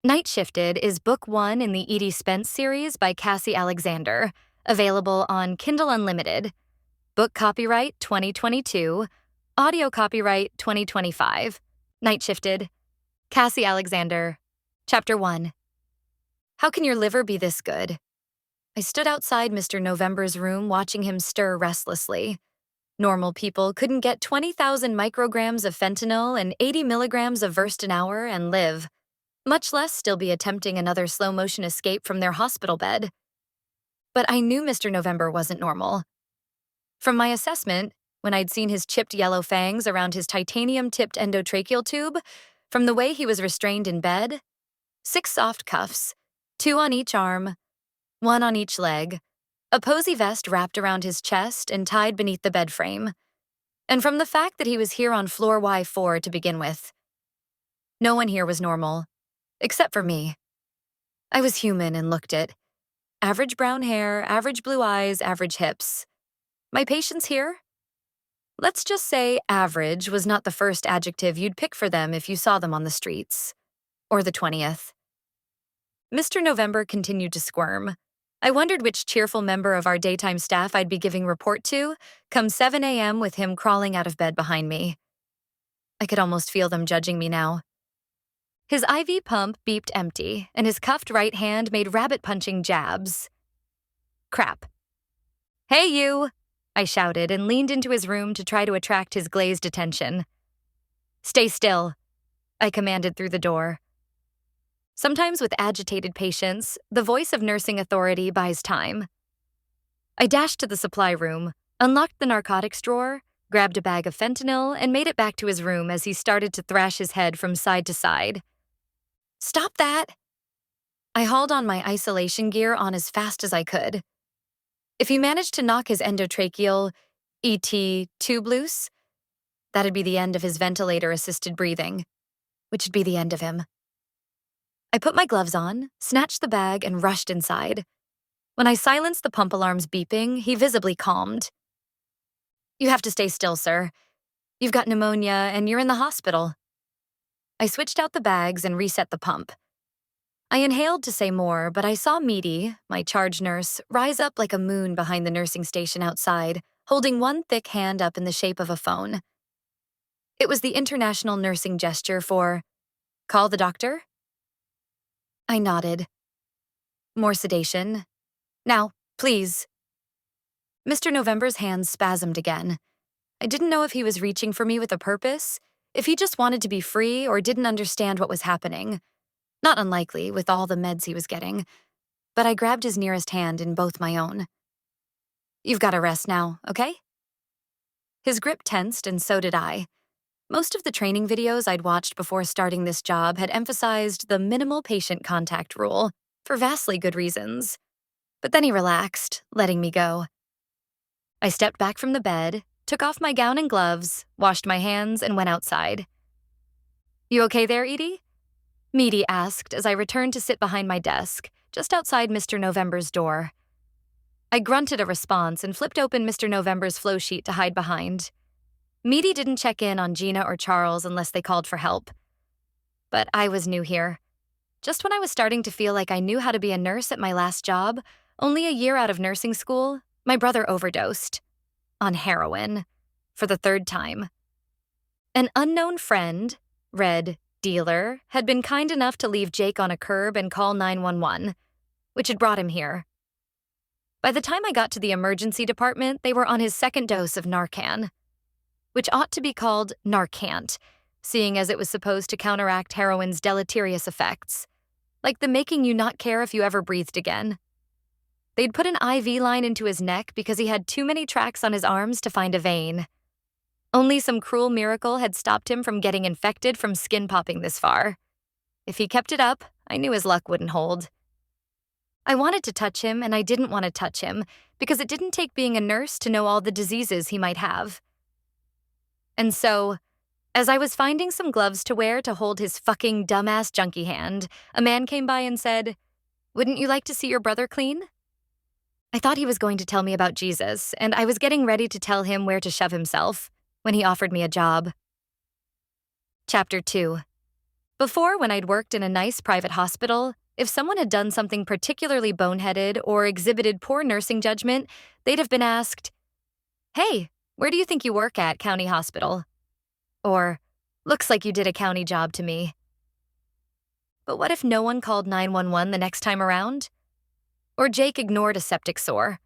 Nightshifted is book 1 in the Edie Spence series by Cassie Alexander, available on Kindle Unlimited. Book copyright 2022, audio copyright 2025. Nightshifted. Cassie Alexander. Chapter 1. How can your liver be this good? I stood outside Mr. November's room watching him stir restlessly. Normal people couldn't get 20,000 micrograms of fentanyl and 80 milligrams of Versed an hour and live, much less still be attempting another slow-motion escape from their hospital bed. But I knew Mr. November wasn't normal. From my assessment, when I'd seen his chipped yellow fangs around his titanium-tipped endotracheal tube, from the way he was restrained in bed, 6 soft cuffs, 2 on each arm, 1 on each leg, a posy vest wrapped around his chest and tied beneath the bed frame, and from the fact that he was here on floor Y4 to begin with. No one here was normal, except for me. I was human and looked it. Average brown hair, average blue eyes, average hips. My patients here? Let's just say average was not the first adjective you'd pick for them if you saw them on the streets. Or the 20th. Mr. November continued to squirm. I wondered which cheerful member of our daytime staff I'd be giving report to, come 7 a.m. with him crawling out of bed behind me. I could almost feel them judging me now. His IV pump beeped empty, and his cuffed right hand made rabbit-punching jabs. Crap. "Hey, you!" I shouted and leaned into his room to try to attract his glazed attention. "Stay still," I commanded through the door. Sometimes with agitated patients, the voice of nursing authority buys time. I dashed to the supply room, unlocked the narcotics drawer, grabbed a bag of fentanyl, and made it back to his room as he started to thrash his head from side to side. "Stop that!" I hauled on my isolation gear on as fast as I could. If he managed to knock his endotracheal ET tube loose, that'd be the end of his ventilator-assisted breathing, which would be the end of him. I put my gloves on, snatched the bag, and rushed inside. When I silenced the pump alarm's beeping, he visibly calmed. "You have to stay still, sir. You've got pneumonia, and you're in the hospital." I switched out the bags and reset the pump. I inhaled to say more, but I saw Edie, my charge nurse, rise up like a moon behind the nursing station outside, holding one thick hand up in the shape of a phone. It was the international nursing gesture for, "Call the doctor?" I nodded. More sedation. "Now, please." Mr. November's hands spasmed again. I didn't know if he was reaching for me with a purpose, if he just wanted to be free or didn't understand what was happening. Not unlikely, with all the meds he was getting. But I grabbed his nearest hand in both my own. "You've got to rest now, okay?" His grip tensed, and so did I. Most of the training videos I'd watched before starting this job had emphasized the minimal patient contact rule, for vastly good reasons. But then he relaxed, letting me go. I stepped back from the bed, took off my gown and gloves, washed my hands, and went outside. "You okay there, Edie?" Edie asked as I returned to sit behind my desk, just outside Mr. November's door. I grunted a response and flipped open Mr. November's flow sheet to hide behind. Edie didn't check in on Gina or Charles unless they called for help. But I was new here. Just when I was starting to feel like I knew how to be a nurse at my last job, only a year out of nursing school, my brother overdosed. On heroin. For the 3rd time. An unknown friend, red dealer, had been kind enough to leave Jake on a curb and call 911, which had brought him here. By the time I got to the emergency department, they were on his 2nd dose of Narcan, which ought to be called Narcant, seeing as it was supposed to counteract heroin's deleterious effects, like the making you not care if you ever breathed again. They'd put an IV line into his neck because he had too many tracks on his arms to find a vein. Only some cruel miracle had stopped him from getting infected from skin popping this far. If he kept it up, I knew his luck wouldn't hold. I wanted to touch him, and I didn't want to touch him, because it didn't take being a nurse to know all the diseases he might have. And so, as I was finding some gloves to wear to hold his fucking dumbass junkie hand, a man came by and said, "Wouldn't you like to see your brother clean?" I thought he was going to tell me about Jesus, and I was getting ready to tell him where to shove himself, when he offered me a job. Chapter 2. Before, when I'd worked in a nice private hospital, if someone had done something particularly boneheaded or exhibited poor nursing judgment, they'd have been asked, "Hey, where do you think you work at, county hospital?" Or, "Looks like you did a county job to me." But what if no one called 911 the next time around? Or Jake ignored a septic sore?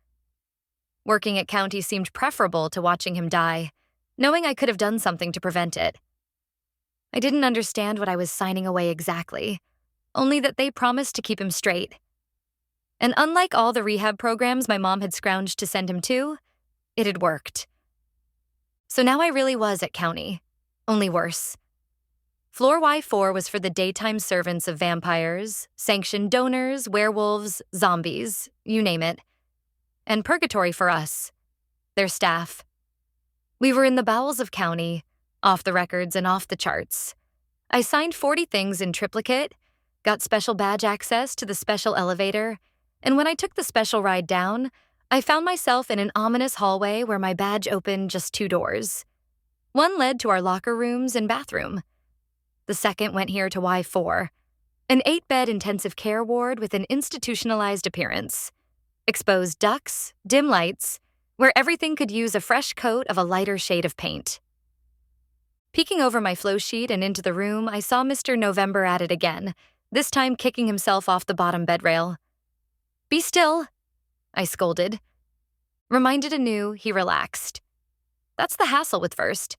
Working at county seemed preferable to watching him die, knowing I could have done something to prevent it. I didn't understand what I was signing away exactly, only that they promised to keep him straight. And unlike all the rehab programs my mom had scrounged to send him to, it had worked. So now I really was at county, only worse. Floor Y4 was for the daytime servants of vampires, sanctioned donors, werewolves, zombies, you name it. And purgatory for us, their staff. We were in the bowels of county, off the records and off the charts. I signed 40 things in triplicate, got special badge access to the special elevator, and when I took the special ride down, I found myself in an ominous hallway where my badge opened just 2 doors. One led to our locker rooms and bathroom. The second went here to Y4, an 8-bed intensive care ward with an institutionalized appearance. Exposed ducts, dim lights, where everything could use a fresh coat of a lighter shade of paint. Peeking over my flow sheet and into the room, I saw Mr. November at it again, this time kicking himself off the bottom bed rail. "Be still," I scolded. Reminded anew, he relaxed. That's the hassle with First.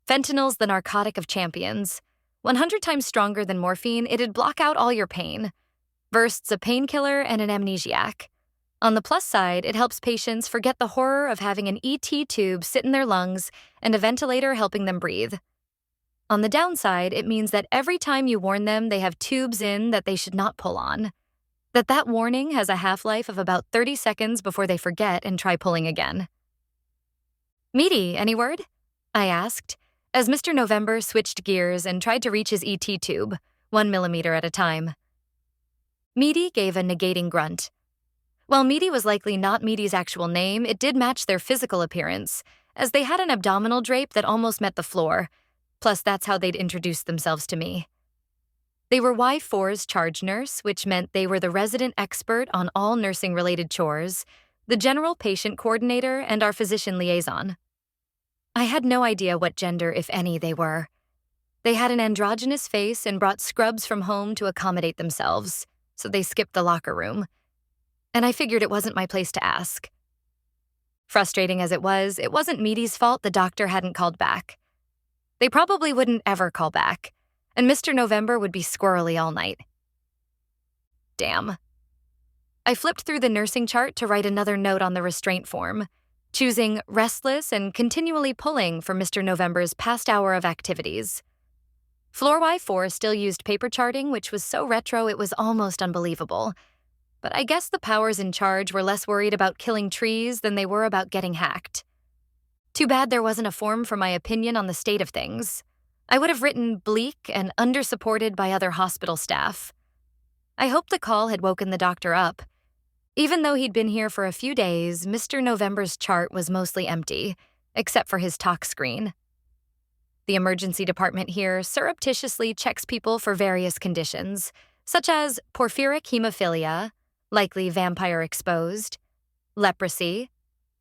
Fentanyl's the narcotic of champions. 100 times stronger than morphine, it'd block out all your pain. Verst's a painkiller and an amnesiac. On the plus side, it helps patients forget the horror of having an ET tube sit in their lungs and a ventilator helping them breathe. On the downside, it means that every time you warn them they have tubes in that they should not pull on, that warning has a half-life of about 30 seconds before they forget and try pulling again. "Meaty, any word?" I asked, as Mr. November switched gears and tried to reach his ET tube, 1 millimeter at a time. Meaty gave a negating grunt. While Meaty was likely not Meaty's actual name, it did match their physical appearance, as they had an abdominal drape that almost met the floor, plus that's how they'd introduced themselves to me. They were Y4's charge nurse, which meant they were the resident expert on all nursing-related chores, the general patient coordinator, and our physician liaison. I had no idea what gender, if any, they were. They had an androgynous face and brought scrubs from home to accommodate themselves, so they skipped the locker room. And I figured it wasn't my place to ask. Frustrating as it wasn't Meaty's fault the doctor hadn't called back. They probably wouldn't ever call back, and Mr. November would be squirrely all night. Damn. I flipped through the nursing chart to write another note on the restraint form, choosing restless and continually pulling for Mr. November's past hour of activities. Floor Y4 still used paper charting, which was so retro it was almost unbelievable. But I guess the powers in charge were less worried about killing trees than they were about getting hacked. Too bad there wasn't a form for my opinion on the state of things. I would have written bleak and undersupported by other hospital staff. I hoped the call had woken the doctor up. Even though he'd been here for a few days, Mr. November's chart was mostly empty, except for his talk screen. The emergency department here surreptitiously checks people for various conditions, such as porphyric hemophilia, likely vampire exposed, leprosy,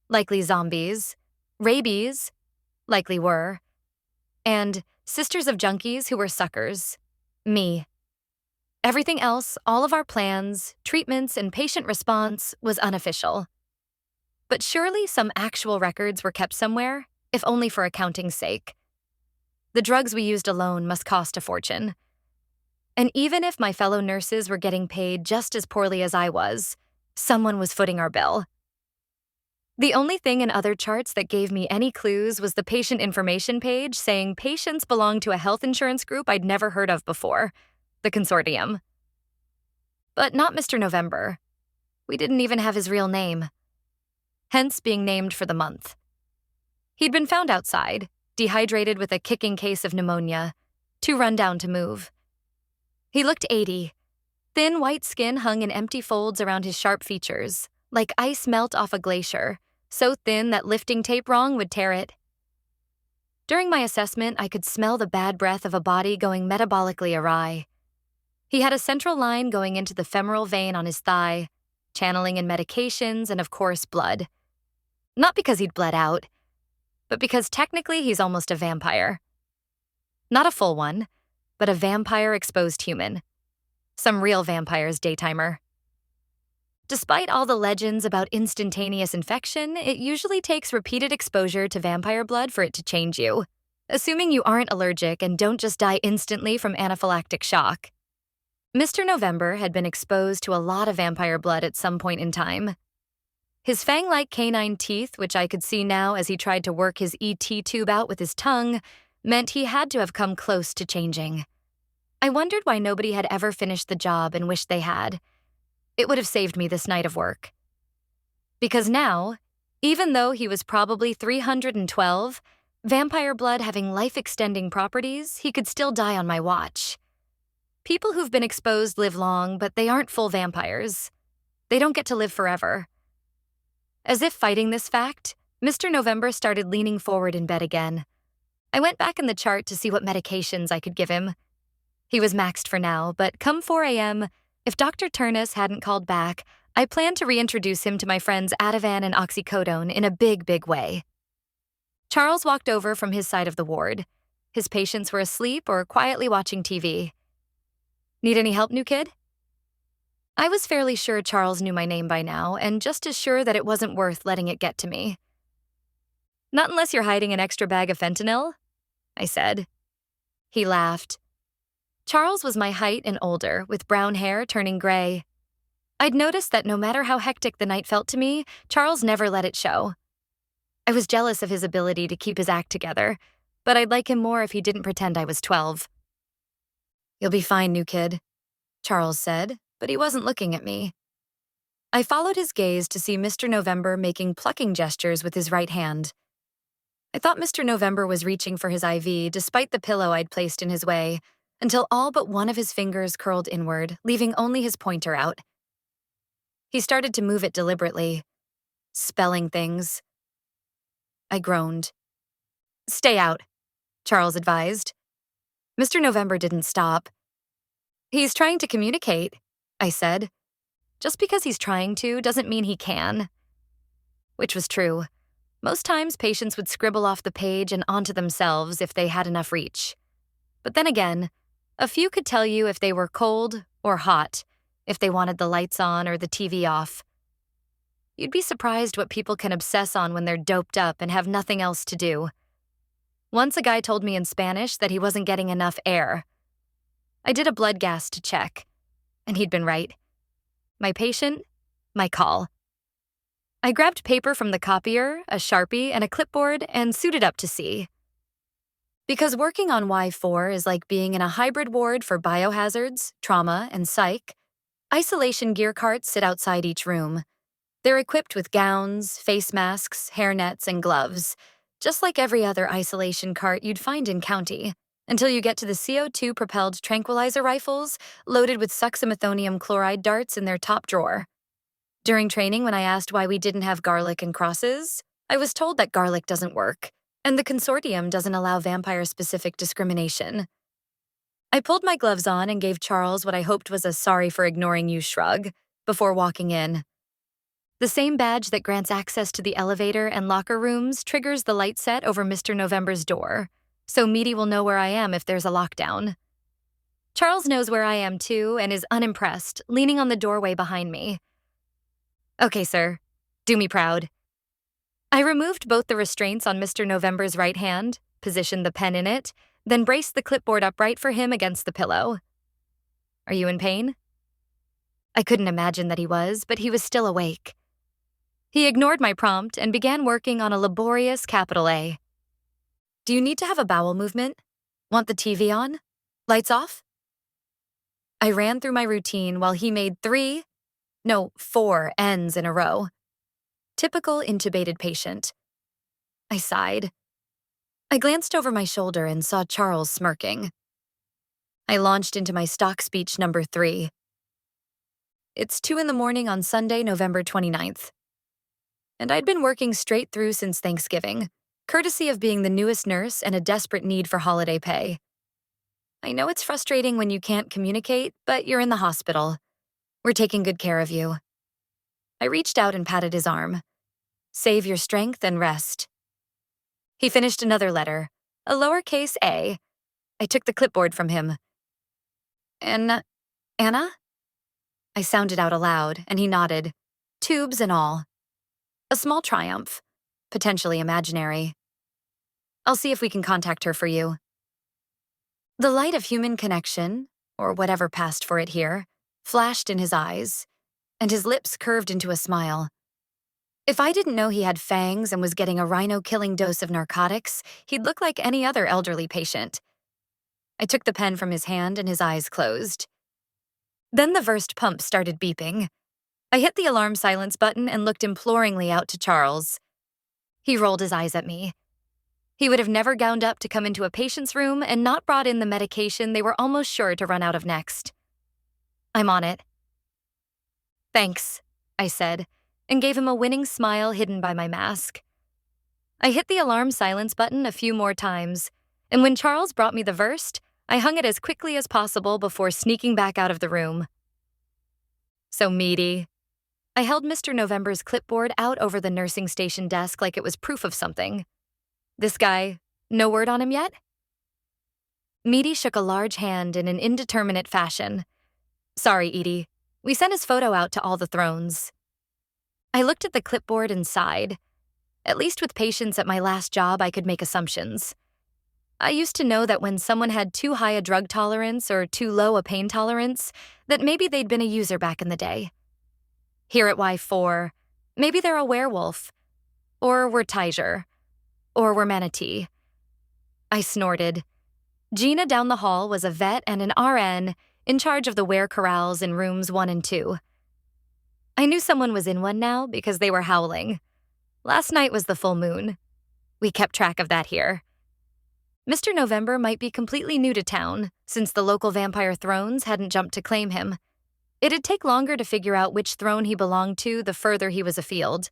likely zombies, rabies, likely were, and sisters of junkies who were suckers, me. Everything else, all of our plans, treatments, and patient response was unofficial. But surely some actual records were kept somewhere, if only for accounting's sake. The drugs we used alone must cost a fortune. And even if my fellow nurses were getting paid just as poorly as I was, someone was footing our bill. The only thing in other charts that gave me any clues was the patient information page saying patients belong to a health insurance group I'd never heard of before, the Consortium. But not Mr. November. We didn't even have his real name. Hence being named for the month. He'd been found outside, dehydrated with a kicking case of pneumonia, too run down to move. He looked 80. Thin white skin hung in empty folds around his sharp features, like ice melt off a glacier, so thin that lifting tape wrong would tear it. During my assessment, I could smell the bad breath of a body going metabolically awry. He had a central line going into the femoral vein on his thigh, channeling in medications and, of course, blood. Not because he'd bled out, but because technically he's almost a vampire. Not a full one, but a vampire-exposed human. Some real vampires' daytimer. Despite all the legends about instantaneous infection, it usually takes repeated exposure to vampire blood for it to change you, assuming you aren't allergic and don't just die instantly from anaphylactic shock. Mr. November had been exposed to a lot of vampire blood at some point in time. His fang-like canine teeth, which I could see now as he tried to work his ET tube out with his tongue, meant he had to have come close to changing. I wondered why nobody had ever finished the job and wished they had. It would have saved me this night of work. Because now, even though he was probably 312, vampire blood having life-extending properties, he could still die on my watch. People who've been exposed live long, but they aren't full vampires. They don't get to live forever. As if fighting this fact, Mr. November started leaning forward in bed again. I went back in the chart to see what medications I could give him. He was maxed for now, but come 4 a.m., if Dr. Turnus hadn't called back, I planned to reintroduce him to my friends Ativan and oxycodone in a big way. Charles walked over from his side of the ward. His patients were asleep or quietly watching TV. Need any help, new kid? I was fairly sure Charles knew my name by now, and just as sure that it wasn't worth letting it get to me. Not unless you're hiding an extra bag of fentanyl, I said. He laughed. Charles was my height and older, with brown hair turning gray. I'd noticed that no matter how hectic the night felt to me, Charles never let it show. I was jealous of his ability to keep his act together, but I'd like him more if he didn't pretend I was 12. You'll be fine, new kid, Charles said, but he wasn't looking at me. I followed his gaze to see Mr. November making plucking gestures with his right hand. I thought Mr. November was reaching for his IV despite the pillow I'd placed in his way, until all but one of his fingers curled inward, leaving only his pointer out. He started to move it deliberately, spelling things. I groaned. Stay out, Charles advised. Mr. November didn't stop. He's trying to communicate, I said. Just because he's trying to doesn't mean he can. Which was true. Most times patients would scribble off the page and onto themselves if they had enough reach. But then again, a few could tell you if they were cold or hot, if they wanted the lights on or the TV off. You'd be surprised what people can obsess on when they're doped up and have nothing else to do. Once a guy told me in Spanish that he wasn't getting enough air. I did a blood gas to check, and he'd been right. My patient, my call. I grabbed paper from the copier, a Sharpie, and a clipboard and suited up to see. Because working on Y4 is like being in a hybrid ward for biohazards, trauma, and psych, isolation gear carts sit outside each room. They're equipped with gowns, face masks, hairnets, and gloves, just like every other isolation cart you'd find in county, until you get to the CO2-propelled tranquilizer rifles loaded with succinylmethonium chloride darts in their top drawer. During training, when I asked why we didn't have garlic and crosses, I was told that garlic doesn't work, and the consortium doesn't allow vampire-specific discrimination. I pulled my gloves on and gave Charles what I hoped was a sorry-for-ignoring-you shrug before walking in. The same badge that grants access to the elevator and locker rooms triggers the light set over Mr. November's door, so Meaty will know where I am if there's a lockdown. Charles knows where I am too and is unimpressed, leaning on the doorway behind me. Okay, sir. Do me proud. I removed both the restraints on Mr. November's right hand, positioned the pen in it, then braced the clipboard upright for him against the pillow. Are you in pain? I couldn't imagine that he was, but he was still awake. He ignored my prompt and began working on a laborious capital A. Do you need to have a bowel movement? Want the TV on? Lights off? I ran through my routine while he made 4 N's in a row. Typical intubated patient. I sighed. I glanced over my shoulder and saw Charles smirking. I launched into my stock speech number 3. It's 2 a.m. on Sunday, November 29th. And I'd been working straight through since Thanksgiving. courtesy of being the newest nurse and a desperate need for holiday pay. I know it's frustrating when you can't communicate, but you're in the hospital. We're taking good care of you. I reached out and patted his arm. Save your strength and rest. He finished another letter, a lowercase a. I took the clipboard from him. Anna? I sounded out aloud, and he nodded. Tubes and all. A small triumph, potentially imaginary. I'll see if we can contact her for you. The light of human connection, or whatever passed for it here, flashed in his eyes, and his lips curved into a smile. If I didn't know he had fangs and was getting a rhino-killing dose of narcotics, he'd look like any other elderly patient. I took the pen from his hand and his eyes closed. Then the versed pump started beeping. I hit the alarm silence button and looked imploringly out to Charles. He rolled his eyes at me. He would have never gowned up to come into a patient's room and not brought in the medication they were almost sure to run out of next. I'm on it. Thanks, I said, and gave him a winning smile hidden by my mask. I hit the alarm silence button a few more times, and when Charles brought me the versed, I hung it as quickly as possible before sneaking back out of the room. So meaty. I held Mr. November's clipboard out over the nursing station desk like it was proof of something. This guy, no word on him yet? Meaty shook a large hand in an indeterminate fashion. Sorry, Edie. We sent his photo out to all the thrones. I looked at the clipboard and sighed. At least with patients at my last job, I could make assumptions. I used to know that when someone had too high a drug tolerance or too low a pain tolerance, that maybe they'd been a user back in the day. Here at Y4, maybe they're a werewolf. Or we're Tiger. Or we're Manatee. I snorted. Gina down the hall was a vet and an RN in charge of the were corrals in rooms 1 and 2. I knew someone was in one now because they were howling. Last night was the full moon. We kept track of that here. Mr. November might be completely new to town, since the local vampire thrones hadn't jumped to claim him. It'd take longer to figure out which throne he belonged to the further he was afield.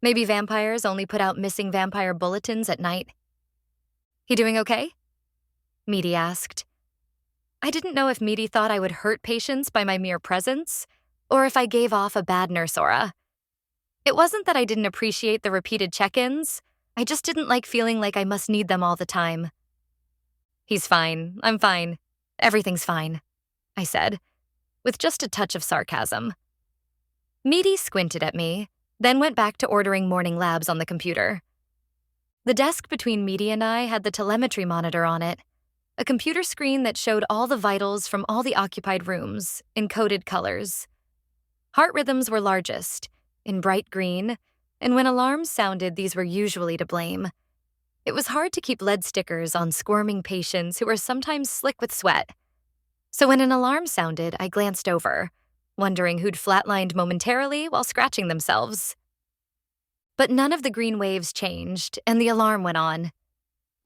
Maybe vampires only put out missing vampire bulletins at night. He doing okay? Meaty asked. I didn't know if Meaty thought I would hurt patients by my mere presence, or if I gave off a bad nurse aura. It wasn't that I didn't appreciate the repeated check-ins, I just didn't like feeling like I must need them all the time. He's fine, I'm fine. Everything's fine, I said, with just a touch of sarcasm. Meaty squinted at me, then went back to ordering morning labs on the computer. The desk between Meaty and I had the telemetry monitor on it, a computer screen that showed all the vitals from all the occupied rooms, in coded colors. Heart rhythms were largest, in bright green, and when alarms sounded, these were usually to blame. It was hard to keep lead stickers on squirming patients who were sometimes slick with sweat. So when an alarm sounded, I glanced over, wondering who'd flatlined momentarily while scratching themselves. But none of the green waves changed, and the alarm went on.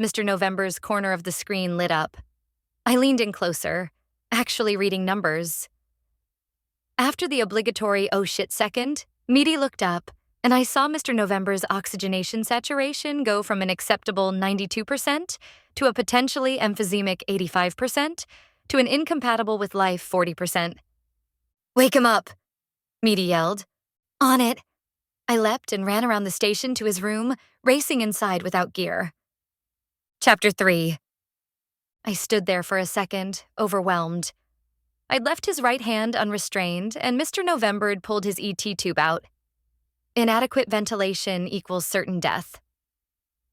Mr. November's corner of the screen lit up. I leaned in closer, actually reading numbers. After the obligatory oh shit second, Meaty looked up, and I saw Mr. November's oxygenation saturation go from an acceptable 92% to a potentially emphysemic 85% to an incompatible with life 40%. Wake him up, Meaty yelled. On it. I leapt and ran around the station to his room, racing inside without gear. Chapter 3. I stood there for a second, overwhelmed. I'd left his right hand unrestrained, and Mr. November had pulled his ET tube out. Inadequate ventilation equals certain death.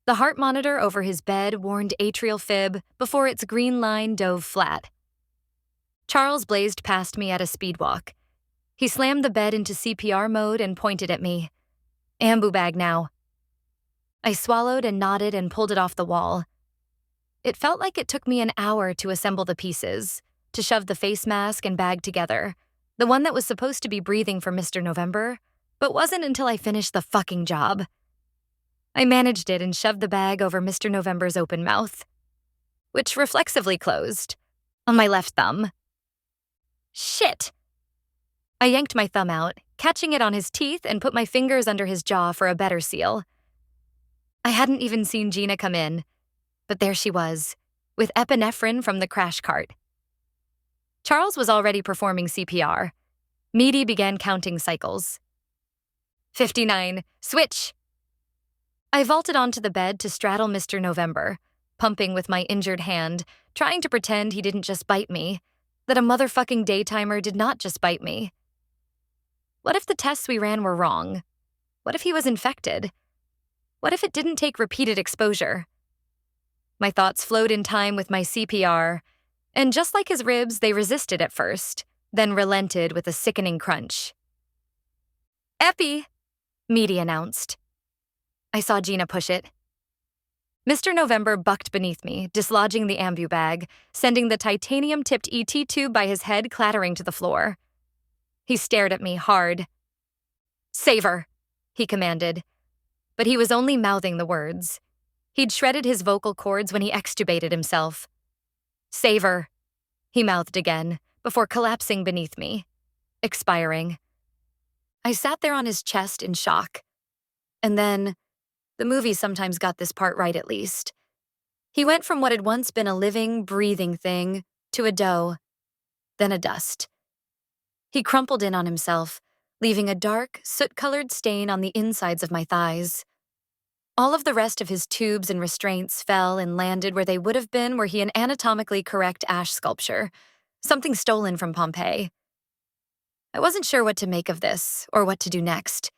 The heart monitor over his bed warned atrial fib before its green line dove flat. Charles blazed past me at a speed walk. He slammed the bed into CPR mode and pointed at me. Ambu bag now. I swallowed and nodded and pulled it off the wall. It felt like it took me an hour to assemble the pieces, to shove the face mask and bag together, the one that was supposed to be breathing for Mr. November, but wasn't until I finished the fucking job. I managed it and shoved the bag over Mr. November's open mouth, which reflexively closed, on my left thumb. Shit! I yanked my thumb out, catching it on his teeth, and put my fingers under his jaw for a better seal. I hadn't even seen Gina come in, but there she was, with epinephrine from the crash cart. Charles was already performing CPR. Meaty began counting cycles. 59, switch! I vaulted onto the bed to straddle Mr. November, pumping with my injured hand, trying to pretend he didn't just bite me, that a motherfucking daytimer did not just bite me. What if the tests we ran were wrong? What if he was infected? What if it didn't take repeated exposure? My thoughts flowed in time with my CPR, and just like his ribs, they resisted at first, then relented with a sickening crunch. Epi, Meaty announced. I saw Gina push it. Mr. November bucked beneath me, dislodging the ambu bag, sending the titanium-tipped ET tube by his head clattering to the floor. He stared at me hard. Save her, he commanded. But he was only mouthing the words. He'd shredded his vocal cords when he extubated himself. Save her, he mouthed again, before collapsing beneath me, expiring. I sat there on his chest in shock. And then, the movie sometimes got this part right at least. He went from what had once been a living, breathing thing to a dough, then a dust. He crumpled in on himself, leaving a dark, soot-colored stain on the insides of my thighs. All of the rest of his tubes and restraints fell and landed where they would have been were he an anatomically correct ash sculpture, something stolen from Pompeii. I wasn't sure what to make of this, or what to do next.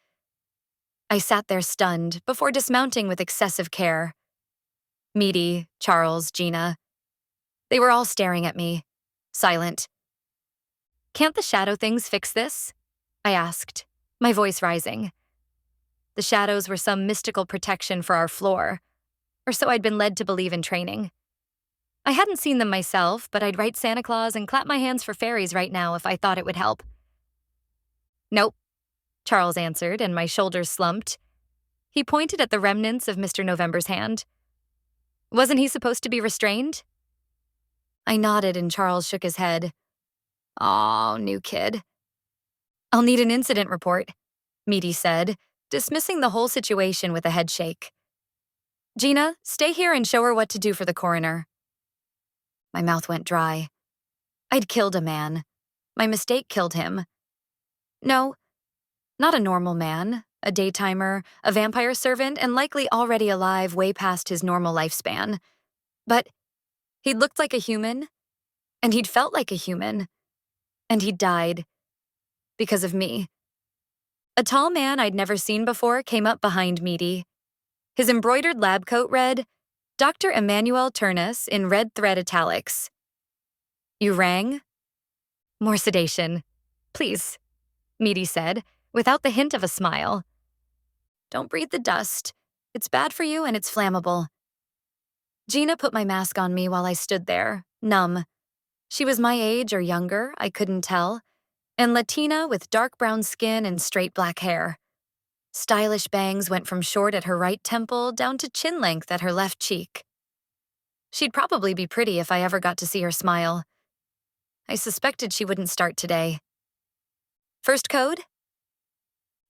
I sat there stunned, before dismounting with excessive care. Meaty, Charles, Gina. They were all staring at me, silent. Can't the shadow things fix this? I asked, my voice rising. The shadows were some mystical protection for our floor, or so I'd been led to believe in training. I hadn't seen them myself, but I'd write Santa Claus and clap my hands for fairies right now if I thought it would help. Nope, Charles answered, and my shoulders slumped. He pointed at the remnants of Mr. November's hand. Wasn't he supposed to be restrained? I nodded and Charles shook his head. Aw, new kid. I'll need an incident report, Meaty said, dismissing the whole situation with a head shake. Gina, stay here and show her what to do for the coroner. My mouth went dry. I'd killed a man. My mistake killed him. No, not a normal man, a daytimer, a vampire servant, and likely already alive way past his normal lifespan. But he'd looked like a human, and he'd felt like a human, and he'd died. Because of me. A tall man I'd never seen before came up behind Meaty. His embroidered lab coat read, Dr. Emmanuel Turnus in red thread italics. You rang? More sedation. Please, Meaty said, without the hint of a smile. Don't breathe the dust. It's bad for you and it's flammable. Gina put my mask on me while I stood there, numb. She was my age or younger, I couldn't tell, and Latina with dark brown skin and straight black hair. Stylish bangs went from short at her right temple down to chin length at her left cheek. She'd probably be pretty if I ever got to see her smile. I suspected she wouldn't start today. First code?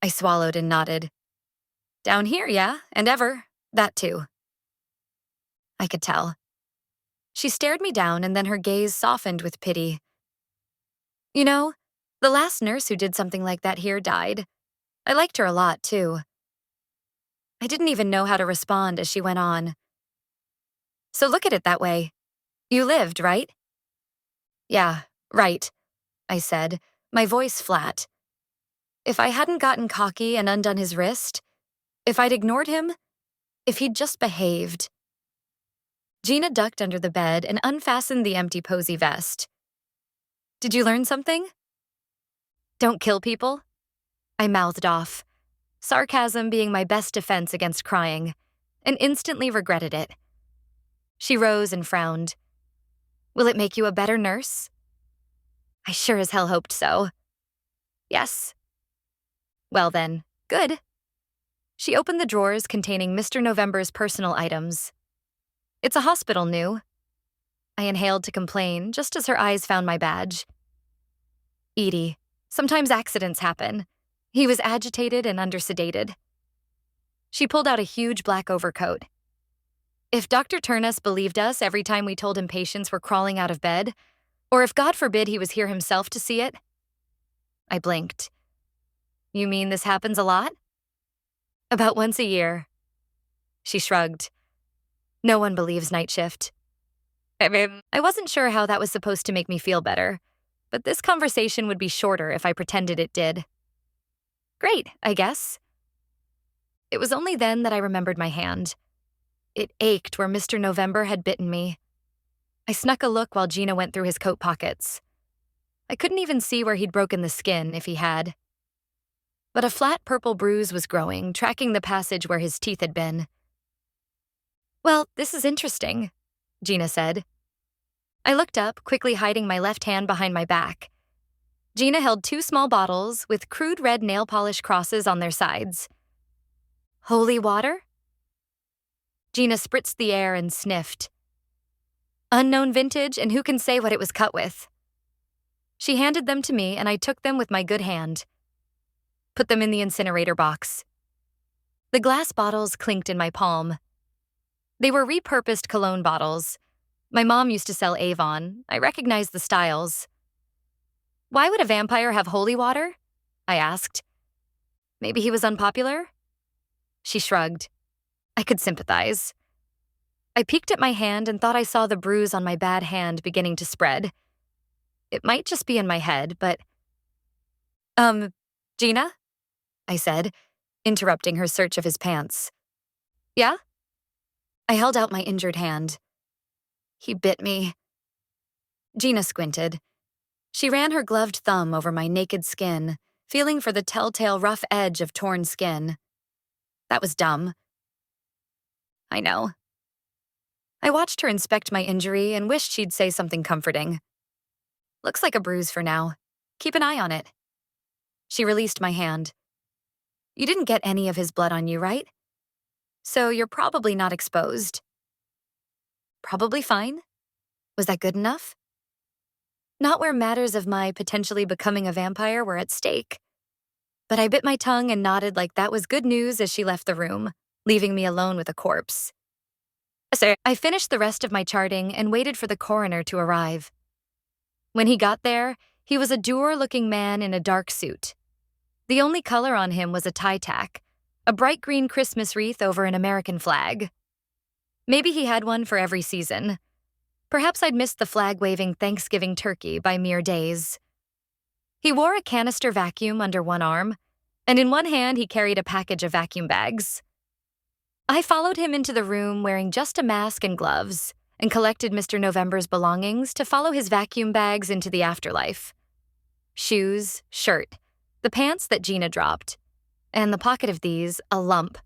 I swallowed and nodded. Down here, yeah, and ever. That too. I could tell. She stared me down and then her gaze softened with pity. You know, the last nurse who did something like that here died. I liked her a lot, too. I didn't even know how to respond as she went on. So look at it that way. You lived, right? Yeah, right, I said, my voice flat. If I hadn't gotten cocky and undone his wrist, if I'd ignored him, if he'd just behaved. Gina ducked under the bed and unfastened the empty posy vest. Did you learn something? Don't kill people? I mouthed off, sarcasm being my best defense against crying, and instantly regretted it. She rose and frowned. Will it make you a better nurse? I sure as hell hoped so. Yes. Well then, good. She opened the drawers containing Mr. November's personal items. It's a hospital, new. I inhaled to complain, just as her eyes found my badge. Edie, sometimes accidents happen. He was agitated and undersedated. She pulled out a huge black overcoat. If Dr. Turnus believed us every time we told him patients were crawling out of bed, or if God forbid he was here himself to see it, I blinked. You mean this happens a lot? About once a year. She shrugged. No one believes night shift. I wasn't sure how that was supposed to make me feel better, but this conversation would be shorter if I pretended it did. Great, I guess. It was only then that I remembered my hand. It ached where Mr. November had bitten me. I snuck a look while Gina went through his coat pockets. I couldn't even see where he'd broken the skin, if he had. But a flat purple bruise was growing, tracking the passage where his teeth had been. Well, this is interesting, Gina said. I looked up, quickly hiding my left hand behind my back. Gina held 2 small bottles with crude red nail polish crosses on their sides. Holy water? Gina spritzed the air and sniffed. Unknown vintage, and who can say what it was cut with? She handed them to me, and I took them with my good hand. Put them in the incinerator box. The glass bottles clinked in my palm. They were repurposed cologne bottles. My mom used to sell Avon. I recognized the styles. Why would a vampire have holy water? I asked. Maybe he was unpopular? She shrugged. I could sympathize. I peeked at my hand and thought I saw the bruise on my bad hand beginning to spread. It might just be in my head, but... Gina? I said, interrupting her search of his pants. Yeah? I held out my injured hand. He bit me. Gina squinted. She ran her gloved thumb over my naked skin, feeling for the telltale rough edge of torn skin. That was dumb. I know. I watched her inspect my injury and wished she'd say something comforting. Looks like a bruise for now. Keep an eye on it. She released my hand. You didn't get any of his blood on you, right? So you're probably not exposed. Probably fine. Was that good enough? Not where matters of my potentially becoming a vampire were at stake. But I bit my tongue and nodded like that was good news as she left the room, leaving me alone with a corpse. So I finished the rest of my charting and waited for the coroner to arrive. When he got there, he was a dour-looking man in a dark suit. The only color on him was a tie tack, a bright green Christmas wreath over an American flag. Maybe he had one for every season. Perhaps I'd missed the flag-waving Thanksgiving turkey by mere days. He wore a canister vacuum under one arm, and in one hand he carried a package of vacuum bags. I followed him into the room wearing just a mask and gloves, and collected Mr. November's belongings to follow his vacuum bags into the afterlife. Shoes, shirt, the pants that Gina dropped, and the pocket of these, a lump.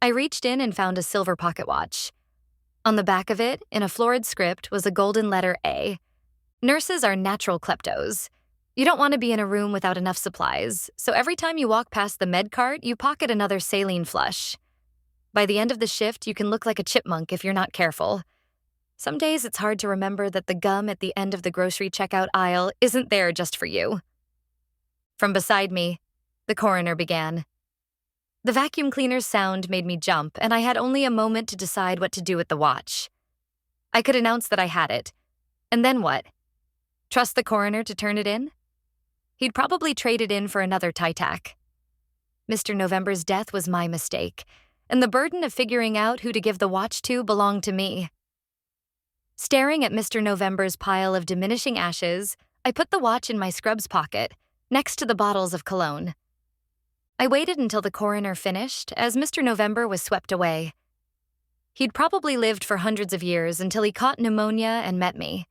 I reached in and found a silver pocket watch. On the back of it, in a florid script, was a golden letter A. Nurses are natural kleptos. You don't want to be in a room without enough supplies, so every time you walk past the med cart, you pocket another saline flush. By the end of the shift, you can look like a chipmunk if you're not careful. Some days it's hard to remember that the gum at the end of the grocery checkout aisle isn't there just for you. From beside me, the coroner began. The vacuum cleaner's sound made me jump, and I had only a moment to decide what to do with the watch. I could announce that I had it. And then what? Trust the coroner to turn it in? He'd probably trade it in for another tie tack. Mr. November's death was my mistake, and the burden of figuring out who to give the watch to belonged to me. Staring at Mr. November's pile of diminishing ashes, I put the watch in my scrubs pocket, next to the bottles of cologne. I waited until the coroner finished, as Mr. November was swept away. He'd probably lived for hundreds of years until he caught pneumonia and met me.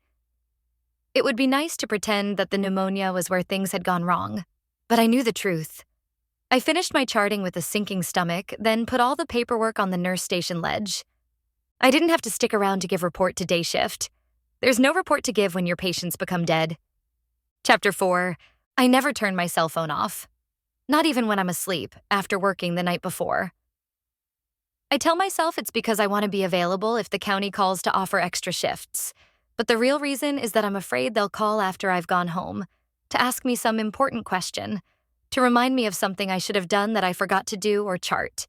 It would be nice to pretend that the pneumonia was where things had gone wrong, but I knew the truth. I finished my charting with a sinking stomach, then put all the paperwork on the nurse station ledge. I didn't have to stick around to give report to day shift. There's no report to give when your patients become dead. Chapter 4. I never turn my cell phone off. Not even when I'm asleep, after working the night before. I tell myself it's because I want to be available if the county calls to offer extra shifts, but the real reason is that I'm afraid they'll call after I've gone home, to ask me some important question, to remind me of something I should have done that I forgot to do or chart.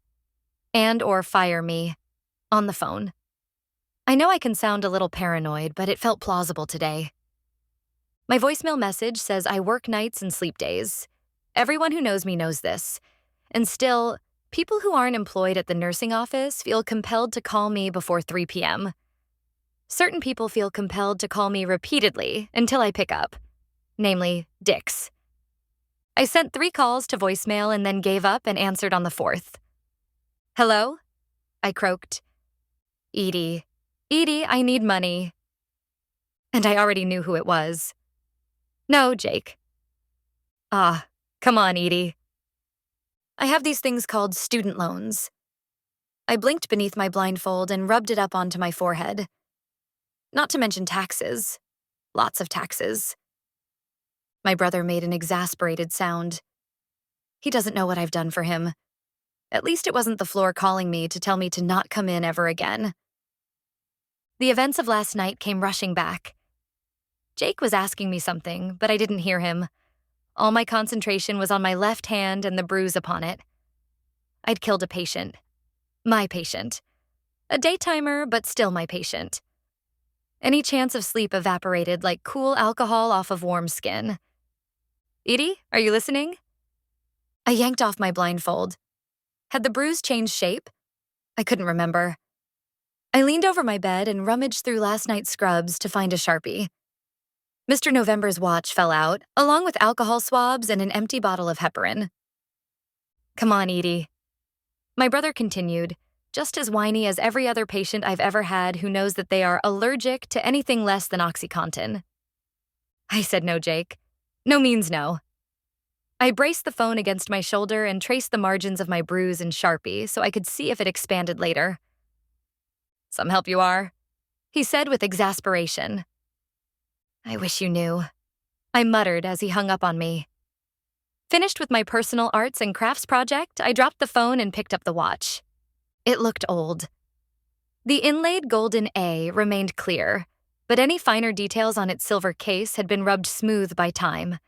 and/or fire me on the phone. I know I can sound a little paranoid, but it felt plausible today. My voicemail message says I work nights and sleep days. Everyone who knows me knows this. And still, people who aren't employed at the nursing office feel compelled to call me before 3 p.m. Certain people feel compelled to call me repeatedly until I pick up, namely dicks. I sent 3 calls to voicemail and then gave up and answered on the 4th. "Hello?" I croaked. "Edie. Edie, I need money." And I already knew who it was. "No, Jake." "Ah, come on, Edie. I have these things called student loans." I blinked beneath my blindfold and rubbed it up onto my forehead. Not to mention taxes. Lots of taxes. My brother made an exasperated sound. He doesn't know what I've done for him. At least it wasn't the floor calling me to tell me to not come in ever again. The events of last night came rushing back. Jake was asking me something, but I didn't hear him. All my concentration was on my left hand and the bruise upon it. I'd killed a patient. My patient. A daytimer, but still my patient. Any chance of sleep evaporated like cool alcohol off of warm skin. "Edie, are you listening?" I yanked off my blindfold. Had the bruise changed shape? I couldn't remember. I leaned over my bed and rummaged through last night's scrubs to find a Sharpie. Mr. November's watch fell out, along with alcohol swabs and an empty bottle of heparin. "Come on, Edie." My brother continued, just as whiny as every other patient I've ever had who knows that they are allergic to anything less than OxyContin. I said no, Jake. No means no. I braced the phone against my shoulder and traced the margins of my bruise in Sharpie so I could see if it expanded later. "Some help you are," he said with exasperation. "I wish you knew," I muttered as he hung up on me. Finished with my personal arts and crafts project, I dropped the phone and picked up the watch. It looked old. The inlaid golden A remained clear, but any finer details on its silver case had been rubbed smooth by time.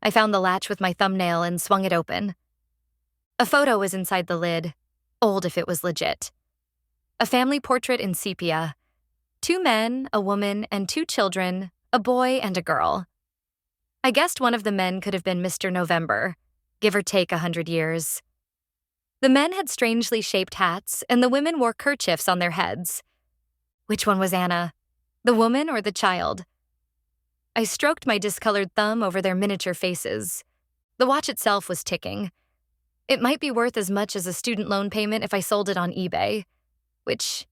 I found the latch with my thumbnail and swung it open. A photo was inside the lid, old if it was legit. A family portrait in sepia. 2 men, a woman, and 2 children, a boy and a girl. I guessed one of the men could have been Mr. November, give or take 100 years. The men had strangely shaped hats, and the women wore kerchiefs on their heads. Which one was Anna? The woman or the child? I stroked my discolored thumb over their miniature faces. The watch itself was ticking. It might be worth as much as a student loan payment if I sold it on eBay, which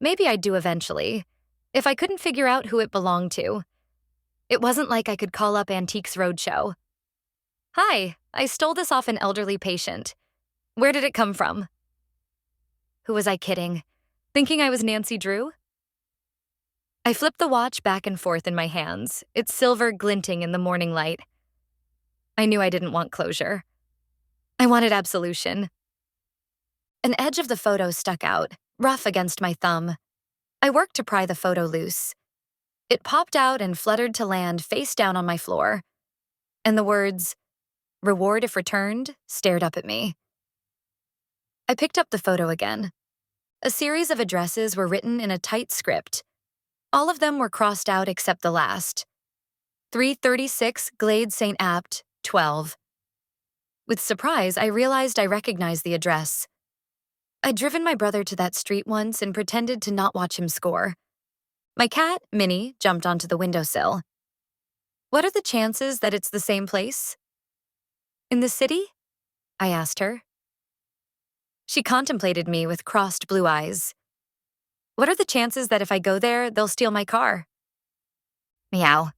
maybe I'd do eventually, if I couldn't figure out who it belonged to. It wasn't like I could call up Antiques Roadshow. "Hi, I stole this off an elderly patient. Where did it come from?" Who was I kidding? Thinking I was Nancy Drew? I flipped the watch back and forth in my hands, its silver glinting in the morning light. I knew I didn't want closure. I wanted absolution. An edge of the photo stuck out, rough against my thumb. I worked to pry the photo loose. It popped out and fluttered to land face down on my floor. And the words, "Reward if returned," stared up at me. I picked up the photo again. A series of addresses were written in a tight script. All of them were crossed out except the last. 336 Glade St. Apt, 12. With surprise, I realized I recognized the address. I'd driven my brother to that street once and pretended to not watch him score. My cat, Minnie, jumped onto the windowsill. "What are the chances that it's the same place?" "In the city?" I asked her. She contemplated me with crossed blue eyes. "What are the chances that if I go there, they'll steal my car?" Meow.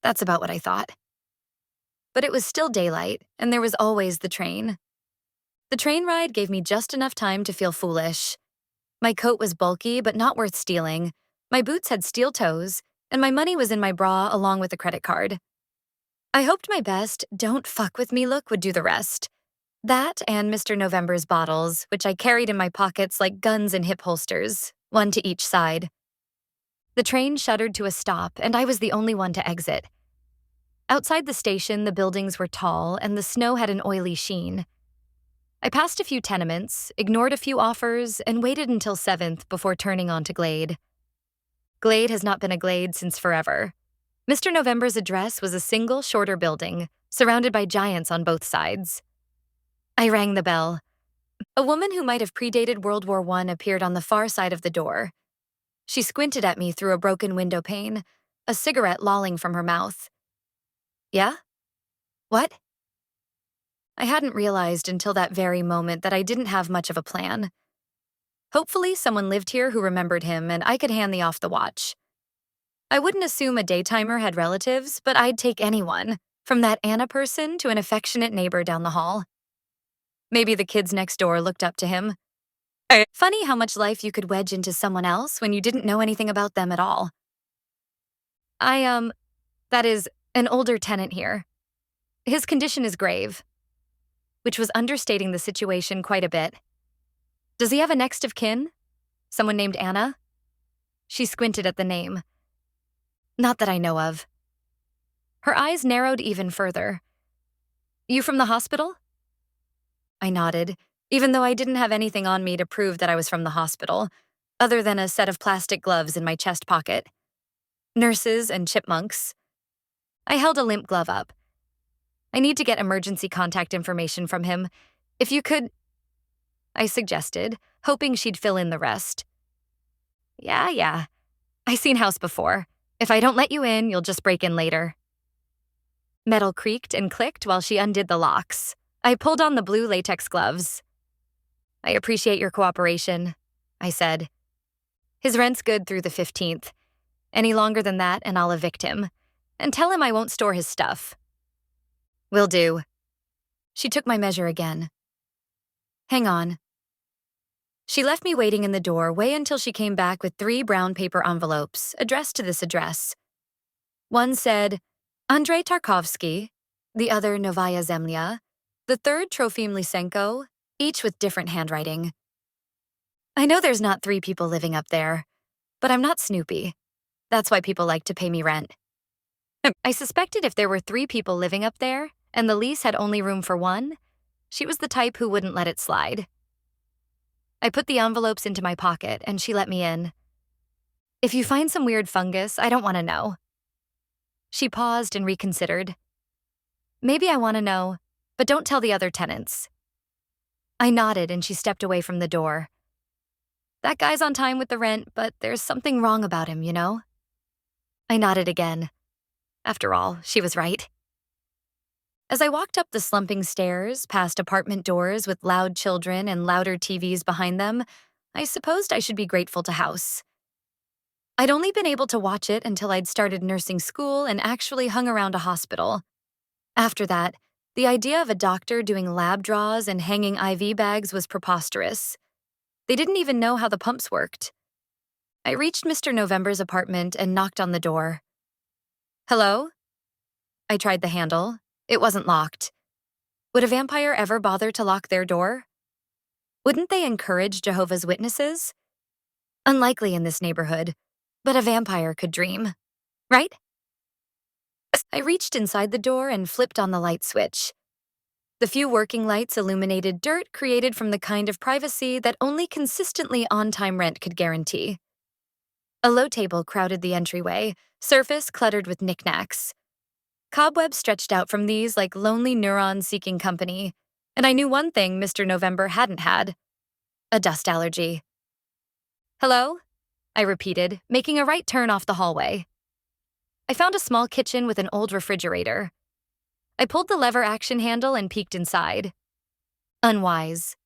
That's about what I thought. But it was still daylight, and there was always the train. The train ride gave me just enough time to feel foolish. My coat was bulky, but not worth stealing. My boots had steel toes, and my money was in my bra along with a credit card. I hoped my best "don't fuck with me" look would do the rest. That and Mr. November's bottles, which I carried in my pockets like guns in hip holsters, one to each side. The train shuddered to a stop, and I was the only one to exit. Outside the station, the buildings were tall, and the snow had an oily sheen. I passed a few tenements, ignored a few offers, and waited until 7th before turning onto Glade. Glade has not been a glade since forever. Mr. November's address was a single, shorter building, surrounded by giants on both sides. I rang the bell. A woman who might have predated World War I appeared on the far side of the door. She squinted at me through a broken window pane, a cigarette lolling from her mouth. Yeah? What? I hadn't realized until that very moment that I didn't have much of a plan. Hopefully, someone lived here who remembered him and I could hand off the watch. I wouldn't assume a daytimer had relatives, but I'd take anyone, from that Anna person to an affectionate neighbor down the hall. Maybe the kids next door looked up to him. Funny how much life you could wedge into someone else when you didn't know anything about them at all. That is, an older tenant here. His condition is grave, which was understating the situation quite a bit. Does he have a next of kin? Someone named Anna? She squinted at the name. Not that I know of. Her eyes narrowed even further. You from the hospital? I nodded, even though I didn't have anything on me to prove that I was from the hospital, other than a set of plastic gloves in my chest pocket. Nurses and chipmunks. I held a limp glove up. I need to get emergency contact information from him. If you could, I suggested, hoping she'd fill in the rest. Yeah. I seen house before. If I don't let you in, you'll just break in later. Metal creaked and clicked while she undid the locks. I pulled on the blue latex gloves. I appreciate your cooperation, I said. His rent's good through the 15th. Any longer than that, and I'll evict him. And tell him I won't store his stuff. Will do. She took my measure again. Hang on. She left me waiting in the doorway until she came back with 3 brown paper envelopes addressed to this address. One said, Andrei Tarkovsky, the other Novaya Zemlya, the third Trofim Lysenko, each with different handwriting. I know there's not 3 people living up there, but I'm not Snoopy. That's why people like to pay me rent. I suspected if there were 3 people living up there, and the lease had only room for 1, she was the type who wouldn't let it slide. I put the envelopes into my pocket, and she let me in. If you find some weird fungus, I don't want to know. She paused and reconsidered. Maybe I want to know, but don't tell the other tenants. I nodded, and she stepped away from the door. That guy's on time with the rent, but there's something wrong about him, you know? I nodded again. After all, she was right. As I walked up the slumping stairs, past apartment doors with loud children and louder TVs behind them, I supposed I should be grateful to house. I'd only been able to watch it until I'd started nursing school and actually hung around a hospital. After that, the idea of a doctor doing lab draws and hanging IV bags was preposterous. They didn't even know how the pumps worked. I reached Mr. November's apartment and knocked on the door. Hello? I tried the handle. It wasn't locked. Would a vampire ever bother to lock their door? Wouldn't they encourage Jehovah's Witnesses? Unlikely in this neighborhood, but a vampire could dream, right? I reached inside the door and flipped on the light switch. The few working lights illuminated dirt created from the kind of privacy that only consistently on-time rent could guarantee. A low table crowded the entryway, surface cluttered with knickknacks. Cobwebs stretched out from these like lonely neurons seeking company, and I knew one thing Mr. November hadn't had: a dust allergy. Hello? I repeated, making a right turn off the hallway. I found a small kitchen with an old refrigerator. I pulled the lever action handle and peeked inside. Unwise.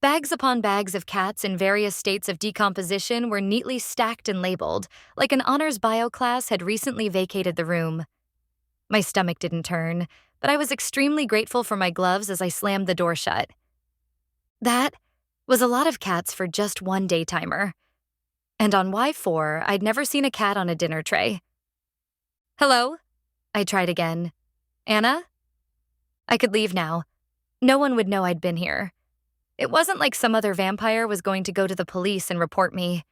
Bags upon bags of cats in various states of decomposition were neatly stacked and labeled, like an honors bio class had recently vacated the room. My stomach didn't turn, but I was extremely grateful for my gloves as I slammed the door shut. That was a lot of cats for just one daytimer. And on Y4, I'd never seen a cat on a dinner tray. Hello? I tried again. Anna? I could leave now. No one would know I'd been here. It wasn't like some other vampire was going to go to the police and report me.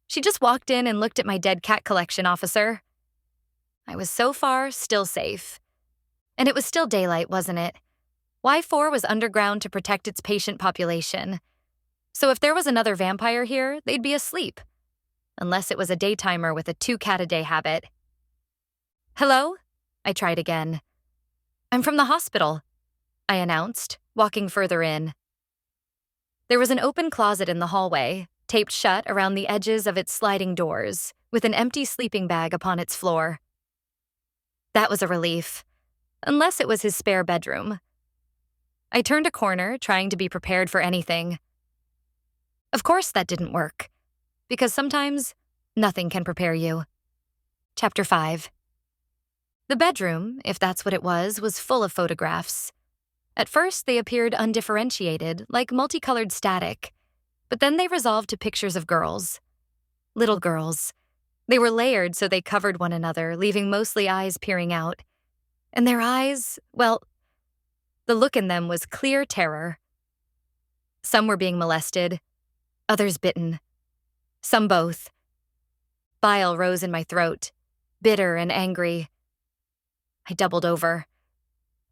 She just walked in and looked at my dead cat collection, officer. I was so far still safe. And it was still daylight, wasn't it? Y4 was underground to protect its patient population. So if there was another vampire here, they'd be asleep. Unless it was a daytimer with a 2-cat-a-day habit. Hello? I tried again. I'm from the hospital, I announced, walking further in. There was an open closet in the hallway, taped shut around the edges of its sliding doors, with an empty sleeping bag upon its floor. That was a relief, unless it was his spare bedroom. I turned a corner, trying to be prepared for anything. Of course that didn't work, because sometimes nothing can prepare you. Chapter 5. The bedroom, if that's what it was full of photographs. At first, they appeared undifferentiated, like multicolored static, but then they resolved to pictures of girls. Little girls. They were layered so they covered one another, leaving mostly eyes peering out. And their eyes, well, the look in them was clear terror. Some were being molested, others bitten. Some both. Bile rose in my throat, bitter and angry. I doubled over.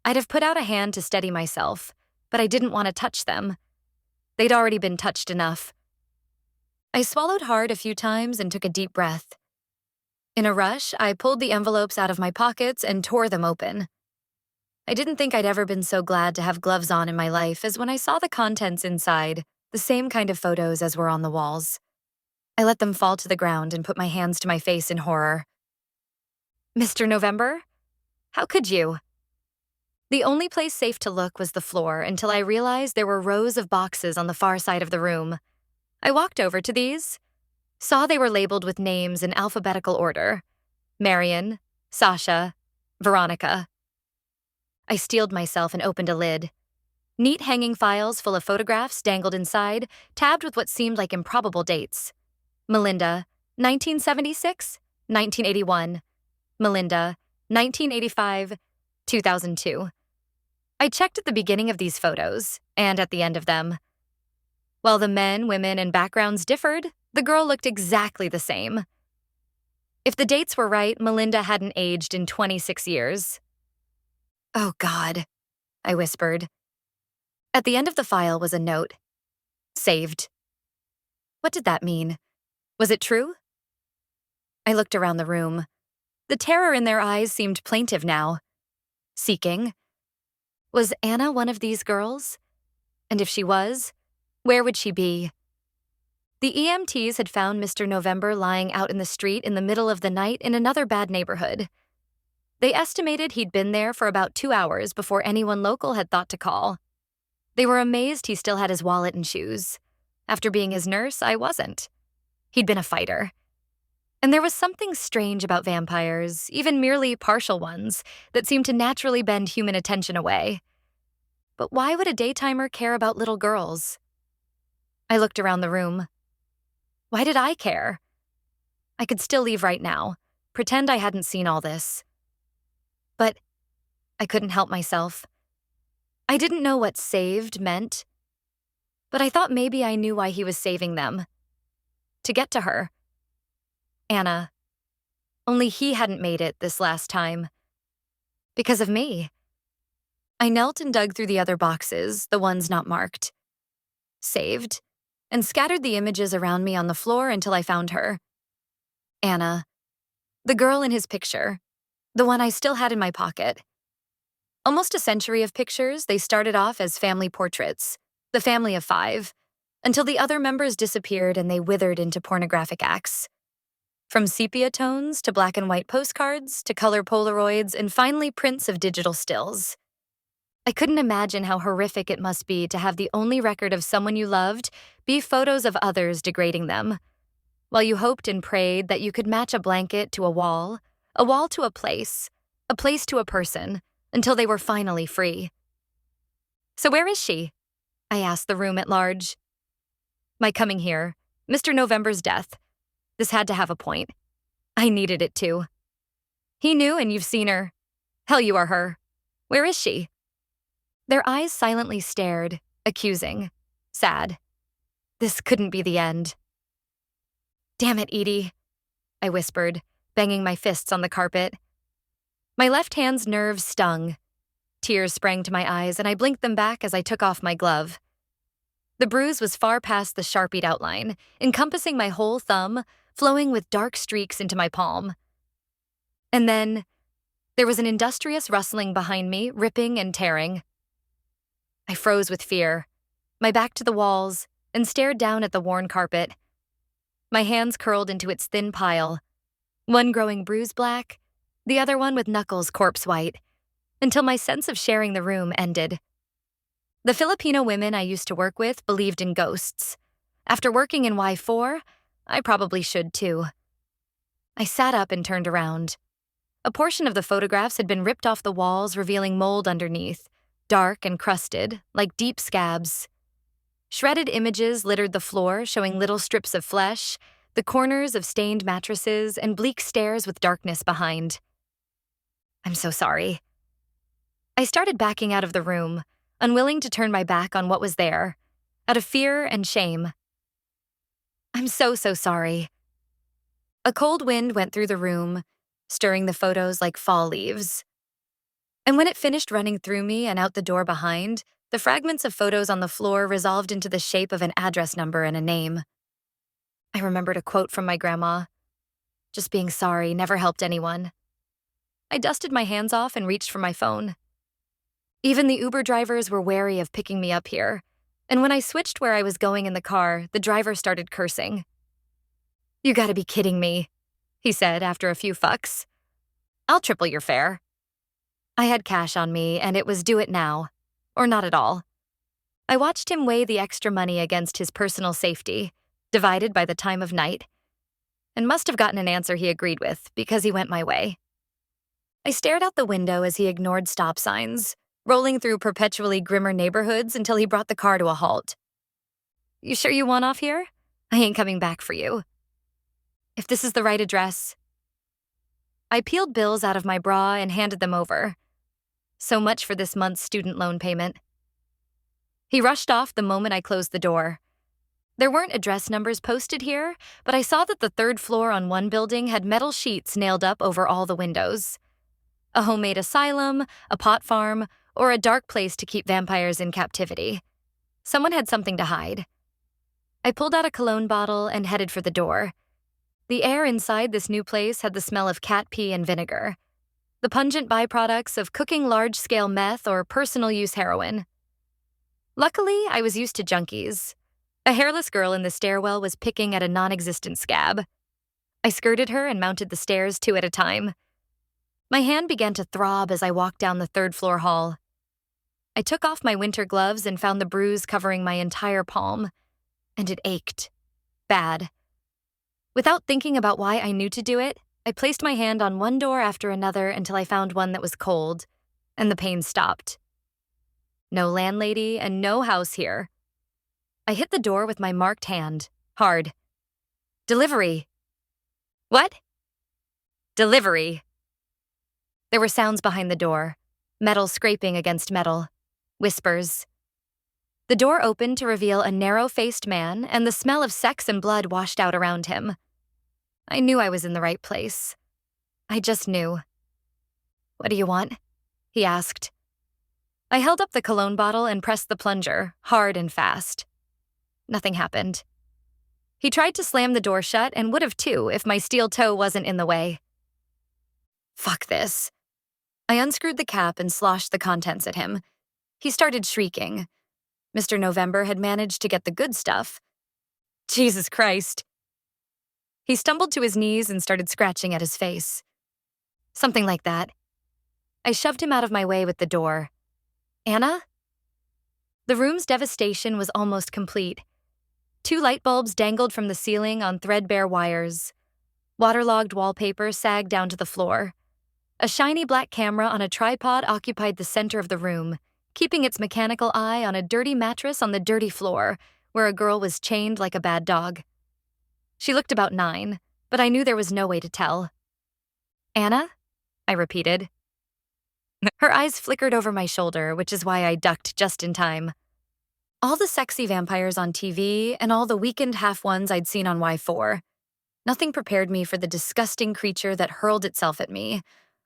I'd have put out a hand to steady myself, but I didn't want to touch them. They'd already been touched enough. I swallowed hard a few times and took a deep breath. In a rush, I pulled the envelopes out of my pockets and tore them open. I didn't think I'd ever been so glad to have gloves on in my life as when I saw the contents inside, the same kind of photos as were on the walls. I let them fall to the ground and put my hands to my face in horror. Mr. November? How could you? The only place safe to look was the floor until I realized there were rows of boxes on the far side of the room. I walked over to these, saw they were labeled with names in alphabetical order. Marion, Sasha, Veronica. I steeled myself and opened a lid. Neat hanging files full of photographs dangled inside, tabbed with what seemed like improbable dates. Melinda, 1976, 1981. Melinda, 1985, 2002. I checked at the beginning of these photos, and at the end of them. While the men, women, and backgrounds differed, the girl looked exactly the same. If the dates were right, Melinda hadn't aged in 26 years. Oh, God, I whispered. At the end of the file was a note. Saved. What did that mean? Was it true? I looked around the room. The terror in their eyes seemed plaintive now. Seeking. Was Anna one of these girls? And if she was, where would she be? The EMTs had found Mr. November lying out in the street in the middle of the night in another bad neighborhood. They estimated he'd been there for about 2 hours before anyone local had thought to call. They were amazed he still had his wallet and shoes. After being his nurse, I wasn't. He'd been a fighter. And there was something strange about vampires, even merely partial ones, that seemed to naturally bend human attention away. But why would a daytimer care about little girls? I looked around the room. Why did I care? I could still leave right now, pretend I hadn't seen all this. But I couldn't help myself. I didn't know what saved meant, but I thought maybe I knew why he was saving them. To get to her. Anna. Only he hadn't made it this last time. Because of me. I knelt and dug through the other boxes, the ones not marked. Saved, and scattered the images around me on the floor until I found her. Anna. The girl in his picture. The one I still had in my pocket. Almost a century of pictures, they started off as family portraits, the family of 5, until the other members disappeared and they withered into pornographic acts. From sepia tones to black and white postcards to color Polaroids and finally prints of digital stills. I couldn't imagine how horrific it must be to have the only record of someone you loved be photos of others degrading them, while you hoped and prayed that you could match a blanket to a wall to a place to a person, until they were finally free. So where is she? I asked the room at large. My coming here, Mr. November's death. This had to have a point. I needed it to. He knew and you've seen her. Hell, you are her. Where is she? Their eyes silently stared, accusing, sad. This couldn't be the end. Damn it, Edie, I whispered, banging my fists on the carpet. My left hand's nerves stung. Tears sprang to my eyes, and I blinked them back as I took off my glove. The bruise was far past the sharpied outline, encompassing my whole thumb, flowing with dark streaks into my palm. And then, there was an industrious rustling behind me, ripping and tearing. I froze with fear, my back to the walls, and stared down at the worn carpet. My hands curled into its thin pile, one growing bruise black, the other one with knuckles corpse white, until my sense of sharing the room ended. The Filipino women I used to work with believed in ghosts. After working in Y4, I probably should too. I sat up and turned around. A portion of the photographs had been ripped off the walls, revealing mold underneath, dark and crusted, like deep scabs. Shredded images littered the floor, showing little strips of flesh, the corners of stained mattresses, and bleak stares with darkness behind. I'm so sorry. I started backing out of the room, unwilling to turn my back on what was there, out of fear and shame. I'm so sorry. A cold wind went through the room, stirring the photos like fall leaves. And when it finished running through me and out the door behind, the fragments of photos on the floor resolved into the shape of an address number and a name. I remembered a quote from my grandma. Just being sorry never helped anyone. I dusted my hands off and reached for my phone. Even the Uber drivers were wary of picking me up here, and when I switched where I was going in the car, the driver started cursing. You gotta be kidding me, he said after a few fucks. I'll triple your fare. I had cash on me, and it was do it now, or not at all. I watched him weigh the extra money against his personal safety, divided by the time of night, and must have gotten an answer he agreed with because he went my way. I stared out the window as he ignored stop signs, rolling through perpetually grimmer neighborhoods until he brought the car to a halt. You sure you want off here? I ain't coming back for you. If this is the right address. I peeled bills out of my bra and handed them over. So much for this month's student loan payment. He rushed off the moment I closed the door. There weren't address numbers posted here, but I saw that the third floor on one building had metal sheets nailed up over all the windows. A homemade asylum, a pot farm, or a dark place to keep vampires in captivity. Someone had something to hide. I pulled out a cologne bottle and headed for the door. The air inside this new place had the smell of cat pee and vinegar, the pungent byproducts of cooking large-scale meth or personal-use heroin. Luckily, I was used to junkies. A hairless girl in the stairwell was picking at a non-existent scab. I skirted her and mounted the stairs 2 at a time. My hand began to throb as I walked down the third-floor hall. I took off my winter gloves and found the bruise covering my entire palm, and it ached. Bad. Without thinking about why I knew to do it, I placed my hand on one door after another until I found one that was cold, and the pain stopped. No landlady and no house here. I hit the door with my marked hand, hard. Delivery. What? Delivery. There were sounds behind the door, metal scraping against metal, whispers. The door opened to reveal a narrow-faced man, and the smell of sex and blood washed out around him. I knew I was in the right place. I just knew. What do you want? He asked. I held up the cologne bottle and pressed the plunger, hard and fast. Nothing happened. He tried to slam the door shut and would have too if my steel toe wasn't in the way. Fuck this. I unscrewed the cap and sloshed the contents at him. He started shrieking. Mr. November had managed to get the good stuff. Jesus Christ. He stumbled to his knees and started scratching at his face. Something like that. I shoved him out of my way with the door. Anna? The room's devastation was almost complete. 2 light bulbs dangled from the ceiling on threadbare wires. Waterlogged wallpaper sagged down to the floor. A shiny black camera on a tripod occupied the center of the room, keeping its mechanical eye on a dirty mattress on the dirty floor, where a girl was chained like a bad dog. She looked about 9, but I knew there was no way to tell. Anna? I repeated. Her eyes flickered over my shoulder, which is why I ducked just in time. All the sexy vampires on TV and all the weakened half-ones I'd seen on Y4. Nothing prepared me for the disgusting creature that hurled itself at me,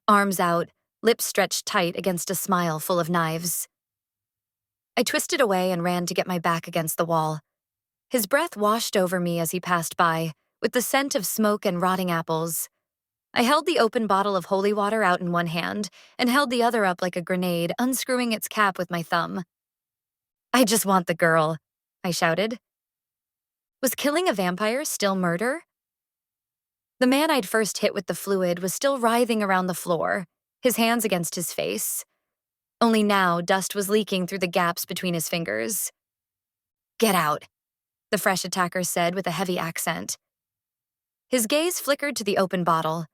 arms out, lips stretched tight against a smile full of knives. I twisted away and ran to get my back against the wall. His breath washed over me as he passed by, with the scent of smoke and rotting apples. I held the open bottle of holy water out in one hand and held the other up like a grenade, unscrewing its cap with my thumb. "I just want the girl," I shouted. Was killing a vampire still murder? The man I'd first hit with the fluid was still writhing around the floor, his hands against his face. Only now, dust was leaking through the gaps between his fingers. "Get out," the fresh attacker said with a heavy accent. His gaze flickered to the open bottle.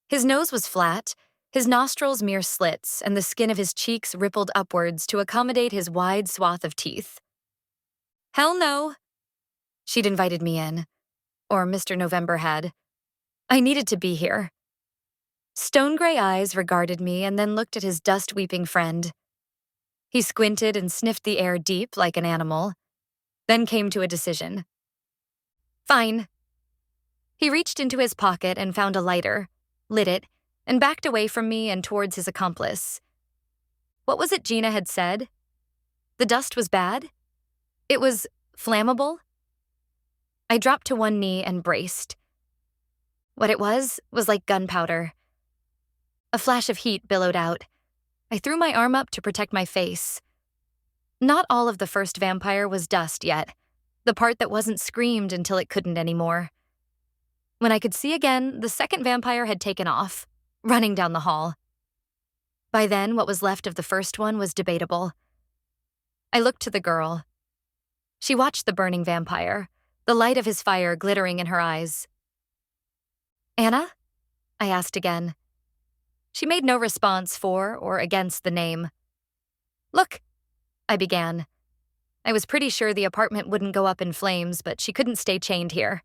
His nose was flat, his nostrils mere slits, and the skin of his cheeks rippled upwards to accommodate his wide swath of teeth. "Hell no." She'd invited me in. Or Mr. November had. I needed to be here. Stone-gray eyes regarded me and then looked at his dust-weeping friend. He squinted and sniffed the air deep like an animal, then came to a decision. "Fine." He reached into his pocket and found a lighter, lit it, and backed away from me and towards his accomplice. What was it Gina had said? The dust was bad? It was flammable? I dropped to one knee and braced. What it was like gunpowder. A flash of heat billowed out. I threw my arm up to protect my face. Not all of the first vampire was dust yet, the part that wasn't screamed until it couldn't anymore. When I could see again, the second vampire had taken off, running down the hall. By then, what was left of the first one was debatable. I looked to the girl. She watched the burning vampire, the light of his fire glittering in her eyes. "Anna?" I asked again. She made no response for or against the name. "Look," I began. I was pretty sure the apartment wouldn't go up in flames, but she couldn't stay chained here.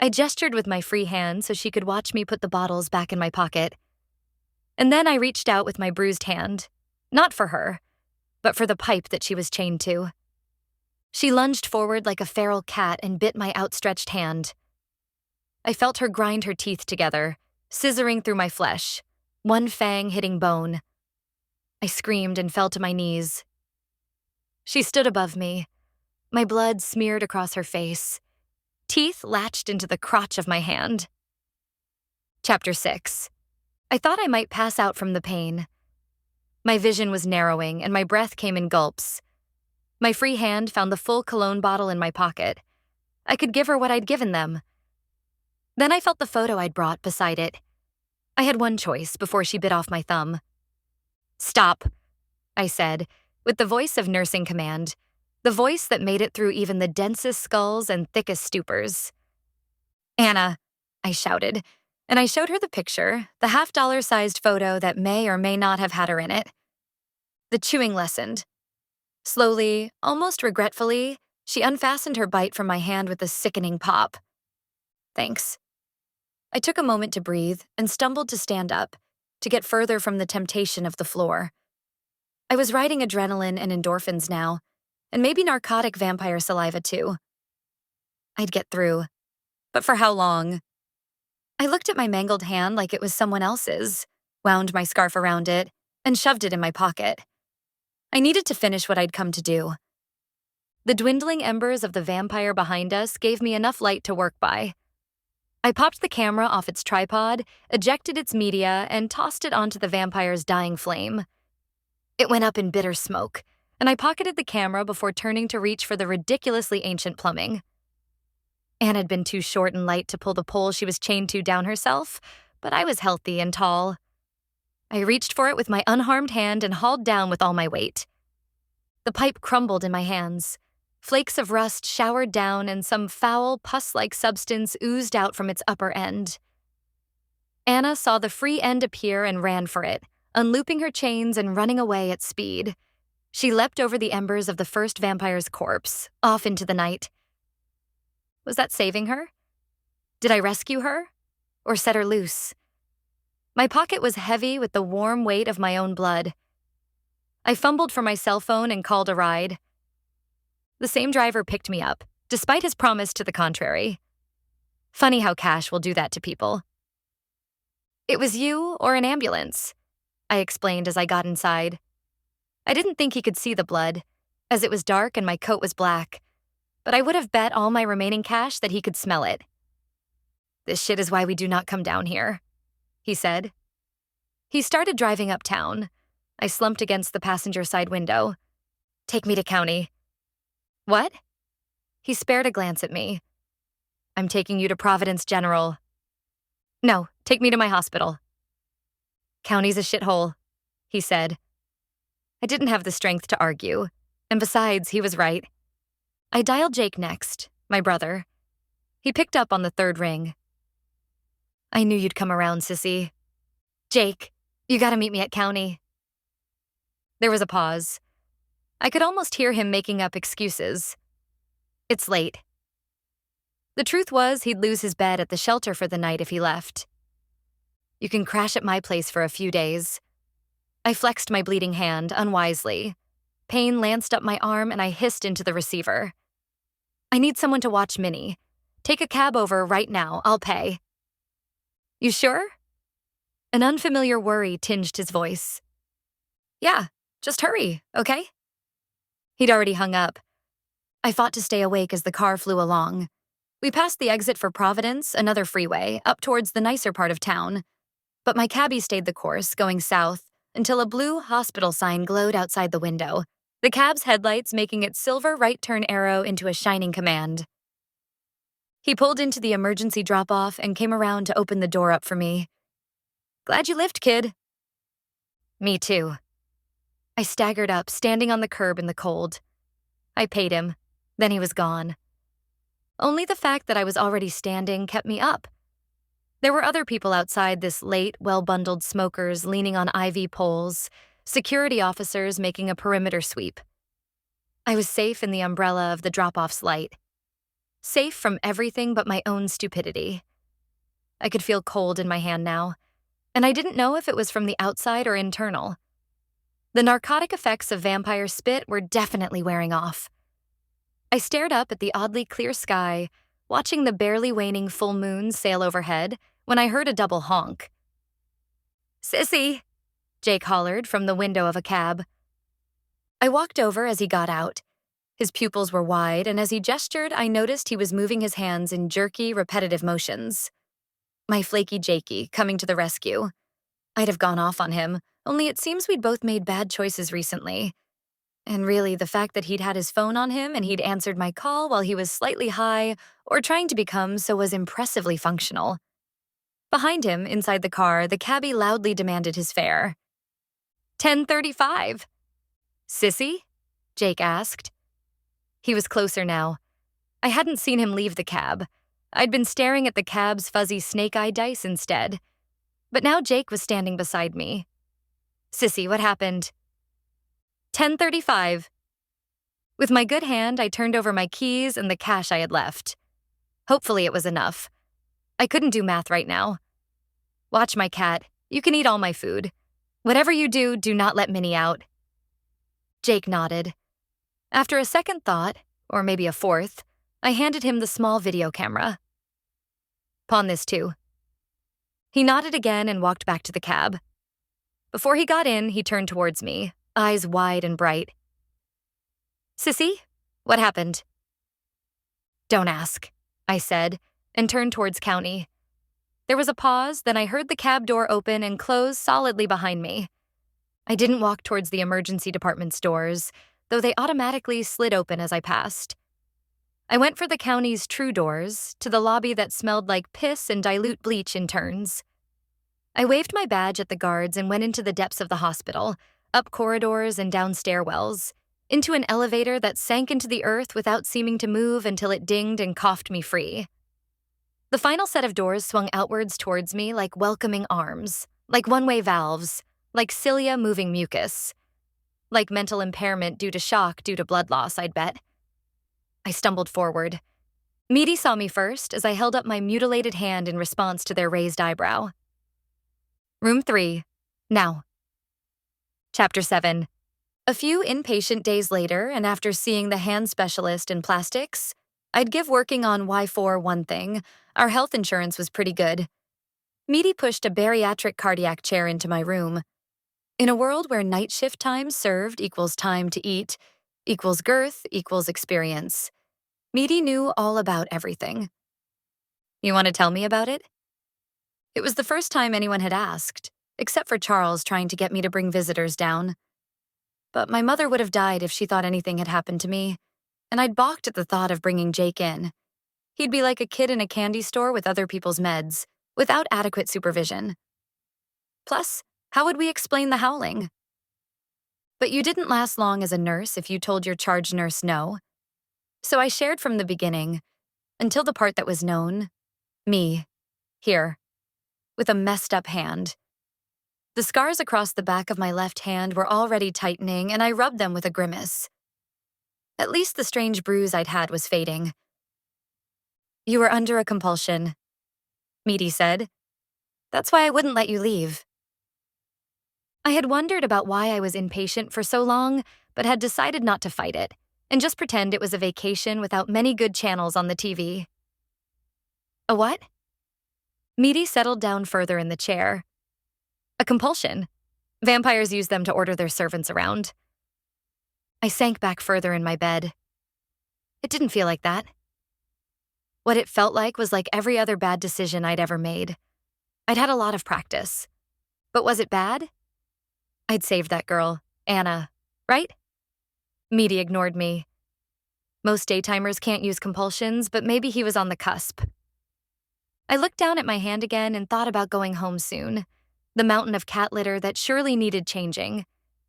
I gestured with my free hand so she could watch me put the bottles back in my pocket. And then I reached out with my bruised hand, not for her, but for the pipe that she was chained to. She lunged forward like a feral cat and bit my outstretched hand. I felt her grind her teeth together, scissoring through my flesh, one fang hitting bone. I screamed and fell to my knees. She stood above me, my blood smeared across her face. Teeth latched into the crotch of my hand. Chapter 6. I thought I might pass out from the pain. My vision was narrowing and my breath came in gulps. My free hand found the full cologne bottle in my pocket. I could give her what I'd given them. Then I felt the photo I'd brought beside it. I had one choice before she bit off my thumb. "Stop," I said, with the voice of nursing command, the voice that made it through even the densest skulls and thickest stupors. "Anna," I shouted, and I showed her the picture, the $50-sized photo that may or may not have had her in it. The chewing lessened. Slowly, almost regretfully, she unfastened her bite from my hand with a sickening pop. "Thanks." I took a moment to breathe and stumbled to stand up, to get further from the temptation of the floor. I was riding adrenaline and endorphins now, and maybe narcotic vampire saliva too. I'd get through. But for how long? I looked at my mangled hand like it was someone else's, wound my scarf around it, and shoved it in my pocket. I needed to finish what I'd come to do. The dwindling embers of the vampire behind us gave me enough light to work by. I popped the camera off its tripod, ejected its media, and tossed it onto the vampire's dying flame. It went up in bitter smoke, and I pocketed the camera before turning to reach for the ridiculously ancient plumbing. Anne had been too short and light to pull the pole she was chained to down herself, but I was healthy and tall. I reached for it with my unharmed hand and hauled down with all my weight. The pipe crumbled in my hands. Flakes of rust showered down and some foul, pus-like substance oozed out from its upper end. Anna saw the free end appear and ran for it, unlooping her chains and running away at speed. She leapt over the embers of the first vampire's corpse, off into the night. Was that saving her? Did I rescue her? Or set her loose? My pocket was heavy with the warm weight of my own blood. I fumbled for my cell phone and called a ride. The same driver picked me up, despite his promise to the contrary. Funny how cash will do that to people. "It was you or an ambulance?" I explained as I got inside. I didn't think he could see the blood, as it was dark and my coat was black, but I would have bet all my remaining cash that he could smell it. "This shit is why we do not come down here," he said. He started driving uptown. I slumped against the passenger side window. "Take me to county." "What?" He spared a glance at me. "I'm taking you to Providence General." "No, take me to my hospital." "County's a shithole," he said. I didn't have the strength to argue, and besides, he was right. I dialed Jake next, my brother. He picked up on the third ring. "I knew you'd come around, sissy. Jake, you gotta meet me at county." There was a pause. I could almost hear him making up excuses. "It's late." The truth was he'd lose his bed at the shelter for the night if he left. "You can crash at my place for a few days." I flexed my bleeding hand unwisely. Pain lanced up my arm and I hissed into the receiver. "I need someone to watch Minnie. Take a cab over right now, I'll pay." "You sure?" An unfamiliar worry tinged his voice. "Yeah, just hurry, okay?" He'd already hung up. I fought to stay awake as the car flew along. We passed the exit for Providence, another freeway, up towards the nicer part of town. But my cabbie stayed the course, going south, until a blue hospital sign glowed outside the window, the cab's headlights making its silver right turn arrow into a shining command. He pulled into the emergency drop-off and came around to open the door up for me. "Glad you lived, kid." "Me too." I staggered up, standing on the curb in the cold. I paid him. Then he was gone. Only the fact that I was already standing kept me up. There were other people outside this late, well-bundled smokers leaning on IV poles, security officers making a perimeter sweep. I was safe in the umbrella of the drop-off's light. Safe from everything but my own stupidity. I could feel cold in my hand now, and I didn't know if it was from the outside or internal. The narcotic effects of vampire spit were definitely wearing off. I stared up at the oddly clear sky, watching the barely waning full moon sail overhead, when I heard a double honk. "Sissy," Jake hollered from the window of a cab. I walked over as he got out. His pupils were wide, and as he gestured, I noticed he was moving his hands in jerky, repetitive motions. My flaky Jakey, coming to the rescue. I'd have gone off on him, only it seems we'd both made bad choices recently. And really, the fact that he'd had his phone on him and he'd answered my call while he was slightly high or trying to become so was impressively functional. Behind him, inside the car, the cabbie loudly demanded his fare. $10.35. "Sissy?" Jake asked. He was closer now. I hadn't seen him leave the cab. I'd been staring at the cab's fuzzy snake-eye dice instead. But now Jake was standing beside me. "Sissy, what happened?" $10.35. With my good hand, I turned over my keys and the cash I had left. Hopefully it was enough. I couldn't do math right now. "Watch my cat. You can eat all my food. Whatever you do, do not let Minnie out." Jake nodded. After a second thought, or maybe a fourth, I handed him the small video camera. "Pawn this too." He nodded again and walked back to the cab. Before he got in, he turned towards me, eyes wide and bright. "Sissy, what happened?" "Don't ask," I said, and turned towards county. There was a pause, then I heard the cab door open and close solidly behind me. I didn't walk towards the emergency department's doors, though they automatically slid open as I passed. I went for the county's true doors, to the lobby that smelled like piss and dilute bleach in turns. I waved my badge at the guards and went into the depths of the hospital, up corridors and down stairwells, into an elevator that sank into the earth without seeming to move until it dinged and coughed me free. The final set of doors swung outwards towards me like welcoming arms, like one-way valves, like cilia moving mucus. Like mental impairment due to shock due to blood loss, I'd bet. I stumbled forward. Meaty saw me first as I held up my mutilated hand in response to their raised eyebrow. Room 3. Now. Chapter 7. A few inpatient days later, and after seeing the hand specialist in plastics, I'd give working on Y4 one thing. Our health insurance was pretty good. Meaty pushed a bariatric cardiac chair into my room. In a world where night shift time served equals time to eat, equals girth, equals experience, Meaty knew all about everything. You want to tell me about it? It was the first time anyone had asked, except for Charles trying to get me to bring visitors down. But my mother would have died if she thought anything had happened to me, and I'd balked at the thought of bringing Jake in. He'd be like a kid in a candy store with other people's meds, without adequate supervision. Plus, how would we explain the howling? But you didn't last long as a nurse if you told your charge nurse no. So I shared from the beginning, until the part that was known, me, here, with a messed up hand. The scars across the back of my left hand were already tightening, and I rubbed them with a grimace. At least the strange bruise I'd had was fading. You were under a compulsion, Meaty said. That's why I wouldn't let you leave. I had wondered about why I was inpatient for so long, but had decided not to fight it, and just pretend it was a vacation without many good channels on the TV. A what? Meaty settled down further in the chair. A compulsion. Vampires use them to order their servants around. I sank back further in my bed. It didn't feel like that. What it felt like was like every other bad decision I'd ever made. I'd had a lot of practice. But was it bad? I'd saved that girl, Anna, right? Meaty ignored me. Most daytimers can't use compulsions, but maybe he was on the cusp. I looked down at my hand again and thought about going home soon. The mountain of cat litter that surely needed changing,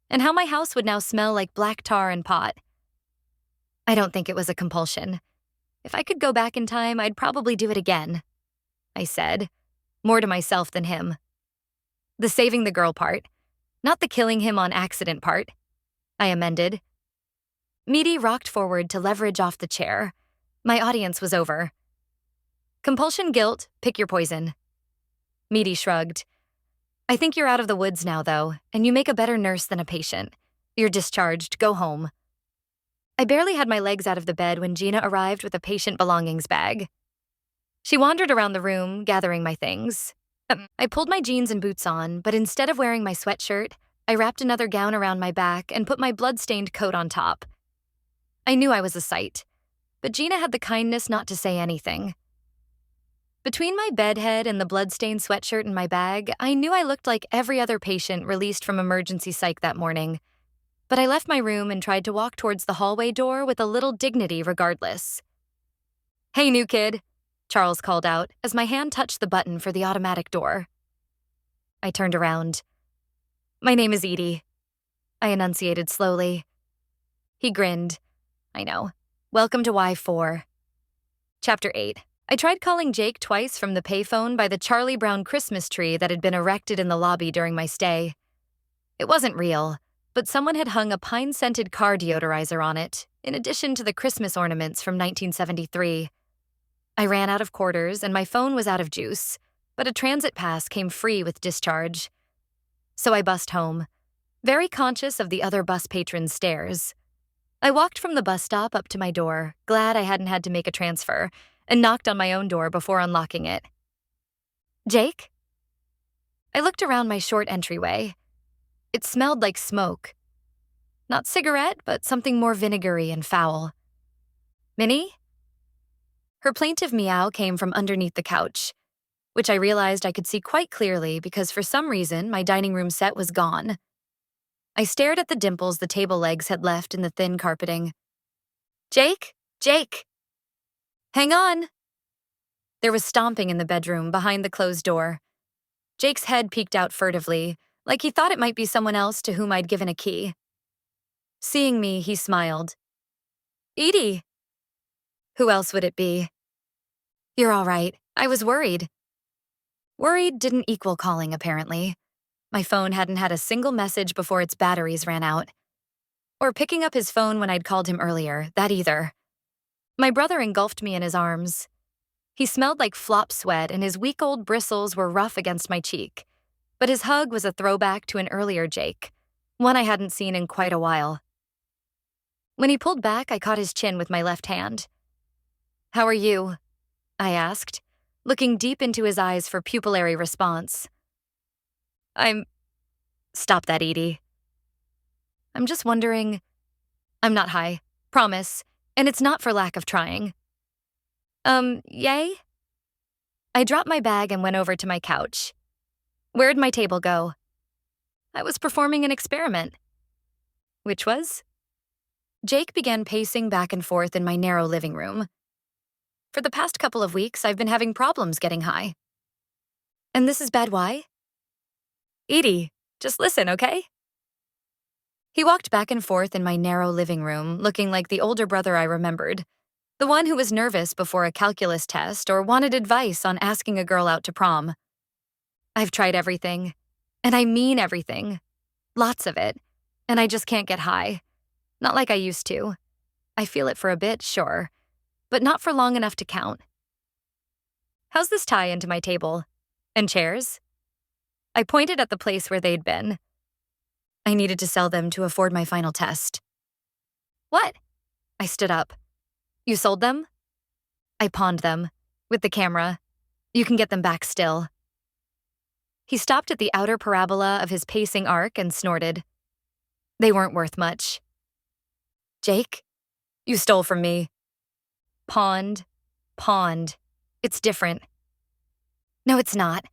and how my house would now smell like black tar and pot. I don't think it was a compulsion. If I could go back in time, I'd probably do it again, I said, more to myself than him. The saving the girl part, not the killing him on accident part, I amended. Meaty rocked forward to leverage off the chair. My audience was over. Compulsion guilt, pick your poison. Meaty shrugged. I think you're out of the woods now, though, and you make a better nurse than a patient. You're discharged, go home. I barely had my legs out of the bed when Gina arrived with a patient belongings bag. She wandered around the room, gathering my things. I pulled my jeans and boots on, but instead of wearing my sweatshirt, I wrapped another gown around my back and put my blood-stained coat on top. I knew I was a sight, but Gina had the kindness not to say anything. Between my bedhead and the blood-stained sweatshirt in my bag, I knew I looked like every other patient released from emergency psych that morning. But I left my room and tried to walk towards the hallway door with a little dignity regardless. Hey, new kid, Charles called out as my hand touched the button for the automatic door. I turned around. My name is Edie, I enunciated slowly. He grinned. I know. Welcome to Y4. Chapter 8. I tried calling Jake twice from the payphone by the Charlie Brown Christmas tree that had been erected in the lobby during my stay. It wasn't real, but someone had hung a pine-scented car deodorizer on it, in addition to the Christmas ornaments from 1973. I ran out of quarters and my phone was out of juice, but a transit pass came free with discharge. So I bussed home, very conscious of the other bus patrons' stares. I walked from the bus stop up to my door, glad I hadn't had to make a transfer, and knocked on my own door before unlocking it. Jake? I looked around my short entryway. It smelled like smoke. Not cigarette, but something more vinegary and foul. Minnie? Her plaintive meow came from underneath the couch, which I realized I could see quite clearly because for some reason my dining room set was gone. I stared at the dimples the table legs had left in the thin carpeting. Jake? Jake! Hang on! There was stomping in the bedroom behind the closed door. Jake's head peeked out furtively, like he thought it might be someone else to whom I'd given a key. Seeing me, he smiled. Edie! Who else would it be? You're all right. I was worried. Worried didn't equal calling, apparently. My phone hadn't had a single message before its batteries ran out. Or picking up his phone when I'd called him earlier, that either. My brother engulfed me in his arms. He smelled like flop sweat and his week old bristles were rough against my cheek. But his hug was a throwback to an earlier Jake, one I hadn't seen in quite a while. When he pulled back, I caught his chin with my left hand. How are you? I asked, looking deep into his eyes for pupillary response. I'm Stop that, Edie. I'm just wondering. I'm not high. Promise. And it's not for lack of trying. Yay? I dropped my bag and went over to my couch. Where'd my table go? I was performing an experiment. Which was? Jake began pacing back and forth in my narrow living room. For the past couple of weeks, I've been having problems getting high. And this is bad why? Edie, just listen, okay? He walked back and forth in my narrow living room, looking like the older brother I remembered, the one who was nervous before a calculus test or wanted advice on asking a girl out to prom. I've tried everything, and I mean everything. Lots of it, and I just can't get high. Not like I used to. I feel it for a bit, sure, but not for long enough to count. How's this tie into my table? And chairs? I pointed at the place where they'd been. I needed to sell them to afford my final test. What? I stood up. You sold them? I pawned them. With the camera. You can get them back still. He stopped at the outer parabola of his pacing arc and snorted. They weren't worth much. Jake, you stole from me. Pawned. It's different. No, it's not.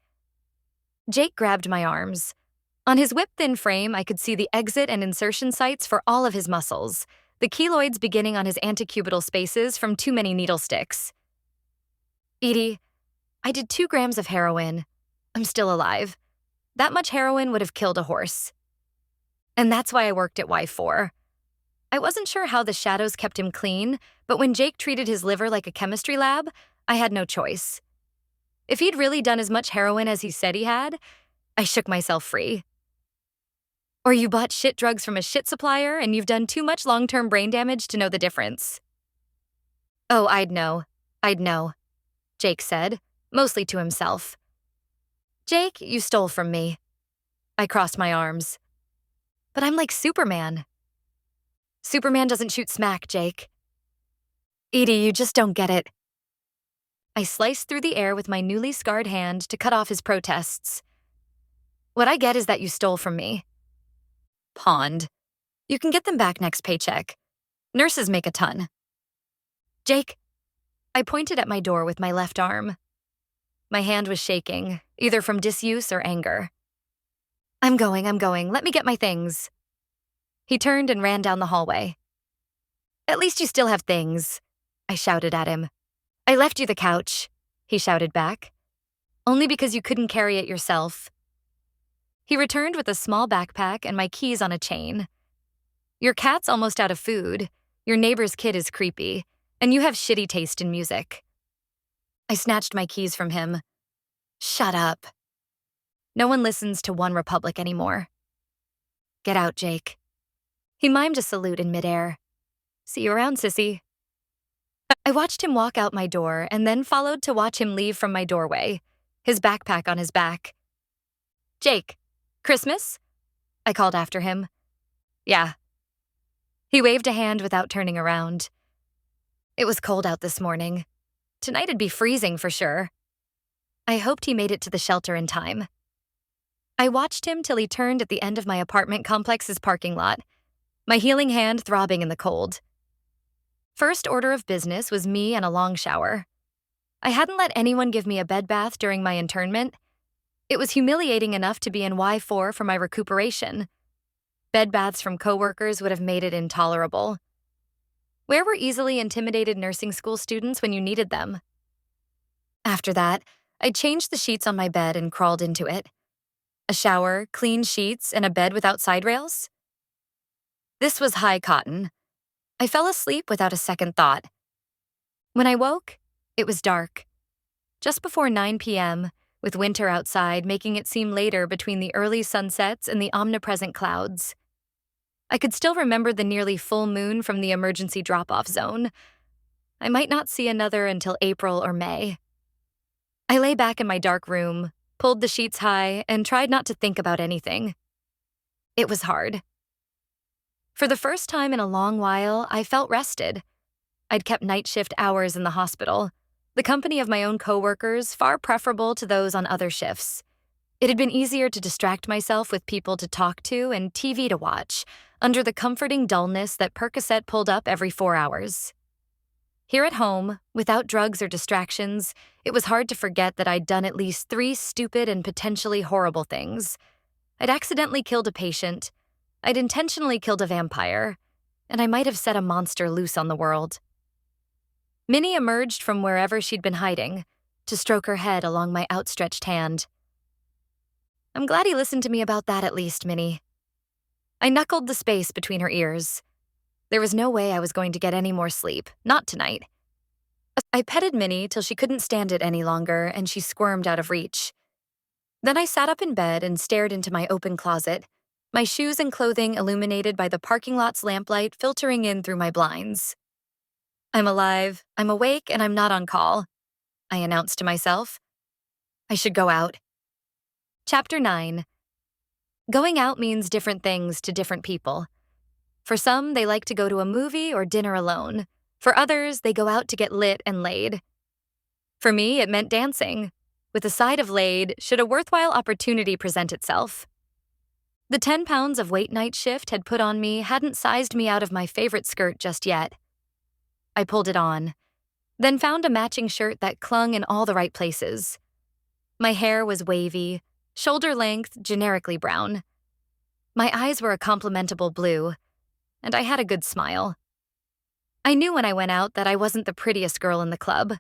Jake grabbed my arms. On his whip-thin frame, I could see the exit and insertion sites for all of his muscles, the keloids beginning on his antecubital spaces from too many needle sticks. Edie, I did 2 grams of heroin. I'm still alive. That much heroin would have killed a horse. And that's why I worked at Y4. I wasn't sure how the shadows kept him clean, but when Jake treated his liver like a chemistry lab, I had no choice. If he'd really done as much heroin as he said he had, I shook myself free. Or you bought shit drugs from a shit supplier and you've done too much long-term brain damage to know the difference. Oh, I'd know, Jake said, mostly to himself. Jake, you stole from me. I crossed my arms. But I'm like Superman. Superman doesn't shoot smack, Jake. Edie, you just don't get it. I sliced through the air with my newly scarred hand to cut off his protests. What I get is that you stole from me. Pawned. You can get them back next paycheck. Nurses make a ton. Jake, I pointed at my door with my left arm. My hand was shaking, either from disuse or anger. I'm going. Let me get my things. He turned and ran down the hallway. At least you still have things, I shouted at him. I left you the couch, he shouted back. Only because you couldn't carry it yourself. He returned with a small backpack and my keys on a chain. Your cat's almost out of food, your neighbor's kid is creepy, and you have shitty taste in music. I snatched my keys from him. Shut up. No one listens to One Republic anymore. Get out, Jake. He mimed a salute in midair. See you around, sissy. I watched him walk out my door and then followed to watch him leave from my doorway, his backpack on his back. Jake, Christmas? I called after him. Yeah. He waved a hand without turning around. It was cold out this morning. Tonight it'd be freezing for sure. I hoped he made it to the shelter in time. I watched him till he turned at the end of my apartment complex's parking lot, my healing hand throbbing in the cold. First order of business was me and a long shower. I hadn't let anyone give me a bed bath during my internment. It was humiliating enough to be in Y4 for my recuperation. Bed baths from coworkers would have made it intolerable. Where were easily intimidated nursing school students when you needed them? After that, I changed the sheets on my bed and crawled into it. A shower, clean sheets, and a bed without side rails? This was high cotton. I fell asleep without a second thought. When I woke, it was dark. Just before 9 p.m., with winter outside making it seem later between the early sunsets and the omnipresent clouds. I could still remember the nearly full moon from the emergency drop-off zone. I might not see another until April or May. I lay back in my dark room, pulled the sheets high, and tried not to think about anything. It was hard. For the first time in a long while, I felt rested. I'd kept night shift hours in the hospital, the company of my own coworkers far preferable to those on other shifts. It had been easier to distract myself with people to talk to and TV to watch, under the comforting dullness that Percocet pulled up every 4 hours. Here at home, without drugs or distractions, it was hard to forget that I'd done at least 3 stupid and potentially horrible things. I'd accidentally killed a patient, I'd intentionally killed a vampire, and I might have set a monster loose on the world. Minnie emerged from wherever she'd been hiding, to stroke her head along my outstretched hand. "I'm glad he listened to me about that at least, Minnie." I knuckled the space between her ears. There was no way I was going to get any more sleep, not tonight. I petted Minnie till she couldn't stand it any longer and she squirmed out of reach. Then I sat up in bed and stared into my open closet, my shoes and clothing illuminated by the parking lot's lamplight filtering in through my blinds. "I'm alive, I'm awake, and I'm not on call," I announced to myself. I should go out. Chapter 9. Going out means different things to different people. For some, they like to go to a movie or dinner alone. For others, they go out to get lit and laid. For me, it meant dancing, with a side of laid should a worthwhile opportunity present itself. The 10 pounds of weight night shift had put on me hadn't sized me out of my favorite skirt just yet. I pulled it on, then found a matching shirt that clung in all the right places. My hair was wavy, shoulder length, generically brown. My eyes were a complimentable blue, and I had a good smile. I knew when I went out that I wasn't the prettiest girl in the club,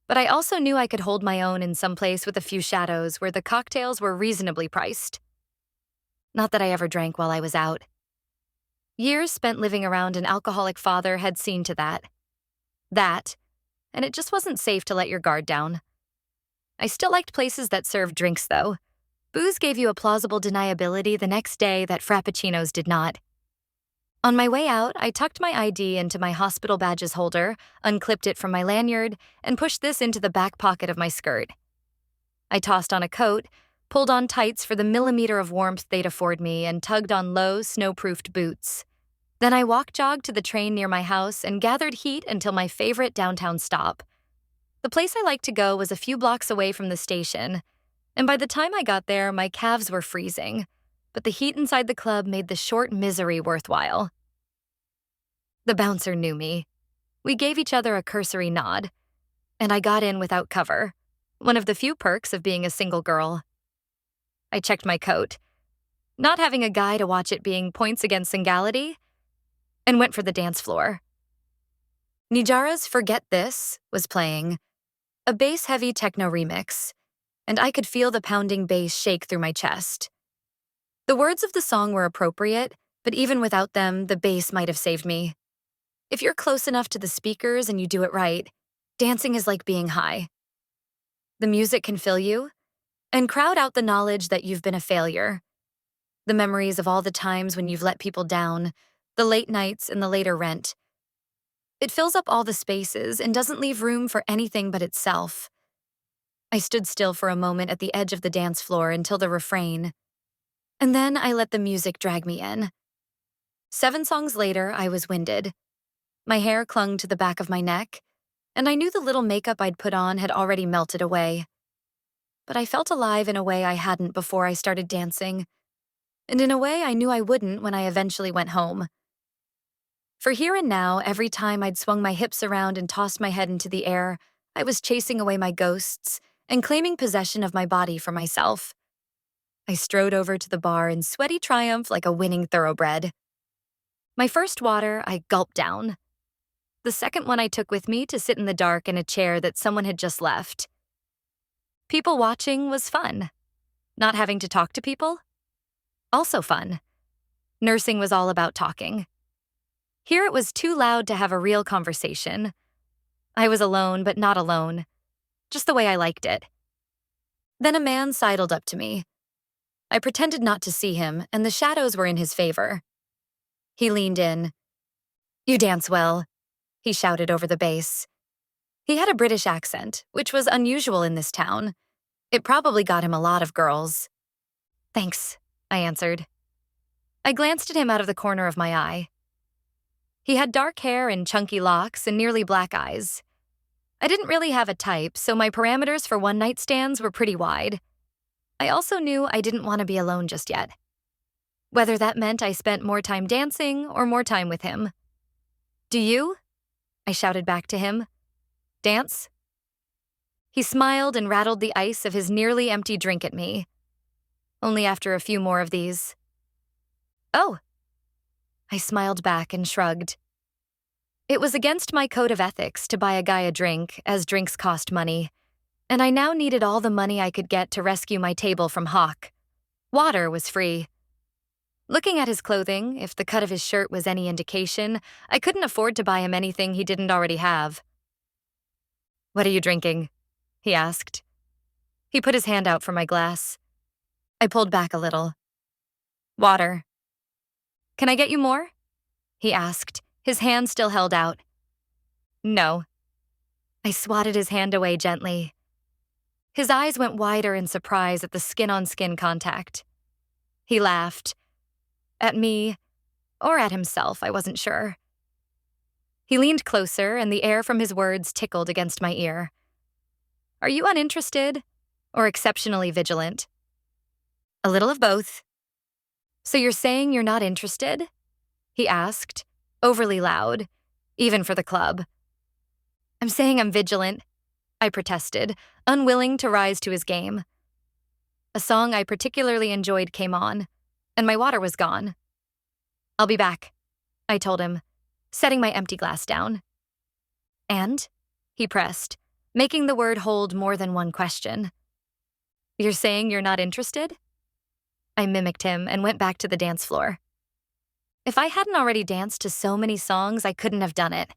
but I also knew I could hold my own in some place with a few shadows where the cocktails were reasonably priced. Not that I ever drank while I was out. Years spent living around an alcoholic father had seen to that. And it just wasn't safe to let your guard down. I still liked places that served drinks, though. Booze gave you a plausible deniability the next day that frappuccinos did not. On my way out, I tucked my ID into my hospital badges holder, unclipped it from my lanyard, and pushed this into the back pocket of my skirt. I tossed on a coat, pulled on tights for the millimeter of warmth they'd afford me, and tugged on low, snow-proofed boots. Then I walk-jogged to the train near my house and gathered heat until my favorite downtown stop. The place I liked to go was a few blocks away from the station, and by the time I got there, my calves were freezing, but the heat inside the club made the short misery worthwhile. The bouncer knew me. We gave each other a cursory nod, and I got in without cover, one of the few perks of being a single girl. I checked my coat, not having a guy to watch it being points against singality, and went for the dance floor. Nijara's Forget This was playing, a bass-heavy techno remix, and I could feel the pounding bass shake through my chest. The words of the song were appropriate, but even without them, the bass might have saved me. If you're close enough to the speakers and you do it right, dancing is like being high. The music can fill you, and crowd out the knowledge that you've been a failure. The memories of all the times when you've let people down, the late nights and the later rent. It fills up all the spaces and doesn't leave room for anything but itself. I stood still for a moment at the edge of the dance floor until the refrain, and then I let the music drag me in. 7 songs later, I was winded. My hair clung to the back of my neck, and I knew the little makeup I'd put on had already melted away. But I felt alive in a way I hadn't before I started dancing, and in a way I knew I wouldn't when I eventually went home. For here and now, every time I'd swung my hips around and tossed my head into the air, I was chasing away my ghosts and claiming possession of my body for myself. I strode over to the bar in sweaty triumph like a winning thoroughbred. My first water I gulped down. The second one I took with me to sit in the dark in a chair that someone had just left. People watching was fun. Not having to talk to people? Also fun. Nursing was all about talking. Here it was too loud to have a real conversation. I was alone, but not alone. Just the way I liked it. Then a man sidled up to me. I pretended not to see him, and the shadows were in his favor. He leaned in. "You dance well," he shouted over the bass. He had a British accent, which was unusual in this town. It probably got him a lot of girls. "Thanks," I answered. I glanced at him out of the corner of my eye. He had dark hair and chunky locks and nearly black eyes. I didn't really have a type, so my parameters for one-night stands were pretty wide. I also knew I didn't want to be alone just yet. Whether that meant I spent more time dancing or more time with him. "Do you?" I shouted back to him. "Dance?" He smiled and rattled the ice of his nearly empty drink at me. "Only after a few more of these." "Oh." I smiled back and shrugged. It was against my code of ethics to buy a guy a drink, as drinks cost money, and I now needed all the money I could get to rescue my table from Hawk. Water was free. Looking at his clothing, if the cut of his shirt was any indication, I couldn't afford to buy him anything he didn't already have. "What are you drinking?" he asked. He put his hand out for my glass. I pulled back a little. "Water." "Can I get you more?" he asked, his hand still held out. "No." I swatted his hand away gently. His eyes went wider in surprise at the skin-on-skin contact. He laughed. At me, or at himself, I wasn't sure. He leaned closer, and the air from his words tickled against my ear. "Are you uninterested, or exceptionally vigilant?" "A little of both." "So you're saying you're not interested?" he asked, overly loud, even for the club. "I'm saying I'm vigilant," I protested, unwilling to rise to his game. A song I particularly enjoyed came on, and my water was gone. "I'll be back," I told him, setting my empty glass down. "And?" he pressed, making the word hold more than one question. "You're saying you're not interested?" I mimicked him and went back to the dance floor. If I hadn't already danced to so many songs, I couldn't have done it.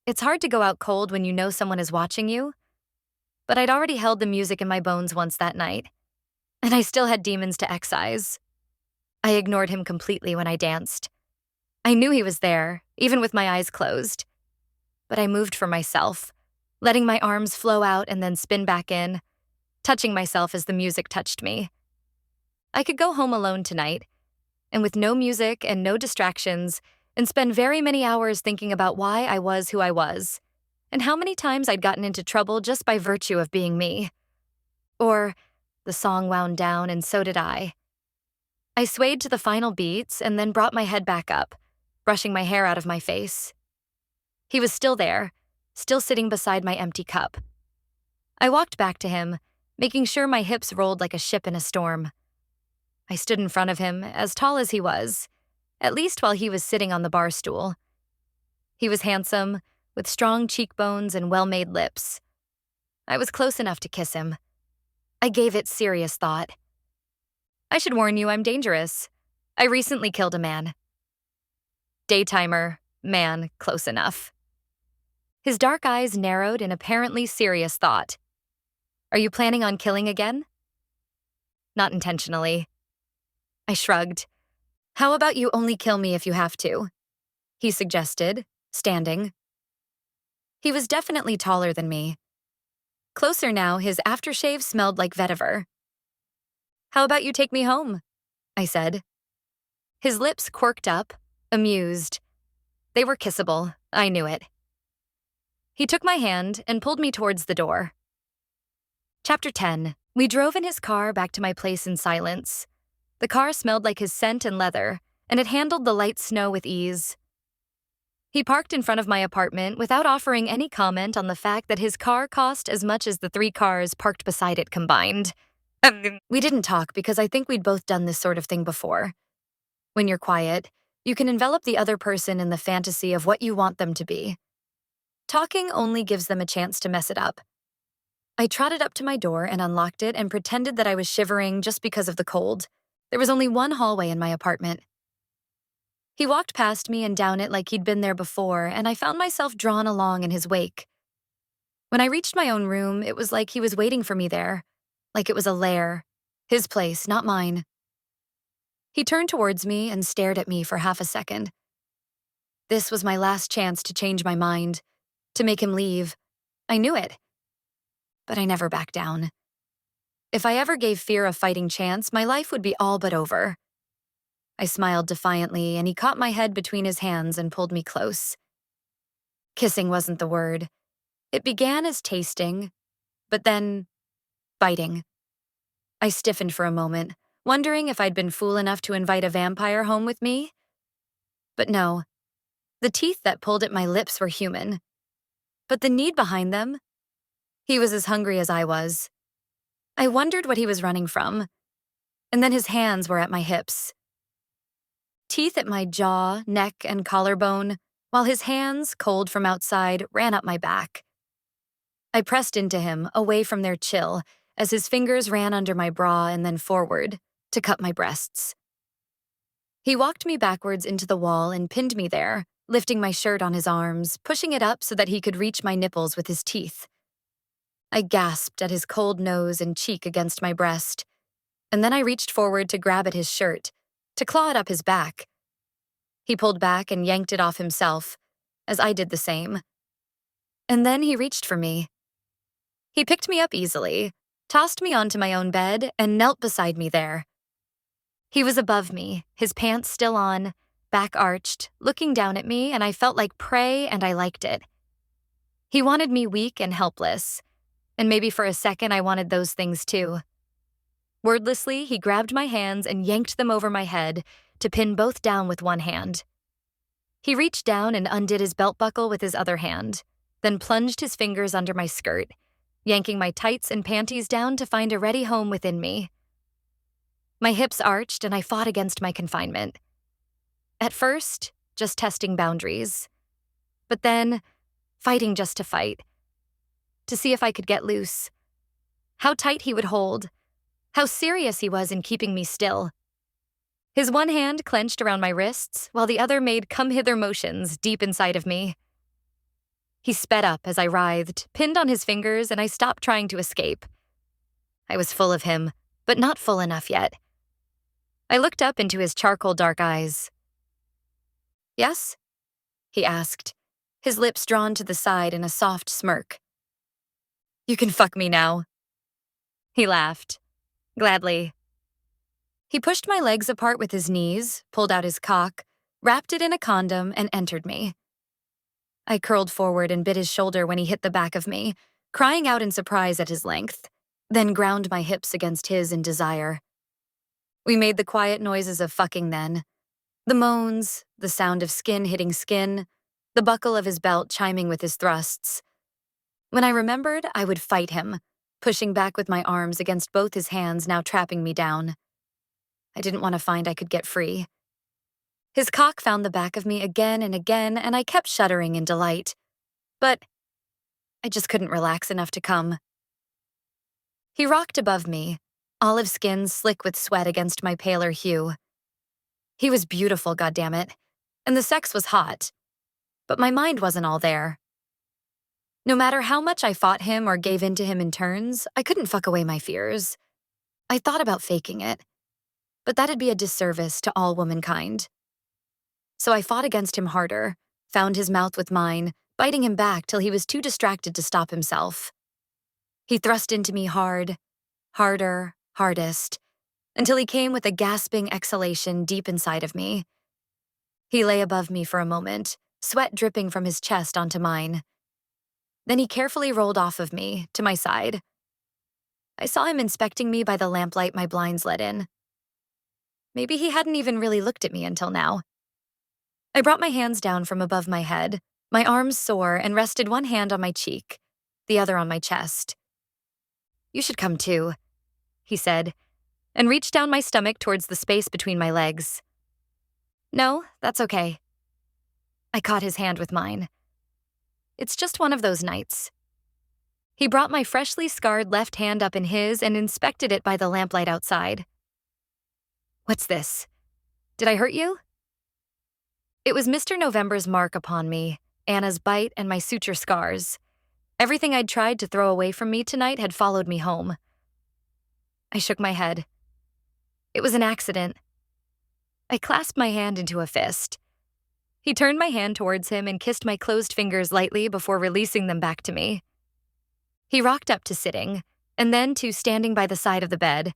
It's hard to go out cold when you know someone is watching you, but I'd already held the music in my bones once that night, and I still had demons to excise. I ignored him completely when I danced. I knew he was there, even with my eyes closed. But I moved for myself, letting my arms flow out and then spin back in, touching myself as the music touched me. I could go home alone tonight, and with no music and no distractions, and spend very many hours thinking about why I was who I was, and how many times I'd gotten into trouble just by virtue of being me. Or, the song wound down and so did I. I swayed to the final beats and then brought my head back up, brushing my hair out of my face. He was still there, still sitting beside my empty cup. I walked back to him, making sure my hips rolled like a ship in a storm. I stood in front of him, as tall as he was, at least while he was sitting on the bar stool. He was handsome, with strong cheekbones and well-made lips. I was close enough to kiss him. I gave it serious thought. "I should warn you, I'm dangerous. I recently killed a man." Daytimer, man, close enough. His dark eyes narrowed in apparently serious thought. "Are you planning on killing again?" "Not intentionally." I shrugged. "How about you only kill me if you have to?" he suggested, standing. He was definitely taller than me. Closer now, his aftershave smelled like vetiver. "How about you take me home?" I said. His lips quirked up, amused. They were kissable, I knew it. He took my hand and pulled me towards the door. Chapter 10. We drove in his car back to my place in silence. The car smelled like his scent and leather, and it handled the light snow with ease. He parked in front of my apartment without offering any comment on the fact that his car cost as much as the 3 cars parked beside it combined. We didn't talk because I think we'd both done this sort of thing before. When you're quiet, you can envelop the other person in the fantasy of what you want them to be. Talking only gives them a chance to mess it up. I trotted up to my door and unlocked it and pretended that I was shivering just because of the cold. There was only one hallway in my apartment. He walked past me and down it like he'd been there before, and I found myself drawn along in his wake. When I reached my own room, it was like he was waiting for me there, like it was a lair, his place, not mine. He turned towards me and stared at me for half a second. This was my last chance to change my mind, to make him leave. I knew it. But I never backed down. If I ever gave fear a fighting chance, my life would be all but over. I smiled defiantly, and he caught my head between his hands and pulled me close. Kissing wasn't the word. It began as tasting, but then biting. I stiffened for a moment, wondering if I'd been fool enough to invite a vampire home with me. But no, the teeth that pulled at my lips were human. But the need behind them? He was as hungry as I was. I wondered what he was running from. And then his hands were at my hips. Teeth at my jaw, neck, and collarbone, while his hands, cold from outside, ran up my back. I pressed into him, away from their chill, as his fingers ran under my bra and then forward, to cut my breasts. He walked me backwards into the wall and pinned me there, lifting my shirt on his arms, pushing it up so that he could reach my nipples with his teeth. I gasped at his cold nose and cheek against my breast, and then I reached forward to grab at his shirt, to claw it up his back. He pulled back and yanked it off himself, as I did the same. And then he reached for me. He picked me up easily, tossed me onto my own bed, and knelt beside me there. He was above me, his pants still on, back arched, looking down at me, and I felt like prey, and I liked it. He wanted me weak and helpless, and maybe for a second I wanted those things too. Wordlessly, he grabbed my hands and yanked them over my head to pin both down with one hand. He reached down and undid his belt buckle with his other hand, then plunged his fingers under my skirt, yanking my tights and panties down to find a ready home within me. My hips arched and I fought against my confinement. At first, just testing boundaries. But then, fighting just to fight. To see if I could get loose. How tight he would hold. How serious he was in keeping me still. His one hand clenched around my wrists, while the other made come-hither motions deep inside of me. He sped up as I writhed, pinned on his fingers, and I stopped trying to escape. I was full of him, but not full enough yet. I looked up into his charcoal dark eyes. "Yes?" he asked, his lips drawn to the side in a soft smirk. "You can fuck me now." He laughed. Gladly. He pushed my legs apart with his knees, pulled out his cock, wrapped it in a condom, and entered me. I curled forward and bit his shoulder when he hit the back of me, crying out in surprise at his length, then ground my hips against his in desire. We made the quiet noises of fucking then. The moans, the sound of skin hitting skin, the buckle of his belt chiming with his thrusts. When I remembered, I would fight him, pushing back with my arms against both his hands now trapping me down. I didn't want to find I could get free. His cock found the back of me again, and I kept shuddering in delight. But I just couldn't relax enough to come. He rocked above me, olive skin slick with sweat against my paler hue. He was beautiful, goddammit, and the sex was hot. But my mind wasn't all there. No matter how much I fought him or gave in to him in turns, I couldn't fuck away my fears. I thought about faking it, but that'd be a disservice to all womankind. So I fought against him harder, found his mouth with mine, biting him back till he was too distracted to stop himself. He thrust into me hard, harder, hardest, until he came with a gasping exhalation deep inside of me. He lay above me for a moment, sweat dripping from his chest onto mine. Then he carefully rolled off of me, to my side. I saw him inspecting me by the lamplight my blinds let in. Maybe he hadn't even really looked at me until now. I brought my hands down from above my head, my arms sore, and rested one hand on my cheek, the other on my chest. "You should come too," he said, and reached down my stomach towards the space between my legs. "No, that's okay." I caught his hand with mine. "It's just one of those nights." He brought my freshly scarred left hand up in his and inspected it by the lamplight outside. "What's this? Did I hurt you?" It was Mr. November's mark upon me, Anna's bite, and my suture scars. Everything I'd tried to throw away from me tonight had followed me home. I shook my head. It was an accident. I clasped my hand into a fist. He turned my hand towards him and kissed my closed fingers lightly before releasing them back to me. He rocked up to sitting, and then to standing by the side of the bed.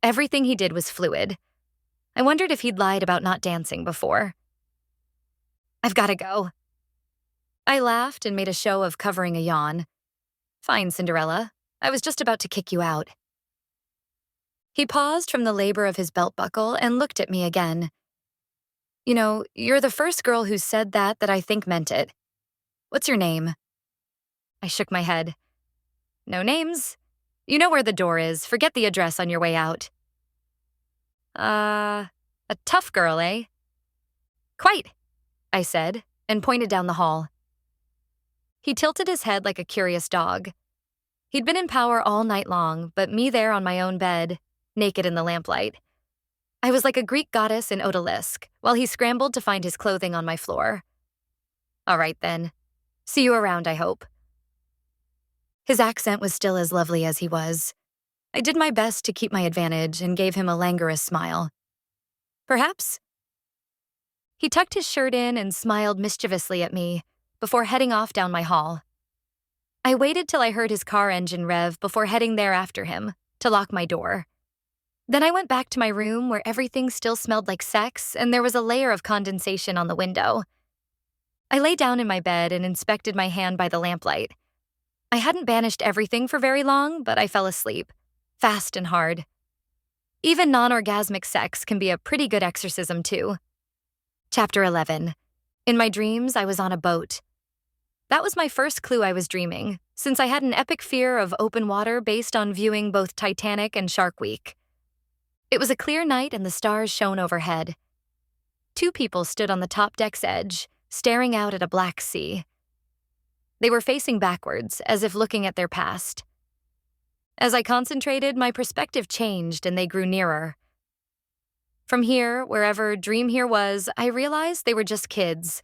Everything he did was fluid. I wondered if he'd lied about not dancing before. "I've got to go." I laughed and made a show of covering a yawn. "Fine, Cinderella. I was just about to kick you out." He paused from the labor of his belt buckle and looked at me again. You know, you're the first girl who said that I think meant it. What's your name? I shook my head. No names. You know where the door is. Forget the address on your way out. A tough girl, eh? Quite, I said, and pointed down the hall. He tilted his head like a curious dog. He'd been in power all night long, but me there on my own bed, naked in the lamplight. I was like a Greek goddess in odalisque, while he scrambled to find his clothing on my floor. All right, then. See you around, I hope. His accent was still as lovely as he was. I did my best to keep my advantage and gave him a languorous smile. Perhaps? He tucked his shirt in and smiled mischievously at me before heading off down my hall. I waited till I heard his car engine rev before heading there after him to lock my door. Then I went back to my room where everything still smelled like sex and there was a layer of condensation on the window. I lay down in my bed and inspected my hand by the lamplight. I hadn't banished everything for very long, but I fell asleep, fast and hard. Even non-orgasmic sex can be a pretty good exorcism, too. Chapter 11. In my dreams, I was on a boat. That was my first clue I was dreaming, since I had an epic fear of open water based on viewing both Titanic and Shark Week. It was a clear night and the stars shone overhead. 2 people stood on the top deck's edge, staring out at a black sea. They were facing backwards, as if looking at their past. As I concentrated, my perspective changed and they grew nearer. From here, wherever Dream Here was, I realized they were just kids,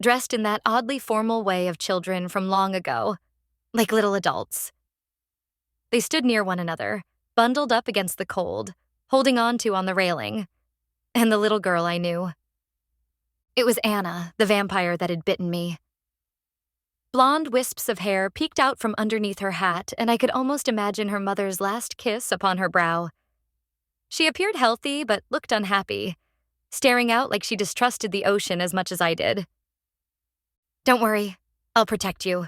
dressed in that oddly formal way of children from long ago, like little adults. They stood near one another, bundled up against the cold, holding on the railing, and the little girl I knew. It was Anna, the vampire that had bitten me. Blonde wisps of hair peeked out from underneath her hat, and I could almost imagine her mother's last kiss upon her brow. She appeared healthy but looked unhappy, staring out like she distrusted the ocean as much as I did. Don't worry, I'll protect you,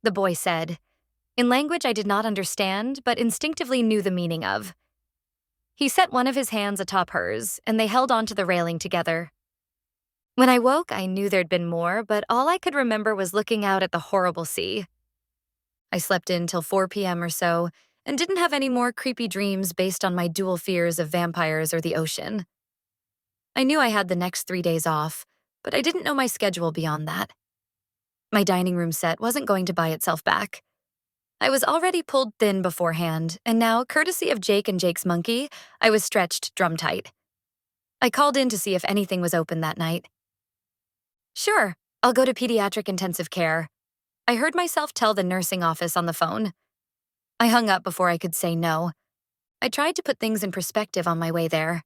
the boy said, in language I did not understand but instinctively knew the meaning of. He set one of his hands atop hers, and they held onto the railing together. When I woke, I knew there'd been more, but all I could remember was looking out at the horrible sea. I slept in till 4 p.m. or so, and didn't have any more creepy dreams based on my dual fears of vampires or the ocean. I knew I had the next 3 days off, but I didn't know my schedule beyond that. My dining room set wasn't going to buy itself back. I was already pulled thin beforehand, and now, courtesy of Jake and Jake's monkey, I was stretched drum tight. I called in to see if anything was open that night. Sure, I'll go to pediatric intensive care, I heard myself tell the nursing office on the phone. I hung up before I could say no. I tried to put things in perspective on my way there.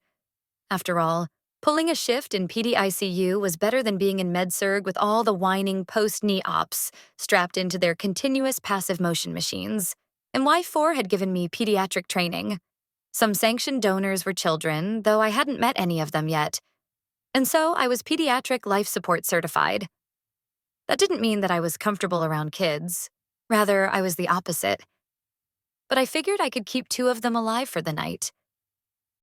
After all, pulling a shift in PD ICU was better than being in med-surg with all the whining post-knee ops strapped into their continuous passive motion machines. And Y4 had given me pediatric training. Some sanctioned donors were children, though I hadn't met any of them yet. And so I was pediatric life support certified. That didn't mean that I was comfortable around kids. Rather, I was the opposite. But I figured I could keep 2 of them alive for the night.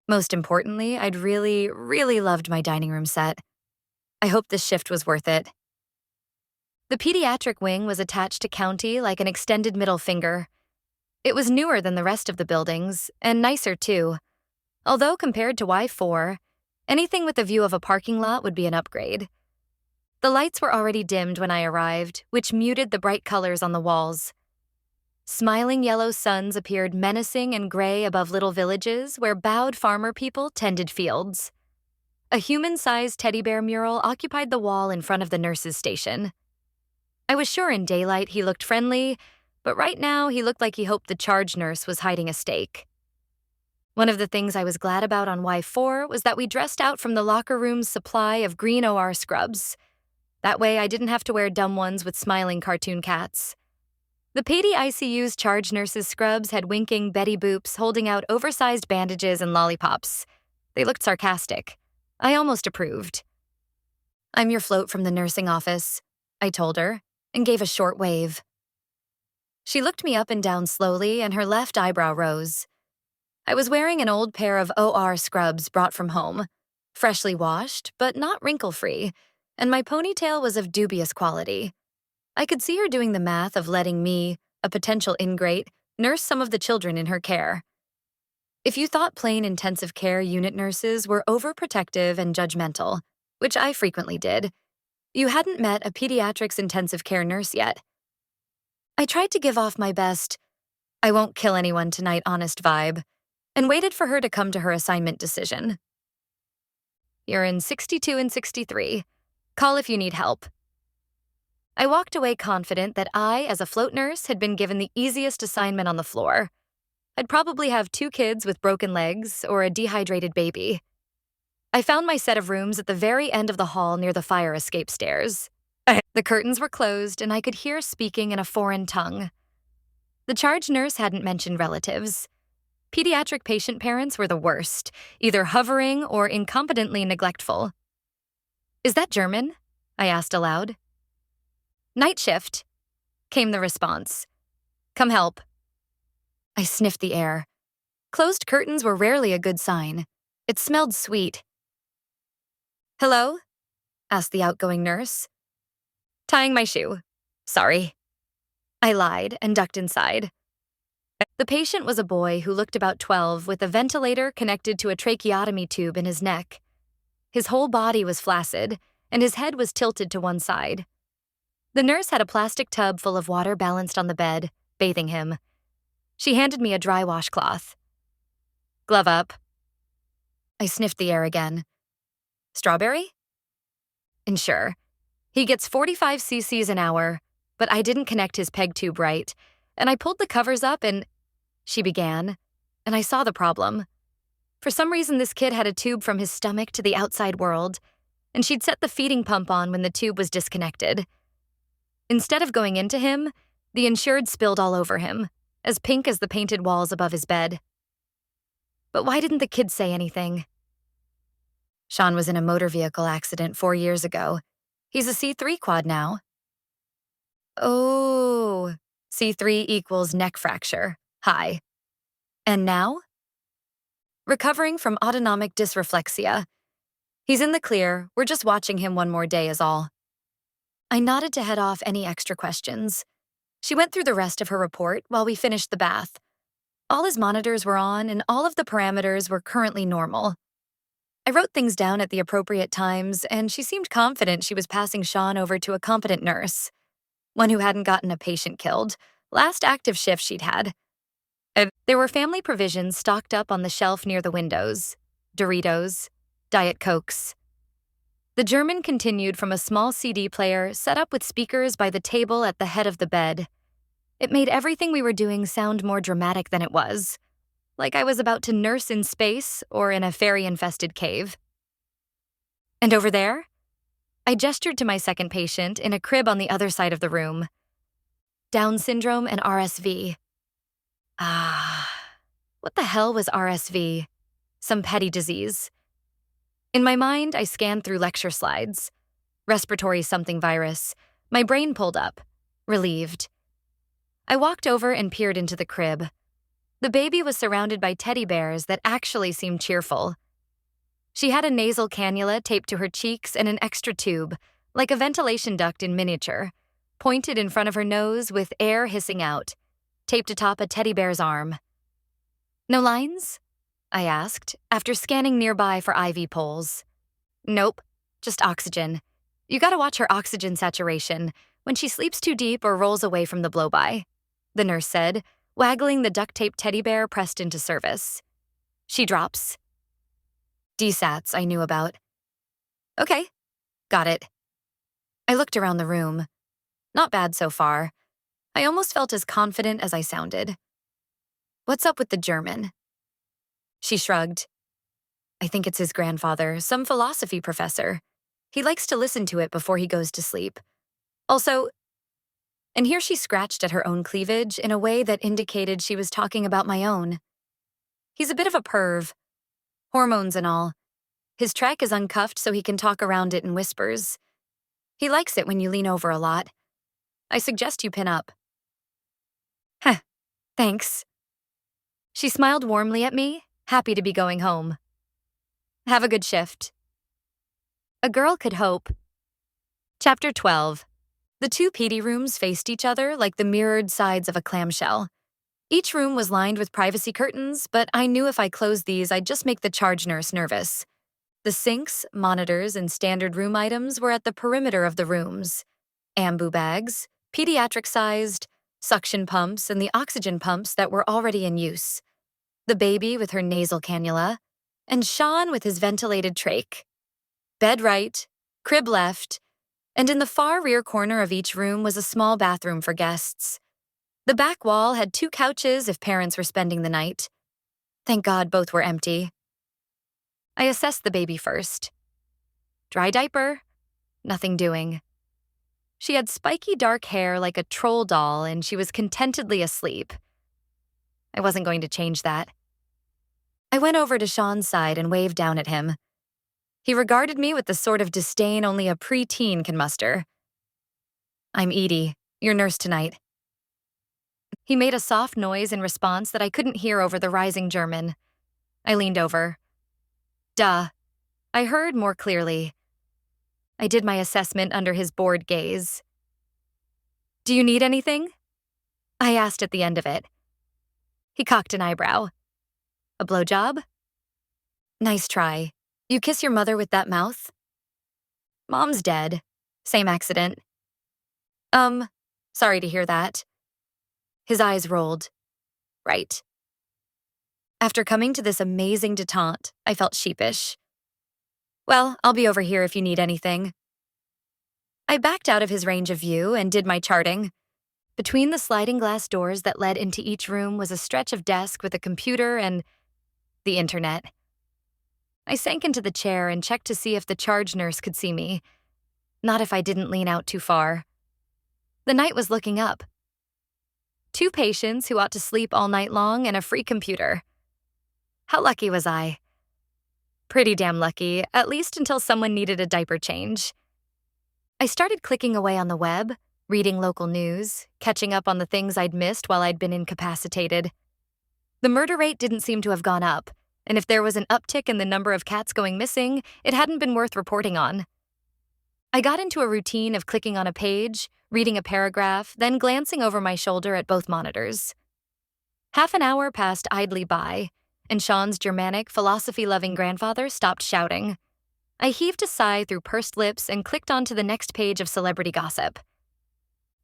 Most importantly, I'd really, really loved my dining room set. I hoped this shift was worth it. The pediatric wing was attached to County like an extended middle finger. It was newer than the rest of the buildings, and nicer too. Although compared to Y4, anything with a view of a parking lot would be an upgrade. The lights were already dimmed when I arrived, which muted the bright colors on the walls. Smiling yellow suns appeared menacing and gray above little villages where bowed farmer people tended fields. A human-sized teddy bear mural occupied the wall in front of the nurse's station. I was sure in daylight he looked friendly, but right now he looked like he hoped the charge nurse was hiding a steak. One of the things I was glad about on Y4 was that we dressed out from the locker room's supply of green OR scrubs. That way I didn't have to wear dumb ones with smiling cartoon cats. The PD ICU's charge nurse's scrubs had winking Betty Boops holding out oversized bandages and lollipops. They looked sarcastic. I almost approved. "I'm your float from the nursing office," I told her, and gave a short wave. She looked me up and down slowly, and her left eyebrow rose. I was wearing an old pair of OR scrubs brought from home, freshly washed, but not wrinkle-free, and my ponytail was of dubious quality. I could see her doing the math of letting me, a potential ingrate, nurse some of the children in her care. If you thought plain intensive care unit nurses were overprotective and judgmental, which I frequently did, you hadn't met a pediatrics intensive care nurse yet. I tried to give off my best, I won't kill anyone tonight honest vibe, and waited for her to come to her assignment decision. You're in 62 and 63. Call if you need help. I walked away confident that I, as a float nurse, had been given the easiest assignment on the floor. I'd probably have 2 kids with broken legs or a dehydrated baby. I found my set of rooms at the very end of the hall near the fire escape stairs. The curtains were closed, and I could hear speaking in a foreign tongue. The charge nurse hadn't mentioned relatives. Pediatric patient parents were the worst, either hovering or incompetently neglectful. Is that German? I asked aloud. Night shift, came the response. Come help. I sniffed the air. Closed curtains were rarely a good sign. It smelled sweet. Hello? Asked the outgoing nurse. Tying my shoe. Sorry. I lied and ducked inside. The patient was a boy who looked about 12 with a ventilator connected to a tracheotomy tube in his neck. His whole body was flaccid, and his head was tilted to one side. The nurse had a plastic tub full of water balanced on the bed, bathing him. She handed me a dry washcloth. Glove up. I sniffed the air again. Strawberry? Ensure. He gets 45 cc's an hour, but I didn't connect his peg tube right, and I pulled the covers up and... She began, and I saw the problem. For some reason, this kid had a tube from his stomach to the outside world, and she'd set the feeding pump on when the tube was disconnected. Instead of going into him, the insured spilled all over him, as pink as the painted walls above his bed. But why didn't the kid say anything? Sean was in a motor vehicle accident 4 years ago. He's a C3 quad now. Oh, C3 equals neck fracture. High. And now? Recovering from autonomic dysreflexia. He's in the clear, we're just watching him one more day is all. I nodded to head off any extra questions. She went through the rest of her report while we finished the bath. All his monitors were on and all of the parameters were currently normal. I wrote things down at the appropriate times, and she seemed confident she was passing Sean over to a competent nurse, one who hadn't gotten a patient killed, last active shift she'd had. There were family provisions stocked up on the shelf near the windows. Doritos, Diet Cokes. The German continued from a small CD player set up with speakers by the table at the head of the bed. It made everything we were doing sound more dramatic than it was, like I was about to nurse in space or in a fairy-infested cave. And over there? I gestured to my second patient in a crib on the other side of the room. Down syndrome and RSV. What the hell was RSV? Some petty disease. In my mind, I scanned through lecture slides. Respiratory something virus. My brain pulled up, relieved. I walked over and peered into the crib. The baby was surrounded by teddy bears that actually seemed cheerful. She had a nasal cannula taped to her cheeks and an extra tube, like a ventilation duct in miniature, pointed in front of her nose with air hissing out, taped atop a teddy bear's arm. No lines? I asked, after scanning nearby for IV poles. Nope, just oxygen. You gotta watch her oxygen saturation when she sleeps too deep or rolls away from the blow-by, the nurse said, waggling the duct-taped teddy bear pressed into service. She drops. DSATs I knew about. Okay, got it. I looked around the room. Not bad so far. I almost felt as confident as I sounded. What's up with the German? She shrugged. I think it's his grandfather, some philosophy professor. He likes to listen to it before he goes to sleep. Also, and here she scratched at her own cleavage in a way that indicated she was talking about my own. He's a bit of a perv. Hormones and all. His trach is uncuffed so he can talk around it in whispers. He likes it when you lean over a lot. I suggest you pin up. Heh, thanks. She smiled warmly at me, happy to be going home. Have a good shift. A girl could hope. Chapter 12. The two PD rooms faced each other like the mirrored sides of a clamshell. Each room was lined with privacy curtains, but I knew if I closed these, I'd just make the charge nurse nervous. The sinks, monitors, and standard room items were at the perimeter of the rooms. Ambu bags, pediatric-sized, suction pumps, and the oxygen pumps that were already in use. The baby with her nasal cannula, and Sean with his ventilated trach. Bed right, crib left, and in the far rear corner of each room was a small bathroom for guests. The back wall had 2 couches if parents were spending the night. Thank God both were empty. I assessed the baby first. Dry diaper, nothing doing. She had spiky dark hair like a troll doll, and she was contentedly asleep. I wasn't going to change that. I went over to Sean's side and waved down at him. He regarded me with the sort of disdain only a preteen can muster. I'm Edie, your nurse tonight. He made a soft noise in response that I couldn't hear over the rising German. I leaned over. Duh. I heard more clearly. I did my assessment under his bored gaze. Do you need anything? I asked at the end of it. He cocked an eyebrow. A blowjob? Nice try. You kiss your mother with that mouth? Mom's dead. Same accident. Sorry to hear that. His eyes rolled. Right. After coming to this amazing detente, I felt sheepish. Well, I'll be over here if you need anything. I backed out of his range of view and did my charting. Between the sliding glass doors that led into each room was a stretch of desk with a computer and the internet. I sank into the chair and checked to see if the charge nurse could see me. Not if I didn't lean out too far. The night was looking up. 2 patients who ought to sleep all night long and a free computer. How lucky was I? Pretty damn lucky, at least until someone needed a diaper change. I started clicking away on the web, reading local news, catching up on the things I'd missed while I'd been incapacitated. The murder rate didn't seem to have gone up, and if there was an uptick in the number of cats going missing, it hadn't been worth reporting on. I got into a routine of clicking on a page, reading a paragraph, then glancing over my shoulder at both monitors. Half an hour passed idly by, and Sean's Germanic, philosophy-loving grandfather stopped shouting. I heaved a sigh through pursed lips and clicked onto the next page of celebrity gossip.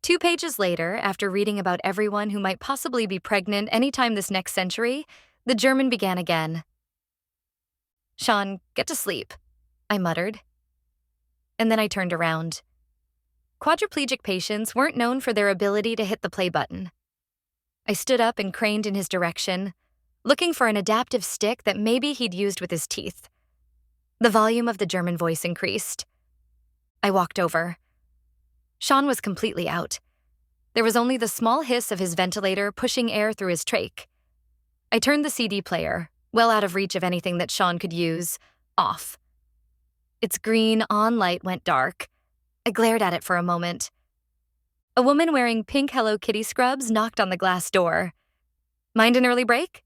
2 pages later, after reading about everyone who might possibly be pregnant anytime this next century, the German began again. Sean, get to sleep, I muttered. And then I turned around. Quadriplegic patients weren't known for their ability to hit the play button. I stood up and craned in his direction, looking for an adaptive stick that maybe he'd used with his teeth. The volume of the German voice increased. I walked over. Sean was completely out. There was only the small hiss of his ventilator pushing air through his trach. I turned the CD player, well out of reach of anything that Sean could use, off. Its green on light went dark. I glared at it for a moment. A woman wearing pink Hello Kitty scrubs knocked on the glass door. Mind an early break?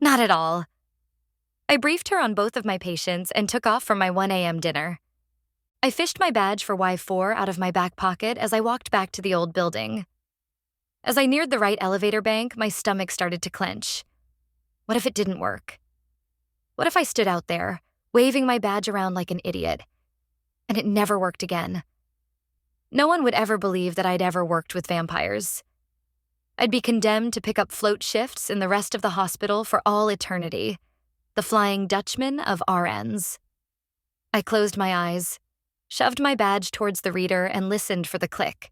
Not at all. I briefed her on both of my patients and took off for my 1 a.m. dinner. I fished my badge for Y4 out of my back pocket as I walked back to the old building. As I neared the right elevator bank, my stomach started to clench. What if it didn't work? What if I stood out there, waving my badge around like an idiot, and it never worked again? No one would ever believe that I'd ever worked with vampires. I'd be condemned to pick up float shifts in the rest of the hospital for all eternity, the Flying Dutchman of RNs. I closed my eyes, shoved my badge towards the reader, and listened for the click.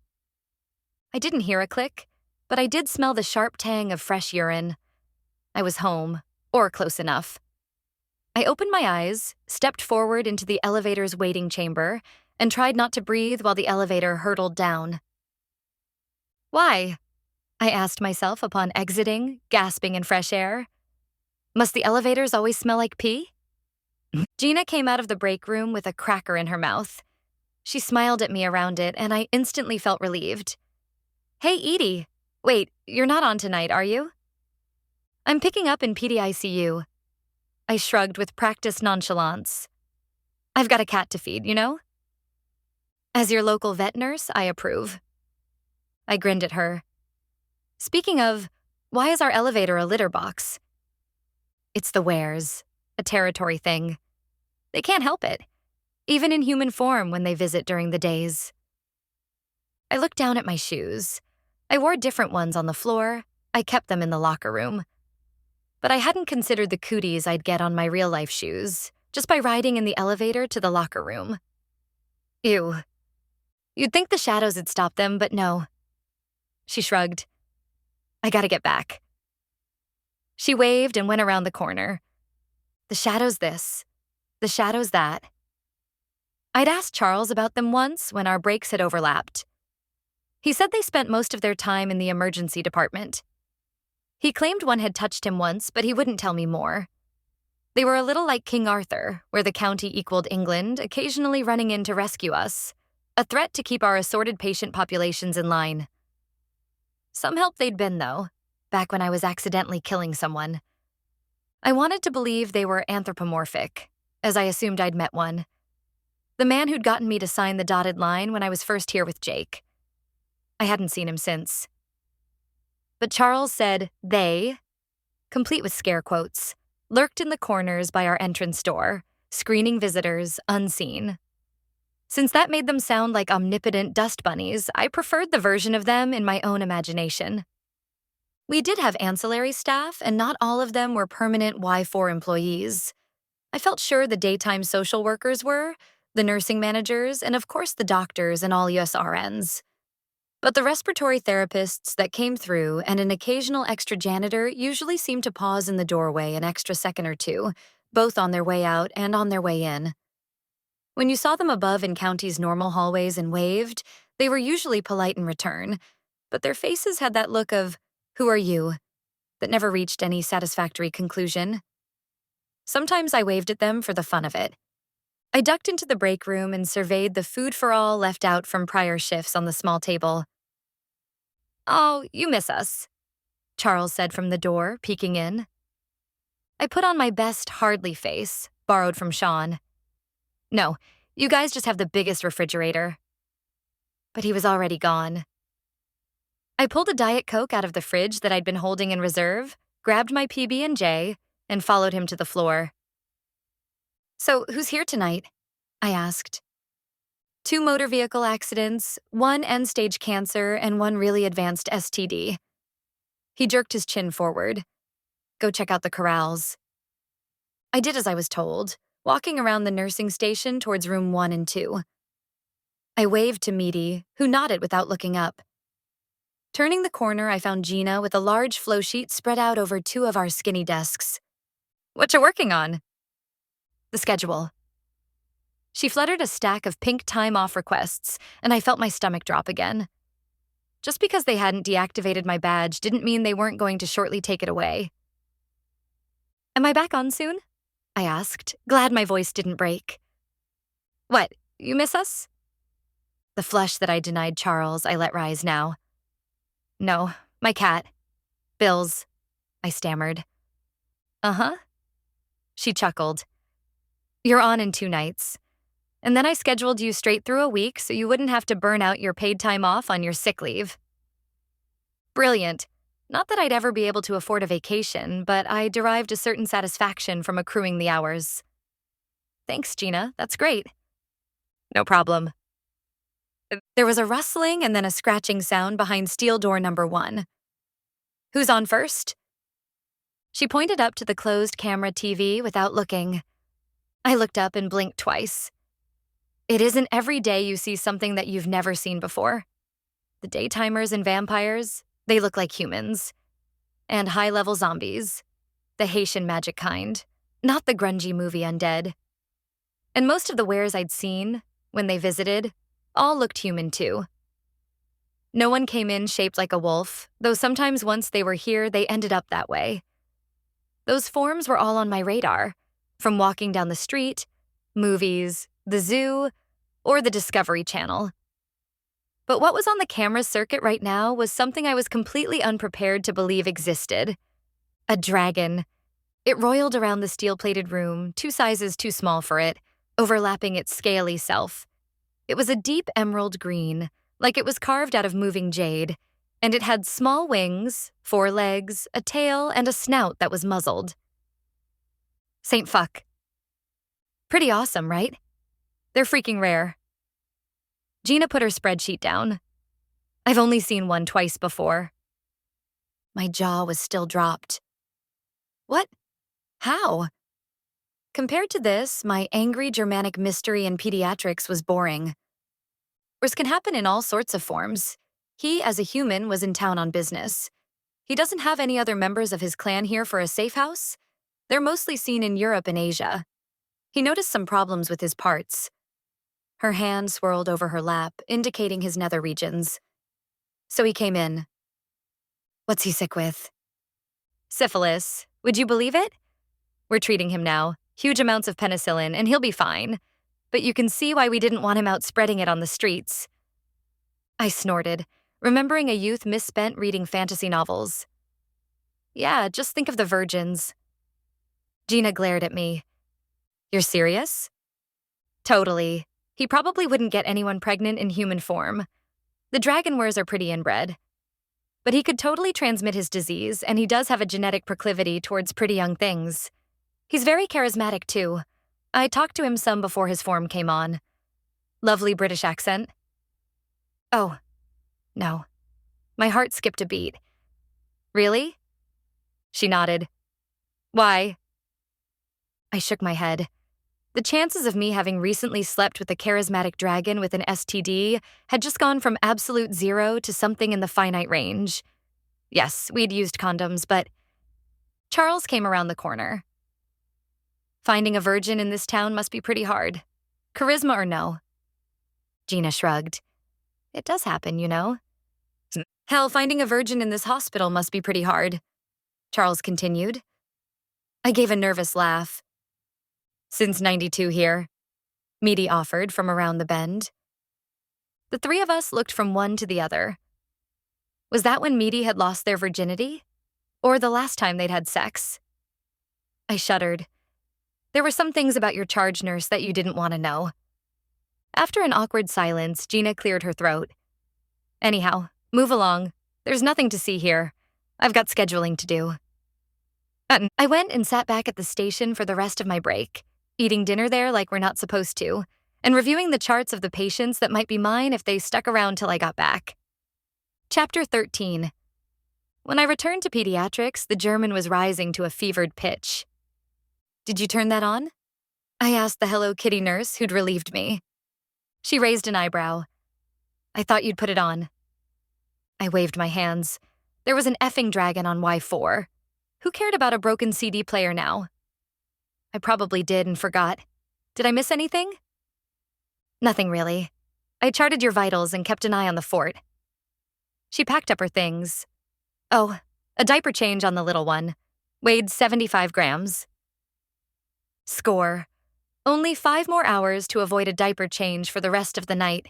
I didn't hear a click, but I did smell the sharp tang of fresh urine. I was home, or close enough. I opened my eyes, stepped forward into the elevator's waiting chamber, and tried not to breathe while the elevator hurtled down. Why? I asked myself upon exiting, gasping in fresh air. Must the elevators always smell like pee? Gina came out of the break room with a cracker in her mouth. She smiled at me around it, and I instantly felt relieved. Hey, Edie. Wait, you're not on tonight, are you? I'm picking up in PDICU. I shrugged with practiced nonchalance. I've got a cat to feed, you know? As your local vet nurse, I approve. I grinned at her. Speaking of, why is our elevator a litter box? It's the wares, a territory thing. They can't help it, even in human form when they visit during the days. I looked down at my shoes. I wore different ones on the floor. I kept them in the locker room. But I hadn't considered the cooties I'd get on my real-life shoes, just by riding in the elevator to the locker room. Ew. You'd think the shadows had stopped them, but no. She shrugged. I gotta get back. She waved and went around the corner. The shadows this, the shadows that. I'd asked Charles about them once when our breaks had overlapped. He said they spent most of their time in the emergency department. He claimed one had touched him once, but he wouldn't tell me more. They were a little like King Arthur, where the county equaled England, occasionally running in to rescue us, a threat to keep our assorted patient populations in line. Some help they'd been, though, back when I was accidentally killing someone. I wanted to believe they were anthropomorphic, as I assumed I'd met one. The man who'd gotten me to sign the dotted line when I was first here with Jake. I hadn't seen him since. But Charles said they, complete with scare quotes, lurked in the corners by our entrance door, screening visitors unseen. Since that made them sound like omnipotent dust bunnies, I preferred the version of them in my own imagination. We did have ancillary staff, and not all of them were permanent Y4 employees. I felt sure the daytime social workers were, the nursing managers, and of course the doctors and all US RNs. But the respiratory therapists that came through and an occasional extra janitor usually seemed to pause in the doorway an extra second or two, both on their way out and on their way in. When you saw them above in county's normal hallways and waved, they were usually polite in return, but their faces had that look of, "Who are you?" that never reached any satisfactory conclusion. Sometimes I waved at them for the fun of it. I ducked into the break room and surveyed the food for all left out from prior shifts on the small table. "Oh, you miss us," Charles said from the door, peeking in. I put on my best hardly face, borrowed from Sean. "No, you guys just have the biggest refrigerator." But he was already gone. I pulled a Diet Coke out of the fridge that I'd been holding in reserve, grabbed my PB&J, and followed him to the floor. "So, who's here tonight?" I asked. 2 motor vehicle accidents, 1 end-stage cancer, and 1 really advanced STD. He jerked his chin forward. "Go check out the corrals." I did as I was told, walking around the nursing station towards room 1 and 2. I waved to Meaty, who nodded without looking up. Turning the corner, I found Gina with a large flow sheet spread out over 2 of our skinny desks. "What you working on?" "The schedule." She fluttered a stack of pink time-off requests, and I felt my stomach drop again. Just because they hadn't deactivated my badge didn't mean they weren't going to shortly take it away. "Am I back on soon?" I asked, glad my voice didn't break. "What, you miss us?" The flush that I denied Charles, I let rise now. "No, my cat. Bill's," I stammered. "Uh-huh." She chuckled. "You're on in 2 nights. And then I scheduled you straight through a week so you wouldn't have to burn out your paid time off on your sick leave." Brilliant. Not that I'd ever be able to afford a vacation, but I derived a certain satisfaction from accruing the hours. "Thanks, Gina. That's great." "No problem." There was a rustling and then a scratching sound behind steel door number 1. "Who's on first?" She pointed up to the closed camera TV without looking. I looked up and blinked twice. It isn't every day you see something that you've never seen before. The daytimers and vampires, they look like humans. And high-level zombies. The Haitian magic kind, not the grungy movie Undead. And most of the wares I'd seen, when they visited, all looked human too. No one came in shaped like a wolf, though sometimes once they were here, they ended up that way. Those forms were all on my radar, from walking down the street, movies, the zoo, or the Discovery Channel. But what was on the camera circuit right now was something I was completely unprepared to believe existed. A dragon. It roiled around the steel-plated room, 2 sizes too small for it, overlapping its scaly self. It was a deep emerald green, like it was carved out of moving jade, and it had small wings, 4 legs, a tail, and a snout that was muzzled. Saint Fuck. Pretty awesome, right? They're freaking rare. Gina put her spreadsheet down. I've only seen one twice before. My jaw was still dropped. What? How? Compared to this, my angry Germanic mystery in pediatrics was boring. Worse can happen in all sorts of forms. He, as a human, was in town on business. He doesn't have any other members of his clan here for a safe house. They're mostly seen in Europe and Asia. He noticed some problems with his parts. Her hand swirled over her lap, indicating his nether regions. So he came in. What's he sick with? Syphilis. Would you believe it? We're treating him now. Huge amounts of penicillin, and he'll be fine. But you can see why we didn't want him out spreading it on the streets. I snorted, remembering a youth misspent reading fantasy novels. Yeah, just think of the virgins. Gina glared at me. You're serious? Totally. He probably wouldn't get anyone pregnant in human form. The dragon wers are pretty inbred. But he could totally transmit his disease, and he does have a genetic proclivity towards pretty young things. He's very charismatic, too. I talked to him some before his form came on. Lovely British accent. Oh, no. My heart skipped a beat. Really? She nodded. Why? I shook my head. The chances of me having recently slept with a charismatic dragon with an STD had just gone from absolute 0 to something in the finite range. Yes, we'd used condoms, but Charles came around the corner. Finding a virgin in this town must be pretty hard. Charisma or no? Gina shrugged. It does happen, you know. Hell, finding a virgin in this hospital must be pretty hard. Charles continued. I gave a nervous laugh. Since 92 here, Meaty offered from around the bend. The 3 of us looked from one to the other. Was that when Meaty had lost their virginity? Or the last time they'd had sex? I shuddered. There were some things about your charge nurse that you didn't want to know. After an awkward silence, Gina cleared her throat. Anyhow, move along. There's nothing to see here. I've got scheduling to do. I went and sat back at the station for the rest of my break, eating dinner there like we're not supposed to, and reviewing the charts of the patients that might be mine if they stuck around till I got back. Chapter 13. When I returned to pediatrics, the German was rising to a fevered pitch. Did you turn that on? I asked the Hello Kitty nurse who'd relieved me. She raised an eyebrow. I thought you'd put it on. I waved my hands. There was an effing dragon on Y4. Who cared about a broken CD player now? I probably did and forgot. Did I miss anything? Nothing really. I charted your vitals and kept an eye on the fort. She packed up her things. Oh, a diaper change on the little one. Weighed 75 grams. Score. Only 5 more hours to avoid a diaper change for the rest of the night.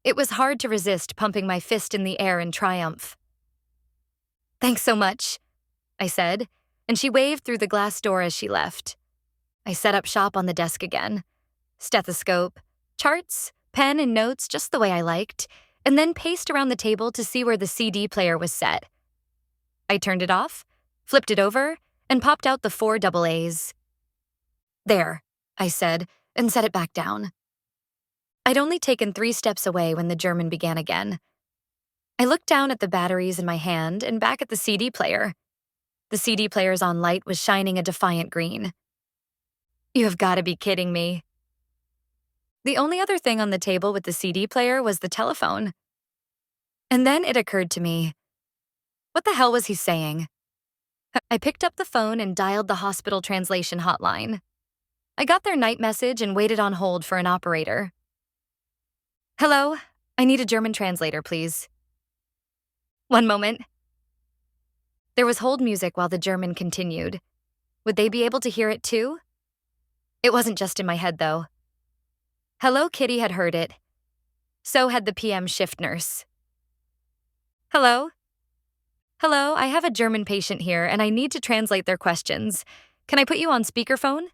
It was hard to resist pumping my fist in the air in triumph. Thanks so much, I said, and she waved through the glass door as she left. I set up shop on the desk again. Stethoscope, charts, pen and notes just the way I liked, and then paced around the table to see where the CD player was set. I turned it off, flipped it over, and popped out the 4 AA's. There, I said, and set it back down. I'd only taken 3 steps away when the German began again. I looked down at the batteries in my hand and back at the CD player. The CD player's on light was shining a defiant green. You have got to be kidding me. The only other thing on the table with the CD player was the telephone. And then it occurred to me. What the hell was he saying? I picked up the phone and dialed the hospital translation hotline. I got their night message and waited on hold for an operator. Hello, I need a German translator, please. One moment. There was hold music while the German continued. Would they be able to hear it too? It wasn't just in my head, though. Hello Kitty had heard it. So had the PM shift nurse. Hello? Hello, I have a German patient here and I need to translate their questions. Can I put you on speakerphone?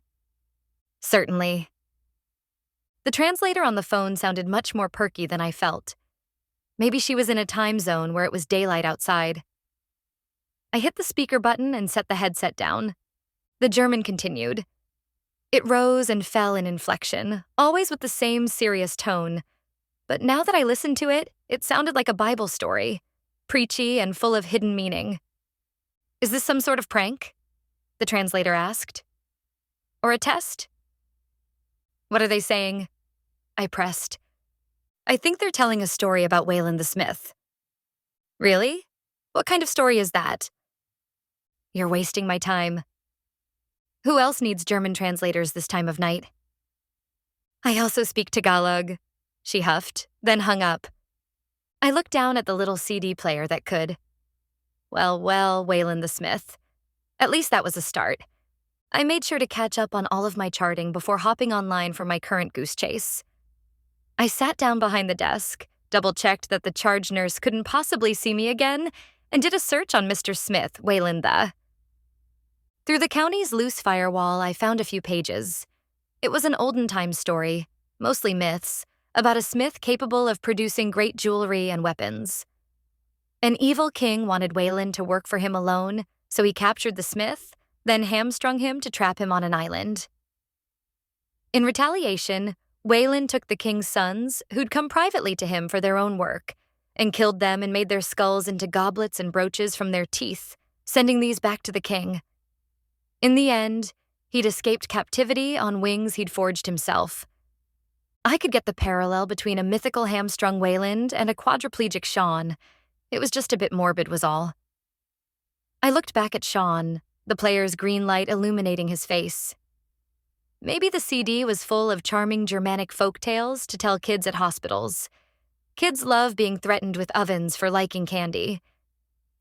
Certainly. The translator on the phone sounded much more perky than I felt. Maybe she was in a time zone where it was daylight outside. I hit the speaker button and set the headset down. The German continued. It rose and fell in inflection, always with the same serious tone. But now that I listened to it, it sounded like a Bible story, preachy and full of hidden meaning. Is this some sort of prank? The translator asked. Or a test? What are they saying? I pressed. I think they're telling a story about Waylon the Smith. Really? What kind of story is that? You're wasting my time. Who else needs German translators this time of night? I also speak Tagalog, she huffed, then hung up. I looked down at the little CD player that could. Well, Waylon the Smith. At least that was a start. I made sure to catch up on all of my charting before hopping online for my current goose chase. I sat down behind the desk, double-checked that the charge nurse couldn't possibly see me again, and did a search on Mr. Smith, Waylon the. Through the county's loose firewall, I found a few pages. It was an olden time story, mostly myths, about a smith capable of producing great jewelry and weapons. An evil king wanted Waylon to work for him alone, so he captured the smith, then hamstrung him to trap him on an island. In retaliation, Waylon took the king's sons, who'd come privately to him for their own work, and killed them and made their skulls into goblets and brooches from their teeth, sending these back to the king. In the end, he'd escaped captivity on wings he'd forged himself. I could get the parallel between a mythical hamstrung Waylon and a quadriplegic Sean. It was just a bit morbid was all. I looked back at Sean, the player's green light illuminating his face. Maybe the CD was full of charming Germanic folk tales to tell kids at hospitals. Kids love being threatened with ovens for liking candy.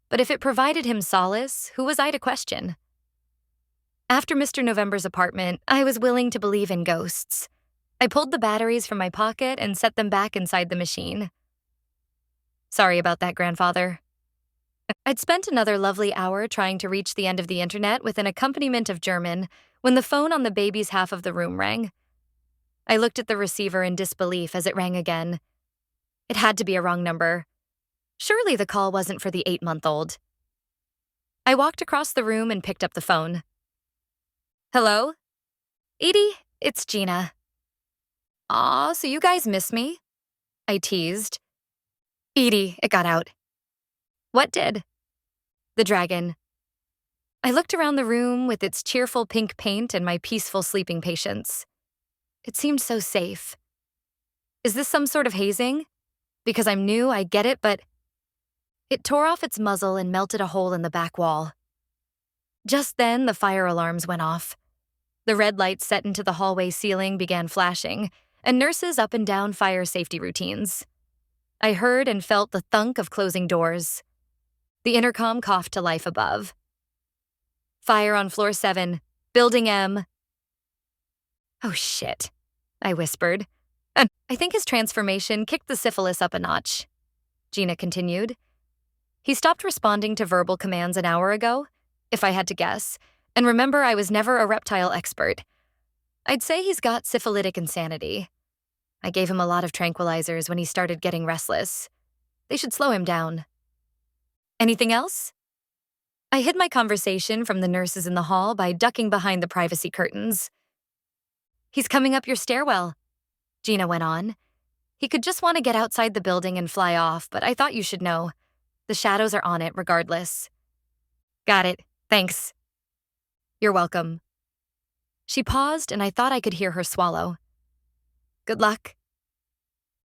But if it provided him solace, who was I to question? After Mr. November's apartment, I was willing to believe in ghosts. I pulled the batteries from my pocket and set them back inside the machine. Sorry about that, grandfather. I'd spent another lovely hour trying to reach the end of the internet with an accompaniment of German when the phone on the baby's half of the room rang. I looked at the receiver in disbelief as it rang again. It had to be a wrong number. Surely the call wasn't for the 8-month-old. I walked across the room and picked up the phone. Hello? Edie, it's Gina. Aw, so you guys miss me? I teased. Edie, it got out. What did? The dragon. I looked around the room with its cheerful pink paint and my peaceful sleeping patients. It seemed so safe. Is this some sort of hazing? Because I'm new, I get it, but... It tore off its muzzle and melted a hole in the back wall. Just then, the fire alarms went off. The red lights set into the hallway ceiling began flashing, and nurses up and down fire safety routines. I heard and felt the thunk of closing doors. The intercom coughed to life above. Fire on floor 7, building M. Oh shit, I whispered. I think his transformation kicked the syphilis up a notch. Gina continued. He stopped responding to verbal commands an hour ago, if I had to guess, and remember I was never a reptile expert. I'd say he's got syphilitic insanity. I gave him a lot of tranquilizers when he started getting restless. They should slow him down. Anything else? I hid my conversation from the nurses in the hall by ducking behind the privacy curtains. He's coming up your stairwell, Gina went on. He could just want to get outside the building and fly off, but I thought you should know. The shadows are on it regardless. Got it. Thanks. You're welcome. She paused, and I thought I could hear her swallow. Good luck.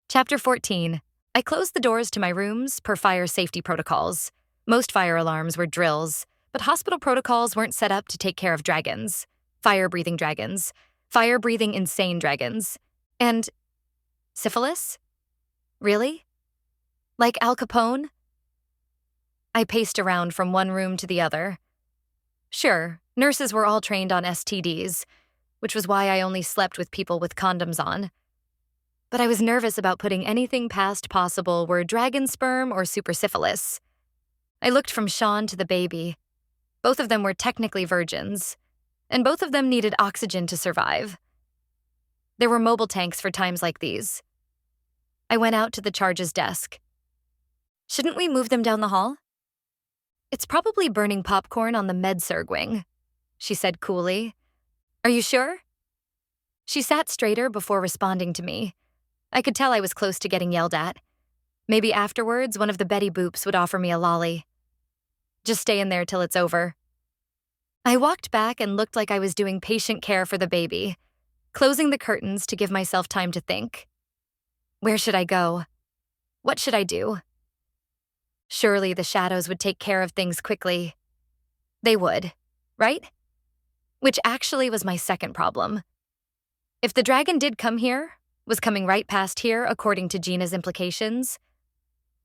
Chapter 14. I closed the doors to my rooms per fire safety protocols. Most fire alarms were drills, but hospital protocols weren't set up to take care of dragons. Fire-breathing insane dragons. And syphilis? Really? Like Al Capone? I paced around from one room to the other. Sure, nurses were all trained on STDs, which was why I only slept with people with condoms on. But I was nervous about putting anything past possible were dragon sperm or supersyphilis. I looked from Sean to the baby. Both of them were technically virgins, and both of them needed oxygen to survive. There were mobile tanks for times like these. I went out to the charge's desk. Shouldn't we move them down the hall? It's probably burning popcorn on the med-surg wing, she said coolly. Are you sure? She sat straighter before responding to me. I could tell I was close to getting yelled at. Maybe afterwards, one of the Betty Boops would offer me a lolly. Just stay in there till it's over. I walked back and looked like I was doing patient care for the baby, closing the curtains to give myself time to think. Where should I go? What should I do? Surely the shadows would take care of things quickly. They would, right? Which actually was my second problem. If the dragon did come here, was coming right past here according to Gina's implications,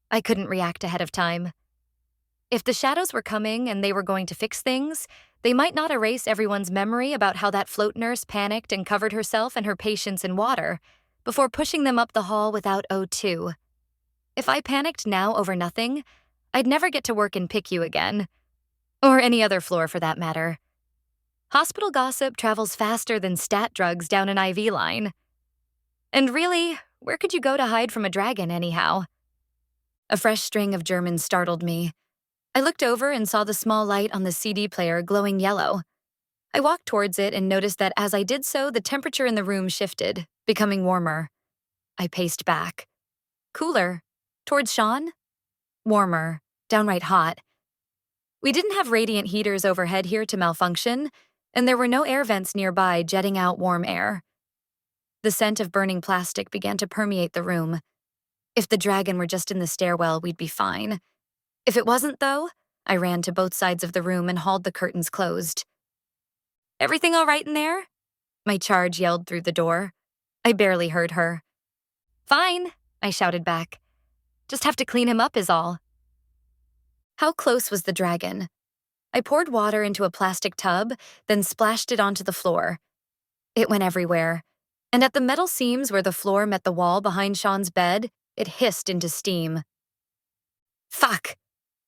I couldn't react ahead of time. If the shadows were coming and they were going to fix things, they might not erase everyone's memory about how that float nurse panicked and covered herself and her patients in water before pushing them up the hall without O2. If I panicked now over nothing, I'd never get to work in PICU again. Or any other floor for that matter. Hospital gossip travels faster than stat drugs down an IV line. And really, where could you go to hide from a dragon anyhow? A fresh string of Germans startled me. I looked over and saw the small light on the CD player glowing yellow. I walked towards it and noticed that as I did so, the temperature in the room shifted, becoming warmer. I paced back. Cooler. Towards Sean? Warmer. Downright hot. We didn't have radiant heaters overhead here to malfunction, and there were no air vents nearby jetting out warm air. The scent of burning plastic began to permeate the room. If the dragon were just in the stairwell, we'd be fine. If it wasn't, though, I ran to both sides of the room and hauled the curtains closed. Everything all right in there? My charge yelled through the door. I barely heard her. Fine, I shouted back. Just have to clean him up is all. How close was the dragon? I poured water into a plastic tub, then splashed it onto the floor. It went everywhere, and at the metal seams where the floor met the wall behind Sean's bed, it hissed into steam. Fuck!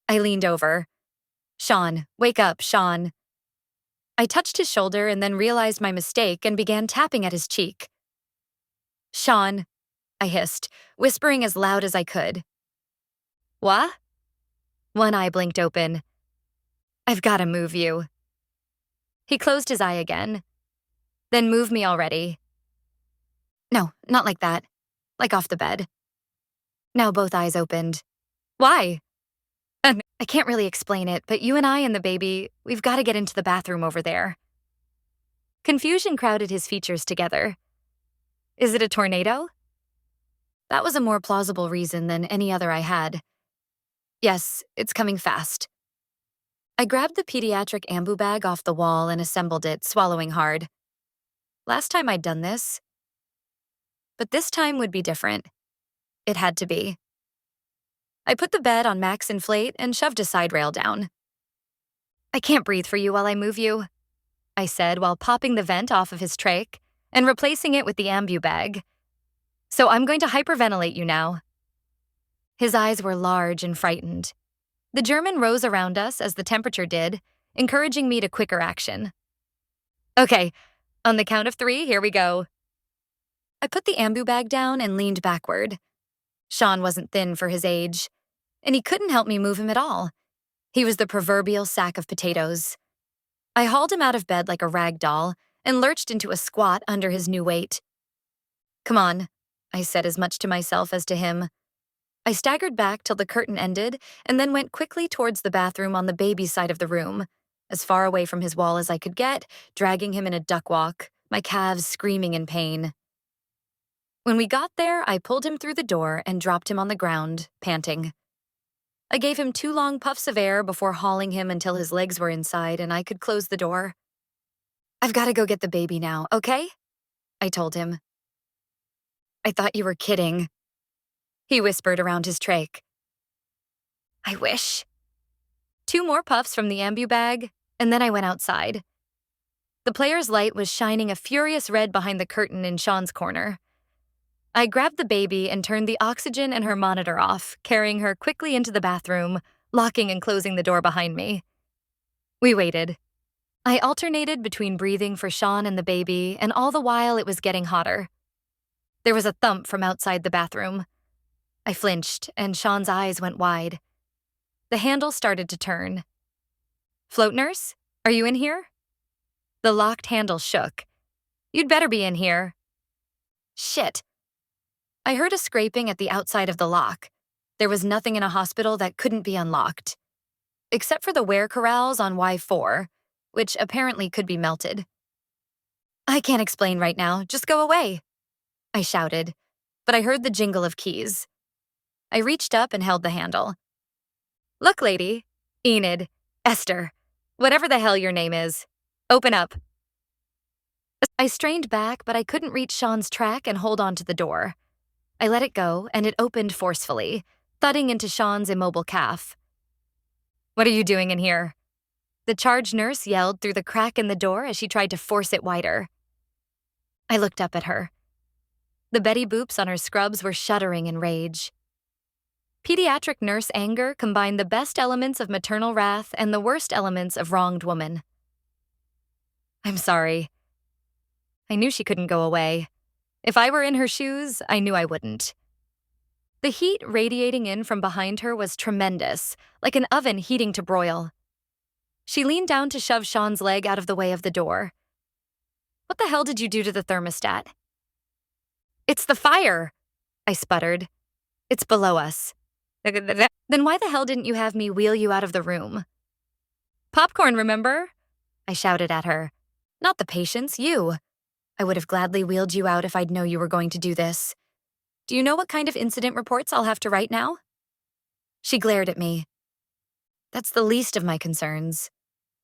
I leaned over. Sean, wake up, Sean. I touched his shoulder and then realized my mistake and began tapping at his cheek. Sean, I hissed, whispering as loud as I could. What? One eye blinked open. I've got to move you. He closed his eye again. Then move me already. No, not like that. Like off the bed. Now both eyes opened. Why? I can't really explain it, but you and I and the baby, we've got to get into the bathroom over there. Confusion crowded his features together. Is it a tornado? That was a more plausible reason than any other I had. Yes, it's coming fast. I grabbed the pediatric ambu bag off the wall and assembled it, swallowing hard. Last time I'd done this. But this time would be different. It had to be. I put the bed on max inflate and shoved a side rail down. I can't breathe for you while I move you, I said while popping the vent off of his trach and replacing it with the ambu bag. So I'm going to hyperventilate you now. His eyes were large and frightened. The German rose around us as the temperature did, encouraging me to quicker action. Okay, on the count of 3, here we go. I put the ambu bag down and leaned backward. Sean wasn't thin for his age, and he couldn't help me move him at all. He was the proverbial sack of potatoes. I hauled him out of bed like a rag doll and lurched into a squat under his new weight. Come on, I said as much to myself as to him. I staggered back till the curtain ended and then went quickly towards the bathroom on the baby's side of the room, as far away from his wall as I could get, dragging him in a duck walk, my calves screaming in pain. When we got there, I pulled him through the door and dropped him on the ground, panting. I gave him 2 long puffs of air before hauling him until his legs were inside and I could close the door. I've got to go get the baby now, okay? I told him. I thought you were kidding, he whispered around his trach. I wish. 2 more puffs from the ambu bag, and then I went outside. The player's light was shining a furious red behind the curtain in Sean's corner. I grabbed the baby and turned the oxygen and her monitor off, carrying her quickly into the bathroom, locking and closing the door behind me. We waited. I alternated between breathing for Sean and the baby, and all the while it was getting hotter. There was a thump from outside the bathroom. I flinched, and Sean's eyes went wide. The handle started to turn. "Float nurse? Are you in here?" The locked handle shook. "You'd better be in here." Shit. I heard a scraping at the outside of the lock. There was nothing in a hospital that couldn't be unlocked, except for the ware corrals on Y4, which apparently could be melted. "I can't explain right now. Just go away," I shouted, but I heard the jingle of keys. I reached up and held the handle. "Look, lady. Enid. Esther. Whatever the hell your name is. Open up." I strained back, but I couldn't reach Sean's track and hold on to the door. I let it go, and it opened forcefully, thudding into Sean's immobile calf. "What are you doing in here?" The charge nurse yelled through the crack in the door as she tried to force it wider. I looked up at her. The Betty Boops on her scrubs were shuddering in rage. Pediatric nurse anger combined the best elements of maternal wrath and the worst elements of wronged woman. "I'm sorry." I knew she couldn't go away. If I were in her shoes, I knew I wouldn't. The heat radiating in from behind her was tremendous, like an oven heating to broil. She leaned down to shove Sean's leg out of the way of the door. "What the hell did you do to the thermostat?" "It's the fire," I sputtered. "It's below us." "Then why the hell didn't you have me wheel you out of the room?" "Popcorn, remember?" I shouted at her. "Not the patients, you. I would have gladly wheeled you out if I'd known you were going to do this. Do you know what kind of incident reports I'll have to write now?" She glared at me. "That's the least of my concerns,"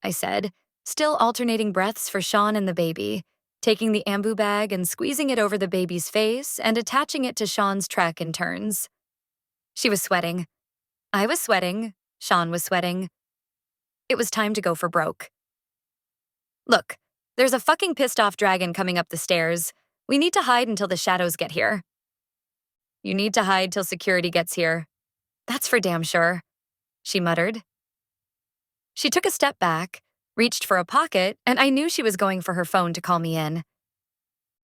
I said, still alternating breaths for Sean and the baby, taking the ambu bag and squeezing it over the baby's face and attaching it to Sean's track in turns. She was sweating. I was sweating. Sean was sweating. It was time to go for broke. "Look, there's a fucking pissed-off dragon coming up the stairs. We need to hide until the shadows get here." "You need to hide till security gets here. That's for damn sure," she muttered. She took a step back, reached for a pocket, and I knew she was going for her phone to call me in.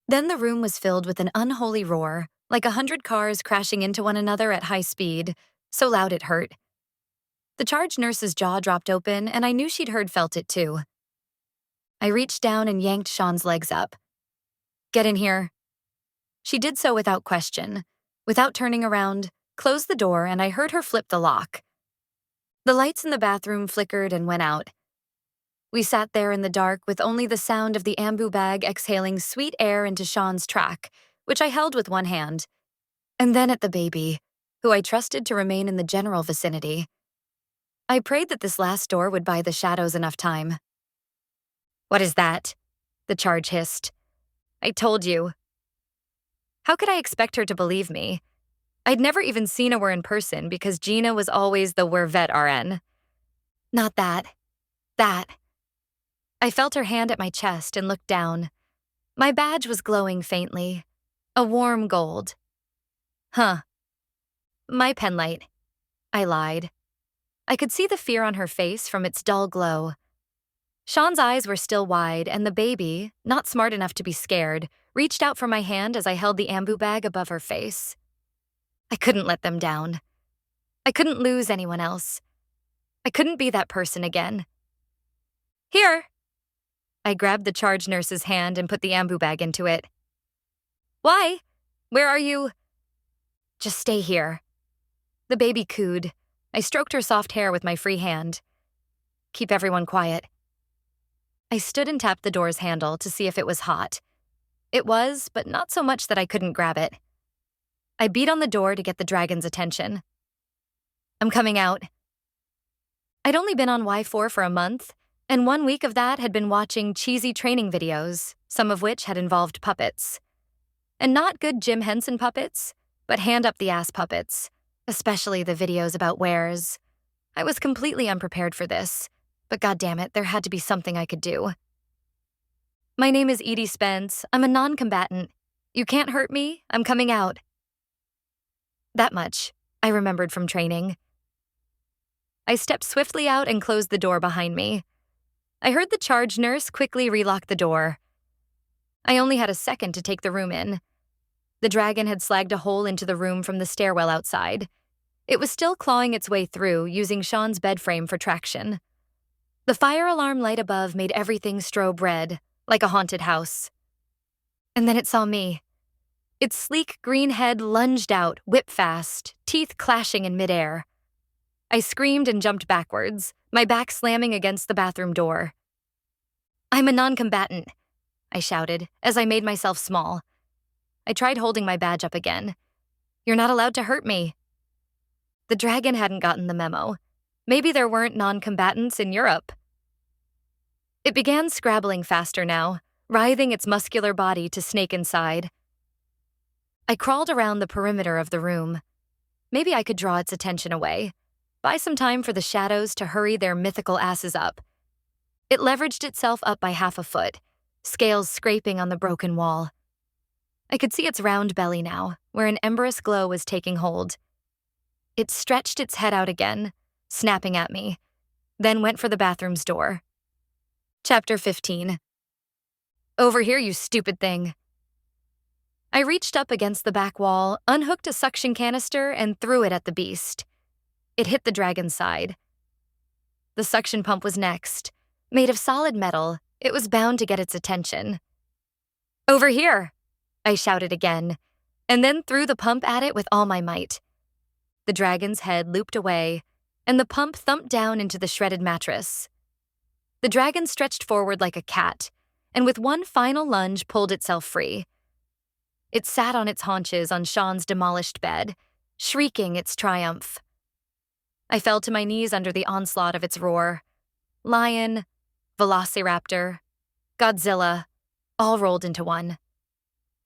Then the room was filled with an unholy roar, like 100 cars crashing into one another at high speed, so loud it hurt. The charge nurse's jaw dropped open, and I knew she'd felt it too. I reached down and yanked Sean's legs up. "Get in here." She did so without question, without turning around, closed the door, and I heard her flip the lock. The lights in the bathroom flickered and went out. We sat there in the dark with only the sound of the ambu bag exhaling sweet air into Sean's track, which I held with one hand, and then at the baby, who I trusted to remain in the general vicinity. I prayed that this last door would buy the shadows enough time. "What is that?" the charge hissed. "I told you." How could I expect her to believe me? I'd never even seen her in person because Gina was always the we're vet RN. "Not that. That." I felt her hand at my chest and looked down. My badge was glowing faintly, a warm gold. "Huh. My penlight." I lied. I could see the fear on her face from its dull glow. Sean's eyes were still wide, and the baby, not smart enough to be scared, reached out for my hand as I held the ambu bag above her face. I couldn't let them down. I couldn't lose anyone else. I couldn't be that person again. "Here." I grabbed the charge nurse's hand and put the ambu bag into it. "Why? Where are you?" "Just stay here." The baby cooed. I stroked her soft hair with my free hand. "Keep everyone quiet." I stood and tapped the door's handle to see if it was hot. It was, but not so much that I couldn't grab it. I beat on the door to get the dragon's attention. "I'm coming out." I'd only been on Y4 for a month, and 1 week of that had been watching cheesy training videos, some of which had involved puppets. And not good Jim Henson puppets, but hand-up-the-ass puppets, especially the videos about wares. I was completely unprepared for this, but goddammit, there had to be something I could do. "My name is Edie Spence. I'm a non-combatant. You can't hurt me. I'm coming out." That much I remembered from training. I stepped swiftly out and closed the door behind me. I heard the charge nurse quickly relock the door. I only had a second to take the room in. The dragon had slagged a hole into the room from the stairwell outside. It was still clawing its way through, using Sean's bed frame for traction. The fire alarm light above made everything strobe red, like a haunted house. And then it saw me. Its sleek green head lunged out, whip fast, teeth clashing in midair. I screamed and jumped backwards, my back slamming against the bathroom door. "I'm a non-combatant," I shouted as I made myself small. I tried holding my badge up again. "You're not allowed to hurt me." The dragon hadn't gotten the memo. Maybe there weren't non-combatants in Europe. It began scrabbling faster now, writhing its muscular body to snake inside. I crawled around the perimeter of the room. Maybe I could draw its attention away, buy some time for the shadows to hurry their mythical asses up. It leveraged itself up by half a foot, scales scraping on the broken wall. I could see its round belly now, where an emberous glow was taking hold. It stretched its head out again, snapping at me, then went for the bathroom's door. Chapter 15. "Over here, you stupid thing." I reached up against the back wall, unhooked a suction canister, and threw it at the beast. It hit the dragon's side. The suction pump was next. Made of solid metal, it was bound to get its attention. "Over here," I shouted again, and then threw the pump at it with all my might. The dragon's head looped away, and the pump thumped down into the shredded mattress. The dragon stretched forward like a cat, and with one final lunge pulled itself free. It sat on its haunches on Sean's demolished bed, shrieking its triumph. I fell to my knees under the onslaught of its roar. Lion, velociraptor, Godzilla, all rolled into one.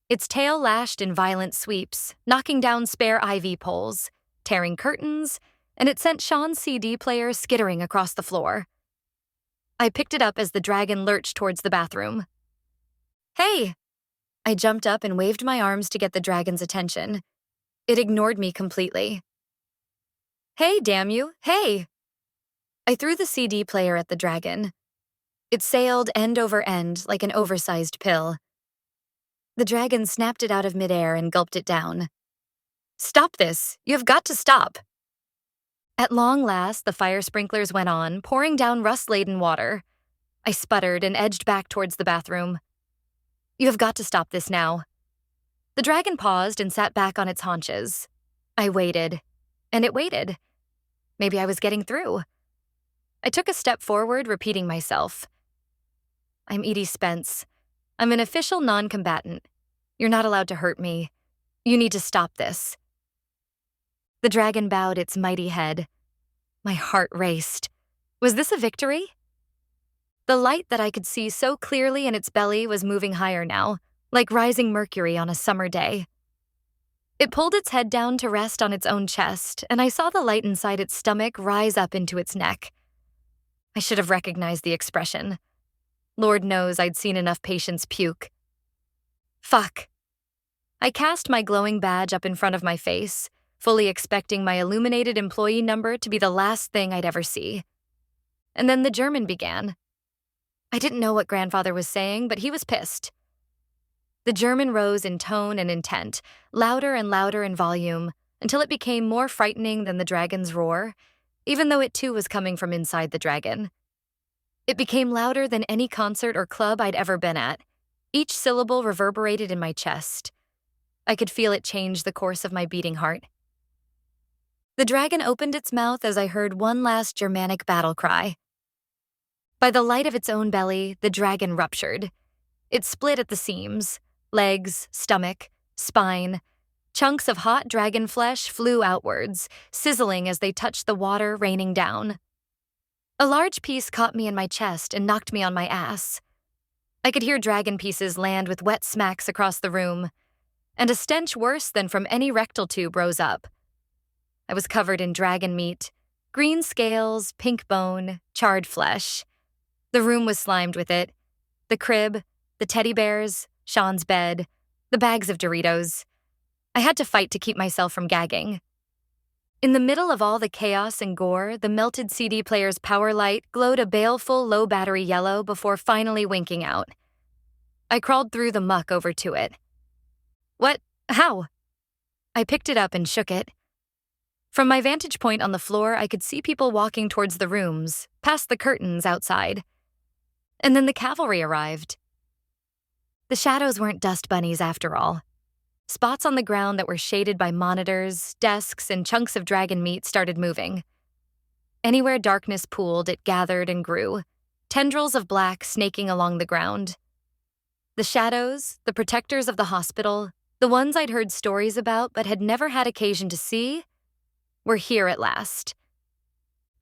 Its tail lashed in violent sweeps, knocking down spare IV poles, tearing curtains, and it sent Sean's CD player skittering across the floor. I picked it up as the dragon lurched towards the bathroom. "Hey!" I jumped up and waved my arms to get the dragon's attention. It ignored me completely. "Hey, damn you, hey!" I threw the CD player at the dragon. It sailed end over end like an oversized pill. The dragon snapped it out of midair and gulped it down. "Stop this! You have got to stop!" At long last, the fire sprinklers went on, pouring down rust-laden water. I sputtered and edged back towards the bathroom. "You have got to stop this now." The dragon paused and sat back on its haunches. I waited, and it waited. Maybe I was getting through. I took a step forward, repeating myself. "I'm Edie Spence. I'm an official non-combatant. You're not allowed to hurt me. You need to stop this." The dragon bowed its mighty head. My heart raced. Was this a victory? The light that I could see so clearly in its belly was moving higher now, like rising mercury on a summer day. It pulled its head down to rest on its own chest, and I saw the light inside its stomach rise up into its neck. I should have recognized the expression. Lord knows I'd seen enough patients puke. Fuck. I cast my glowing badge up in front of my face, fully expecting my illuminated employee number to be the last thing I'd ever see. And then the German began. I didn't know what grandfather was saying, but he was pissed. The German rose in tone and intent, louder and louder in volume, until it became more frightening than the dragon's roar, even though it too was coming from inside the dragon. It became louder than any concert or club I'd ever been at. Each syllable reverberated in my chest. I could feel it change the course of my beating heart. The dragon opened its mouth as I heard one last Germanic battle cry. By the light of its own belly, the dragon ruptured. It split at the seams, legs, stomach, spine. Chunks of hot dragon flesh flew outwards, sizzling as they touched the water raining down. A large piece caught me in my chest and knocked me on my ass. I could hear dragon pieces land with wet smacks across the room, and a stench worse than from any rectal tube rose up. I was covered in dragon meat, green scales, pink bone, charred flesh. The room was slimed with it. The crib, the teddy bears, Sean's bed, the bags of Doritos. I had to fight to keep myself from gagging. In the middle of all the chaos and gore, the melted CD player's power light glowed a baleful low-battery yellow before finally winking out. I crawled through the muck over to it. What? How? I picked it up and shook it. From my vantage point on the floor, I could see people walking towards the rooms, past the curtains outside. And then the cavalry arrived. The shadows weren't dust bunnies after all. Spots on the ground that were shaded by monitors, desks, and chunks of dragon meat started moving. Anywhere darkness pooled, it gathered and grew, tendrils of black snaking along the ground. The shadows, the protectors of the hospital, the ones I'd heard stories about but had never had occasion to see, were here at last.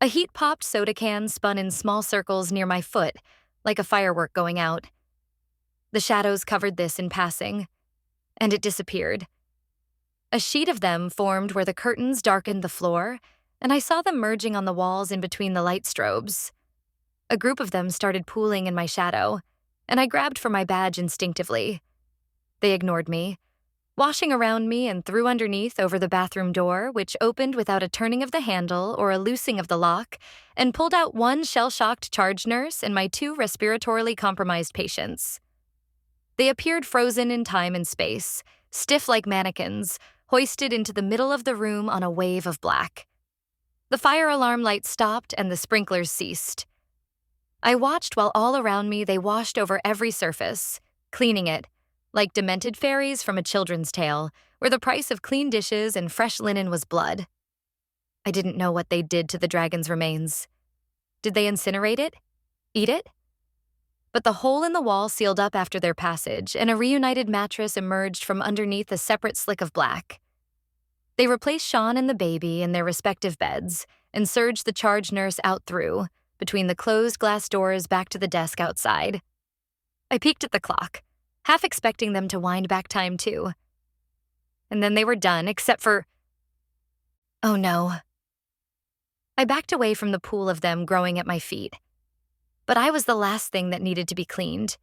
A heat-popped soda can spun in small circles near my foot, like a firework going out. The shadows covered this in passing, and it disappeared. A sheet of them formed where the curtains darkened the floor, and I saw them merging on the walls in between the light strobes. A group of them started pooling in my shadow, and I grabbed for my badge instinctively. They ignored me, washing around me and through underneath over the bathroom door, which opened without a turning of the handle or a loosing of the lock, and pulled out one shell-shocked charge nurse and my 2 respiratorily compromised patients. They appeared frozen in time and space, stiff like mannequins, hoisted into the middle of the room on a wave of black. The fire alarm light stopped and the sprinklers ceased. I watched while all around me they washed over every surface, cleaning it, like demented fairies from a children's tale, where the price of clean dishes and fresh linen was blood. I didn't know what they did to the dragon's remains. Did they incinerate it? Eat it? But the hole in the wall sealed up after their passage, and a reunited mattress emerged from underneath a separate slick of black. They replaced Sean and the baby in their respective beds and surged the charge nurse out through, between the closed glass doors back to the desk outside. I peeked at the clock, half expecting them to wind back time too. And then they were done, except for... Oh no. I backed away from the pool of them growing at my feet. But I was the last thing that needed to be cleaned.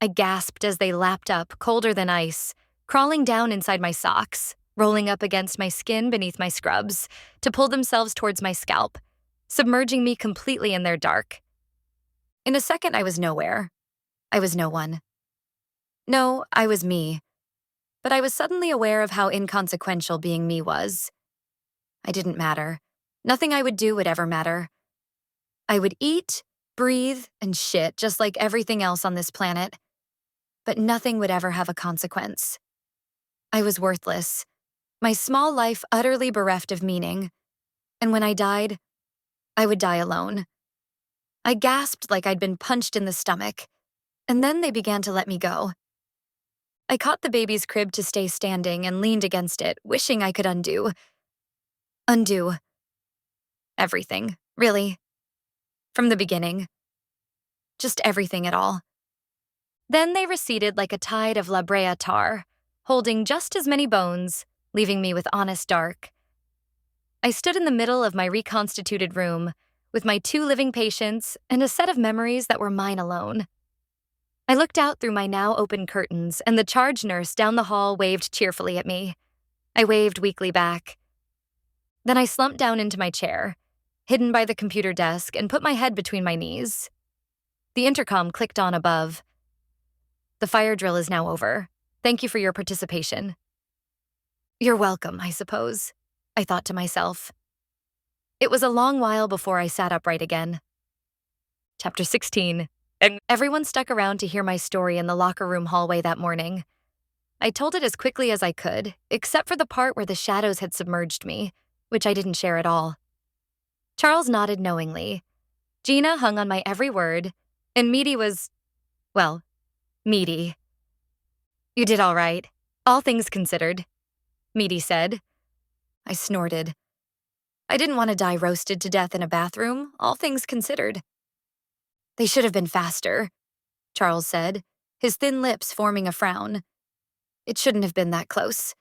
I gasped as they lapped up, colder than ice, crawling down inside my socks, rolling up against my skin beneath my scrubs, to pull themselves towards my scalp, submerging me completely in their dark. In a second, I was nowhere. I was no one. No, I was me. But I was suddenly aware of how inconsequential being me was. I didn't matter. Nothing I would do would ever matter. I would eat, breathe, and shit just like everything else on this planet. But nothing would ever have a consequence. I was worthless, my small life utterly bereft of meaning. And when I died, I would die alone. I gasped like I'd been punched in the stomach, and then they began to let me go. I caught the baby's crib to stay standing and leaned against it, wishing I could undo everything, really. From the beginning. Just everything at all. Then they receded like a tide of La Brea tar, holding just as many bones, leaving me with honest dark. I stood in the middle of my reconstituted room, with my 2 living patients and a set of memories that were mine alone. I looked out through my now open curtains, and the charge nurse down the hall waved cheerfully at me. I waved weakly back. Then I slumped down into my chair, hidden by the computer desk, and put my head between my knees. The intercom clicked on above. The fire drill is now over. Thank you for your participation. You're welcome, I suppose, I thought to myself. It was a long while before I sat upright again. Chapter 16. And everyone stuck around to hear my story in the locker room hallway that morning. I told it as quickly as I could, except for the part where the shadows had submerged me, which I didn't share at all. Charles nodded knowingly. Gina hung on my every word, and Meaty was, well, meaty. You did all right, all things considered, Meaty said. I snorted. I didn't want to die roasted to death in a bathroom, all things considered. They should have been faster, Charles said, his thin lips forming a frown. It shouldn't have been that close.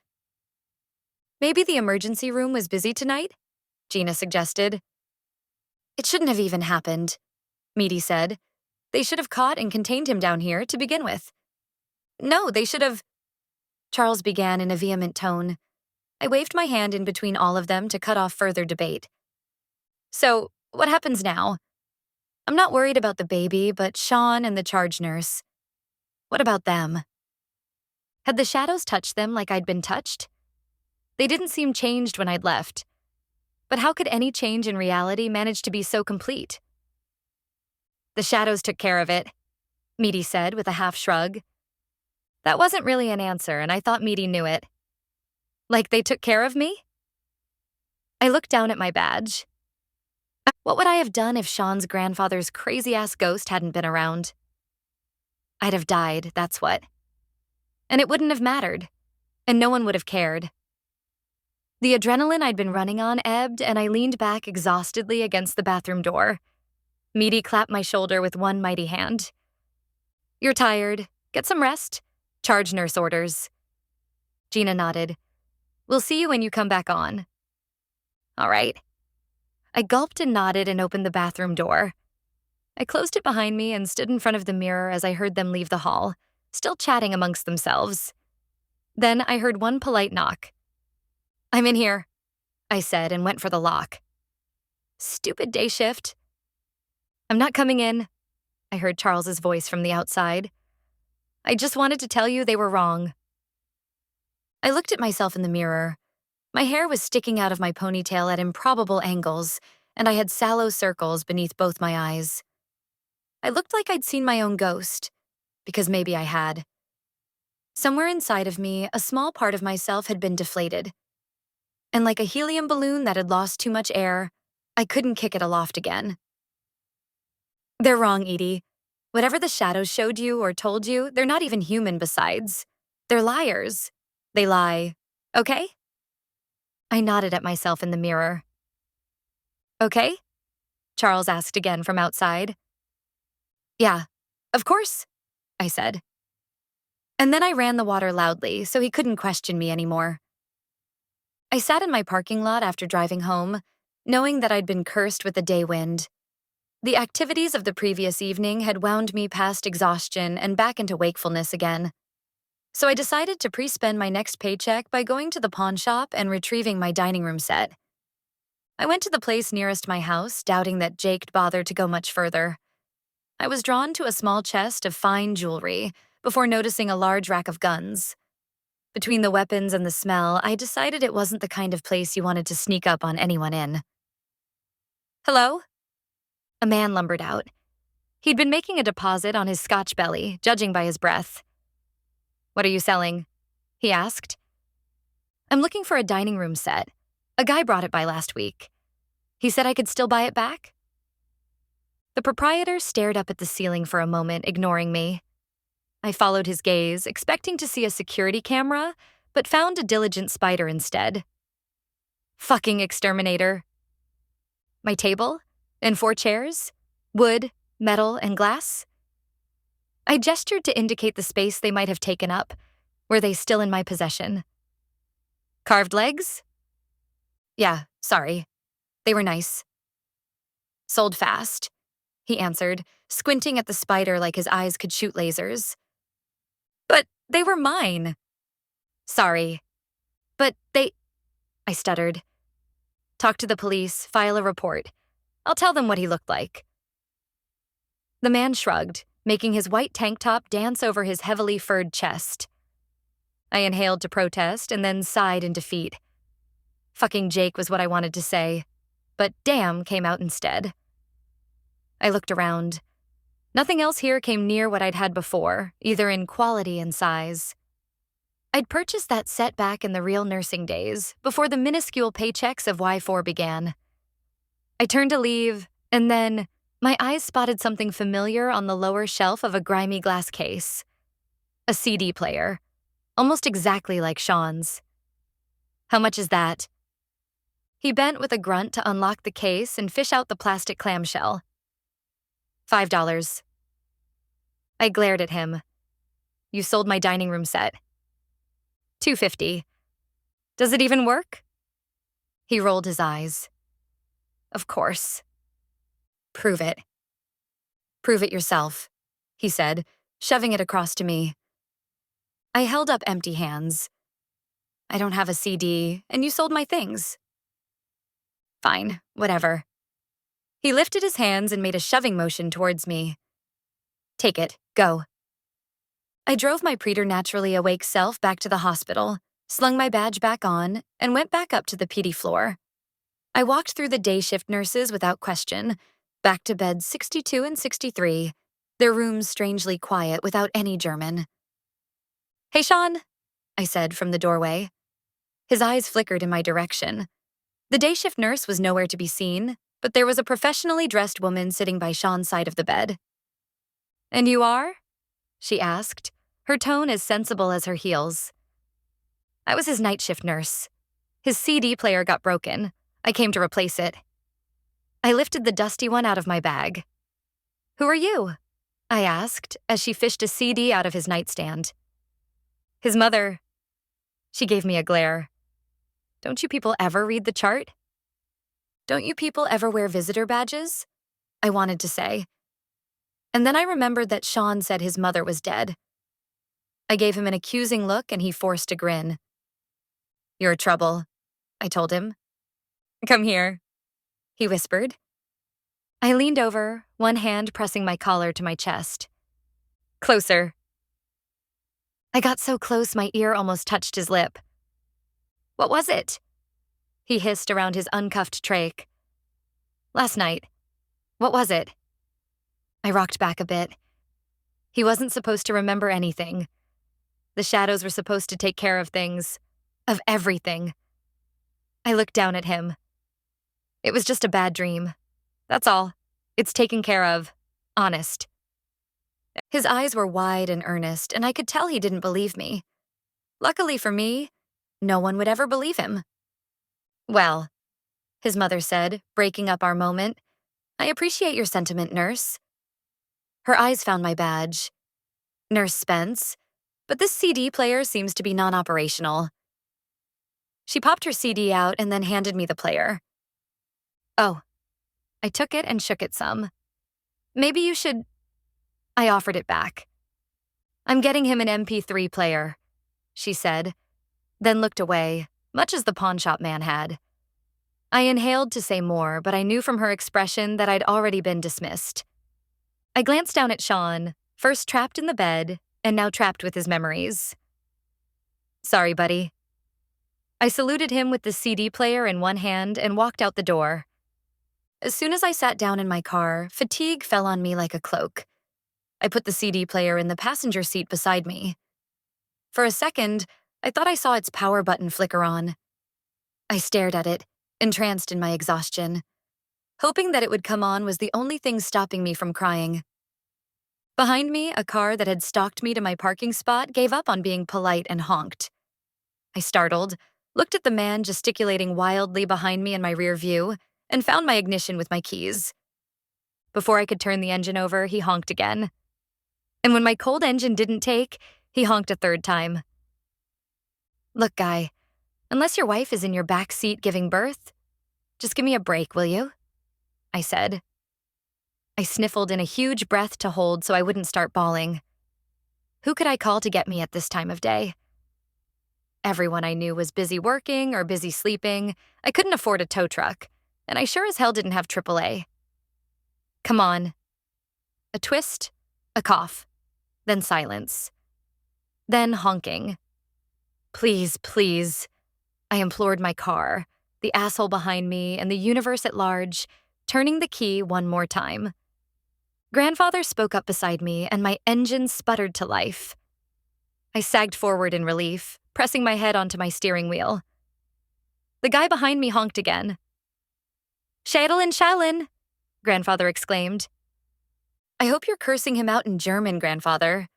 Maybe the emergency room was busy tonight, Gina suggested. It shouldn't have even happened, Meaty said. They should have caught and contained him down here to begin with. No, they should have... Charles began in a vehement tone. I waved my hand in between all of them to cut off further debate. So, what happens now? I'm not worried about the baby, but Sean and the charge nurse. What about them? Had the shadows touched them like I'd been touched? They didn't seem changed when I'd left. But how could any change in reality manage to be so complete? The shadows took care of it, Meaty said with a half shrug. That wasn't really an answer, and I thought Meaty knew it. Like they took care of me? I looked down at my badge. What would I have done if Sean's grandfather's crazy-ass ghost hadn't been around? I'd have died, that's what. And it wouldn't have mattered, and no one would have cared. The adrenaline I'd been running on ebbed, and I leaned back exhaustedly against the bathroom door. Meaty clapped my shoulder with one mighty hand. You're tired. Get some rest. Charge nurse orders. Gina nodded. We'll see you when you come back on. All right. I gulped and nodded and opened the bathroom door. I closed it behind me and stood in front of the mirror as I heard them leave the hall, still chatting amongst themselves. Then I heard one polite knock. I'm in here, I said and went for the lock. Stupid day shift. I'm not coming in, I heard Charles's voice from the outside. I just wanted to tell you they were wrong. I looked at myself in the mirror. My hair was sticking out of my ponytail at improbable angles, and I had sallow circles beneath both my eyes. I looked like I'd seen my own ghost, because maybe I had. Somewhere inside of me, a small part of myself had been deflated. And like a helium balloon that had lost too much air, I couldn't kick it aloft again. They're wrong, Edie. Whatever the shadows showed you or told you, they're not even human besides. They're liars. They lie. Okay? I nodded at myself in the mirror. Okay? Charles asked again from outside. Yeah, of course, I said. And then I ran the water loudly so he couldn't question me anymore. I sat in my parking lot after driving home, knowing that I'd been cursed with a day wind. The activities of the previous evening had wound me past exhaustion and back into wakefulness again. So I decided to pre-spend my next paycheck by going to the pawn shop and retrieving my dining room set. I went to the place nearest my house, doubting that Jake'd bother to go much further. I was drawn to a small chest of fine jewelry before noticing a large rack of guns. Between the weapons and the smell, I decided it wasn't the kind of place you wanted to sneak up on anyone in. Hello? A man lumbered out. He'd been making a deposit on his Scotch belly, judging by his breath. What are you selling? He asked. I'm looking for a dining room set. A guy brought it by last week. He said I could still buy it back? The proprietor stared up at the ceiling for a moment, ignoring me. I followed his gaze, expecting to see a security camera, but found a diligent spider instead. Fucking exterminator. My table? And 4 chairs? Wood, metal, and glass? I gestured to indicate the space they might have taken up. Were they still in my possession? Carved legs? Yeah, sorry. They were nice. Sold fast, he answered, squinting at the spider like his eyes could shoot lasers. But they were mine. Sorry. But I stuttered. Talk to the police, file a report. I'll tell them what he looked like. The man shrugged, making his white tank top dance over his heavily furred chest. I inhaled to protest and then sighed in defeat. Fucking Jake was what I wanted to say, but damn came out instead. I looked around. Nothing else here came near what I'd had before, either in quality and size. I'd purchased that set back in the real nursing days, before the minuscule paychecks of Y4 began. I turned to leave, and then my eyes spotted something familiar on the lower shelf of a grimy glass case. A CD player, almost exactly like Sean's. How much is that? He bent with a grunt to unlock the case and fish out the plastic clamshell. $5. I glared at him. You sold my dining room set. $2.50. Does it even work? He rolled his eyes. Of course. Prove it. Prove it yourself, he said, shoving it across to me. I held up empty hands. I don't have a CD, and you sold my things. Fine, whatever. He lifted his hands and made a shoving motion towards me. Take it, go. I drove my preternaturally awake self back to the hospital, slung my badge back on, and went back up to the PD floor. I walked through the day shift nurses without question, back to beds 62 and 63, their rooms strangely quiet without any German. Hey, Sean, I said from the doorway. His eyes flickered in my direction. The day shift nurse was nowhere to be seen, but there was a professionally dressed woman sitting by Sean's side of the bed. And you are? She asked, her tone as sensible as her heels. I was his night shift nurse. His CD player got broken. I came to replace it. I lifted the dusty one out of my bag. Who are you? I asked as she fished a CD out of his nightstand. His mother. She gave me a glare. Don't you people ever read the chart? Don't you people ever wear visitor badges? I wanted to say. And then I remembered that Sean said his mother was dead. I gave him an accusing look and he forced a grin. You're trouble, I told him. Come here, he whispered. I leaned over, one hand pressing my collar to my chest. Closer. I got so close my ear almost touched his lip. What was it? He hissed around his uncuffed trach. Last night. What was it? I rocked back a bit. He wasn't supposed to remember anything. The shadows were supposed to take care of things. Of everything. I looked down at him. It was just a bad dream. That's all. It's taken care of. Honest. His eyes were wide and earnest, and I could tell he didn't believe me. Luckily for me, no one would ever believe him. Well, his mother said, breaking up our moment, I appreciate your sentiment, nurse. Her eyes found my badge. Nurse Spence, but this CD player seems to be non-operational. She popped her CD out and then handed me the player. Oh. I took it and shook it some. Maybe you should... I offered it back. I'm getting him an MP3 player, she said, then looked away, much as the pawnshop man had. I inhaled to say more, but I knew from her expression that I'd already been dismissed. I glanced down at Sean, first trapped in the bed, and now trapped with his memories. Sorry, buddy. I saluted him with the CD player in one hand and walked out the door. As soon as I sat down in my car, fatigue fell on me like a cloak. I put the CD player in the passenger seat beside me. For a second, I thought I saw its power button flicker on. I stared at it, entranced in my exhaustion. Hoping that it would come on was the only thing stopping me from crying. Behind me, a car that had stalked me to my parking spot gave up on being polite and honked. I startled, looked at the man gesticulating wildly behind me in my rear view, and found my ignition with my keys. Before I could turn the engine over, he honked again. And when my cold engine didn't take, he honked a third time. Look, guy, unless your wife is in your back seat giving birth, just give me a break, will you? I said. I sniffled in a huge breath to hold so I wouldn't start bawling. Who could I call to get me at this time of day? Everyone I knew was busy working or busy sleeping. I couldn't afford a tow truck, and I sure as hell didn't have AAA. Come on. A twist, a cough, then silence. Then honking. Please, please. I implored my car, the asshole behind me, and the universe at large, turning the key one more time. Grandfather spoke up beside me, and my engine sputtered to life. I sagged forward in relief, pressing my head onto my steering wheel. The guy behind me honked again. Charlaine, Grandfather exclaimed. I hope you're cursing him out in German, Grandfather.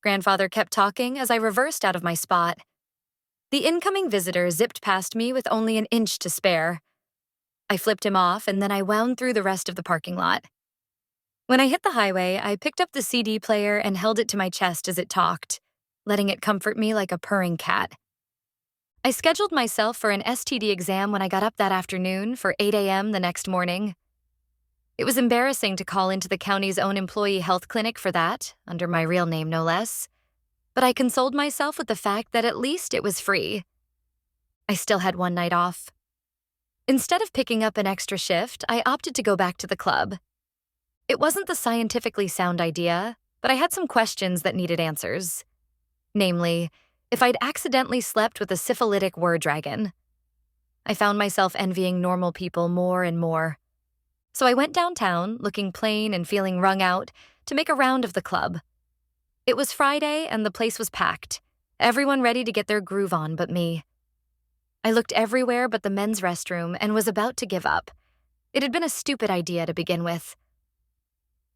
Grandfather kept talking as I reversed out of my spot. The incoming visitor zipped past me with only an inch to spare. I flipped him off, and then I wound through the rest of the parking lot. When I hit the highway, I picked up the CD player and held it to my chest as it talked, letting it comfort me like a purring cat. I scheduled myself for an STD exam when I got up that afternoon for 8 a.m. the next morning. It was embarrassing to call into the county's own employee health clinic for that, under my real name no less. but I consoled myself with the fact that at least it was free. I still had one night off. Instead of picking up an extra shift, I opted to go back to the club. It wasn't the scientifically sound idea, but I had some questions that needed answers. Namely, if I'd accidentally slept with a syphilitic were-dragon. I found myself envying normal people more and more. So I went downtown, looking plain and feeling wrung out, to make a round of the club. It was Friday and the place was packed, everyone ready to get their groove on but me. I looked everywhere but the men's restroom and was about to give up. It had been a stupid idea to begin with.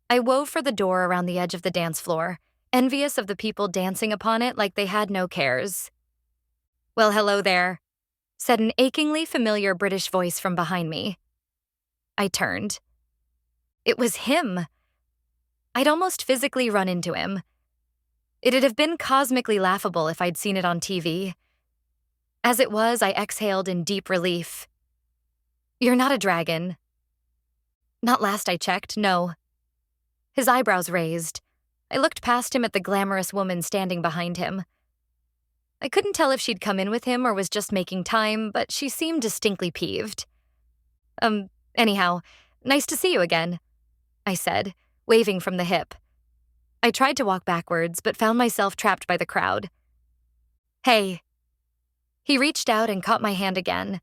I wove for the door around the edge of the dance floor, envious of the people dancing upon it like they had no cares. "Well, hello there," said an achingly familiar British voice from behind me. I turned. It was him. I'd almost physically run into him. It'd have been cosmically laughable if I'd seen it on TV. As it was, I exhaled in deep relief. "You're not a dragon." "Not last I checked, no." His eyebrows raised. I looked past him at the glamorous woman standing behind him. I couldn't tell if she'd come in with him or was just making time, but she seemed distinctly peeved. Anyhow, nice to see you again," I said, waving from the hip. I tried to walk backwards, but found myself trapped by the crowd. "Hey." He reached out and caught my hand again,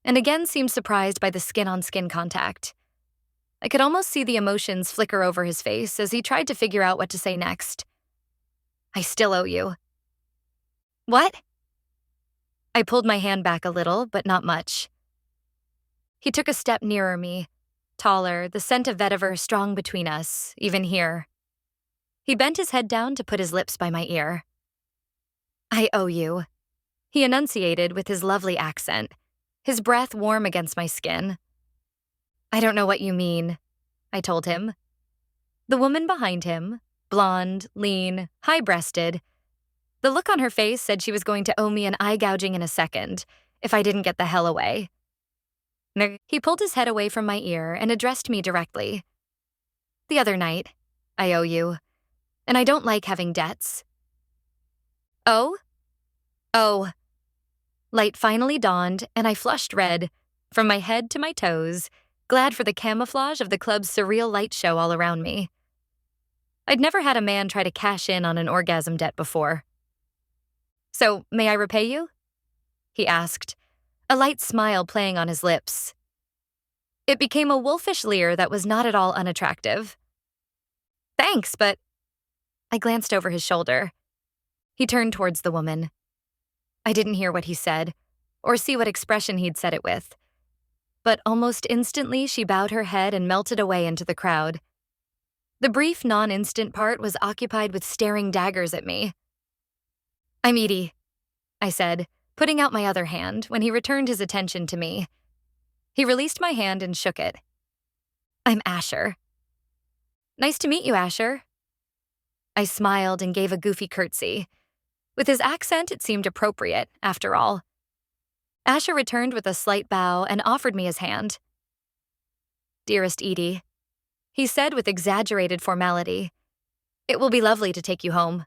and again seemed surprised by the skin-on-skin contact. I could almost see the emotions flicker over his face as he tried to figure out what to say next. "I still owe you." "What?" I pulled my hand back a little, but not much. He took a step nearer me, taller, the scent of vetiver strong between us, even here. He bent his head down to put his lips by my ear. "I owe you," he enunciated with his lovely accent, his breath warm against my skin. "I don't know what you mean," I told him. The woman behind him, blonde, lean, high-breasted, the look on her face said she was going to owe me an eye gouging in a second, if I didn't get the hell away. He pulled his head away from my ear and addressed me directly. "The other night, I owe you, and I don't like having debts." "Oh?" "Oh." Light finally dawned, and I flushed red, from my head to my toes, glad for the camouflage of the club's surreal light show all around me. I'd never had a man try to cash in on an orgasm debt before. "So, may I repay you?" he asked, a light smile playing on his lips. It became a wolfish leer that was not at all unattractive. "Thanks, but—" I glanced over his shoulder. He turned towards the woman. I didn't hear what he said, or see what expression he'd said it with. But almost instantly she bowed her head and melted away into the crowd. The brief non-instant part was occupied with staring daggers at me. "I'm Edie," I said, putting out my other hand when he returned his attention to me. He released my hand and shook it. "I'm Asher." "Nice to meet you, Asher." I smiled and gave a goofy curtsy. With his accent, it seemed appropriate, after all. Asher returned with a slight bow and offered me his hand. "Dearest Edie," he said with exaggerated formality, "it will be lovely to take you home."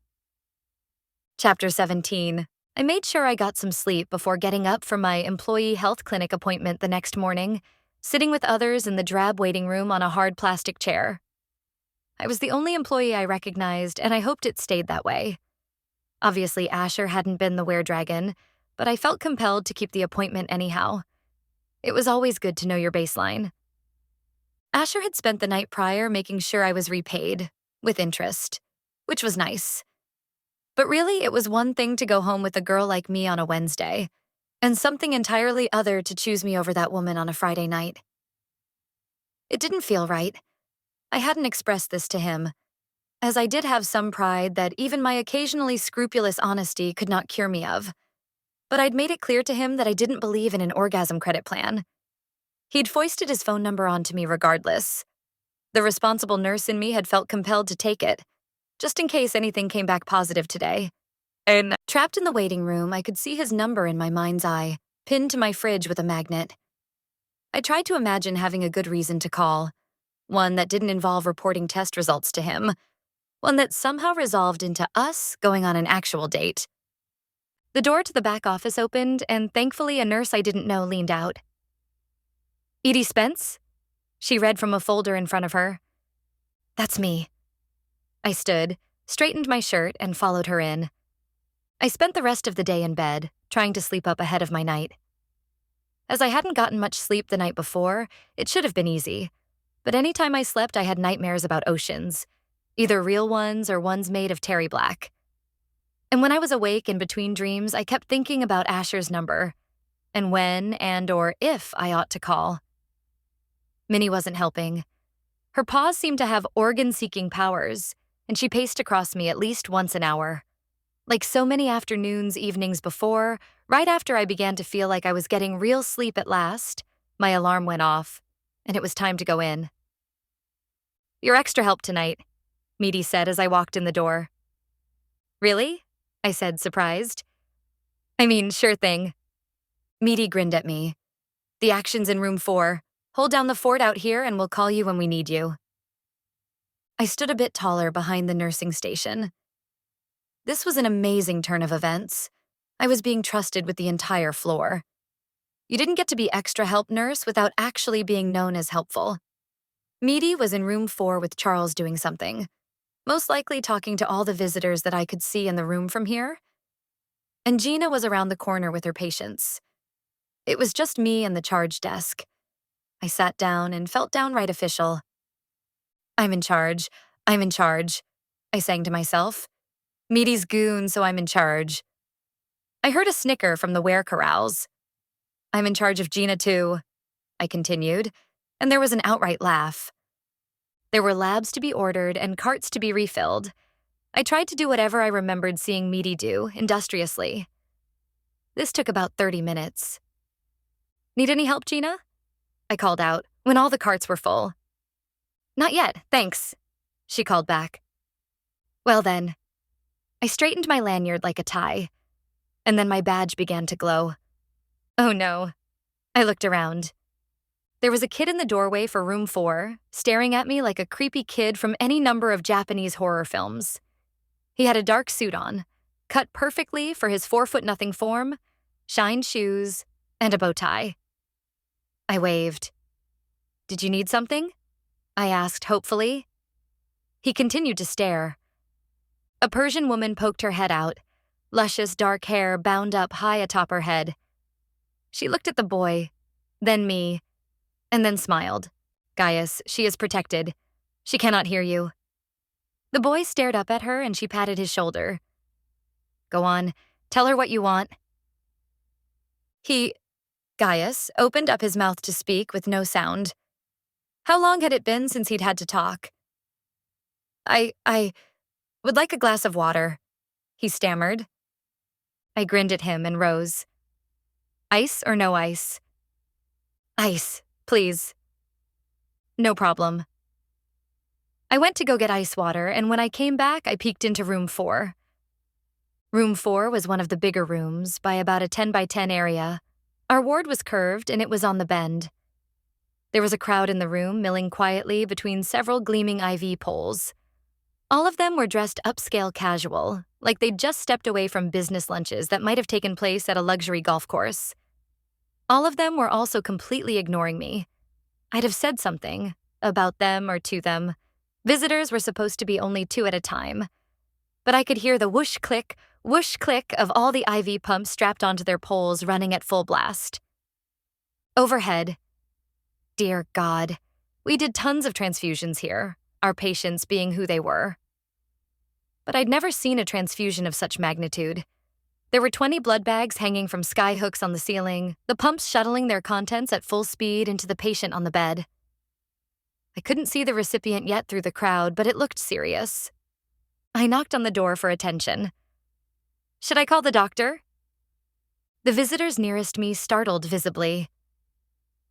Chapter 17. I made sure I got some sleep before getting up for my employee health clinic appointment the next morning, sitting with others in the drab waiting room on a hard plastic chair. I was the only employee I recognized, and I hoped it stayed that way. Obviously, Asher hadn't been the were-dragon, but I felt compelled to keep the appointment anyhow. It was always good to know your baseline. Asher had spent the night prior making sure I was repaid, with interest, which was nice. But really, it was one thing to go home with a girl like me on a Wednesday, and something entirely other to choose me over that woman on a Friday night. It didn't feel right. I hadn't expressed this to him, as I did have some pride that even my occasionally scrupulous honesty could not cure me of. But I'd made it clear to him that I didn't believe in an orgasm credit plan. He'd foisted his phone number onto me regardless. The responsible nurse in me had felt compelled to take it, just in case anything came back positive today. And trapped in the waiting room, I could see his number in my mind's eye, pinned to my fridge with a magnet. I tried to imagine having a good reason to call, one that didn't involve reporting test results to him, one that somehow resolved into us going on an actual date. The door to the back office opened, and thankfully a nurse I didn't know leaned out. "Edie Spence?" She read from a folder in front of her. "That's me." I stood, straightened my shirt, and followed her in. I spent the rest of the day in bed, trying to sleep up ahead of my night. As I hadn't gotten much sleep the night before, it should have been easy. But any time I slept, I had nightmares about oceans, either real ones or ones made of terry black. And when I was awake in between dreams, I kept thinking about Asher's number, and when and or if I ought to call. Minnie wasn't helping. Her paws seemed to have organ-seeking powers, and she paced across me at least once an hour. Like so many afternoons, evenings before, right after I began to feel like I was getting real sleep at last, my alarm went off, and it was time to go in. "You're extra help tonight," Meaty said as I walked in the door. "Really?" I said, surprised. "I mean, sure thing." Meaty grinned at me. "The action's in room 4. Hold down the fort out here and we'll call you when we need you." I stood a bit taller behind the nursing station. This was an amazing turn of events. I was being trusted with the entire floor. You didn't get to be extra help nurse without actually being known as helpful. Meaty was in room 4 with Charles doing something, most likely talking to all the visitors that I could see in the room from here. And Gina was around the corner with her patients. It was just me and the charge desk. I sat down and felt downright official. I'm in charge. I'm in charge," I sang to myself. "Meaty's goon, so I'm in charge." I heard a snicker from the ware corrals. "I'm in charge of Gina, too," I continued, and there was an outright laugh. There were labs to be ordered and carts to be refilled. I tried to do whatever I remembered seeing Meaty do, industriously. This took about 30 minutes. "Need any help, Gina?" I called out, when all the carts were full. "Not yet, thanks," she called back. "Well then." I straightened my lanyard like a tie, and then my badge began to glow. Oh no. I looked around. There was a kid in the doorway for room 4, staring at me like a creepy kid from any number of Japanese horror films. He had a dark suit on, cut perfectly for his 4'0" form, shined shoes, and a bow tie. I waved. "Did you need something?" I asked hopefully. He continued to stare. A Persian woman poked her head out, luscious dark hair bound up high atop her head. She looked at the boy, then me, and then smiled. "Gaius, she is protected. She cannot hear you." The boy stared up at her and she patted his shoulder. "Go on, tell her what you want." Gaius, opened up his mouth to speak with no sound. How long had it been since he'd had to talk? I would like a glass of water," he stammered. I grinned at him and rose. "Ice or no ice?" "Ice, please." "No problem." I went to go get ice water, and when I came back, I peeked into room 4. Room 4 was one of the bigger rooms, by about a 10 by 10 area. Our ward was curved, and it was on the bend. There was a crowd in the room, milling quietly between several gleaming IV poles. All of them were dressed upscale casual, like they'd just stepped away from business lunches that might have taken place at a luxury golf course. All of them were also completely ignoring me. I'd have said something, about them or to them. Visitors were supposed to be only 2 at a time. But I could hear the whoosh click of all the IV pumps strapped onto their poles running at full blast. Overhead. Dear God, we did tons of transfusions here, our patients being who they were. But I'd never seen a transfusion of such magnitude. There were 20 blood bags hanging from sky hooks on the ceiling, the pumps shuttling their contents at full speed into the patient on the bed. I couldn't see the recipient yet through the crowd, but it looked serious. I knocked on the door for attention. "Should I call the doctor?" The visitors nearest me startled visibly.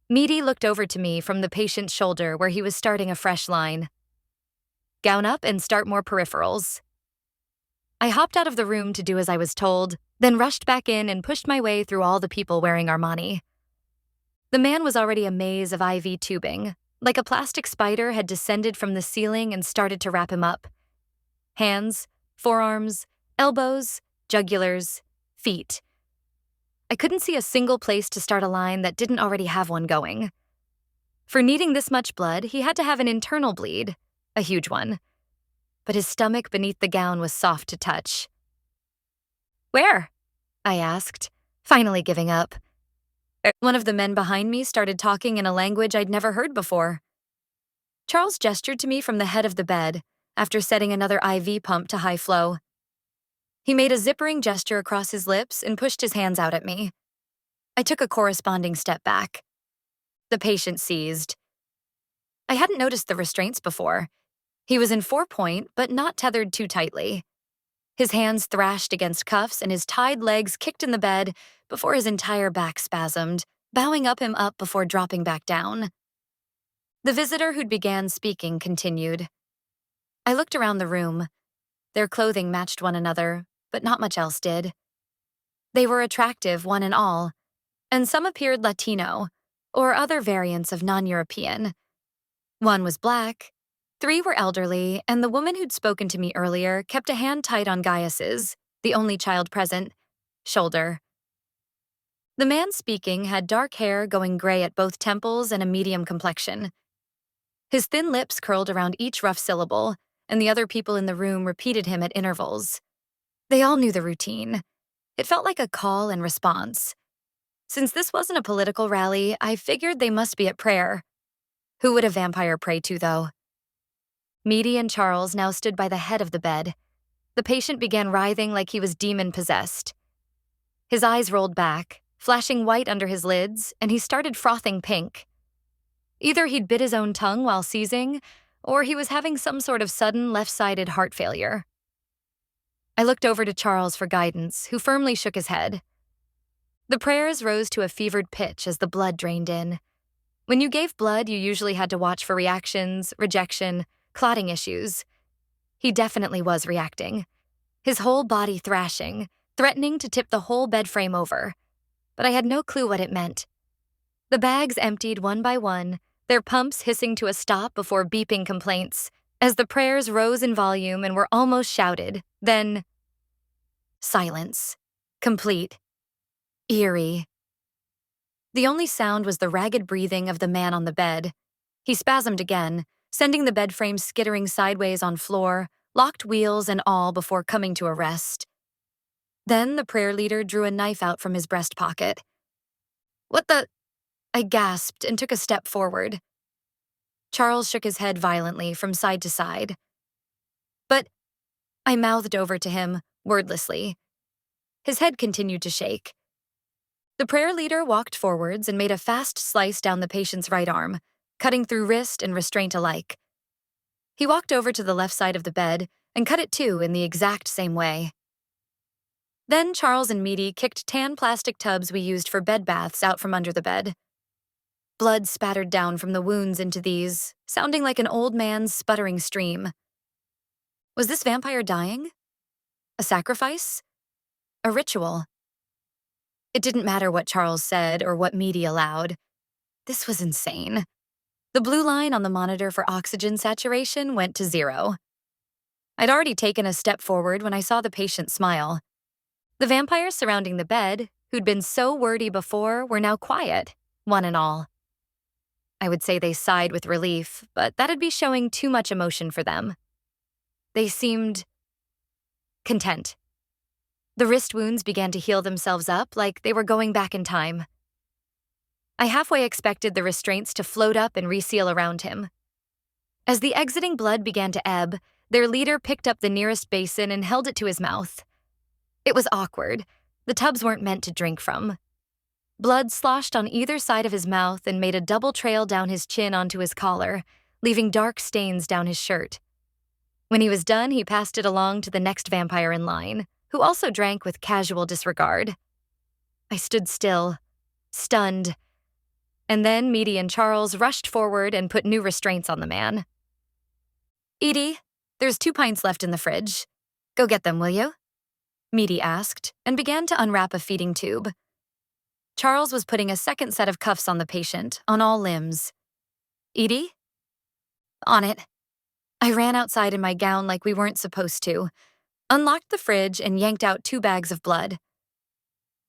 Meaty looked over to me from the patient's shoulder where he was starting a fresh line. "Gown up and start more peripherals." I hopped out of the room to do as I was told, then rushed back in and pushed my way through all the people wearing Armani. The man was already a maze of IV tubing, like a plastic spider had descended from the ceiling and started to wrap him up. hands, forearms, elbows, jugulars, feet. I couldn't see a single place to start a line that didn't already have one going. For needing this much blood, he had to have an internal bleed, a huge one. But his stomach beneath the gown was soft to touch. "Where?" I asked, finally giving up. One of the men behind me started talking in a language I'd never heard before. Charles gestured to me from the head of the bed, after setting another IV pump to high flow. He made a zippering gesture across his lips and pushed his hands out at me. I took a corresponding step back. The patient seized. I hadn't noticed the restraints before. He was in 4-point, but not tethered too tightly. His hands thrashed against cuffs and his tied legs kicked in the bed before his entire back spasmed, bowing him up before dropping back down. The visitor who'd began speaking continued. I looked around the room. Their clothing matched one another, but not much else did. They were attractive, one and all, and some appeared Latino, or other variants of non-European. One was black, 3 were elderly, and the woman who'd spoken to me earlier kept a hand tight on Gaius's, the only child present, shoulder. The man speaking had dark hair going gray at both temples and a medium complexion. His thin lips curled around each rough syllable, and the other people in the room repeated him at intervals. They all knew the routine. It felt like a call and response. Since this wasn't a political rally, I figured they must be at prayer. Who would a vampire pray to, though? Meaty and Charles now stood by the head of the bed. The patient began writhing like he was demon-possessed. His eyes rolled back, flashing white under his lids, and he started frothing pink. Either he'd bit his own tongue while seizing, or he was having some sort of sudden left-sided heart failure. I looked over to Charles for guidance, who firmly shook his head. The prayers rose to a fevered pitch as the blood drained in. When you gave blood, you usually had to watch for reactions, rejection, clotting issues. He definitely was reacting. His whole body thrashing, threatening to tip the whole bed frame over. But I had no clue what it meant. The bags emptied one by one, their pumps hissing to a stop before beeping complaints, as the prayers rose in volume and were almost shouted. Then, silence. Complete. Eerie. The only sound was the ragged breathing of the man on the bed. He spasmed again, sending the bed frame skittering sideways on floor, locked wheels and all before coming to a rest. Then the prayer leader drew a knife out from his breast pocket. "What the?" I gasped and took a step forward. Charles shook his head violently from side to side. "But," I mouthed over to him, wordlessly. His head continued to shake. The prayer leader walked forwards and made a fast slice down the patient's right arm, cutting through wrist and restraint alike. He walked over to the left side of the bed and cut it too in the exact same way. Then Charles and Meaty kicked tan plastic tubs we used for bed baths out from under the bed. Blood spattered down from the wounds into these, sounding like an old man's sputtering stream. Was this vampire dying? A sacrifice? A ritual? It didn't matter what Charles said or what Meaty allowed. This was insane. The blue line on the monitor for oxygen saturation went to 0. I'd already taken a step forward when I saw the patient smile. The vampires surrounding the bed, who'd been so wordy before, were now quiet, one and all. I would say they sighed with relief, but that'd be showing too much emotion for them. They seemed content. The wrist wounds began to heal themselves up like they were going back in time. I halfway expected the restraints to float up and reseal around him. As the exiting blood began to ebb, their leader picked up the nearest basin and held it to his mouth. It was awkward. The tubs weren't meant to drink from. Blood sloshed on either side of his mouth and made a double trail down his chin onto his collar, leaving dark stains down his shirt. When he was done, he passed it along to the next vampire in line, who also drank with casual disregard. I stood still, stunned, and then Meaty and Charles rushed forward and put new restraints on the man. "Edie, there's 2 pints left in the fridge. Go get them, will you?" Meaty asked, and began to unwrap a feeding tube. Charles was putting a second set of cuffs on the patient, on all limbs. "Edie?" "On it." I ran outside in my gown like we weren't supposed to, unlocked the fridge, and yanked out 2 bags of blood.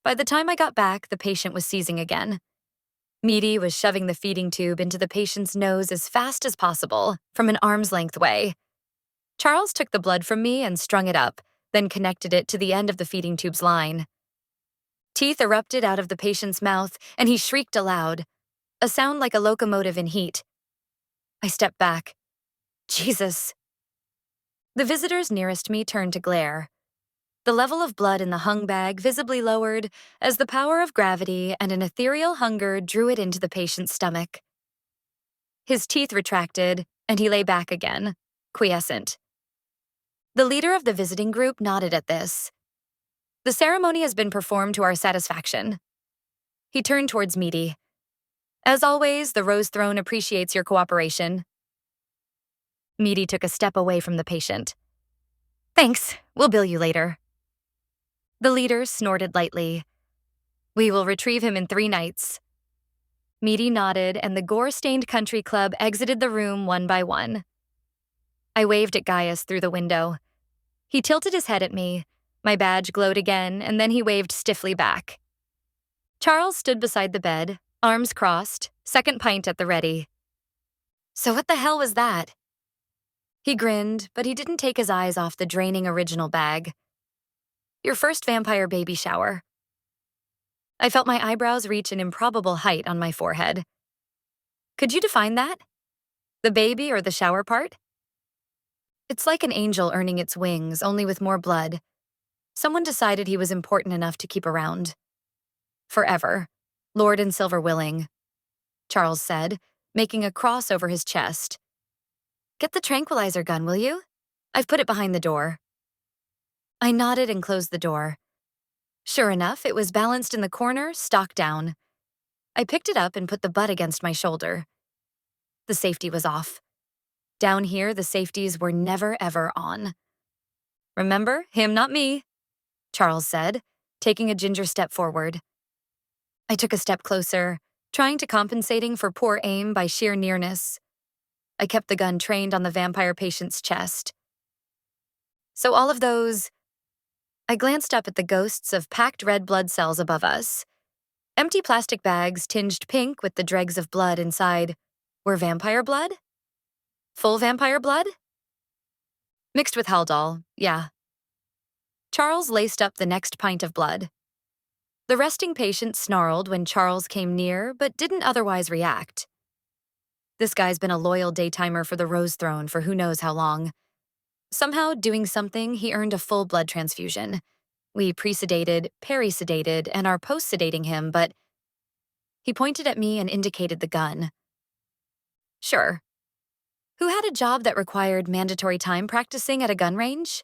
By the time I got back, the patient was seizing again. Meaty was shoving the feeding tube into the patient's nose as fast as possible, from an arm's length away. Charles took the blood from me and strung it up, then connected it to the end of the feeding tube's line. Teeth erupted out of the patient's mouth, and he shrieked aloud, a sound like a locomotive in heat. I stepped back. Jesus. The visitors nearest me turned to glare. The level of blood in the hung bag visibly lowered as the power of gravity and an ethereal hunger drew it into the patient's stomach. His teeth retracted, and he lay back again, quiescent. The leader of the visiting group nodded at this. The ceremony has been performed to our satisfaction. He turned towards Meaty. As always, the Rose Throne appreciates your cooperation. Meaty took a step away from the patient. Thanks, we'll bill you later. The leader snorted lightly. We will retrieve him in 3 nights. Meaty nodded, and the gore-stained country club exited the room one by one. I waved at Gaius through the window. He tilted his head at me. My badge glowed again, and then he waved stiffly back. Charles stood beside the bed, arms crossed, second pint at the ready. So what the hell was that? He grinned, but he didn't take his eyes off the draining original bag. Your first vampire baby shower. I felt my eyebrows reach an improbable height on my forehead. Could you define that? The baby or the shower part? It's like an angel earning its wings, only with more blood. Someone decided he was important enough to keep around. Forever. Lord and Silver willing, Charles said, making a cross over his chest. Get the tranquilizer gun, will you? I've put it behind the door. I nodded and closed the door. Sure enough, it was balanced in the corner, stock down. I picked it up and put the butt against my shoulder. The safety was off. Down here, the safeties were never, ever on. Remember, him, not me, Charles said, taking a ginger step forward. I took a step closer, trying to compensating for poor aim by sheer nearness. I kept the gun trained on the vampire patient's chest. So all of those... I glanced up at the ghosts of packed red blood cells above us. Empty plastic bags tinged pink with the dregs of blood inside were vampire blood? Full vampire blood? Mixed with Haldol, yeah. Charles laced up the next pint of blood. The resting patient snarled when Charles came near, but didn't otherwise react. This guy's been a loyal daytimer for the Rose Throne for who knows how long. Somehow, doing something, he earned a full blood transfusion. We pre-sedated, peri-sedated, and are post-sedating him, but... He pointed at me and indicated the gun. Sure. Who had a job that required mandatory time practicing at a gun range?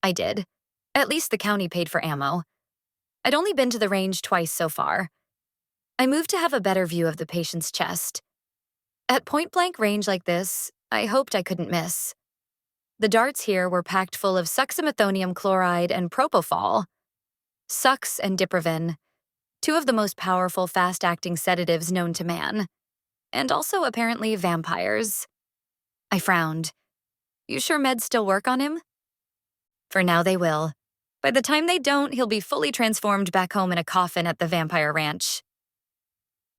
I did. At least the county paid for ammo. I'd only been to the range twice so far. I moved to have a better view of the patient's chest. At point-blank range like this, I hoped I couldn't miss. The darts here were packed full of succinylmethonium chloride and propofol. Sux and Diprivan, 2 of the most powerful fast-acting sedatives known to man. And also apparently vampires. I frowned. You sure meds still work on him? For now they will. By the time they don't, he'll be fully transformed back home in a coffin at the vampire ranch.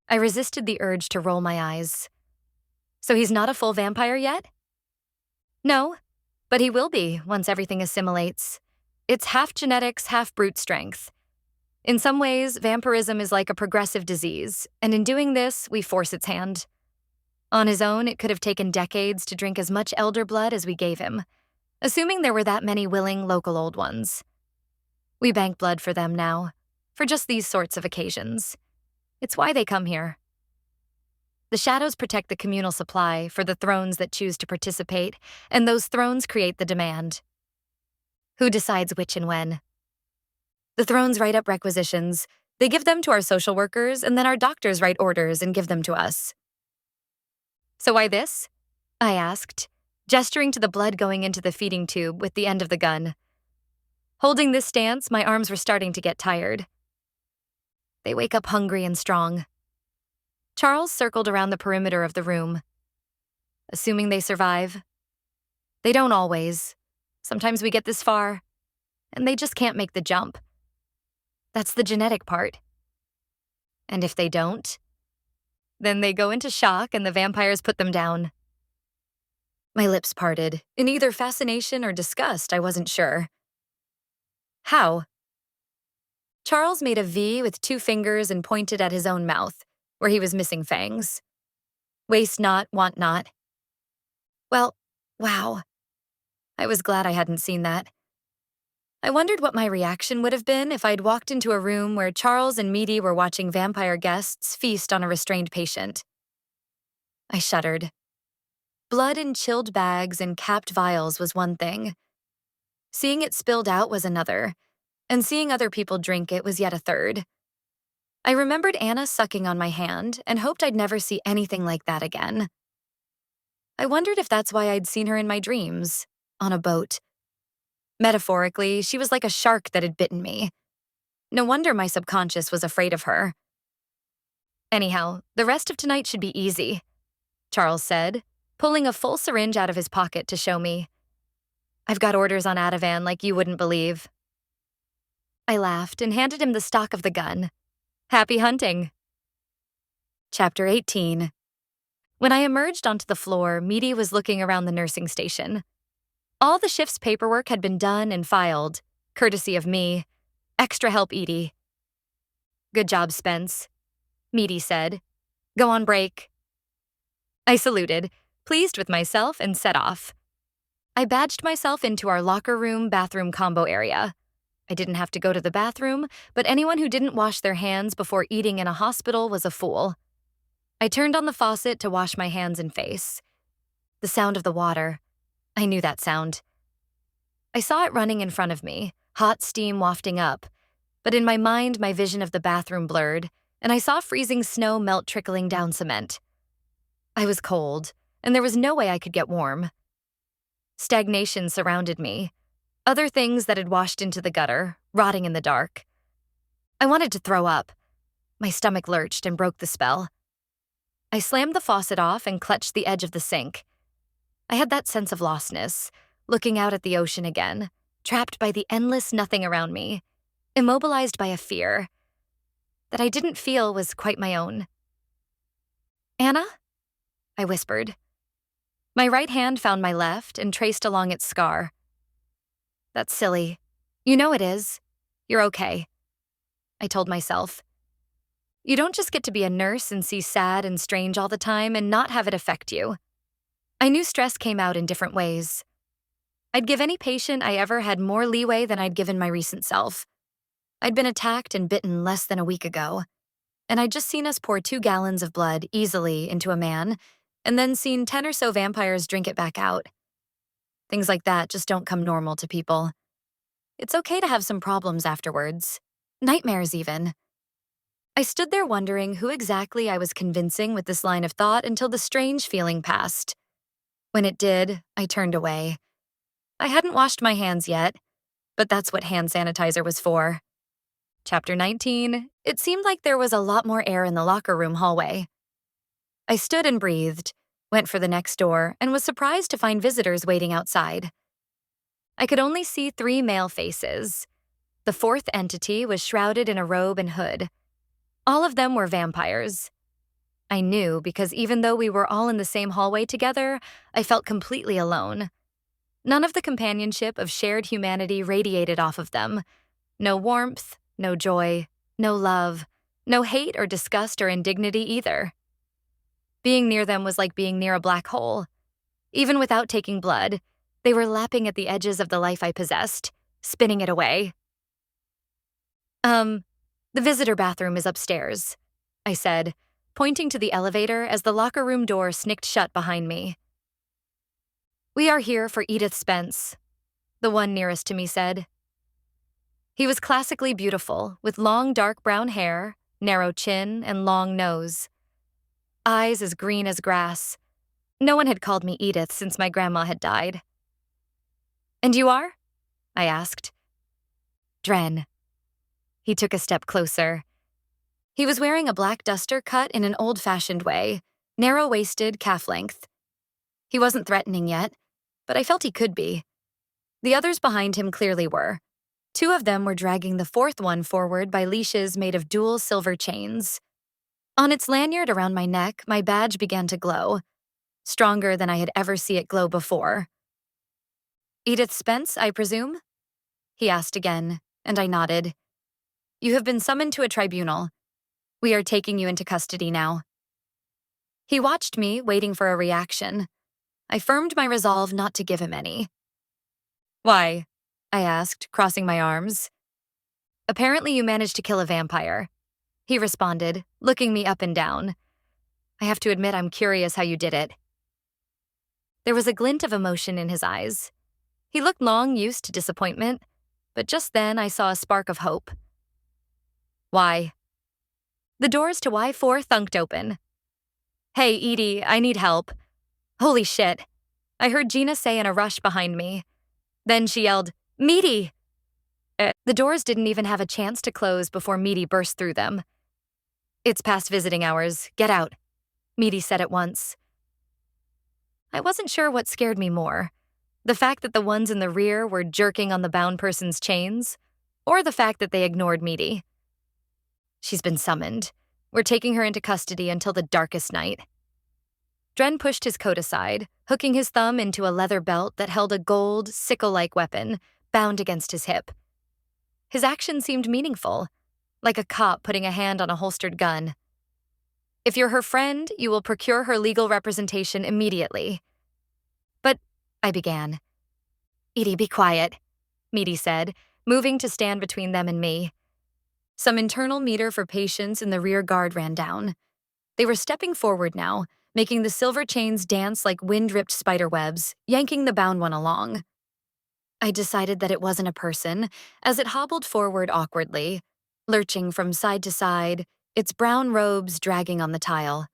I resisted the urge to roll my eyes. So he's not a full vampire yet? No, but he will be once everything assimilates. It's half genetics, half brute strength. In some ways, vampirism is like a progressive disease, and in doing this, we force its hand. On his own, it could have taken decades to drink as much elder blood as we gave him, assuming there were that many willing local old ones. We bank blood for them now, for just these sorts of occasions. It's why they come here. The shadows protect the communal supply for the thrones that choose to participate, and those thrones create the demand. Who decides which and when? The thrones write up requisitions, they give them to our social workers, and then our doctors write orders and give them to us. So why this? I asked, gesturing to the blood going into the feeding tube with the end of the gun. Holding this stance, my arms were starting to get tired. They wake up hungry and strong. Charles circled around the perimeter of the room. Assuming they survive, They don't always. Sometimes we get this far, and they just can't make the jump. That's the genetic part. And if they don't, then they go into shock and the vampires put them down. My lips parted, in either fascination or disgust, I wasn't sure. How? Charles made a V with 2 fingers and pointed at his own mouth, where he was missing fangs. Waste not, want not. Well, wow. I was glad I hadn't seen that. I wondered what my reaction would have been if I'd walked into a room where Charles and Edie were watching vampire guests feast on a restrained patient. I shuddered. Blood in chilled bags and capped vials was one thing. Seeing it spilled out was another, and seeing other people drink it was yet a third. I remembered Anna sucking on my hand and hoped I'd never see anything like that again. I wondered if that's why I'd seen her in my dreams, on a boat. Metaphorically, she was like a shark that had bitten me. No wonder my subconscious was afraid of her. Anyhow, the rest of tonight should be easy, Charles said, pulling a full syringe out of his pocket to show me. I've got orders on Ativan like you wouldn't believe. I laughed and handed him the stock of the gun. Happy hunting. Chapter 18. When I emerged onto the floor, Edie was looking around the nursing station. All the shift's paperwork had been done and filed, courtesy of me. Extra help, Edie. Good job, Spence, Edie said. Go on break. I saluted, pleased with myself, and set off. I badged myself into our locker room bathroom combo area. I didn't have to go to the bathroom, but anyone who didn't wash their hands before eating in a hospital was a fool. I turned on the faucet to wash my hands and face. The sound of the water. I knew that sound. I saw it running in front of me, hot steam wafting up, but in my mind my vision of the bathroom blurred, and I saw freezing snow melt trickling down cement. I was cold, and there was no way I could get warm. Stagnation surrounded me. Other things that had washed into the gutter, rotting in the dark. I wanted to throw up. My stomach lurched and broke the spell. I slammed the faucet off and clutched the edge of the sink. I had that sense of lostness, looking out at the ocean again, trapped by the endless nothing around me, immobilized by a fear that I didn't feel was quite my own. Anna? I whispered. My right hand found my left and traced along its scar. That's silly. You know it is. You're okay, I told myself. You don't just get to be a nurse and see sad and strange all the time and not have it affect you. I knew stress came out in different ways. I'd give any patient I ever had more leeway than I'd given my recent self. I'd been attacked and bitten less than a week ago, and I'd just seen us pour 2 gallons of blood easily into a man, and then seen 10 or so vampires drink it back out. Things like that just don't come normal to people. It's okay to have some problems afterwards. Nightmares, even. I stood there wondering who exactly I was convincing with this line of thought until the strange feeling passed. When it did, I turned away. I hadn't washed my hands yet, but that's what hand sanitizer was for. Chapter 19. It seemed like there was a lot more air in the locker room hallway. I stood and breathed, went for the next door, and was surprised to find visitors waiting outside. I could only see 3 male faces. The 4th entity was shrouded in a robe and hood. All of them were vampires. I knew because even though we were all in the same hallway together, I felt completely alone. None of the companionship of shared humanity radiated off of them. No warmth, no joy, no love, no hate or disgust or indignity either. Being near them was like being near a black hole. Even without taking blood, they were lapping at the edges of the life I possessed, spinning it away. The visitor bathroom is upstairs, I said, pointing to the elevator as the locker room door snicked shut behind me. We are here for Edith Spence, the one nearest to me said. He was classically beautiful, with long dark brown hair, narrow chin, and long nose. Eyes as green as grass. No one had called me Edith since my grandma had died. And you are? I asked. Dren. He took a step closer. He was wearing a black duster cut in an old-fashioned way, narrow-waisted, calf-length. He wasn't threatening yet, but I felt he could be. The others behind him clearly were. Two of them were dragging the fourth one forward by leashes made of dual silver chains. On its lanyard around my neck, my badge began to glow, stronger than I had ever seen it glow before. "Edith Spence, I presume?" he asked again, and I nodded. "You have been summoned to a tribunal. We are taking you into custody now." He watched me, waiting for a reaction. I firmed my resolve not to give him any. "Why?" I asked, crossing my arms. "Apparently you managed to kill a vampire," he responded, looking me up and down. "I have to admit I'm curious how you did it." There was a glint of emotion in his eyes. He looked long used to disappointment, but just then I saw a spark of hope. "Why?" The doors to Y4 thunked open. "Hey, Edie, I need help." Holy shit, I heard Gina say in a rush behind me. Then she yelled, "Meaty!" The doors didn't even have a chance to close before Meaty burst through them. "It's past visiting hours. Get out," Meaty said at once. I wasn't sure what scared me more, the fact that the ones in the rear were jerking on the bound person's chains, or the fact that they ignored Meaty. "She's been summoned. We're taking her into custody until the darkest night." Dren pushed his coat aside, hooking his thumb into a leather belt that held a gold, sickle-like weapon, bound against his hip. His action seemed meaningful, like a cop putting a hand on a holstered gun. "If you're her friend, you will procure her legal representation immediately." "But," I began. "Edie, be quiet," Meaty said, moving to stand between them and me. Some internal meter for patience in the rear guard ran down. They were stepping forward now, making the silver chains dance like wind-ripped spiderwebs, yanking the bound one along. I decided that it wasn't a person, as it hobbled forward awkwardly, lurching from side to side, its brown robes dragging on the tile.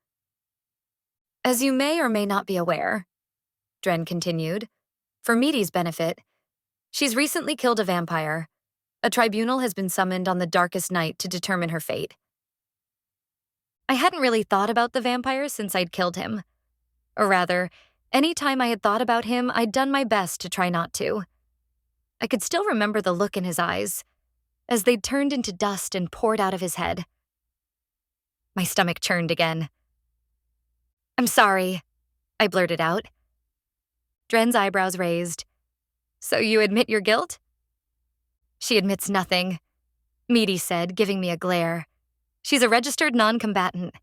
"As you may or may not be aware," Dren continued, "for Meaty's benefit, she's recently killed a vampire. A tribunal has been summoned on the darkest night to determine her fate." I hadn't really thought about the vampire since I'd killed him. Or rather, any time I had thought about him, I'd done my best to try not to. I could still remember the look in his eyes, as they'd turned into dust and poured out of his head. My stomach churned again. "I'm sorry," I blurted out. Dren's eyebrows raised. "So you admit your guilt?" "She admits nothing," Meaty said, giving me a glare. "She's a registered non-combatant."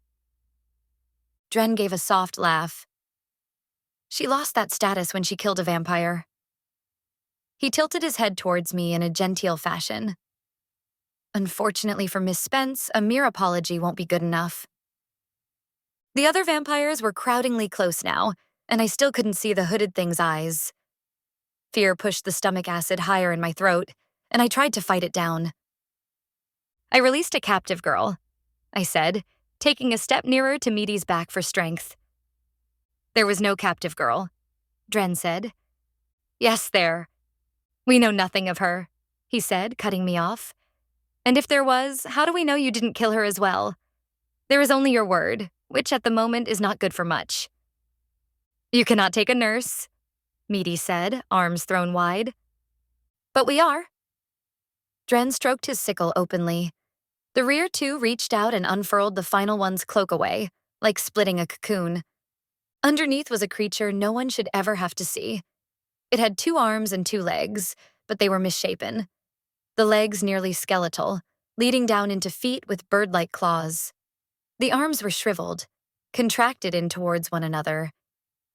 Dren gave a soft laugh. "She lost that status when she killed a vampire." He tilted his head towards me in a genteel fashion. "Unfortunately for Miss Spence, a mere apology won't be good enough." The other vampires were crowdingly close now, and I still couldn't see the hooded thing's eyes. Fear pushed the stomach acid higher in my throat, and I tried to fight it down. "I released a captive girl," I said, taking a step nearer to Meaty's back for strength. "There was no captive girl," Dren said. "Yes, there. We know nothing of her," he said, cutting me off. "And if there was, how do we know you didn't kill her as well? There is only your word, which at the moment is not good for much." "You cannot take a nurse," Meaty said, arms thrown wide. "But we are." Dren stroked his sickle openly. The rear two reached out and unfurled the final one's cloak away, like splitting a cocoon. Underneath was a creature no one should ever have to see. It had 2 arms and 2 legs, but they were misshapen. The legs nearly skeletal, leading down into feet with bird-like claws. The arms were shriveled, contracted in towards one another,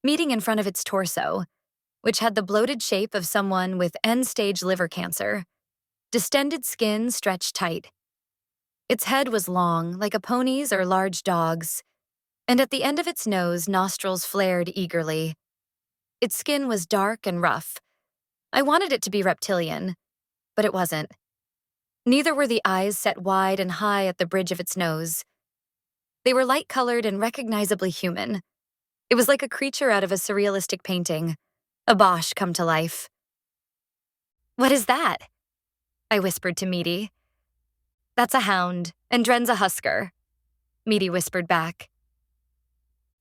meeting in front of its torso, which had the bloated shape of someone with end-stage liver cancer. Distended skin stretched tight. Its head was long, like a pony's or large dog's, and at the end of its nose, nostrils flared eagerly. Its skin was dark and rough. I wanted it to be reptilian, but it wasn't. Neither were the eyes set wide and high at the bridge of its nose. They were light-colored and recognizably human. It was like a creature out of a surrealistic painting, a Bosch come to life. "What is that?" I whispered to Meaty. "That's a hound, and Dren's a husker," Meaty whispered back.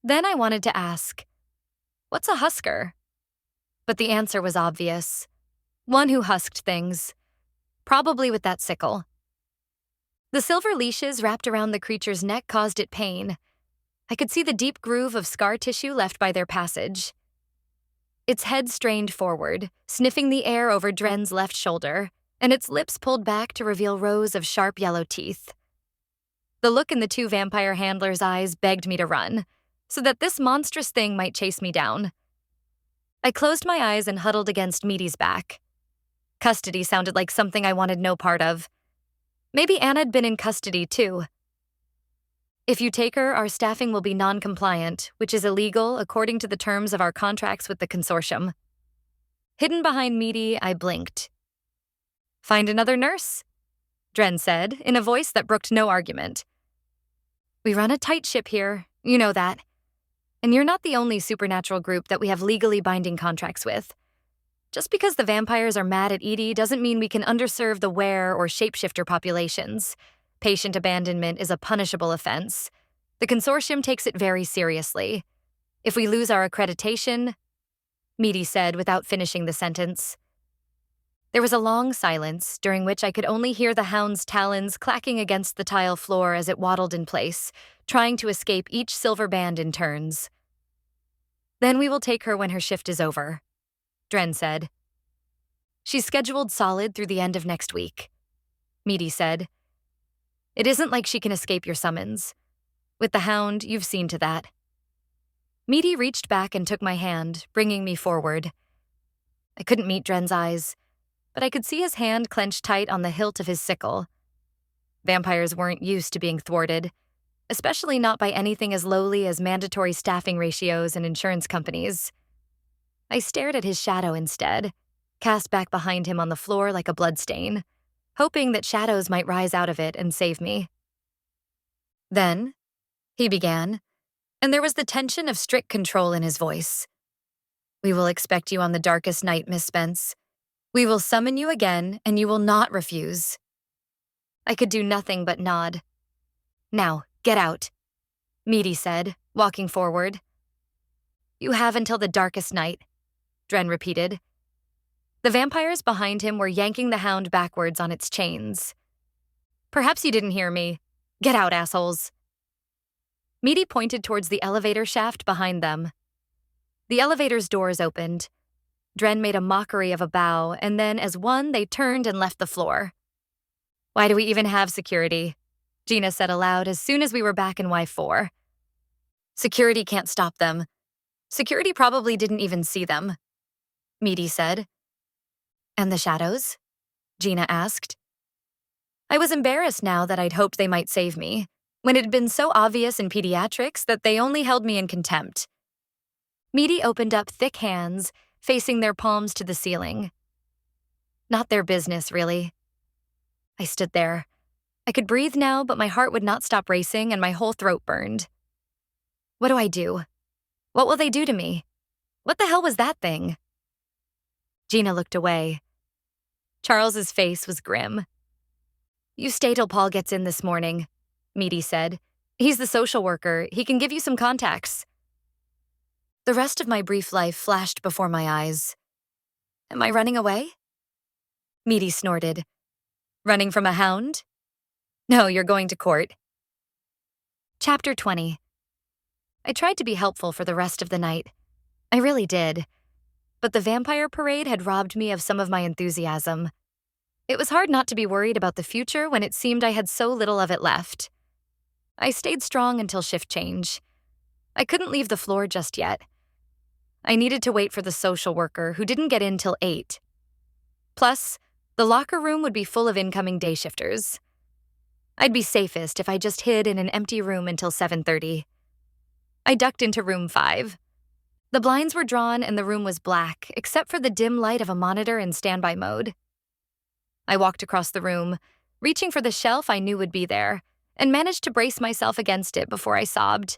Then I wanted to ask, "What's a husker?" But the answer was obvious. One who husked things, probably with that sickle. The silver leashes wrapped around the creature's neck caused it pain. I could see the deep groove of scar tissue left by their passage. Its head strained forward, sniffing the air over Dren's left shoulder, and its lips pulled back to reveal rows of sharp yellow teeth. The look in the two vampire handlers' eyes begged me to run, so that this monstrous thing might chase me down. I closed my eyes and huddled against Meaty's back. Custody sounded like something I wanted no part of. Maybe Anna had been in custody, too. If you take her, our staffing will be non-compliant, which is illegal according to the terms of our contracts with the consortium. Hidden behind Meaty, I blinked. Find another nurse, Dren said, in a voice that brooked no argument. We run a tight ship here, you know that. And you're not the only supernatural group that we have legally binding contracts with. Just because the vampires are mad at Edie doesn't mean we can underserve the were or shapeshifter populations. Patient abandonment is a punishable offense. The consortium takes it very seriously. If we lose our accreditation, Meaty said without finishing the sentence. There was a long silence, during which I could only hear the hound's talons clacking against the tile floor as it waddled in place, trying to escape each silver band in turns. Then we will take her when her shift is over, Dren said. She's scheduled solid through the end of next week, Meaty said. It isn't like she can escape your summons. With the hound, you've seen to that. Meaty reached back and took my hand, bringing me forward. I couldn't meet Dren's eyes, but I could see his hand clenched tight on the hilt of his sickle. Vampires weren't used to being thwarted, especially not by anything as lowly as mandatory staffing ratios and insurance companies. I stared at his shadow instead, cast back behind him on the floor like a bloodstain, hoping that shadows might rise out of it and save me. Then, he began, and there was the tension of strict control in his voice. We will expect you on the darkest night, Miss Spence. We will summon you again, and you will not refuse. I could do nothing but nod. Now, get out, Meaty said, walking forward. You have until the darkest night, Dren repeated. The vampires behind him were yanking the hound backwards on its chains. Perhaps you didn't hear me. Get out, assholes. Meaty pointed towards the elevator shaft behind them. The elevator's doors opened. Dren made a mockery of a bow, and then as one, they turned and left the floor. Why do we even have security? Gina said aloud as soon as we were back in Y4. Security can't stop them. Security probably didn't even see them, Meaty said. And the shadows? Gina asked. I was embarrassed now that I'd hoped they might save me, when it had been so obvious in pediatrics that they only held me in contempt. Meaty opened up thick hands, facing their palms to the ceiling. Not their business, really. I stood there. I could breathe now, but my heart would not stop racing and my whole throat burned. What do I do? What will they do to me? What the hell was that thing? Gina looked away. Charles's face was grim. You stay till Paul gets in this morning, Meaty said. He's the social worker. He can give you some contacts. The rest of my brief life flashed before my eyes. Am I running away? Meaty snorted. Running from a hound? No, you're going to court. Chapter 20. I tried to be helpful for the rest of the night. I really did. But the vampire parade had robbed me of some of my enthusiasm. It was hard not to be worried about the future when it seemed I had so little of it left. I stayed strong until shift change. I couldn't leave the floor just yet. I needed to wait for the social worker, who didn't get in till 8. Plus, the locker room would be full of incoming day shifters. I'd be safest if I just hid in an empty room until 7:30. I ducked into room 5. The blinds were drawn and the room was black, except for the dim light of a monitor in standby mode. I walked across the room, reaching for the shelf I knew would be there, and managed to brace myself against it before I sobbed.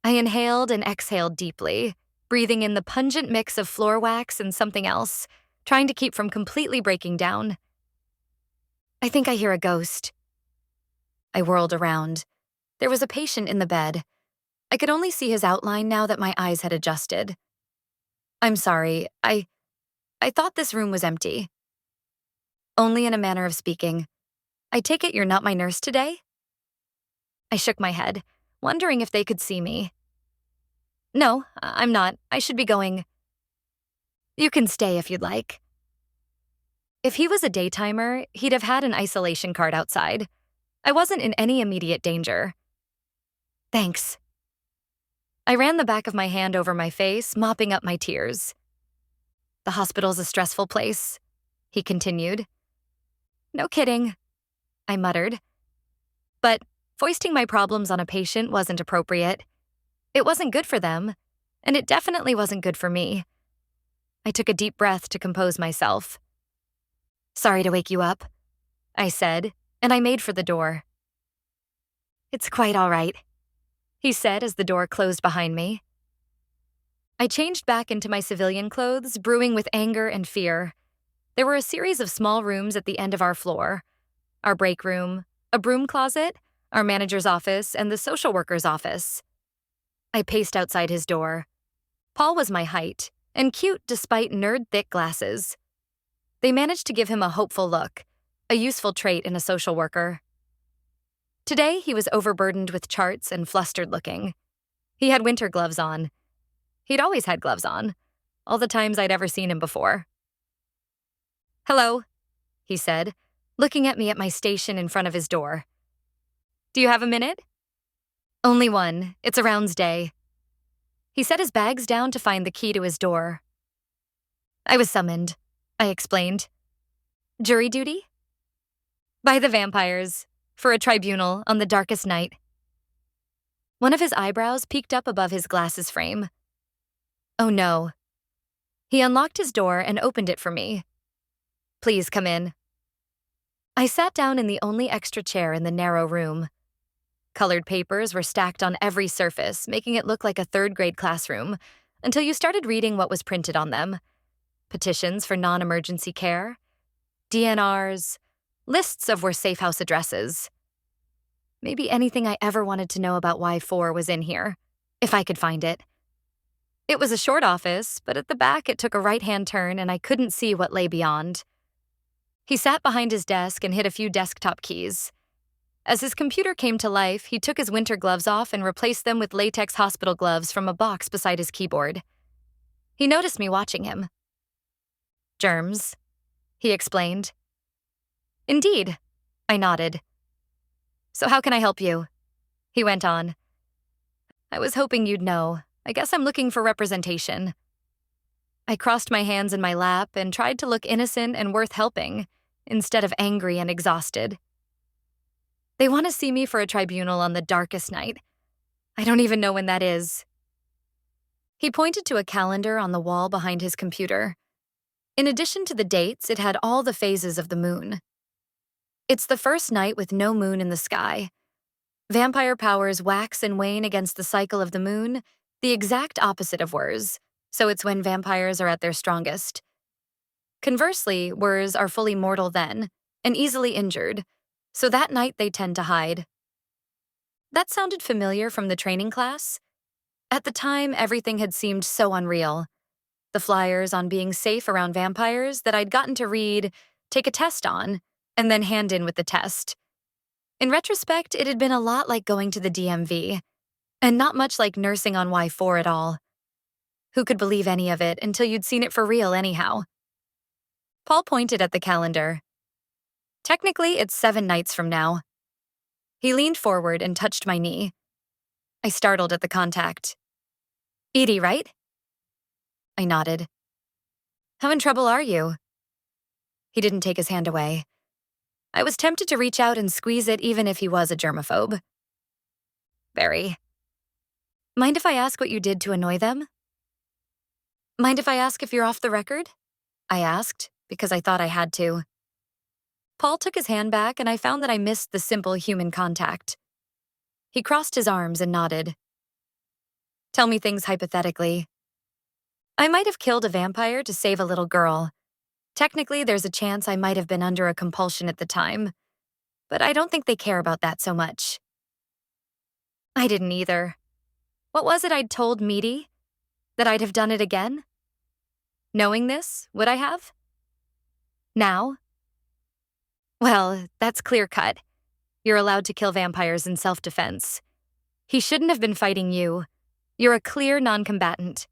I inhaled and exhaled deeply, breathing in the pungent mix of floor wax and something else, trying to keep from completely breaking down. I think I hear a ghost. I whirled around. There was a patient in the bed. I could only see his outline now that my eyes had adjusted. I'm sorry, I thought this room was empty. Only in a manner of speaking. I take it you're not my nurse today? I shook my head, wondering if they could see me. No, I'm not. I should be going. You can stay if you'd like. If he was a daytimer, he'd have had an isolation card outside. I wasn't in any immediate danger. Thanks. I ran the back of my hand over my face, mopping up my tears. The hospital's a stressful place, he continued. No kidding, I muttered. But foisting my problems on a patient wasn't appropriate. It wasn't good for them, and it definitely wasn't good for me. I took a deep breath to compose myself. Sorry to wake you up, I said, and I made for the door. It's quite all right, he said as the door closed behind me. I changed back into my civilian clothes, brewing with anger and fear. There were a series of small rooms at the end of our floor. Our break room, a broom closet, our manager's office, and the social worker's office. I paced outside his door. Paul was my height, and cute despite nerd-thick glasses. They managed to give him a hopeful look, a useful trait in a social worker. Today, he was overburdened with charts and flustered-looking. He had winter gloves on. He'd always had gloves on, all the times I'd ever seen him before. Hello, he said, looking at me at my station in front of his door. Do you have a minute? Only one. It's a rounds day. He set his bags down to find the key to his door. I was summoned, I explained. Jury duty? By the vampires, for a tribunal on the darkest night. One of his eyebrows peeked up above his glasses frame. Oh no. He unlocked his door and opened it for me. Please come in. I sat down in the only extra chair in the narrow room. Colored papers were stacked on every surface, making it look like a third-grade classroom, until you started reading what was printed on them. Petitions for non-emergency care, DNRs, lists of were safe house addresses. Maybe anything I ever wanted to know about Y4 was in here, if I could find it. It was a short office, but at the back it took a right-hand turn and I couldn't see what lay beyond. He sat behind his desk and hit a few desktop keys. As his computer came to life, he took his winter gloves off and replaced them with latex hospital gloves from a box beside his keyboard. He noticed me watching him. Germs, he explained. Indeed, I nodded. So how can I help you? He went on. I was hoping you'd know. I guess I'm looking for representation. I crossed my hands in my lap and tried to look innocent and worth helping, instead of angry and exhausted. They want to see me for a tribunal on the darkest night. I don't even know when that is. He pointed to a calendar on the wall behind his computer. In addition to the dates, it had all the phases of the moon. It's the first night with no moon in the sky. Vampire powers wax and wane against the cycle of the moon, the exact opposite of WERS, so it's when vampires are at their strongest. Conversely, WERS are fully mortal then, and easily injured, so that night they tend to hide. That sounded familiar from the training class. At the time, everything had seemed so unreal. The flyers on being safe around vampires that I'd gotten to read, take a test on, and then hand in with the test. In retrospect, it had been a lot like going to the DMV, and not much like nursing on Y4 at all. Who could believe any of it until you'd seen it for real anyhow? Paul pointed at the calendar. Technically, it's 7 nights from now. He leaned forward and touched my knee. I startled at the contact. Edie, right? I nodded. How in trouble are you? He didn't take his hand away. I was tempted to reach out and squeeze it even if he was a germaphobe. Very. Mind if I ask what you did to annoy them? Mind if I ask if you're off the record? I asked, because I thought I had to. Paul took his hand back and I found that I missed the simple human contact. He crossed his arms and nodded. Tell me things hypothetically. I might have killed a vampire to save a little girl. Technically, there's a chance I might have been under a compulsion at the time, but I don't think they care about that so much. I didn't either. What was it I'd told Meaty? That I'd have done it again? Knowing this, would I have? Now? Well, that's clear-cut. You're allowed to kill vampires in self-defense. He shouldn't have been fighting you. You're a clear non-combatant.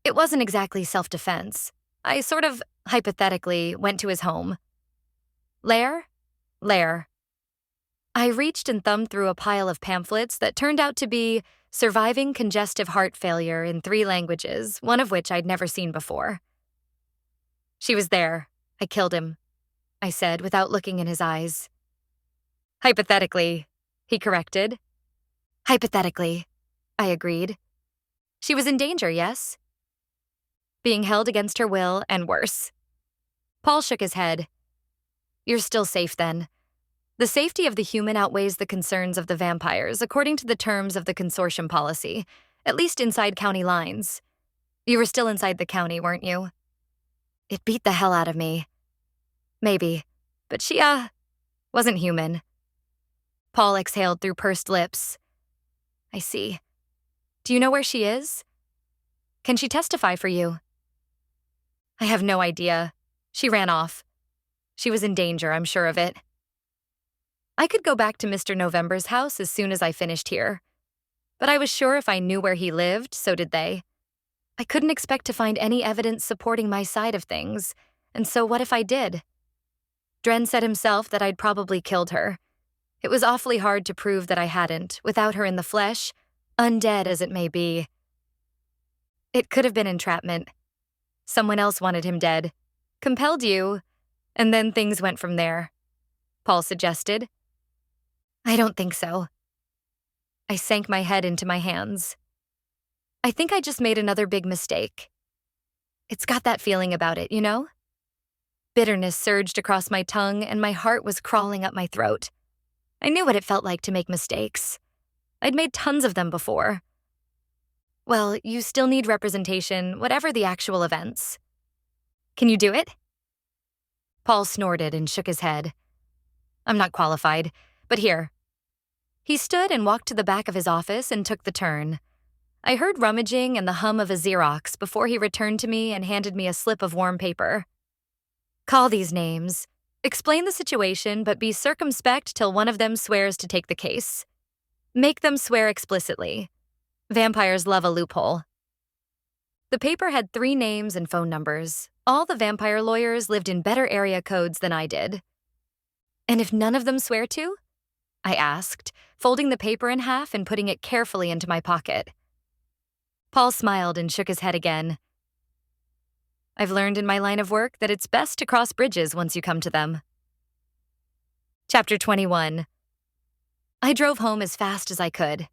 It wasn't exactly self-defense. I sort of, hypothetically, went to his home. Lair? Lair. I reached and thumbed through a pile of pamphlets that turned out to be Surviving Congestive Heart Failure in 3 languages, one of which I'd never seen before. She was there. I killed him, I said without looking in his eyes. Hypothetically, he corrected. Hypothetically, I agreed. She was in danger, yes? Being held against her will, and worse. Paul shook his head. You're still safe then. The safety of the human outweighs the concerns of the vampires, according to the terms of the consortium policy, at least inside county lines. You were still inside the county, weren't you? It beat the hell out of me. Maybe, but she, wasn't human. Paul exhaled through pursed lips. I see. Do you know where she is? Can she testify for you? I have no idea. She ran off. She was in danger, I'm sure of it. I could go back to Mr. November's house as soon as I finished here. But I was sure if I knew where he lived, so did they. I couldn't expect to find any evidence supporting my side of things, and so what if I did? Dren said himself that I'd probably killed her. It was awfully hard to prove that I hadn't, without her in the flesh, undead as it may be. It could have been entrapment. Someone else wanted him dead, compelled you, and then things went from there, Paul suggested. I don't think so. I sank my head into my hands. I think I just made another big mistake. It's got that feeling about it, you know? Bitterness surged across my tongue and my heart was crawling up my throat. I knew what it felt like to make mistakes. I'd made tons of them before. Well, you still need representation, whatever the actual events. Can you do it? Paul snorted and shook his head. I'm not qualified, but here. He stood and walked to the back of his office and took the turn. I heard rummaging and the hum of a Xerox before he returned to me and handed me a slip of warm paper. Call these names. Explain the situation, but be circumspect till one of them swears to take the case. Make them swear explicitly. Vampires love a loophole. The paper had 3 names and phone numbers. All the vampire lawyers lived in better area codes than I did. And if none of them swear to? I asked, folding the paper in half and putting it carefully into my pocket. Paul smiled and shook his head again. I've learned in my line of work that it's best to cross bridges once you come to them. Chapter 21. I drove home as fast as I could.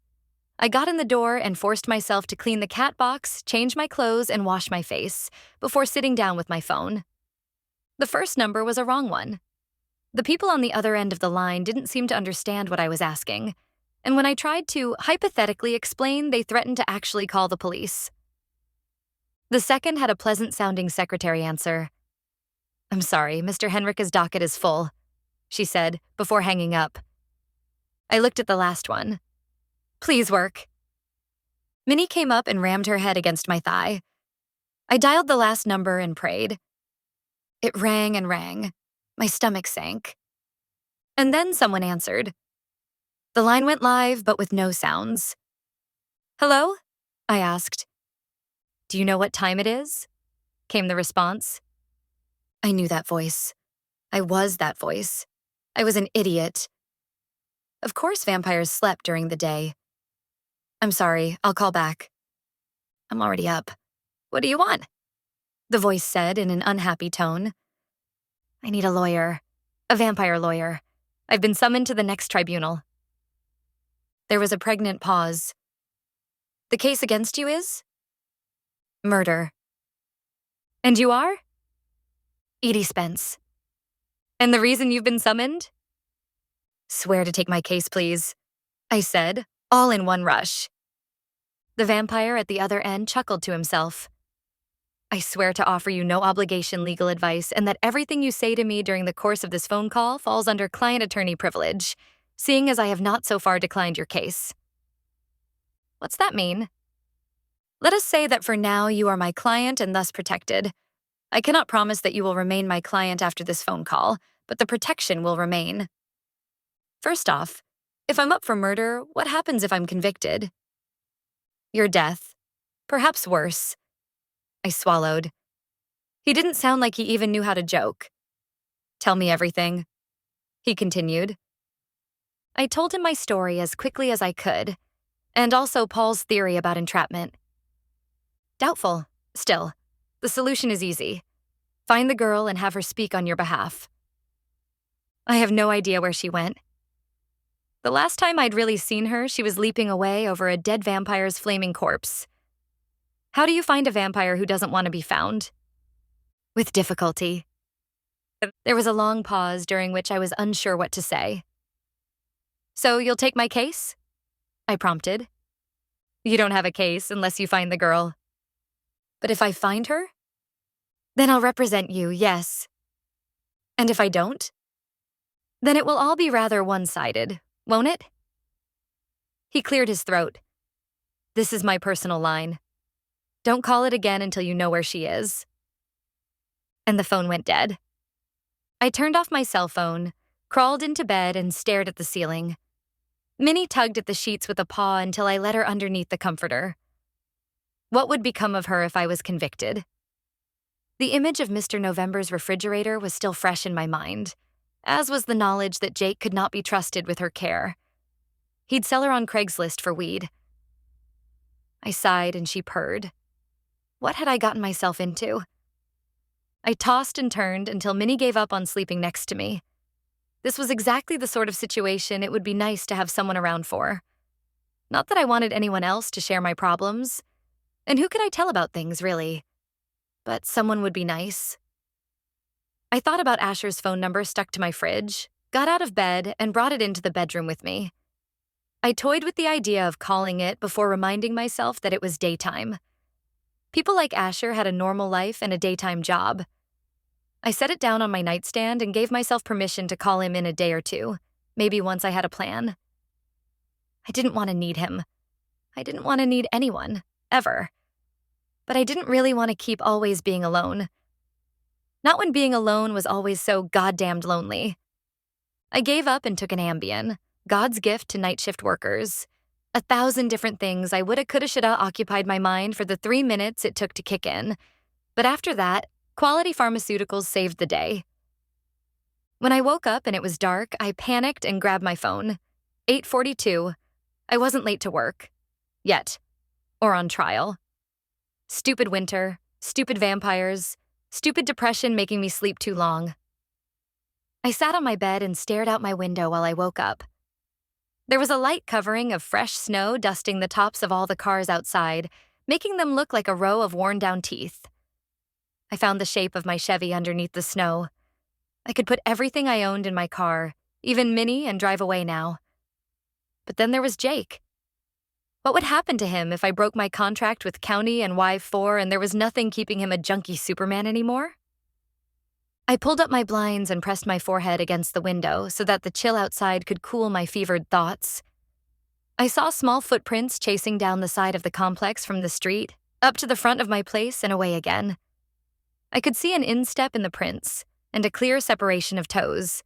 I got in the door and forced myself to clean the cat box, change my clothes, and wash my face before sitting down with my phone. The first number was a wrong one. The people on the other end of the line didn't seem to understand what I was asking, and when I tried to hypothetically explain, they threatened to actually call the police. The second had a pleasant-sounding secretary answer. I'm sorry, Mr. Henrika's docket is full, she said before hanging up. I looked at the last one. Please work. Minnie came up and rammed her head against my thigh. I dialed the last number and prayed. It rang and rang. My stomach sank. And then someone answered. The line went live, but with no sounds. Hello? I asked. Do you know what time it is? Came the response. I knew that voice. I was that voice. I was an idiot. Of course vampires slept during the day. I'm sorry, I'll call back. I'm already up. What do you want? The voice said in an unhappy tone. I need a lawyer. A vampire lawyer. I've been summoned to the next tribunal. There was a pregnant pause. The case against you is? Murder. And you are? Edie Spence. And the reason you've been summoned? Swear to take my case, please, I said, all in one rush. The vampire at the other end chuckled to himself. I swear to offer you no obligation legal advice and that everything you say to me during the course of this phone call falls under client-attorney privilege, seeing as I have not so far declined your case. What's that mean? Let us say that for now you are my client and thus protected. I cannot promise that you will remain my client after this phone call, but the protection will remain. First off, if I'm up for murder, what happens if I'm convicted? Your death. Perhaps worse. I swallowed. He didn't sound like he even knew how to joke. Tell me everything, he continued. I told him my story as quickly as I could, and also Paul's theory about entrapment. Doubtful, still. The solution is easy. Find the girl and have her speak on your behalf. I have no idea where she went. The last time I'd really seen her, she was leaping away over a dead vampire's flaming corpse. How do you find a vampire who doesn't want to be found? With difficulty. There was a long pause during which I was unsure what to say. So you'll take my case? I prompted. You don't have a case unless you find the girl. But if I find her? Then I'll represent you, yes. And if I don't? Then it will all be rather one-sided, won't it? He cleared his throat. This is my personal line. Don't call it again until you know where she is. And the phone went dead. I turned off my cell phone, crawled into bed, and stared at the ceiling. Minnie tugged at the sheets with a paw until I let her underneath the comforter. What would become of her if I was convicted? The image of Mr. November's refrigerator was still fresh in my mind, as was the knowledge that Jake could not be trusted with her care. He'd sell her on Craigslist for weed. I sighed and she purred. What had I gotten myself into? I tossed and turned until Minnie gave up on sleeping next to me. This was exactly the sort of situation it would be nice to have someone around for. Not that I wanted anyone else to share my problems. And who could I tell about things, really? But someone would be nice. I thought about Asher's phone number stuck to my fridge, got out of bed, and brought it into the bedroom with me. I toyed with the idea of calling it before reminding myself that it was daytime. People like Asher had a normal life and a daytime job. I set it down on my nightstand and gave myself permission to call him in a day or two, maybe once I had a plan. I didn't want to need him. I didn't want to need anyone, ever. But I didn't really want to keep always being alone. Not when being alone was always so goddamned lonely. I gave up and took an Ambien, God's gift to night shift workers. 1,000 different things I woulda, coulda, shoulda occupied my mind for the 3 minutes it took to kick in. But after that, quality pharmaceuticals saved the day. When I woke up and it was dark, I panicked and grabbed my phone. 8:42. I wasn't late to work. Yet. Or on trial. Stupid winter, stupid vampires, stupid depression making me sleep too long. I sat on my bed and stared out my window while I woke up. There was a light covering of fresh snow dusting the tops of all the cars outside, making them look like a row of worn-down teeth. I found the shape of my Chevy underneath the snow. I could put everything I owned in my car, even Minnie, and drive away now. But then there was Jake. What would happen to him if I broke my contract with County and Y4 and there was nothing keeping him a junkie Superman anymore? I pulled up my blinds and pressed my forehead against the window so that the chill outside could cool my fevered thoughts. I saw small footprints chasing down the side of the complex from the street, up to the front of my place and away again. I could see an instep in the prints and a clear separation of toes.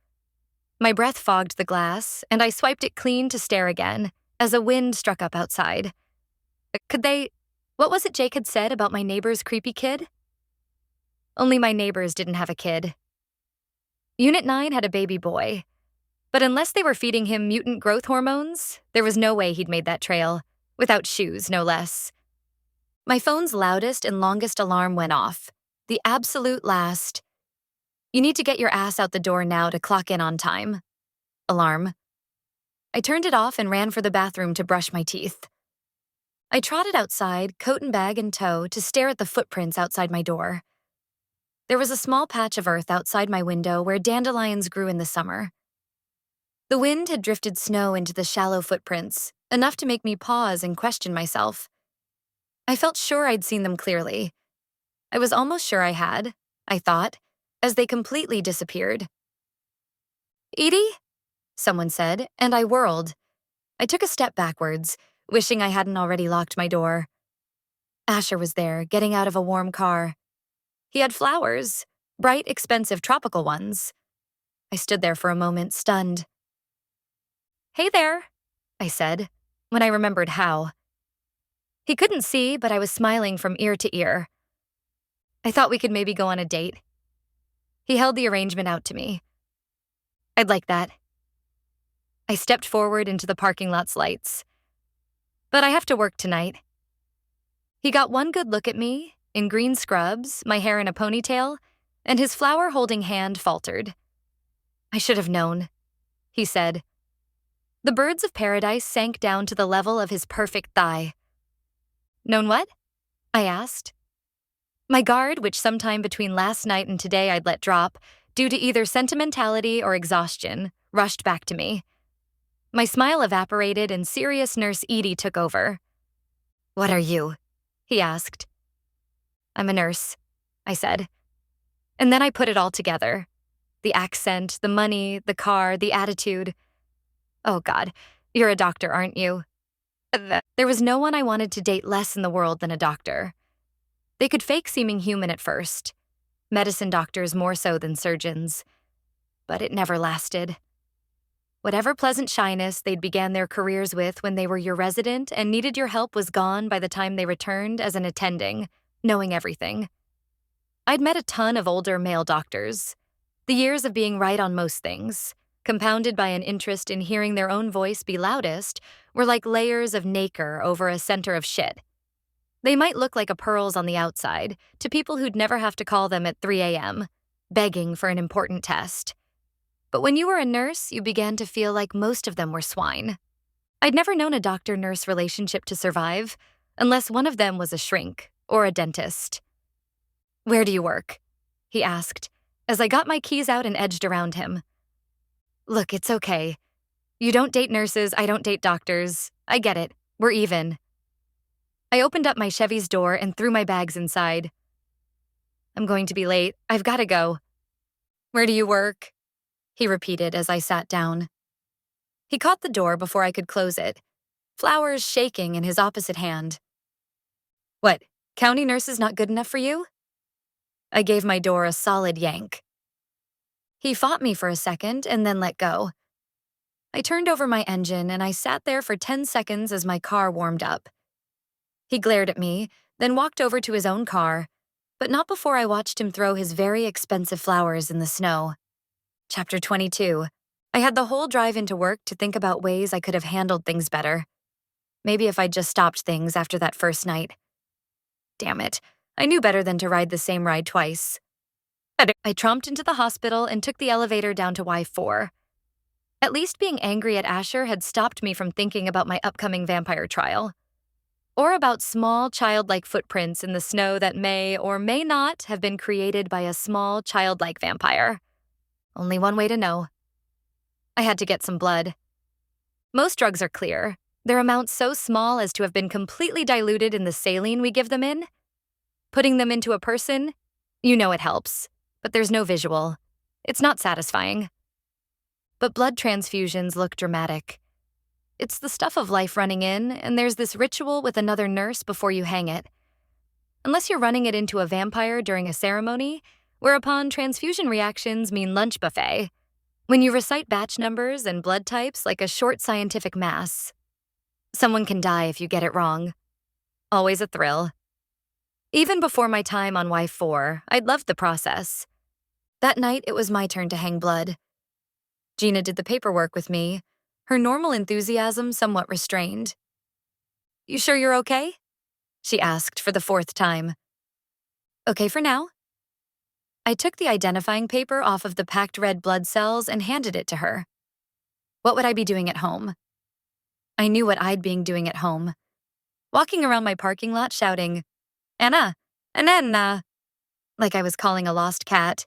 My breath fogged the glass, and I swiped it clean to stare again, as a wind struck up outside. What was it Jake had said about my neighbor's creepy kid? Only my neighbors didn't have a kid. Unit 9 had a baby boy, but unless they were feeding him mutant growth hormones, there was no way he'd made that trail, without shoes, no less. My phone's loudest and longest alarm went off, the absolute last. You need to get your ass out the door now to clock in on time. Alarm. I turned it off and ran for the bathroom to brush my teeth. I trotted outside, coat and bag in tow, to stare at the footprints outside my door. There was a small patch of earth outside my window where dandelions grew in the summer. The wind had drifted snow into the shallow footprints, enough to make me pause and question myself. I felt sure I'd seen them clearly. I was almost sure I had, I thought, as they completely disappeared. Edie? Someone said, and I whirled. I took a step backwards, wishing I hadn't already locked my door. Asher was there, getting out of a warm car. He had flowers, bright, expensive tropical ones. I stood there for a moment, stunned. "Hey there," I said, when I remembered how. He couldn't see, but I was smiling from ear to ear. "I thought we could maybe go on a date." He held the arrangement out to me. "I'd like that." I stepped forward into the parking lot's lights. "But I have to work tonight." He got one good look at me, in green scrubs, my hair in a ponytail, and his flower-holding hand faltered. "I should have known," he said. The birds of paradise sank down to the level of his perfect thigh. "Known what?" I asked. My guard, which sometime between last night and today I'd let drop, due to either sentimentality or exhaustion, rushed back to me. My smile evaporated and serious Nurse Edie took over. "What are you?" he asked. "I'm a nurse," I said. And then I put it all together. The accent, the money, the car, the attitude. "Oh God, you're a doctor, aren't you?" There was no one I wanted to date less in the world than a doctor. They could fake seeming human at first. Medicine doctors more so than surgeons. But it never lasted. Whatever pleasant shyness they'd began their careers with when they were your resident and needed your help was gone by the time they returned as an attending, knowing everything. I'd met a ton of older male doctors. The years of being right on most things, compounded by an interest in hearing their own voice be loudest, were like layers of nacre over a center of shit. They might look like a pearls on the outside to people who'd never have to call them at 3 a.m., begging for an important test. But when you were a nurse, you began to feel like most of them were swine. I'd never known a doctor-nurse relationship to survive, unless one of them was a shrink or a dentist. "Where do you work?" he asked, as I got my keys out and edged around him. "Look, it's okay. You don't date nurses, I don't date doctors. I get it. We're even." I opened up my Chevy's door and threw my bags inside. "I'm going to be late. I've got to go." "Where do you work?" he repeated as I sat down. He caught the door before I could close it, flowers shaking in his opposite hand. "What, county nurse is not good enough for you?" I gave my door a solid yank. He fought me for a second and then let go. I turned over my engine and I sat there for 10 seconds as my car warmed up. He glared at me, then walked over to his own car, but not before I watched him throw his very expensive flowers in the snow. Chapter 22. I had the whole drive into work to think about ways I could have handled things better. Maybe if I'd just stopped things after that first night. Damn it, I knew better than to ride the same ride twice. I tromped into the hospital and took the elevator down to Y4. At least being angry at Asher had stopped me from thinking about my upcoming vampire trial. Or about small, childlike footprints in the snow that may or may not have been created by a small, childlike vampire. Only one way to know. I had to get some blood. Most drugs are clear, their amounts so small as to have been completely diluted in the saline we give them in. Putting them into a person, you know it helps, but there's no visual. It's not satisfying. But blood transfusions look dramatic. It's the stuff of life running in, and there's this ritual with another nurse before you hang it. Unless you're running it into a vampire during a ceremony, whereupon transfusion reactions mean lunch buffet, when you recite batch numbers and blood types like a short scientific mass. Someone can die if you get it wrong. Always a thrill. Even before my time on Y4, I'd loved the process. That night, it was my turn to hang blood. Gina did the paperwork with me, her normal enthusiasm somewhat restrained. "You sure you're okay?" she asked for the 4th time. "Okay for now." I took the identifying paper off of the packed red blood cells and handed it to her. What would I be doing at home? I knew what I'd be doing at home. Walking around my parking lot shouting, "Anna, Anna," like I was calling a lost cat.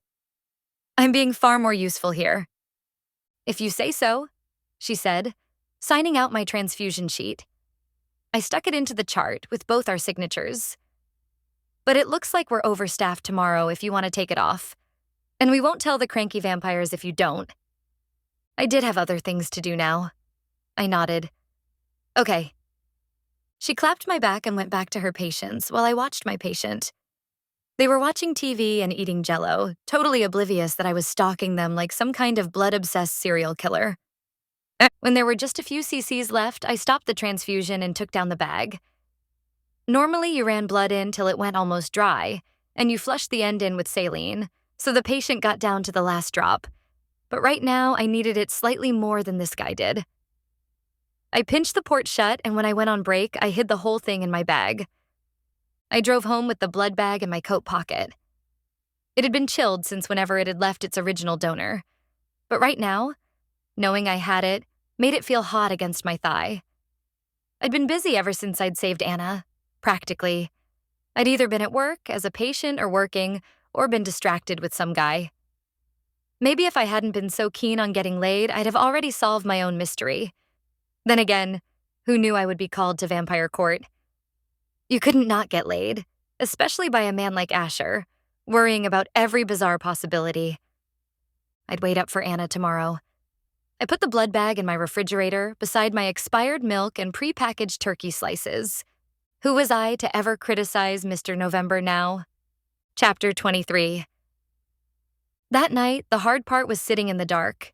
I'm being far more useful here. "If you say so," she said, signing out my transfusion sheet. I stuck it into the chart with both our signatures. "But it looks like we're overstaffed tomorrow if you want to take it off. And we won't tell the cranky vampires if you don't." I did have other things to do now. I nodded. "Okay." She clapped my back and went back to her patients while I watched my patient. They were watching TV and eating Jell-O, totally oblivious that I was stalking them like some kind of blood-obsessed serial killer. When there were just a few cc's left, I stopped the transfusion and took down the bag. Normally, you ran blood in till it went almost dry, and you flushed the end in with saline, so the patient got down to the last drop. But right now, I needed it slightly more than this guy did. I pinched the port shut, and when I went on break, I hid the whole thing in my bag. I drove home with the blood bag in my coat pocket. It had been chilled since whenever it had left its original donor. But right now, knowing I had it, made it feel hot against my thigh. I'd been busy ever since I'd saved Anna, practically. I'd either been at work, as a patient or working, or been distracted with some guy. Maybe if I hadn't been so keen on getting laid, I'd have already solved my own mystery. Then again, who knew I would be called to vampire court? You couldn't not get laid, especially by a man like Asher, worrying about every bizarre possibility. I'd wait up for Anna tomorrow. I put the blood bag in my refrigerator beside my expired milk and prepackaged turkey slices. Who was I to ever criticize Mr. November now? Chapter 23. That night, the hard part was sitting in the dark.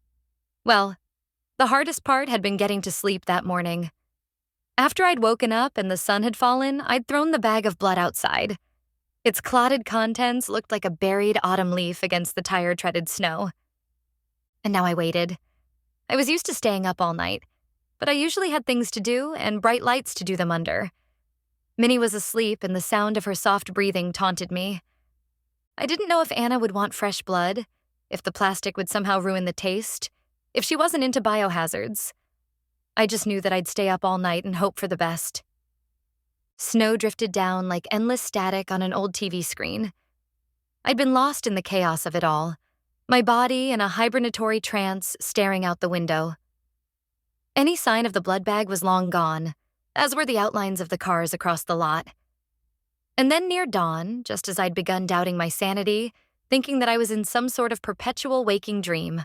Well, the hardest part had been getting to sleep that morning. After I'd woken up and the sun had fallen, I'd thrown the bag of blood outside. Its clotted contents looked like a buried autumn leaf against the tire-treaded snow. And now I waited. I was used to staying up all night, but I usually had things to do and bright lights to do them under. Minnie was asleep and the sound of her soft breathing taunted me. I didn't know if Anna would want fresh blood, if the plastic would somehow ruin the taste, if she wasn't into biohazards. I just knew that I'd stay up all night and hope for the best. Snow drifted down like endless static on an old TV screen. I'd been lost in the chaos of it all, my body in a hibernatory trance staring out the window. Any sign of the blood bag was long gone, as were the outlines of the cars across the lot. And then near dawn, just as I'd begun doubting my sanity, thinking that I was in some sort of perpetual waking dream,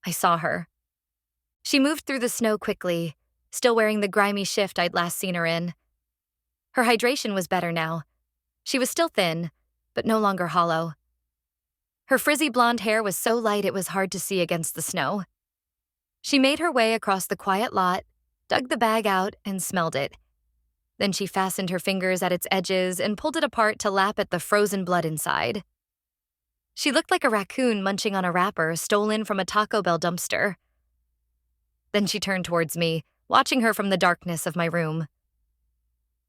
I saw her. She moved through the snow quickly, still wearing the grimy shift I'd last seen her in. Her hydration was better now. She was still thin, but no longer hollow. Her frizzy blonde hair was so light it was hard to see against the snow. She made her way across the quiet lot, dug the bag out, and smelled it. Then she fastened her fingers at its edges and pulled it apart to lap at the frozen blood inside. She looked like a raccoon munching on a wrapper stolen from a Taco Bell dumpster. Then she turned towards me, watching her from the darkness of my room.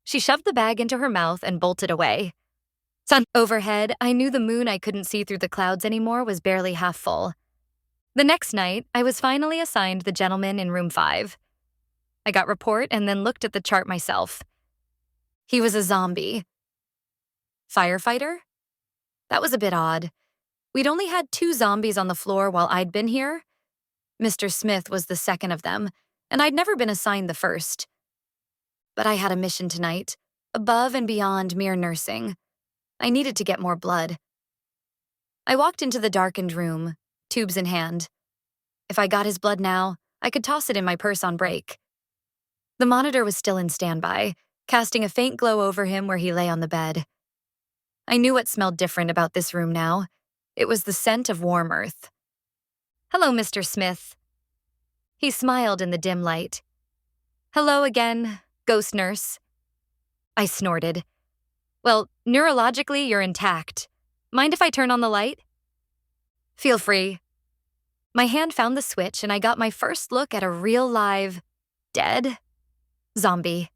She shoved the bag into her mouth and bolted away. Sun overhead, I knew the moon I couldn't see through the clouds anymore was barely half full. The next night, I was finally assigned the gentleman in room 5. I got report and then looked at the chart myself. He was a zombie. Firefighter? That was a bit odd. We'd only had 2 zombies on the floor while I'd been here. Mr. Smith was the second of them, and I'd never been assigned the first. But I had a mission tonight, above and beyond mere nursing. I needed to get more blood. I walked into the darkened room, tubes in hand. If I got his blood now, I could toss it in my purse on break. The monitor was still in standby, casting a faint glow over him where he lay on the bed. I knew what smelled different about this room now. It was the scent of warm earth. "Hello, Mr. Smith." He smiled in the dim light. "Hello again, ghost nurse." I snorted. "Well, neurologically, you're intact. Mind if I turn on the light?" "Feel free." My hand found the switch and I got my first look at a real live, dead zombie.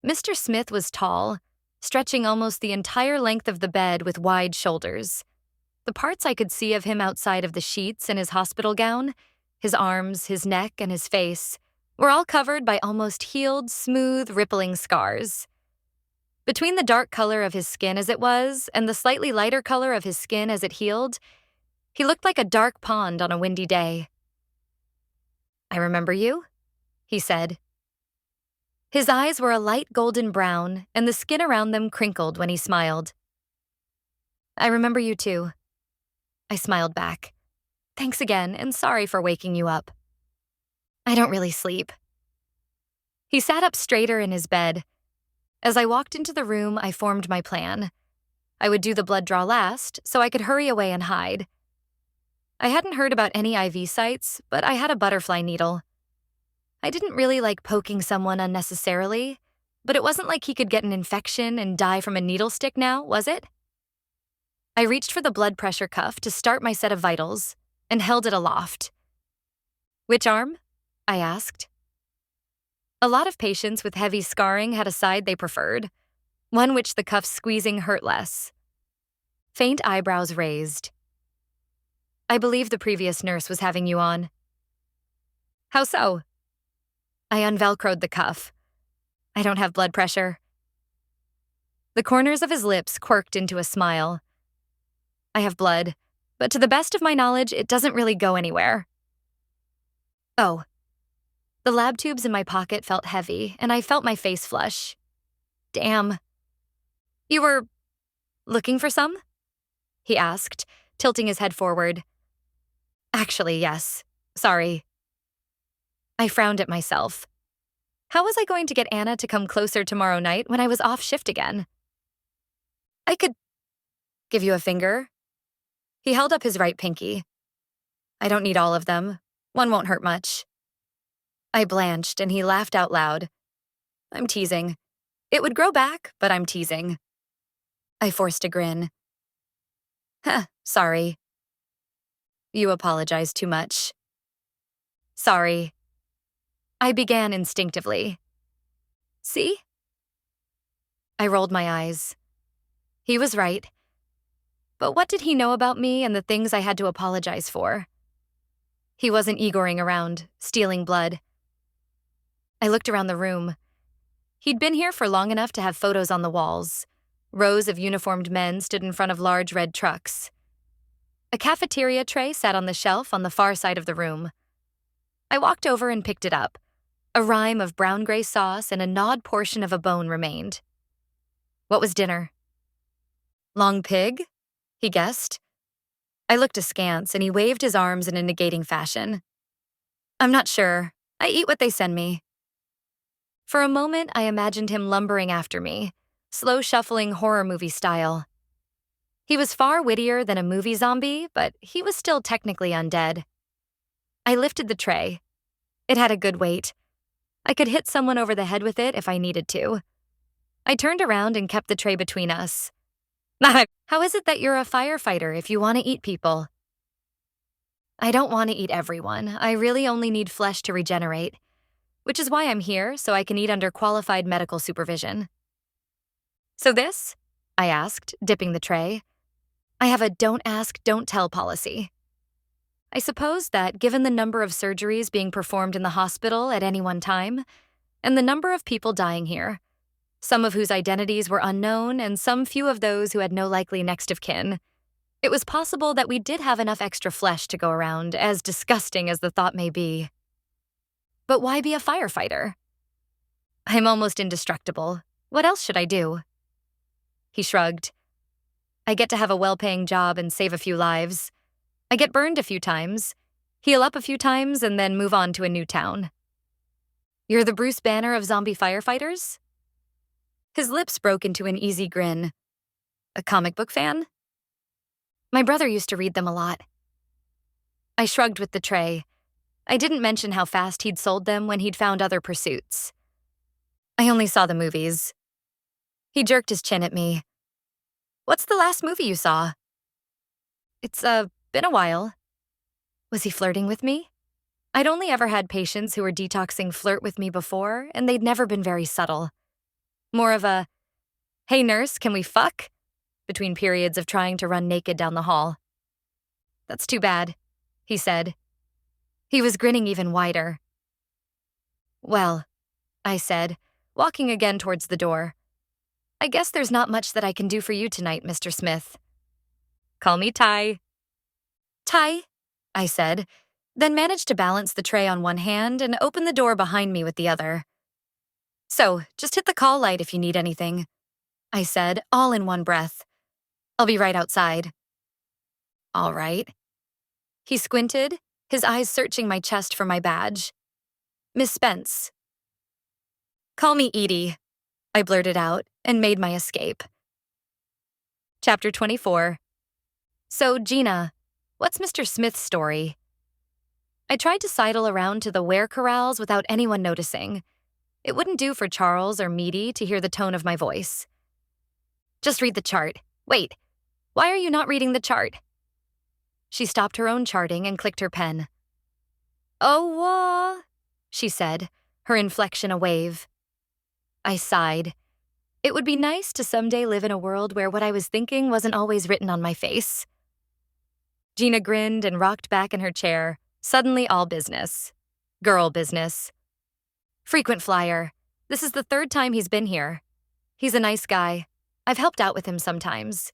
Mr. Smith was tall, stretching almost the entire length of the bed with wide shoulders. The parts I could see of him outside of the sheets in his hospital gown, his arms, his neck, and his face, were all covered by almost healed, smooth, rippling scars. Between the dark color of his skin as it was and the slightly lighter color of his skin as it healed, he looked like a dark pond on a windy day. "I remember you," he said. His eyes were a light golden brown, and the skin around them crinkled when he smiled. "I remember you too." I smiled back. "Thanks again, and sorry for waking you up." "I don't really sleep." He sat up straighter in his bed. As I walked into the room, I formed my plan. I would do the blood draw last, so I could hurry away and hide. I hadn't heard about any IV sites, but I had a butterfly needle. I didn't really like poking someone unnecessarily, but it wasn't like he could get an infection and die from a needle stick now, was it? I reached for the blood pressure cuff to start my set of vitals and held it aloft. "Which arm?" I asked. A lot of patients with heavy scarring had a side they preferred, one which the cuff's squeezing hurt less. Faint eyebrows raised. "I believe the previous nurse was having you on." "How so?" I unvelcroed the cuff. "I don't have blood pressure." The corners of his lips quirked into a smile. "I have blood, but to the best of my knowledge, it doesn't really go anywhere." "Oh." The lab tubes in my pocket felt heavy, and I felt my face flush. "Damn." "You were looking for some?" he asked, tilting his head forward. "Actually, yes. Sorry." I frowned at myself. How was I going to get Anna to come closer tomorrow night when I was off shift again? "I could give you a finger." He held up his right pinky. "I don't need all of them. One won't hurt much." I blanched, and he laughed out loud. "I'm teasing. It would grow back, but I'm teasing." I forced a grin. "Huh, sorry." "You apologize too much." "Sorry." I began instinctively. "See?" I rolled my eyes. He was right. But what did he know about me and the things I had to apologize for? He wasn't Igoring around, stealing blood. I looked around the room. He'd been here for long enough to have photos on the walls. Rows of uniformed men stood in front of large red trucks. A cafeteria tray sat on the shelf on the far side of the room. I walked over and picked it up. A rime of brown-gray sauce and a gnawed portion of a bone remained. "What was dinner?" "Long pig?" he guessed. I looked askance, and he waved his arms in a negating fashion. "I'm not sure. I eat what they send me." For a moment, I imagined him lumbering after me, slow shuffling horror movie style. He was far wittier than a movie zombie, but he was still technically undead. I lifted the tray. It had a good weight. I could hit someone over the head with it if I needed to. I turned around and kept the tray between us. "How is it that you're a firefighter if you want to eat people?" "I don't want to eat everyone. I really only need flesh to regenerate, which is why I'm here, so I can eat under qualified medical supervision." "So this?" I asked, dipping the tray. "I have a don't ask, don't tell policy." I suppose that given the number of surgeries being performed in the hospital at any one time, and the number of people dying here, some of whose identities were unknown and some few of those who had no likely next of kin, it was possible that we did have enough extra flesh to go around, as disgusting as the thought may be. But why be a firefighter? "I'm almost indestructible. What else should I do?" He shrugged. "I get to have a well-paying job and save a few lives. I get burned a few times, heal up a few times, and then move on to a new town." "You're the Bruce Banner of zombie firefighters?" His lips broke into an easy grin. "A comic book fan?" "My brother used to read them a lot." I shrugged with the tray. I didn't mention how fast he'd sold them when he'd found other pursuits. "I only saw the movies." He jerked his chin at me. "What's the last movie you saw?" "It's been a while." Was he flirting with me? I'd only ever had patients who were detoxing flirt with me before, and they'd never been very subtle. More of a, "Hey nurse, can we fuck?" between periods of trying to run naked down the hall. "That's too bad," he said. He was grinning even wider. "Well," I said, walking again towards the door, "I guess there's not much that I can do for you tonight, Mr. Smith." "Call me Ty." "Ty," I said, then managed to balance the tray on one hand and open the door behind me with the other. "So, just hit the call light if you need anything," I said, all in one breath. "I'll be right outside." "All right." He squinted, his eyes searching my chest for my badge. "Miss Spence." Call me Edie, I blurted out and made my escape. Chapter 24. So, Gina, what's Mr. Smith's story? I tried to sidle around to the where corrals without anyone noticing. It wouldn't do for Charles or Meaty to hear the tone of my voice. Just read the chart. Wait, why are you not reading the chart? She stopped her own charting and clicked her pen. Oh, she said, her inflection a wave. I sighed. It would be nice to someday live in a world where what I was thinking wasn't always written on my face. Gina grinned and rocked back in her chair, suddenly all business. Girl business. Frequent flyer. This is the 3rd time he's been here. He's a nice guy. I've helped out with him sometimes.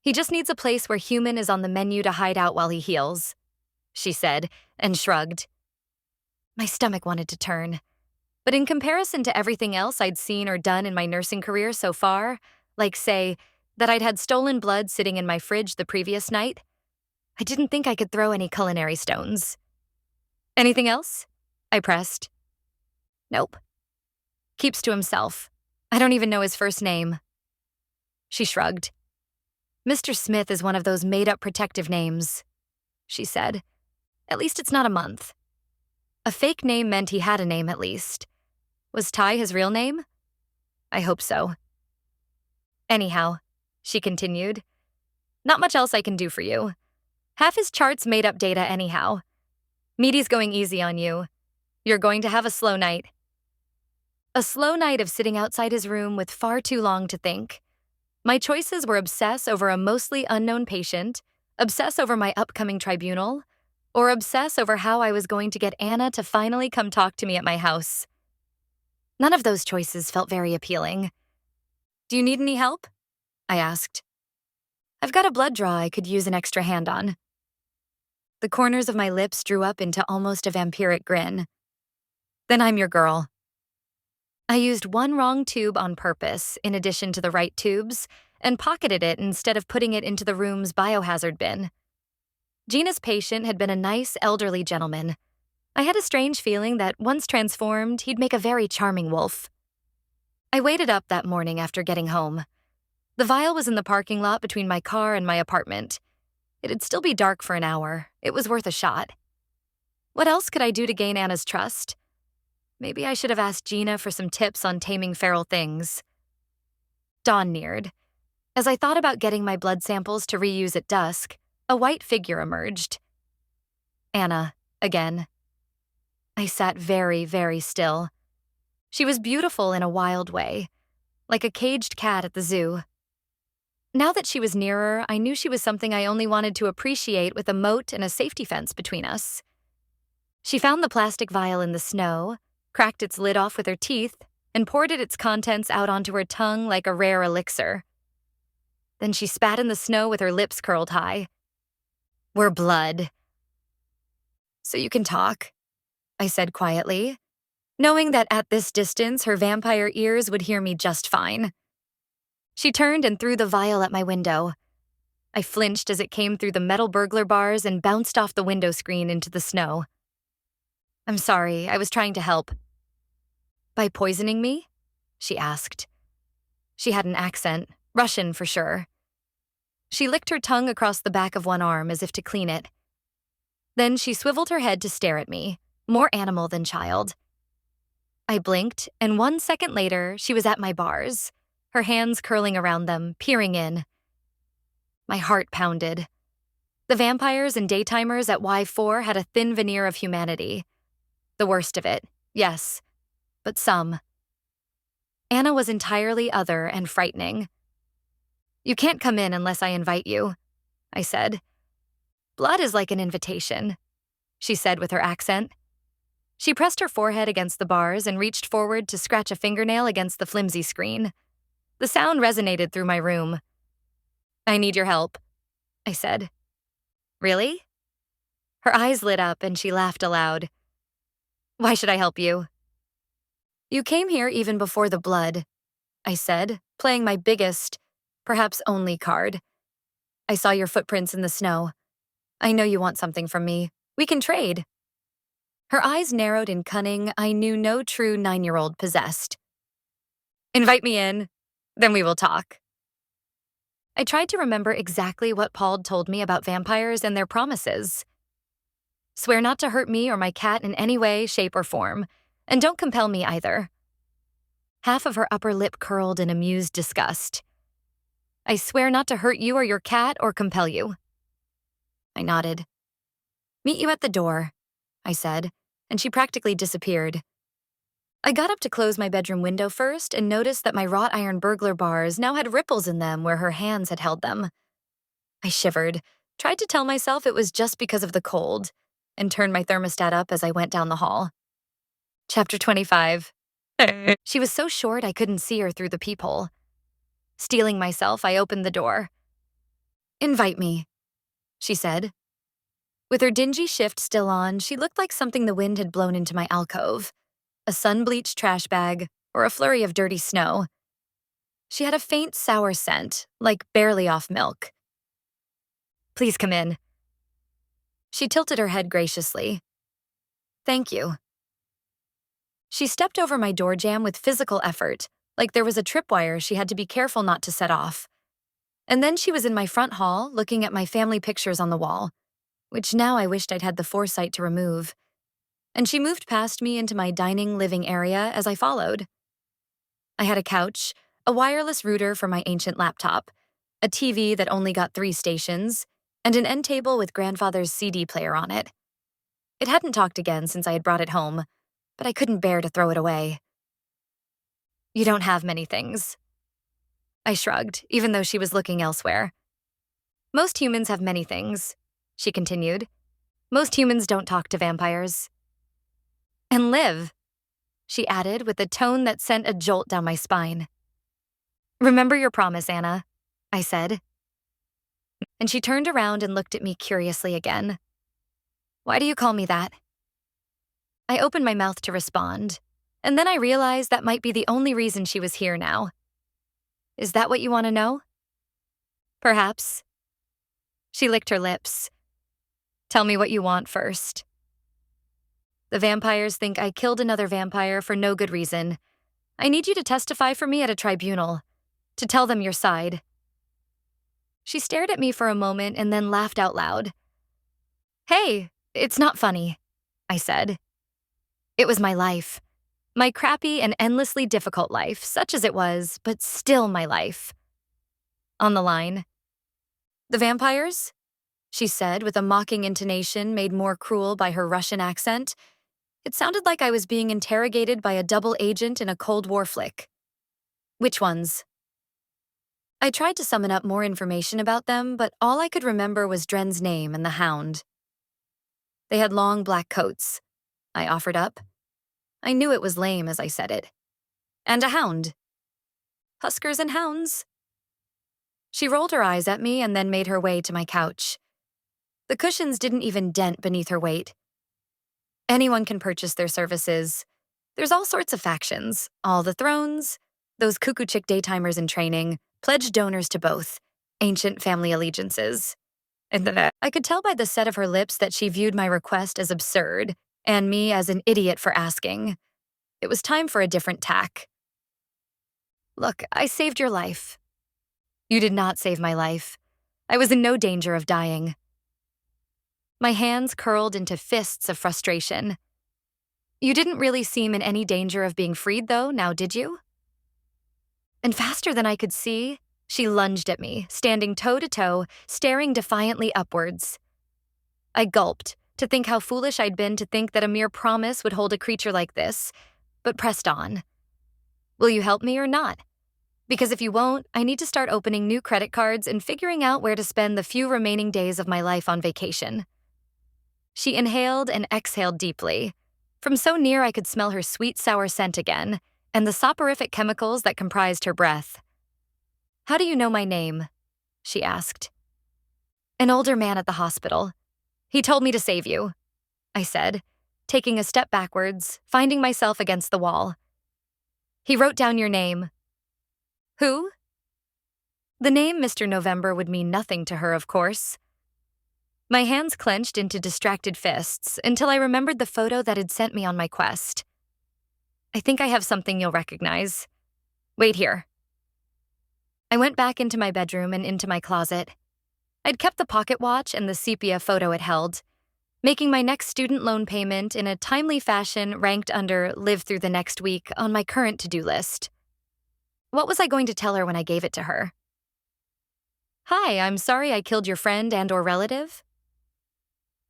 He just needs a place where human is on the menu to hide out while he heals, she said, and shrugged. My stomach wanted to turn. But in comparison to everything else I'd seen or done in my nursing career so far, like, say, that I'd had stolen blood sitting in my fridge the previous night, I didn't think I could throw any culinary stones. Anything else? I pressed. Nope. Keeps to himself. I don't even know his first name. She shrugged. Mr. Smith is one of those made-up protective names, she said. At least it's not a month. A fake name meant he had a name at least. Was Ty his real name? I hope so. Anyhow, she continued, not much else I can do for you. Half his chart's made-up data anyhow. Meaty's going easy on you. You're going to have a slow night. A slow night of sitting outside his room with far too long to think. My choices were obsess over a mostly unknown patient, obsess over my upcoming tribunal, or obsess over how I was going to get Anna to finally come talk to me at my house. None of those choices felt very appealing. Do you need any help? I asked. I've got a blood draw I could use an extra hand on. The corners of my lips drew up into almost a vampiric grin. Then I'm your girl. I used one wrong tube on purpose in addition to the right tubes and pocketed it instead of putting it into the room's biohazard bin. Gina's patient had been a nice, elderly gentleman. I had a strange feeling that once transformed, he'd make a very charming wolf. I waited up that morning after getting home. The vial was in the parking lot between my car and my apartment. It'd still be dark for an hour. It was worth a shot. What else could I do to gain Anna's trust? Maybe I should have asked Gina for some tips on taming feral things. Dawn neared. As I thought about getting my blood samples to reuse at dusk, a white figure emerged. Anna, again. I sat very, very still. She was beautiful in a wild way, like a caged cat at the zoo. Now that she was nearer, I knew she was something I only wanted to appreciate with a moat and a safety fence between us. She found the plastic vial in the snow, cracked its lid off with her teeth, and poured its contents out onto her tongue like a rare elixir. Then she spat in the snow with her lips curled high. We're blood. So you can talk, I said quietly, knowing that at this distance her vampire ears would hear me just fine. She turned and threw the vial at my window. I flinched as it came through the metal burglar bars and bounced off the window screen into the snow. I'm sorry, I was trying to help. By poisoning me? She asked. She had an accent, Russian for sure. She licked her tongue across the back of one arm as if to clean it. Then she swiveled her head to stare at me, more animal than child. I blinked, and 1 second later, she was at my bars, her hands curling around them, peering in. My heart pounded. The vampires and daytimers at Y4 had a thin veneer of humanity. The worst of it, yes, but some. Anna was entirely other and frightening. You can't come in unless I invite you, I said. Blood is like an invitation, she said with her accent. She pressed her forehead against the bars and reached forward to scratch a fingernail against the flimsy screen. The sound resonated through my room. I need your help, I said. Really? Her eyes lit up and she laughed aloud. Why should I help you? You came here even before the blood, I said, playing my biggest, perhaps only card. I saw your footprints in the snow. I know you want something from me. We can trade. Her eyes narrowed in cunning I knew no true 9-year-old possessed. Invite me in, then we will talk. I tried to remember exactly what Paul told me about vampires and their promises. Swear not to hurt me or my cat in any way, shape, or form, and don't compel me either. Half of her upper lip curled in amused disgust. I swear not to hurt you or your cat or compel you. I nodded. Meet you at the door, I said, and she practically disappeared. I got up to close my bedroom window first and noticed that my wrought iron burglar bars now had ripples in them where her hands had held them. I shivered, tried to tell myself it was just because of the cold, and turned my thermostat up as I went down the hall. Chapter 25. She was so short I couldn't see her through the peephole. Steeling myself, I opened the door. Invite me, she said. With her dingy shift still on, she looked like something the wind had blown into my alcove. A sun-bleached trash bag, or a flurry of dirty snow. She had a faint sour scent, like barely off milk. Please come in. She tilted her head graciously. Thank you. She stepped over my door jamb with physical effort, like there was a tripwire she had to be careful not to set off. And then she was in my front hall, looking at my family pictures on the wall, which now I wished I'd had the foresight to remove. And she moved past me into my dining living area as I followed. I had a couch, a wireless router for my ancient laptop, a TV that only got 3 stations, and an end table with grandfather's CD player on it. It hadn't talked again since I had brought it home, but I couldn't bear to throw it away. You don't have many things. I shrugged, even though she was looking elsewhere. Most humans have many things, she continued. Most humans don't talk to vampires. And live, she added with a tone that sent a jolt down my spine. Remember your promise, Anna, I said. And she turned around and looked at me curiously again. Why do you call me that? I opened my mouth to respond, and then I realized that might be the only reason she was here now. Is that what you want to know? Perhaps. She licked her lips. Tell me what you want first. The vampires think I killed another vampire for no good reason. I need you to testify for me at a tribunal, to tell them your side. She stared at me for a moment and then laughed out loud. Hey, it's not funny, I said. It was my life. My crappy and endlessly difficult life, such as it was, but still my life. On the line. The vampires? She said with a mocking intonation made more cruel by her Russian accent. It sounded like I was being interrogated by a double agent in a Cold War flick. Which ones? I tried to summon up more information about them, but all I could remember was Dren's name and the hound. They had long black coats, I offered up. I knew it was lame as I said it. And a hound. Huskers and hounds. She rolled her eyes at me and then made her way to my couch. The cushions didn't even dent beneath her weight. Anyone can purchase their services. There's all sorts of factions, all the thrones, those cuckoo chick daytimers in training, pledged donors to both, ancient family allegiances. And I could tell by the set of her lips that she viewed my request as absurd, and me as an idiot for asking. It was time for a different tack. Look, I saved your life. You did not save my life. I was in no danger of dying. My hands curled into fists of frustration. You didn't really seem in any danger of being freed, though, now did you? And faster than I could see, she lunged at me, standing toe-to-toe, staring defiantly upwards. I gulped, to think how foolish I'd been to think that a mere promise would hold a creature like this, but pressed on. Will you help me or not? Because if you won't, I need to start opening new credit cards and figuring out where to spend the few remaining days of my life on vacation. She inhaled and exhaled deeply. From so near I could smell her sweet, sour scent again, and the soporific chemicals that comprised her breath. How do you know my name? She asked. An older man at the hospital. He told me to save you, I said, taking a step backwards, finding myself against the wall. He wrote down your name. Who? The name Mr. November would mean nothing to her, of course. My hands clenched into distracted fists until I remembered the photo that had sent me on my quest. I think I have something you'll recognize. Wait here. I went back into my bedroom and into my closet. I'd kept the pocket watch and the sepia photo it held, making my next student loan payment in a timely fashion ranked under live through the next week on my current to-do list. What was I going to tell her when I gave it to her? Hi, I'm sorry I killed your friend and/or relative.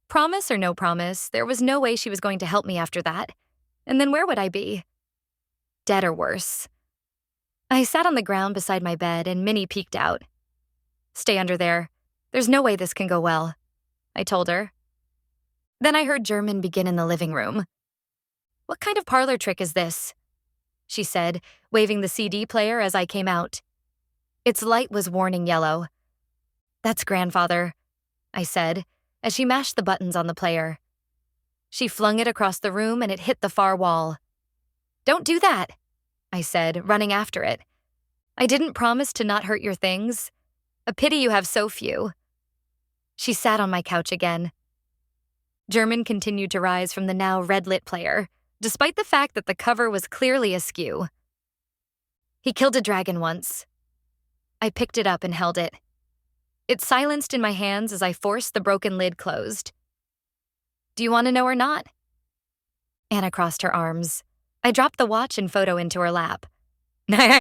Promise or no promise, there was no way she was going to help me after that. And then where would I be? Dead or worse. I sat on the ground beside my bed and Minnie peeked out. Stay under there. There's no way this can go well, I told her. Then I heard German begin in the living room. What kind of parlor trick is this? She said, waving the CD player as I came out. Its light was warning yellow. That's grandfather, I said, as she mashed the buttons on the player. She flung it across the room and it hit the far wall. Don't do that, I said, running after it. I didn't promise to not hurt your things. A pity you have so few. She sat on my couch again. German continued to rise from the now red-lit player, despite the fact that the cover was clearly askew. He killed a dragon once. I picked it up and held it. It silenced in my hands as I forced the broken lid closed. Do you want to know or not? Anna crossed her arms. I dropped the watch and photo into her lap.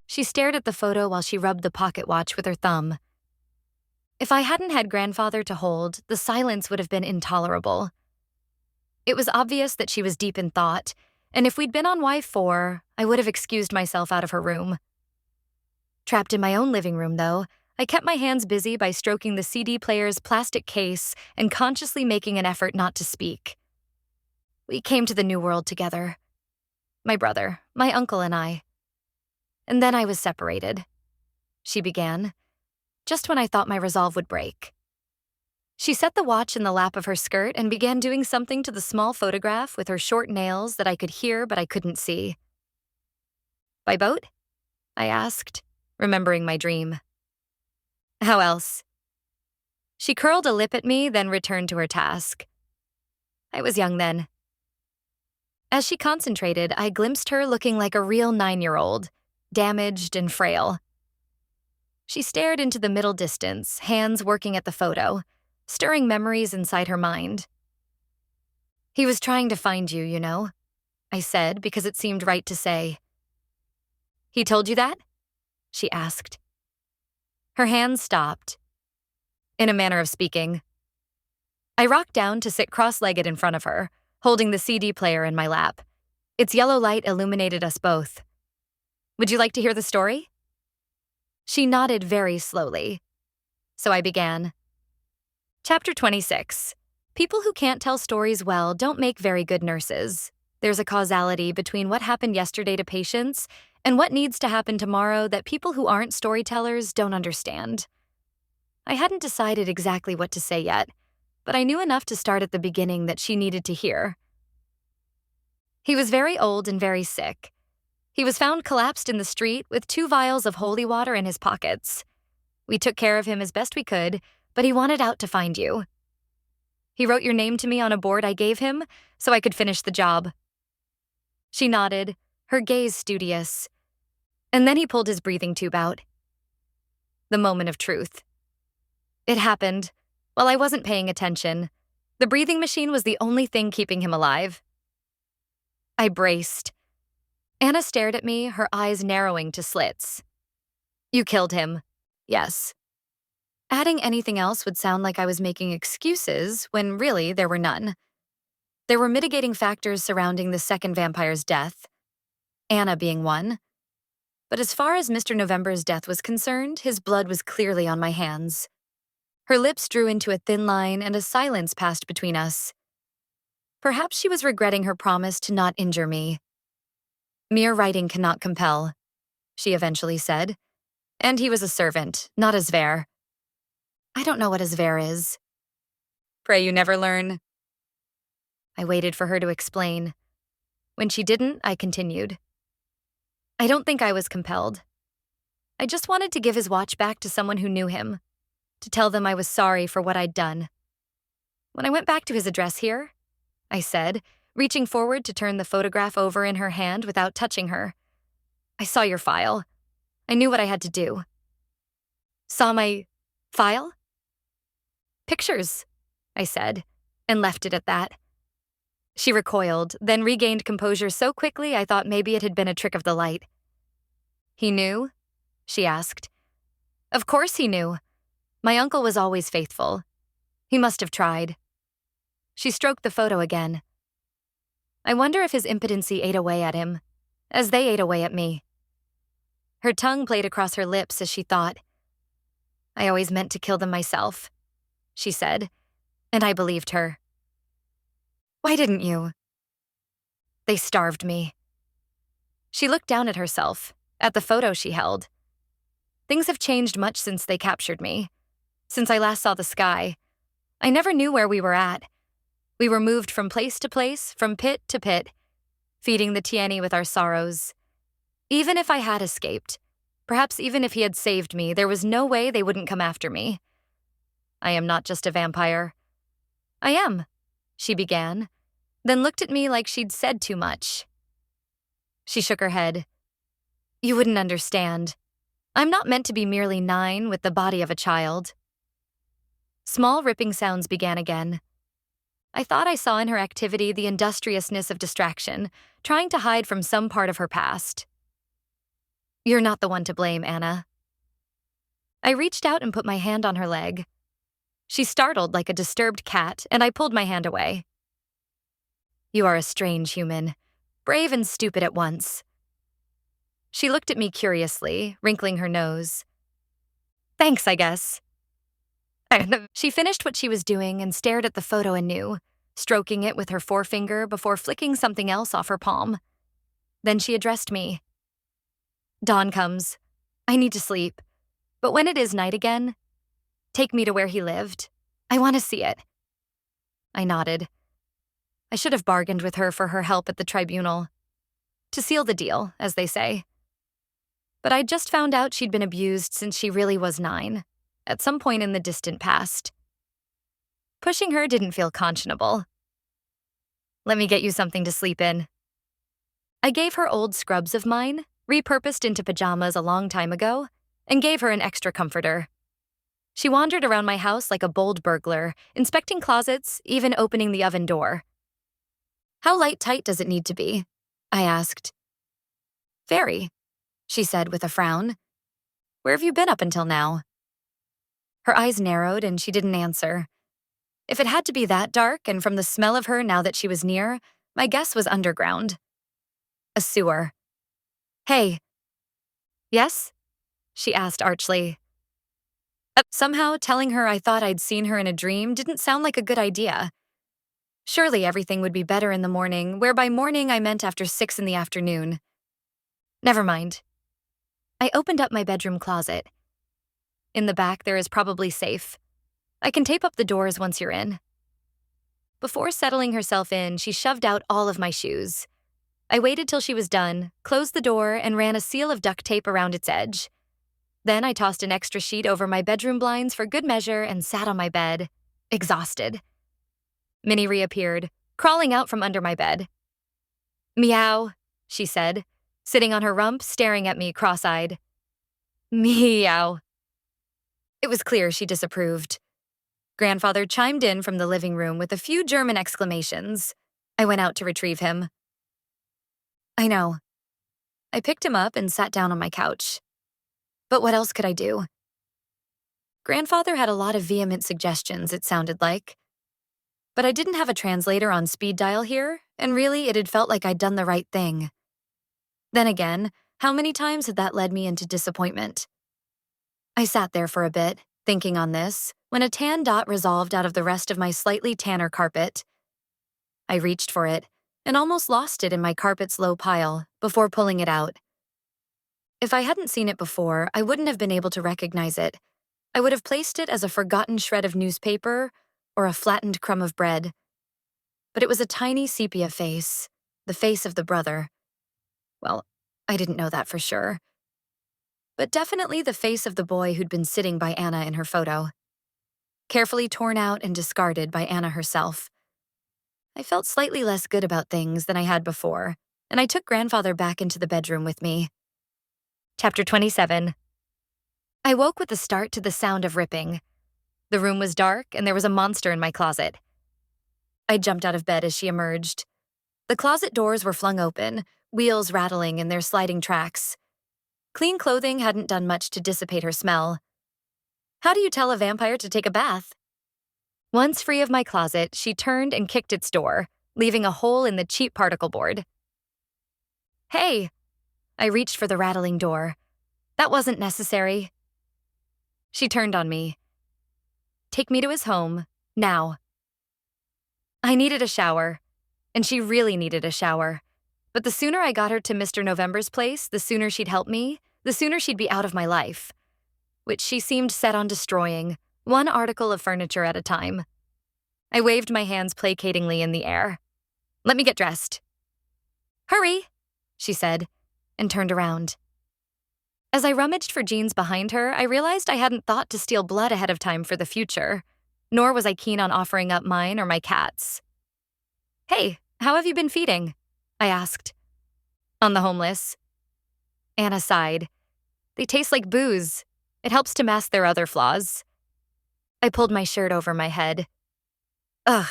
She stared at the photo while she rubbed the pocket watch with her thumb. If I hadn't had grandfather to hold, the silence would have been intolerable. It was obvious that she was deep in thought, and if we'd been on Y4, I would have excused myself out of her room. Trapped in my own living room, though, I kept my hands busy by stroking the CD player's plastic case and consciously making an effort not to speak. We came to the new world together. My brother, my uncle, and I. And then I was separated. She began, just when I thought my resolve would break. She set the watch in the lap of her skirt and began doing something to the small photograph with her short nails that I could hear but I couldn't see. By boat? I asked, remembering my dream. How else? She curled a lip at me, then returned to her task. I was young then. As she concentrated, I glimpsed her looking like a real 9-year-old, damaged and frail. She stared into the middle distance, hands working at the photo, stirring memories inside her mind. He was trying to find you, you know, I said because it seemed right to say. He told you that? She asked. Her hands stopped. In a manner of speaking. I rocked down to sit cross-legged in front of her, holding the CD player in my lap. Its yellow light illuminated us both. Would you like to hear the story? She nodded very slowly. So I began. Chapter 26. People who can't tell stories well don't make very good nurses. There's a causality between what happened yesterday to patients and what needs to happen tomorrow that people who aren't storytellers don't understand. I hadn't decided exactly what to say yet, but I knew enough to start at the beginning that she needed to hear. He was very old and very sick. He was found collapsed in the street with 2 vials of holy water in his pockets. We took care of him as best we could, but he wanted out to find you. He wrote your name to me on a board I gave him so I could finish the job. She nodded, her gaze studious. And then he pulled his breathing tube out. The moment of truth. It happened while I wasn't paying attention. The breathing machine was the only thing keeping him alive. I braced. Anna stared at me, her eyes narrowing to slits. You killed him. Yes. Adding anything else would sound like I was making excuses when really there were none. There were mitigating factors surrounding the second vampire's death, Anna being one. But as far as Mr. November's death was concerned, his blood was clearly on my hands. Her lips drew into a thin line and a silence passed between us. Perhaps she was regretting her promise to not injure me. Mere writing cannot compel, she eventually said. And he was a servant, not a Zver. I don't know what a Zver is. Pray you never learn. I waited for her to explain. When she didn't, I continued. I don't think I was compelled. I just wanted to give his watch back to someone who knew him, to tell them I was sorry for what I'd done. When I went back to his address here, I said, reaching forward to turn the photograph over in her hand without touching her, I saw your file. I knew what I had to do. Saw my file? Pictures, I said, and left it at that. She recoiled, then regained composure so quickly I thought maybe it had been a trick of the light. He knew? She asked. Of course he knew. My uncle was always faithful. He must have tried. She stroked the photo again. I wonder if his impotency ate away at him, as they ate away at me. Her tongue played across her lips as she thought. I always meant to kill them myself, she said, and I believed her. Why didn't you? They starved me. She looked down at herself, at the photo she held. Things have changed much since they captured me. Since I last saw the sky, I never knew where we were at. We were moved from place to place, from pit to pit, feeding the Tieni with our sorrows. Even if I had escaped, perhaps even if he had saved me, there was no way they wouldn't come after me. I am not just a vampire. I am, she began, then looked at me like she'd said too much. She shook her head. You wouldn't understand. I'm not meant to be merely 9 with the body of a child. Small ripping sounds began again. I thought I saw in her activity the industriousness of distraction, trying to hide from some part of her past. You're not the one to blame, Anna. I reached out and put my hand on her leg. She startled like a disturbed cat, and I pulled my hand away. You are a strange human, brave and stupid at once. She looked at me curiously, wrinkling her nose. Thanks, I guess. She finished what she was doing and stared at the photo anew, stroking it with her forefinger before flicking something else off her palm. Then she addressed me. Dawn comes. I need to sleep. But when it is night again, take me to where he lived. I want to see it. I nodded. I should have bargained with her for her help at the tribunal. To seal the deal, as they say. But I'd just found out she'd been abused since she really was 9, at some point in the distant past. Pushing her didn't feel conscionable. Let me get you something to sleep in. I gave her old scrubs of mine, repurposed into pajamas a long time ago, and gave her an extra comforter. She wandered around my house like a bold burglar, inspecting closets, even opening the oven door. How light-tight does it need to be? I asked. Very, she said with a frown. Where have you been up until now? Her eyes narrowed and she didn't answer. If it had to be that dark and from the smell of her now that she was near, my guess was underground. A sewer. Hey. Yes? She asked archly. Somehow, telling her I thought I'd seen her in a dream didn't sound like a good idea. Surely everything would be better in the morning, where by morning I meant after 6 in the afternoon. Never mind. I opened up my bedroom closet. In the back, there is probably safe. I can tape up the doors once you're in. Before settling herself in, she shoved out all of my shoes. I waited till she was done, closed the door, and ran a seal of duct tape around its edge. Then I tossed an extra sheet over my bedroom blinds for good measure and sat on my bed, exhausted. Minnie reappeared, crawling out from under my bed. Meow, she said, sitting on her rump, staring at me cross-eyed. Meow. It was clear she disapproved. Grandfather chimed in from the living room with a few German exclamations. I went out to retrieve him. I know. I picked him up and sat down on my couch. But what else could I do? Grandfather had a lot of vehement suggestions, it sounded like. But I didn't have a translator on speed dial here, and really it had felt like I'd done the right thing. Then again, how many times had that led me into disappointment? I sat there for a bit, thinking on this, when a tan dot resolved out of the rest of my slightly tanner carpet. I reached for it, and almost lost it in my carpet's low pile, before pulling it out. If I hadn't seen it before, I wouldn't have been able to recognize it. I would have placed it as a forgotten shred of newspaper or a flattened crumb of bread. But it was a tiny sepia face, the face of the brother. Well, I didn't know that for sure. But definitely the face of the boy who'd been sitting by Anna in her photo. Carefully torn out and discarded by Anna herself. I felt slightly less good about things than I had before, and I took Grandfather back into the bedroom with me. Chapter 27. I woke with the start to the sound of ripping. The room was dark, and there was a monster in my closet. I jumped out of bed as she emerged. The closet doors were flung open, wheels rattling in their sliding tracks. Clean clothing hadn't done much to dissipate her smell. How do you tell a vampire to take a bath? Once free of my closet, she turned and kicked its door, leaving a hole in the cheap particle board. Hey! I reached for the rattling door. That wasn't necessary. She turned on me. Take me to his home, now. I needed a shower, and she really needed a shower. But the sooner I got her to Mr. November's place, the sooner she'd help me, the sooner she'd be out of my life, which she seemed set on destroying, one article of furniture at a time. I waved my hands placatingly in the air. Let me get dressed. Hurry, she said, and turned around. As I rummaged for jeans behind her, I realized I hadn't thought to steal blood ahead of time for the future, nor was I keen on offering up mine or my cat's. Hey, how have you been feeding? I asked. On the homeless. Anna sighed. They taste like booze. It helps to mask their other flaws. I pulled my shirt over my head. Ugh.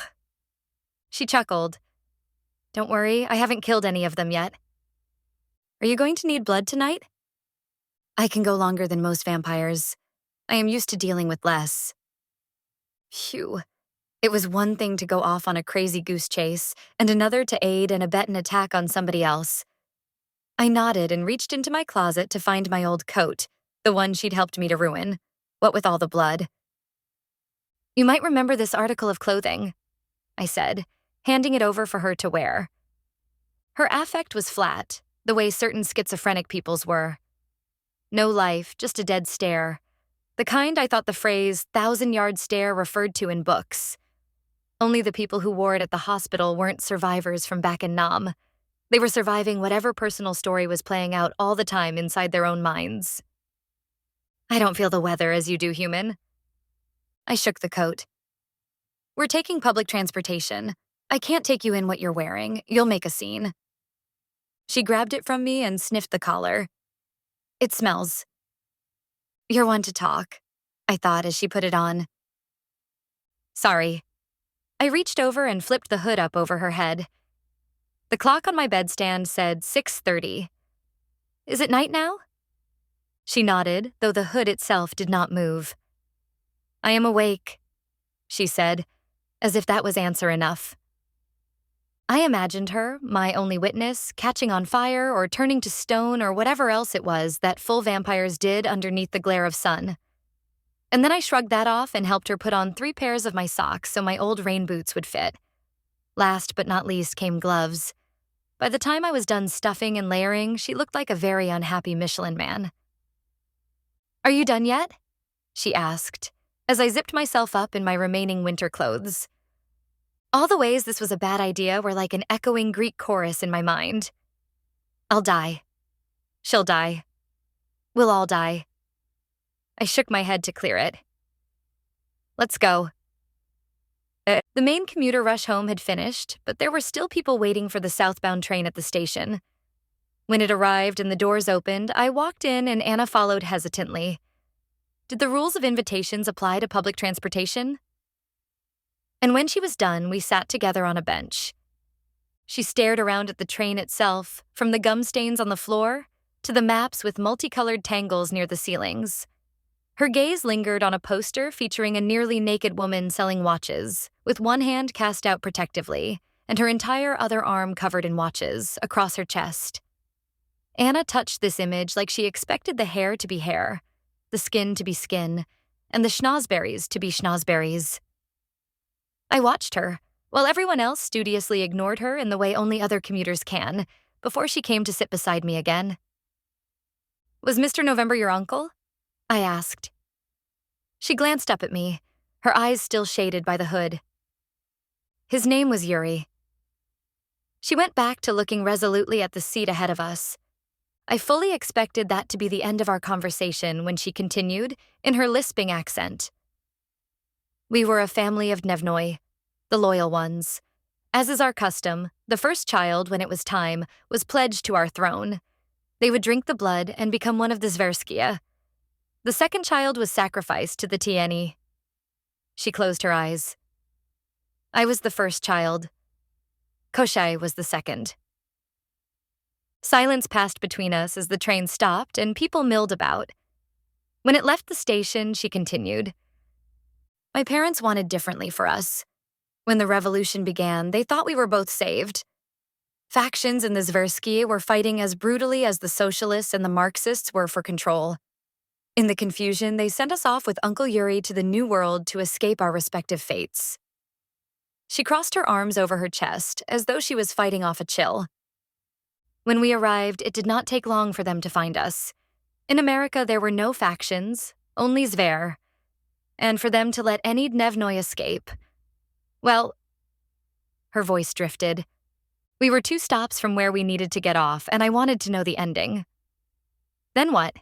She chuckled. Don't worry, I haven't killed any of them yet. Are you going to need blood tonight? I can go longer than most vampires. I am used to dealing with less. Phew. It was one thing to go off on a crazy goose chase, and another to aid and abet an attack on somebody else. I nodded and reached into my closet to find my old coat, the one she'd helped me to ruin, what with all the blood. You might remember this article of clothing, I said, handing it over for her to wear. Her affect was flat, the way certain schizophrenic people's were. No life, just a dead stare. The kind I thought the phrase 1,000-yard stare referred to in books. Only the people who wore it at the hospital weren't survivors from back in Nam. They were surviving whatever personal story was playing out all the time inside their own minds. I don't feel the weather as you do, human. I shook the coat. We're taking public transportation. I can't take you in what you're wearing. You'll make a scene. She grabbed it from me and sniffed the collar. It smells. You're one to talk, I thought as she put it on. Sorry. I reached over and flipped the hood up over her head. The clock on my bedstand said 6:30. Is it night now? She nodded, though the hood itself did not move. I am awake, she said, as if that was answer enough. I imagined her, my only witness, catching on fire or turning to stone or whatever else it was that full vampires did underneath the glare of sun. And then I shrugged that off and helped her put on 3 pairs of my socks so my old rain boots would fit. Last but not least came gloves. By the time I was done stuffing and layering, she looked like a very unhappy Michelin man. Are you done yet? She asked, as I zipped myself up in my remaining winter clothes. All the ways this was a bad idea were like an echoing Greek chorus in my mind. I'll die. She'll die. We'll all die. I shook my head to clear it. Let's go. The main commuter rush home had finished, but there were still people waiting for the southbound train at the station. When it arrived and the doors opened, I walked in and Anna followed hesitantly. Did the rules of invitations apply to public transportation? And when she was done, we sat together on a bench. She stared around at the train itself, from the gum stains on the floor to the maps with multicolored tangles near the ceilings. Her gaze lingered on a poster featuring a nearly naked woman selling watches, with one hand cast out protectively, and her entire other arm covered in watches, across her chest. Anna touched this image like she expected the hair to be hair, the skin to be skin, and the schnozberries to be schnozberries. I watched her, while everyone else studiously ignored her in the way only other commuters can, before she came to sit beside me again. Was Mr. November your uncle? I asked. She glanced up at me, her eyes still shaded by the hood. His name was Yuri. She went back to looking resolutely at the seat ahead of us. I fully expected that to be the end of our conversation when she continued, in her lisping accent. We were a family of Nevnoi, the loyal ones. As is our custom, the first child, when it was time, was pledged to our throne. They would drink the blood and become one of the Zverskia. The second child was sacrificed to the Tieni. She closed her eyes. I was the first child. Koshai was the second. Silence passed between us as the train stopped and people milled about. When it left the station, she continued. My parents wanted differently for us. When the revolution began, they thought we were both saved. Factions in the Zversky were fighting as brutally as the socialists and the Marxists were for control. In the confusion, they sent us off with Uncle Yuri to the New World to escape our respective fates. She crossed her arms over her chest, as though she was fighting off a chill. When we arrived, it did not take long for them to find us. In America, there were no factions, only Zver. And for them to let any Dnevnoy escape, well, her voice drifted. We were 2 stops from where we needed to get off, and I wanted to know the ending. Then what?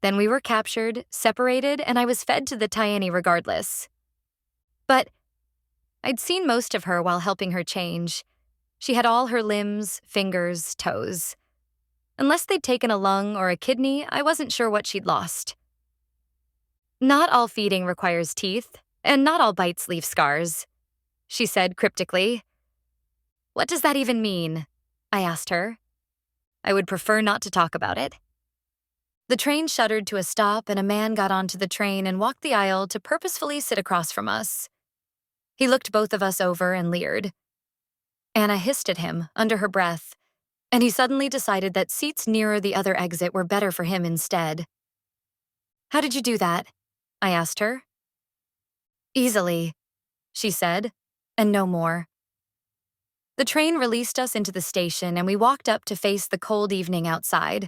Then we were captured, separated, and I was fed to the Tieni regardless. But I'd seen most of her while helping her change. She had all her limbs, fingers, toes. Unless they'd taken a lung or a kidney, I wasn't sure what she'd lost. Not all feeding requires teeth, and not all bites leave scars, she said cryptically. What does that even mean? I asked her. I would prefer not to talk about it. The train shuddered to a stop and a man got onto the train and walked the aisle to purposefully sit across from us. He looked both of us over and leered. Anna hissed at him under her breath, and he suddenly decided that seats nearer the other exit were better for him instead. How did you do that? I asked her. Easily, she said, and no more. The train released us into the station and we walked up to face the cold evening outside.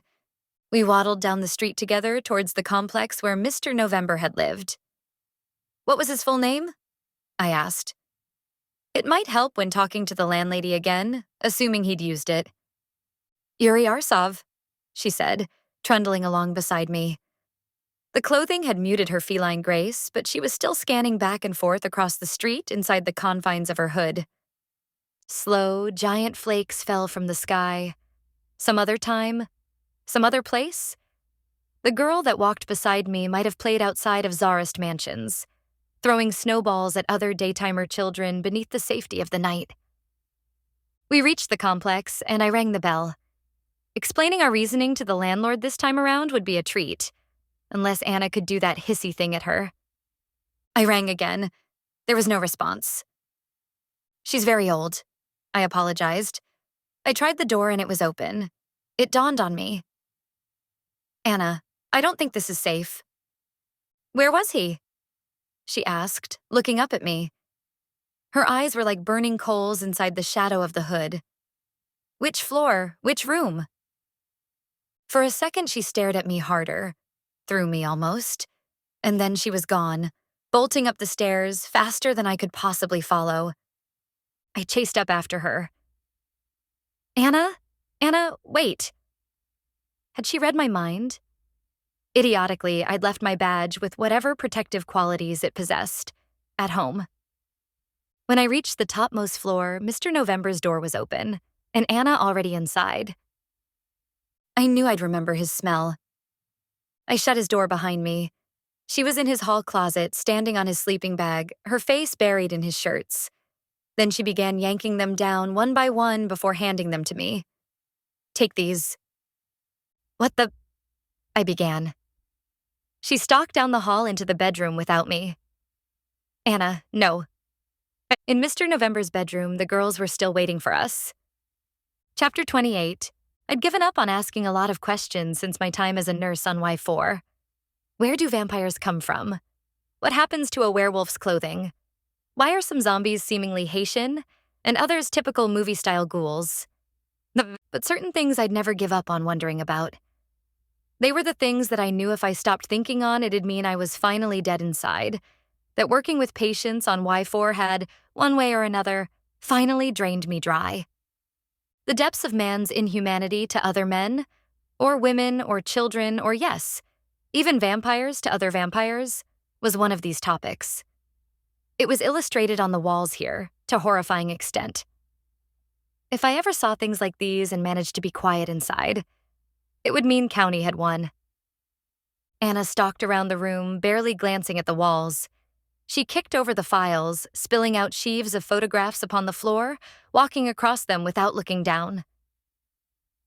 We waddled down the street together towards the complex where Mr. November had lived. What was his full name? I asked. It might help when talking to the landlady again, assuming he'd used it. Yuri Arsov, she said, trundling along beside me. The clothing had muted her feline grace, but she was still scanning back and forth across the street inside the confines of her hood. Slow, giant flakes fell from the sky. Some other time, some other place. The girl that walked beside me might have played outside of Tsarist mansions, throwing snowballs at other daytimer children beneath the safety of the night. We reached the complex, and I rang the bell. Explaining our reasoning to the landlord this time around would be a treat, unless Anna could do that hissy thing at her. I rang again. There was no response. She's very old, I apologized. I tried the door and it was open. It dawned on me. Anna, I don't think this is safe. Where was he? She asked, looking up at me. Her eyes were like burning coals inside the shadow of the hood. Which floor? Which room? For a second, she stared at me harder, through me almost, and then she was gone, bolting up the stairs faster than I could possibly follow. I chased up after her. Anna? Anna, wait. Had she read my mind? Idiotically, I'd left my badge with whatever protective qualities it possessed, at home. When I reached the topmost floor, Mr. November's door was open, and Anna already inside. I knew I'd remember his smell. I shut his door behind me. She was in his hall closet, standing on his sleeping bag, her face buried in his shirts. Then she began yanking them down one by one before handing them to me. Take these. What the? I began. She stalked down the hall into the bedroom without me. Anna, no. In Mr. November's bedroom, the girls were still waiting for us. Chapter 28. I'd given up on asking a lot of questions since my time as a nurse on Y4. Where do vampires come from? What happens to a werewolf's clothing? Why are some zombies seemingly Haitian, and others typical movie-style ghouls? But certain things I'd never give up on wondering about. They were the things that I knew if I stopped thinking on, it'd mean I was finally dead inside, that working with patients on Y4 had, one way or another, finally drained me dry. The depths of man's inhumanity to other men, or women, or children, or yes, even vampires to other vampires, was one of these topics. It was illustrated on the walls here, to horrifying extent. If I ever saw things like these and managed to be quiet inside, It would mean County had won. Anna stalked around the room, barely glancing at the walls. She kicked over the files, spilling out sheaves of photographs upon the floor, walking across them without looking down.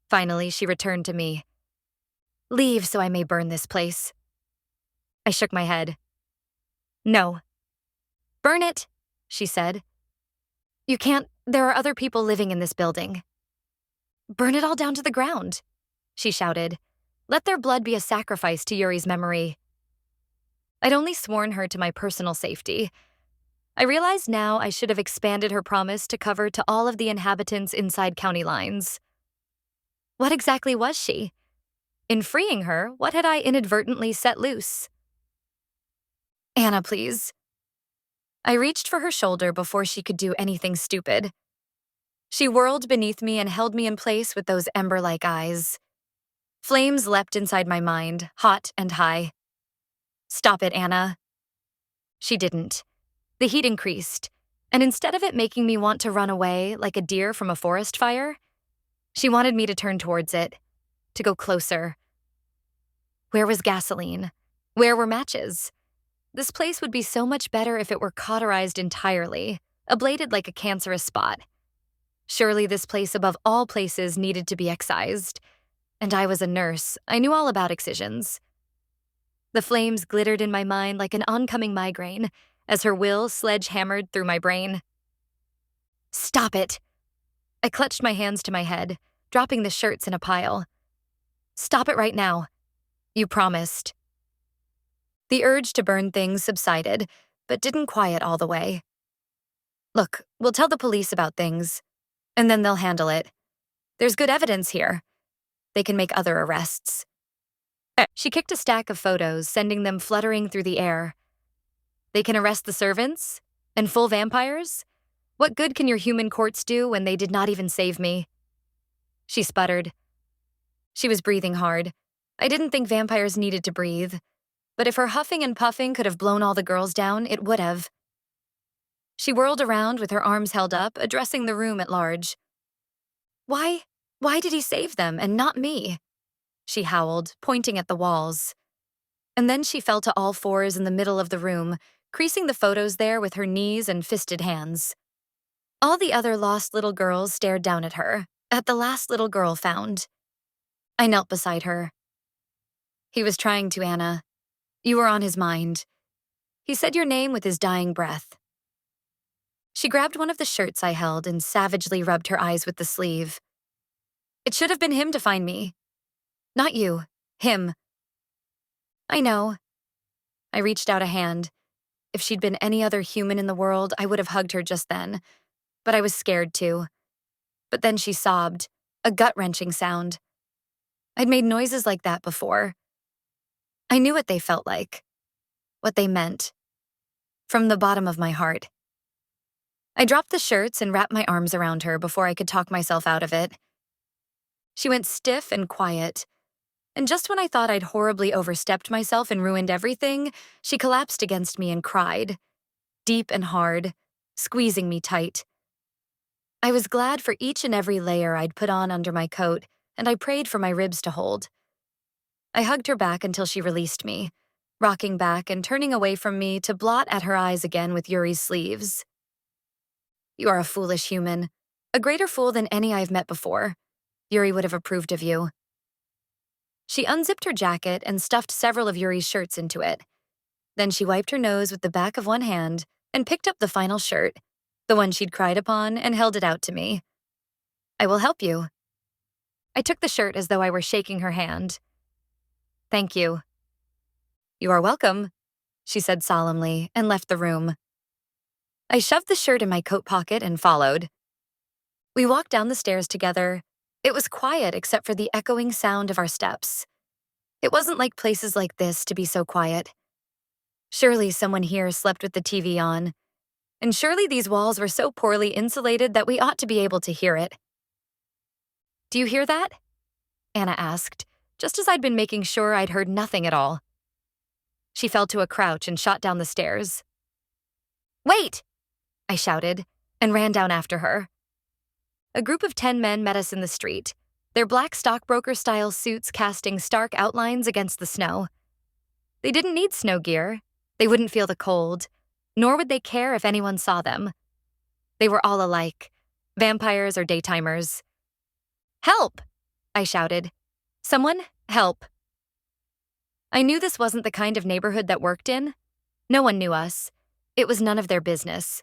Finally, she returned to me. "Leave so I may burn this place." I shook my head. "No." "Burn it," she said. "You can't. There are other people living in this building." "Burn it all down to the ground," she shouted. "Let their blood be a sacrifice to Yuri's memory." I'd only sworn her to my personal safety. I realized now I should have expanded her promise to cover to all of the inhabitants inside county lines. What exactly was she? In freeing her, what had I inadvertently set loose? "Anna, please." I reached for her shoulder before she could do anything stupid. She whirled beneath me and held me in place with those ember-like eyes. Flames leapt inside my mind, hot and high. "Stop it, Anna." She didn't. The heat increased, and instead of it making me want to run away like a deer from a forest fire, she wanted me to turn towards it, to go closer. Where was gasoline? Where were matches? This place would be so much better if it were cauterized entirely, ablated like a cancerous spot. Surely this place above all places needed to be excised. And I was a nurse. I knew all about excisions. The flames glittered in my mind like an oncoming migraine as her will sledge-hammered through my brain. "Stop it." I clutched my hands to my head, dropping the shirts in a pile. "Stop it right now. You promised." The urge to burn things subsided, but didn't quiet all the way. "Look, we'll tell the police about things, and then they'll handle it. There's good evidence here. They can make other arrests." She kicked a stack of photos, sending them fluttering through the air. "They can arrest the servants? And full vampires? What good can your human courts do when they did not even save me?" She sputtered. She was breathing hard. I didn't think vampires needed to breathe. But if her huffing and puffing could have blown all the girls down, it would have. She whirled around with her arms held up, addressing the room at large. Why did he save them and not me?" she howled, pointing at the walls. And then she fell to all fours in the middle of the room, creasing the photos there with her knees and fisted hands. All the other lost little girls stared down at her, at the last little girl found. I knelt beside her. "He was trying to, Anna. You were on his mind. He said your name with his dying breath." She grabbed one of the shirts I held and savagely rubbed her eyes with the sleeve. "It should have been him to find me. Not you. Him." "I know." I reached out a hand. If she'd been any other human in the world, I would have hugged her just then. But I was scared too. But then she sobbed, a gut-wrenching sound. I'd made noises like that before. I knew what they felt like, what they meant, from the bottom of my heart. I dropped the shirts and wrapped my arms around her before I could talk myself out of it. She went stiff and quiet, and just when I thought I'd horribly overstepped myself and ruined everything, she collapsed against me and cried, deep and hard, squeezing me tight. I was glad for each and every layer I'd put on under my coat, and I prayed for my ribs to hold. I hugged her back until she released me, rocking back and turning away from me to blot at her eyes again with Yuri's sleeves. "You are a foolish human, a greater fool than any I've met before. Yuri would have approved of you." She unzipped her jacket and stuffed several of Yuri's shirts into it. Then she wiped her nose with the back of one hand and picked up the final shirt, the one she'd cried upon, and held it out to me. "I will help you." I took the shirt as though I were shaking her hand. "Thank you." "You are welcome," she said solemnly and left the room. I shoved the shirt in my coat pocket and followed. We walked down the stairs together. It was quiet except for the echoing sound of our steps. It wasn't like places like this to be so quiet. Surely someone here slept with the TV on. And surely these walls were so poorly insulated that we ought to be able to hear it. "Do you hear that?" Anna asked, just as I'd been making sure I'd heard nothing at all. She fell to a crouch and shot down the stairs. "Wait!" I shouted, and ran down after her. A group of 10 men met us in the street. their black stockbroker-style suits casting stark outlines against the snow. They didn't need snow gear. They wouldn't feel the cold, nor would they care if anyone saw them. They were all alike, vampires or daytimers. "Help!" I shouted. "Someone, help." I knew this wasn't the kind of neighborhood that worked in. No one knew us. It was none of their business.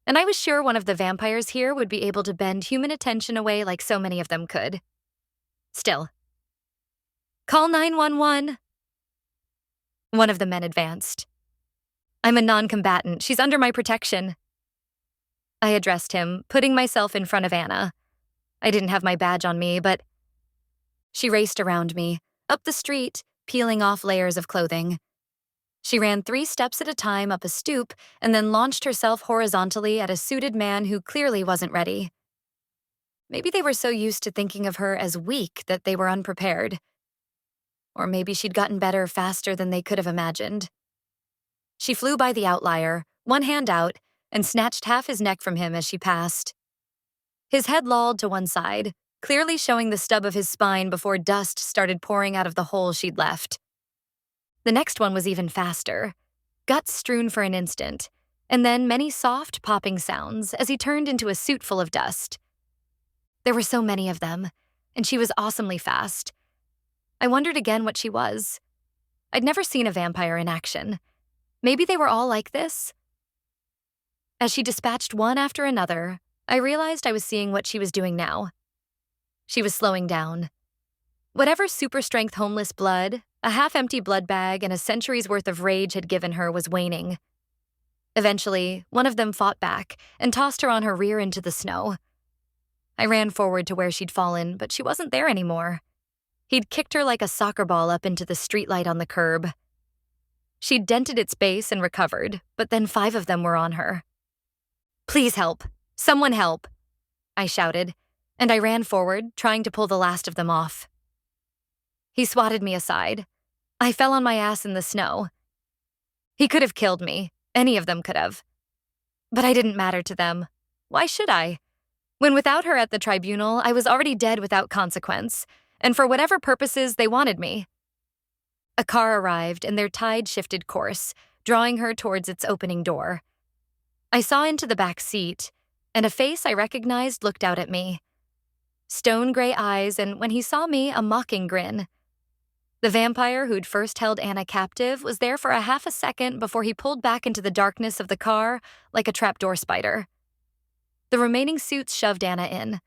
And I was sure one of the vampires here would be able to bend human attention away like so many of them could. Still. "Call 911. One of the men advanced. "I'm a non-combatant. She's under my protection." I addressed him, putting myself in front of Anna. I didn't have my badge on me, but she raced around me, up the street, peeling off layers of clothing. She ran 3 steps at a time up a stoop and then launched herself horizontally at a suited man who clearly wasn't ready. Maybe they were so used to thinking of her as weak that they were unprepared. Or maybe she'd gotten better faster than they could have imagined. She flew by the outlier, one hand out, and snatched half his neck from him as she passed. His head lolled to one side, clearly showing the stub of his spine before dust started pouring out of the hole she'd left. The next one was even faster, guts strewn for an instant, and then many soft, popping sounds as he turned into a suit full of dust. There were so many of them, and she was awesomely fast. I wondered again what she was. I'd never seen a vampire in action. Maybe they were all like this? As she dispatched one after another, I realized I was seeing what she was doing now. She was slowing down. Whatever super-strength homeless blood, a half-empty blood bag, and a century's worth of rage had given her was waning. Eventually, one of them fought back and tossed her on her rear into the snow. I ran forward to where she'd fallen, but she wasn't there anymore. He'd kicked her like a soccer ball up into the streetlight on the curb. She'd dented its base and recovered, but then 5 of them were on her. "Please help! Someone help!" I shouted, and I ran forward, trying to pull the last of them off. He swatted me aside. I fell on my ass in the snow. He could have killed me. Any of them could have. But I didn't matter to them. Why should I? When without her at the tribunal, I was already dead without consequence, and for whatever purposes they wanted me. A car arrived, and their tide shifted course, drawing her towards its opening door. I saw into the back seat, and a face I recognized looked out at me. Stone gray eyes, and when he saw me, a mocking grin. The vampire who'd first held Anna captive was there for a half a second before he pulled back into the darkness of the car like a trapdoor spider. The remaining suits shoved Anna in.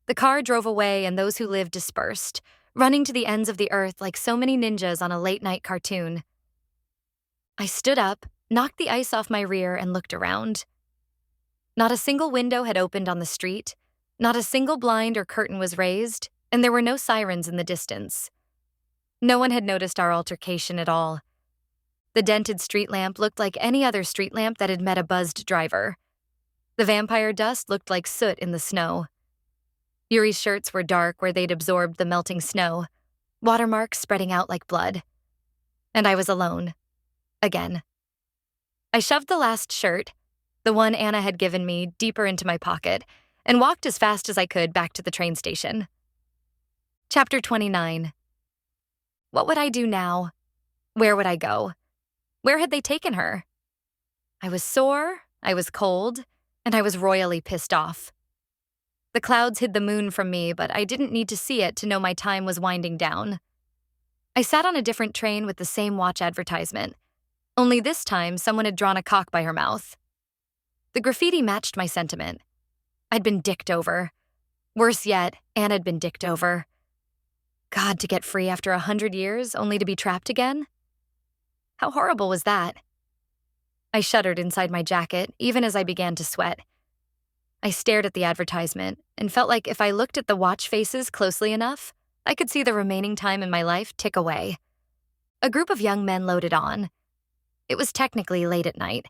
The car drove away, and those who lived dispersed, running to the ends of the earth like so many ninjas on a late-night cartoon. I stood up, knocked the ice off my rear, and looked around. Not a single window had opened on the street, not a single blind or curtain was raised, and there were no sirens in the distance. No one had noticed our altercation at all. The dented street lamp looked like any other street lamp that had met a buzzed driver. The vampire dust looked like soot in the snow. Yuri's shirts were dark where they'd absorbed the melting snow, watermarks spreading out like blood. And I was alone. Again. I shoved the last shirt, the one Anna had given me, deeper into my pocket, and walked as fast as I could back to the train station. Chapter 29. What would I do now? Where would I go? Where had they taken her? I was sore, I was cold, and I was royally pissed off. The clouds hid the moon from me, but I didn't need to see it to know my time was winding down. I sat on a different train with the same watch advertisement, only this time someone had drawn a cock by her mouth. The graffiti matched my sentiment. I'd been dicked over. Worse yet, Anna had been dicked over. God, to get free after 100 years, only to be trapped again? How horrible was that? I shuddered inside my jacket, even as I began to sweat. I stared at the advertisement and felt like if I looked at the watch faces closely enough, I could see the remaining time in my life tick away. A group of young men loaded on. It was technically late at night.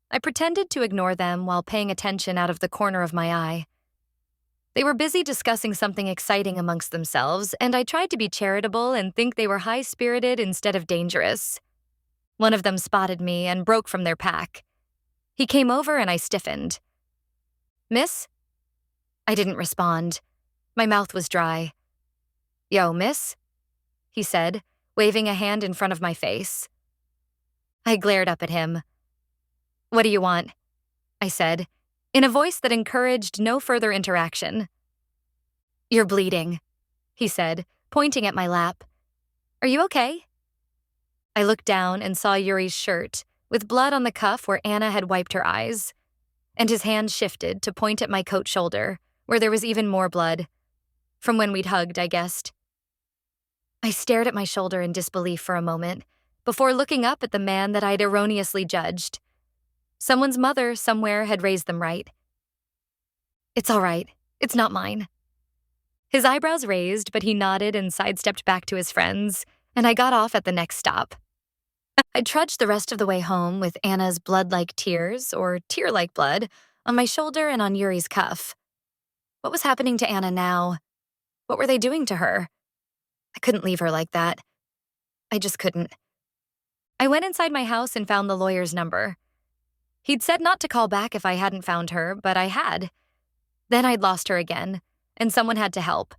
I pretended to ignore them while paying attention out of the corner of my eye. They were busy discussing something exciting amongst themselves, and I tried to be charitable and think they were high-spirited instead of dangerous. One of them spotted me and broke from their pack. He came over and I stiffened. "Miss?" I didn't respond. My mouth was dry. "Yo, miss," he said, waving a hand in front of my face. I glared up at him. "What do you want?" I said, in a voice that encouraged no further interaction. "You're bleeding," he said, pointing at my lap. "Are you okay?" I looked down and saw Yuri's shirt, with blood on the cuff where Anna had wiped her eyes, and his hand shifted to point at my coat shoulder, where there was even more blood. From when we'd hugged, I guessed. I stared at my shoulder in disbelief for a moment, before looking up at the man that I'd erroneously judged. Someone's mother somewhere had raised them right. "It's all right. It's not mine." His eyebrows raised, but he nodded and sidestepped back to his friends, and I got off at the next stop. I trudged the rest of the way home with Anna's blood-like tears, or tear-like blood, on my shoulder and on Yuri's cuff. What was happening to Anna now? What were they doing to her? I couldn't leave her like that. I just couldn't. I went inside my house and found the lawyer's number. He'd said not to call back if I hadn't found her, but I had. Then I'd lost her again, and someone had to help.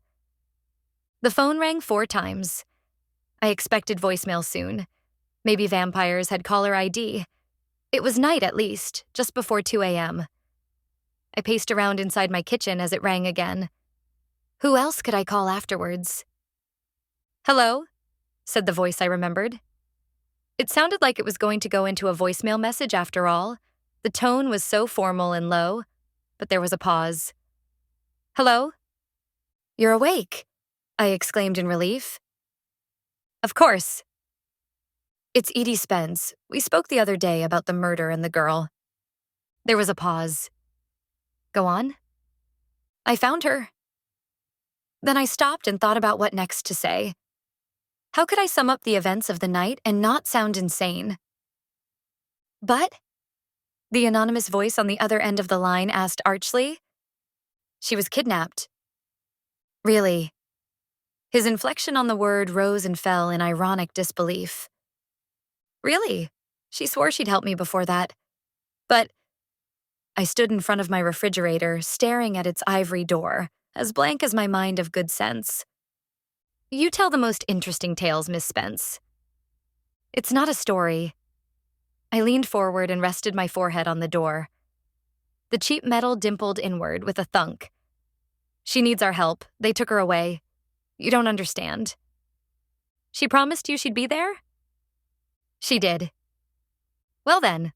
The phone rang 4 times. I expected voicemail soon. Maybe vampires had caller ID. It was night at least, just before 2 a.m. I paced around inside my kitchen as it rang again. Who else could I call afterwards? "Hello?" said the voice I remembered. It sounded like it was going to go into a voicemail message after all. The tone was so formal and low, but there was a pause. "Hello?" "You're awake," I exclaimed in relief. "Of course." "It's Edie Spence. We spoke the other day about the murder and the girl." There was a pause. "Go on." "I found her." Then I stopped and thought about what next to say. How could I sum up the events of the night and not sound insane? "But?" the anonymous voice on the other end of the line asked archly. "She was kidnapped." "Really?" His inflection on the word rose and fell in ironic disbelief. "Really? She swore she'd help me before that. But..." I stood in front of my refrigerator, staring at its ivory door, as blank as my mind of good sense. "You tell the most interesting tales, Miss Spence." "It's not a story." I leaned forward and rested my forehead on the door. The cheap metal dimpled inward with a thunk. "She needs our help. They took her away. You don't understand." "She promised you she'd be there?" "She did." "Well then."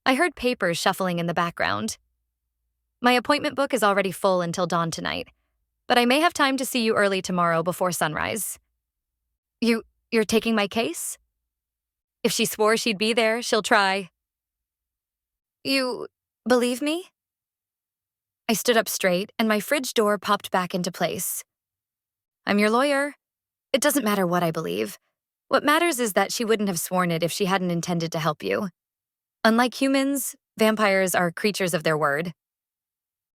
I heard papers shuffling in the background. "My appointment book is already full until dawn tonight, but I may have time to see you early tomorrow before sunrise." You're taking my case?" "If she swore she'd be there, she'll try." "You believe me?" I stood up straight, and my fridge door popped back into place. "I'm your lawyer. It doesn't matter what I believe. What matters is that she wouldn't have sworn it if she hadn't intended to help you. Unlike humans, vampires are creatures of their word."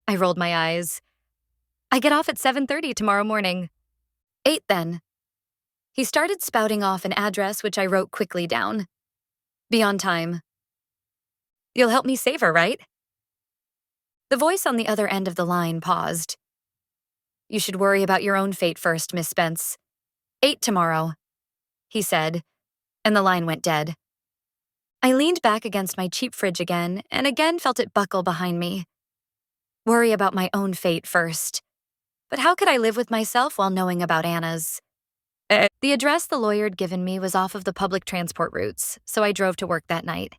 I rolled my eyes. "I get off at 7:30 tomorrow morning." "8 then." He started spouting off an address which I wrote quickly down. "Be on time." "You'll help me save her, right?" The voice on the other end of the line paused. "You should worry about your own fate first, Miss Spence. 8 tomorrow," he said, and the line went dead. I leaned back against my cheap fridge again, and again felt it buckle behind me. Worry about my own fate first. But how could I live with myself while knowing about Anna's? The address the lawyer had given me was off of the public transport routes, so I drove to work that night.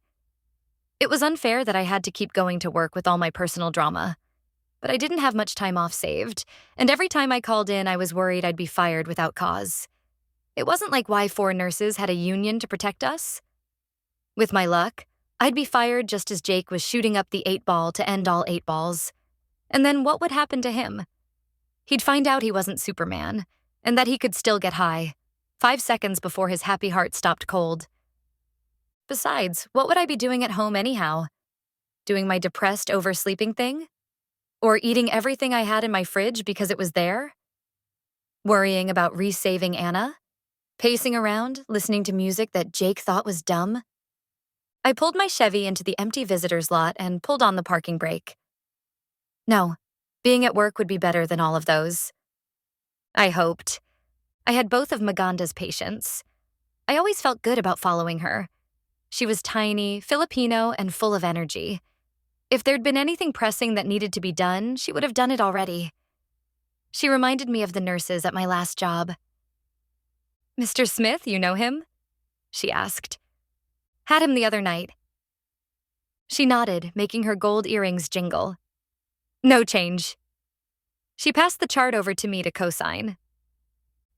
It was unfair that I had to keep going to work with all my personal drama. But I didn't have much time off saved, and every time I called in, I was worried I'd be fired without cause. It wasn't like Y4 nurses had a union to protect us. With my luck, I'd be fired just as Jake was shooting up the 8-ball to end all 8-balls. And then what would happen to him? He'd find out he wasn't Superman, and that he could still get high, 5 seconds before his happy heart stopped cold. Besides, what would I be doing at home anyhow? Doing my depressed oversleeping thing? Or eating everything I had in my fridge because it was there? Worrying about resaving Anna? Pacing around, listening to music that Jake thought was dumb? I pulled my Chevy into the empty visitor's lot and pulled on the parking brake. No, being at work would be better than all of those. I hoped. I had both of Maganda's patients. I always felt good about following her. She was tiny, Filipino, and full of energy. If there'd been anything pressing that needed to be done, she would have done it already. She reminded me of the nurses at my last job. "Mr. Smith, you know him?" she asked. "Had him the other night." She nodded, making her gold earrings jingle. "No change." She passed the chart over to me to co-sign.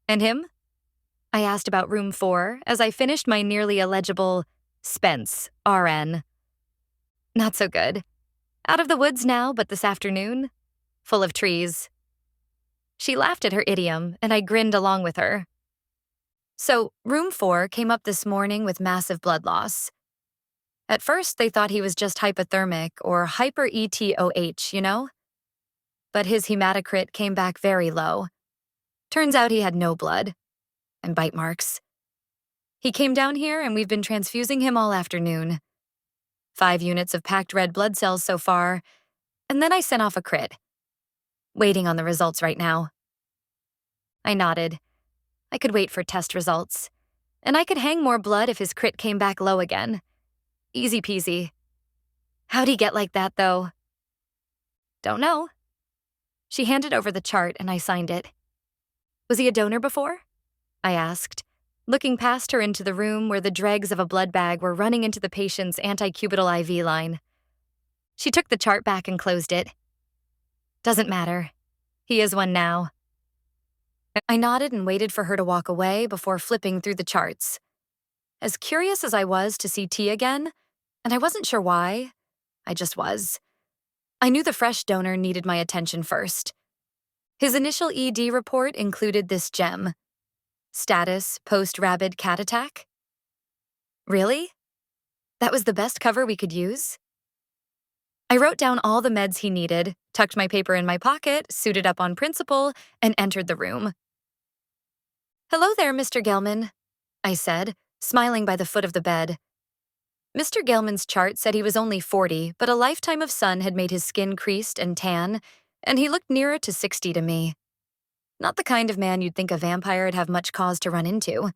"And him?" I asked about room 4 as I finished my nearly illegible Spence, RN. "Not so good. Out of the woods now, but this afternoon, full of trees." She laughed at her idiom, and I grinned along with her. "So, room 4 came up this morning with massive blood loss. At first, they thought he was just hypothermic or hyper-ETOH, you know? But his hematocrit came back very low. Turns out he had no blood. And bite marks. He came down here and we've been transfusing him all afternoon. 5 units of packed red blood cells so far, and then I sent off a crit. Waiting on the results right now." I nodded. I could wait for test results. And I could hang more blood if his crit came back low again. Easy peasy. How'd he get like that, though? "Don't know." She handed over the chart and I signed it. "Was he a donor before?" I asked, looking past her into the room where the dregs of a blood bag were running into the patient's anticubital IV line. She took the chart back and closed it. "Doesn't matter. He is one now." I nodded and waited for her to walk away before flipping through the charts. As curious as I was to see T again, and I wasn't sure why, I just was. I knew the fresh donor needed my attention first. His initial ED report included this gem. Status, post-rabid cat attack? Really? That was the best cover we could use? I wrote down all the meds he needed, tucked my paper in my pocket, suited up on principle, and entered the room. "Hello there, Mr. Gelman," I said, smiling by the foot of the bed. Mr. Gelman's chart said he was only 40, but a lifetime of sun had made his skin creased and tan, and he looked nearer to 60 to me. Not the kind of man you'd think a vampire'd have much cause to run into.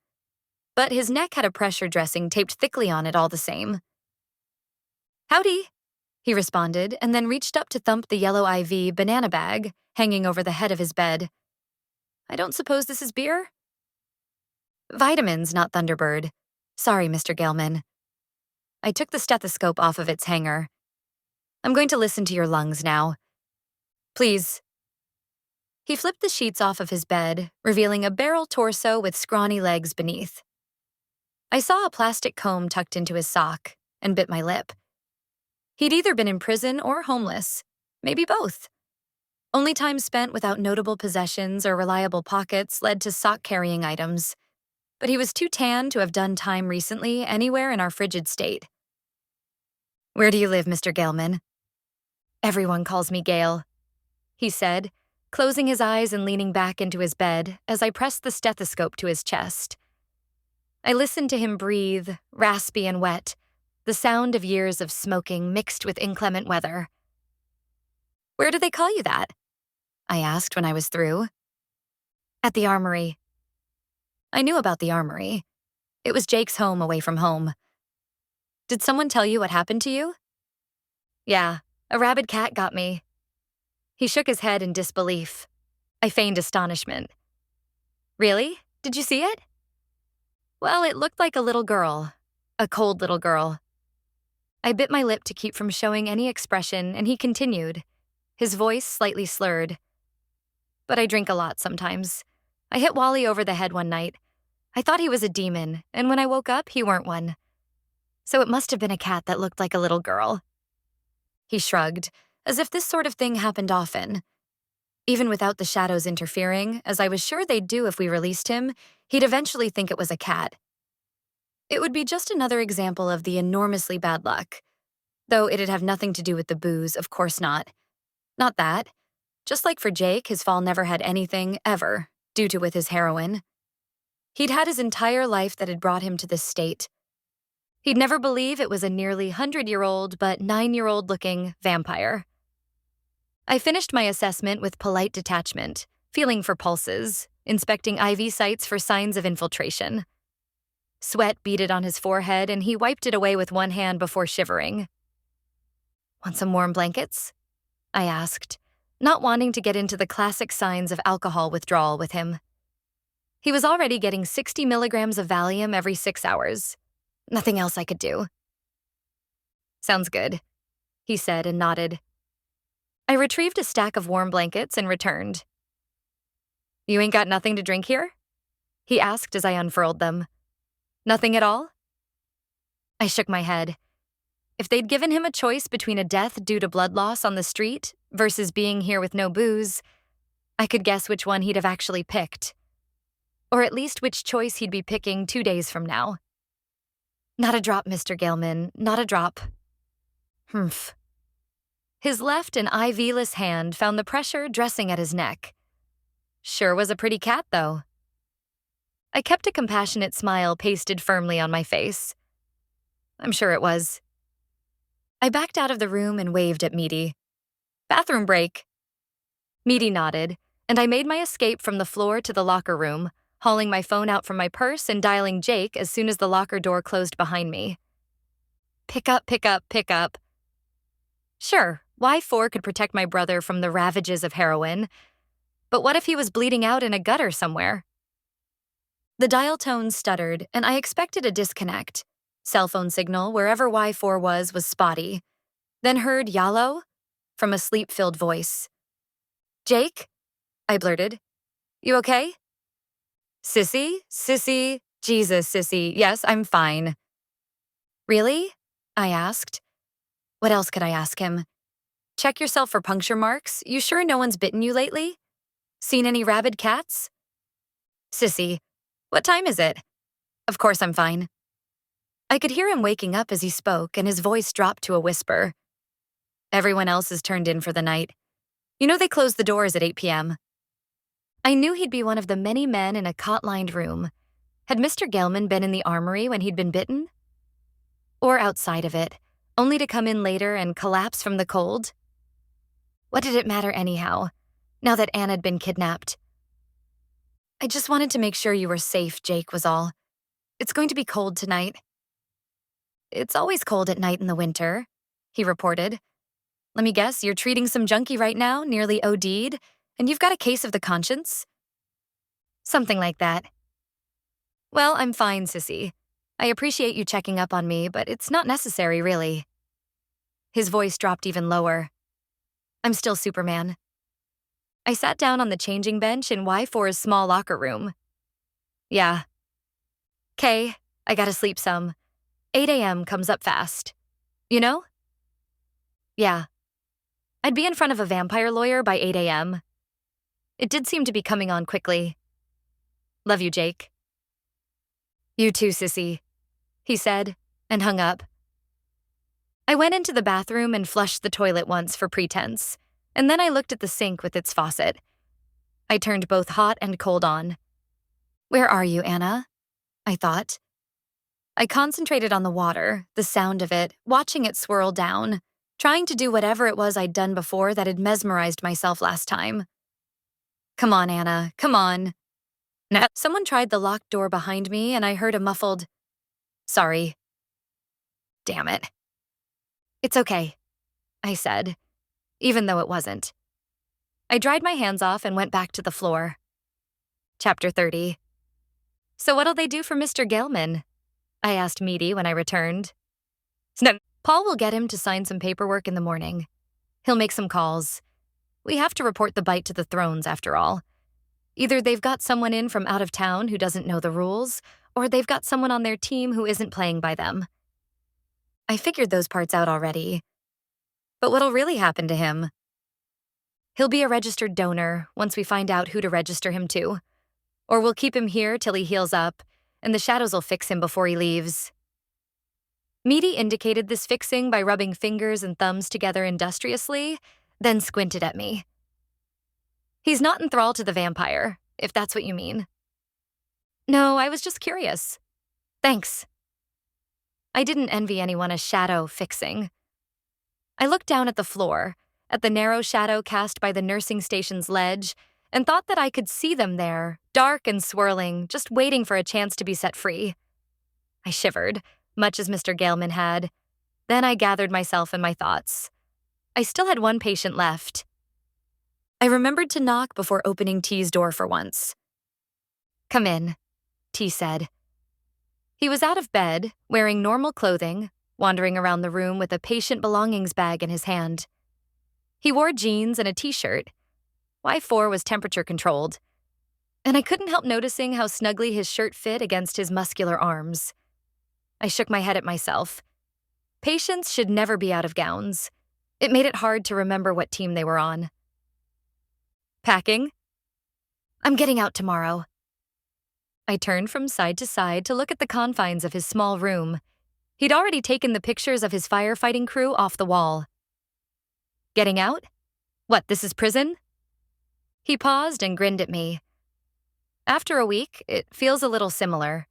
But his neck had a pressure dressing taped thickly on it all the same. "Howdy," he responded, and then reached up to thump the yellow IV banana bag hanging over the head of his bed. "I don't suppose this is beer?" "Vitamins, not Thunderbird. Sorry, Mr. Gelman." I took the stethoscope off of its hanger. "I'm going to listen to your lungs now. Please." He flipped the sheets off of his bed, revealing a barrel torso with scrawny legs beneath. I saw a plastic comb tucked into his sock and bit my lip. He'd either been in prison or homeless, maybe both. Only time spent without notable possessions or reliable pockets led to sock-carrying items, but he was too tan to have done time recently anywhere in our frigid state. "Where do you live, Mr. Gelman?" "Everyone calls me Gail," he said, closing his eyes and leaning back into his bed as I pressed the stethoscope to his chest. I listened to him breathe, raspy and wet, the sound of years of smoking mixed with inclement weather. "Where do they call you that?" I asked when I was through. "At the armory." I knew about the armory. It was Jake's home away from home. "Did someone tell you what happened to you?" "Yeah, a rabid cat got me." He shook his head in disbelief. I feigned astonishment. "Really? Did you see it?" "Well, it looked like a little girl. A cold little girl." I bit my lip to keep from showing any expression, and he continued, his voice slightly slurred. "But I drink a lot sometimes. I hit Wally over the head one night. I thought he was a demon, and when I woke up, he weren't one. So it must have been a cat that looked like a little girl." He shrugged, as if this sort of thing happened often. Even without the shadows interfering, as I was sure they'd do if we released him, he'd eventually think it was a cat. It would be just another example of the enormously bad luck. Though it'd have nothing to do with the booze, of course not. Not that. Just like for Jake, his fall never had anything, ever, due to with his heroin. He'd had his entire life that had brought him to this state. He'd never believe it was a nearly 100-year-old but 9-year-old-looking vampire. I finished my assessment with polite detachment, feeling for pulses, inspecting IV sites for signs of infiltration. Sweat beaded on his forehead, and he wiped it away with one hand before shivering. "Want some warm blankets?" I asked, not wanting to get into the classic signs of alcohol withdrawal with him. He was already getting 60 milligrams of Valium every 6 hours. Nothing else I could do. "Sounds good," he said and nodded. I retrieved a stack of warm blankets and returned. "You ain't got nothing to drink here?" he asked as I unfurled them. "Nothing at all?" I shook my head. If they'd given him a choice between a death due to blood loss on the street versus being here with no booze, I could guess which one he'd have actually picked. Or at least which choice he'd be picking 2 days from now. "Not a drop, Mr. Galeman, not a drop." Humph. His left and IV-less hand found the pressure dressing at his neck. Sure was a pretty cat, though. I kept a compassionate smile pasted firmly on my face. I'm sure it was. I backed out of the room and waved at Meaty. "Bathroom break." Meaty nodded, and I made my escape from the floor to the locker room, hauling my phone out from my purse and dialing Jake as soon as the locker door closed behind me. Pick up, pick up, pick up. Sure, Y4 could protect my brother from the ravages of heroin, but what if he was bleeding out in a gutter somewhere? The dial tone stuttered, and I expected a disconnect. Cell phone signal wherever Y4 was spotty. Then heard "Yallo" from a sleep-filled voice. "Jake?" I blurted. "You okay?" Sissy? Jesus, Sissy. Yes, I'm fine." "Really?" I asked. What else could I ask him? "Check yourself for puncture marks. You sure no one's bitten you lately? Seen any rabid cats?" "Sissy, what time is it?" "Of course I'm fine." I could hear him waking up as he spoke, and his voice dropped to a whisper. "Everyone else is turned in for the night. You know they close the doors at 8 p.m. I knew he'd be one of the many men in a cot-lined room. Had Mr. Gelman been in the armory when he'd been bitten? Or outside of it, only to come in later and collapse from the cold? What did it matter anyhow, now that Anne had been kidnapped? "I just wanted to make sure you were safe, Jake, was all. It's going to be cold tonight." "It's always cold at night in the winter," he reported. "Let me guess, you're treating some junkie right now, nearly OD'd, and you've got a case of the conscience?" "Something like that." "Well, I'm fine, Sissy. I appreciate you checking up on me, but it's not necessary, really." His voice dropped even lower. "I'm still Superman." I sat down on the changing bench in Y4's small locker room. "Yeah." "'Kay, I gotta sleep some. 8 a.m. comes up fast. You know?" "Yeah. I'd be in front of a vampire lawyer by 8 a.m. It did seem to be coming on quickly. Love you, Jake." "You too, Sissy," he said, and hung up. I went into the bathroom and flushed the toilet once for pretense, and then I looked at the sink with its faucet. I turned both hot and cold on. "Where are you, Anna?" I thought. I concentrated on the water, the sound of it, watching it swirl down, trying to do whatever it was I'd done before that had mesmerized myself last time. "Come on, Anna, come on." Now, someone tried the locked door behind me, and I heard a muffled, "Sorry." Damn it. "It's okay," I said, even though it wasn't. I dried my hands off and went back to the floor. Chapter 30. "So what'll they do for Mr. Gelman?" I asked Meaty when I returned. "Snip. Paul will get him to sign some paperwork in the morning. He'll make some calls. We have to report the bite to the Thrones, after all. Either they've got someone in from out of town who doesn't know the rules, or they've got someone on their team who isn't playing by them. I figured those parts out already. But what'll really happen to him? He'll be a registered donor once we find out who to register him to. Or we'll keep him here till he heals up, and the shadows will fix him before he leaves." Meaty indicated this fixing by rubbing fingers and thumbs together industriously, then squinted at me. "He's not enthralled to the vampire, if that's what you mean." "No, I was just curious. Thanks." I didn't envy anyone a shadow fixing. I looked down at the floor, at the narrow shadow cast by the nursing station's ledge, and thought that I could see them there, dark and swirling, just waiting for a chance to be set free. I shivered, much as Mr. Galeman had. Then I gathered myself and my thoughts. I still had one patient left. I remembered to knock before opening T's door for once. "Come in," T said. He was out of bed, wearing normal clothing, wandering around the room with a patient belongings bag in his hand. He wore jeans and a t-shirt. Y4 was temperature-controlled, and I couldn't help noticing how snugly his shirt fit against his muscular arms. I shook my head at myself. Patients should never be out of gowns. It made it hard to remember what team they were on. "Packing?" "I'm getting out tomorrow." I turned from side to side to look at the confines of his small room. He'd already taken the pictures of his firefighting crew off the wall. "Getting out? What, this is prison?" He paused and grinned at me. "After a week, it feels a little similar."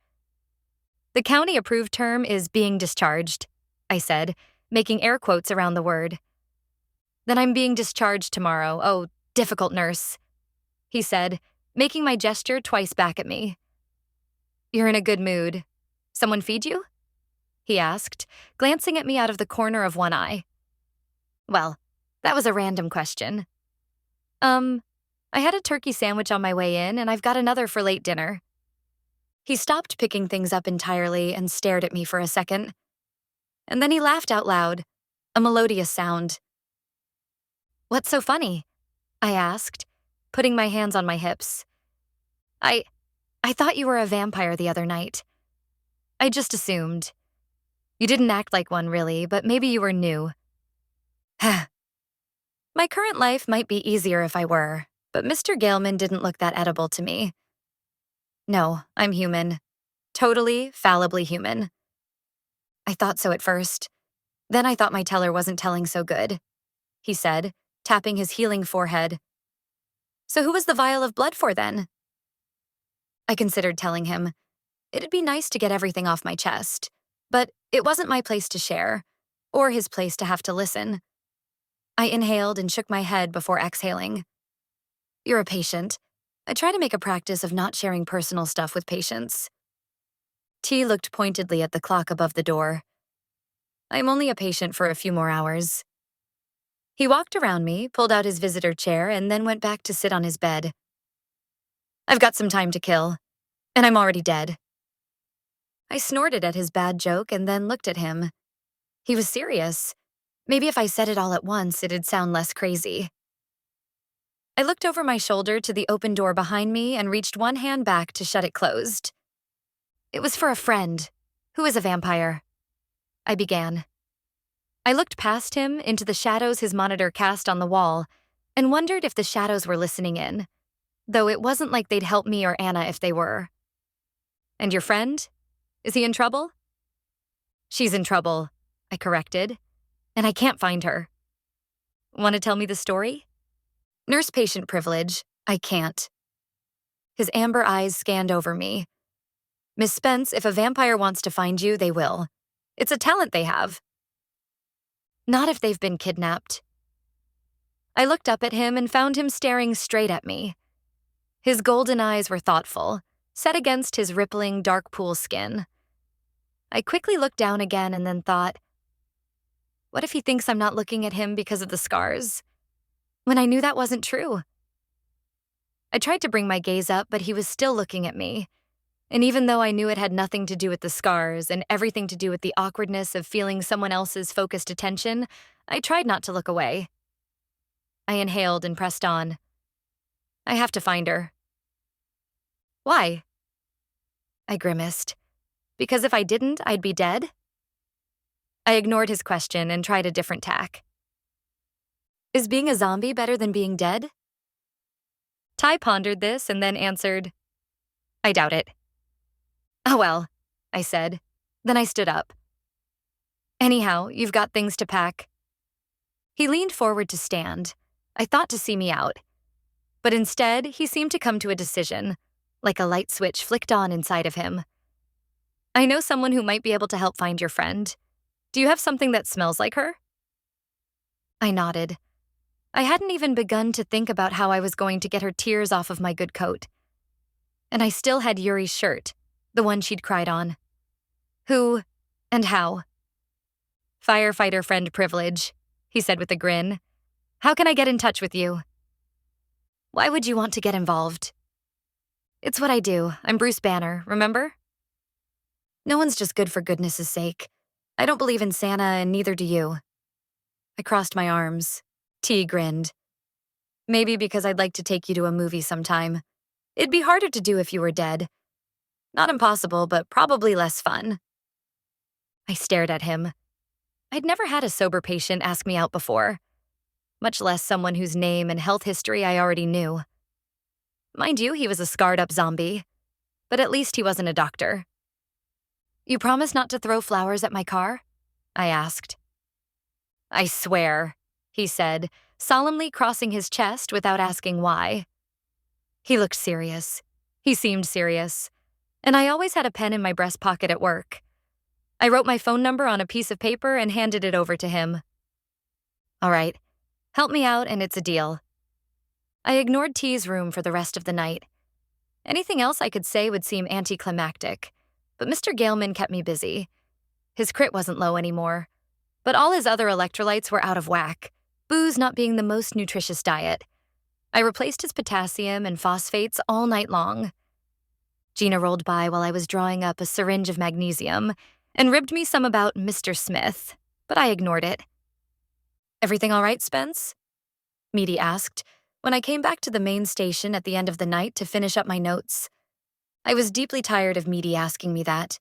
"The county-approved term is being discharged," I said, making air quotes around the word. "Then I'm being discharged tomorrow. Oh, difficult nurse," he said, making my gesture twice back at me. "You're in a good mood. Someone feed you?" he asked, glancing at me out of the corner of one eye. Well, that was a random question. I had a turkey sandwich on my way in, and I've got another for late dinner." He stopped picking things up entirely and stared at me for a second. And then he laughed out loud, a melodious sound. "What's so funny?" I asked, putting my hands on my hips. I thought you were a vampire the other night. I just assumed. You didn't act like one, really, but maybe you were new." My current life might be easier if I were, but Mr. Galeman didn't look that edible to me. "No, I'm human. Totally, fallibly human." "I thought so at first. Then I thought my teller wasn't telling so good," he said, tapping his healing forehead. "So who was the vial of blood for then?" I considered telling him. It'd be nice to get everything off my chest, but it wasn't my place to share, or his place to have to listen. I inhaled and shook my head before exhaling. "You're a patient. I try to make a practice of not sharing personal stuff with patients." T looked pointedly at the clock above the door. "I'm only a patient for a few more hours." He walked around me, pulled out his visitor chair, and then went back to sit on his bed. "I've got some time to kill, and I'm already dead." I snorted at his bad joke and then looked at him. He was serious. Maybe if I said it all at once, it'd sound less crazy. I looked over my shoulder to the open door behind me and reached one hand back to shut it closed. "It was for a friend, who is a vampire," I began. I looked past him into the shadows his monitor cast on the wall and wondered if the shadows were listening in, though it wasn't like they'd help me or Anna if they were. "And your friend? Is he in trouble?" "She's in trouble," I corrected, "and I can't find her." "Want to tell me the story?" "Nurse-patient privilege. I can't." His amber eyes scanned over me. "Miss Spence, if a vampire wants to find you, they will. It's a talent they have." "Not if they've been kidnapped." I looked up at him and found him staring straight at me. His golden eyes were thoughtful, set against his rippling dark pool skin. I quickly looked down again and then thought, what if he thinks I'm not looking at him because of the scars? When I knew that wasn't true. I tried to bring my gaze up, but he was still looking at me. And even though I knew it had nothing to do with the scars and everything to do with the awkwardness of feeling someone else's focused attention, I tried not to look away. I inhaled and pressed on. "I have to find her." "Why?" I grimaced. "Because if I didn't, I'd be dead?" I ignored his question and tried a different tack. "Is being a zombie better than being dead?" Ty pondered this and then answered, "I doubt it." "Oh well," I said. Then I stood up. "Anyhow, you've got things to pack." He leaned forward to stand. I thought to see me out. But instead, he seemed to come to a decision, like a light switch flicked on inside of him. "I know someone who might be able to help find your friend. Do you have something that smells like her?" I nodded. I hadn't even begun to think about how I was going to get her tears off of my good coat. And I still had Yuri's shirt, the one she'd cried on. Who and how? Firefighter friend privilege, he said with a grin. How can I get in touch with you? Why would you want to get involved? It's what I do. I'm Bruce Banner, remember? No one's just good for goodness' sake. I don't believe in Santa, and neither do you. I crossed my arms. T grinned. Maybe because I'd like to take you to a movie sometime. It'd be harder to do if you were dead. Not impossible, but probably less fun. I stared at him. I'd never had a sober patient ask me out before, much less someone whose name and health history I already knew. Mind you, he was a scarred-up zombie, but at least he wasn't a doctor. You promise not to throw flowers at my car? I asked. I swear, he said, solemnly crossing his chest without asking why. He looked serious. He seemed serious. And I always had a pen in my breast pocket at work. I wrote my phone number on a piece of paper and handed it over to him. All right, help me out and it's a deal. I ignored T's room for the rest of the night. Anything else I could say would seem anticlimactic, but Mr. Galeman kept me busy. His crit wasn't low anymore, but all his other electrolytes were out of whack, booze not being the most nutritious diet. I replaced his potassium and phosphates all night long. Gina rolled by while I was drawing up a syringe of magnesium and ribbed me some about Mr. Smith, but I ignored it. Everything all right, Spence? Meaty asked when I came back to the main station at the end of the night to finish up my notes. I was deeply tired of Meaty asking me that,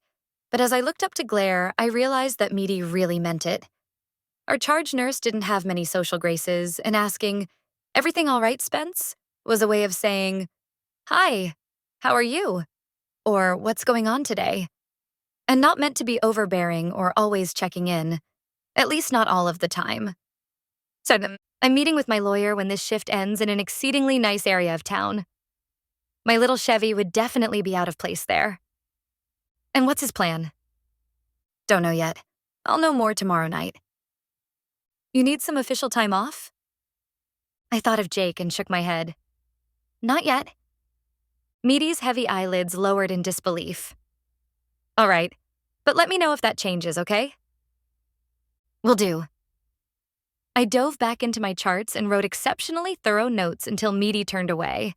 but as I looked up to glare, I realized that Meaty really meant it. Our charge nurse didn't have many social graces, and asking, "Everything all right, Spence?" was a way of saying, "Hi, how are you?" or "What's going on today?" And not meant to be overbearing or always checking in, at least not all of the time. So I'm meeting with my lawyer when this shift ends in an exceedingly nice area of town. My little Chevy would definitely be out of place there. And what's his plan? Don't know yet. I'll know more tomorrow night. You need some official time off? I thought of Jake and shook my head. Not yet. Meaty's heavy eyelids lowered in disbelief. All right, but let me know if that changes, okay? Will do. I dove back into my charts and wrote exceptionally thorough notes until Meaty turned away.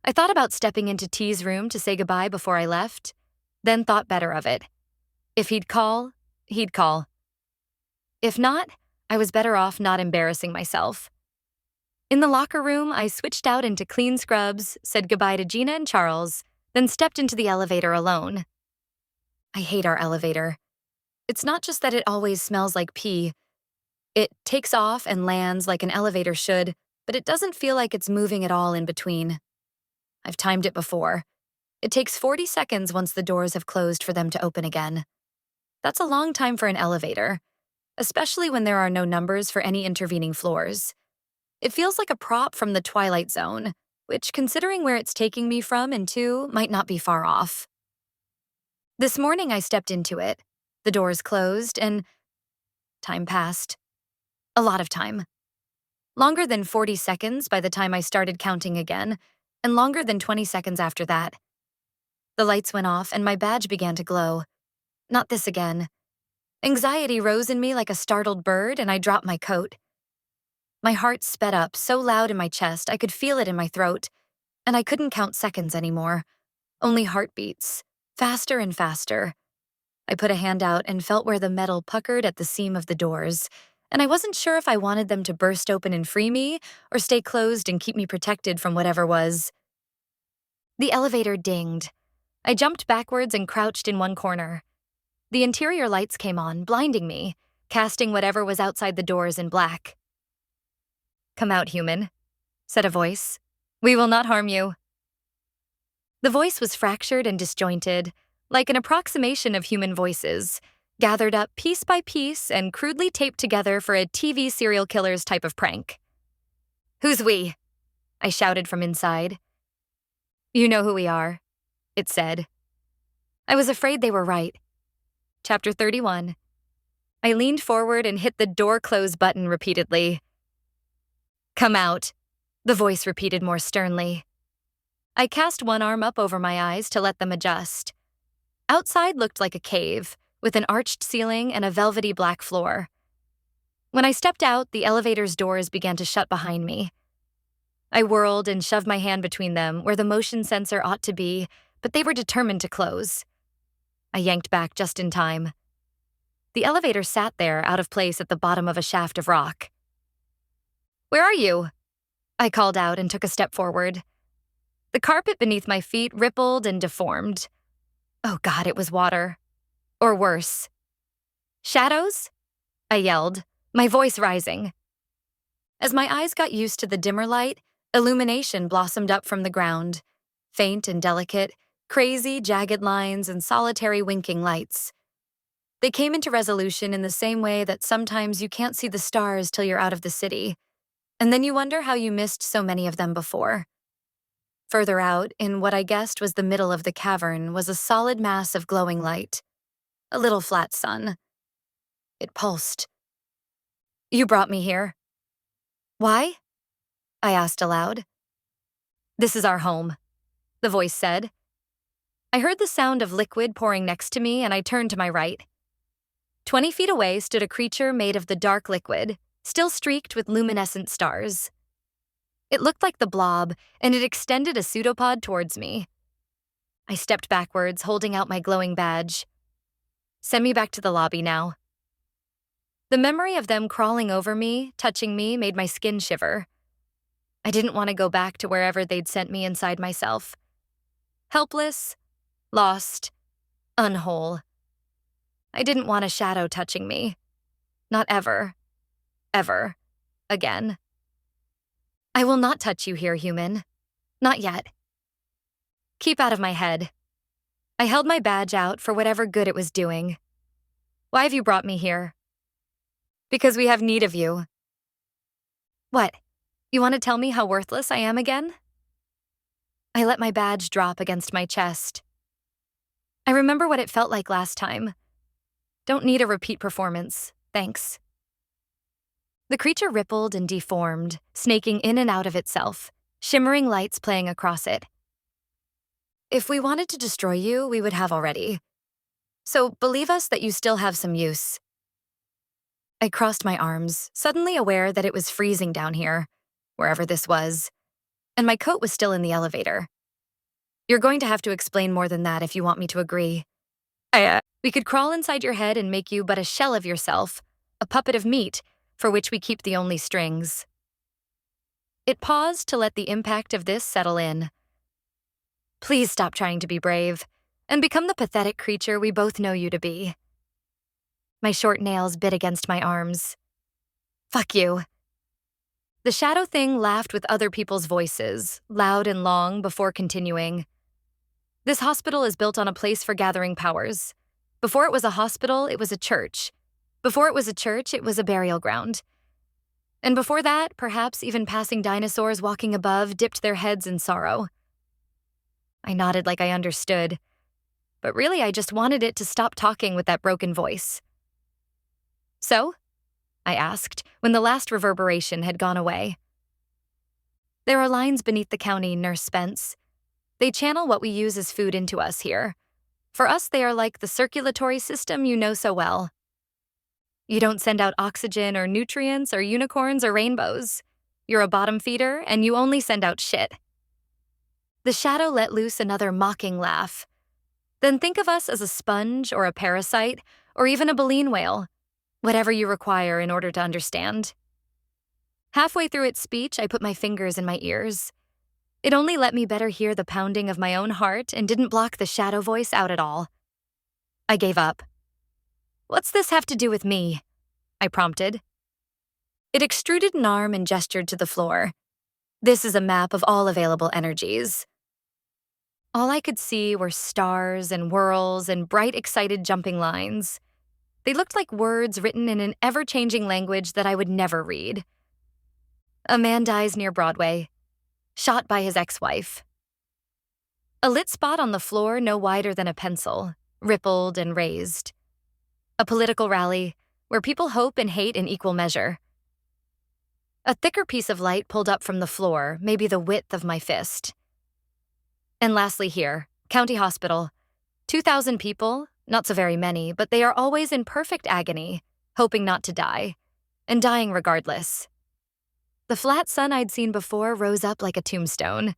I thought about stepping into T's room to say goodbye before I left, then thought better of it. If he'd call, he'd call. If not, I was better off not embarrassing myself. In the locker room, I switched out into clean scrubs, said goodbye to Gina and Charles, then stepped into the elevator alone. I hate our elevator. It's not just that it always smells like pee. It takes off and lands like an elevator should, but it doesn't feel like it's moving at all in between. I've timed it before. It takes 40 seconds once the doors have closed for them to open again. That's a long time for an elevator, especially when there are no numbers for any intervening floors. It feels like a prop from the Twilight Zone, which, considering where it's taking me from and to, might not be far off. This morning I stepped into it. The doors closed and time passed. A lot of time. Longer than 40 seconds by the time I started counting again, and longer than 20 seconds after that. The lights went off and my badge began to glow. Not this again. Anxiety rose in me like a startled bird and I dropped my coat. My heart sped up so loud in my chest I could feel it in my throat, and I couldn't count seconds anymore. Only heartbeats, faster and faster. I put a hand out and felt where the metal puckered at the seam of the doors, and I wasn't sure if I wanted them to burst open and free me or stay closed and keep me protected from whatever was. The elevator dinged. I jumped backwards and crouched in one corner. The interior lights came on, blinding me, casting whatever was outside the doors in black. "Come out, human," said a voice. "We will not harm you." The voice was fractured and disjointed, like an approximation of human voices, gathered up piece by piece and crudely taped together for a TV serial killer's type of prank. "Who's we?" I shouted from inside. "You know who we are," it said. I was afraid they were right. Chapter 31. I leaned forward and hit the door close button repeatedly. "Come out," the voice repeated more sternly. I cast one arm up over my eyes to let them adjust. Outside looked like a cave, with an arched ceiling and a velvety black floor. When I stepped out, the elevator's doors began to shut behind me. I whirled and shoved my hand between them where the motion sensor ought to be, but they were determined to close. I yanked back just in time. The elevator sat there, out of place at the bottom of a shaft of rock. "Where are you?" I called out and took a step forward. The carpet beneath my feet rippled and deformed. Oh God, it was water. Or worse. "Shadows?" I yelled, my voice rising. As my eyes got used to the dimmer light, illumination blossomed up from the ground. Faint and delicate, crazy, jagged lines and solitary winking lights. They came into resolution in the same way that sometimes you can't see the stars till you're out of the city, and then you wonder how you missed so many of them before. Further out, in what I guessed was the middle of the cavern, was a solid mass of glowing light. A little flat sun. It pulsed. "You brought me here." "Why?" I asked aloud. "This is our home," the voice said. I heard the sound of liquid pouring next to me, and I turned to my right. 20 feet away stood a creature made of the dark liquid, still streaked with luminescent stars. It looked like the blob, and it extended a pseudopod towards me. I stepped backwards, holding out my glowing badge. "Send me back to the lobby now." The memory of them crawling over me, touching me, made my skin shiver. I didn't want to go back to wherever they'd sent me inside myself. Helpless, lost, unwhole. I didn't want a shadow touching me. Not ever, ever, again. "I will not touch you here, human. Not yet. Keep out of my head." I held my badge out for whatever good it was doing. "Why have you brought me here?" "Because we have need of you." "What? You want to tell me how worthless I am again?" I let my badge drop against my chest. I remember what it felt like last time. Don't need a repeat performance, thanks. The creature rippled and deformed, snaking in and out of itself, shimmering lights playing across it. "If we wanted to destroy you, we would have already. So believe us that you still have some use." I crossed my arms, suddenly aware that it was freezing down here, wherever this was, and my coat was still in the elevator. "You're going to have to explain more than that if you want me to agree. We could crawl inside your head and make you but a shell of yourself, a puppet of meat, for which we keep the only strings." It paused to let the impact of this settle in. "Please stop trying to be brave, and become the pathetic creature we both know you to be." My short nails bit against my arms. "Fuck you." The shadow thing laughed with other people's voices, loud and long, before continuing. "This hospital is built on a place for gathering powers. Before it was a hospital, it was a church. Before it was a church, it was a burial ground. And before that, perhaps even passing dinosaurs walking above dipped their heads in sorrow." I nodded like I understood, but really I just wanted it to stop talking with that broken voice. "So?" I asked, when the last reverberation had gone away. "There are lines beneath the county, Nurse Spence. They channel what we use as food into us here. For us, they are like the circulatory system you know so well. You don't send out oxygen or nutrients or unicorns or rainbows. You're a bottom feeder, and you only send out shit." The shadow let loose another mocking laugh. "Then think of us as a sponge or a parasite or even a baleen whale, whatever you require in order to understand." Halfway through its speech, I put my fingers in my ears. It only let me better hear the pounding of my own heart and didn't block the shadow voice out at all. I gave up. "What's this have to do with me?" I prompted. It extruded an arm and gestured to the floor. "This is a map of all available energies." All I could see were stars and whirls and bright, excited jumping lines. They looked like words written in an ever-changing language that I would never read. "A man dies near Broadway. Shot by his ex-wife." A lit spot on the floor no wider than a pencil, rippled and raised. "A political rally, where people hope and hate in equal measure." A thicker piece of light pulled up from the floor, maybe the width of my fist. And lastly here, County Hospital. 2,000 people, not so very many, but they are always in perfect agony, hoping not to die, and dying regardless. The flat sun I'd seen before rose up like a tombstone.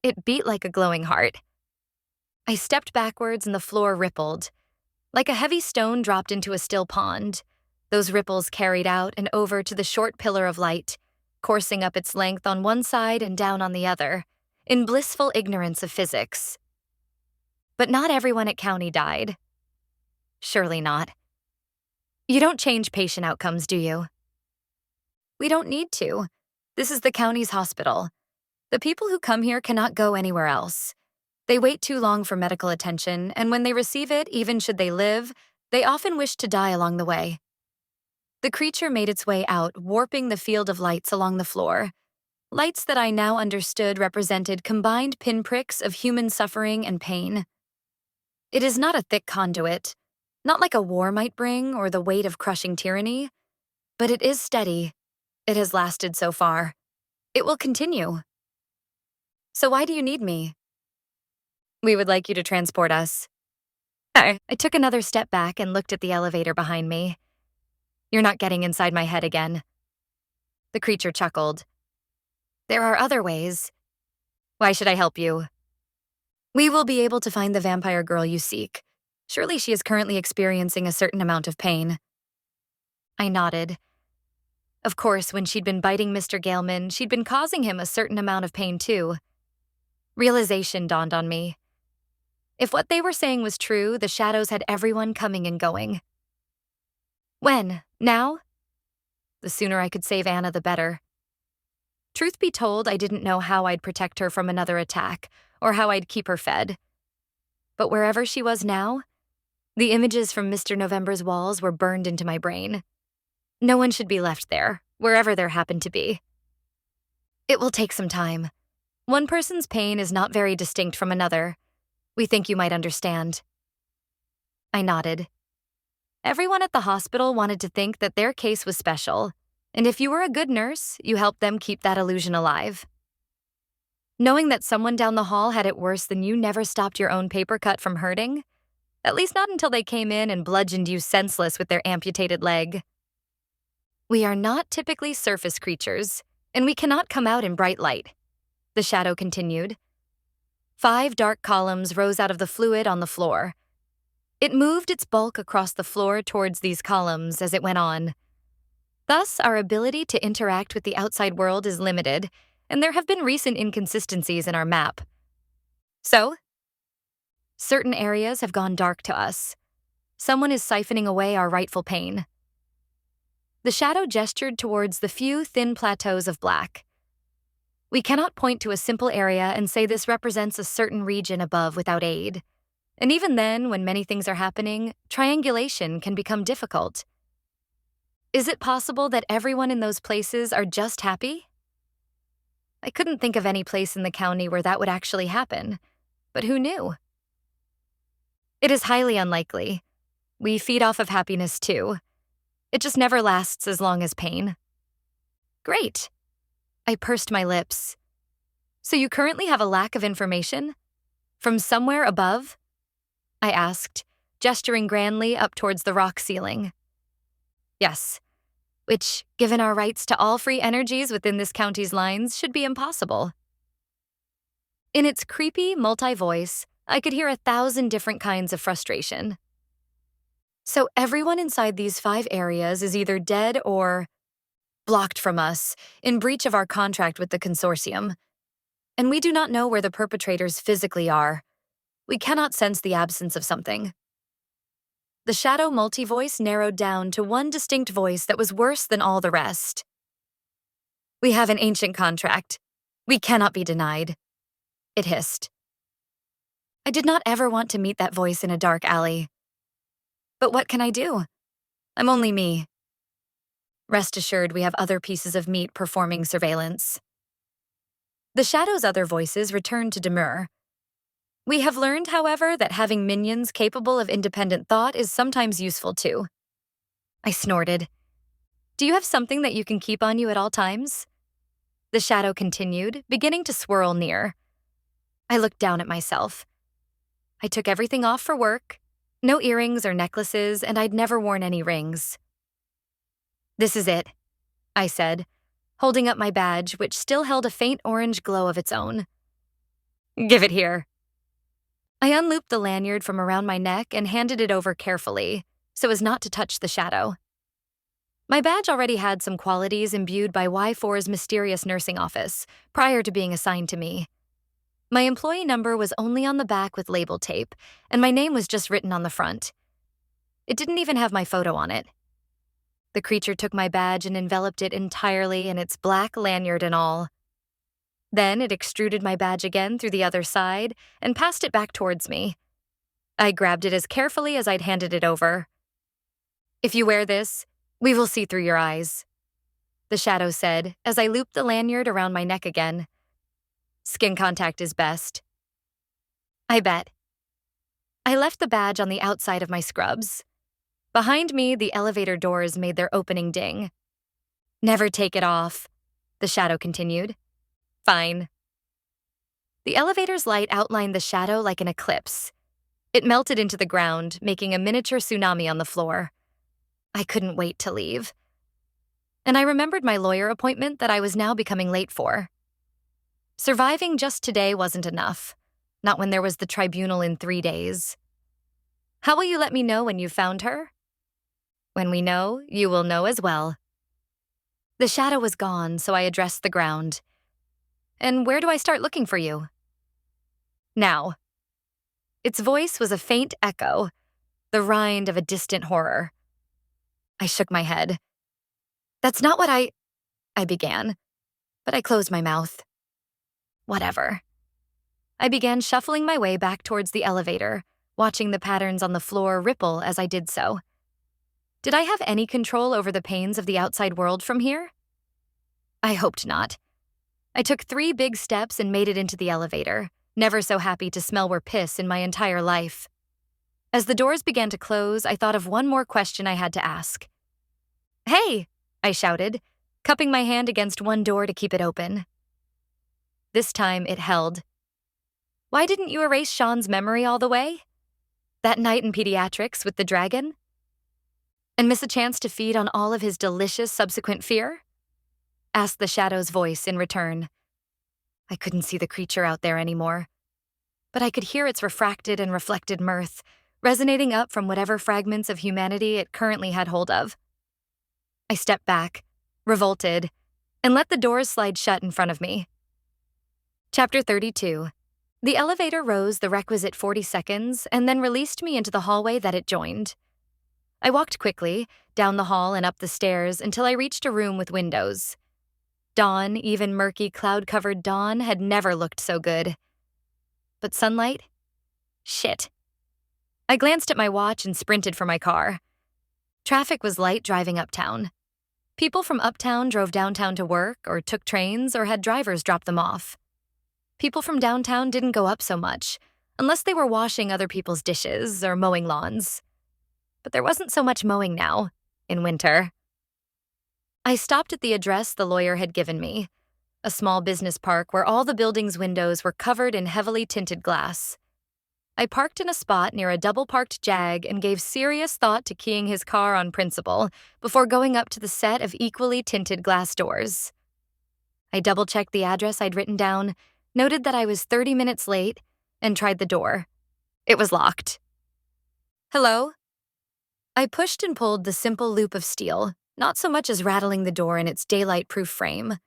It beat like a glowing heart. I stepped backwards and the floor rippled. Like a heavy stone dropped into a still pond, those ripples carried out and over to the short pillar of light, coursing up its length on one side and down on the other, in blissful ignorance of physics. But not everyone at County died. Surely not. You don't change patient outcomes, do you? We don't need to. This is the county's hospital. The people who come here cannot go anywhere else. They wait too long for medical attention, and when they receive it, even should they live, they often wish to die along the way. The creature made its way out, warping the field of lights along the floor. Lights that I now understood represented combined pinpricks of human suffering and pain. It is not a thick conduit, not like a war might bring or the weight of crushing tyranny, but it is steady. It has lasted so far. It will continue. So why do you need me? We would like you to transport us. I took another step back and looked at the elevator behind me. You're not getting inside my head again. The creature chuckled. There are other ways. Why should I help you? We will be able to find the vampire girl you seek. Surely she is currently experiencing a certain amount of pain. I nodded. Of course, when she'd been biting Mr. Galeman, she'd been causing him a certain amount of pain too. Realization dawned on me. If what they were saying was true, the shadows had everyone coming and going. When? Now? The sooner I could save Anna, the better. Truth be told, I didn't know how I'd protect her from another attack, or how I'd keep her fed. But wherever she was now, the images from Mr. November's walls were burned into my brain. No one should be left there, wherever there happened to be. It will take some time. One person's pain is not very distinct from another. We think you might understand. I nodded. Everyone at the hospital wanted to think that their case was special, and if you were a good nurse, you helped them keep that illusion alive. Knowing that someone down the hall had it worse than you never stopped your own paper cut from hurting, at least not until they came in and bludgeoned you senseless with their amputated leg. We are not typically surface creatures, and we cannot come out in bright light, the shadow continued. 5 dark columns rose out of the fluid on the floor. It moved its bulk across the floor towards these columns as it went on. Thus, our ability to interact with the outside world is limited, and there have been recent inconsistencies in our map. So, certain areas have gone dark to us. Someone is siphoning away our rightful pain. The shadow gestured towards the few thin plateaus of black. We cannot point to a simple area and say this represents a certain region above without aid. And even then, when many things are happening, triangulation can become difficult. Is it possible that everyone in those places are just happy? I couldn't think of any place in the county where that would actually happen, but who knew? It is highly unlikely. We feed off of happiness too. It just never lasts as long as pain. Great. I pursed my lips. So you currently have a lack of information? From somewhere above? I asked, gesturing grandly up towards the rock ceiling. Yes, which, given our rights to all free energies within this county's lines, should be impossible. In its creepy, multi-voice, I could hear 1,000 different kinds of frustration. So everyone inside these 5 areas is either dead or blocked from us, in breach of our contract with the consortium. And we do not know where the perpetrators physically are. We cannot sense the absence of something. The shadow multi-voice narrowed down to one distinct voice that was worse than all the rest. We have an ancient contract. We cannot be denied. It hissed. I did not ever want to meet that voice in a dark alley. But what can I do? I'm only me. Rest assured, we have other pieces of meat performing surveillance. The shadow's other voices returned to demur. We have learned, however, that having minions capable of independent thought is sometimes useful too. I snorted. Do you have something that you can keep on you at all times? The shadow continued, beginning to swirl near. I looked down at myself. I took everything off for work. No earrings or necklaces, and I'd never worn any rings. "This is it," I said, holding up my badge, which still held a faint orange glow of its own. "Give it here." I unlooped the lanyard from around my neck and handed it over carefully, so as not to touch the shadow. My badge already had some qualities imbued by Y4's mysterious nursing office, prior to being assigned to me. My employee number was only on the back with label tape, and my name was just written on the front. It didn't even have my photo on it. The creature took my badge and enveloped it entirely in its black lanyard and all. Then it extruded my badge again through the other side and passed it back towards me. I grabbed it as carefully as I'd handed it over. "If you wear this, we will see through your eyes," the shadow said as I looped the lanyard around my neck again. "Skin contact is best." "I bet." I left the badge on the outside of my scrubs. Behind me, the elevator doors made their opening ding. "Never take it off," the shadow continued. "Fine." The elevator's light outlined the shadow like an eclipse. It melted into the ground, making a miniature tsunami on the floor. I couldn't wait to leave. And I remembered my lawyer appointment that I was now becoming late for. Surviving just today wasn't enough, not when there was the tribunal in 3 days. "How will you let me know when you've found her?" "When we know, you will know as well." The shadow was gone, so I addressed the ground. "And where do I start looking for you?" "Now." Its voice was a faint echo, the rind of a distant horror. I shook my head. "That's not what I began, but I closed my mouth. Whatever. I began shuffling my way back towards the elevator, watching the patterns on the floor ripple as I did so. Did I have any control over the pains of the outside world from here? I hoped not. I took 3 big steps and made it into the elevator, never so happy to smell where piss in my entire life. As the doors began to close, I thought of one more question I had to ask. "Hey!" I shouted, cupping my hand against one door to keep it open. This time it held. "Why didn't you erase Sean's memory all the way? That night in pediatrics with the dragon? And miss a chance to feed on all of his delicious subsequent fear?" asked the shadow's voice in return. I couldn't see the creature out there anymore, but I could hear its refracted and reflected mirth, resonating up from whatever fragments of humanity it currently had hold of. I stepped back, revolted, and let the doors slide shut in front of me. Chapter 32. The elevator rose the requisite 40 seconds and then released me into the hallway that it joined. I walked quickly, down the hall and up the stairs until I reached a room with windows. Dawn, even murky, cloud-covered dawn, had never looked so good. But sunlight? Shit. I glanced at my watch and sprinted for my car. Traffic was light driving uptown. People from uptown drove downtown to work or took trains or had drivers drop them off. People from downtown didn't go up so much, unless they were washing other people's dishes or mowing lawns. But there wasn't so much mowing now, in winter. I stopped at the address the lawyer had given me, a small business park where all the building's windows were covered in heavily tinted glass. I parked in a spot near a double-parked Jag and gave serious thought to keying his car on principle before going up to the set of equally tinted glass doors. I double-checked the address I'd written down, noted that I was 30 minutes late, and tried the door. It was locked. "Hello?" I pushed and pulled the simple loop of steel, not so much as rattling the door in its daylight-proof frame.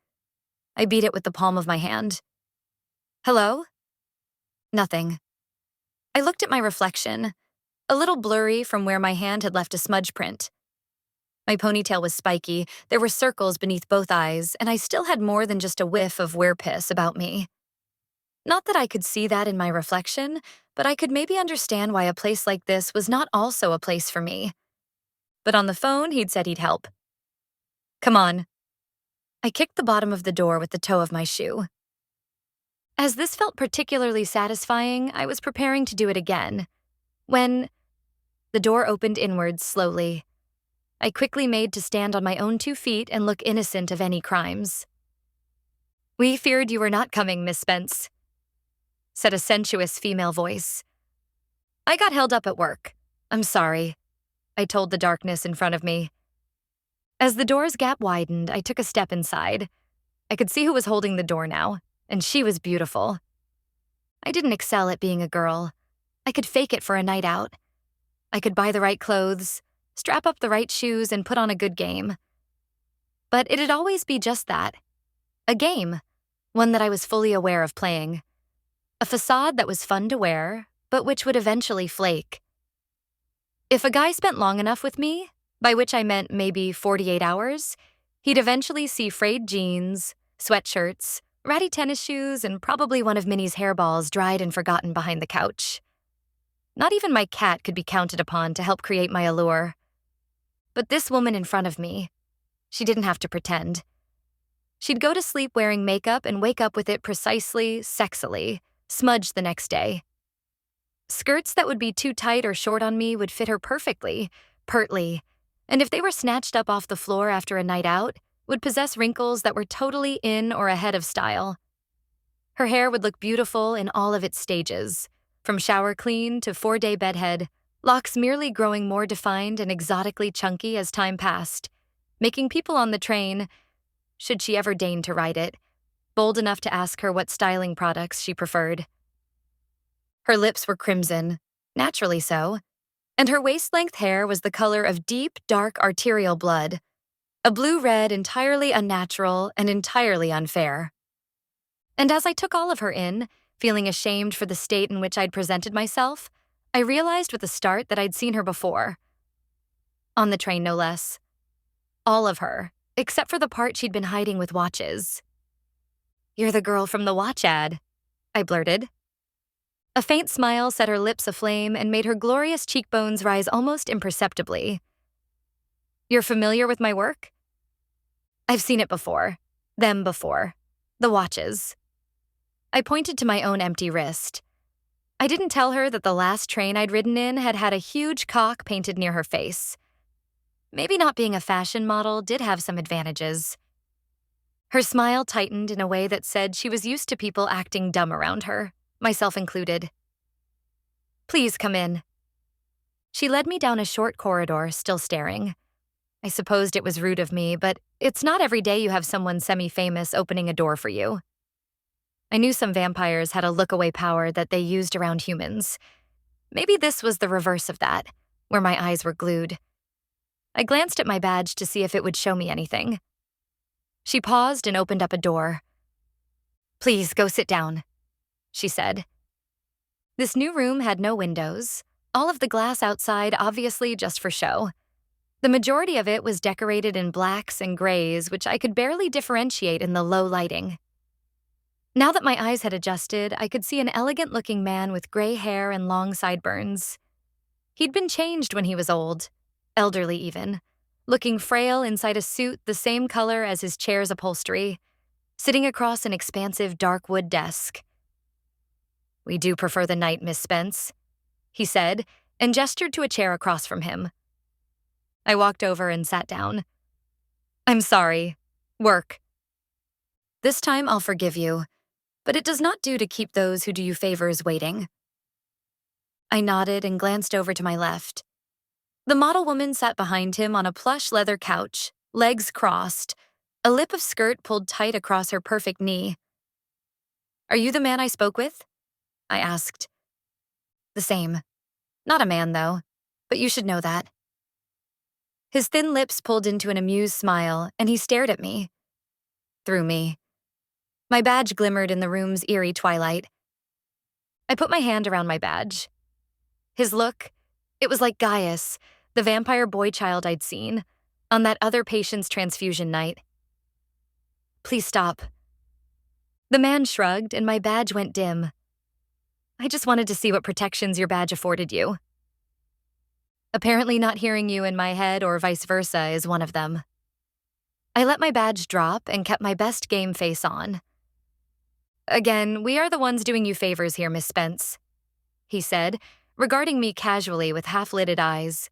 I beat it with the palm of my hand. "Hello?" Nothing. I looked at my reflection, a little blurry from where my hand had left a smudge print. My ponytail was spiky, there were circles beneath both eyes, and I still had more than just a whiff of werepiss about me. Not that I could see that in my reflection, but I could maybe understand why a place like this was not also a place for me. But on the phone, he'd said he'd help. "Come on." I kicked the bottom of the door with the toe of my shoe. As this felt particularly satisfying, I was preparing to do it again, when the door opened inwards slowly. I quickly made to stand on my own 2 feet and look innocent of any crimes. "We feared you were not coming, Miss Spence," said a sensuous female voice. "I got held up at work. I'm sorry," I told the darkness in front of me. As the door's gap widened, I took a step inside. I could see who was holding the door now, and she was beautiful. I didn't excel at being a girl. I could fake it for a night out. I could buy the right clothes, strap up the right shoes, and put on a good game. But it'd always be just that. A game. One that I was fully aware of playing. A facade that was fun to wear, but which would eventually flake. If a guy spent long enough with me, by which I meant maybe 48 hours, he'd eventually see frayed jeans, sweatshirts, ratty tennis shoes, and probably one of Minnie's hairballs dried and forgotten behind the couch. Not even my cat could be counted upon to help create my allure. But this woman in front of me, she didn't have to pretend. She'd go to sleep wearing makeup and wake up with it precisely, sexily, smudged the next day. Skirts that would be too tight or short on me would fit her perfectly, pertly, and if they were snatched up off the floor after a night out, would possess wrinkles that were totally in or ahead of style. Her hair would look beautiful in all of its stages, from shower clean to 4-day bedhead, locks merely growing more defined and exotically chunky as time passed, making people on the train, should she ever deign to ride it, bold enough to ask her what styling products she preferred. Her lips were crimson, naturally so, and her waist-length hair was the color of deep, dark arterial blood, a blue-red entirely unnatural and entirely unfair. And as I took all of her in, feeling ashamed for the state in which I'd presented myself, I realized with a start that I'd seen her before. On the train, no less. All of her, except for the part she'd been hiding with watches. "You're the girl from the watch ad," I blurted. A faint smile set her lips aflame and made her glorious cheekbones rise almost imperceptibly. "You're familiar with my work?" "I've seen it before. Them before. The watches." I pointed to my own empty wrist. I didn't tell her that the last train I'd ridden in had had a huge cock painted near her face. Maybe not being a fashion model did have some advantages. Her smile tightened in a way that said she was used to people acting dumb around her, myself included. "Please come in." She led me down a short corridor, still staring. I supposed it was rude of me, but it's not every day you have someone semi-famous opening a door for you. I knew some vampires had a look-away power that they used around humans. Maybe this was the reverse of that, where my eyes were glued. I glanced at my badge to see if it would show me anything. She paused and opened up a door. "Please, go sit down," she said. This new room had no windows, all of the glass outside obviously just for show. The majority of it was decorated in blacks and grays, which I could barely differentiate in the low lighting. Now that my eyes had adjusted, I could see an elegant-looking man with gray hair and long sideburns. He'd been changed when he was old, elderly even, looking frail inside a suit the same color as his chair's upholstery, sitting across an expansive dark wood desk. "We do prefer the night, Miss Spence," he said, and gestured to a chair across from him. I walked over and sat down. "I'm sorry. Work. This time I'll forgive you, but it does not do to keep those who do you favors waiting." I nodded and glanced over to my left. The model woman sat behind him on a plush leather couch, legs crossed, a lip of skirt pulled tight across her perfect knee. "Are you the man I spoke with?" I asked. "The same. Not a man, though, but you should know that." His thin lips pulled into an amused smile, and he stared at me. Through me. My badge glimmered in the room's eerie twilight. I put my hand around my badge. His look, it was like Gaius, the vampire boy-child I'd seen, on that other patient's transfusion night. "Please stop." The man shrugged, and my badge went dim. "I just wanted to see what protections your badge afforded you. Apparently not hearing you in my head or vice versa is one of them." I let my badge drop and kept my best game face on. "Again, we are the ones doing you favors here, Miss Spence," he said, regarding me casually with half-lidded eyes.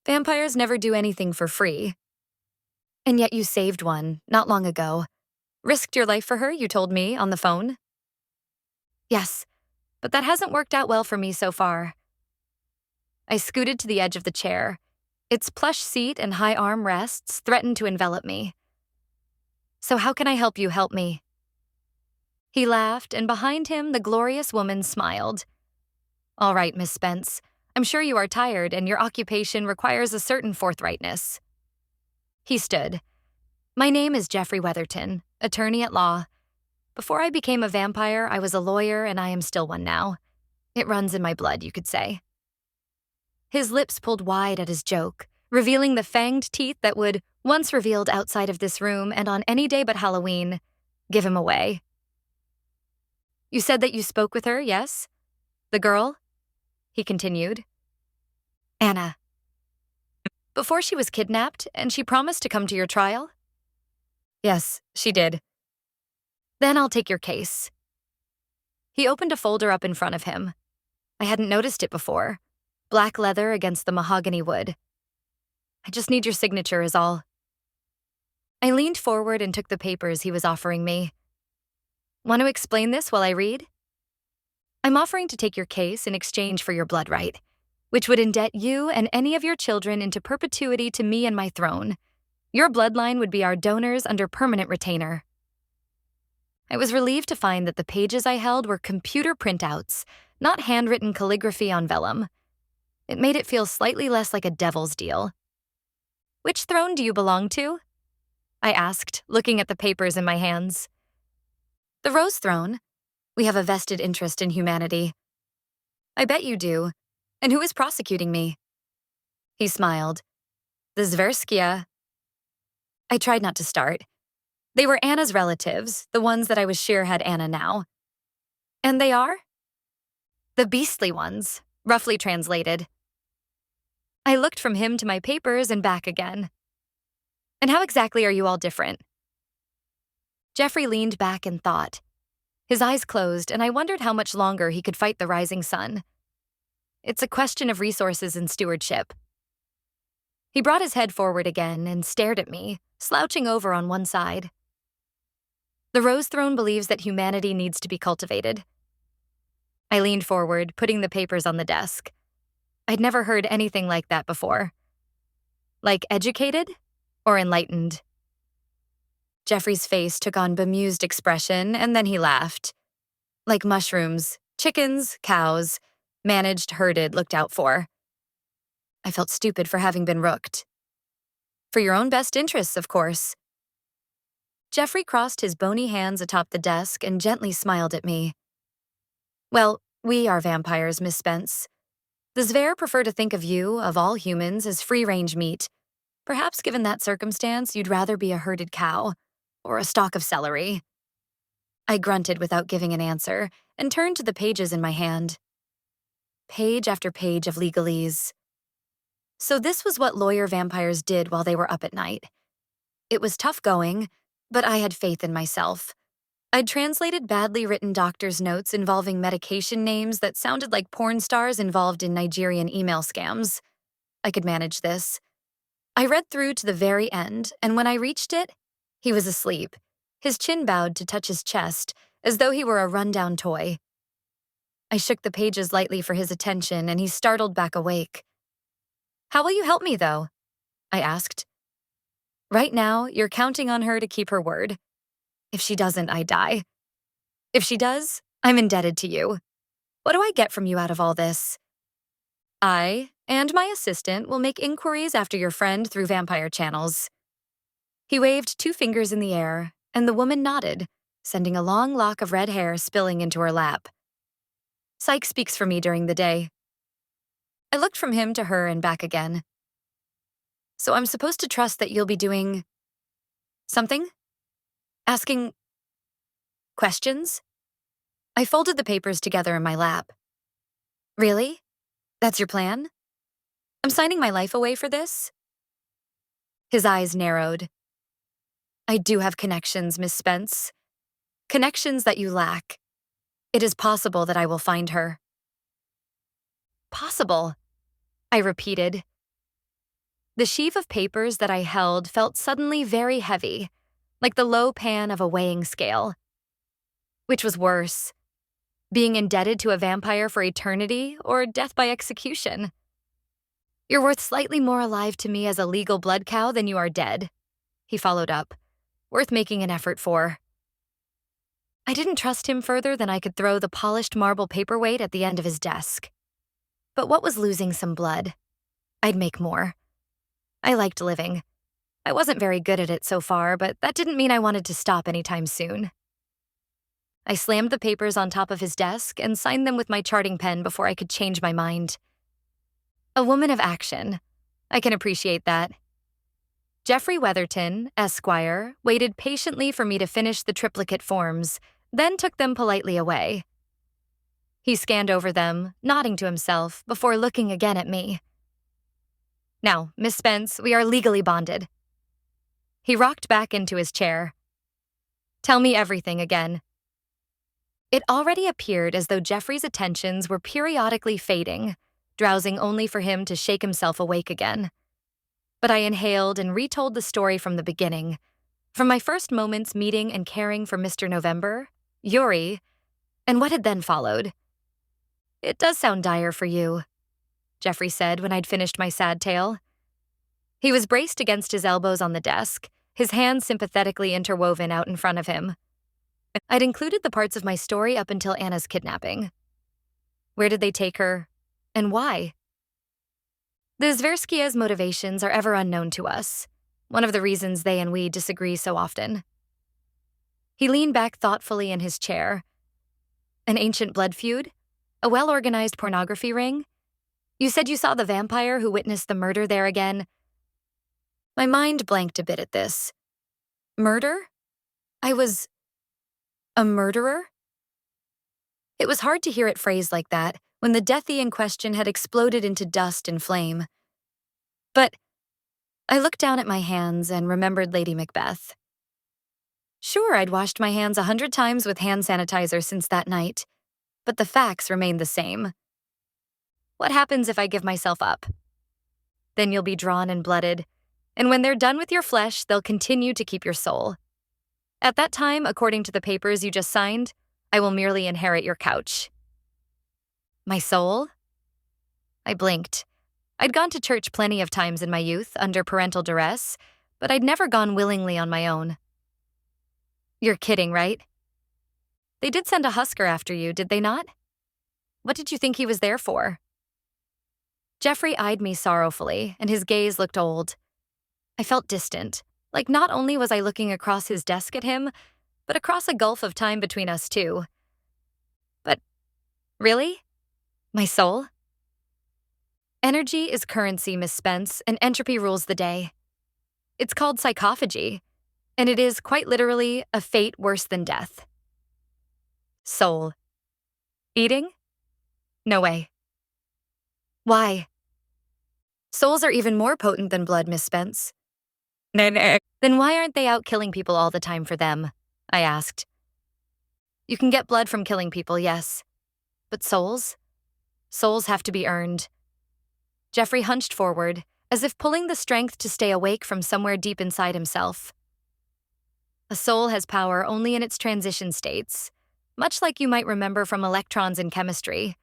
Vampires never do anything for free. And yet you saved one, not long ago. Risked your life for her, you told me, on the phone. Yes, but that hasn't worked out well for me so far. I scooted to the edge of the chair. Its plush seat and high arm rests threatened to envelop me. So how can I help you help me? He laughed, and behind him the glorious woman smiled. All right, Miss Spence. I'm sure you are tired and your occupation requires a certain forthrightness. He stood. My name is Jeffrey Weatherton, attorney at law. Before I became a vampire, I was a lawyer, and I am still one now. It runs in my blood, you could say. His lips pulled wide at his joke, revealing the fanged teeth that would, once revealed outside of this room and on any day but Halloween, give him away. You said that you spoke with her, yes? The girl? He continued. Anna. Before she was kidnapped, and she promised to come to your trial? Yes, she did. Then I'll take your case. He opened a folder up in front of him. I hadn't noticed it before. Black leather against the mahogany wood. I just need your signature is all. I leaned forward and took the papers he was offering me. Want to explain this while I read? I'm offering to take your case in exchange for your blood right, which would indebt you and any of your children into perpetuity to me and my throne. Your bloodline would be our donors under permanent retainer. I was relieved to find that the pages I held were computer printouts, not handwritten calligraphy on vellum. It made it feel slightly less like a devil's deal. Which throne do you belong to? I asked, looking at the papers in my hands. The Rose Throne. We have a vested interest in humanity. I bet you do. And who is prosecuting me? He smiled. The Zverskia. I tried not to start. They were Anna's relatives, the ones that I was sure had Anna now. And they are? The beastly ones, roughly translated. I looked from him to my papers and back again. And how exactly are you all different? Jeffrey leaned back in thought. His eyes closed, and I wondered how much longer he could fight the rising sun. It's a question of resources and stewardship. He brought his head forward again and stared at me, slouching over on one side. The Rose Throne believes that humanity needs to be cultivated. I leaned forward, putting the papers on the desk. I'd never heard anything like that before. Like educated or enlightened? Jeffrey's face took on bemused expression, and then he laughed. Like mushrooms, chickens, cows, managed, herded, looked out for. I felt stupid for having been rooked. For your own best interests, of course. Jeffrey crossed his bony hands atop the desk and gently smiled at me. Well, we are vampires, Miss Spence. The Zver prefer to think of you, of all humans, as free-range meat. Perhaps given that circumstance, you'd rather be a herded cow, or a stalk of celery. I grunted without giving an answer, and turned to the pages in my hand. Page after page of legalese. So this was what lawyer vampires did while they were up at night. It was tough going, but I had faith in myself. I'd translated badly written doctor's notes involving medication names that sounded like porn stars involved in Nigerian email scams. I could manage this. I read through to the very end, and when I reached it, he was asleep, his chin bowed to touch his chest, as though he were a rundown toy. I shook the pages lightly for his attention, and he startled back awake. How will you help me, though? I asked. Right now, you're counting on her to keep her word. If she doesn't, I die. If she does, I'm indebted to you. What do I get from you out of all this? I and my assistant will make inquiries after your friend through vampire channels. He waved 2 fingers in the air, and the woman nodded, sending a long lock of red hair spilling into her lap. Psych speaks for me during the day. I looked from him to her and back again. So I'm supposed to trust that you'll be doing something? Asking questions? I folded the papers together in my lap. Really? That's your plan? I'm signing my life away for this? His eyes narrowed. I do have connections, Miss Spence. Connections that you lack. It is possible that I will find her. Possible, I repeated. The sheaf of papers that I held felt suddenly very heavy, like the low pan of a weighing scale. Which was worse, being indebted to a vampire for eternity or death by execution? You're worth slightly more alive to me as a legal blood cow than you are dead, he followed up, worth making an effort for. I didn't trust him further than I could throw the polished marble paperweight at the end of his desk. But what was losing some blood? I'd make more. I liked living. I wasn't very good at it so far, but that didn't mean I wanted to stop anytime soon. I slammed the papers on top of his desk and signed them with my charting pen before I could change my mind. A woman of action. I can appreciate that. Jeffrey Weatherton, Esquire, waited patiently for me to finish the triplicate forms, then took them politely away. He scanned over them, nodding to himself, before looking again at me. Now, Miss Spence, we are legally bonded. He rocked back into his chair. Tell me everything again. It already appeared as though Jeffrey's attentions were periodically fading, drowsing only for him to shake himself awake again. But I inhaled and retold the story from the beginning, from my first moments meeting and caring for Mr. November, Yuri, and what had then followed. It does sound dire for you, Jeffrey said when I'd finished my sad tale. He was braced against his elbows on the desk, his hands sympathetically interwoven out in front of him. I'd included the parts of my story up until Anna's kidnapping. Where did they take her, and why? The Zverskia's motivations are ever unknown to us, one of the reasons they and we disagree so often. He leaned back thoughtfully in his chair. An ancient blood feud? A well-organized pornography ring? You said you saw the vampire who witnessed the murder there again. My mind blanked a bit at this. Murder? I was a murderer? It was hard to hear it phrased like that when the deathy in question had exploded into dust and flame. But I looked down at my hands and remembered Lady Macbeth. Sure, I'd washed my hands 100 times with hand sanitizer since that night, but the facts remained the same. What happens if I give myself up? Then you'll be drawn and blooded, and when they're done with your flesh, they'll continue to keep your soul. At that time, according to the papers you just signed, I will merely inherit your couch. My soul? I blinked. I'd gone to church plenty of times in my youth, under parental duress, but I'd never gone willingly on my own. You're kidding, right? They did send a husker after you, did they not? What did you think he was there for? Jeffrey eyed me sorrowfully, and his gaze looked old. I felt distant, like not only was I looking across his desk at him, but across a gulf of time between us two. But, really? My soul? Energy is currency, Miss Spence, and entropy rules the day. It's called psychophagy, and it is, quite literally, a fate worse than death. Soul. Eating? No way. Why? Souls are even more potent than blood, Miss Spence. Then why aren't they out killing people all the time for them? I asked. You can get blood from killing people, yes. But souls? Souls have to be earned. Jeffrey hunched forward, as if pulling the strength to stay awake from somewhere deep inside himself. A soul has power only in its transition states, much like you might remember from electrons in chemistry.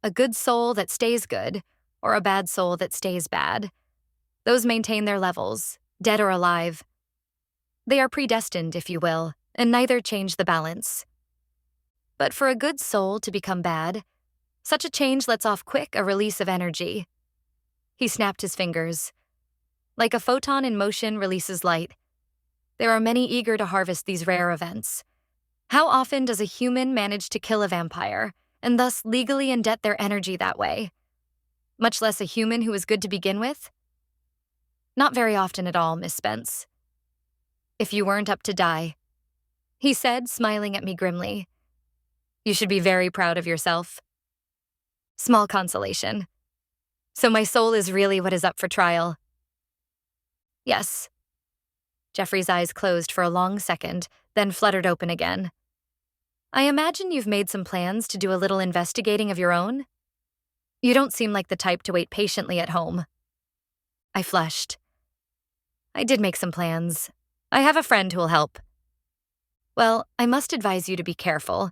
A good soul that stays good, or a bad soul that stays bad. Those maintain their levels, dead or alive. They are predestined, if you will, and neither change the balance. But for a good soul to become bad, such a change lets off quick a release of energy. He snapped his fingers. Like a photon in motion releases light. There are many eager to harvest these rare events. How often does a human manage to kill a vampire, and thus legally indebt their energy that way? Much less a human who is good to begin with? Not very often at all, Miss Spence. If you weren't up to die, he said, smiling at me grimly. You should be very proud of yourself. Small consolation. So my soul is really what is up for trial. Yes. Jeffrey's eyes closed for a long second, then fluttered open again. I imagine you've made some plans to do a little investigating of your own? You don't seem like the type to wait patiently at home. I flushed. I did make some plans. I have a friend who will help. Well, I must advise you to be careful.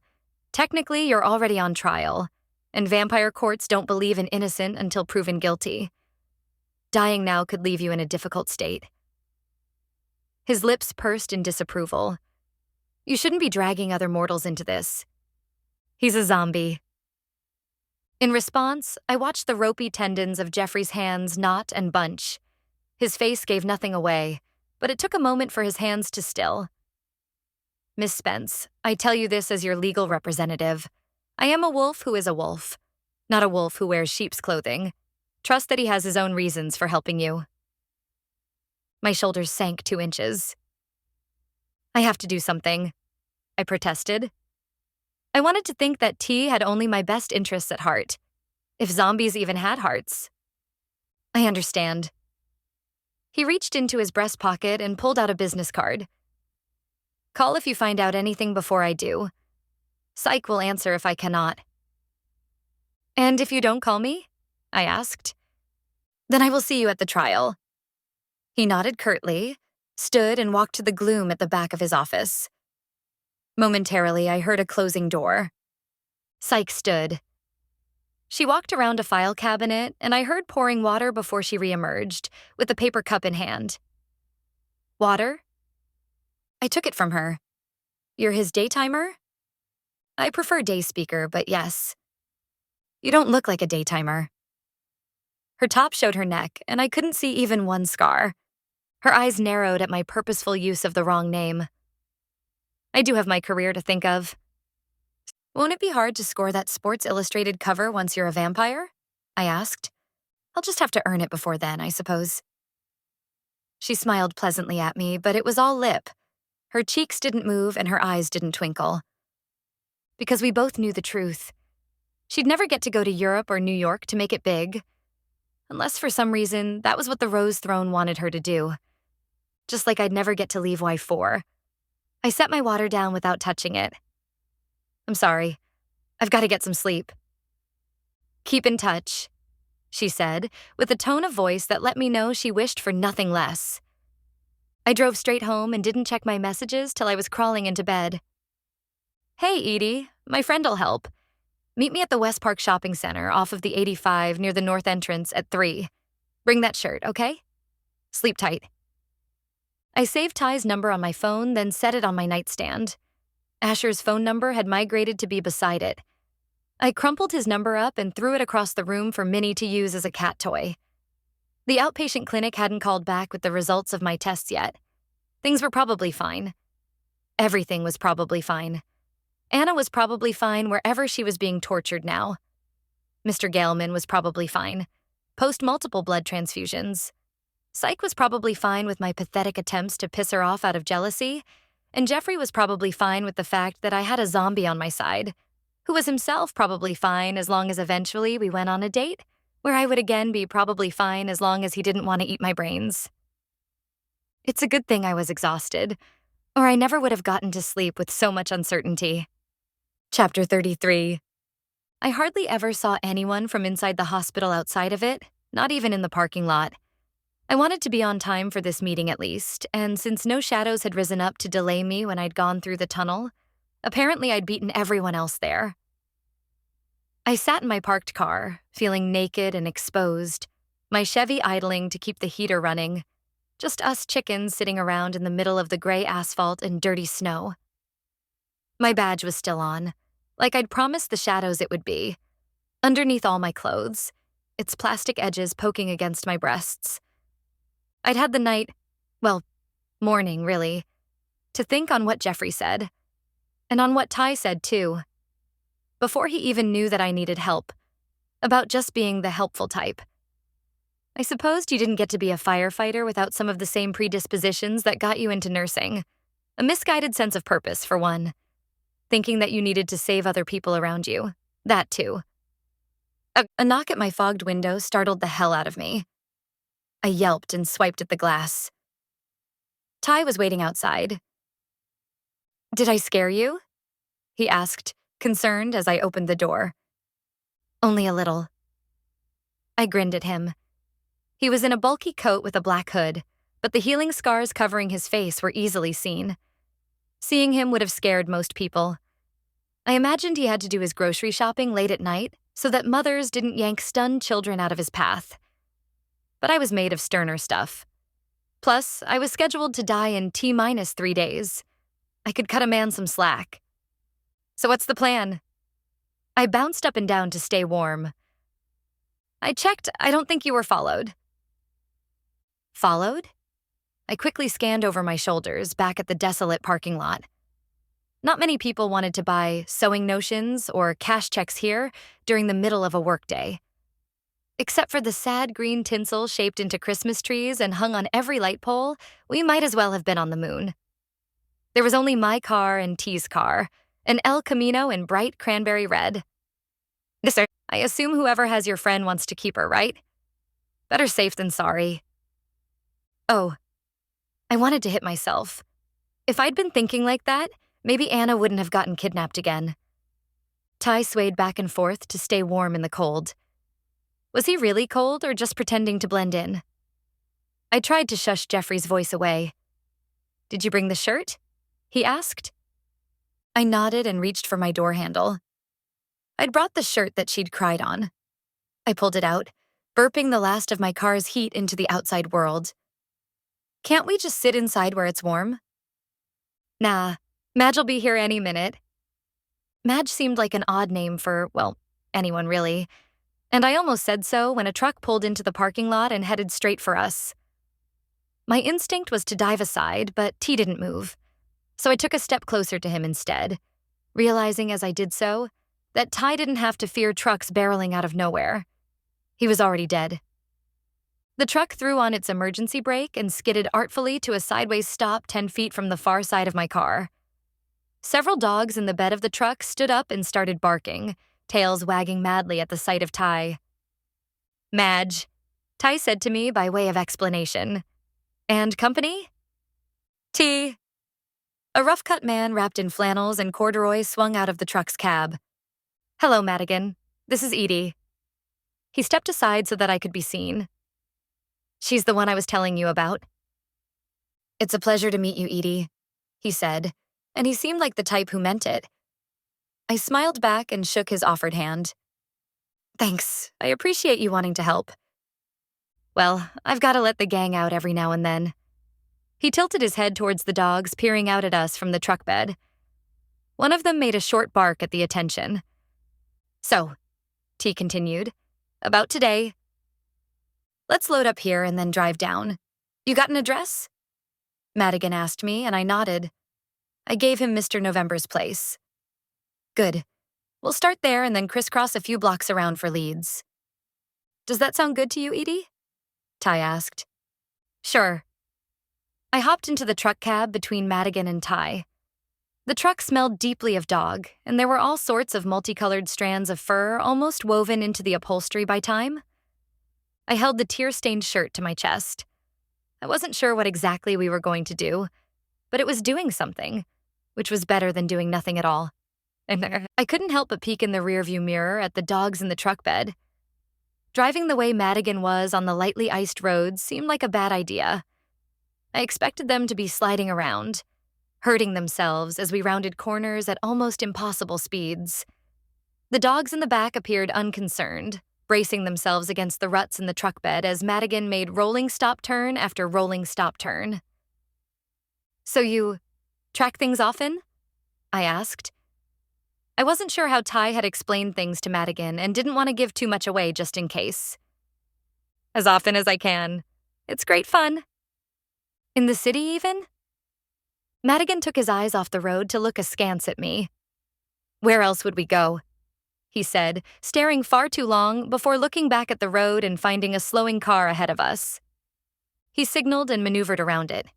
Technically, you're already on trial, and vampire courts don't believe in innocent until proven guilty. Dying now could leave you in a difficult state. His lips pursed in disapproval. You shouldn't be dragging other mortals into this. He's a zombie. In response, I watched the ropey tendons of Jeffrey's hands knot and bunch. His face gave nothing away, but it took a moment for his hands to still. Miss Spence, I tell you this as your legal representative. I am a wolf who is a wolf, not a wolf who wears sheep's clothing. Trust that he has his own reasons for helping you. My shoulders sank 2 inches. I have to do something, I protested. I wanted to think that T had only my best interests at heart, if zombies even had hearts. I understand. He reached into his breast pocket and pulled out a business card. Call if you find out anything before I do. Psych will answer if I cannot. And if you don't call me? I asked. Then I will see you at the trial. He nodded curtly, stood and walked to the gloom at the back of his office. Momentarily, I heard a closing door. Psych stood. She walked around a file cabinet, and I heard pouring water before she reemerged, with a paper cup in hand. Water? I took it from her. You're his daytimer? I prefer day speaker, but yes. You don't look like a daytimer. Her top showed her neck, and I couldn't see even one scar. Her eyes narrowed at my purposeful use of the wrong name. I do have my career to think of. Won't it be hard to score that Sports Illustrated cover once you're a vampire? I asked. I'll just have to earn it before then, I suppose. She smiled pleasantly at me, but it was all lip. Her cheeks didn't move and her eyes didn't twinkle. Because we both knew the truth. She'd never get to go to Europe or New York to make it big. Unless for some reason, that was what the Rose Throne wanted her to do. Just like I'd never get to leave Y4. I set my water down without touching it. I'm sorry. I've got to get some sleep. Keep in touch, she said, with a tone of voice that let me know she wished for nothing less. I drove straight home and didn't check my messages till I was crawling into bed. Hey, Edie, my friend'll help. Meet me at the West Park Shopping Center off of the 85 near the north entrance at 3. Bring that shirt, okay? Sleep tight. I saved Ty's number on my phone, then set it on my nightstand. Asher's phone number had migrated to be beside it. I crumpled his number up and threw it across the room for Minnie to use as a cat toy. The outpatient clinic hadn't called back with the results of my tests yet. Things were probably fine. Everything was probably fine. Anna was probably fine wherever she was being tortured now. Mr. Galeman was probably fine, post multiple blood transfusions. Psych was probably fine with my pathetic attempts to piss her off out of jealousy, and Jeffrey was probably fine with the fact that I had a zombie on my side, who was himself probably fine as long as eventually we went on a date, where I would again be probably fine as long as he didn't want to eat my brains. It's a good thing I was exhausted, or I never would have gotten to sleep with so much uncertainty. Chapter 33. I hardly ever saw anyone from inside the hospital outside of it, not even in the parking lot. I wanted to be on time for this meeting at least, and since no shadows had risen up to delay me when I'd gone through the tunnel, apparently I'd beaten everyone else there. I sat in my parked car, feeling naked and exposed, my Chevy idling to keep the heater running, just us chickens sitting around in the middle of the gray asphalt and dirty snow. My badge was still on, like I'd promised the shadows it would be, underneath all my clothes, its plastic edges poking against my breasts. I'd had the night, well, morning, really, to think on what Jeffrey said, and on what Ty said, too. Before he even knew that I needed help, about just being the helpful type. I supposed you didn't get to be a firefighter without some of the same predispositions that got you into nursing. A misguided sense of purpose, for one. Thinking that you needed to save other people around you. That, too. A knock at my fogged window startled the hell out of me. I yelped and swiped at the glass. Ty was waiting outside. Did I scare you? He asked, concerned as I opened the door. Only a little. I grinned at him. He was in a bulky coat with a black hood, but the healing scars covering his face were easily seen. Seeing him would have scared most people. I imagined he had to do his grocery shopping late at night so that mothers didn't yank stunned children out of his path. But I was made of sterner stuff. Plus, I was scheduled to die in T-minus 3 days. I could cut a man some slack. So what's the plan? I bounced up and down to stay warm. I checked. I don't think you were followed. Followed? I quickly scanned over my shoulders back at the desolate parking lot. Not many people wanted to buy sewing notions or cash checks here during the middle of a workday. Except for the sad green tinsel shaped into Christmas trees and hung on every light pole, we might as well have been on the moon. There was only my car and T's car, an El Camino in bright cranberry red. Yes, sir. I assume whoever has your friend wants to keep her, right? Better safe than sorry. Oh, I wanted to hit myself. If I'd been thinking like that, maybe Anna wouldn't have gotten kidnapped again. Ty swayed back and forth to stay warm in the cold. Was he really cold or just pretending to blend in? I tried to shush Jeffrey's voice away. Did you bring the shirt? He asked. I nodded and reached for my door handle. I'd brought the shirt that she'd cried on. I pulled it out, burping the last of my car's heat into the outside world. Can't we just sit inside where it's warm? Nah, Madge'll be here any minute. Madge seemed like an odd name for, well, anyone really. And I almost said so when a truck pulled into the parking lot and headed straight for us. My instinct was to dive aside, but T didn't move. So I took a step closer to him instead, realizing as I did so that Ty didn't have to fear trucks barreling out of nowhere. He was already dead. The truck threw on its emergency brake and skidded artfully to a sideways stop 10 feet from the far side of my car. Several dogs in the bed of the truck stood up and started barking, tails wagging madly at the sight of Ty. Madge, Ty said to me by way of explanation. And company? T. A rough-cut man wrapped in flannels and corduroy swung out of the truck's cab. Hello, Madigan. This is Edie. He stepped aside so that I could be seen. She's the one I was telling you about. It's a pleasure to meet you, Edie, he said, and he seemed like the type who meant it. I smiled back and shook his offered hand. Thanks. I appreciate you wanting to help. Well, I've got to let the gang out every now and then. He tilted his head towards the dogs peering out at us from the truck bed. One of them made a short bark at the attention. So, T continued, about today. Let's load up here and then drive down. You got an address? Madigan asked me, and I nodded. I gave him Mr. November's place. Good. We'll start there and then crisscross a few blocks around for leads. Does that sound good to you, Edie? Ty asked. Sure. I hopped into the truck cab between Madigan and Ty. The truck smelled deeply of dog, and there were all sorts of multicolored strands of fur almost woven into the upholstery by time. I held the tear-stained shirt to my chest. I wasn't sure what exactly we were going to do, but it was doing something, which was better than doing nothing at all. And I couldn't help but peek in the rearview mirror at the dogs in the truck bed. Driving the way Madigan was on the lightly iced roads seemed like a bad idea. I expected them to be sliding around, hurting themselves as we rounded corners at almost impossible speeds. The dogs in the back appeared unconcerned, bracing themselves against the ruts in the truck bed as Madigan made rolling stop turn after rolling stop turn. So you track things often? I asked. I wasn't sure how Ty had explained things to Madigan and didn't want to give too much away just in case. As often as I can. It's great fun. In the city, even? Madigan took his eyes off the road to look askance at me. Where else would we go? He said, staring far too long before looking back at the road and finding a slowing car ahead of us. He signaled and maneuvered around it.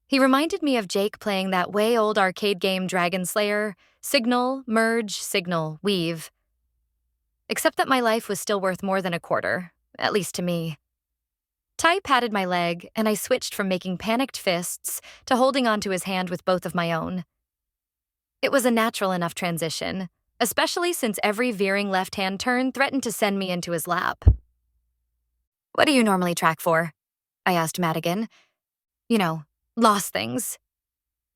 He reminded me of Jake playing that way-old arcade game Dragon Slayer, signal, merge, signal, weave. Except that my life was still worth more than a quarter, at least to me. Ty patted my leg, and I switched from making panicked fists to holding onto his hand with both of my own. It was a natural enough transition, especially since every veering left-hand turn threatened to send me into his lap. What do you normally track for? I asked Madigan. You know, I asked Madigan. You know, lost things.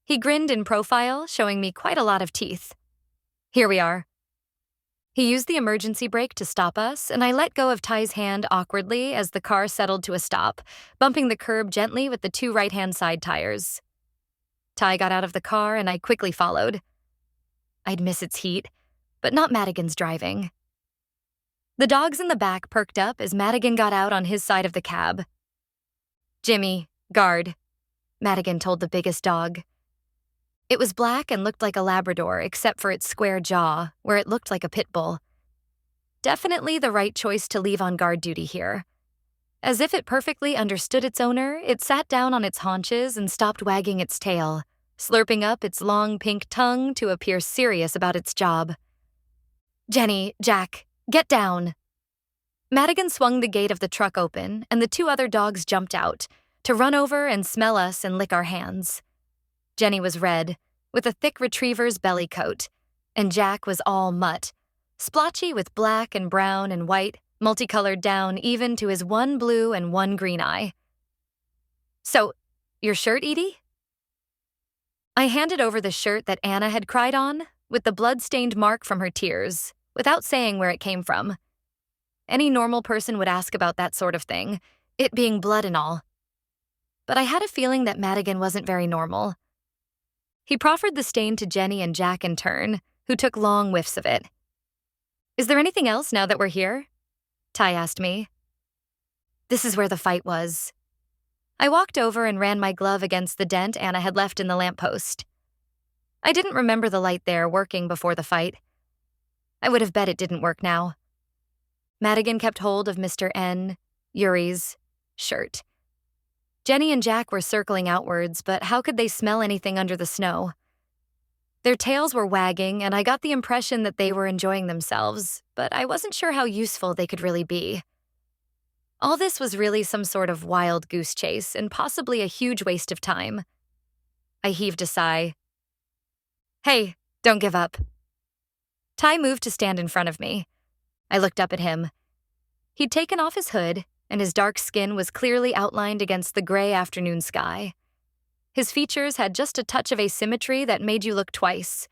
He grinned in profile, showing me quite a lot of teeth. Here we are. He used the emergency brake to stop us, and I let go of Ty's hand awkwardly as the car settled to a stop, bumping the curb gently with the two right-hand side tires. Ty got out of the car, and I quickly followed. I'd miss its heat, but not Madigan's driving. The dogs in the back perked up as Madigan got out on his side of the cab. Jimmy, guard, Madigan told the biggest dog. It was black and looked like a Labrador, except for its square jaw, where it looked like a pit bull. Definitely the right choice to leave on guard duty here. As if it perfectly understood its owner, it sat down on its haunches and stopped wagging its tail, slurping up its long pink tongue to appear serious about its job. Jenny, Jack, get down. Madigan swung the gate of the truck open, and the two other dogs jumped out, to run over and smell us and lick our hands. Jenny was red, with a thick retriever's belly coat, and Jack was all mutt, splotchy with black and brown and white, multicolored down even to his one blue and one green eye. So, your shirt, Edie? I handed over the shirt that Anna had cried on, with the blood-stained mark from her tears, without saying where it came from. Any normal person would ask about that sort of thing, it being blood and all. But I had a feeling that Madigan wasn't very normal. He proffered the stain to Jenny and Jack in turn, who took long whiffs of it. Is there anything else now that we're here? Ty asked me. This is where the fight was. I walked over and ran my glove against the dent Anna had left in the lamppost. I didn't remember the light there working before the fight. I would have bet it didn't work now. Madigan kept hold of Mr. N. Yuri's shirt. Jenny and Jack were circling outwards, but how could they smell anything under the snow? Their tails were wagging, and I got the impression that they were enjoying themselves, but I wasn't sure how useful they could really be. All this was really some sort of wild goose chase, and possibly a huge waste of time. I heaved a sigh. Hey, don't give up. Ty moved to stand in front of me. I looked up at him. He'd taken off his hood, and his dark skin was clearly outlined against the gray afternoon sky. His features had just a touch of asymmetry that made you look twice.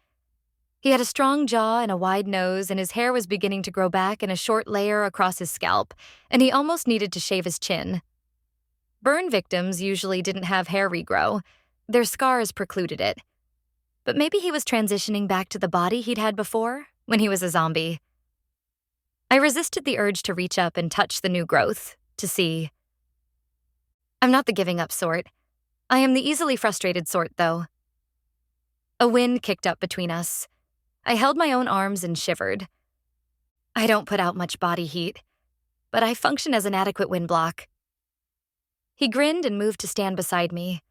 He had a strong jaw and a wide nose, and his hair was beginning to grow back in a short layer across his scalp, and he almost needed to shave his chin. Burn victims usually didn't have hair regrow. Their scars precluded it. But maybe he was transitioning back to the body he'd had before, when he was a zombie. I resisted the urge to reach up and touch the new growth, to see. I'm not the giving up sort. I am the easily frustrated sort, though. A wind kicked up between us. I held my own arms and shivered. I don't put out much body heat, but I function as an adequate wind block. He grinned and moved to stand beside me.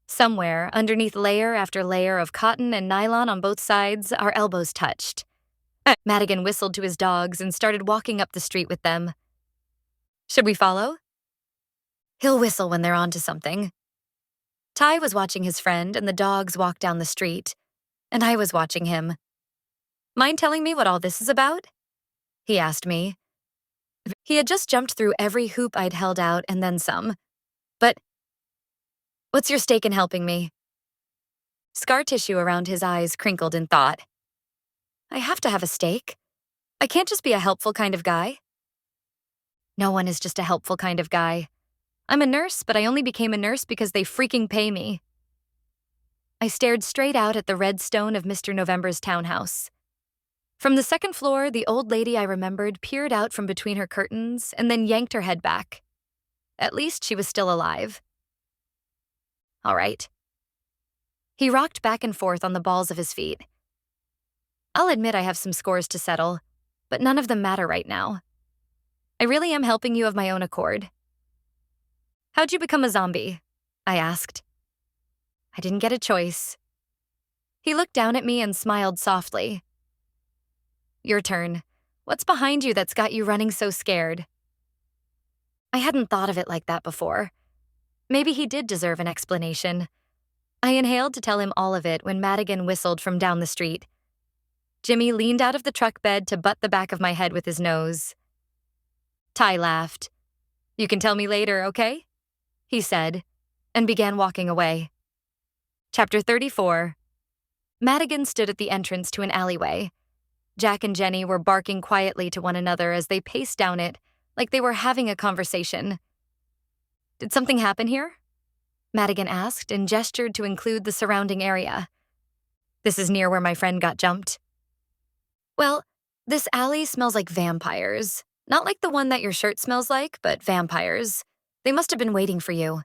Somewhere, underneath layer after layer of cotton and nylon on both sides, our elbows touched. Madigan whistled to his dogs and started walking up the street with them. Should we follow? He'll whistle when they're onto something. Ty was watching his friend and the dogs walk down the street, and I was watching him. Mind telling me what all this is about? He asked me. He had just jumped through every hoop I'd held out and then some. But what's your stake in helping me? Scar tissue around his eyes crinkled in thought. I have to have a stake. I can't just be a helpful kind of guy. No one is just a helpful kind of guy. I'm a nurse, but I only became a nurse because they freaking pay me. I stared straight out at the red stone of Mr. November's townhouse. From the second floor, the old lady I remembered peered out from between her curtains and then yanked her head back. At least she was still alive. All right. He rocked back and forth on the balls of his feet. I'll admit I have some scores to settle, but none of them matter right now. I really am helping you of my own accord. How'd you become a zombie? I asked. I didn't get a choice. He looked down at me and smiled softly. Your turn. What's behind you that's got you running so scared? I hadn't thought of it like that before. Maybe he did deserve an explanation. I inhaled to tell him all of it when Madigan whistled from down the street. Jimmy leaned out of the truck bed to butt the back of my head with his nose. Ty laughed. You can tell me later, okay? He said, and began walking away. Chapter 34. Madigan stood at the entrance to an alleyway. Jack and Jenny were barking quietly to one another as they paced down it, like they were having a conversation. Did something happen here? Madigan asked and gestured to include the surrounding area. This is near where my friend got jumped. Well, this alley smells like vampires. Not like the one that your shirt smells like, but vampires. They must have been waiting for you.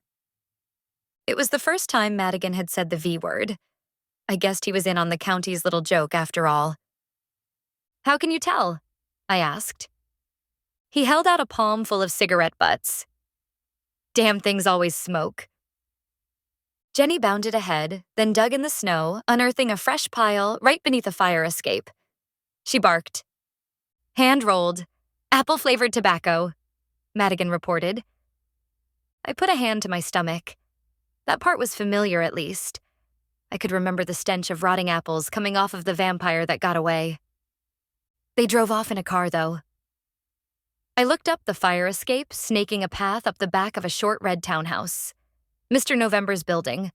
It was the first time Madigan had said the V word. I guessed he was in on the county's little joke after all. How can you tell? I asked. He held out a palm full of cigarette butts. Damn things always smoke. Jenny bounded ahead, then dug in the snow, unearthing a fresh pile right beneath a fire escape. She barked. Hand rolled. Apple-flavored tobacco, Madigan reported. I put a hand to my stomach. That part was familiar, at least. I could remember the stench of rotting apples coming off of the vampire that got away. They drove off in a car, though. I looked up the fire escape, snaking a path up the back of a short red townhouse. Mr. November's building.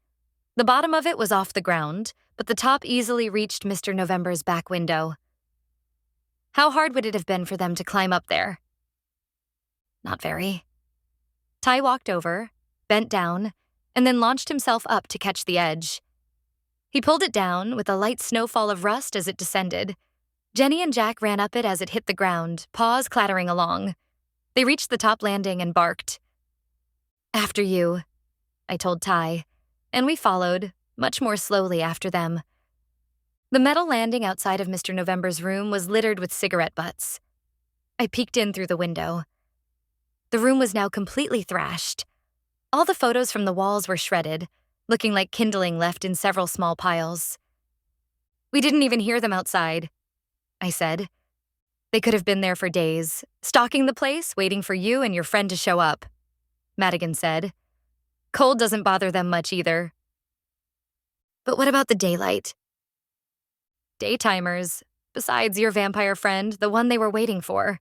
The bottom of it was off the ground, but the top easily reached Mr. November's back window. How hard would it have been for them to climb up there? Not very. Ty walked over, bent down, and then launched himself up to catch the edge. He pulled it down with a light snowfall of rust as it descended. Jenny and Jack ran up it as it hit the ground, paws clattering along. They reached the top landing and barked. After you, I told Ty, and we followed, much more slowly after them. The metal landing outside of Mr. November's room was littered with cigarette butts. I peeked in through the window. The room was now completely thrashed. All the photos from the walls were shredded, looking like kindling left in several small piles. We didn't even hear them outside, I said. They could have been there for days, stalking the place, waiting for you and your friend to show up, Madigan said. Cold doesn't bother them much either. But what about the daylight? Daytimers. Besides your vampire friend, the one they were waiting for.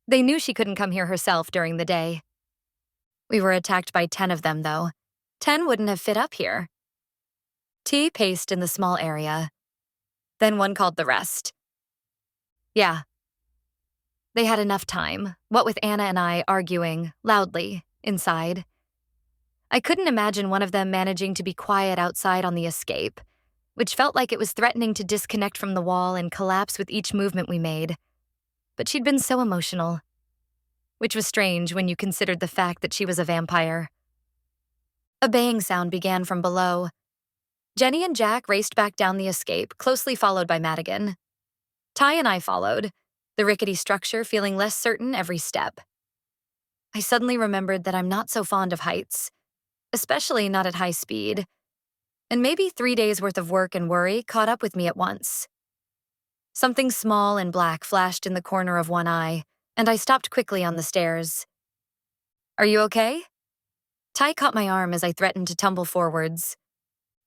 They knew she couldn't come here herself during the day. We were attacked by 10 of them, though. 10 wouldn't have fit up here. T paced in the small area. Then one called the rest. Yeah. They had enough time, what with Anna and I arguing, loudly, inside. I couldn't imagine one of them managing to be quiet outside on the escape, which felt like it was threatening to disconnect from the wall and collapse with each movement we made. But she'd been so emotional, which was strange when you considered the fact that she was a vampire. A baying sound began from below. Jenny and Jack raced back down the escape, closely followed by Madigan. Ty and I followed, the rickety structure feeling less certain every step. I suddenly remembered that I'm not so fond of heights, especially not at high speed. And maybe 3 days' worth of work and worry caught up with me at once. Something small and black flashed in the corner of one eye, and I stopped quickly on the stairs. Are you okay? Ty caught my arm as I threatened to tumble forwards.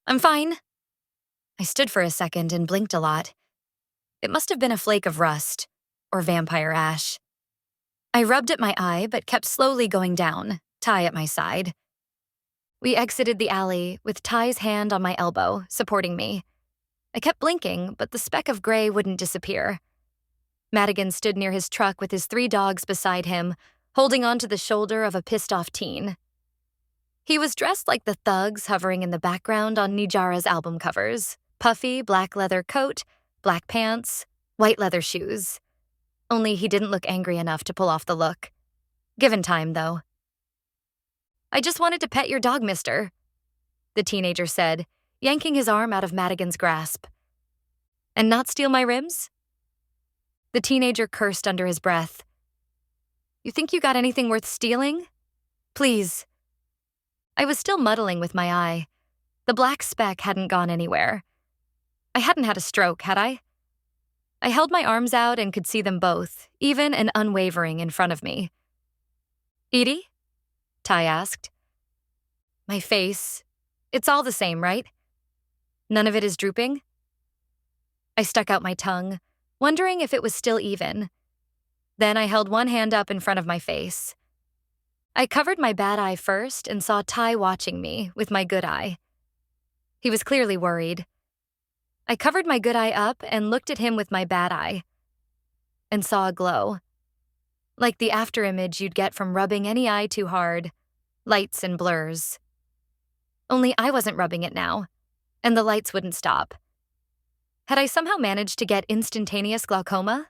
I'm fine. I stood for a second and blinked a lot. It must have been a flake of rust, or vampire ash. I rubbed at my eye but kept slowly going down, Ty at my side. We exited the alley, with Ty's hand on my elbow, supporting me. I kept blinking, but the speck of gray wouldn't disappear. Madigan stood near his truck with his 3 dogs beside him, holding onto the shoulder of a pissed-off teen. He was dressed like the thugs hovering in the background on Nijara's album covers. Puffy, black leather coat, black pants, white leather shoes. Only he didn't look angry enough to pull off the look. Given time, though. I just wanted to pet your dog, mister, the teenager said, yanking his arm out of Madigan's grasp. And not steal my rims? The teenager cursed under his breath. You think you got anything worth stealing? Please. I was still muddling with my eye. The black speck hadn't gone anywhere. I hadn't had a stroke, had I? I held my arms out and could see them both, even and unwavering, in front of me. Edie? Ty asked. My face. It's all the same, right? None of it is drooping? I stuck out my tongue, wondering if it was still even. Then I held one hand up in front of my face. I covered my bad eye first and saw Ty watching me with my good eye. He was clearly worried. I covered my good eye up and looked at him with my bad eye and saw a glow. Like the afterimage you'd get from rubbing any eye too hard, lights and blurs. Only I wasn't rubbing it now, and the lights wouldn't stop. Had I somehow managed to get instantaneous glaucoma?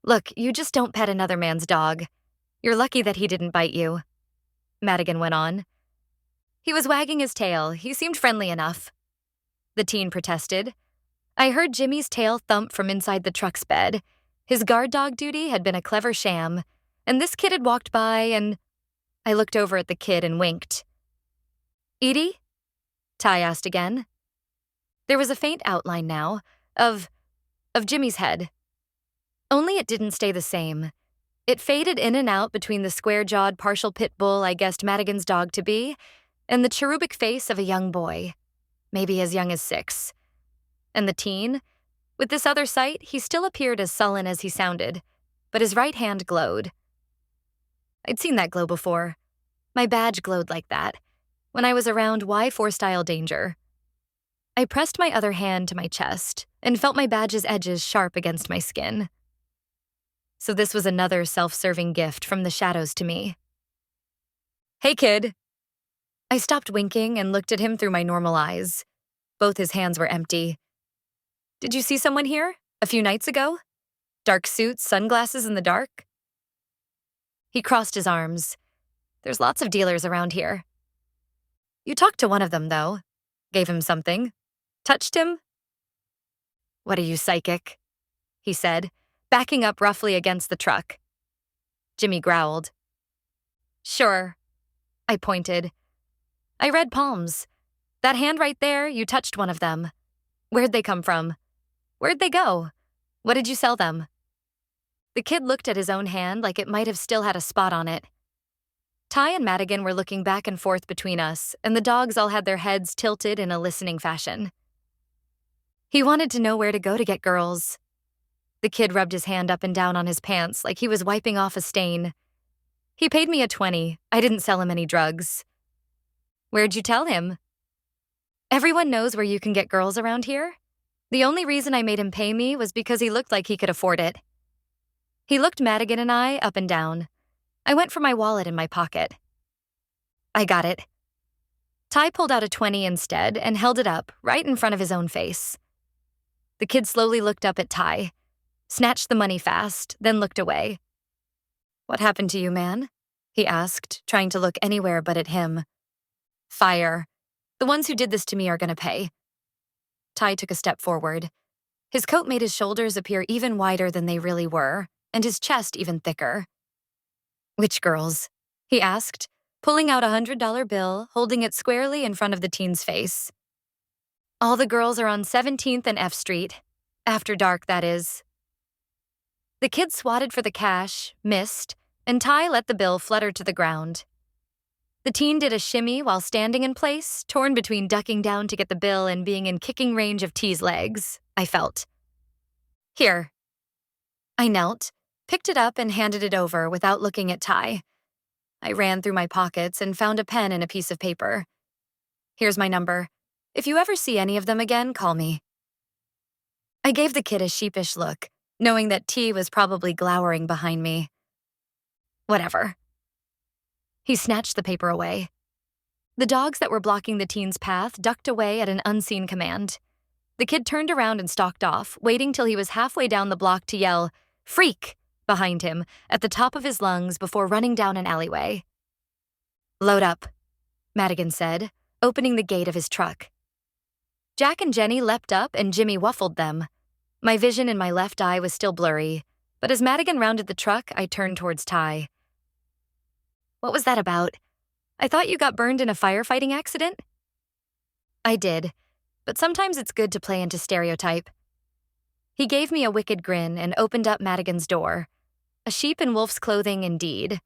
Look, you just don't pet another man's dog. You're lucky that he didn't bite you, Madigan went on. He was wagging his tail. He seemed friendly enough. The teen protested. I heard Jimmy's tail thump from inside the truck's bed. His guard dog duty had been a clever sham, and this kid had walked by and... I looked over at the kid and winked. Edie? Ty asked again. There was a faint outline now of Jimmy's head. Only it didn't stay the same. It faded in and out between the square-jawed partial pit bull I guessed Madigan's dog to be and the cherubic face of a young boy, maybe as young as 6. And the teen? With this other sight, he still appeared as sullen as he sounded, but his right hand glowed. I'd seen that glow before. My badge glowed like that, when I was around Y4-style danger. I pressed my other hand to my chest and felt my badge's edges sharp against my skin. So this was another self-serving gift from the shadows to me. Hey, kid. I stopped winking and looked at him through my normal eyes. Both his hands were empty. Did you see someone here a few nights ago? Dark suits, sunglasses in the dark? He crossed his arms. There's lots of dealers around here. You talked to one of them, though. Gave him something. Touched him? What are you, psychic? He said, backing up roughly against the truck. Jimmy growled. Sure. I pointed. I read palms. That hand right there, you touched one of them. Where'd they come from? Where'd they go? What did you sell them? The kid looked at his own hand like it might have still had a spot on it. Ty and Madigan were looking back and forth between us, and the dogs all had their heads tilted in a listening fashion. He wanted to know where to go to get girls. The kid rubbed his hand up and down on his pants like he was wiping off a stain. He paid me a 20. I didn't sell him any drugs. Where'd you tell him? Everyone knows where you can get girls around here. The only reason I made him pay me was because he looked like he could afford it. He looked Madigan and I up and down. I went for my wallet in my pocket. I got it. Ty pulled out a 20 instead and held it up right in front of his own face. The kid slowly looked up at Ty, snatched the money fast, then looked away. What happened to you, man? He asked, trying to look anywhere but at him. Fire. The ones who did this to me are gonna pay. Ty took a step forward. His coat made his shoulders appear even wider than they really were, and his chest even thicker. Which girls? He asked, pulling out a $100 bill, holding it squarely in front of the teen's face. All the girls are on 17th and F Street. After dark, that is. The kid swatted for the cash, missed, and Ty let the bill flutter to the ground. The teen did a shimmy while standing in place, torn between ducking down to get the bill and being in kicking range of T's legs, I felt. Here. I knelt, picked it up and handed it over without looking at Ty. I ran through my pockets and found a pen and a piece of paper. Here's my number. If you ever see any of them again, call me. I gave the kid a sheepish look, knowing that T was probably glowering behind me. Whatever. He snatched the paper away. The dogs that were blocking the teen's path ducked away at an unseen command. The kid turned around and stalked off, waiting till he was halfway down the block to yell, "Freak!" behind him at the top of his lungs before running down an alleyway. Load up, Madigan said, opening the gate of his truck. Jack and Jenny leapt up and Jimmy wuffled them. My vision in my left eye was still blurry, but as Madigan rounded the truck, I turned towards Ty. What was that about? I thought you got burned in a firefighting accident? I did, but sometimes it's good to play into stereotype. He gave me a wicked grin and opened up Madigan's door. A sheep in wolf's clothing indeed.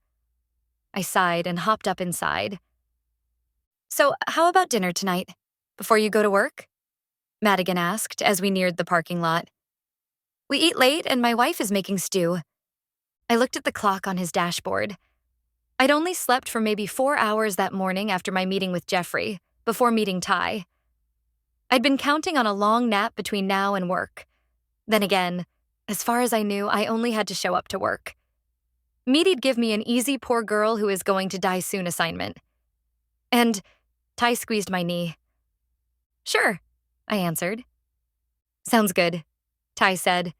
I sighed and hopped up inside. So, how about dinner tonight? Before you go to work? Madigan asked as we neared the parking lot. We eat late and my wife is making stew. I looked at the clock on his dashboard. I'd only slept for maybe 4 hours that morning after my meeting with Jeffrey, before meeting Ty. I'd been counting on a long nap between now and work. Then again, as far as I knew, I only had to show up to work. Meaty'd give me an easy poor girl who is going to die soon assignment. And Ty squeezed my knee. Sure, I answered. Sounds good, Ty said,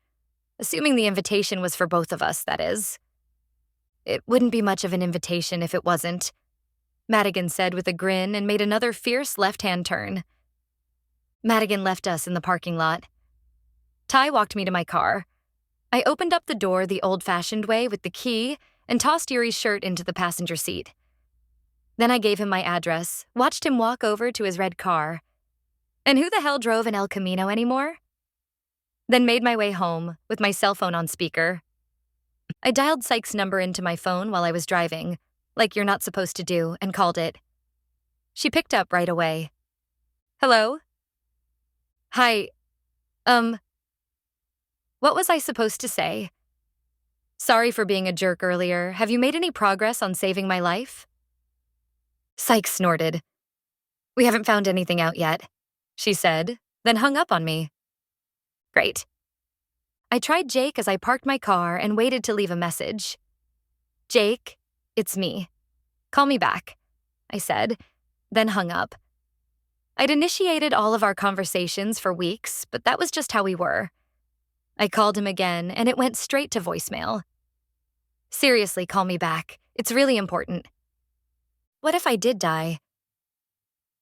assuming the invitation was for both of us, that is. It wouldn't be much of an invitation if it wasn't, Madigan said with a grin and made another fierce left-hand turn. Madigan left us in the parking lot. Ty walked me to my car. I opened up the door the old-fashioned way with the key and tossed Yuri's shirt into the passenger seat. Then I gave him my address, watched him walk over to his red car. And who the hell drove in El Camino anymore? Then made my way home, with my cell phone on speaker. I dialed Sykes' number into my phone while I was driving, like you're not supposed to do, and called it. She picked up right away. Hello? Hi. What was I supposed to say? Sorry for being a jerk earlier. Have you made any progress on saving my life? Sykes snorted. We haven't found anything out yet, she said, then hung up on me. Great. I tried Jake as I parked my car and waited to leave a message. Jake, it's me. Call me back, I said, then hung up. I'd initiated all of our conversations for weeks, but that was just how we were. I called him again, and it went straight to voicemail. Seriously, call me back. It's really important. What if I did die?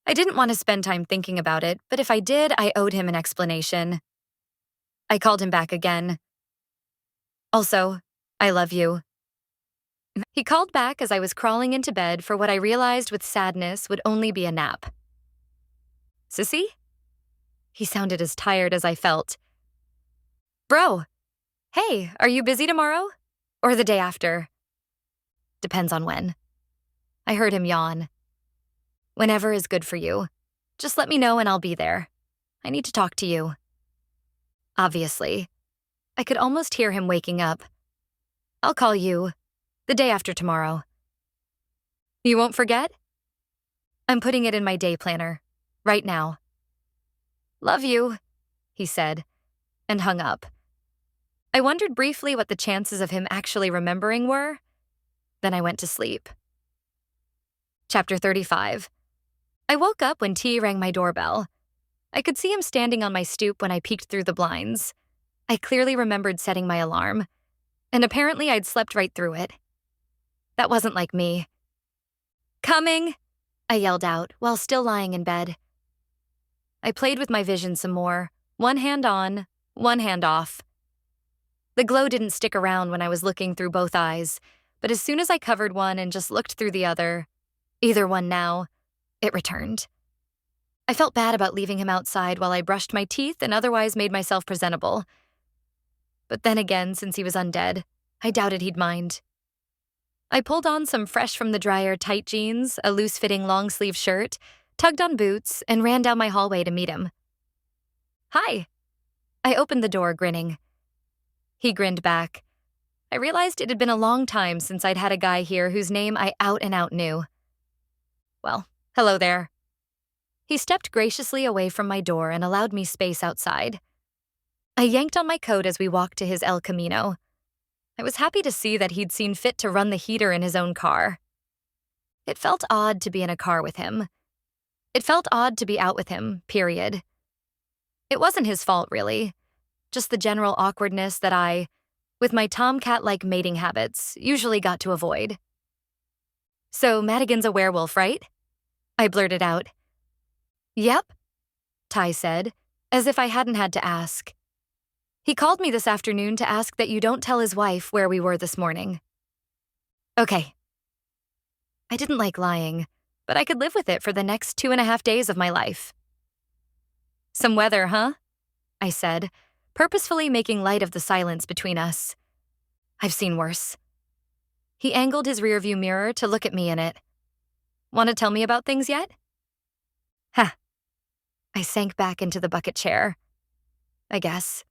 I didn't want to spend time thinking about it, but if I did, I owed him an explanation. I called him back again. Also, I love you. He called back as I was crawling into bed for what I realized with sadness would only be a nap. Sissy? He sounded as tired as I felt. Bro, hey, are you busy tomorrow? Or the day after? Depends on when. I heard him yawn. Whenever is good for you. Just let me know and I'll be there. I need to talk to you. Obviously. I could almost hear him waking up. I'll call you the day after tomorrow. You won't forget? I'm putting it in my day planner, right now. Love you, he said, and hung up. I wondered briefly what the chances of him actually remembering were. Then I went to sleep. Chapter 35. I woke up when T rang my doorbell. I could see him standing on my stoop when I peeked through the blinds. I clearly remembered setting my alarm, and apparently I'd slept right through it. That wasn't like me. Coming, I yelled out while still lying in bed. I played with my vision some more, one hand on, one hand off. The glow didn't stick around when I was looking through both eyes, but as soon as I covered one and just looked through the other, either one now, it returned. I felt bad about leaving him outside while I brushed my teeth and otherwise made myself presentable. But then again, since he was undead, I doubted he'd mind. I pulled on some fresh-from-the-dryer tight jeans, a loose-fitting long-sleeve shirt, tugged on boots, and ran down my hallway to meet him. Hi. I opened the door, grinning. He grinned back. I realized it had been a long time since I'd had a guy here whose name I out-and-out knew. Well, hello there. He stepped graciously away from my door and allowed me space outside. I yanked on my coat as we walked to his El Camino. I was happy to see that he'd seen fit to run the heater in his own car. It felt odd to be in a car with him. It felt odd to be out with him, period. It wasn't his fault, really. Just the general awkwardness that I, with my tomcat-like mating habits, usually got to avoid. So Madigan's a werewolf, right? I blurted out. Yep, Ty said, as if I hadn't had to ask. He called me this afternoon to ask that you don't tell his wife where we were this morning. Okay. I didn't like lying, but I could live with it for the next 2.5 days of my life. Some weather, huh? I said, purposefully making light of the silence between us. I've seen worse. He angled his rearview mirror to look at me in it. Want to tell me about things yet? Huh. I sank back into the bucket chair. I guess.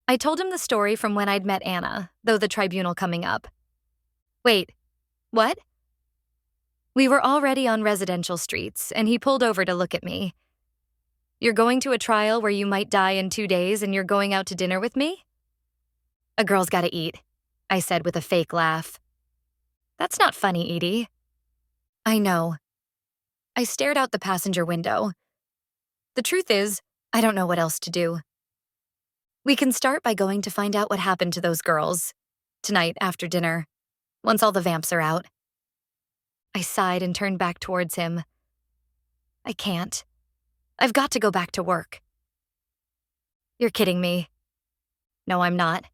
I told him the story from when I'd met Anna, though the tribunal coming up. Wait, What? We were already on residential streets, and he pulled over to look at me. You're going to a trial where you might die in 2 days, and you're going out to dinner with me? A girl's gotta eat, I said with a fake laugh. That's not funny, Edie. I know. I stared out the passenger window. The truth is, I don't know what else to do. We can start by going to find out what happened to those girls. Tonight, after dinner. Once all the vamps are out. I sighed and turned back towards him. I can't. I've got to go back to work. You're kidding me. No, I'm not.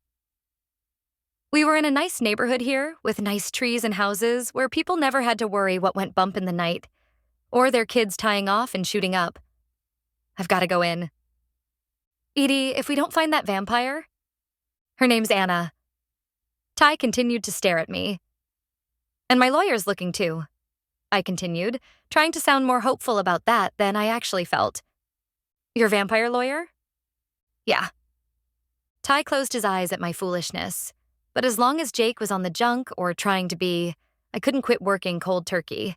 We were in a nice neighborhood here, with nice trees and houses, where people never had to worry what went bump in the night, or their kids tying off and shooting up. I've got to go in. Edie, if we don't find that vampire? Her name's Anna. Ty continued to stare at me. And my lawyer's looking too, I continued, trying to sound more hopeful about that than I actually felt. Your vampire lawyer? Yeah. Ty closed his eyes at my foolishness, but as long as Jake was on the junk or trying to be, I couldn't quit working cold turkey.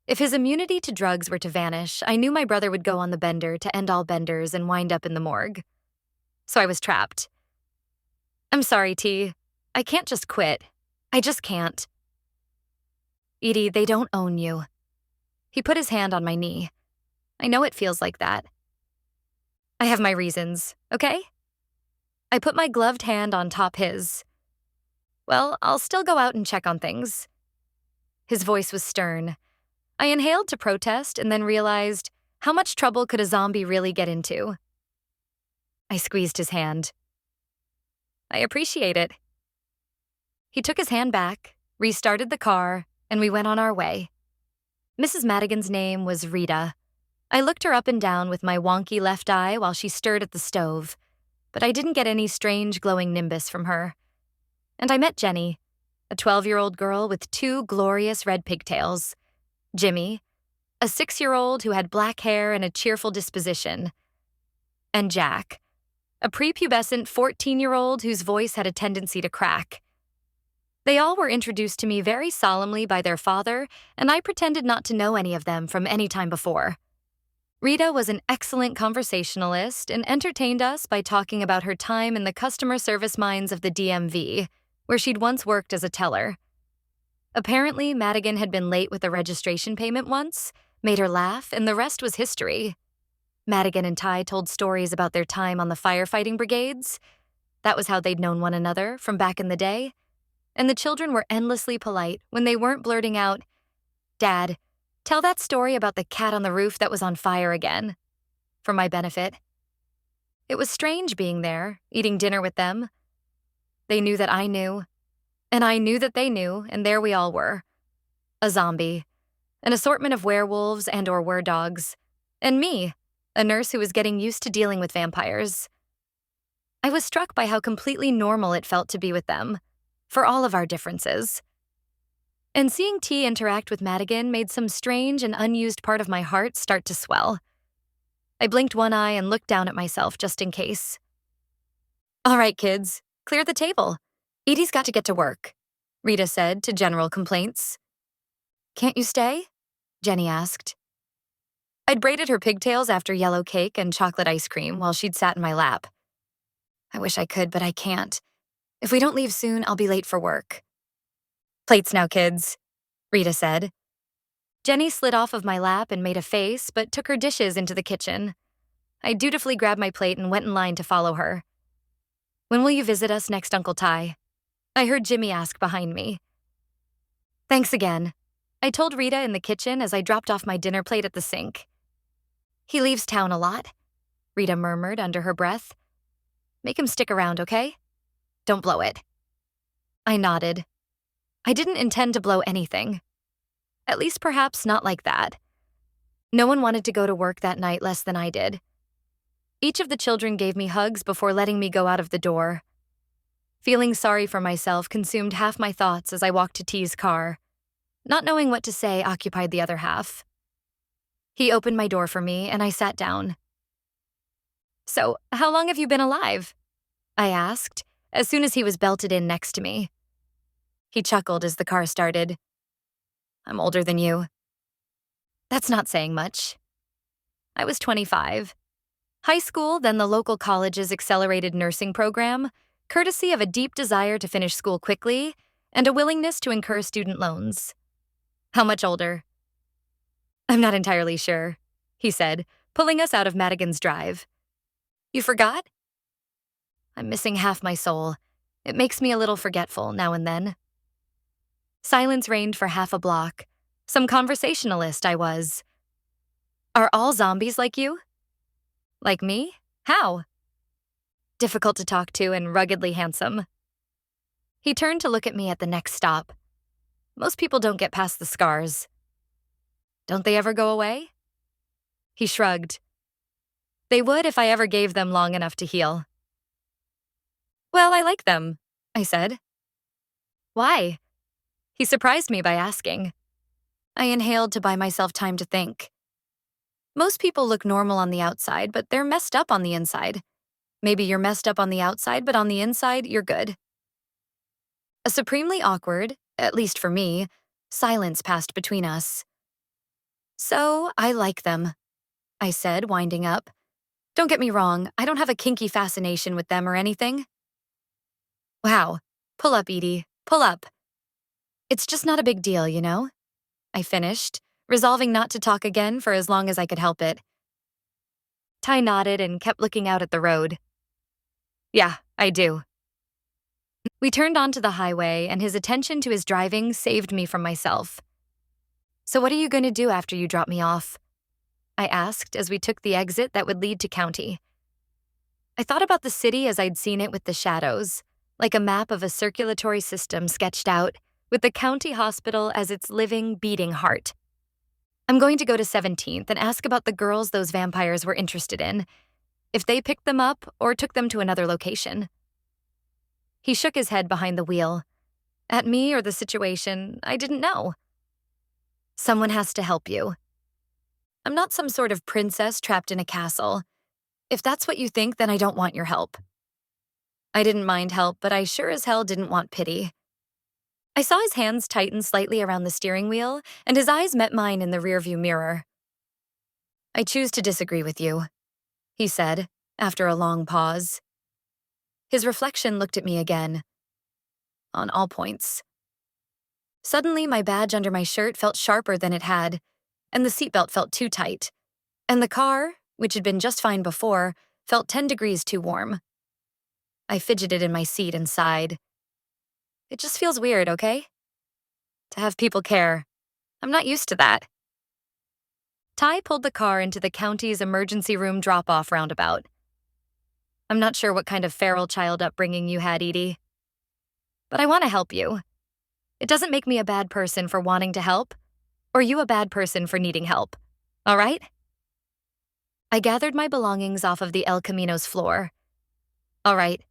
If his immunity to drugs were to vanish, I knew my brother would go on the bender to end all benders and wind up in the morgue. So I was trapped. I'm sorry, T. I can't just quit. I just can't. Edie, they don't own you. He put his hand on my knee. I know it feels like that. I have my reasons, okay? I put my gloved hand on top his. Well, I'll still go out and check on things. His voice was stern. I inhaled to protest and then realized, how much trouble could a zombie really get into? I squeezed his hand. I appreciate it. He took his hand back, restarted the car, and we went on our way. Mrs. Madigan's name was Rita. I looked her up and down with my wonky left eye while she stirred at the stove, but I didn't get any strange glowing nimbus from her. And I met Jenny, a 12-year-old girl with 2 glorious red pigtails. Jimmy, a 6-year-old who had black hair and a cheerful disposition. And Jack, a prepubescent 14-year-old whose voice had a tendency to crack. They all were introduced to me very solemnly by their father, and I pretended not to know any of them from any time before. Rita was an excellent conversationalist and entertained us by talking about her time in the customer service mines of the DMV, where she'd once worked as a teller. Apparently, Madigan had been late with a registration payment once, made her laugh, and the rest was history. Madigan and Ty told stories about their time on the firefighting brigades. That was how they'd known one another from back in the day. And the children were endlessly polite when they weren't blurting out, "Dad, tell that story about the cat on the roof that was on fire again," for my benefit. It was strange being there, eating dinner with them. They knew that I knew, and I knew that they knew, and there we all were. A zombie, an assortment of werewolves and or were-dogs, and me, a nurse who was getting used to dealing with vampires. I was struck by how completely normal it felt to be with them, for all of our differences. And seeing T interact with Madigan made some strange and unused part of my heart start to swell. I blinked one eye and looked down at myself just in case. All right, kids, clear the table. Edie's got to get to work, Rita said to general complaints. Can't you stay? Jenny asked. I'd braided her pigtails after yellow cake and chocolate ice cream while she'd sat in my lap. I wish I could, but I can't. If we don't leave soon, I'll be late for work. Plates now, kids, Rita said. Jenny slid off of my lap and made a face, but took her dishes into the kitchen. I dutifully grabbed my plate and went in line to follow her. When will you visit us next, Uncle Ty? I heard Jimmy ask behind me. Thanks again, I told Rita in the kitchen as I dropped off my dinner plate at the sink. He leaves town a lot, Rita murmured under her breath. Make him stick around, okay? Don't blow it. I nodded. I didn't intend to blow anything. At least perhaps not like that. No one wanted to go to work that night less than I did. Each of the children gave me hugs before letting me go out of the door. Feeling sorry for myself consumed half my thoughts as I walked to T's car. Not knowing what to say occupied the other half. He opened my door for me and I sat down. So, how long have you been alive? I asked, as soon as he was belted in next to me. He chuckled as the car started. I'm older than you. That's not saying much. I was 25. High school, then the local college's accelerated nursing program, courtesy of a deep desire to finish school quickly and a willingness to incur student loans. How much older? I'm not entirely sure, he said, pulling us out of Madigan's Drive. You forgot? I'm missing half my soul. It makes me a little forgetful now and then. Silence reigned for half a block. Some conversationalist I was. Are all zombies like you? Like me? How? Difficult to talk to and ruggedly handsome. He turned to look at me at the next stop. Most people don't get past the scars. Don't they ever go away? He shrugged. They would if I ever gave them long enough to heal. Well, I like them, I said. Why? He surprised me by asking. I inhaled to buy myself time to think. Most people look normal on the outside, but they're messed up on the inside. Maybe you're messed up on the outside, but on the inside, you're good. A supremely awkward, at least for me, silence passed between us. So, I like them, I said, winding up. Don't get me wrong, I don't have a kinky fascination with them or anything. Wow, pull up, Edie, pull up. It's just not a big deal, you know? I finished, resolving not to talk again for as long as I could help it. Ty nodded and kept looking out at the road. Yeah, I do. We turned onto the highway, and his attention to his driving saved me from myself. So what are you going to do after you drop me off? I asked as we took the exit that would lead to county. I thought about the city as I'd seen it with the shadows, like a map of a circulatory system sketched out, with the county hospital as its living, beating heart. I'm going to go to 17th and ask about the girls those vampires were interested in, if they picked them up or took them to another location. He shook his head behind the wheel. At me or the situation, I didn't know. Someone has to help you. I'm not some sort of princess trapped in a castle. If that's what you think, then I don't want your help. I didn't mind help, but I sure as hell didn't want pity. I saw his hands tighten slightly around the steering wheel, and his eyes met mine in the rearview mirror. I choose to disagree with you, he said, after a long pause. His reflection looked at me again. On all points. Suddenly, my badge under my shirt felt sharper than it had, and the seatbelt felt too tight, and the car, which had been just fine before, felt 10 degrees too warm. I fidgeted in my seat and sighed. It just feels weird, okay? To have people care. I'm not used to that. Ty pulled the car into the county's emergency room drop-off roundabout. I'm not sure what kind of feral child upbringing you had, Edie. But I want to help you. It doesn't make me a bad person for wanting to help, or you a bad person for needing help. All right? I gathered my belongings off of the El Camino's floor. All right.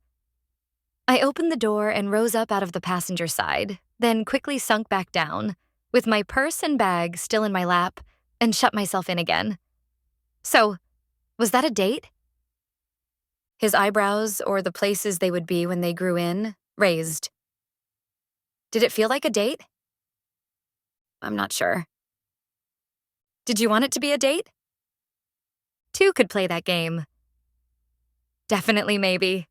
I opened the door and rose up out of the passenger side, then quickly sunk back down, with my purse and bag still in my lap, and shut myself in again. So, was that a date? His eyebrows, or the places they would be when they grew in, raised. Did it feel like a date? I'm not sure. Did you want it to be a date? Two could play that game. Definitely maybe.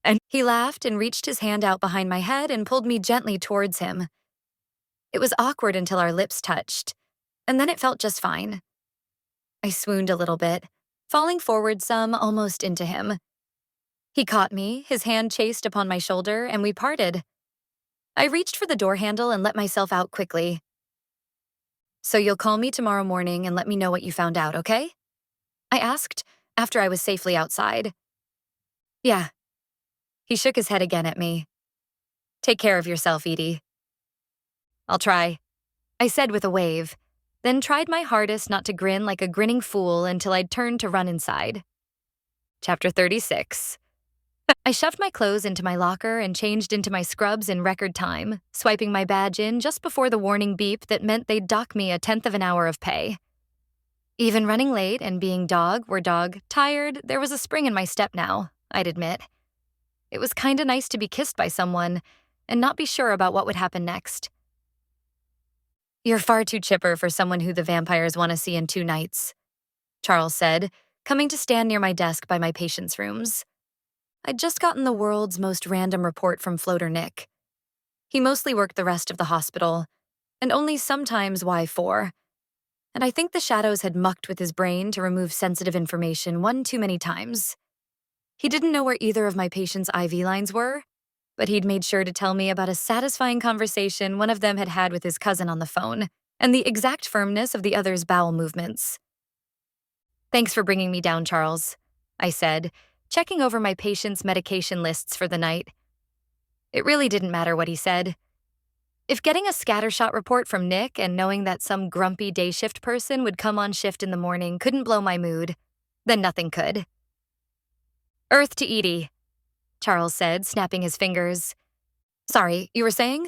And he laughed and reached his hand out behind my head and pulled me gently towards him. It was awkward until our lips touched, and then it felt just fine. I swooned a little bit, falling forward some, almost into him. He caught me, his hand chased upon my shoulder, and we parted. I reached for the door handle and let myself out quickly. So you'll call me tomorrow morning and let me know what you found out, okay? I asked, after I was safely outside. Yeah. He shook his head again at me. Take care of yourself, Edie. I'll try, I said with a wave, then tried my hardest not to grin like a grinning fool until I'd turned to run inside. Chapter 36. I shoved my clothes into my locker and changed into my scrubs in record time, swiping my badge in just before the warning beep that meant they'd dock me 1/10 of an hour of pay. Even running late and being tired, there was a spring in my step now, I'd admit. It was kinda nice to be kissed by someone and not be sure about what would happen next. You're far too chipper for someone who the vampires want to see in 2 nights, Charles said, coming to stand near my desk by my patient's rooms. I'd just gotten the world's most random report from Floater Nick. He mostly worked the rest of the hospital, and only sometimes Y4. And I think the shadows had mucked with his brain to remove sensitive information one too many times. He didn't know where either of my patients' IV lines were, but he'd made sure to tell me about a satisfying conversation one of them had had with his cousin on the phone, and the exact firmness of the other's bowel movements. Thanks for bringing me down, Charles, I said, checking over my patients' medication lists for the night. It really didn't matter what he said. If getting a scattershot report from Nick and knowing that some grumpy day shift person would come on shift in the morning couldn't blow my mood, then nothing could. Earth to Edie, Charles said, snapping his fingers. Sorry, you were saying?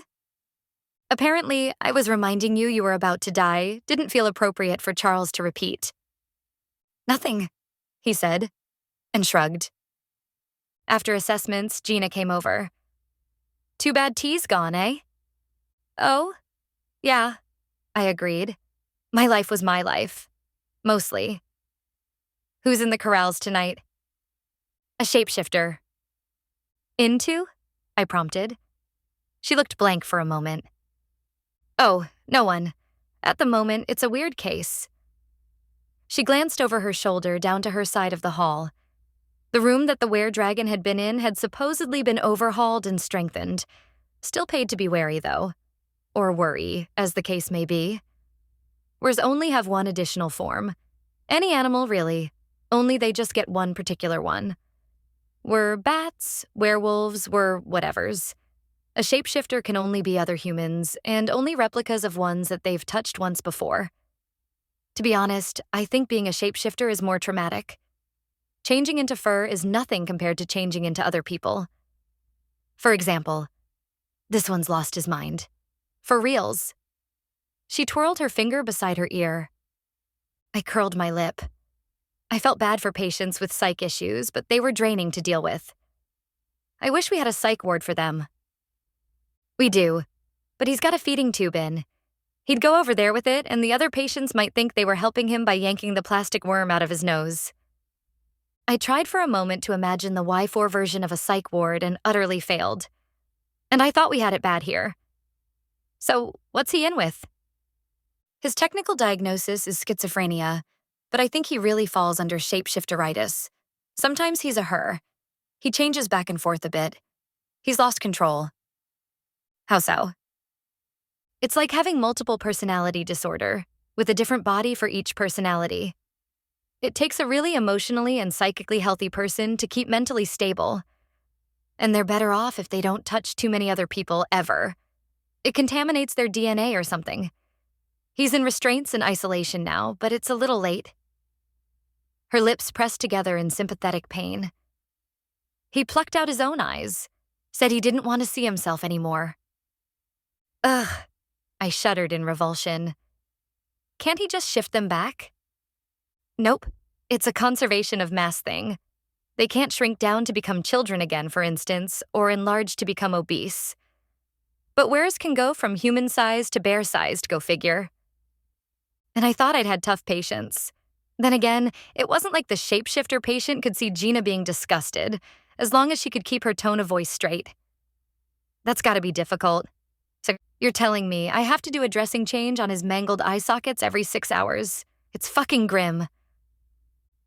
Apparently, I was reminding you were about to die didn't feel appropriate for Charles to repeat. Nothing, he said, and shrugged. After assessments, Gina came over. Too bad tea's gone, eh? Oh, yeah, I agreed. My life was my life. Mostly. Who's in the corrals tonight? A shapeshifter. Into? I prompted. She looked blank for a moment. Oh, no one. At the moment, it's a weird case. She glanced over her shoulder down to her side of the hall. The room that the were-dragon had been in had supposedly been overhauled and strengthened. Still paid to be wary, though. Or worry, as the case may be. Wers only have one additional form. Any animal, really. Only they just get one particular one. Were bats, werewolves, were whatevers. A shapeshifter can only be other humans, and only replicas of ones that they've touched once before. To be honest, I think being a shapeshifter is more traumatic. Changing into fur is nothing compared to changing into other people. For example, this one's lost his mind. For reals. She twirled her finger beside her ear. I curled my lip. I felt bad for patients with psych issues, but they were draining to deal with. I wish we had a psych ward for them. We do, but he's got a feeding tube in. He'd go over there with it, and the other patients might think they were helping him by yanking the plastic worm out of his nose. I tried for a moment to imagine the Y4 version of a psych ward and utterly failed. And I thought we had it bad here. So, what's he in with? His technical diagnosis is schizophrenia, but I think he really falls under shapeshifteritis. Sometimes he's a her. He changes back and forth a bit. He's lost control. How so? It's like having multiple personality disorder, with a different body for each personality. It takes a really emotionally and psychically healthy person to keep mentally stable. And they're better off if they don't touch too many other people ever. It contaminates their DNA or something. He's in restraints and isolation now, but it's a little late. Her lips pressed together in sympathetic pain. He plucked out his own eyes, said he didn't want to see himself anymore. Ugh, I shuddered in revulsion. Can't he just shift them back? Nope, it's a conservation of mass thing. They can't shrink down to become children again, for instance, or enlarge to become obese. But wares can go from human-sized to bear-sized, go figure. And I thought I'd had tough patients. Then again, it wasn't like the shapeshifter patient could see Gina being disgusted, as long as she could keep her tone of voice straight. That's gotta be difficult. So you're telling me I have to do a dressing change on his mangled eye sockets every 6 hours. It's fucking grim.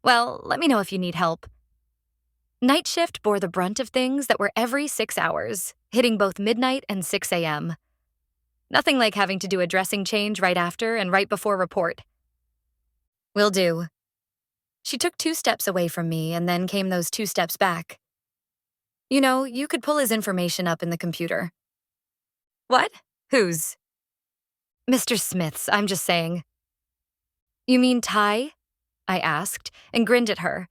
Well, let me know if you need help. Night shift bore the brunt of things that were every 6 hours, hitting both midnight and 6 a.m. Nothing like having to do a dressing change right after and right before report. Will do. She took 2 steps away from me and then came those 2 steps back. You know, you could pull his information up in the computer. What? Whose? Mr. Smith's, I'm just saying. You mean Ty? I asked, and grinned at her,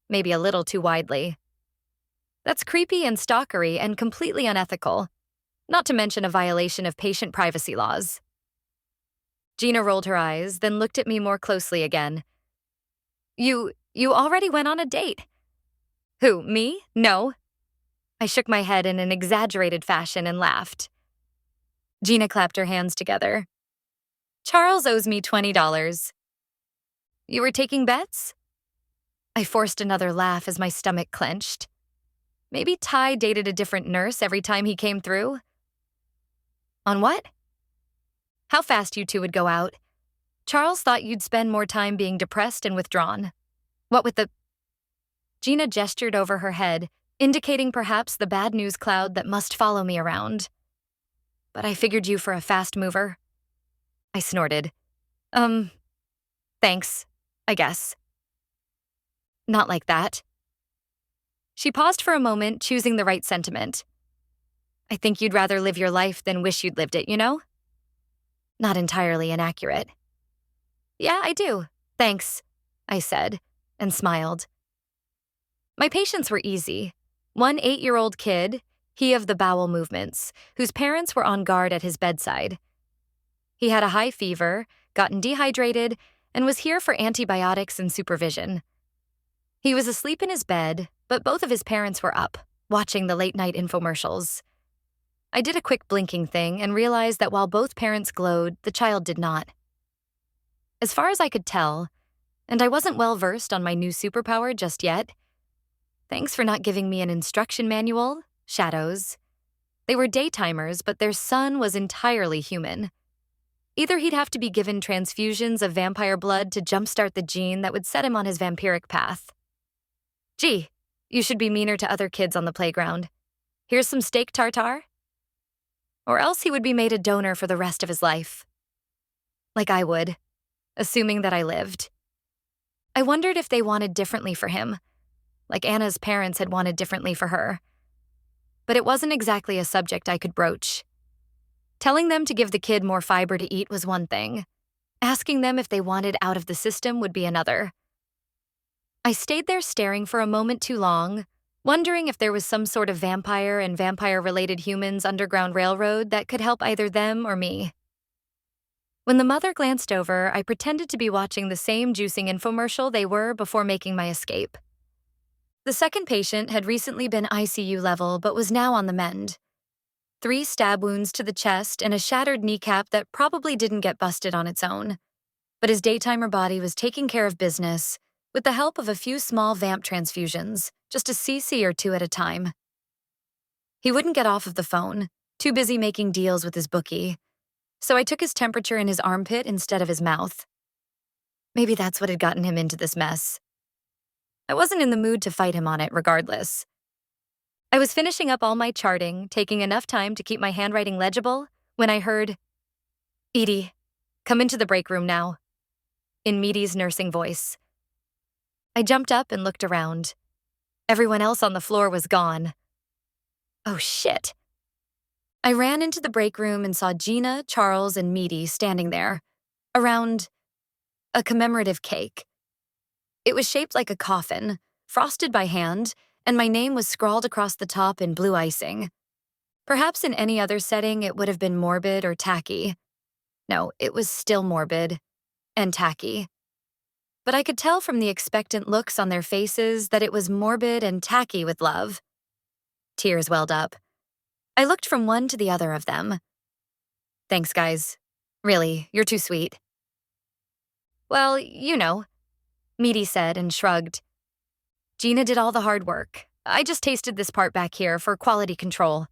maybe a little too widely. That's creepy and stalkery and completely unethical, not to mention a violation of patient privacy laws. Gina rolled her eyes, then looked at me more closely again. You already went on a date. Who, me? No. I shook my head in an exaggerated fashion and laughed. Gina clapped her hands together. Charles owes me $20. You were taking bets? I forced another laugh as my stomach clenched. Maybe Ty dated a different nurse every time he came through? On what? How fast you two would go out. Charles thought you'd spend more time being depressed and withdrawn. What with the... Gina gestured over her head, indicating perhaps the bad news cloud that must follow me around. But I figured you for a fast mover. I snorted. Thanks, I guess. Not like that. She paused for a moment, choosing the right sentiment. I think you'd rather live your life than wish you'd lived it, you know? Not entirely inaccurate. Yeah, I do. Thanks, I said, and smiled. My patients were easy. One 8-year-old kid, he of the bowel movements, whose parents were on guard at his bedside. He had a high fever, gotten dehydrated, and was here for antibiotics and supervision. He was asleep in his bed, but both of his parents were up, watching the late-night infomercials. I did a quick blinking thing and realized that while both parents glowed, the child did not. As far as I could tell, and I wasn't well-versed on my new superpower just yet, thanks for not giving me an instruction manual, Shadows. They were daytimers, but their son was entirely human. Either he'd have to be given transfusions of vampire blood to jumpstart the gene that would set him on his vampiric path. Gee, you should be meaner to other kids on the playground. Here's some steak tartare. Or else he would be made a donor for the rest of his life. Like I would, assuming that I lived. I wondered if they wanted differently for him, like Anna's parents had wanted differently for her. But it wasn't exactly a subject I could broach. Telling them to give the kid more fiber to eat was one thing. Asking them if they wanted out of the system would be another. I stayed there staring for a moment too long, wondering if there was some sort of vampire and vampire-related humans underground railroad that could help either them or me. When the mother glanced over, I pretended to be watching the same juicing infomercial they were before making my escape. The second patient had recently been ICU level but was now on the mend. 3 stab wounds to the chest and a shattered kneecap that probably didn't get busted on its own. But his daytimer body was taking care of business, with the help of a few small vamp transfusions, just a cc or 2 at a time. He wouldn't get off of the phone, too busy making deals with his bookie, so I took his temperature in his armpit instead of his mouth. Maybe that's what had gotten him into this mess. I wasn't in the mood to fight him on it regardless. I was finishing up all my charting, taking enough time to keep my handwriting legible, when I heard, Edie, come into the break room now, in Meaty's nursing voice. I jumped up and looked around. Everyone else on the floor was gone. Oh, shit. I ran into the break room and saw Gina, Charles, and Meaty standing there, around a commemorative cake. It was shaped like a coffin, frosted by hand, and my name was scrawled across the top in blue icing. Perhaps in any other setting it would have been morbid or tacky. No, it was still morbid and tacky. But I could tell from the expectant looks on their faces that it was morbid and tacky with love. Tears welled up. I looked from one to the other of them. Thanks, guys. Really, you're too sweet. Well, you know, Meaty said and shrugged. Gina did all the hard work. I just tasted this part back here for quality control,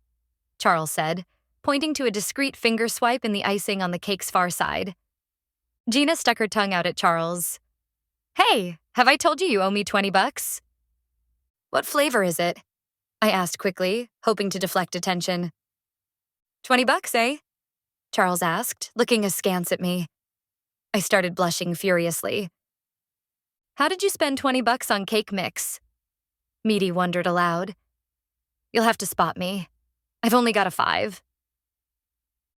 Charles said, pointing to a discreet finger swipe in the icing on the cake's far side. Gina stuck her tongue out at Charles. Hey, have I told you you owe me $20? What flavor is it? I asked quickly, hoping to deflect attention. $20, eh? Charles asked, looking askance at me. I started blushing furiously. How did you spend $20 on cake mix? Meaty wondered aloud. You'll have to spot me. I've only got a 5.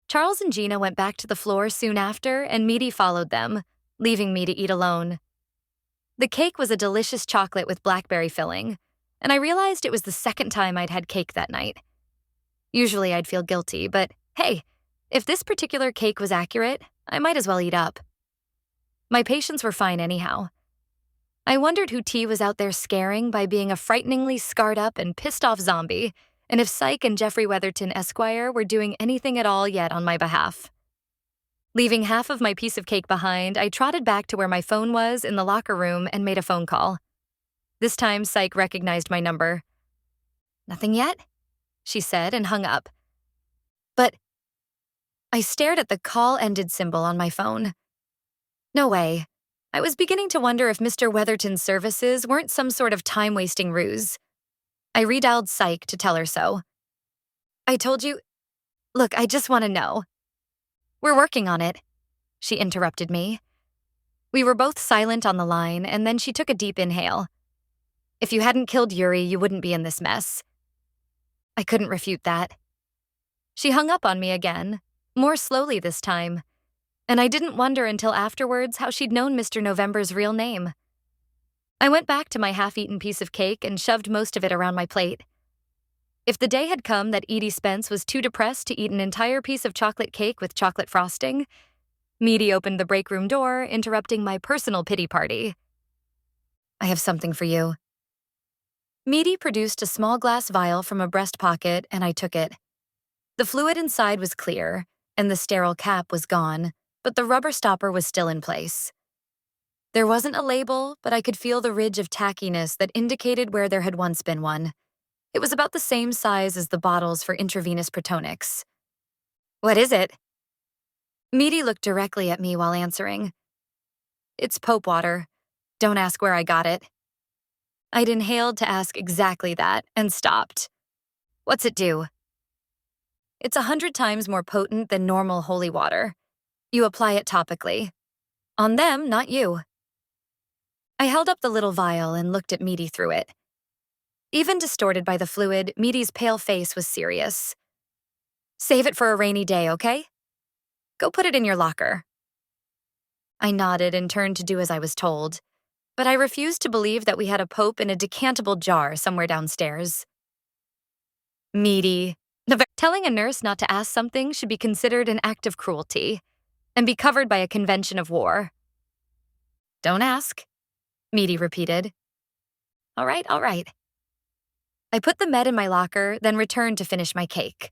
Charles and Gina went back to the floor soon after, and Meaty followed them, leaving me to eat alone. The cake was a delicious chocolate with blackberry filling, and I realized it was the second time I'd had cake that night. Usually I'd feel guilty, but hey, if this particular cake was accurate, I might as well eat up. My patients were fine anyhow. I wondered who T was out there scaring by being a frighteningly scarred up and pissed off zombie, and if Psych and Jeffrey Weatherton Esquire were doing anything at all yet on my behalf. Leaving half of my piece of cake behind, I trotted back to where my phone was in the locker room and made a phone call. This time, Psych recognized my number. "Nothing yet?" she said and hung up. But I stared at the call-ended symbol on my phone. No way. I was beginning to wonder if Mr. Weatherton's services weren't some sort of time-wasting ruse. I redialed Psych to tell her so. "I told you. Look, I just want to know." "We're working on it," she interrupted me. We were both silent on the line, and then she took a deep inhale. "If you hadn't killed Yuri, you wouldn't be in this mess." I couldn't refute that. She hung up on me again, more slowly this time, and I didn't wonder until afterwards how she'd known Mr. November's real name. I went back to my half-eaten piece of cake and shoved most of it around my plate. If the day had come that Edie Spence was too depressed to eat an entire piece of chocolate cake with chocolate frosting, Meaty opened the break room door, interrupting my personal pity party. "I have something for you." Meaty produced a small glass vial from a breast pocket, and I took it. The fluid inside was clear, and the sterile cap was gone, but the rubber stopper was still in place. There wasn't a label, but I could feel the ridge of tackiness that indicated where there had once been one. It was about the same size as the bottles for intravenous protonics. "What is it?" Meaty looked directly at me while answering. "It's Pope water. Don't ask where I got it." I'd inhaled to ask exactly that and stopped. "What's it do?" "It's 100 times more potent than normal holy water. You apply it topically. On them, not you." I held up the little vial and looked at Meaty through it. Even distorted by the fluid, Meaty's pale face was serious. "Save it for a rainy day, okay? Go put it in your locker." I nodded and turned to do as I was told, but I refused to believe that we had a pope in a decantable jar somewhere downstairs. Meaty. Telling a nurse not to ask something should be considered an act of cruelty and be covered by a convention of war. "Don't ask," Meaty repeated. All right. I put the med in my locker, then returned to finish my cake.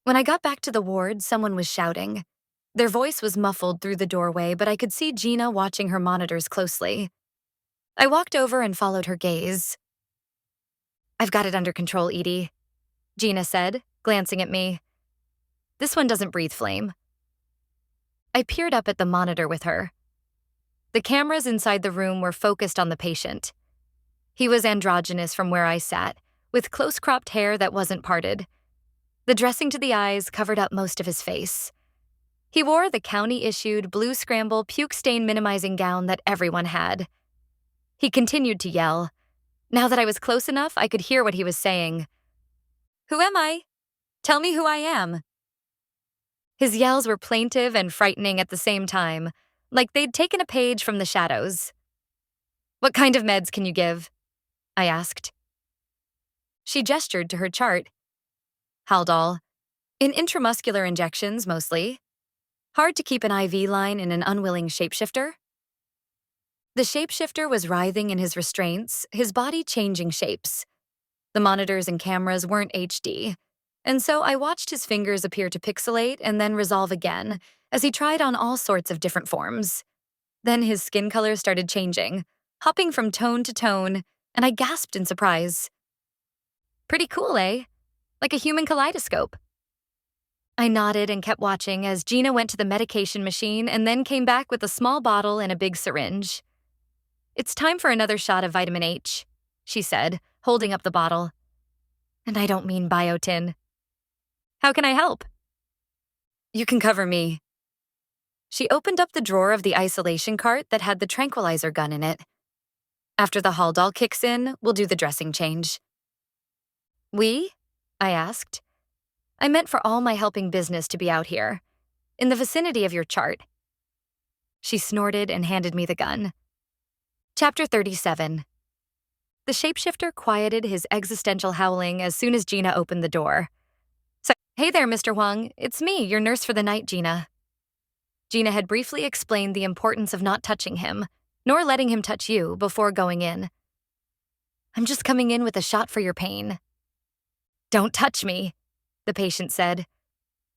When I got back to the ward, someone was shouting. Their voice was muffled through the doorway, but I could see Gina watching her monitors closely. I walked over and followed her gaze. "I've got it under control, Edie," Gina said, glancing at me. "This one doesn't breathe flame." I peered up at the monitor with her. The cameras inside the room were focused on the patient. He was androgynous from where I sat, with close-cropped hair that wasn't parted. The dressing to the eyes covered up most of his face. He wore the county-issued blue scramble puke-stain minimizing gown that everyone had. He continued to yell. Now that I was close enough, I could hear what he was saying. "Who am I? Tell me who I am." His yells were plaintive and frightening at the same time, like they'd taken a page from the shadows. "What kind of meds can you give?" I asked. She gestured to her chart. "Haldol. In intramuscular injections, mostly. Hard to keep an IV line in an unwilling shapeshifter." The shapeshifter was writhing in his restraints, his body changing shapes. The monitors and cameras weren't HD, and so I watched his fingers appear to pixelate and then resolve again as he tried on all sorts of different forms. Then his skin color started changing, hopping from tone to tone, and I gasped in surprise. "Pretty cool, eh? Like a human kaleidoscope." I nodded and kept watching as Gina went to the medication machine and then came back with a small bottle and a big syringe. "It's time for another shot of vitamin H," she said, holding up the bottle. "And I don't mean biotin." "How can I help?" "You can cover me." She opened up the drawer of the isolation cart that had the tranquilizer gun in it. "After the Haldol kicks in, we'll do the dressing change." "We?" I asked. "I meant for all my helping business to be out here, in the vicinity of your chart." She snorted and handed me the gun. Chapter 37. The shapeshifter quieted his existential howling as soon as Gina opened the door. "So, hey there, Mr. Huang. It's me, your nurse for the night, Gina." Gina had briefly explained the importance of not touching him, nor letting him touch you, before going in. "I'm just coming in with a shot for your pain." "Don't touch me," the patient said.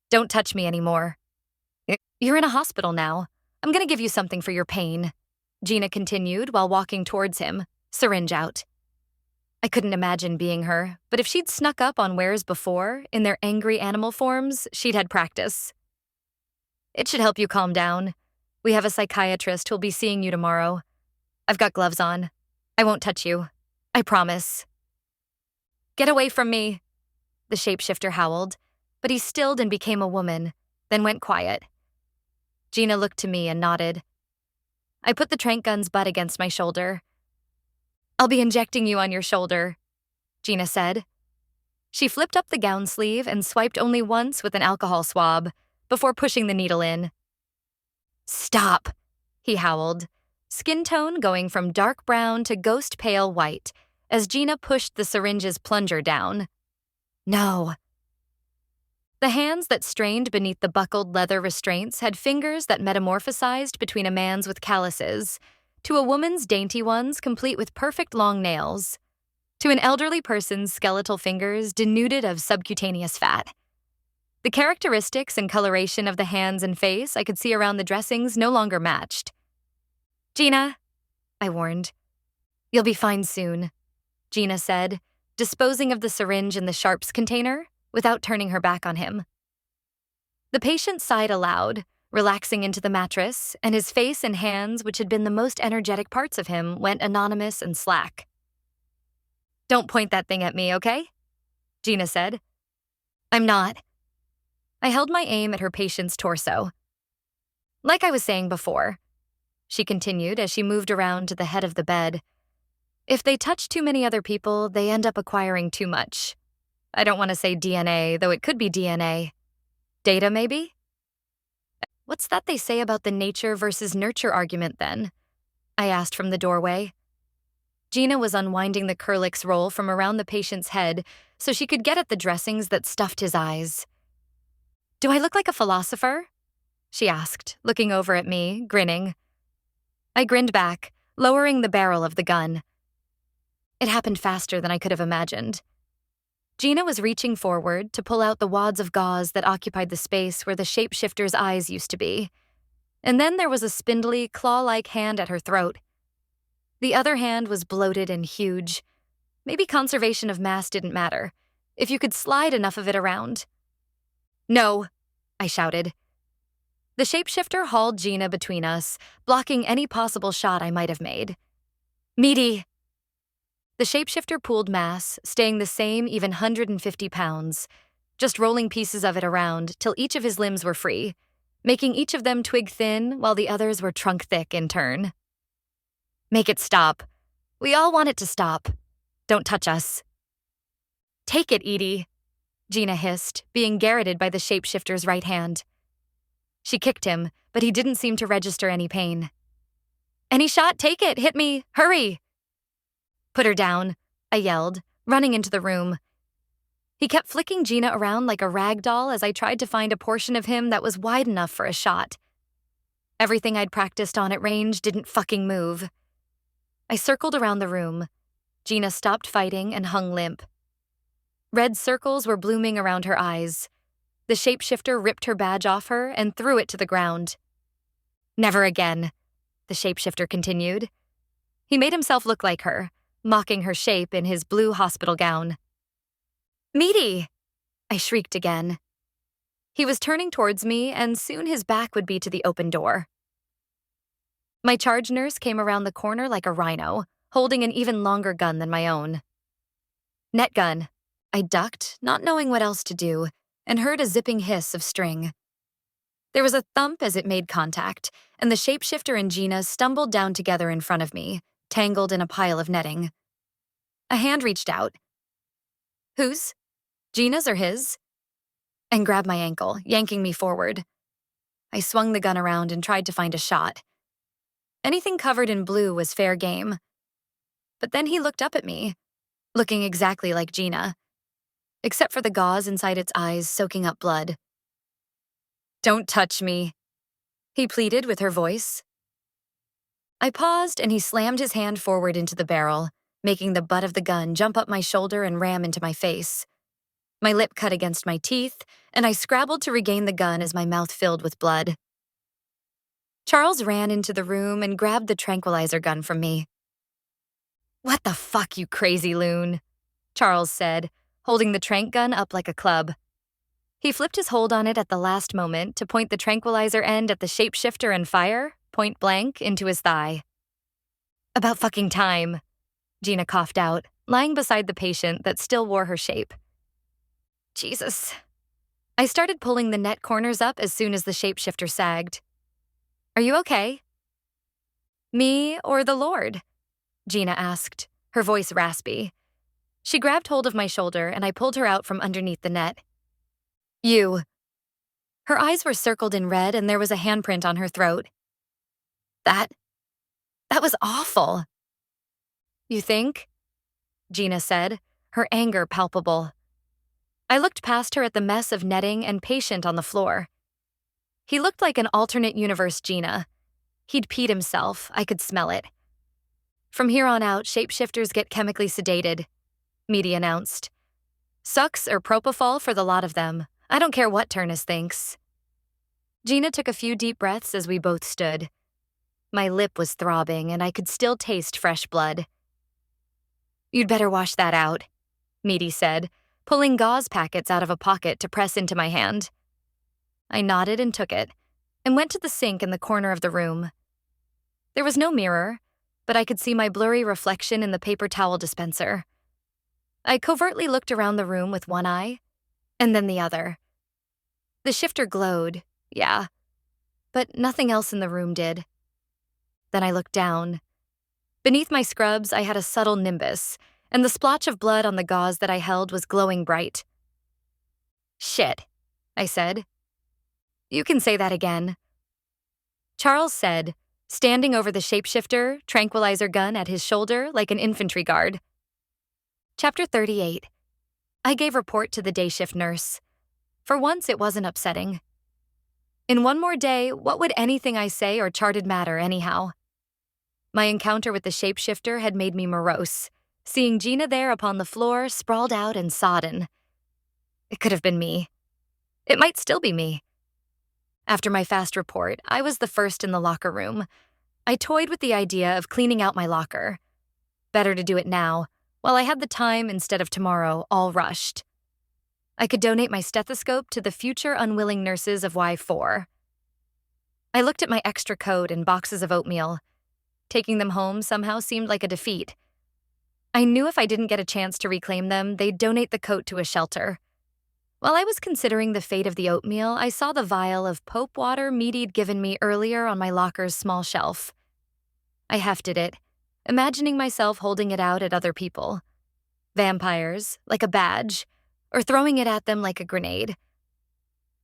"Don't touch me anymore." You're in a hospital now. I'm gonna give you something for your pain, Gina continued while walking towards him, syringe out. I couldn't imagine being her, but if she'd snuck up on wares before, in their angry animal forms, she'd had practice. It should help you calm down. We have a psychiatrist who'll be seeing you tomorrow. I've got gloves on. I won't touch you. I promise. Get away from me, the shapeshifter howled, but he stilled and became a woman, then went quiet. Gina looked to me and nodded. I put the tranq gun's butt against my shoulder. I'll be injecting you on your shoulder, Gina said. She flipped up the gown sleeve and swiped only once with an alcohol swab, before pushing the needle in. Stop, he howled, skin tone going from dark brown to ghost pale white, as Gina pushed the syringe's plunger down. No. The hands that strained beneath the buckled leather restraints had fingers that metamorphosized between a man's with calluses, to a woman's dainty ones complete with perfect long nails, to an elderly person's skeletal fingers denuded of subcutaneous fat. The characteristics and coloration of the hands and face I could see around the dressings no longer matched. Gina, I warned. You'll be fine soon, Gina said, disposing of the syringe in the sharps container without turning her back on him. The patient sighed aloud, relaxing into the mattress, and his face and hands, which had been the most energetic parts of him, went anonymous and slack. Don't point that thing at me, okay? Gina said. I'm not. I held my aim at her patient's torso. Like I was saying before, she continued as she moved around to the head of the bed. If they touch too many other people, they end up acquiring too much. I don't want to say DNA, though it could be DNA. Data, maybe? What's that they say about the nature versus nurture argument, then? I asked from the doorway. Gina was unwinding the Curlix roll from around the patient's head so she could get at the dressings that stuffed his eyes. Do I look like a philosopher? She asked, looking over at me, grinning. I grinned back, lowering the barrel of the gun. It happened faster than I could have imagined. Gina was reaching forward to pull out the wads of gauze that occupied the space where the shapeshifter's eyes used to be. And then there was a spindly, claw-like hand at her throat. The other hand was bloated and huge. Maybe conservation of mass didn't matter, if you could slide enough of it around. No, I shouted. The shapeshifter hauled Gina between us, blocking any possible shot I might have made. Meaty! The shapeshifter pooled mass, staying the same even 150 pounds, just rolling pieces of it around till each of his limbs were free, making each of them twig thin while the others were trunk thick in turn. Make it stop. We all want it to stop. Don't touch us. Take it, Edie, Gina hissed, being garroted by the shapeshifter's right hand. She kicked him, but he didn't seem to register any pain. Any shot, take it, hit me, hurry! Put her down, I yelled, running into the room. He kept flicking Gina around like a rag doll as I tried to find a portion of him that was wide enough for a shot. Everything I'd practiced on at range didn't fucking move. I circled around the room. Gina stopped fighting and hung limp. Red circles were blooming around her eyes. The shapeshifter ripped her badge off her and threw it to the ground. Never again, the shapeshifter continued. He made himself look like her, mocking her shape in his blue hospital gown. Meaty! I shrieked again. He was turning towards me, and soon his back would be to the open door. My charge nurse came around the corner like a rhino, holding an even longer gun than my own. Net gun. I ducked, not knowing what else to do, and heard a zipping hiss of string. There was a thump as it made contact, and the shapeshifter and Gina stumbled down together in front of me, tangled in a pile of netting. A hand reached out. Whose? Gina's or his? And grabbed my ankle, yanking me forward. I swung the gun around and tried to find a shot. Anything covered in blue was fair game. But then he looked up at me, looking exactly like Gina, except for the gauze inside its eyes soaking up blood. Don't touch me, he pleaded with her voice. I paused and he slammed his hand forward into the barrel, making the butt of the gun jump up my shoulder and ram into my face. My lip cut against my teeth, and I scrabbled to regain the gun as my mouth filled with blood. Charles ran into the room and grabbed the tranquilizer gun from me. "What the fuck, you crazy loon?" Charles said, holding the tranq gun up like a club. He flipped his hold on it at the last moment to point the tranquilizer end at the shapeshifter and fire, point blank, into his thigh. "About fucking time," Gina coughed out, lying beside the patient that still wore her shape. Jesus. I started pulling the net corners up as soon as the shapeshifter sagged. "Are you okay?" "Me or the Lord?" Gina asked, her voice raspy. She grabbed hold of my shoulder and I pulled her out from underneath the net. "You." Her eyes were circled in red and there was a handprint on her throat. That was awful." "You think?" Gina said, her anger palpable. I looked past her at the mess of netting and patient on the floor. He looked like an alternate universe Gina. He'd peed himself, I could smell it. "From here on out, shapeshifters get chemically sedated," Meaty announced. "Sucks or propofol for the lot of them. I don't care what Turnus thinks." Gina took a few deep breaths as we both stood. My lip was throbbing and I could still taste fresh blood. "You'd better wash that out," Meaty said, pulling gauze packets out of a pocket to press into my hand. I nodded and took it, and went to the sink in the corner of the room. There was no mirror, but I could see my blurry reflection in the paper towel dispenser. I covertly looked around the room with one eye, and then the other. The shifter glowed, yeah, but nothing else in the room did. Then I looked down. Beneath my scrubs, I had a subtle nimbus, and the splotch of blood on the gauze that I held was glowing bright. "Shit," I said. "You can say that again." Charles said, standing over the shapeshifter, tranquilizer gun at his shoulder like an infantry guard. Chapter 38. I gave report to the day shift nurse. For once, it wasn't upsetting. In one more day, what would anything I say or charted matter anyhow? My encounter with the shapeshifter had made me morose, seeing Gina there upon the floor, sprawled out and sodden. It could have been me. It might still be me. After my fast report, I was the first in the locker room. I toyed with the idea of cleaning out my locker. Better to do it now, while I had the time instead of tomorrow all rushed. I could donate my stethoscope to the future unwilling nurses of Y4. I looked at my extra coat and boxes of oatmeal. Taking them home somehow seemed like a defeat. I knew if I didn't get a chance to reclaim them, they'd donate the coat to a shelter. While I was considering the fate of the oatmeal, I saw the vial of Pope water Meaty'd given me earlier on my locker's small shelf. I hefted it, imagining myself holding it out at other people. Vampires, like a badge, or throwing it at them like a grenade.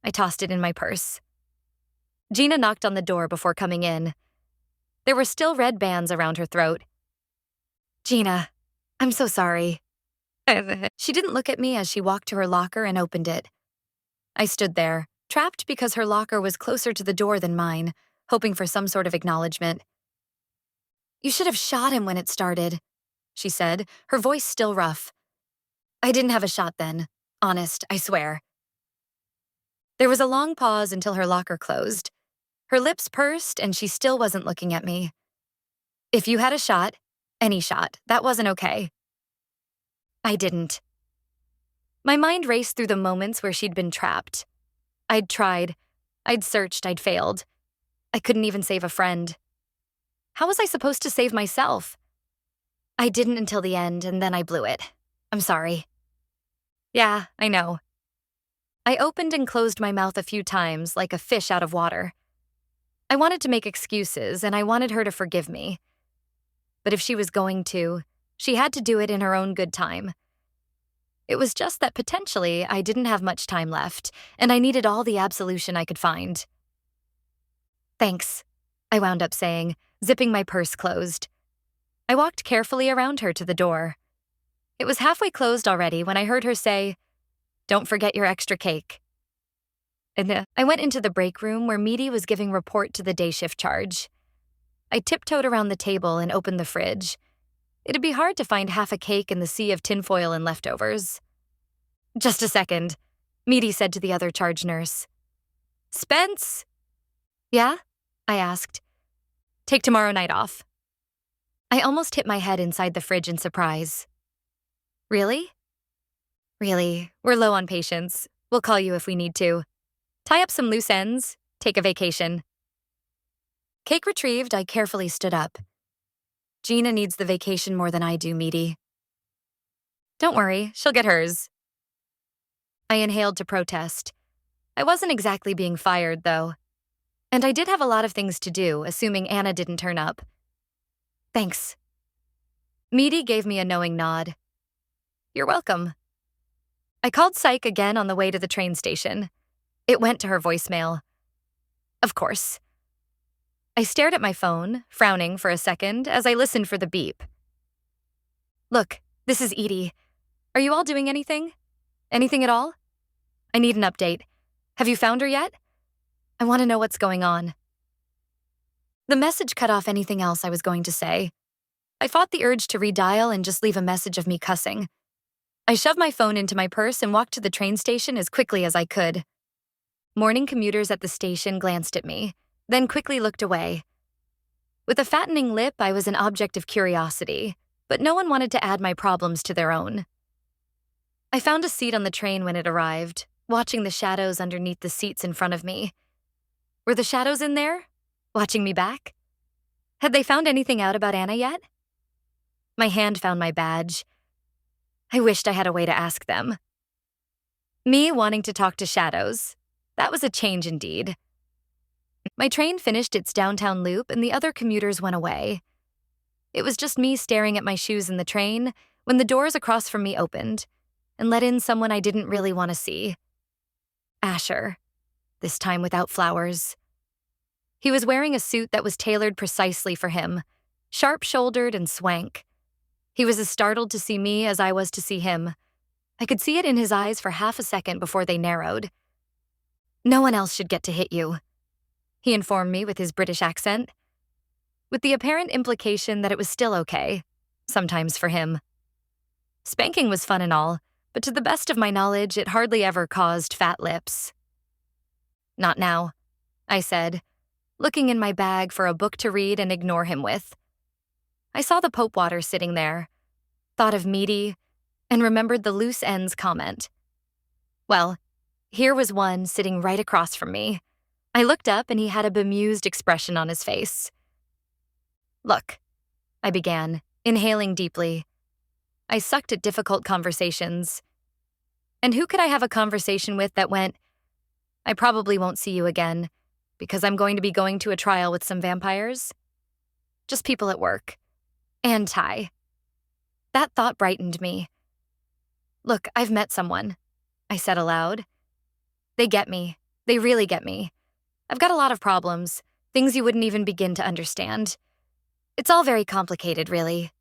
I tossed it in my purse. Gina knocked on the door before coming in. There were still red bands around her throat. "Gina, I'm so sorry." She didn't look at me as she walked to her locker and opened it. I stood there, trapped because her locker was closer to the door than mine, hoping for some sort of acknowledgement. "You should have shot him when it started," she said, her voice still rough. "I didn't have a shot then. Honest, I swear." There was a long pause until her locker closed. Her lips pursed and she still wasn't looking at me. "If you had a shot, any shot, that wasn't okay." I didn't. My mind raced through the moments where she'd been trapped. I'd tried. I'd searched. I'd failed. I couldn't even save a friend. How was I supposed to save myself? I didn't until the end, and then I blew it. I'm sorry. Yeah, I know. I opened and closed my mouth a few times, like a fish out of water. I wanted to make excuses, and I wanted her to forgive me. But if she was going to, she had to do it in her own good time. It was just that potentially I didn't have much time left, and I needed all the absolution I could find. "Thanks," I wound up saying, zipping my purse closed. I walked carefully around her to the door. It was halfway closed already when I heard her say, "Don't forget your extra cake." And I went into the break room where Meaty was giving report to the day shift charge. I tiptoed around the table and opened the fridge. It'd be hard to find half a cake in the sea of tinfoil and leftovers. "Just a second," Meaty said to the other charge nurse. "Spence?" "Yeah?" I asked. Take tomorrow night off. I almost hit my head inside the fridge in surprise. Really? Really, we're low on patience. We'll call you if we need to. Tie up some loose ends, take a vacation. Cake retrieved, I carefully stood up. Gina needs the vacation more than I do, Meaty. Don't worry, she'll get hers. I inhaled to protest. I wasn't exactly being fired, though. And I did have a lot of things to do, assuming Anna didn't turn up. Thanks. Meaty gave me a knowing nod. You're welcome. I called Psych again on the way to the train station. It went to her voicemail. Of course. I stared at my phone, frowning for a second as I listened for the beep. Look, this is Edie. Are you all doing anything? Anything at all? I need an update. Have you found her yet? I want to know what's going on. The message cut off anything else I was going to say. I fought the urge to redial and just leave a message of me cussing. I shoved my phone into my purse and walked to the train station as quickly as I could. Morning commuters at the station glanced at me, then quickly looked away. With a fattening lip, I was an object of curiosity, but no one wanted to add my problems to their own. I found a seat on the train when it arrived, watching the shadows underneath the seats in front of me. Were the shadows in there, watching me back? Had they found anything out about Anna yet? My hand found my badge. I wished I had a way to ask them. Me wanting to talk to shadows. That was a change indeed. My train finished its downtown loop and the other commuters went away. It was just me staring at my shoes in the train when the doors across from me opened and let in someone I didn't really want to see. Asher, this time without flowers. He was wearing a suit that was tailored precisely for him, sharp-shouldered and swank. He was as startled to see me as I was to see him. I could see it in his eyes for half a second before they narrowed. No one else should get to hit you, he informed me with his British accent, with the apparent implication that it was still okay, sometimes for him. Spanking was fun and all, but to the best of my knowledge, it hardly ever caused fat lips. Not now, I said, looking in my bag for a book to read and ignore him with. I saw the Pope water sitting there, thought of Meaty, and remembered the loose ends comment. Well, here was one sitting right across from me. I looked up and he had a bemused expression on his face. Look, I began, inhaling deeply. I sucked at difficult conversations. And who could I have a conversation with that went, I probably won't see you again, because I'm going to be going to a trial with some vampires? Just people at work. And Ty. That thought brightened me. Look, I've met someone, I said aloud. They get me. They really get me. I've got a lot of problems, things you wouldn't even begin to understand. It's all very complicated, really.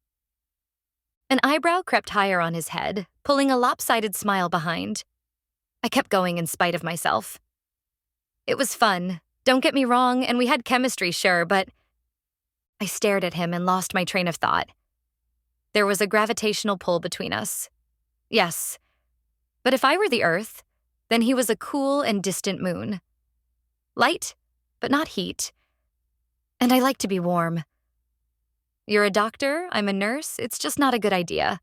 An eyebrow crept higher on his head, pulling a lopsided smile behind. I kept going in spite of myself. It was fun, don't get me wrong, and we had chemistry, sure, but I stared at him and lost my train of thought. There was a gravitational pull between us. Yes. But if I were the Earth, then he was a cool and distant moon. Light, but not heat. And I like to be warm. You're a doctor, I'm a nurse, it's just not a good idea.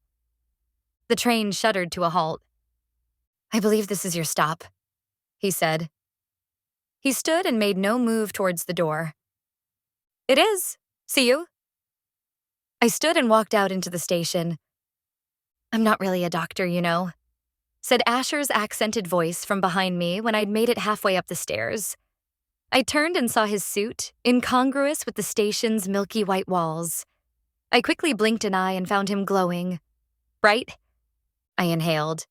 The train shuddered to a halt. I believe this is your stop, he said. He stood and made no move towards the door. It is. See you. I stood and walked out into the station. I'm not really a doctor, you know, said Asher's accented voice from behind me when I'd made it halfway up the stairs. I turned and saw his suit, incongruous with the station's milky white walls. I quickly blinked an eye and found him glowing. Bright? I inhaled.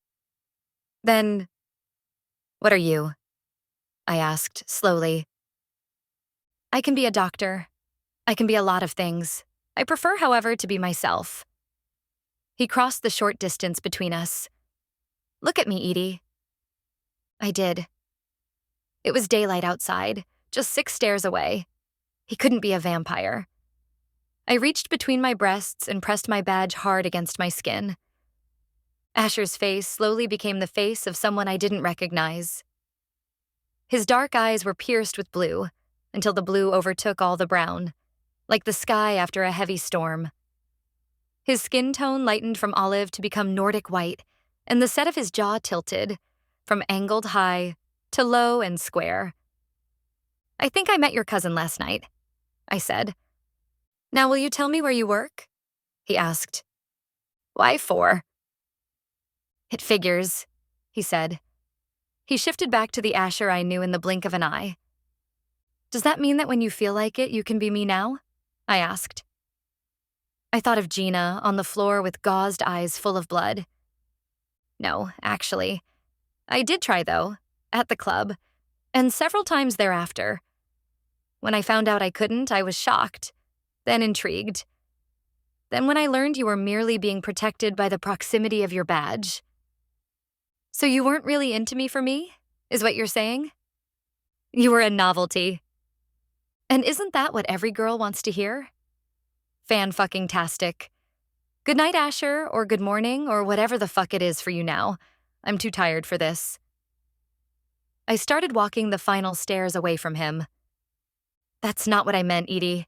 Then, what are you? I asked, slowly. I can be a doctor. I can be a lot of things. I prefer, however, to be myself. He crossed the short distance between us. Look at me, Edie. I did. It was daylight outside, just 6 stairs away. He couldn't be a vampire. I reached between my breasts and pressed my badge hard against my skin. Asher's face slowly became the face of someone I didn't recognize. His dark eyes were pierced with blue, until the blue overtook all the brown, like the sky after a heavy storm. His skin tone lightened from olive to become Nordic white, and the set of his jaw tilted, from angled high to low and square. "I think I met your cousin last night," I said. "Now will you tell me where you work?" he asked. "Why for?" "It figures," he said. He shifted back to the Asher I knew in the blink of an eye. "Does that mean that when you feel like it, you can be me now?" I asked. I thought of Gina on the floor with gauzed eyes full of blood. No, actually. I did try, though, at the club, and several times thereafter. When I found out I couldn't, I was shocked, then intrigued. Then when I learned you were merely being protected by the proximity of your badge. So you weren't really into me for me, is what you're saying? You were a novelty. And isn't that what every girl wants to hear? Fan-fucking-tastic. Good night, Asher, or good morning, or whatever the fuck it is for you now. I'm too tired for this. I started walking the final stairs away from him. "That's not what I meant, Edie,"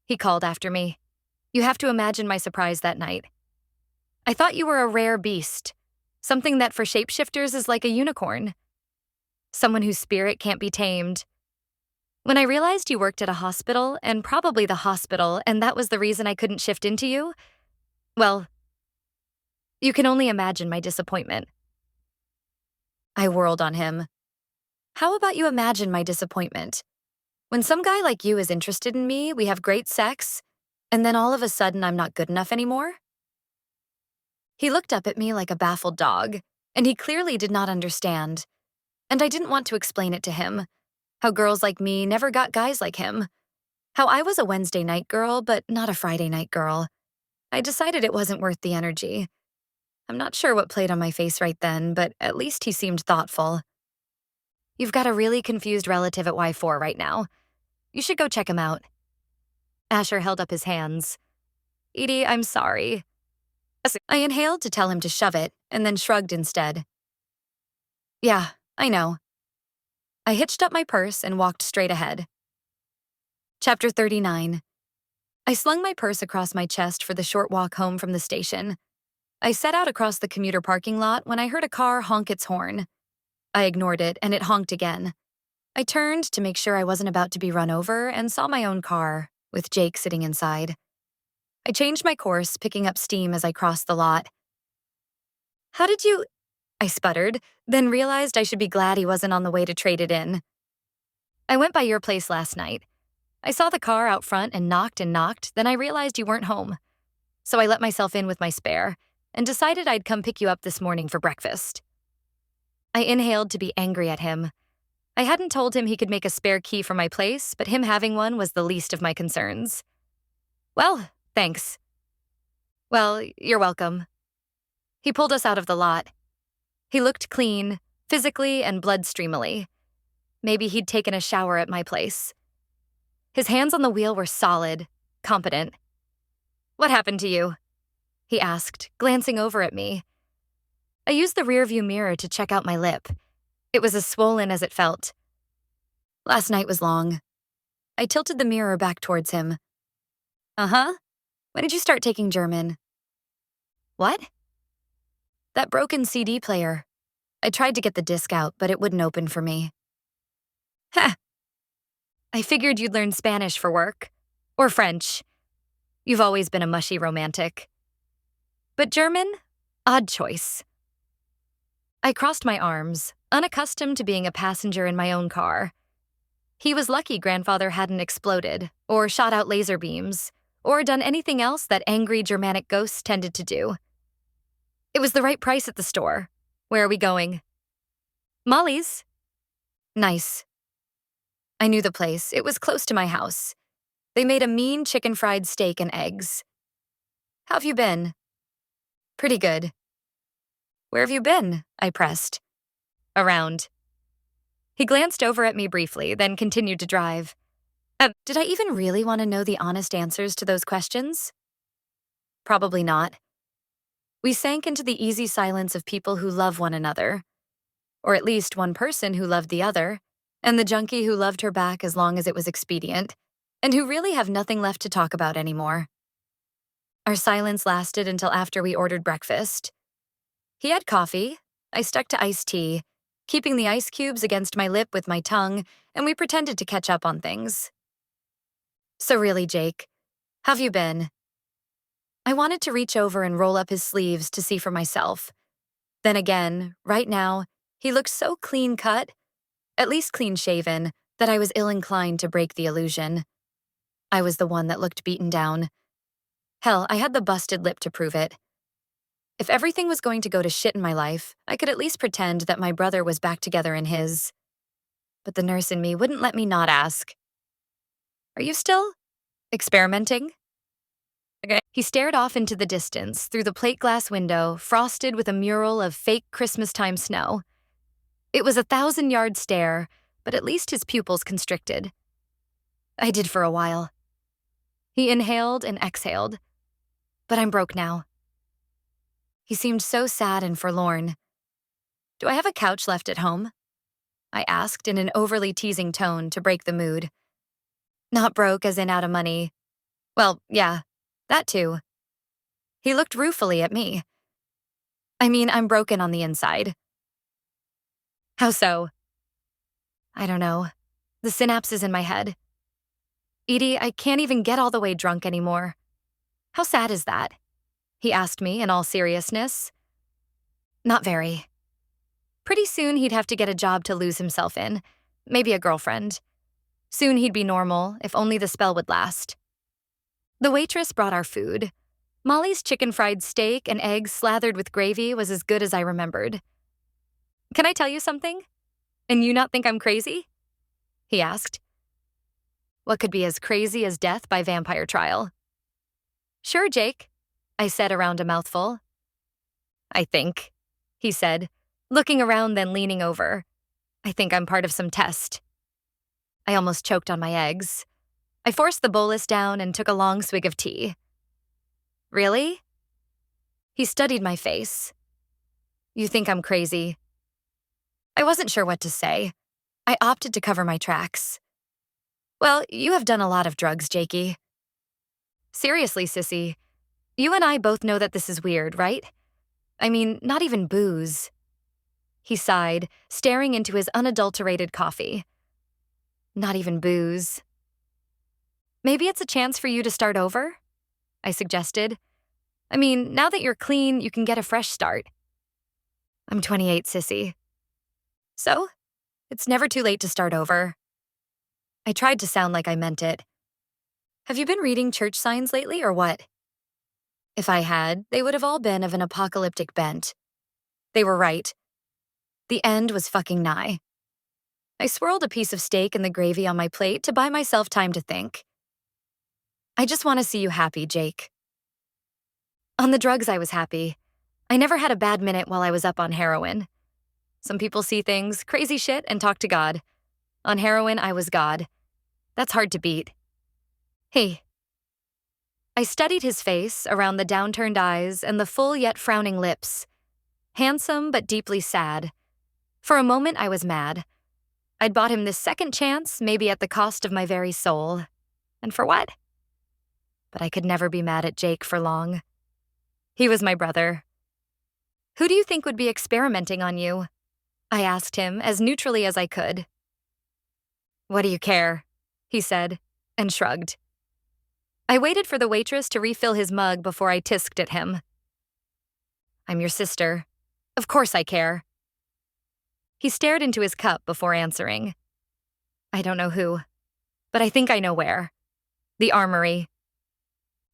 he called after me. "You have to imagine my surprise that night. I thought you were a rare beast, something that for shapeshifters is like a unicorn. Someone whose spirit can't be tamed. When I realized you worked at a hospital, and probably the hospital, and that was the reason I couldn't shift into you, well, you can only imagine my disappointment." I whirled on him. "How about you imagine my disappointment? When some guy like you is interested in me, we have great sex, and then all of a sudden I'm not good enough anymore?" He looked up at me like a baffled dog, and he clearly did not understand. And I didn't want to explain it to him. How girls like me never got guys like him. How I was a Wednesday night girl, but not a Friday night girl. I decided it wasn't worth the energy. I'm not sure what played on my face right then, but at least he seemed thoughtful. "You've got a really confused relative at Y4 right now. You should go check him out." Asher held up his hands. "Edie, I'm sorry." I inhaled to tell him to shove it, and then shrugged instead. "Yeah, I know." I hitched up my purse and walked straight ahead. Chapter 39. I slung my purse across my chest for the short walk home from the station. I set out across the commuter parking lot when I heard a car honk its horn. I ignored it, and it honked again. I turned to make sure I wasn't about to be run over and saw my own car, with Jake sitting inside. I changed my course, picking up steam as I crossed the lot. "How did you—" I sputtered, then realized I should be glad he wasn't on the way to trade it in. "I went by your place last night. I saw the car out front and knocked, then I realized you weren't home. So I let myself in with my spare, and decided I'd come pick you up this morning for breakfast." I inhaled to be angry at him. I hadn't told him he could make a spare key for my place, but him having one was the least of my concerns. "Well, thanks." "Well, you're welcome." He pulled us out of the lot. He looked clean, physically and bloodstreamily. Maybe he'd taken a shower at my place. His hands on the wheel were solid, competent. "What happened to you?" he asked, glancing over at me. I used the rearview mirror to check out my lip. It was as swollen as it felt. "Last night was long." I tilted the mirror back towards him. "Uh-huh. When did you start taking German?" "What?" "That broken CD player. I tried to get the disc out, but it wouldn't open for me." "Heh. I figured you'd learn Spanish for work. Or French. You've always been a mushy romantic. But German? Odd choice." I crossed my arms, unaccustomed to being a passenger in my own car. He was lucky grandfather hadn't exploded, or shot out laser beams, or done anything else that angry Germanic ghosts tended to do. It was the right price at the store. "Where are we going?" "Molly's." "Nice." I knew the place. It was close to my house. They made a mean chicken fried steak and eggs. "How have you been?" "Pretty good." "Where have you been?" I pressed. "Around." He glanced over at me briefly, then continued to drive. Did I even really want to know the honest answers to those questions? Probably not. We sank into the easy silence of people who love one another. Or at least one person who loved the other, and the junkie who loved her back as long as it was expedient, and who really have nothing left to talk about anymore. Our silence lasted until after we ordered breakfast. He had coffee, I stuck to iced tea, keeping the ice cubes against my lip with my tongue, and we pretended to catch up on things. So really, Jake, how've you been? I wanted to reach over and roll up his sleeves to see for myself. Then again, right now, he looked so clean-cut, at least clean-shaven, that I was ill-inclined to break the illusion. I was the one that looked beaten down. Hell, I had the busted lip to prove it. If everything was going to go to shit in my life, I could at least pretend that my brother was back together in his. But the nurse in me wouldn't let me not ask. Are you still experimenting? Okay. He stared off into the distance through the plate glass window, frosted with a mural of fake Christmas-time snow. It was a 1,000-yard stare, but at least his pupils constricted. I did for a while. He inhaled and exhaled. But I'm broke now. He seemed so sad and forlorn. Do I have a couch left at home? I asked in an overly teasing tone to break the mood. Not broke as in out of money. Well, yeah, that too. He looked ruefully at me. I mean, I'm broken on the inside. How so? I don't know. The synapses in my head. Edie, I can't even get all the way drunk anymore. How sad is that? He asked me in all seriousness. Not very. Pretty soon he'd have to get a job to lose himself in, maybe a girlfriend. Soon he'd be normal, if only the spell would last. The waitress brought our food. Molly's chicken fried steak and eggs slathered with gravy was as good as I remembered. Can I tell you something? And you not think I'm crazy? He asked. What could be as crazy as death by vampire trial? Sure, Jake, I said around a mouthful. I think, he said, looking around then leaning over. I think I'm part of some test. I almost choked on my eggs. I forced the bolus down and took a long swig of tea. Really? He studied my face. You think I'm crazy? I wasn't sure what to say. I opted to cover my tracks. Well, you have done a lot of drugs, Jakey. Seriously, sissy. You and I both know that this is weird, right? I mean, not even booze. He sighed, staring into his unadulterated coffee. Not even booze. Maybe it's a chance for you to start over? I suggested. I mean, now that you're clean, you can get a fresh start. I'm 28, sissy. So? It's never too late to start over. I tried to sound like I meant it. Have you been reading church signs lately, or what? If I had, they would have all been of an apocalyptic bent. They were right. The end was fucking nigh. I swirled a piece of steak in the gravy on my plate to buy myself time to think. I just want to see you happy, Jake. On the drugs, I was happy. I never had a bad minute while I was up on heroin. Some people see things, crazy shit, and talk to God. On heroin, I was God. That's hard to beat. Hey. I studied his face, around the downturned eyes and the full yet frowning lips. Handsome but deeply sad. For a moment, I was mad. I'd bought him this second chance, maybe at the cost of my very soul. And for what? But I could never be mad at Jake for long. He was my brother. Who do you think would be experimenting on you? I asked him as neutrally as I could. What do you care? He said, and shrugged. I waited for the waitress to refill his mug before I tisked at him. I'm your sister. Of course I care. He stared into his cup before answering. I don't know who, but I think I know where. The Armory.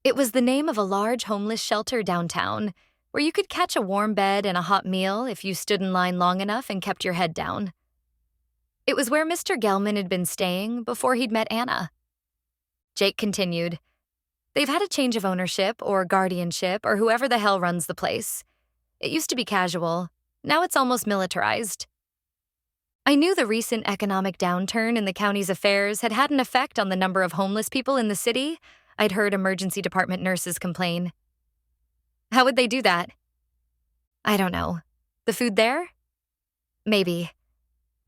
It was the name of a large homeless shelter downtown, where you could catch a warm bed and a hot meal if you stood in line long enough and kept your head down. It was where Mr. Gelman had been staying before he'd met Anna. Jake continued. They've had a change of ownership or guardianship or whoever the hell runs the place. It used to be casual. Now it's almost militarized. I knew the recent economic downturn in the county's affairs had had an effect on the number of homeless people in the city. I'd heard emergency department nurses complain. How would they do that? I don't know. The food there? Maybe.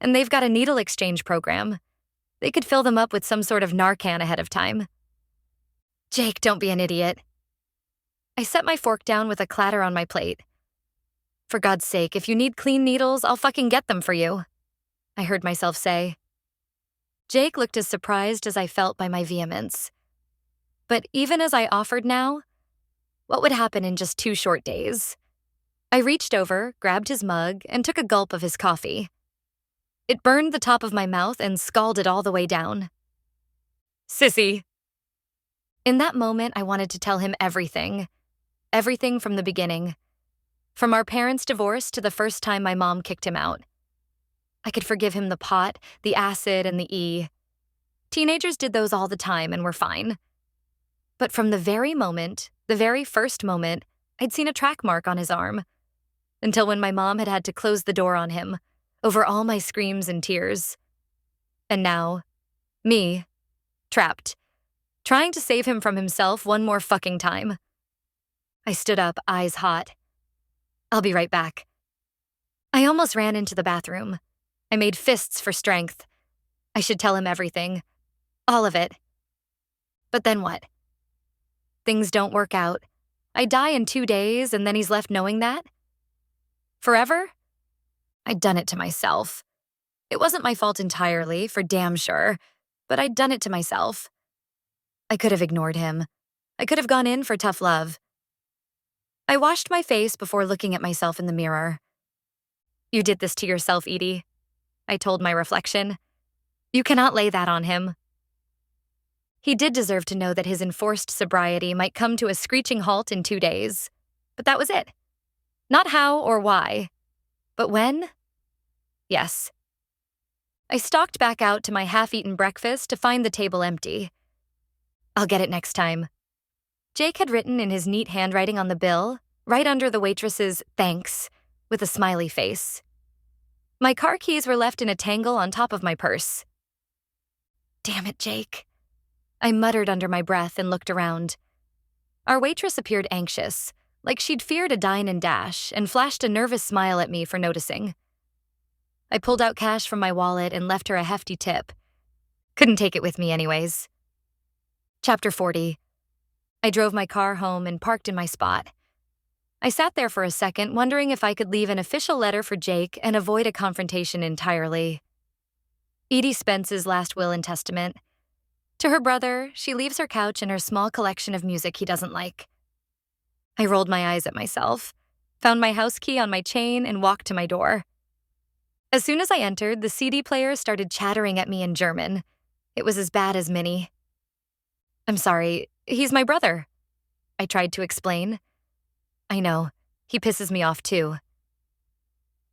And they've got a needle exchange program. They could fill them up with some sort of Narcan ahead of time. Jake, don't be an idiot. I set my fork down with a clatter on my plate. For God's sake, if you need clean needles, I'll fucking get them for you, I heard myself say. Jake looked as surprised as I felt by my vehemence. But even as I offered now, what would happen in just 2 short days? I reached over, grabbed his mug, and took a gulp of his coffee. It burned the top of my mouth and scalded all the way down. Sissy. In that moment, I wanted to tell him everything. Everything from the beginning. From our parents' divorce to the first time my mom kicked him out. I could forgive him the pot, the acid, and the E. Teenagers did those all the time and were fine. But from the very first moment, I'd seen a track mark on his arm. Until when my mom had to close the door on him, over all my screams and tears. And now, me, trapped, trying to save him from himself one more fucking time. I stood up, eyes hot. I'll be right back. I almost ran into the bathroom. I made fists for strength. I should tell him everything. All of it. But then what? Things don't work out. I die in 2 days, and then he's left knowing that? Forever? I'd done it to myself. It wasn't my fault entirely, for damn sure, but I'd done it to myself. I could have ignored him. I could have gone in for tough love. I washed my face before looking at myself in the mirror. You did this to yourself, Edie, I told my reflection. You cannot lay that on him. He did deserve to know that his enforced sobriety might come to a screeching halt in 2 days. But that was it. Not how or why. But when? Yes. I stalked back out to my half-eaten breakfast to find the table empty. I'll get it next time. Jake had written in his neat handwriting on the bill, right under the waitress's thanks, with a smiley face. My car keys were left in a tangle on top of my purse. Damn it, Jake. I muttered under my breath and looked around. Our waitress appeared anxious, like she'd feared a dine and dash, and flashed a nervous smile at me for noticing. I pulled out cash from my wallet and left her a hefty tip. Couldn't take it with me anyways. Chapter 40. I drove my car home and parked in my spot. I sat there for a second, wondering if I could leave an official letter for Jake and avoid a confrontation entirely. Edie Spence's last will and testament. To her brother, she leaves her couch and her small collection of music he doesn't like. I rolled my eyes at myself, found my house key on my chain, and walked to my door. As soon as I entered, the CD player started chattering at me in German. It was as bad as Minnie. I'm sorry, he's my brother, I tried to explain. I know, he pisses me off too.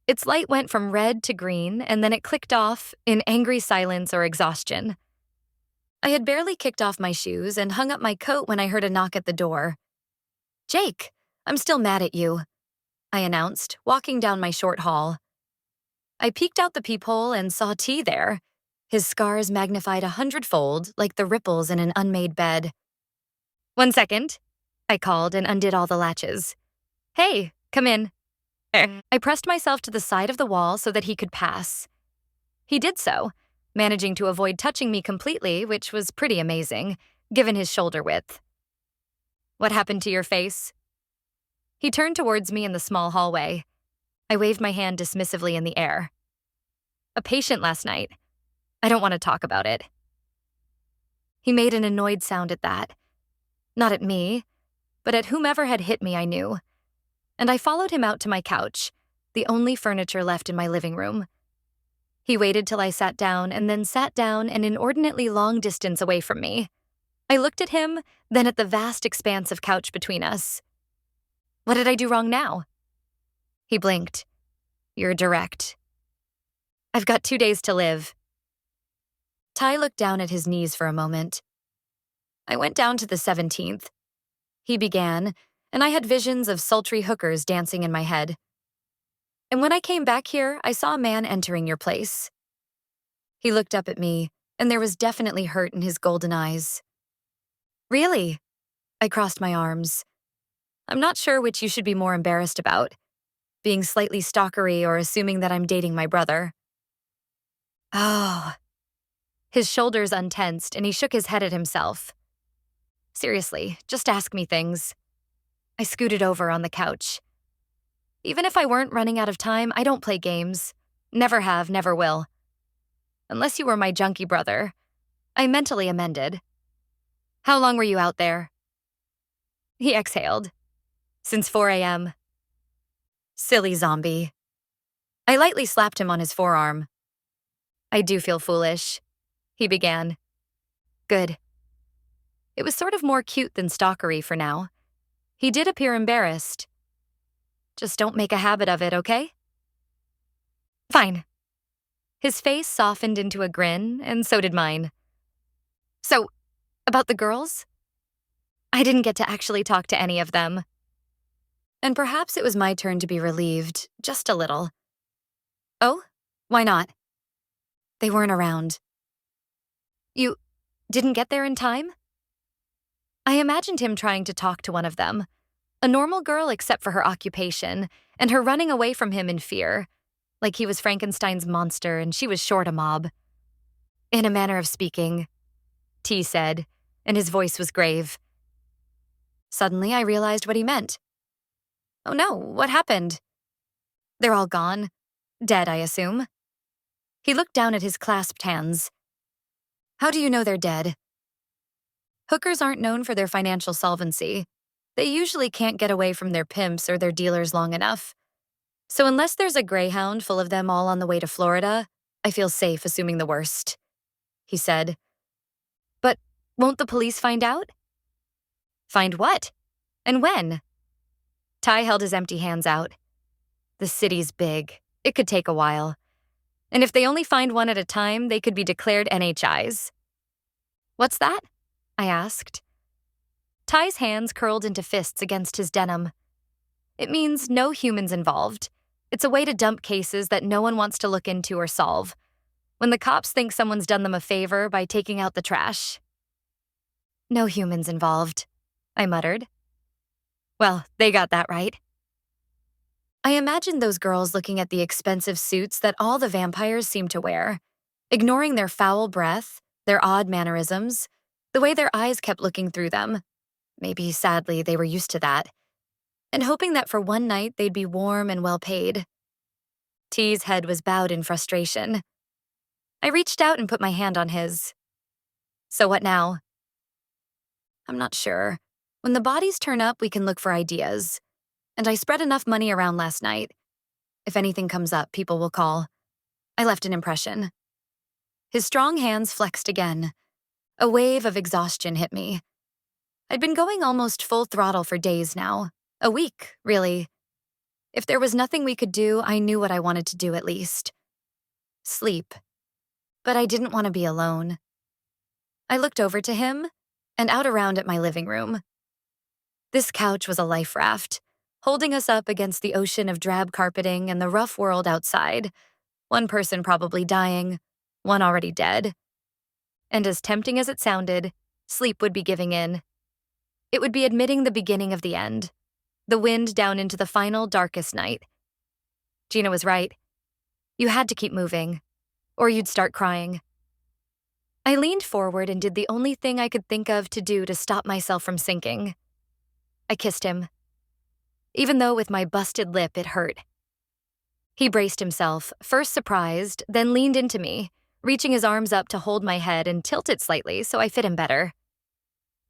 Its light went from red to green, and then it clicked off in angry silence or exhaustion. I had barely kicked off my shoes and hung up my coat when I heard a knock at the door. Jake, I'm still mad at you, I announced, walking down my short hall. I peeked out the peephole and saw T there, his scars magnified 100-fold like the ripples in an unmade bed. 1 second, I called and undid all the latches. Hey, come in. I pressed myself to the side of the wall so that he could pass. He did so, managing to avoid touching me completely, which was pretty amazing, given his shoulder width. What happened to your face? He turned towards me in the small hallway. I waved my hand dismissively in the air. A patient last night. I don't want to talk about it. He made an annoyed sound at that. Not at me, but at whomever had hit me I knew. And I followed him out to my couch, the only furniture left in my living room. He waited till I sat down and then sat down an inordinately long distance away from me. I looked at him, then at the vast expanse of couch between us. What did I do wrong now? He blinked. You're direct. I've got 2 days to live. Ty looked down at his knees for a moment. I went down to the 17th. He began, and I had visions of sultry hookers dancing in my head. And when I came back here, I saw a man entering your place. He looked up at me, and there was definitely hurt in his golden eyes. Really? I crossed my arms. I'm not sure which you should be more embarrassed about, being slightly stalkery or assuming that I'm dating my brother. Oh. His shoulders untensed, and he shook his head at himself. Seriously, just ask me things. I scooted over on the couch. Even if I weren't running out of time, I don't play games. Never have, never will. Unless you were my junkie brother. I mentally amended. How long were you out there? He exhaled. Since 4 a.m. Silly zombie. I lightly slapped him on his forearm. I do feel foolish, he began. Good. It was sort of more cute than stalkery for now. He did appear embarrassed. Just don't make a habit of it, okay? Fine. His face softened into a grin, and so did mine. So, about the girls? I didn't get to actually talk to any of them. And perhaps it was my turn to be relieved, just a little. Oh? Why not? They weren't around. You didn't get there in time? I imagined him trying to talk to one of them. A normal girl except for her occupation, and her running away from him in fear, like he was Frankenstein's monster and she was short a mob. In a manner of speaking, T said, and his voice was grave. Suddenly, I realized what he meant. Oh no, what happened? They're all gone. Dead, I assume. He looked down at his clasped hands. How do you know they're dead? Hookers aren't known for their financial solvency. They usually can't get away from their pimps or their dealers long enough. So unless there's a greyhound full of them all on the way to Florida, I feel safe assuming the worst, he said. But won't the police find out? Find what? And when? Ty held his empty hands out. The city's big. It could take a while. And if they only find one at a time, they could be declared NHIs. What's that? I asked. Ty's hands curled into fists against his denim. It means no humans involved. It's a way to dump cases that no one wants to look into or solve. When the cops think someone's done them a favor by taking out the trash. No humans involved, I muttered. Well, they got that right. I imagined those girls looking at the expensive suits that all the vampires seem to wear, ignoring their foul breath, their odd mannerisms, the way their eyes kept looking through them. Maybe, sadly, they were used to that. And hoping that for one night they'd be warm and well paid. T's head was bowed in frustration. I reached out and put my hand on his. So what now? I'm not sure. When the bodies turn up, we can look for ideas. And I spread enough money around last night. If anything comes up, people will call. I left an impression. His strong hands flexed again. A wave of exhaustion hit me. I'd been going almost full throttle for days now. A week, really. If there was nothing we could do, I knew what I wanted to do at least. Sleep. But I didn't want to be alone. I looked over to him and out around at my living room. This couch was a life raft, holding us up against the ocean of drab carpeting and the rough world outside. One person probably dying, one already dead. And as tempting as it sounded, sleep would be giving in. It would be admitting the beginning of the end, the wind down into the final, darkest night. Gina was right. You had to keep moving, or you'd start crying. I leaned forward and did the only thing I could think of to do to stop myself from sinking. I kissed him. Even though with my busted lip it hurt. He braced himself, first surprised, then leaned into me, reaching his arms up to hold my head and tilt it slightly so I fit him better.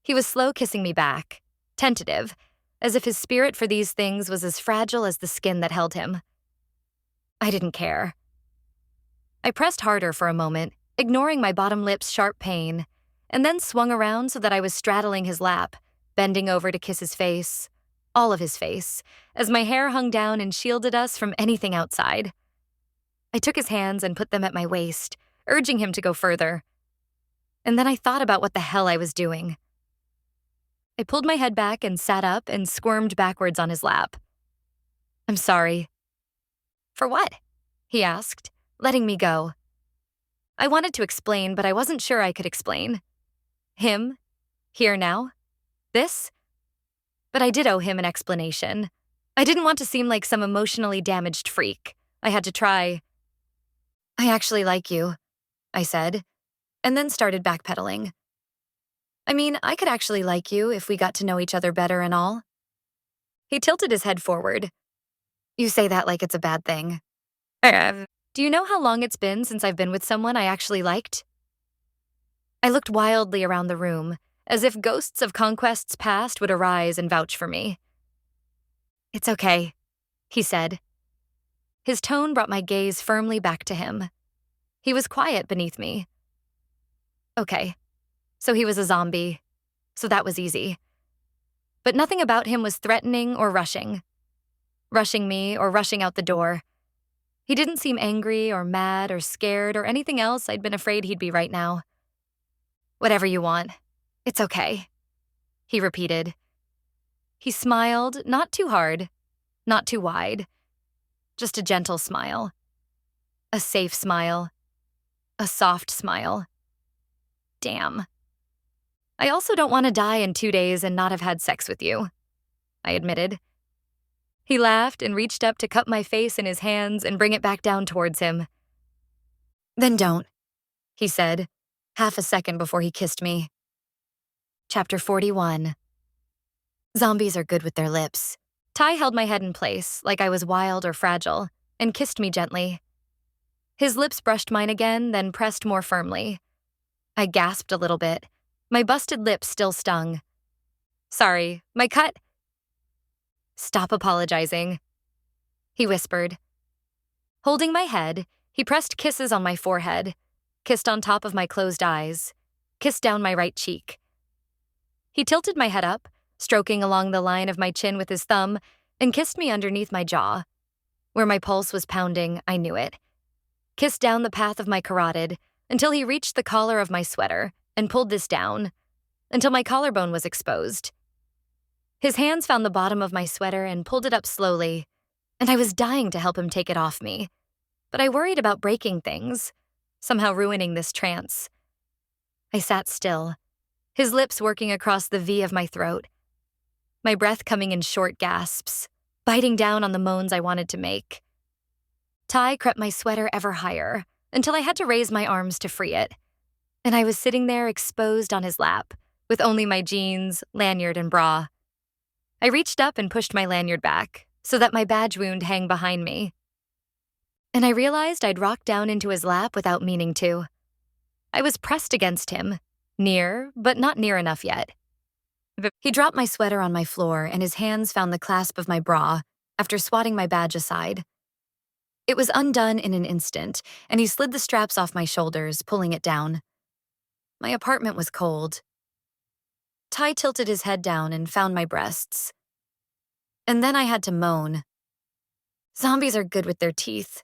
He was slow kissing me back, tentative, as if his spirit for these things was as fragile as the skin that held him. I didn't care. I pressed harder for a moment, ignoring my bottom lip's sharp pain, and then swung around so that I was straddling his lap, bending over to kiss his face, all of his face, as my hair hung down and shielded us from anything outside. I took his hands and put them at my waist, urging him to go further. And then I thought about what the hell I was doing. I pulled my head back and sat up and squirmed backwards on his lap. I'm sorry. For what? He asked, letting me go. I wanted to explain, but I wasn't sure I could explain. Him? Here now? This? But I did owe him an explanation. I didn't want to seem like some emotionally damaged freak. I had to try. I actually like you. I said, and then started backpedaling. I mean, I could actually like you if we got to know each other better and all. He tilted his head forward. You say that like it's a bad thing. Do you know how long it's been since I've been with someone I actually liked? I looked wildly around the room, as if ghosts of conquests past would arise and vouch for me. It's okay, he said. His tone brought my gaze firmly back to him. He was quiet beneath me. Okay, so he was a zombie, so that was easy. But nothing about him was threatening or rushing me or rushing out the door. He didn't seem angry or mad or scared or anything else I'd been afraid he'd be right now. Whatever you want. It's okay, he repeated. He smiled, not too hard, not too wide. Just a gentle smile. A safe smile. A soft smile. Damn. I also don't want to die in 2 days and not have had sex with you, I admitted. He laughed and reached up to cup my face in his hands and bring it back down towards him. Then don't, he said, half a second before he kissed me. Chapter 41. Zombies are good with their lips. Ty held my head in place, like I was wild or fragile, and kissed me gently. His lips brushed mine again, then pressed more firmly. I gasped a little bit. My busted lips still stung. Sorry, my cut. Stop apologizing, he whispered. Holding my head, he pressed kisses on my forehead, kissed on top of my closed eyes, kissed down my right cheek. He tilted my head up, stroking along the line of my chin with his thumb, and kissed me underneath my jaw. Where my pulse was pounding, I knew it. Kissed down the path of my carotid until he reached the collar of my sweater and pulled this down, until my collarbone was exposed. His hands found the bottom of my sweater and pulled it up slowly, and I was dying to help him take it off me. But I worried about breaking things, somehow ruining this trance. I sat still, his lips working across the V of my throat, my breath coming in short gasps, biting down on the moans I wanted to make. Ty crept my sweater ever higher until I had to raise my arms to free it, and I was sitting there exposed on his lap, with only my jeans, lanyard, and bra. I reached up and pushed my lanyard back so that my badge wound hung behind me. And I realized I'd rocked down into his lap without meaning to. I was pressed against him, near, but not near enough yet. He dropped my sweater on my floor and his hands found the clasp of my bra after swatting my badge aside. It was undone in an instant, and he slid the straps off my shoulders, pulling it down. My apartment was cold. Ty tilted his head down and found my breasts. And then I had to moan. Zombies are good with their teeth.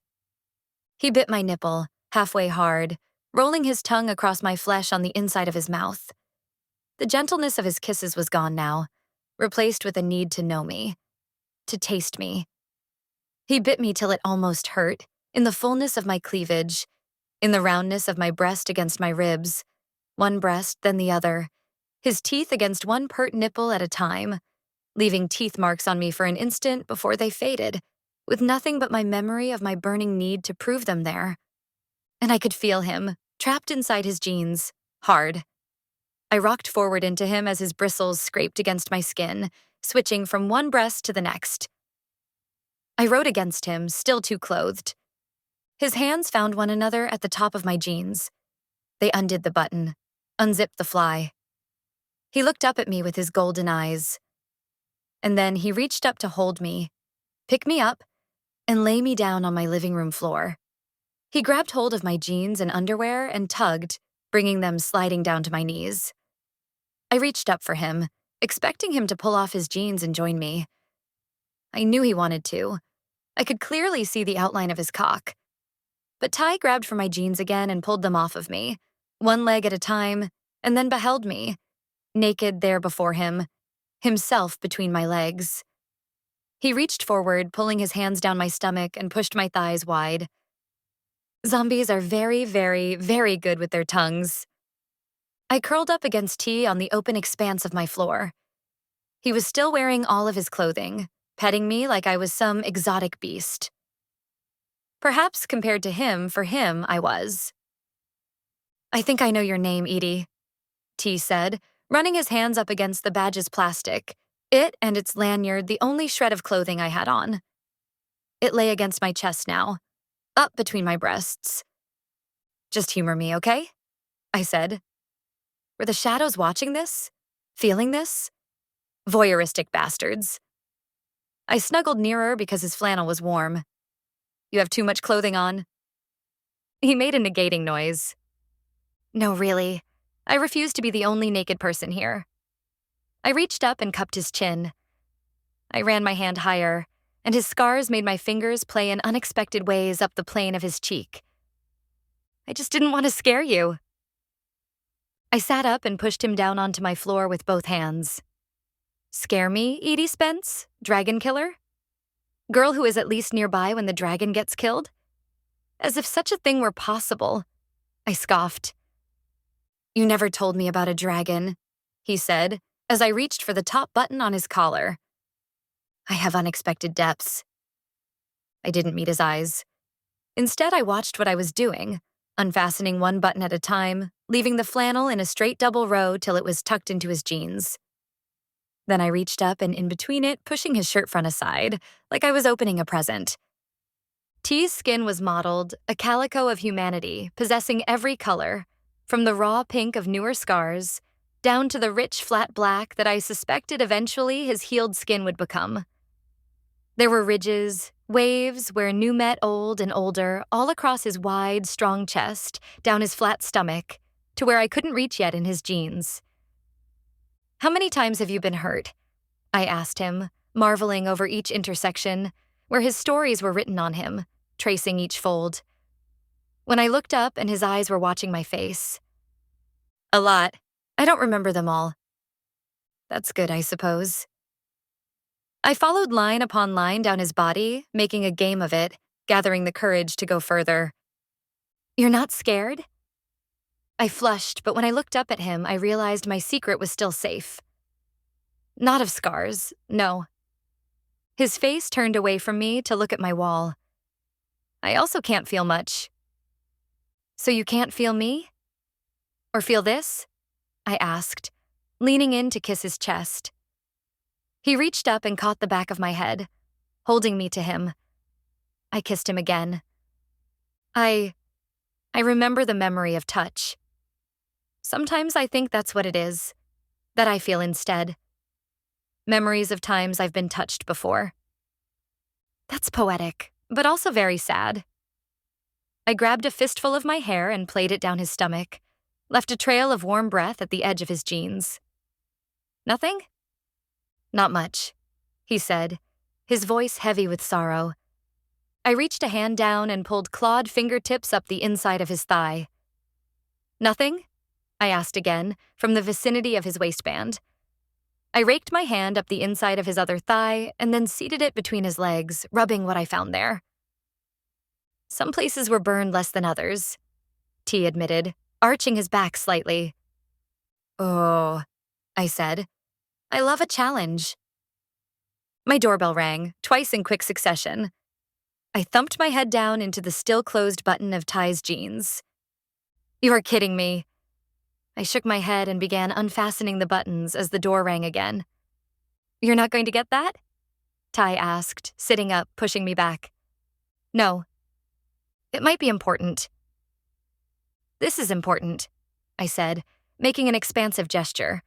He bit my nipple, halfway hard, rolling his tongue across my flesh on the inside of his mouth. The gentleness of his kisses was gone now, replaced with a need to know me, to taste me. He bit me till it almost hurt, in the fullness of my cleavage, in the roundness of my breast against my ribs, one breast, then the other, his teeth against one pert nipple at a time, leaving teeth marks on me for an instant before they faded, with nothing but my memory of my burning need to prove them there. And I could feel him, trapped inside his jeans, hard. I rocked forward into him as his bristles scraped against my skin, switching from one breast to the next. I rode against him, still too clothed. His hands found one another at the top of my jeans. They undid the button, unzipped the fly. He looked up at me with his golden eyes. And then he reached up to hold me, pick me up, and lay me down on my living room floor. He grabbed hold of my jeans and underwear and tugged, bringing them sliding down to my knees. I reached up for him, expecting him to pull off his jeans and join me. I knew he wanted to. I could clearly see the outline of his cock. But Ty grabbed for my jeans again and pulled them off of me, one leg at a time, and then beheld me, naked there before him, himself between my legs. He reached forward, pulling his hands down my stomach and pushed my thighs wide. Zombies are very, very, very good with their tongues. I curled up against T on the open expanse of my floor. He was still wearing all of his clothing, petting me like I was some exotic beast. Perhaps compared to him, for him, I was. I think I know your name, Edie, T said, running his hands up against the badge's plastic, it and its lanyard the only shred of clothing I had on. It lay against my chest now, up between my breasts. Just humor me, okay? I said. Were the shadows watching this? Feeling this? Voyeuristic bastards. I snuggled nearer because his flannel was warm. You have too much clothing on? He made a negating noise. No, really. I refuse to be the only naked person here. I reached up and cupped his chin. I ran my hand higher, and his scars made my fingers play in unexpected ways up the plane of his cheek. I just didn't want to scare you. I sat up and pushed him down onto my floor with both hands. Scare me, Edie Spence, dragon killer? Girl who is at least nearby when the dragon gets killed? As if such a thing were possible. I scoffed. You never told me about a dragon, he said, as I reached for the top button on his collar. I have unexpected depths. I didn't meet his eyes. Instead, I watched what I was doing, unfastening one button at a time, leaving the flannel in a straight double row till it was tucked into his jeans. Then I reached up and in between it, pushing his shirt front aside, like I was opening a present. T's skin was mottled, a calico of humanity, possessing every color, from the raw pink of newer scars, down to the rich flat black that I suspected eventually his healed skin would become. There were ridges, waves where new met old and older, all across his wide, strong chest, down his flat stomach, to where I couldn't reach yet in his jeans. How many times have you been hurt? I asked him, marveling over each intersection, where his stories were written on him, tracing each fold. When I looked up and his eyes were watching my face. A lot. I don't remember them all. That's good, I suppose. I followed line upon line down his body, making a game of it, gathering the courage to go further. You're not scared? I flushed, but when I looked up at him, I realized my secret was still safe. Not of scars, no. His face turned away from me to look at my wall. I also can't feel much. So you can't feel me? Or feel this? I asked, leaning in to kiss his chest. He reached up and caught the back of my head, holding me to him. I kissed him again. I remember the memory of touch. Sometimes I think that's what it is, that I feel instead. Memories of times I've been touched before. That's poetic, but also very sad. I grabbed a fistful of my hair and played it down his stomach, left a trail of warm breath at the edge of his jeans. Nothing? Not much, he said, his voice heavy with sorrow. I reached a hand down and pulled clawed fingertips up the inside of his thigh. Nothing? I asked again, from the vicinity of his waistband. I raked my hand up the inside of his other thigh and then seated it between his legs, rubbing what I found there. Some places were burned less than others, T admitted, arching his back slightly. Oh, I said. I love a challenge. My doorbell rang, twice in quick succession. I thumped my head down into the still-closed button of Ty's jeans. You are kidding me. I shook my head and began unfastening the buttons as the door rang again. You're not going to get that? Ty asked, sitting up, pushing me back. No. It might be important. This is important, I said, making an expansive gesture.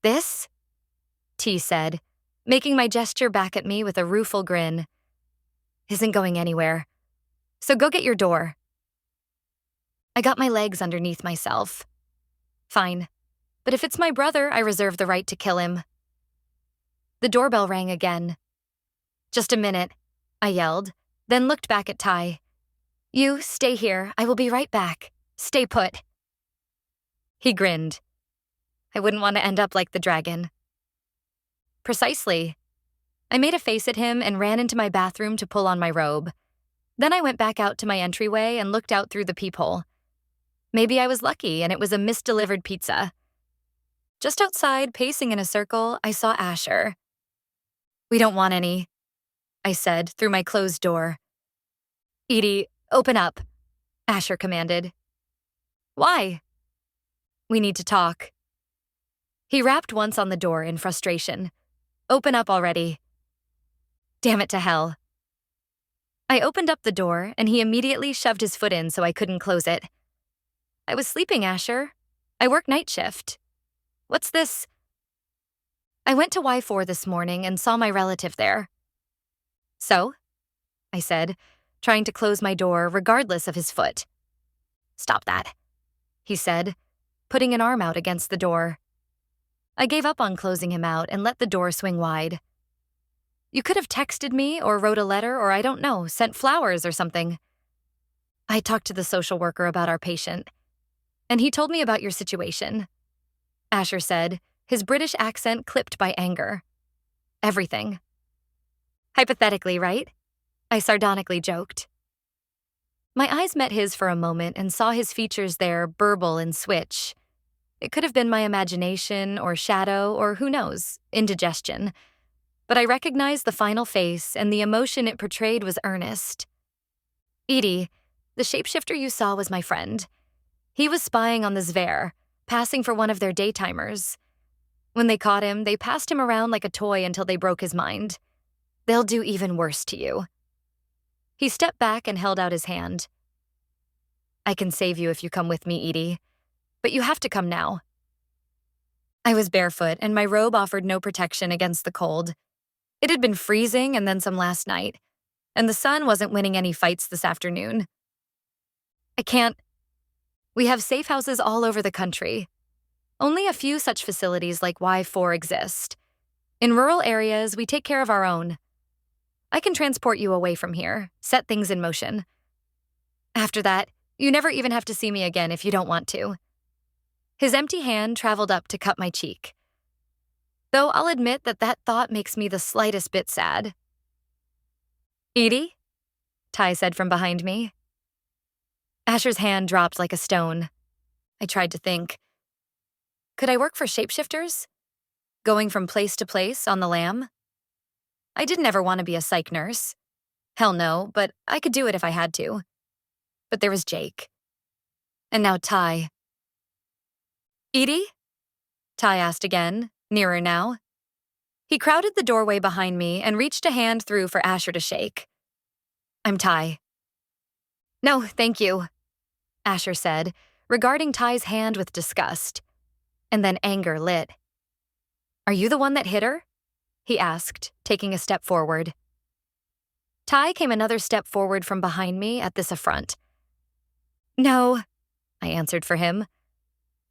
This? T said, making my gesture back at me with a rueful grin. Isn't going anywhere. So go get your door. I got my legs underneath myself. Fine. But if it's my brother, I reserve the right to kill him. The doorbell rang again. Just a minute, I yelled, then looked back at Ty. You stay here. I will be right back. Stay put. He grinned. I wouldn't want to end up like the dragon. Precisely. I made a face at him and ran into my bathroom to pull on my robe. Then I went back out to my entryway and looked out through the peephole. Maybe I was lucky and it was a misdelivered pizza. Just outside, pacing in a circle, I saw Asher. We don't want any, I said through my closed door. Edie, open up, Asher commanded. Why? We need to talk. He rapped once on the door in frustration. Open up already. Damn it to hell. I opened up the door, and he immediately shoved his foot in so I couldn't close it. I was sleeping, Asher. I work night shift. What's this? I went to Y4 this morning and saw my relative there. So? I said, trying to close my door regardless of his foot. Stop that, he said, putting an arm out against the door. I gave up on closing him out and let the door swing wide. You could have texted me or wrote a letter or I don't know, sent flowers or something. I talked to the social worker about our patient, and he told me about your situation. Asher said, his British accent clipped by anger. Everything. Hypothetically, right? I sardonically joked. My eyes met his for a moment and saw his features there burble and switch. It could have been my imagination or shadow or who knows, indigestion. But I recognized the final face and the emotion it portrayed was earnest. Edie, the shapeshifter you saw was my friend. He was spying on the Zver, passing for one of their daytimers. When they caught him, they passed him around like a toy until they broke his mind. They'll do even worse to you. He stepped back and held out his hand. I can save you if you come with me, Edie, but you have to come now. I was barefoot, and my robe offered no protection against the cold. It had been freezing and then some last night, and the sun wasn't winning any fights this afternoon. I can't. We have safe houses all over the country. Only a few such facilities like Y4 exist. In rural areas, we take care of our own. I can transport you away from here, set things in motion. After that, you never even have to see me again if you don't want to. His empty hand traveled up to cut my cheek. Though I'll admit that thought makes me the slightest bit sad. Edie? Ty said from behind me. Asher's hand dropped like a stone. I tried to think. Could I work for shapeshifters? Going from place to place on the lam? I didn't ever want to be a psych nurse. Hell no, but I could do it if I had to. But there was Jake. And now Ty. Edie? Ty asked again, nearer now. He crowded the doorway behind me and reached a hand through for Asher to shake. I'm Ty. No, thank you, Asher said, regarding Ty's hand with disgust. And then anger lit. Are you the one that hit her? He asked, taking a step forward. Ty came another step forward from behind me at this affront. No, I answered for him.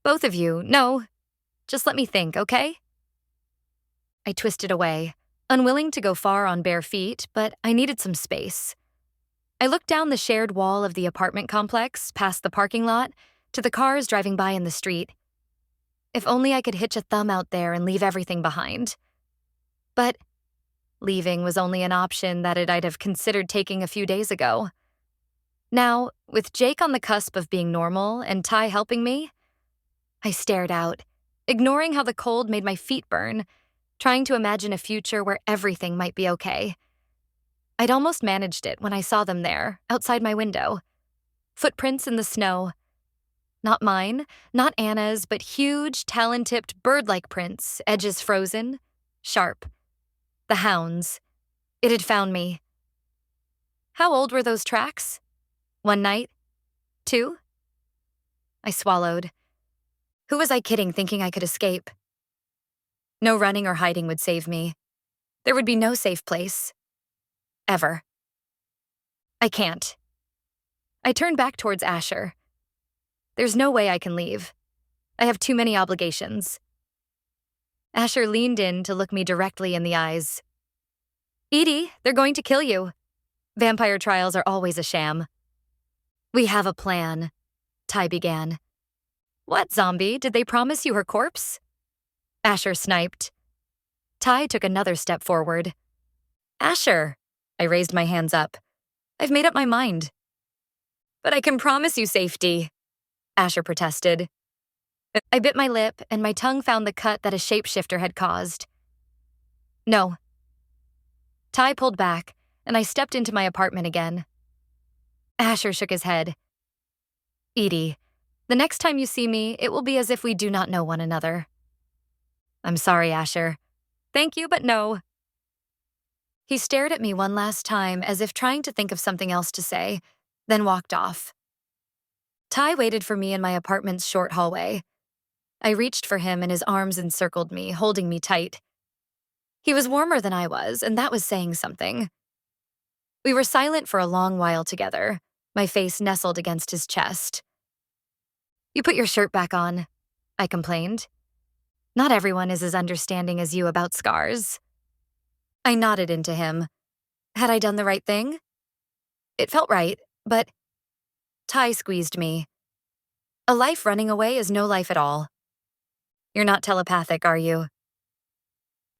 Both of you, no. Just let me think, okay? I twisted away, unwilling to go far on bare feet, but I needed some space. I looked down the shared wall of the apartment complex, past the parking lot, to the cars driving by in the street. If only I could hitch a thumb out there and leave everything behind. But leaving was only an option that I'd have considered taking a few days ago. Now, with Jake on the cusp of being normal and Ty helping me, I stared out, ignoring how the cold made my feet burn, trying to imagine a future where everything might be okay. I'd almost managed it when I saw them there, outside my window. Footprints in the snow. Not mine, not Anna's, but huge, talon-tipped, bird-like prints, edges frozen, sharp. The hounds. It had found me. How old were those tracks? 1 night? 2? I swallowed. Who was I kidding thinking I could escape? No running or hiding would save me. There would be no safe place. Ever. I can't. I turned back towards Asher. There's no way I can leave. I have too many obligations. Asher leaned in to look me directly in the eyes. Edie, they're going to kill you. Vampire trials are always a sham. We have a plan, Ty began. What, zombie? Did they promise you her corpse? Asher sniped. Ty took another step forward. Asher, I raised my hands up. I've made up my mind. But I can promise you safety, Asher protested. I bit my lip, and my tongue found the cut that a shapeshifter had caused. No. Ty pulled back, and I stepped into my apartment again. Asher shook his head. Edie, The next time you see me, it will be as if we do not know one another. I'm sorry, Asher. Thank you, but no. He stared at me one last time as if trying to think of something else to say, then walked off. Ty waited for me in my apartment's short hallway. I reached for him and his arms encircled me, holding me tight. He was warmer than I was, and that was saying something. We were silent for a long while together, my face nestled against his chest. You put your shirt back on, I complained. Not everyone is as understanding as you about scars. I nodded into him. Had I done the right thing? It felt right, but Ty squeezed me. A life running away is no life at all. You're not telepathic, are you?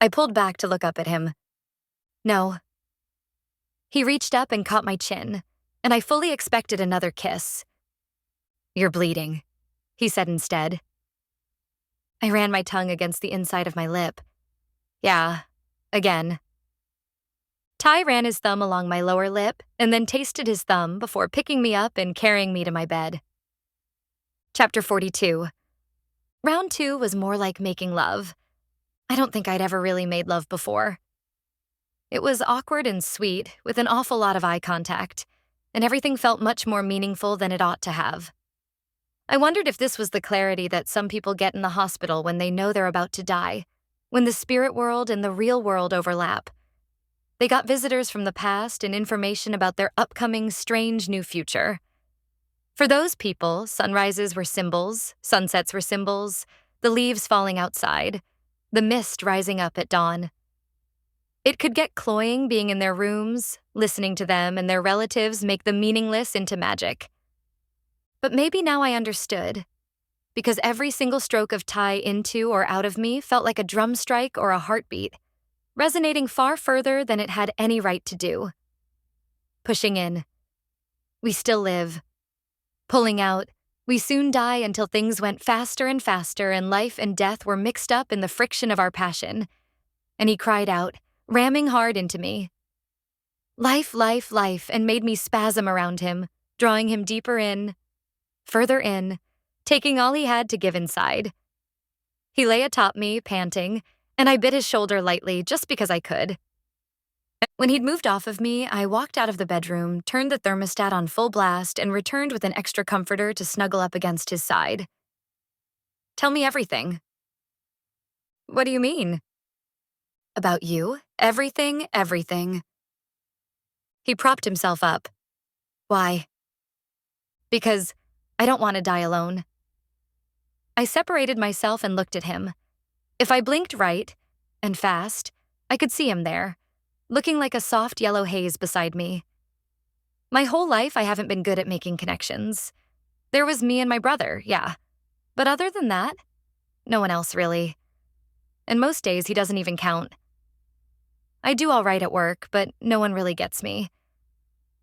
I pulled back to look up at him. No. He reached up and caught my chin, and I fully expected another kiss. You're bleeding, he said instead. I ran my tongue against the inside of my lip. Yeah, again. Ty ran his thumb along my lower lip and then tasted his thumb before picking me up and carrying me to my bed. Chapter 42. Round 2 was more like making love. I don't think I'd ever really made love before. It was awkward and sweet, with an awful lot of eye contact, and everything felt much more meaningful than it ought to have. I wondered if this was the clarity that some people get in the hospital when they know they're about to die, when the spirit world and the real world overlap. They got visitors from the past and information about their upcoming strange new future. For those people, sunrises were symbols, sunsets were symbols, the leaves falling outside, the mist rising up at dawn. It could get cloying being in their rooms, listening to them and their relatives make the meaningless into magic. But maybe now I understood, because every single stroke of Ty into or out of me felt like a drum strike or a heartbeat, resonating far further than it had any right to do. Pushing in. We still live. Pulling out. We soon die until things went faster and faster and life and death were mixed up in the friction of our passion. And he cried out, ramming hard into me. Life, life, life, and made me spasm around him, drawing him deeper in, further in, taking all he had to give inside. He lay atop me, panting, and I bit his shoulder lightly just because I could. When he'd moved off of me, I walked out of the bedroom, turned the thermostat on full blast, and returned with an extra comforter to snuggle up against his side. Tell me everything. What do you mean? About you? Everything, everything. He propped himself up. Why? Because I don't want to die alone. I separated myself and looked at him. If I blinked right, and fast, I could see him there, looking like a soft yellow haze beside me. My whole life I haven't been good at making connections. There was me and my brother, yeah. But other than that, no one else really. And most days he doesn't even count. I do all right at work, but no one really gets me.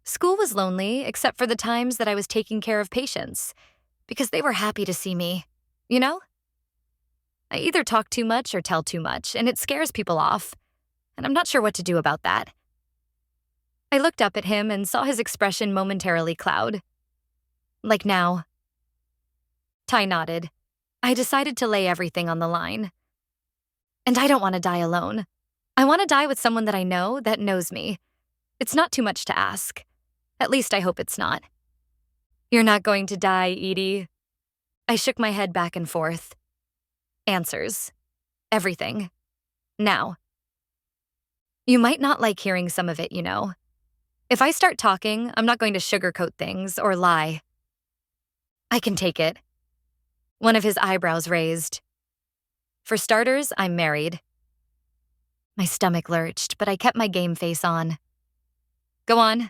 School was lonely, except for the times that I was taking care of patients, because they were happy to see me, you know? I either talk too much or tell too much, and it scares people off, and I'm not sure what to do about that. I looked up at him and saw his expression momentarily cloud. Like now. Ty nodded. I decided to lay everything on the line. And I don't want to die alone. I want to die with someone that I know that knows me. It's not too much to ask. At least I hope it's not. You're not going to die, Edie. I shook my head back and forth. Answers. Everything. Now. You might not like hearing some of it, you know. If I start talking, I'm not going to sugarcoat things or lie. I can take it. One of his eyebrows raised. For starters, I'm married. My stomach lurched, but I kept my game face on. Go on.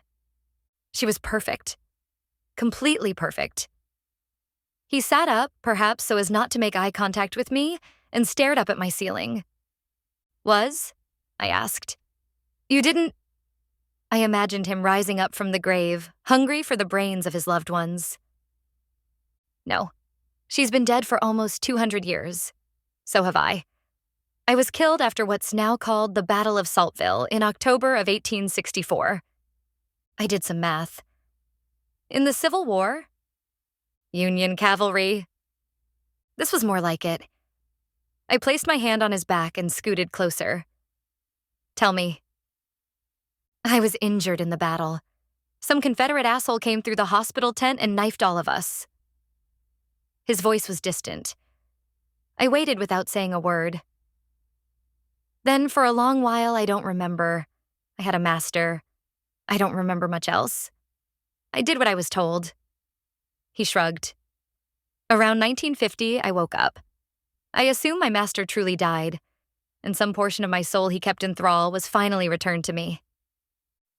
She was perfect. Completely perfect. He sat up, perhaps so as not to make eye contact with me, and stared up at my ceiling. Was? I asked. You didn't... I imagined him rising up from the grave, hungry for the brains of his loved ones. No. She's been dead for almost 200 years. So have I. I was killed after what's now called the Battle of Saltville in October of 1864. I did some math. In the Civil War? Union cavalry. This was more like it. I placed my hand on his back and scooted closer. Tell me. I was injured in the battle. Some Confederate asshole came through the hospital tent and knifed all of us. His voice was distant. I waited without saying a word. Then for a long while, I don't remember. I had a master. I don't remember much else. I did what I was told. He shrugged. Around 1950, I woke up. I assume my master truly died, and some portion of my soul he kept in thrall was finally returned to me.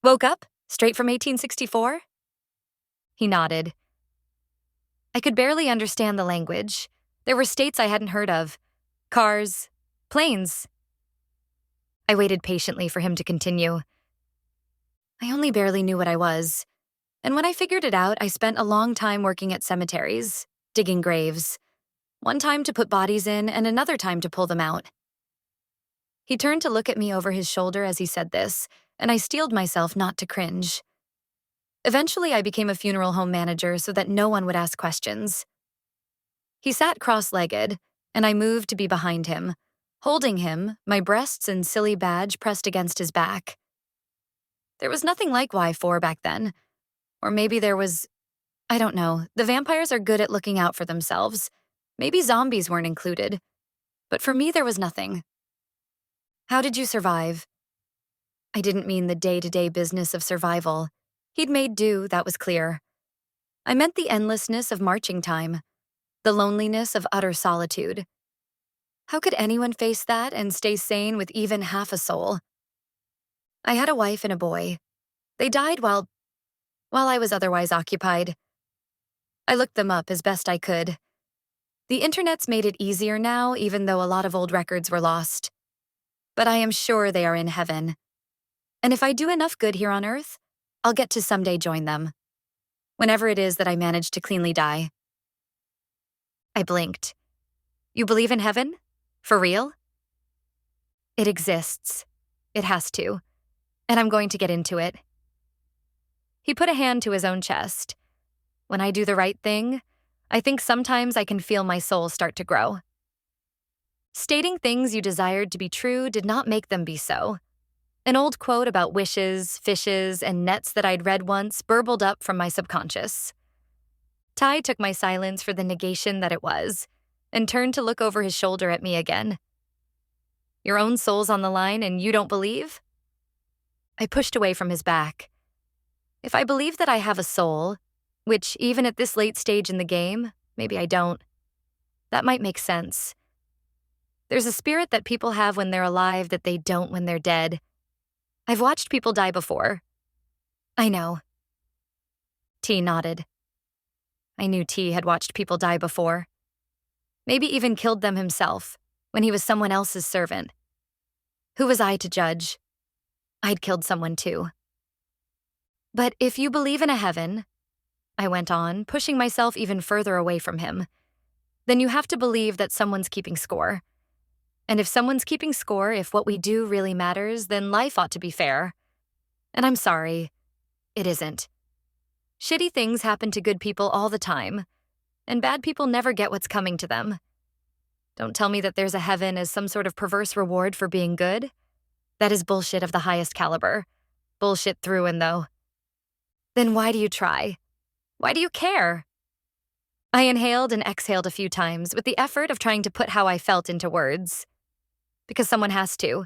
Woke up? Straight from 1864? He nodded. I could barely understand the language. There were states I hadn't heard of. Cars, planes. I waited patiently for him to continue. I only barely knew what I was. And when I figured it out, I spent a long time working at cemeteries, digging graves. One time to put bodies in and another time to pull them out. He turned to look at me over his shoulder as he said this, and I steeled myself not to cringe. Eventually, I became a funeral home manager so that no one would ask questions. He sat cross-legged, and I moved to be behind him, holding him, my breasts and silly badge pressed against his back. There was nothing like Y4 back then. Or maybe there was, I don't know. The vampires are good at looking out for themselves. Maybe zombies weren't included. But for me, there was nothing. How did you survive? I didn't mean the day-to-day business of survival. He'd made do, that was clear. I meant the endlessness of marching time, the loneliness of utter solitude. How could anyone face that and stay sane with even half a soul? I had a wife and a boy. They died while I was otherwise occupied. I looked them up as best I could. The internet's made it easier now, even though a lot of old records were lost. But I am sure they are in heaven. And if I do enough good here on Earth, I'll get to someday join them. Whenever it is that I manage to cleanly die. I blinked. You believe in heaven? For real? It exists. It has to. And I'm going to get into it. He put a hand to his own chest. When I do the right thing, I think sometimes I can feel my soul start to grow. Stating things you desired to be true did not make them be so. An old quote about wishes, fishes, and nets that I'd read once burbled up from my subconscious. Ty took my silence for the negation that it was, and turned to look over his shoulder at me again. Your own soul's on the line and you don't believe? I pushed away from his back. If I believe that I have a soul, which even at this late stage in the game, maybe I don't, that might make sense. There's a spirit that people have when they're alive that they don't when they're dead. I've watched people die before. I know. T nodded. I knew T had watched people die before. Maybe even killed them himself, when he was someone else's servant. Who was I to judge? I'd killed someone too. But if you believe in a heaven, I went on, pushing myself even further away from him, then you have to believe that someone's keeping score. And if someone's keeping score, if what we do really matters, then life ought to be fair. And I'm sorry, it isn't. Shitty things happen to good people all the time, and bad people never get what's coming to them. Don't tell me that there's a heaven as some sort of perverse reward for being good. That is bullshit of the highest caliber. Bullshit through and through. Then why do you try? Why do you care? I inhaled and exhaled a few times with the effort of trying to put how I felt into words. Because someone has to.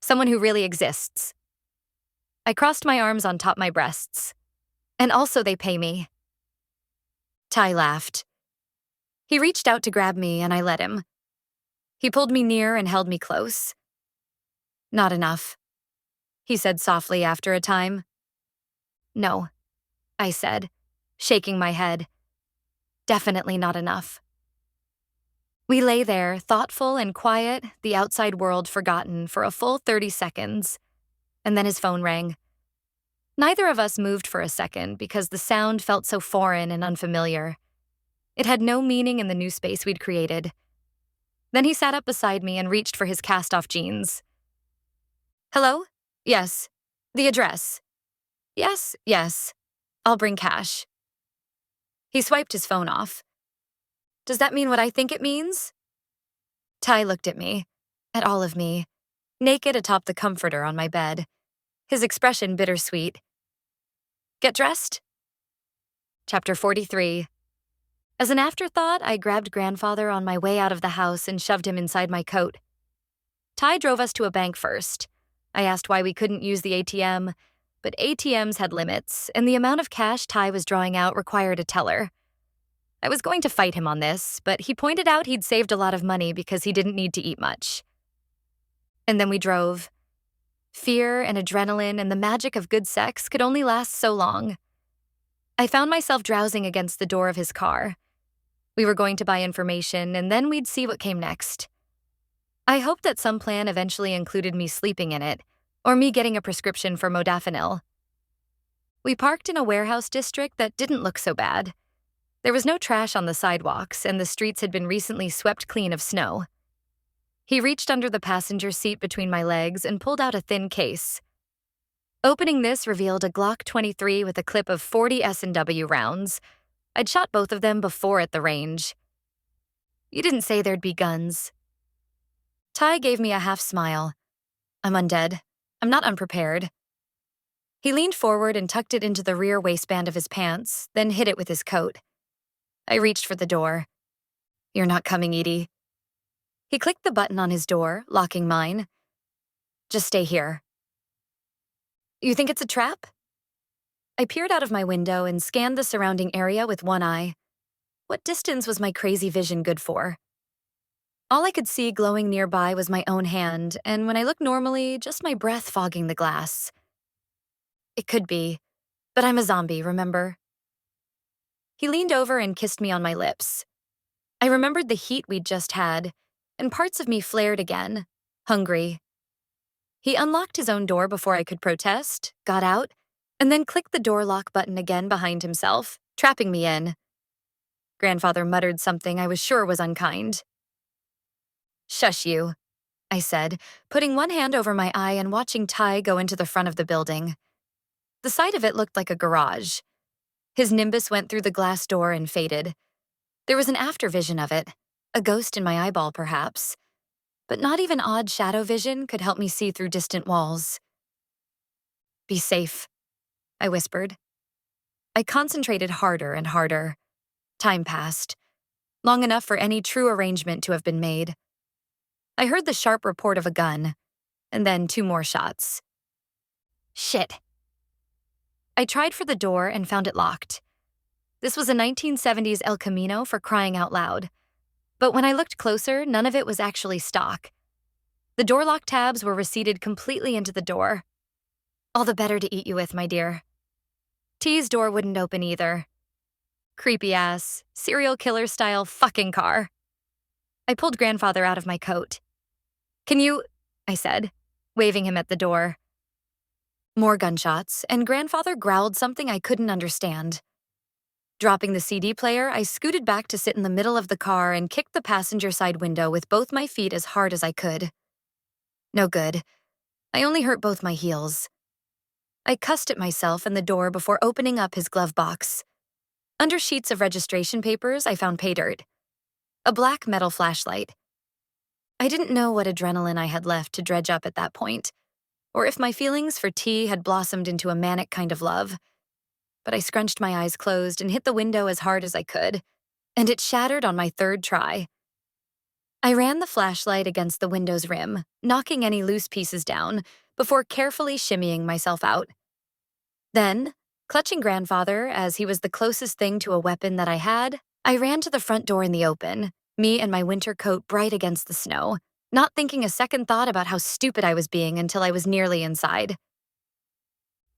Someone who really exists. I crossed my arms on top my breasts. And also they pay me. Ty laughed. He reached out to grab me and I let him. He pulled me near and held me close. Not enough, he said softly after a time. No, I said, shaking my head. Definitely not enough. We lay there, thoughtful and quiet, the outside world forgotten for a full 30 seconds, and then his phone rang. Neither of us moved for a second because the sound felt so foreign and unfamiliar. It had no meaning in the new space we'd created. Then he sat up beside me and reached for his cast-off jeans. Hello? Yes. The address. Yes. I'll bring cash. He swiped his phone off. Does that mean what I think it means? Ty looked at me, at all of me, naked atop the comforter on my bed, his expression bittersweet. Get dressed? Chapter 43. As an afterthought, I grabbed grandfather on my way out of the house and shoved him inside my coat. Ty drove us to a bank first. I asked why we couldn't use the ATM, but ATMs had limits, and the amount of cash Ty was drawing out required a teller. I was going to fight him on this, but he pointed out he'd saved a lot of money because he didn't need to eat much. And then we drove. Fear and adrenaline and the magic of good sex could only last so long. I found myself drowsing against the door of his car. We were going to buy information, and then we'd see what came next. I hoped that some plan eventually included me sleeping in it, or me getting a prescription for modafinil. We parked in a warehouse district that didn't look so bad. There was no trash on the sidewalks, and the streets had been recently swept clean of snow. He reached under the passenger seat between my legs and pulled out a thin case. Opening this revealed a Glock 23 with a clip of 40 S&W rounds. I'd shot both of them before at the range. You didn't say there'd be guns. Ty gave me a half smile. I'm undead. I'm not unprepared. He leaned forward and tucked it into the rear waistband of his pants, then hid it with his coat. I reached for the door. You're not coming, Edie. He clicked the button on his door, locking mine. Just stay here. You think it's a trap? I peered out of my window and scanned the surrounding area with one eye. What distance was my crazy vision good for? All I could see glowing nearby was my own hand, and when I looked normally, just my breath fogging the glass. It could be, but I'm a zombie, remember? He leaned over and kissed me on my lips. I remembered the heat we'd just had, and parts of me flared again, hungry. He unlocked his own door before I could protest, got out, and then clicked the door lock button again behind himself, trapping me in. Grandfather muttered something I was sure was unkind. Shush you, I said, putting one hand over my eye and watching Ty go into the front of the building. The side of it looked like a garage. His nimbus went through the glass door and faded. There was an after vision of it, a ghost in my eyeball perhaps, but not even odd shadow vision could help me see through distant walls. Be safe, I whispered. I concentrated harder and harder. Time passed, long enough for any true arrangement to have been made. I heard the sharp report of a gun, and then 2 more shots. Shit. I tried for the door and found it locked. This was a 1970s El Camino for crying out loud. But when I looked closer, none of it was actually stock. The door lock tabs were receded completely into the door. All the better to eat you with, my dear. T's door wouldn't open either. Creepy-ass, serial killer-style fucking car. I pulled grandfather out of my coat. Can you, I said, waving him at the door. More gunshots, and grandfather growled something I couldn't understand. Dropping the CD player, I scooted back to sit in the middle of the car and kicked the passenger side window with both my feet as hard as I could. No good. I only hurt both my heels. I cussed at myself and the door before opening up his glove box. Under sheets of registration papers, I found pay dirt. A black metal flashlight. I didn't know what adrenaline I had left to dredge up at that point, or if my feelings for T had blossomed into a manic kind of love. But I scrunched my eyes closed and hit the window as hard as I could, and it shattered on my 3rd try. I ran the flashlight against the window's rim, knocking any loose pieces down, before carefully shimmying myself out. Then, clutching grandfather as he was the closest thing to a weapon that I had, I ran to the front door in the open, me and my winter coat bright against the snow, not thinking a second thought about how stupid I was being until I was nearly inside.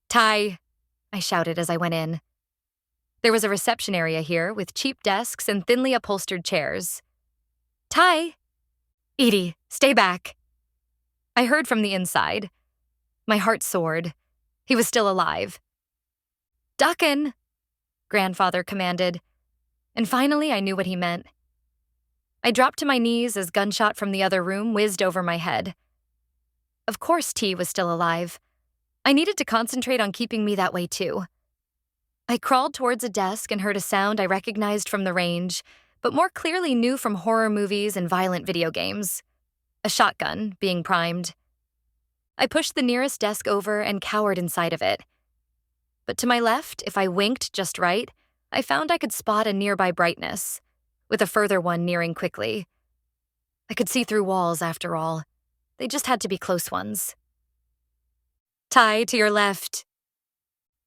Ty, I shouted as I went in. There was a reception area here with cheap desks and thinly upholstered chairs. Ty! Edie, stay back. I heard from the inside. My heart soared. He was still alive. Duckin', grandfather commanded, and finally I knew what he meant. I dropped to my knees as gunshot from the other room whizzed over my head. Of course T was still alive. I needed to concentrate on keeping me that way too. I crawled towards a desk and heard a sound I recognized from the range, but more clearly knew from horror movies and violent video games. A shotgun being primed. I pushed the nearest desk over and cowered inside of it. But to my left, if I winked just right, I found I could spot a nearby brightness, with a further one nearing quickly. I could see through walls, after all. They just had to be close ones. Ty, to your left.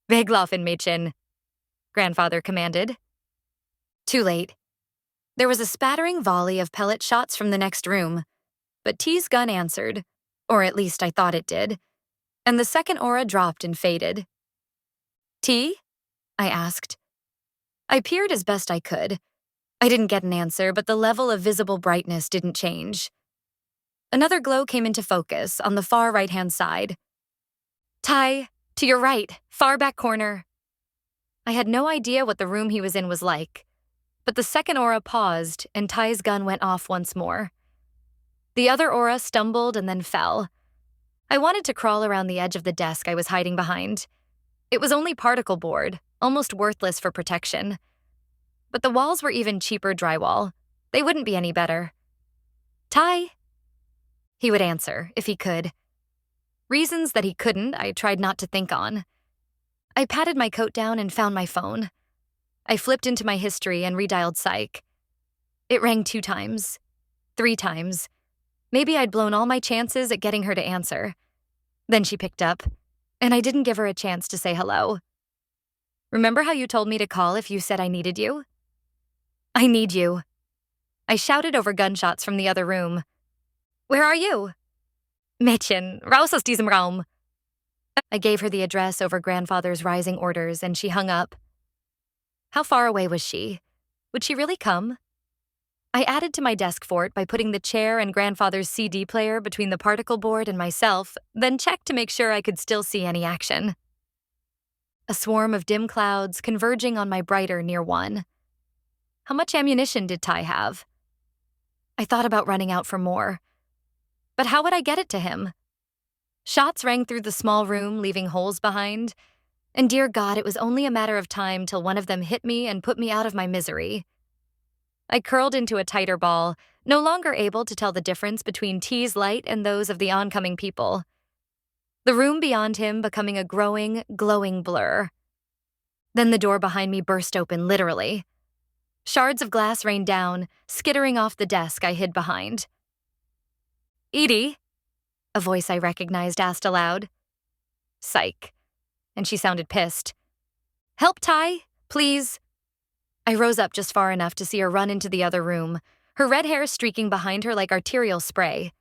Weglaufen, Mädchen, Grandfather commanded. Too late. There was a spattering volley of pellet shots from the next room, but T's gun answered, or at least I thought it did, and the second aura dropped and faded. T? I asked. I peered as best I could. I didn't get an answer, but the level of visible brightness didn't change. Another glow came into focus on the far right-hand side. Ty, to your right, far back corner. I had no idea what the room he was in was like, but the second aura paused and Ty's gun went off once more. The other aura stumbled and then fell. I wanted to crawl around the edge of the desk I was hiding behind. It was only particle board, almost worthless for protection. But the walls were even cheaper drywall. They wouldn't be any better. Ty? He would answer, if he could. Reasons that he couldn't, I tried not to think on. I patted my coat down and found my phone. I flipped into my history and redialed psych. It rang 2 times, 3 times. Maybe I'd blown all my chances at getting her to answer. Then she picked up, and I didn't give her a chance to say hello. Remember how you told me to call if you said I needed you? I need you. I shouted over gunshots from the other room. Where are you? Mädchen, raus aus diesem Raum. I gave her the address over Grandfather's rising orders, and she hung up. How far away was she? Would she really come? I added to my desk fort by putting the chair and Grandfather's CD player between the particle board and myself, then checked to make sure I could still see any action. A swarm of dim clouds converging on my brighter near one. How much ammunition did Ty have? I thought about running out for more. But how would I get it to him? Shots rang through the small room, leaving holes behind. And dear God, it was only a matter of time till one of them hit me and put me out of my misery. I curled into a tighter ball, no longer able to tell the difference between T's light and those of the oncoming people. The room beyond him becoming a growing, glowing blur. Then the door behind me burst open, literally. Shards of glass rained down, skittering off the desk I hid behind. Edie? A voice I recognized asked aloud. Psych. And she sounded pissed. Help, Ty, please. I rose up just far enough to see her run into the other room, her red hair streaking behind her like arterial spray.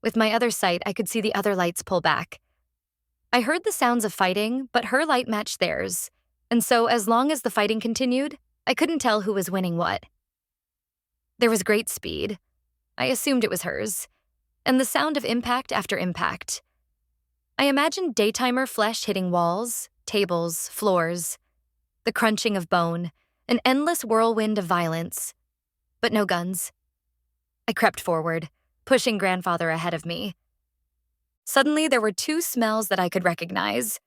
With my other sight, I could see the other lights pull back. I heard the sounds of fighting, but her light matched theirs, and so as long as the fighting continued, I couldn't tell who was winning what. There was great speed. I assumed it was hers, and the sound of impact after impact. I imagined daytimer flesh hitting walls, tables, floors, the crunching of bone, an endless whirlwind of violence, but no guns. I crept forward, pushing Grandfather ahead of me. Suddenly, there were 2 smells that I could recognize: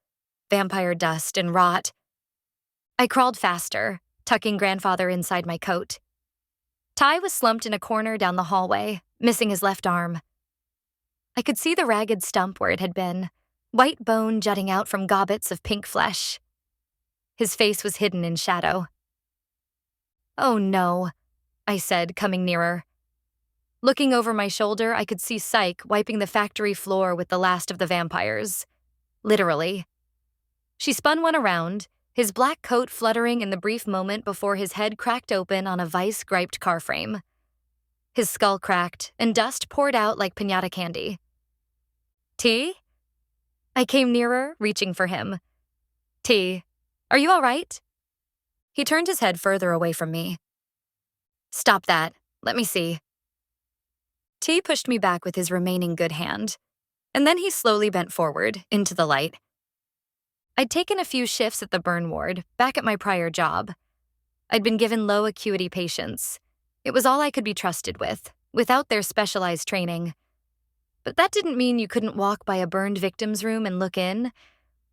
vampire dust and rot. I crawled faster, tucking Grandfather inside my coat. Ty was slumped in a corner down the hallway, missing his left arm. I could see the ragged stump where it had been, white bone jutting out from gobbets of pink flesh. His face was hidden in shadow. Oh no, I said, coming nearer. Looking over my shoulder, I could see Psyche wiping the factory floor with the last of the vampires. Literally. She spun one around, his black coat fluttering in the brief moment before his head cracked open on a vice-griped car frame. His skull cracked, and dust poured out like piñata candy. T? I came nearer, reaching for him. T, are you all right? He turned his head further away from me. Stop that. Let me see. T pushed me back with his remaining good hand, and then he slowly bent forward, into the light. I'd taken a few shifts at the burn ward, back at my prior job. I'd been given low acuity patients. It was all I could be trusted with, without their specialized training. But that didn't mean you couldn't walk by a burned victim's room and look in,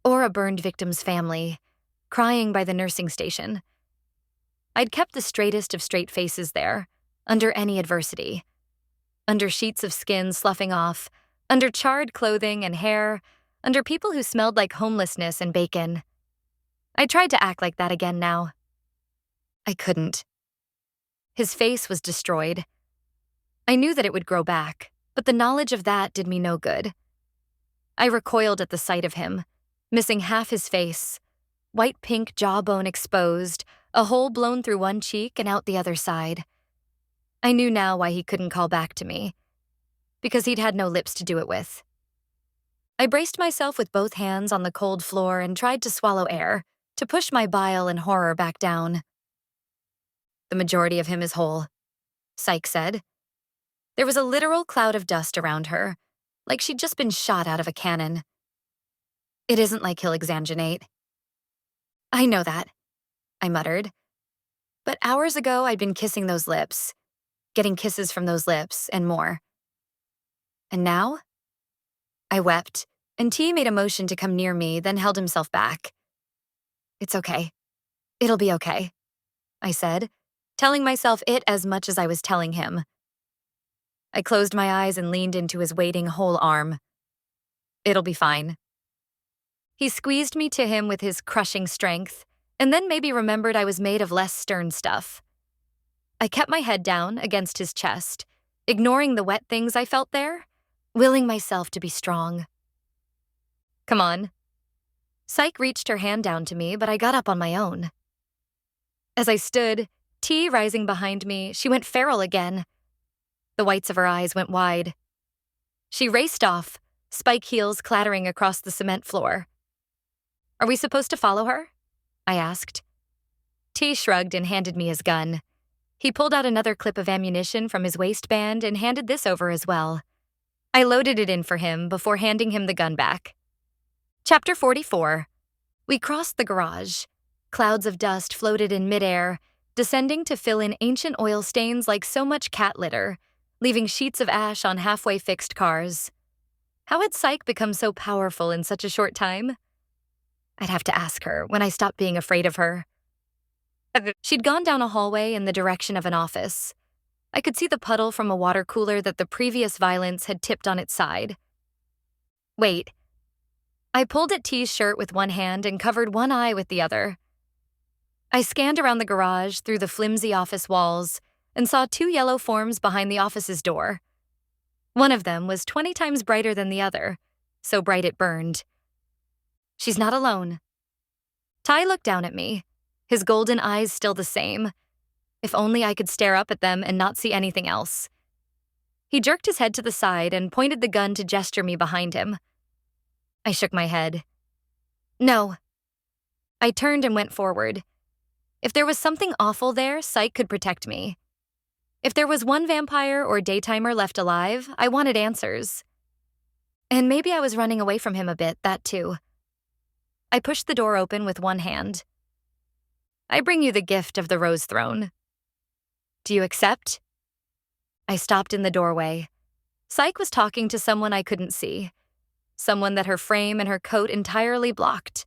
or a burned victim's family. crying by the nursing station. I'd kept the straightest of straight faces there, under any adversity. Under sheets of skin sloughing off, under charred clothing and hair, under people who smelled like homelessness and bacon. I tried to act like that again now. I couldn't. His face was destroyed. I knew that it would grow back, but the knowledge of that did me no good. I recoiled at the sight of him, missing half his face, white-pink jawbone exposed, a hole blown through one cheek and out the other side. I knew now why he couldn't call back to me, because he'd had no lips to do it with. I braced myself with both hands on the cold floor and tried to swallow air, to push my bile and horror back down. The majority of him is whole, Psych said. There was a literal cloud of dust around her, like she'd just been shot out of a cannon. It isn't like he'll exanguinate. I know that, I muttered. But hours ago, I'd been kissing those lips, getting kisses from those lips, and more. And now? I wept, and T made a motion to come near me, then held himself back. It's okay. It'll be okay, I said, telling myself it as much as I was telling him. I closed my eyes and leaned into his waiting whole arm. It'll be fine. He squeezed me to him with his crushing strength, and then maybe remembered I was made of less stern stuff. I kept my head down against his chest, ignoring the wet things I felt there, willing myself to be strong. Come on. Psych reached her hand down to me, but I got up on my own. As I stood, T rising behind me, she went feral again. The whites of her eyes went wide. She raced off, spike heels clattering across the cement floor. Are we supposed to follow her? I asked. T shrugged and handed me his gun. He pulled out another clip of ammunition from his waistband and handed this over as well. I loaded it in for him before handing him the gun back. Chapter 44. We crossed the garage. Clouds of dust floated in midair, descending to fill in ancient oil stains like so much cat litter, leaving sheets of ash on halfway fixed cars. How had Psych become so powerful in such a short time? I'd have to ask her when I stopped being afraid of her. She'd gone down a hallway in the direction of an office. I could see the puddle from a water cooler that the previous violence had tipped on its side. Wait. I pulled at T's shirt with one hand and covered one eye with the other. I scanned around the garage through the flimsy office walls and saw two yellow forms behind the office's door. One of them was 20 times brighter than the other, so bright it burned. She's not alone. Ty looked down at me, his golden eyes still the same. If only I could stare up at them and not see anything else. He jerked his head to the side and pointed the gun to gesture me behind him. I shook my head. No. I turned and went forward. If there was something awful there, Psych could protect me. If there was one vampire or daytimer left alive, I wanted answers. And maybe I was running away from him a bit, that too. I pushed the door open with one hand. I bring you the gift of the Rose Throne. Do you accept? I stopped in the doorway. Psych was talking to someone I couldn't see. Someone that her frame and her coat entirely blocked.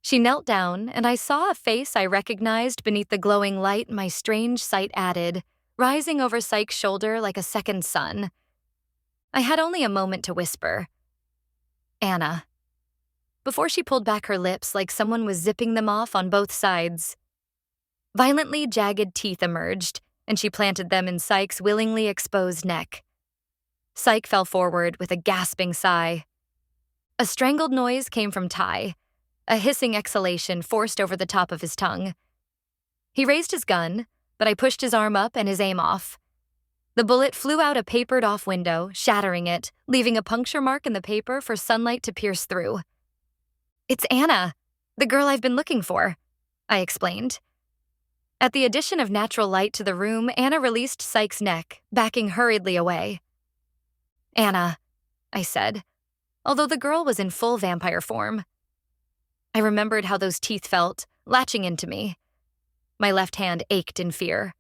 She knelt down, and I saw a face I recognized beneath the glowing light my strange sight added, rising over Psych's shoulder like a second sun. I had only a moment to whisper. Anna. Before she pulled back her lips like someone was zipping them off on both sides. Violently jagged teeth emerged, and she planted them in Psych's willingly exposed neck. Psych fell forward with a gasping sigh. A strangled noise came from Ty, a hissing exhalation forced over the top of his tongue. He raised his gun, but I pushed his arm up and his aim off. The bullet flew out a papered-off window, shattering it, leaving a puncture mark in the paper for sunlight to pierce through. It's Anna, the girl I've been looking for, I explained. At the addition of natural light to the room, Anna released Psych's neck, backing hurriedly away. Anna, I said, although the girl was in full vampire form. I remembered how those teeth felt, latching into me. My left hand ached in fear.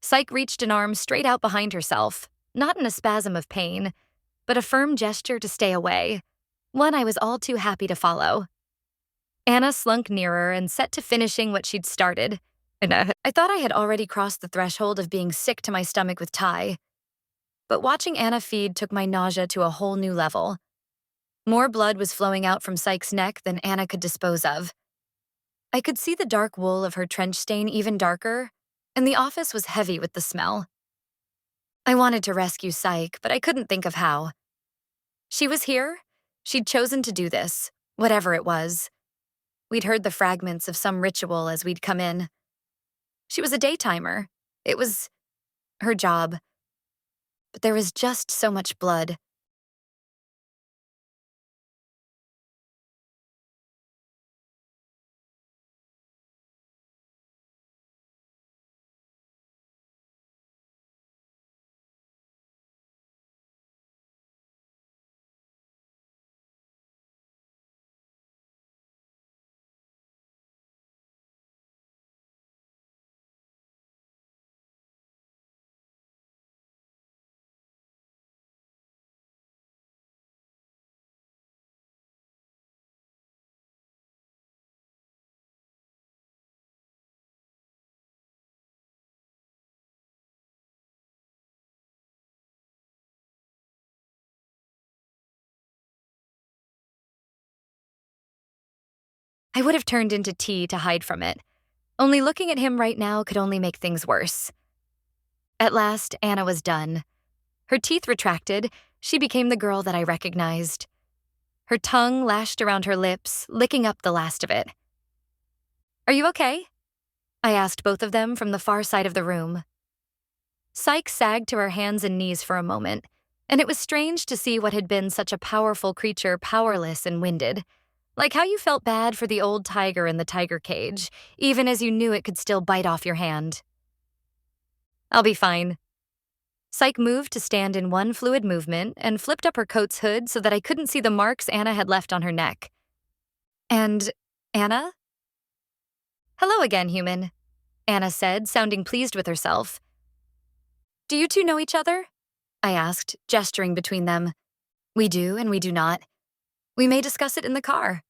Psych reached an arm straight out behind herself, not in a spasm of pain, but a firm gesture to stay away, one I was all too happy to follow. Anna slunk nearer and set to finishing what she'd started, and I thought I had already crossed the threshold of being sick to my stomach with Ty. But watching Anna feed took my nausea to a whole new level. More blood was flowing out from Psyche's neck than Anna could dispose of. I could see the dark wool of her trench stain even darker, and the office was heavy with the smell. I wanted to rescue Psyche, but I couldn't think of how. She was here. She'd chosen to do this, whatever it was. We'd heard the fragments of some ritual as we'd come in. She was a daytimer. It was her job. But there was just so much blood. I would have turned into tea to hide from it. Only looking at him right now could only make things worse. At last, Anna was done. Her teeth retracted. She became the girl that I recognized. Her tongue lashed around her lips, licking up the last of it. "Are you okay?" I asked both of them from the far side of the room. Psyche sagged to her hands and knees for a moment, and it was strange to see what had been such a powerful creature powerless and winded. Like how you felt bad for the old tiger in the tiger cage, even as you knew it could still bite off your hand. "I'll be fine." Psyche moved to stand in one fluid movement and flipped up her coat's hood so that I couldn't see the marks Anna had left on her neck. "And Anna?" "Hello again, human," Anna said, sounding pleased with herself. "Do you two know each other?" I asked, gesturing between them. "We do and we do not. We may discuss it in the car."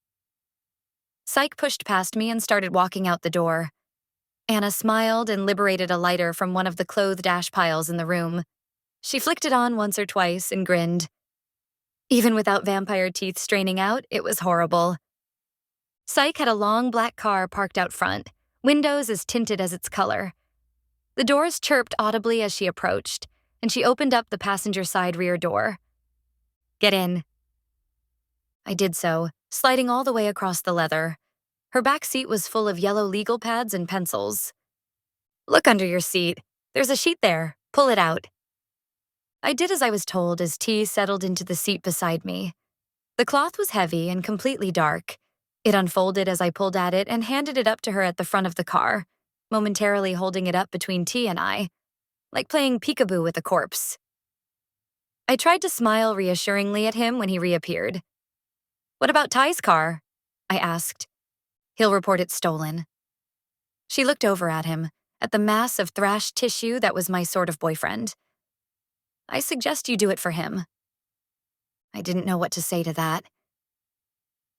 Psyche pushed past me and started walking out the door. Anna smiled and liberated a lighter from one of the clothed ash piles in the room. She flicked it on once or twice and grinned. Even without vampire teeth straining out, it was horrible. Psyche had a long black car parked out front, windows as tinted as its color. The doors chirped audibly as she approached, and she opened up the passenger side rear door. "Get in." I did so, sliding all the way across the leather. Her back seat was full of yellow legal pads and pencils. "Look under your seat. There's a sheet there. Pull it out." I did as I was told as T settled into the seat beside me. The cloth was heavy and completely dark. It unfolded as I pulled at it and handed it up to her at the front of the car, momentarily holding it up between T and I, like playing peekaboo with a corpse. I tried to smile reassuringly at him when he reappeared. "What about Ty's car?" I asked. "He'll report it stolen." She looked over at him, at the mass of thrashed tissue that was my sort of boyfriend. "I suggest you do it for him." I didn't know what to say to that.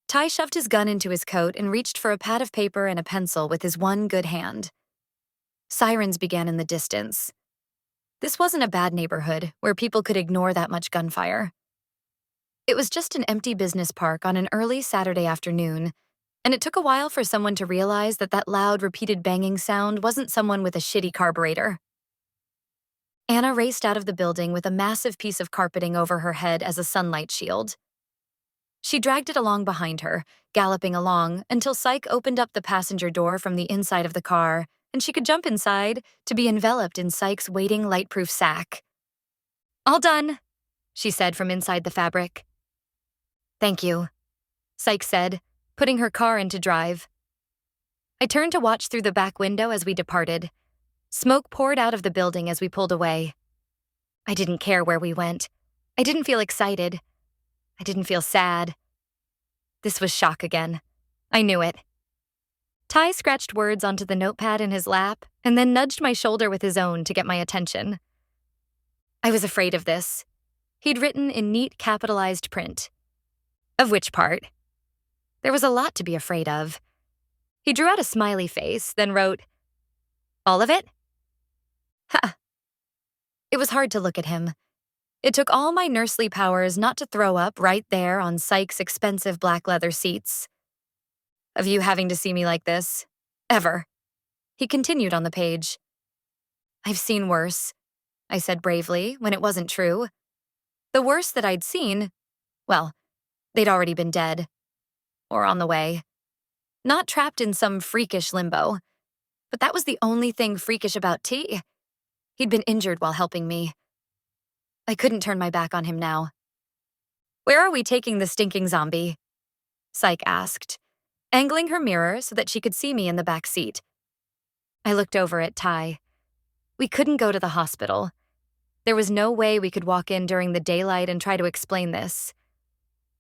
Ty shoved his gun into his coat and reached for a pad of paper and a pencil with his one good hand. Sirens began in the distance. This wasn't a bad neighborhood where people could ignore that much gunfire. It was just an empty business park on an early Saturday afternoon, and it took a while for someone to realize that that loud, repeated banging sound wasn't someone with a shitty carburetor. Anna raced out of the building with a massive piece of carpeting over her head as a sunlight shield. She dragged it along behind her, galloping along until Psyche opened up the passenger door from the inside of the car, and she could jump inside to be enveloped in Psyche's waiting light-proof sack. "All done," she said from inside the fabric. "Thank you," Psyche said, putting her car into drive. I turned to watch through the back window as we departed. Smoke poured out of the building as we pulled away. I didn't care where we went. I didn't feel excited. I didn't feel sad. This was shock again. I knew it. Ty scratched words onto the notepad in his lap and then nudged my shoulder with his own to get my attention. I was afraid of this. He'd written in neat capitalized print. "Of which part?" There was a lot to be afraid of. He drew out a smiley face, then wrote, "All of it?" Ha! It was hard to look at him. It took all my nursely powers not to throw up right there on Psych's expensive black leather seats. "Of you having to see me like this? Ever?" He continued on the page. "I've seen worse," I said bravely when it wasn't true. The worst that I'd seen, well, they'd already been dead. Or on the way. Not trapped in some freakish limbo. But that was the only thing freakish about T. He'd been injured while helping me. I couldn't turn my back on him now. "Where are we taking the stinking zombie?" Psych asked, angling her mirror so that she could see me in the back seat. I looked over at Ty. We couldn't go to the hospital. There was no way we could walk in during the daylight and try to explain this.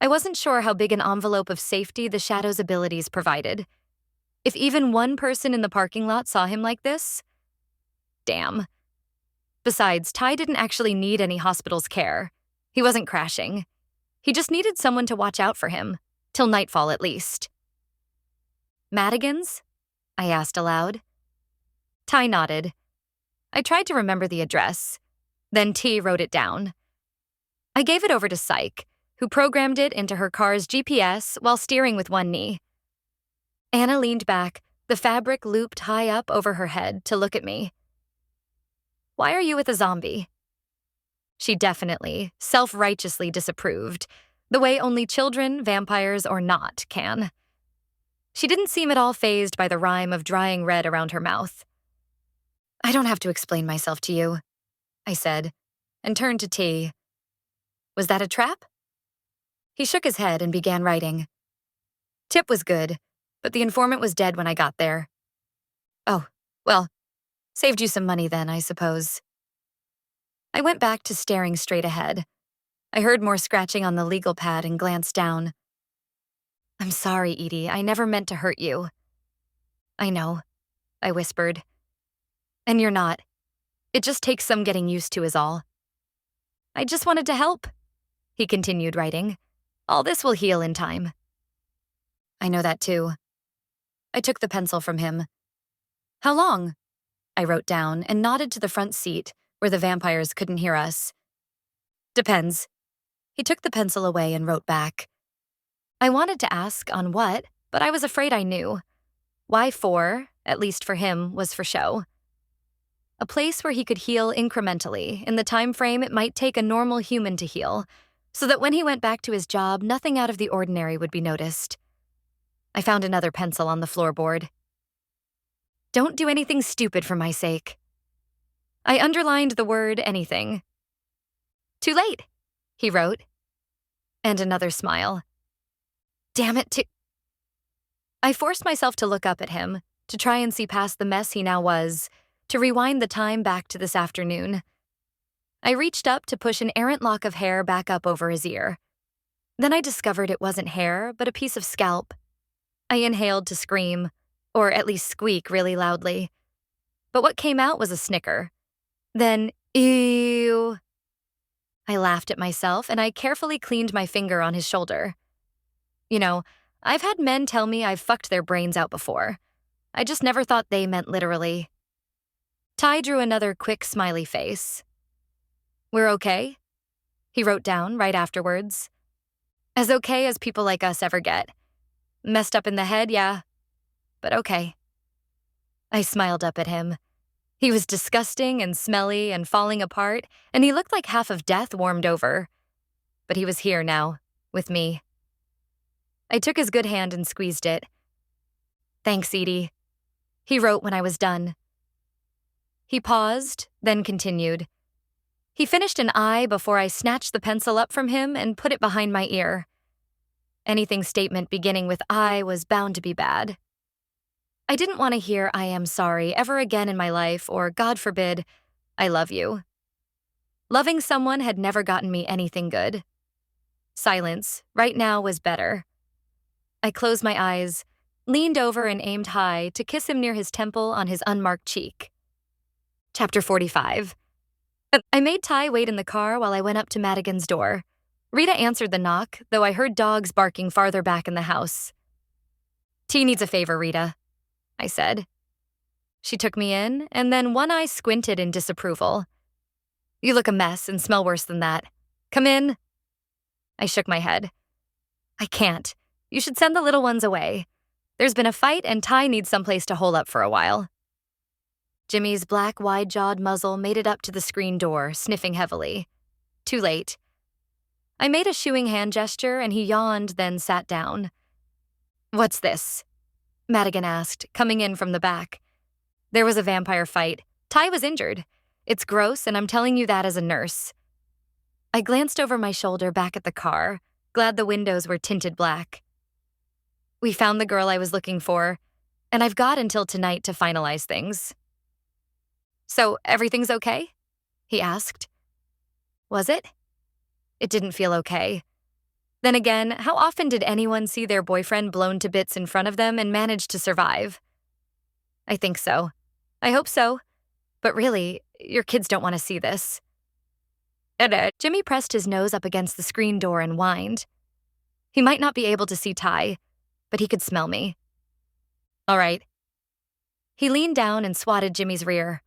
I wasn't sure how big an envelope of safety the Shadow's abilities provided. If even one person in the parking lot saw him like this, damn. Besides, Ty didn't actually need any hospital's care. He wasn't crashing. He just needed someone to watch out for him, till nightfall at least. "Madigan's?" I asked aloud. Ty nodded. I tried to remember the address. Then T wrote it down. I gave it over to Psych, who programmed it into her car's GPS while steering with one knee. Anna leaned back, the fabric looped high up over her head, to look at me. "Why are you with a zombie?" She definitely, self-righteously disapproved, the way only children, vampires or not, can. She didn't seem at all fazed by the rime of drying red around her mouth. "I don't have to explain myself to you," I said, and turned to T. "Was that a trap?" He shook his head and began writing. "Tip was good, but the informant was dead when I got there." "Oh, well, saved you some money then, I suppose." I went back to staring straight ahead. I heard more scratching on the legal pad and glanced down. "I'm sorry, Edie. I never meant to hurt you." "I know," I whispered. "And you're not. It just takes some getting used to is all." "I just wanted to help," he continued writing. "All this will heal in time." "I know that too." I took the pencil from him. "How long?" I wrote down and nodded to the front seat where the vampires couldn't hear us. "Depends." He took the pencil away and wrote back. I wanted to ask on what, but I was afraid I knew. Why 4, at least for him, was for show. A place where he could heal incrementally in the time frame it might take a normal human to heal, so that when he went back to his job, nothing out of the ordinary would be noticed. I found another pencil on the floorboard. "Don't do anything stupid for my sake." I underlined the word anything. "Too late," he wrote. And another smile. "Damn it, I forced myself to look up at him, to try and see past the mess he now was, to rewind the time back to this afternoon. I reached up to push an errant lock of hair back up over his ear. Then I discovered it wasn't hair, but a piece of scalp. I inhaled to scream, or at least squeak really loudly. But what came out was a snicker. Then, ew. I laughed at myself, and I carefully cleaned my finger on his shoulder. You know, I've had men tell me I've fucked their brains out before. I just never thought they meant literally. Ty drew another quick smiley face. "We're okay?" He wrote down right afterwards. "As okay as people like us ever get. Messed up in the head, yeah, but okay." I smiled up at him. He was disgusting and smelly and falling apart, and he looked like half of death warmed over. But he was here now, with me. I took his good hand and squeezed it. "Thanks, Edie," he wrote when I was done. He paused, then continued. He finished an I before I snatched the pencil up from him and put it behind my ear. Anything statement beginning with I was bound to be bad. I didn't want to hear "I am sorry" ever again in my life, or, God forbid, "I love you." Loving someone had never gotten me anything good. Silence, right now, was better. I closed my eyes, leaned over and aimed high to kiss him near his temple on his unmarked cheek. Chapter 45. I made Ty wait in the car while I went up to Madigan's door. Rita answered the knock, though I heard dogs barking farther back in the house. Tea needs a favor, Rita, I said. She took me in, and then one eye squinted in disapproval. You look a mess and smell worse than that. Come in. I shook my head. I can't. You should send the little ones away. There's been a fight and Ty needs someplace to hole up for a while. Jimmy's black, wide-jawed muzzle made it up to the screen door, sniffing heavily. Too late. I made a shooing hand gesture and he yawned, then sat down. What's this? Madigan asked, coming in from the back. There was a vampire fight. Ty was injured. It's gross, and I'm telling you that as a nurse. I glanced over my shoulder back at the car, glad the windows were tinted black. We found the girl I was looking for, and I've got until tonight to finalize things. So, everything's okay? He asked. Was it? It didn't feel okay. Then again, how often did anyone see their boyfriend blown to bits in front of them and manage to survive? I think so. I hope so. But really, your kids don't want to see this. Jimmy pressed his nose up against the screen door and whined. He might not be able to see Ty, but he could smell me. All right. He leaned down and swatted Jimmy's rear.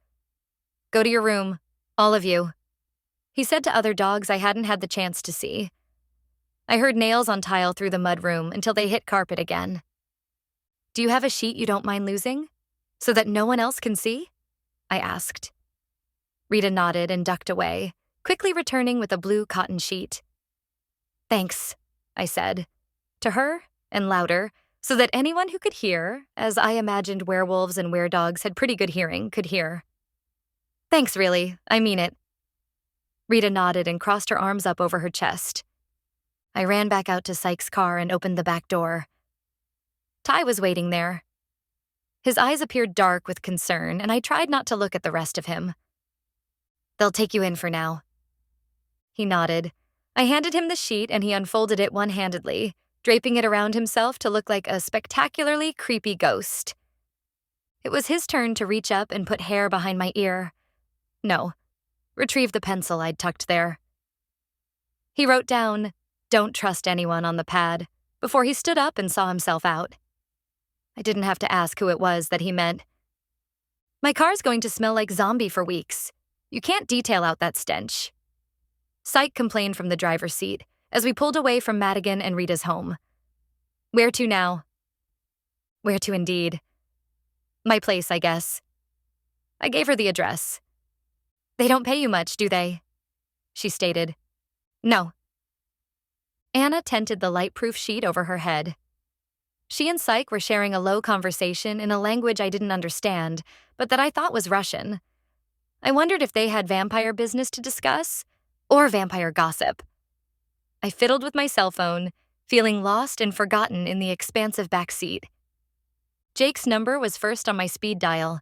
Go to your room, all of you, he said to other dogs I hadn't had the chance to see. I heard nails on tile through the mudroom until they hit carpet again. Do you have a sheet you don't mind losing, so that no one else can see? I asked. Rita nodded and ducked away, quickly returning with a blue cotton sheet. Thanks, I said, to her and louder, so that anyone who could hear, as I imagined werewolves and weredogs had pretty good hearing, could hear. Thanks, really, I mean it. Rita nodded and crossed her arms up over her chest. I ran back out to Sykes' car and opened the back door. Ty was waiting there. His eyes appeared dark with concern, and I tried not to look at the rest of him. They'll take you in for now. He nodded. I handed him the sheet and he unfolded it one-handedly, draping it around himself to look like a spectacularly creepy ghost. It was his turn to reach up and put hair behind my ear. No, retrieve the pencil I'd tucked there. He wrote down, "Don't trust anyone," on the pad, before he stood up and saw himself out. I didn't have to ask who it was that he meant. My car's going to smell like zombie for weeks. You can't detail out that stench. Syke complained from the driver's seat as we pulled away from Madigan and Rita's home. Where to now? Where to indeed. My place, I guess. I gave her the address. They don't pay you much, do they? She stated. No. Anna tented the light-proof sheet over her head. She and Syke were sharing a low conversation in a language I didn't understand, but that I thought was Russian. I wondered if they had vampire business to discuss, or vampire gossip. I fiddled with my cell phone, feeling lost and forgotten in the expansive back seat. Jake's number was first on my speed dial.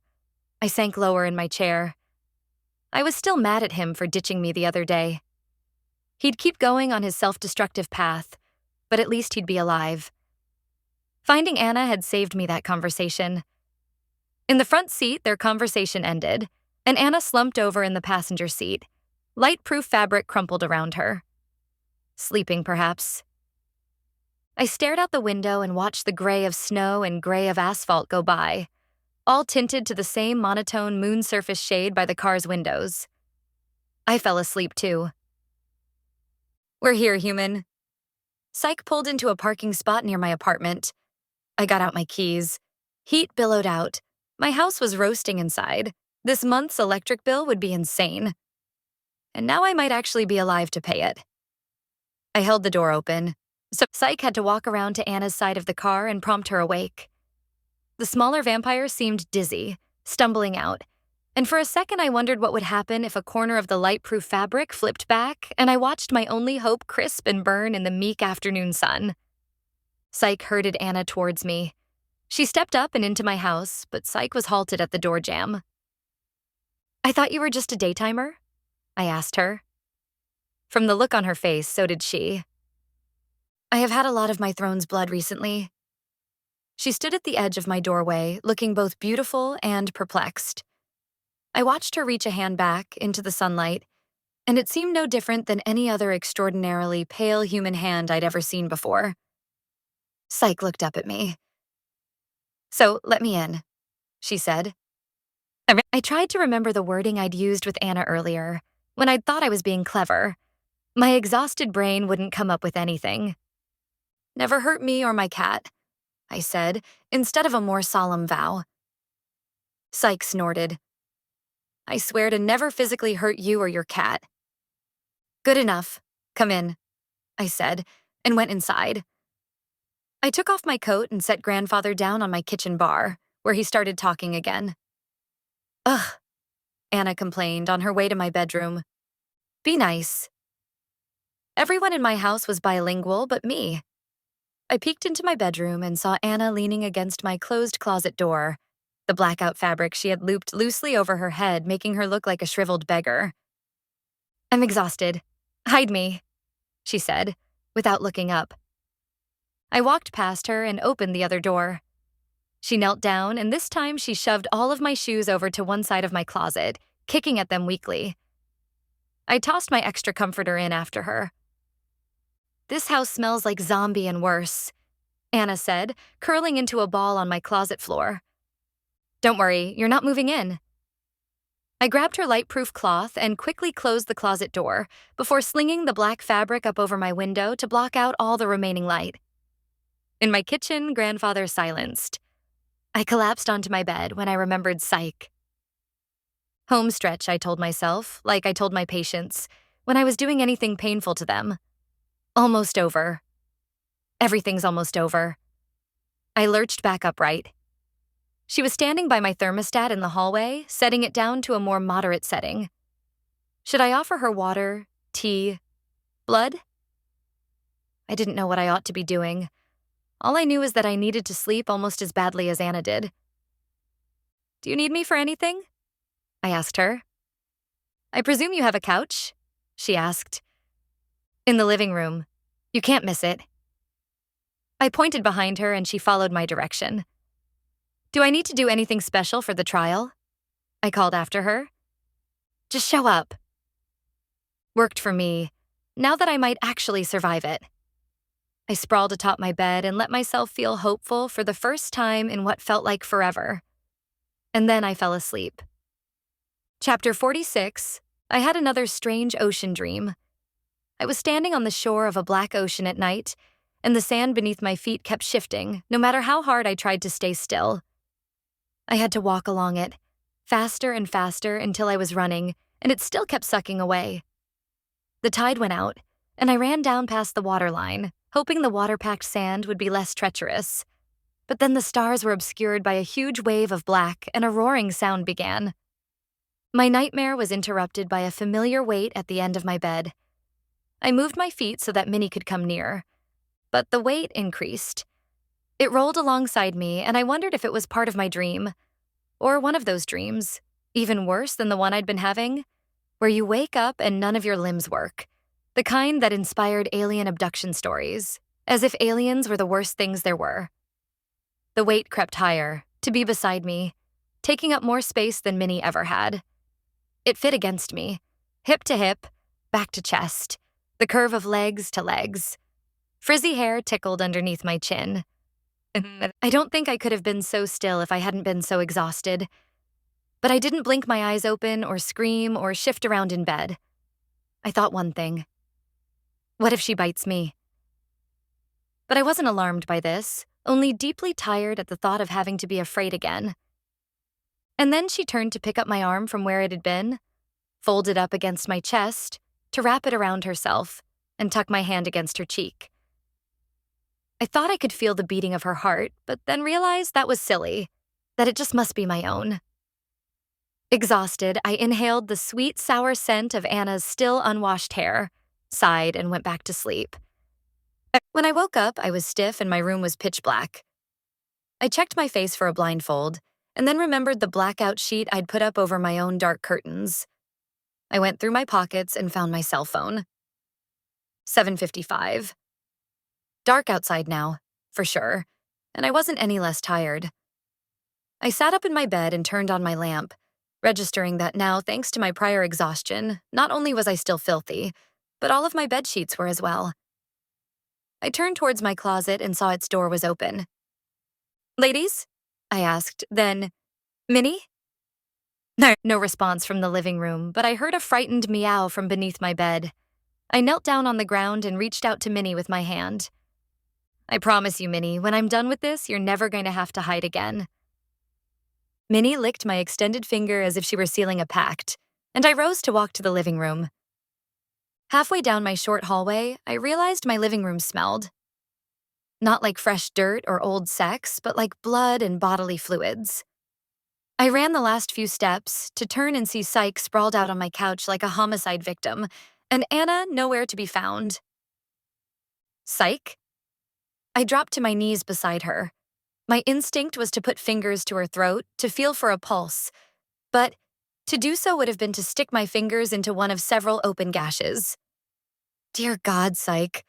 I sank lower in my chair. I was still mad at him for ditching me the other day. He'd keep going on his self-destructive path, but at least he'd be alive. Finding Anna had saved me that conversation. In the front seat, their conversation ended, and Anna slumped over in the passenger seat, light-proof fabric crumpled around her. Sleeping, perhaps. I stared out the window and watched the gray of snow and gray of asphalt go by, all tinted to the same monotone moon surface shade by the car's windows. I fell asleep, too. We're here, human. Syke pulled into a parking spot near my apartment. I got out my keys. Heat billowed out. My house was roasting inside. This month's electric bill would be insane. And now I might actually be alive to pay it. I held the door open, so Syke had to walk around to Anna's side of the car and prompt her awake. The smaller vampire seemed dizzy, stumbling out, and for a second I wondered what would happen if a corner of the light-proof fabric flipped back and I watched my only hope crisp and burn in the meek afternoon sun. Syke herded Anna towards me. She stepped up and into my house, but Syke was halted at the door jamb. I thought you were just a daytimer? I asked her. From the look on her face, so did she. I have had a lot of my throne's blood recently. She stood at the edge of my doorway, looking both beautiful and perplexed. I watched her reach a hand back into the sunlight, and it seemed no different than any other extraordinarily pale human hand I'd ever seen before. Syke looked up at me. "So, let me in," she said. I tried to remember the wording I'd used with Anna earlier, when I'd thought I was being clever. My exhausted brain wouldn't come up with anything. "Never hurt me or my cat," I said, instead of a more solemn vow. Psyche snorted. "I swear to never physically hurt you or your cat." "Good enough. Come in," I said, and went inside. I took off my coat and set grandfather down on my kitchen bar, where he started talking again. "Ugh," Anna complained on her way to my bedroom. "Be nice." Everyone in my house was bilingual but me. I peeked into my bedroom and saw Anna leaning against my closed closet door, the blackout fabric she had looped loosely over her head, making her look like a shriveled beggar. "I'm exhausted. Hide me," she said, without looking up. I walked past her and opened the other door. She knelt down, and this time she shoved all of my shoes over to one side of my closet, kicking at them weakly. I tossed my extra comforter in after her. "This house smells like zombie and worse," Anna said, curling into a ball on my closet floor. "Don't worry, you're not moving in." I grabbed her light-proof cloth and quickly closed the closet door before slinging the black fabric up over my window to block out all the remaining light. In my kitchen, grandfather silenced. I collapsed onto my bed when I remembered Psyche. Home stretch, I told myself, like I told my patients, when I was doing anything painful to them. Almost over. Everything's almost over. I lurched back upright. She was standing by my thermostat in the hallway, setting it down to a more moderate setting. Should I offer her water, tea, blood? I didn't know what I ought to be doing. All I knew is that I needed to sleep almost as badly as Anna did. "Do you need me for anything?" I asked her. "I presume you have a couch?" she asked. "In the living room. You can't miss it." I pointed behind her and she followed my direction. "Do I need to do anything special for the trial?" I called after her. "Just show up." Worked for me, now that I might actually survive it. I sprawled atop my bed and let myself feel hopeful for the first time in what felt like forever. And then I fell asleep. Chapter 46, I had another strange ocean dream. I was standing on the shore of a black ocean at night, and the sand beneath my feet kept shifting, no matter how hard I tried to stay still. I had to walk along it, faster and faster until I was running, and it still kept sucking away. The tide went out, and I ran down past the waterline, hoping the water-packed sand would be less treacherous. But then the stars were obscured by a huge wave of black, and a roaring sound began. My nightmare was interrupted by a familiar weight at the end of my bed. I moved my feet so that Minnie could come near, but the weight increased. It rolled alongside me, and I wondered if it was part of my dream, or one of those dreams, even worse than the one I'd been having, where you wake up and none of your limbs work, the kind that inspired alien abduction stories, as if aliens were the worst things there were. The weight crept higher, to be beside me, taking up more space than Minnie ever had. It fit against me, hip to hip, back to chest, the curve of legs to legs. Frizzy hair tickled underneath my chin. I don't think I could have been so still if I hadn't been so exhausted. But I didn't blink my eyes open or scream or shift around in bed. I thought one thing. What if she bites me? But I wasn't alarmed by this, only deeply tired at the thought of having to be afraid again. And then she turned to pick up my arm from where it had been, folded up against my chest, to wrap it around herself, and tuck my hand against her cheek. I thought I could feel the beating of her heart, but then realized that was silly, that it just must be my own. Exhausted, I inhaled the sweet, sour scent of Anna's still unwashed hair, sighed, and went back to sleep. When I woke up, I was stiff and my room was pitch black. I checked my face for a blindfold, and then remembered the blackout sheet I'd put up over my own dark curtains. I went through my pockets and found my cell phone. 7:55. Dark outside now, for sure, and I wasn't any less tired. I sat up in my bed and turned on my lamp, registering that now, thanks to my prior exhaustion, not only was I still filthy, but all of my bed sheets were as well. I turned towards my closet and saw its door was open. "Ladies?" I asked. Then, Minnie? No response from the living room, but I heard a frightened meow from beneath my bed. I knelt down on the ground and reached out to Minnie with my hand. I promise you, Minnie, when I'm done with this, you're never going to have to hide again. Minnie licked my extended finger as if she were sealing a pact, and I rose to walk to the living room. Halfway down my short hallway, I realized my living room smelled. Not like fresh dirt or old sex, but like blood and bodily fluids. I ran the last few steps to turn and see Psyche sprawled out on my couch like a homicide victim, and Anna nowhere to be found. Psyche? I dropped to my knees beside her. My instinct was to put fingers to her throat, to feel for a pulse, but to do so would have been to stick my fingers into one of several open gashes. Dear God, Psyche.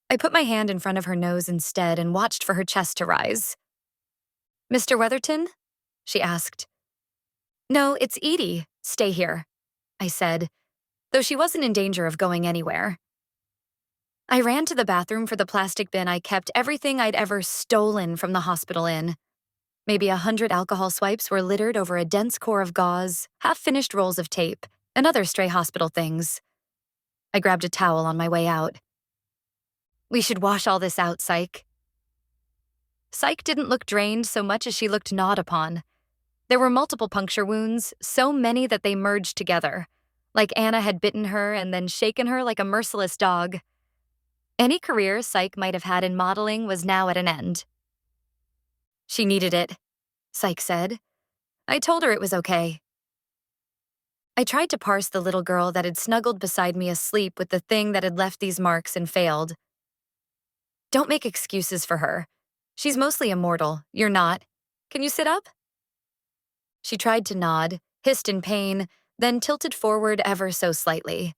I put my hand in front of her nose instead and watched for her chest to rise. Mr. Weatherton? She asked. No, it's Edie. Stay here, I said, though she wasn't in danger of going anywhere. I ran to the bathroom for the plastic bin I kept everything I'd ever stolen from the hospital in. Maybe 100 alcohol swipes were littered over a dense core of gauze, half-finished rolls of tape, and other stray hospital things. I grabbed a towel on my way out. We should wash all this out, Psyche. Psyche didn't look drained so much as she looked gnawed upon. There were multiple puncture wounds, so many that they merged together, like Anna had bitten her and then shaken her like a merciless dog. Any career Psyche might have had in modeling was now at an end. She needed it, Psyche said. I told her it was okay. I tried to parse the little girl that had snuggled beside me asleep with the thing that had left these marks and failed. Don't make excuses for her. She's mostly immortal. You're not. Can you sit up? She tried to nod, hissed in pain, then tilted forward ever so slightly.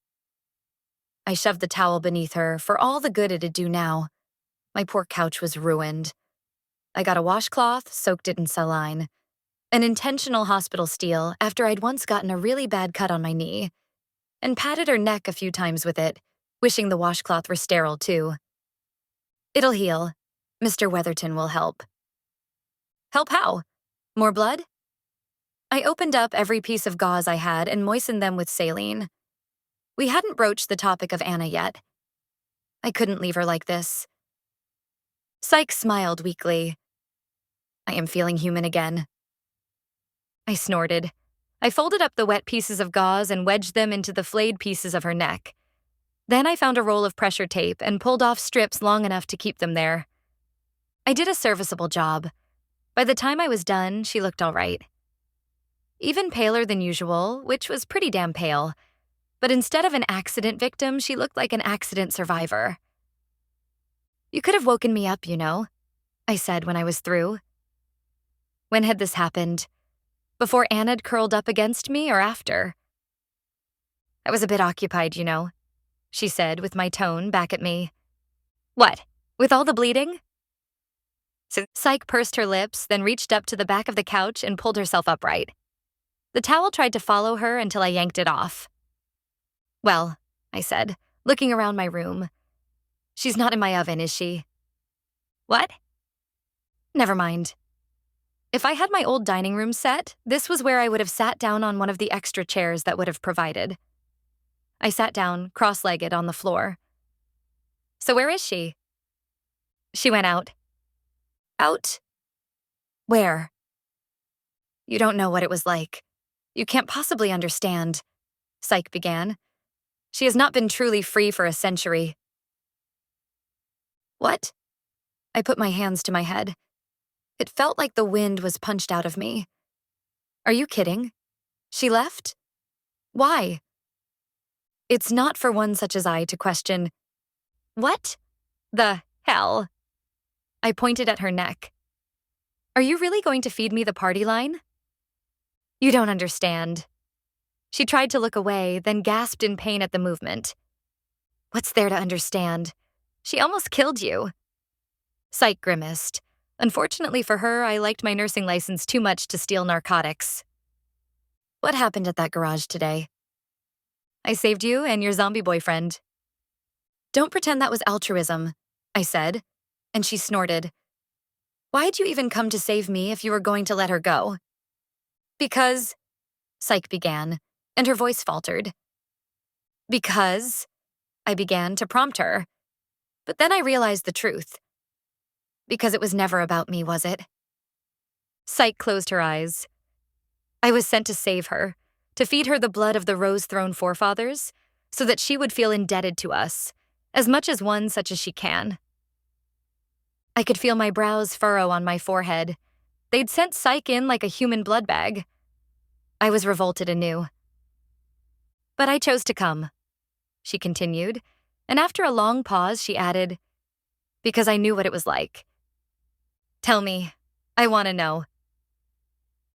I shoved the towel beneath her for all the good it'd do now. My poor couch was ruined. I got a washcloth, soaked it in saline. An intentional hospital steal after I'd once gotten a really bad cut on my knee, and patted her neck a few times with it, wishing the washcloth were sterile too. It'll heal. Mr. Weatherton will help. Help how? More blood? I opened up every piece of gauze I had and moistened them with saline. We hadn't broached the topic of Anna yet. I couldn't leave her like this. Psyche smiled weakly. I am feeling human again. I snorted. I folded up the wet pieces of gauze and wedged them into the flayed pieces of her neck. Then I found a roll of pressure tape and pulled off strips long enough to keep them there. I did a serviceable job. By the time I was done, she looked all right. Even paler than usual, which was pretty damn pale. But instead of an accident victim, she looked like an accident survivor. You could have woken me up, you know, I said when I was through. When had this happened? Before Anna'd curled up against me or after? I was a bit occupied, you know, she said with my tone back at me. What, with all the bleeding? Psyche pursed her lips, then reached up to the back of the couch and pulled herself upright. The towel tried to follow her until I yanked it off. Well, I said, looking around my room. She's not in my oven, is she? What? Never mind. If I had my old dining room set, this was where I would have sat down on one of the extra chairs that would have provided. I sat down, cross-legged, on the floor. So where is she? She went out. Out? Where? You don't know what it was like. You can't possibly understand, Psyche began. She has not been truly free for a century. What? I put my hands to my head. It felt like the wind was punched out of me. Are you kidding? She left? Why? It's not for one such as I to question. What the hell? I pointed at her neck. Are you really going to feed me the party line? You don't understand. She tried to look away, then gasped in pain at the movement. What's there to understand? She almost killed you. Psyche grimaced. Unfortunately for her, I liked my nursing license too much to steal narcotics. What happened at that garage today? I saved you and your zombie boyfriend. Don't pretend that was altruism, I said, and she snorted. Why'd you even come to save me if you were going to let her go? Because, Psyche began, and her voice faltered. Because, I began to prompt her. But then I realized the truth. Because it was never about me, was it? Psyche closed her eyes. I was sent to save her, to feed her the blood of the rose-throne forefathers, so that she would feel indebted to us, as much as one such as she can. I could feel my brows furrow on my forehead. They'd sent Psyche in like a human blood bag. I was revolted anew. But I chose to come, she continued, and after a long pause she added, because I knew what it was like. Tell me, I want to know.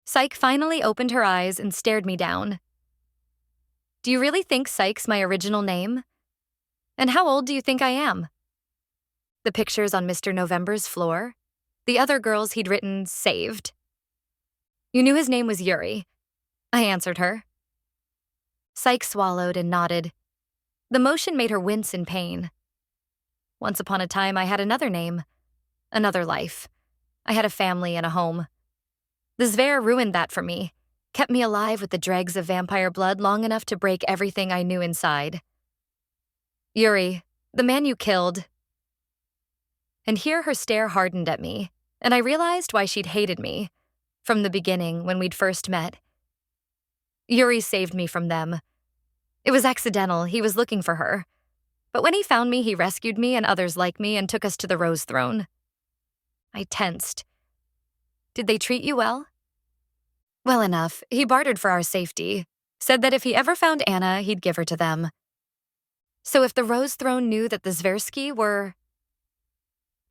Psyche finally opened her eyes and stared me down. Do you really think Psyche's my original name? And how old do you think I am? The pictures on Mr. November's floor, the other girls he'd written saved. You knew his name was Yuri. I answered her. Psyche swallowed and nodded. The motion made her wince in pain. Once upon a time, I had another name, another life. I had a family and a home. The Zver ruined that for me, kept me alive with the dregs of vampire blood long enough to break everything I knew inside. Yuri, the man you killed. And here her stare hardened at me, and I realized why she'd hated me, from the beginning when we'd first met. Yuri saved me from them. It was accidental, he was looking for her. But when he found me, he rescued me and others like me and took us to the Rose Throne. I tensed. Did they treat you well? Well enough. He bartered for our safety, said that if he ever found Anna, he'd give her to them. So if the Rose Throne knew that the Zversky were...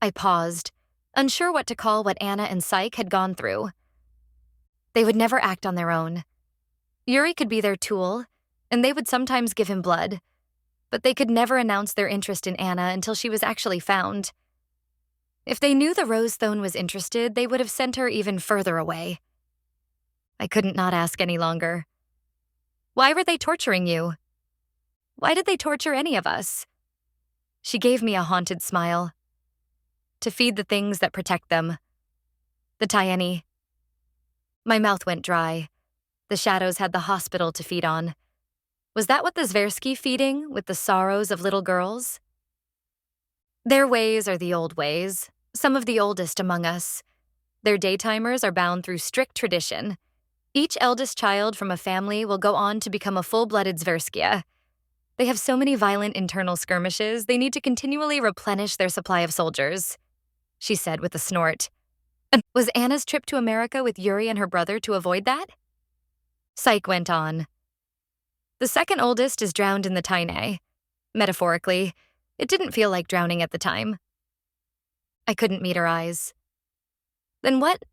I paused, unsure what to call what Anna and Psyche had gone through. They would never act on their own. Yuri could be their tool, and they would sometimes give him blood, but they could never announce their interest in Anna until she was actually found. If they knew the Rose Throne was interested, they would have sent her even further away. I couldn't not ask any longer. Why were they torturing you? Why did they torture any of us? She gave me a haunted smile. To feed the things that protect them. The Tyeni. My mouth went dry. The shadows had the hospital to feed on. Was that what the Zversky feeding, with the sorrows of little girls? Their ways are the old ways, some of the oldest among us. Their daytimers are bound through strict tradition. Each eldest child from a family will go on to become a full-blooded Zverskia. They have so many violent internal skirmishes, they need to continually replenish their supply of soldiers, she said with a snort. Was Anna's trip to America with Yuri and her brother to avoid that? Psyche went on. The second oldest is drowned in the Tyne. Metaphorically, it didn't feel like drowning at the time. I couldn't meet her eyes. Then what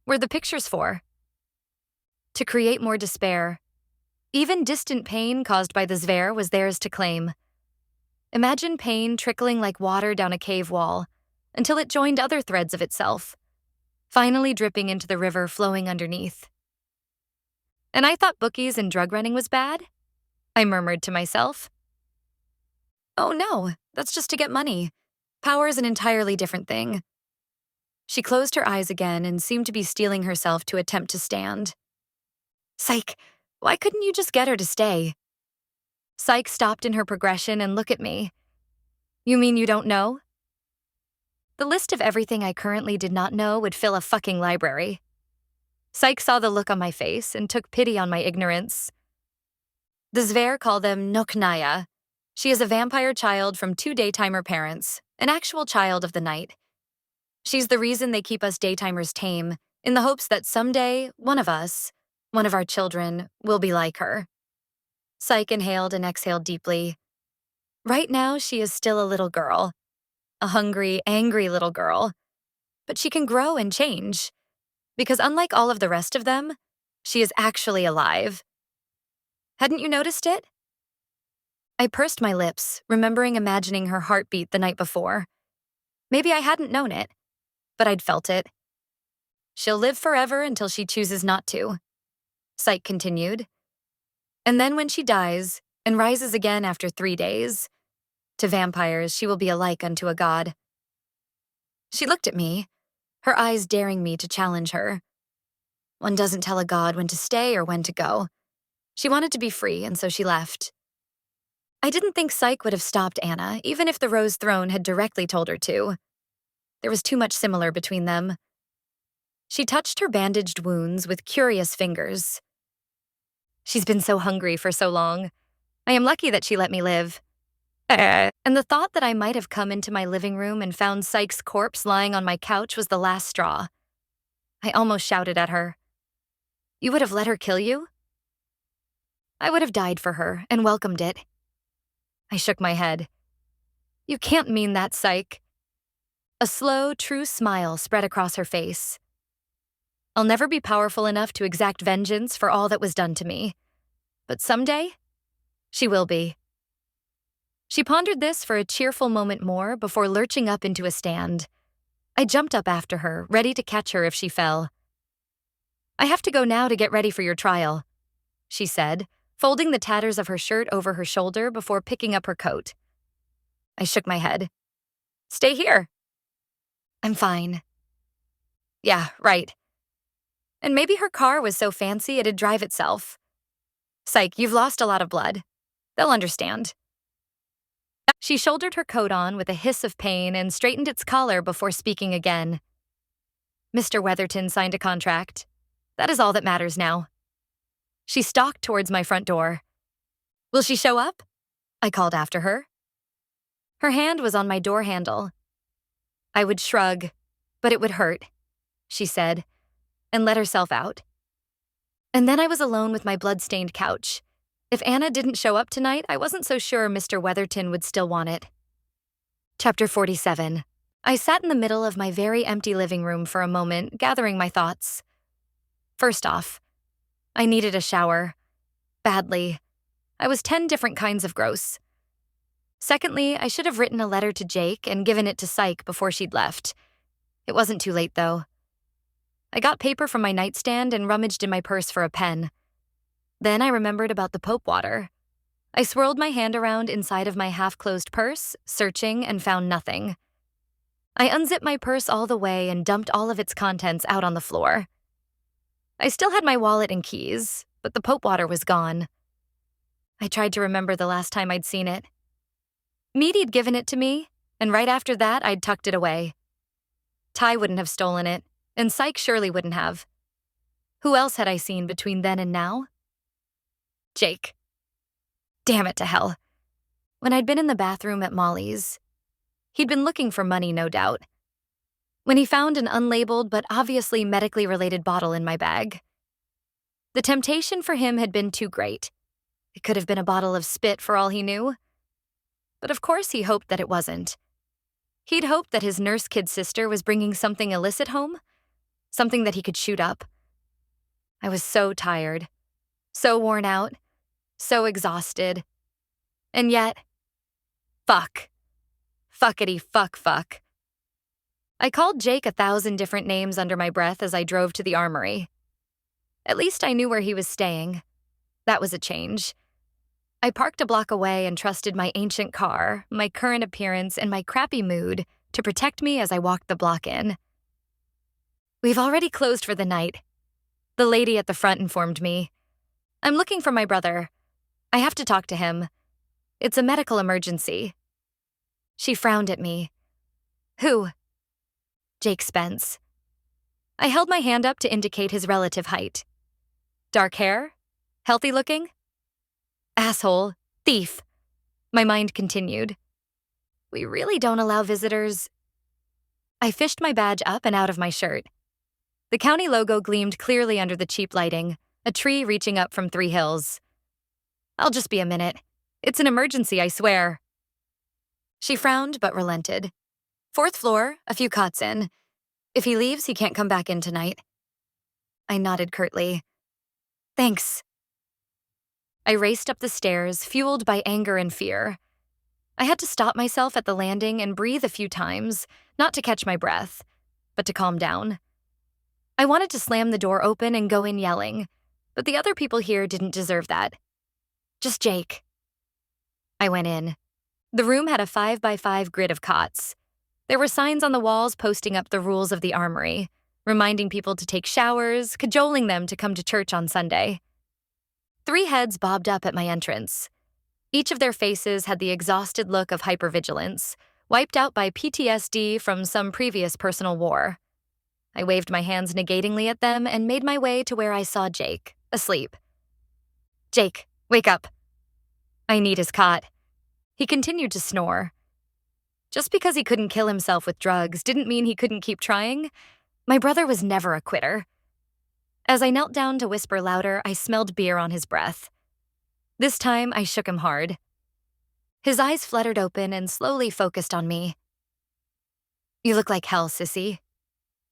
were the pictures for? To create more despair. Even distant pain caused by the Zver was theirs to claim. Imagine pain trickling like water down a cave wall until it joined other threads of itself, finally dripping into the river flowing underneath. And I thought bookies and drug running was bad? I murmured to myself. Oh no, that's just to get money. Power's an entirely different thing. She closed her eyes again and seemed to be steeling herself to attempt to stand. Psyche, why couldn't you just get her to stay? Psyche stopped in her progression and looked at me. You mean you don't know? The list of everything I currently did not know would fill a fucking library. Psyche saw the look on my face and took pity on my ignorance. The Zver call them Noknaya. She is a vampire child from 2 daytimer parents, an actual child of the night. She's the reason they keep us daytimers tame, in the hopes that someday, one of us, one of our children, will be like her. Psyche inhaled and exhaled deeply. Right now, she is still a little girl. A hungry, angry little girl. But she can grow and change. Because unlike all of the rest of them, she is actually alive. Hadn't you noticed it? I pursed my lips, remembering imagining her heartbeat the night before. Maybe I hadn't known it, but I'd felt it. She'll live forever until she chooses not to, Psyche continued. And then when she dies, and rises again after 3 days, to vampires she will be alike unto a god. She looked at me, her eyes daring me to challenge her. One doesn't tell a god when to stay or when to go. She wanted to be free, and so she left. I didn't think Psyche would have stopped Anna, even if the Rose Throne had directly told her to. There was too much similar between them. She touched her bandaged wounds with curious fingers. She's been so hungry for so long. I am lucky that she let me live. And the thought that I might have come into my living room and found Psyche's corpse lying on my couch was the last straw. I almost shouted at her. You would have let her kill you? I would have died for her and welcomed it. I shook my head. You can't mean that, Psyche. A slow, true smile spread across her face. I'll never be powerful enough to exact vengeance for all that was done to me. But someday, she will be. She pondered this for a cheerful moment more before lurching up into a stand. I jumped up after her, ready to catch her if she fell. I have to go now to get ready for your trial, she said, folding the tatters of her shirt over her shoulder before picking up her coat. I shook my head. Stay here. I'm fine. Yeah, right. And maybe her car was so fancy it'd drive itself. Psyche, you've lost a lot of blood. They'll understand. She shouldered her coat on with a hiss of pain and straightened its collar before speaking again. Mr. Weatherton signed a contract. That is all that matters now. She stalked towards my front door. Will she show up? I called after her. Her hand was on my door handle. I would shrug, but it would hurt, she said, and let herself out. And then I was alone with my blood-stained couch. If Anna didn't show up tonight, I wasn't so sure Mr. Weatherton would still want it. Chapter 47. I sat in the middle of my very empty living room for a moment, gathering my thoughts. First off, I needed a shower. Badly. I was 10 different kinds of gross. Secondly, I should have written a letter to Jake and given it to Psyche before she'd left. It wasn't too late, though. I got paper from my nightstand and rummaged in my purse for a pen. Then I remembered about the Pope water. I swirled my hand around inside of my half-closed purse, searching, and found nothing. I unzipped my purse all the way and dumped all of its contents out on the floor. I still had my wallet and keys, but the Pope water was gone. I tried to remember the last time I'd seen it. Meady'd given it to me, and right after that I'd tucked it away. Ty wouldn't have stolen it, and Psyche surely wouldn't have. Who else had I seen between then and now? Jake. Damn it to hell. When I'd been in the bathroom at Molly's, he'd been looking for money, no doubt. When he found an unlabeled but obviously medically related bottle in my bag. The temptation for him had been too great. It could have been a bottle of spit for all he knew. But of course he hoped that it wasn't. He'd hoped that his nurse kid sister was bringing something illicit home, something that he could shoot up. I was so tired, so worn out, so exhausted. And yet, fuck. Fuckity fuck. I called Jake 1,000 different names under my breath as I drove to the armory. At least I knew where he was staying. That was a change. I parked a block away and trusted my ancient car, my current appearance, and my crappy mood to protect me as I walked the block in. We've already closed for the night. The lady at the front informed me. I'm looking for my brother. I have to talk to him. It's a medical emergency. She frowned at me. Who? Jake Spence. I held my hand up to indicate his relative height. Dark hair? Healthy looking? Asshole. Thief. My mind continued. We really don't allow visitors. I fished my badge up and out of my shirt. The county logo gleamed clearly under the cheap lighting, a tree reaching up from 3 hills. I'll just be a minute. It's an emergency, I swear. She frowned but relented. 4th floor, a few cots in. If he leaves, he can't come back in tonight. I nodded curtly. Thanks. I raced up the stairs, fueled by anger and fear. I had to stop myself at the landing and breathe a few times, not to catch my breath, but to calm down. I wanted to slam the door open and go in yelling, but the other people here didn't deserve that. Just Jake. I went in. The room had a 5x5 grid of cots. There were signs on the walls posting up the rules of the armory, reminding people to take showers, cajoling them to come to church on Sunday. 3 heads bobbed up at my entrance. Each of their faces had the exhausted look of hypervigilance, wiped out by PTSD from some previous personal war. I waved my hands negatingly at them and made my way to where I saw Jake, asleep. "Jake, wake up. I need his cot." He continued to snore. Just because he couldn't kill himself with drugs didn't mean he couldn't keep trying. My brother was never a quitter. As I knelt down to whisper louder, I smelled beer on his breath. This time, I shook him hard. His eyes fluttered open and slowly focused on me. "You look like hell, sissy,"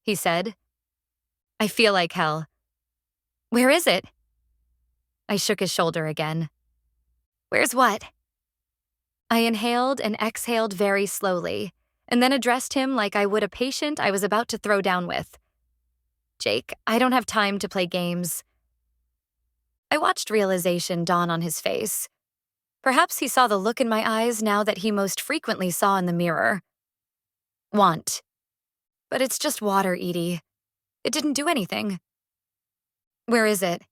he said. "I feel like hell." "Where is it?" I shook his shoulder again. "Where's what?" I inhaled and exhaled very slowly, and then addressed him like I would a patient I was about to throw down with. "Jake, I don't have time to play games." I watched realization dawn on his face. Perhaps he saw the look in my eyes now that he most frequently saw in the mirror. "Want." "But it's just water, Edie. It didn't do anything." "Where is it?"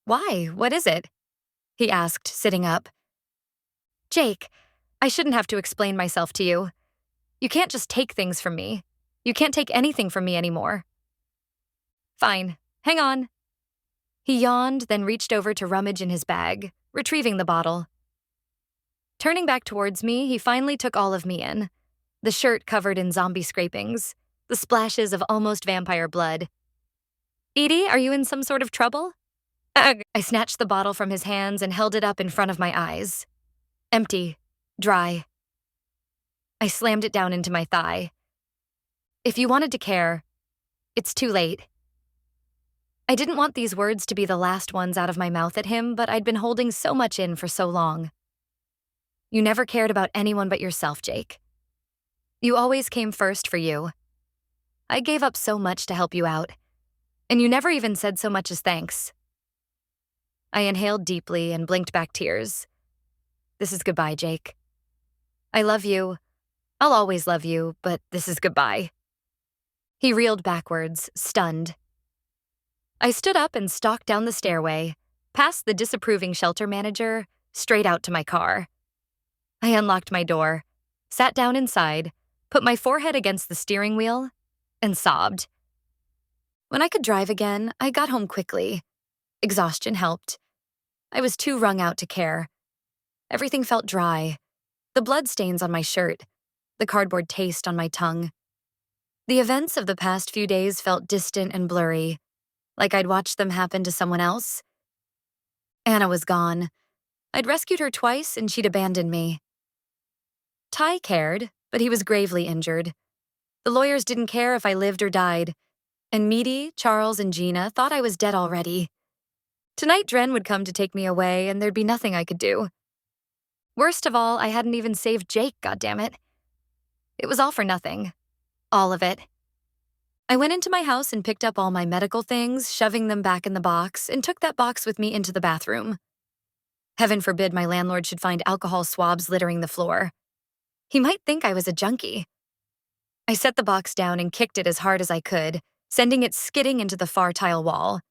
"Why? What is it?" he asked, sitting up. "Jake, I shouldn't have to explain myself to you. You can't just take things from me. You can't take anything from me anymore." "Fine. Hang on." He yawned, then reached over to rummage in his bag, retrieving the bottle. Turning back towards me, he finally took all of me in. The shirt covered in zombie scrapings, the splashes of almost vampire blood. "Edie, are you in some sort of trouble?" Ugh. I snatched the bottle from his hands and held it up in front of my eyes. Empty. Dry. I slammed it down into my thigh. "If you wanted to care, it's too late." I didn't want these words to be the last ones out of my mouth at him, but I'd been holding so much in for so long. You never cared about anyone but yourself, Jake. You always came first for you. I gave up so much to help you out, and you never even said so much as thanks. I inhaled deeply and blinked back tears. This is goodbye, Jake. I love you. I'll always love you, but this is goodbye. He reeled backwards, stunned. I stood up and stalked down the stairway, past the disapproving shelter manager, straight out to my car. I unlocked my door, sat down inside, put my forehead against the steering wheel, and sobbed. When I could drive again, I got home quickly. Exhaustion helped. I was too wrung out to care. Everything felt dry. The bloodstains on my shirt, the cardboard taste on my tongue. The events of the past few days felt distant and blurry, like I'd watched them happen to someone else. Anna was gone. I'd rescued her twice and she'd abandoned me. Ty cared, but he was gravely injured. The lawyers didn't care if I lived or died, and Meaty, Charles, and Gina thought I was dead already. Tonight Dren would come to take me away and there'd be nothing I could do. Worst of all, I hadn't even saved Jake, goddammit. It was all for nothing. All of it. I went into my house and picked up all my medical things, shoving them back in the box, and took that box with me into the bathroom. Heaven forbid my landlord should find alcohol swabs littering the floor. He might think I was a junkie. I set the box down and kicked it as hard as I could, sending it skidding into the far tile wall.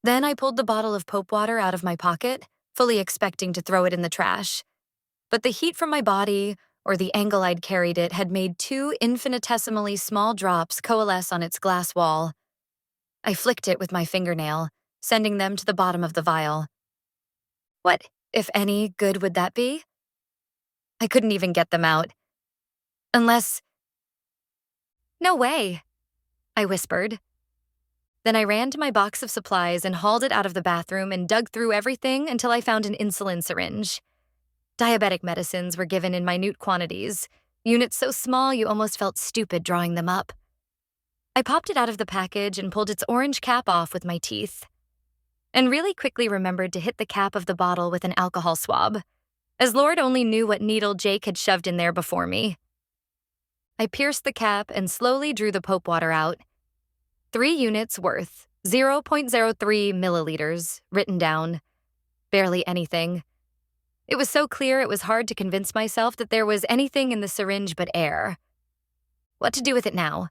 Then I pulled the bottle of Pope water out of my pocket, fully expecting to throw it in the trash. But the heat from my body, or the angle I'd carried it, had made 2 infinitesimally small drops coalesce on its glass wall. I flicked it with my fingernail, sending them to the bottom of the vial. What, if any, good would that be? I couldn't even get them out. Unless... No way, I whispered. Then I ran to my box of supplies and hauled it out of the bathroom and dug through everything until I found an insulin syringe. Diabetic medicines were given in minute quantities, units so small you almost felt stupid drawing them up. I popped it out of the package and pulled its orange cap off with my teeth. And really quickly remembered to hit the cap of the bottle with an alcohol swab, as Lord only knew what needle Jake had shoved in there before me. I pierced the cap and slowly drew the Pope water out. 3 units worth, 0.03 milliliters, written down. Barely anything. It was so clear it was hard to convince myself that there was anything in the syringe but air. What to do with it now?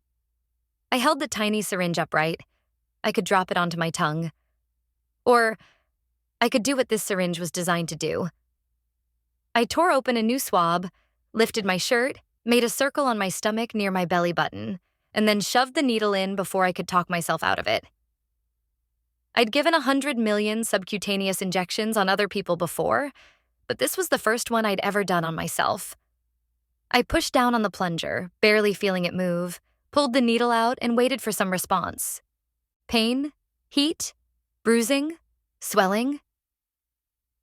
I held the tiny syringe upright. I could drop it onto my tongue. Or I could do what this syringe was designed to do. I tore open a new swab, lifted my shirt, made a circle on my stomach near my belly button, and then shoved the needle in before I could talk myself out of it. I'd given 100 million subcutaneous injections on other people before, but this was the first one I'd ever done on myself. I pushed down on the plunger, barely feeling it move, pulled the needle out, and waited for some response. Pain? Heat? Bruising? Swelling?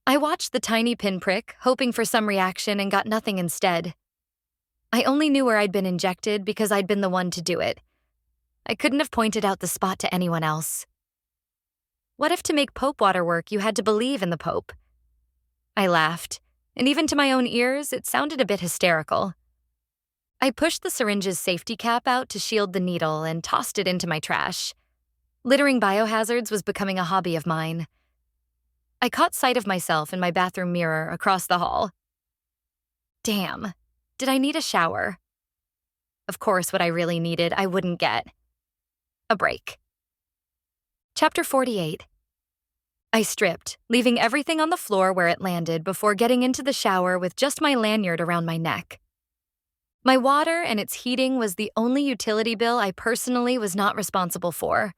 I watched the tiny pinprick, hoping for some reaction, and got nothing instead. I only knew where I'd been injected because I'd been the one to do it. I couldn't have pointed out the spot to anyone else. What if to make Pope water work you had to believe in the Pope? I laughed, and even to my own ears, it sounded a bit hysterical. I pushed the syringe's safety cap out to shield the needle and tossed it into my trash. Littering biohazards was becoming a hobby of mine. I caught sight of myself in my bathroom mirror across the hall. Damn, did I need a shower? Of course, what I really needed, I wouldn't get. A break. Chapter 48. I stripped, leaving everything on the floor where it landed before getting into the shower with just my lanyard around my neck. My water and its heating was the only utility bill I personally was not responsible for.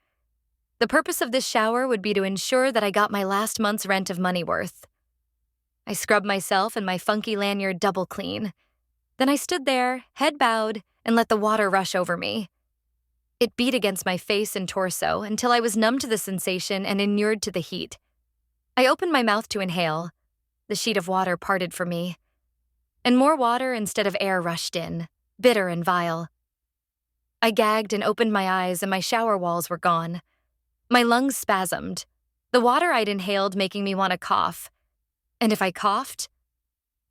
The purpose of this shower would be to ensure that I got my last month's rent of money worth. I scrubbed myself and my funky lanyard double clean. Then I stood there, head bowed, and let the water rush over me. It beat against my face and torso until I was numb to the sensation and inured to the heat. I opened my mouth to inhale. The sheet of water parted for me. And more water instead of air rushed in, bitter and vile. I gagged and opened my eyes and my shower walls were gone. My lungs spasmed, the water I'd inhaled making me want to cough. And if I coughed,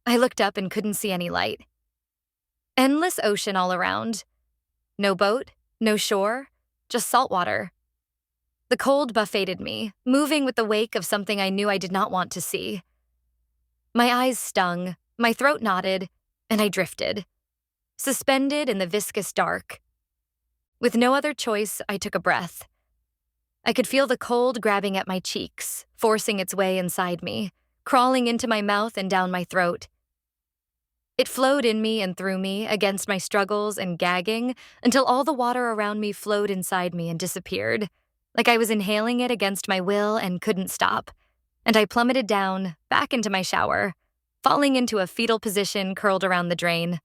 I looked up and couldn't see any light. Endless ocean all around. No boat, no shore, just salt water. The cold buffeted me, moving with the wake of something I knew I did not want to see. My eyes stung, my throat knotted, and I drifted, suspended in the viscous dark. With no other choice, I took a breath. I could feel the cold grabbing at my cheeks, forcing its way inside me, crawling into my mouth and down my throat. It flowed in me and through me, against my struggles and gagging, until all the water around me flowed inside me and disappeared, like I was inhaling it against my will and couldn't stop. And I plummeted down, back into my shower, falling into a fetal position curled around the drain.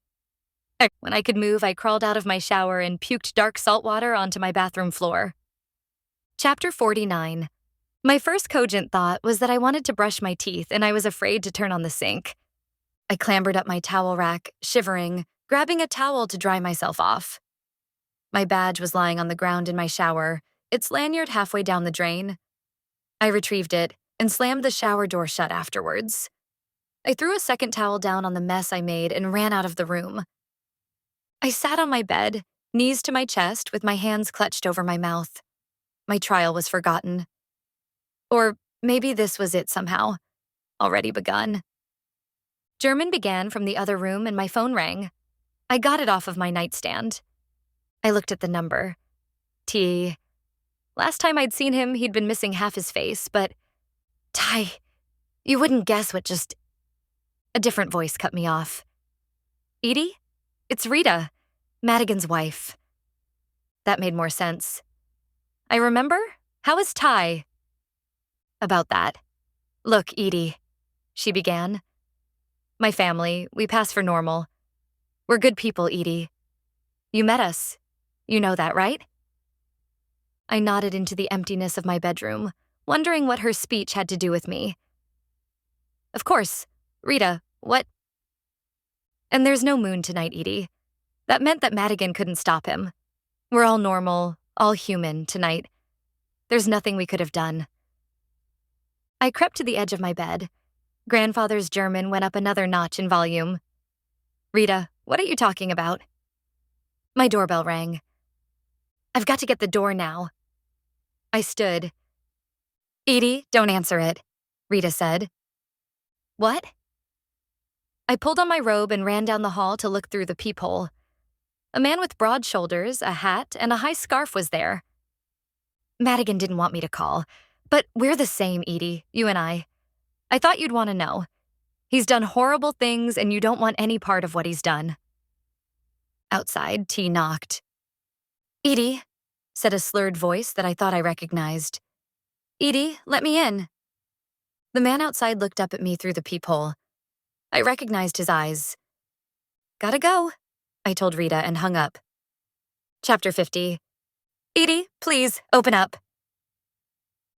When I could move, I crawled out of my shower and puked dark salt water onto my bathroom floor. Chapter 49. My first cogent thought was that I wanted to brush my teeth and I was afraid to turn on the sink. I clambered up my towel rack, shivering, grabbing a towel to dry myself off. My badge was lying on the ground in my shower, its lanyard halfway down the drain. I retrieved it and slammed the shower door shut afterwards. I threw a second towel down on the mess I made and ran out of the room. I sat on my bed, knees to my chest with my hands clutched over my mouth. My trial was forgotten. Or maybe this was it somehow, already begun. German began from the other room and my phone rang. I got it off of my nightstand. I looked at the number. T. Last time I'd seen him, he'd been missing half his face, but... Ty, you wouldn't guess what just... A different voice cut me off. Edie? It's Rita, Madigan's wife. That made more sense. I remember? How is Ty? About that. Look, Edie, she began. My family, we pass for normal. We're good people, Edie. You met us. You know that, right? I nodded into the emptiness of my bedroom, wondering what her speech had to do with me. Of course. Rita, what? And there's no moon tonight, Edie. That meant that Madigan couldn't stop him. We're all normal, all human tonight. There's nothing we could have done. I crept to the edge of my bed. Grandfather's German went up another notch in volume. Rita, what are you talking about? My doorbell rang. I've got to get the door now. I stood. Edie, don't answer it, Rita said. What? I pulled on my robe and ran down the hall to look through the peephole. A man with broad shoulders, a hat, and a high scarf was there. Madigan didn't want me to call, but we're the same, Edie, you and I. I thought you'd want to know. He's done horrible things, and you don't want any part of what he's done. Outside, T knocked. Edie, said a slurred voice that I thought I recognized. Edie, let me in. The man outside looked up at me through the peephole. I recognized his eyes. Gotta go, I told Rita and hung up. Chapter 50. Edie, please, open up.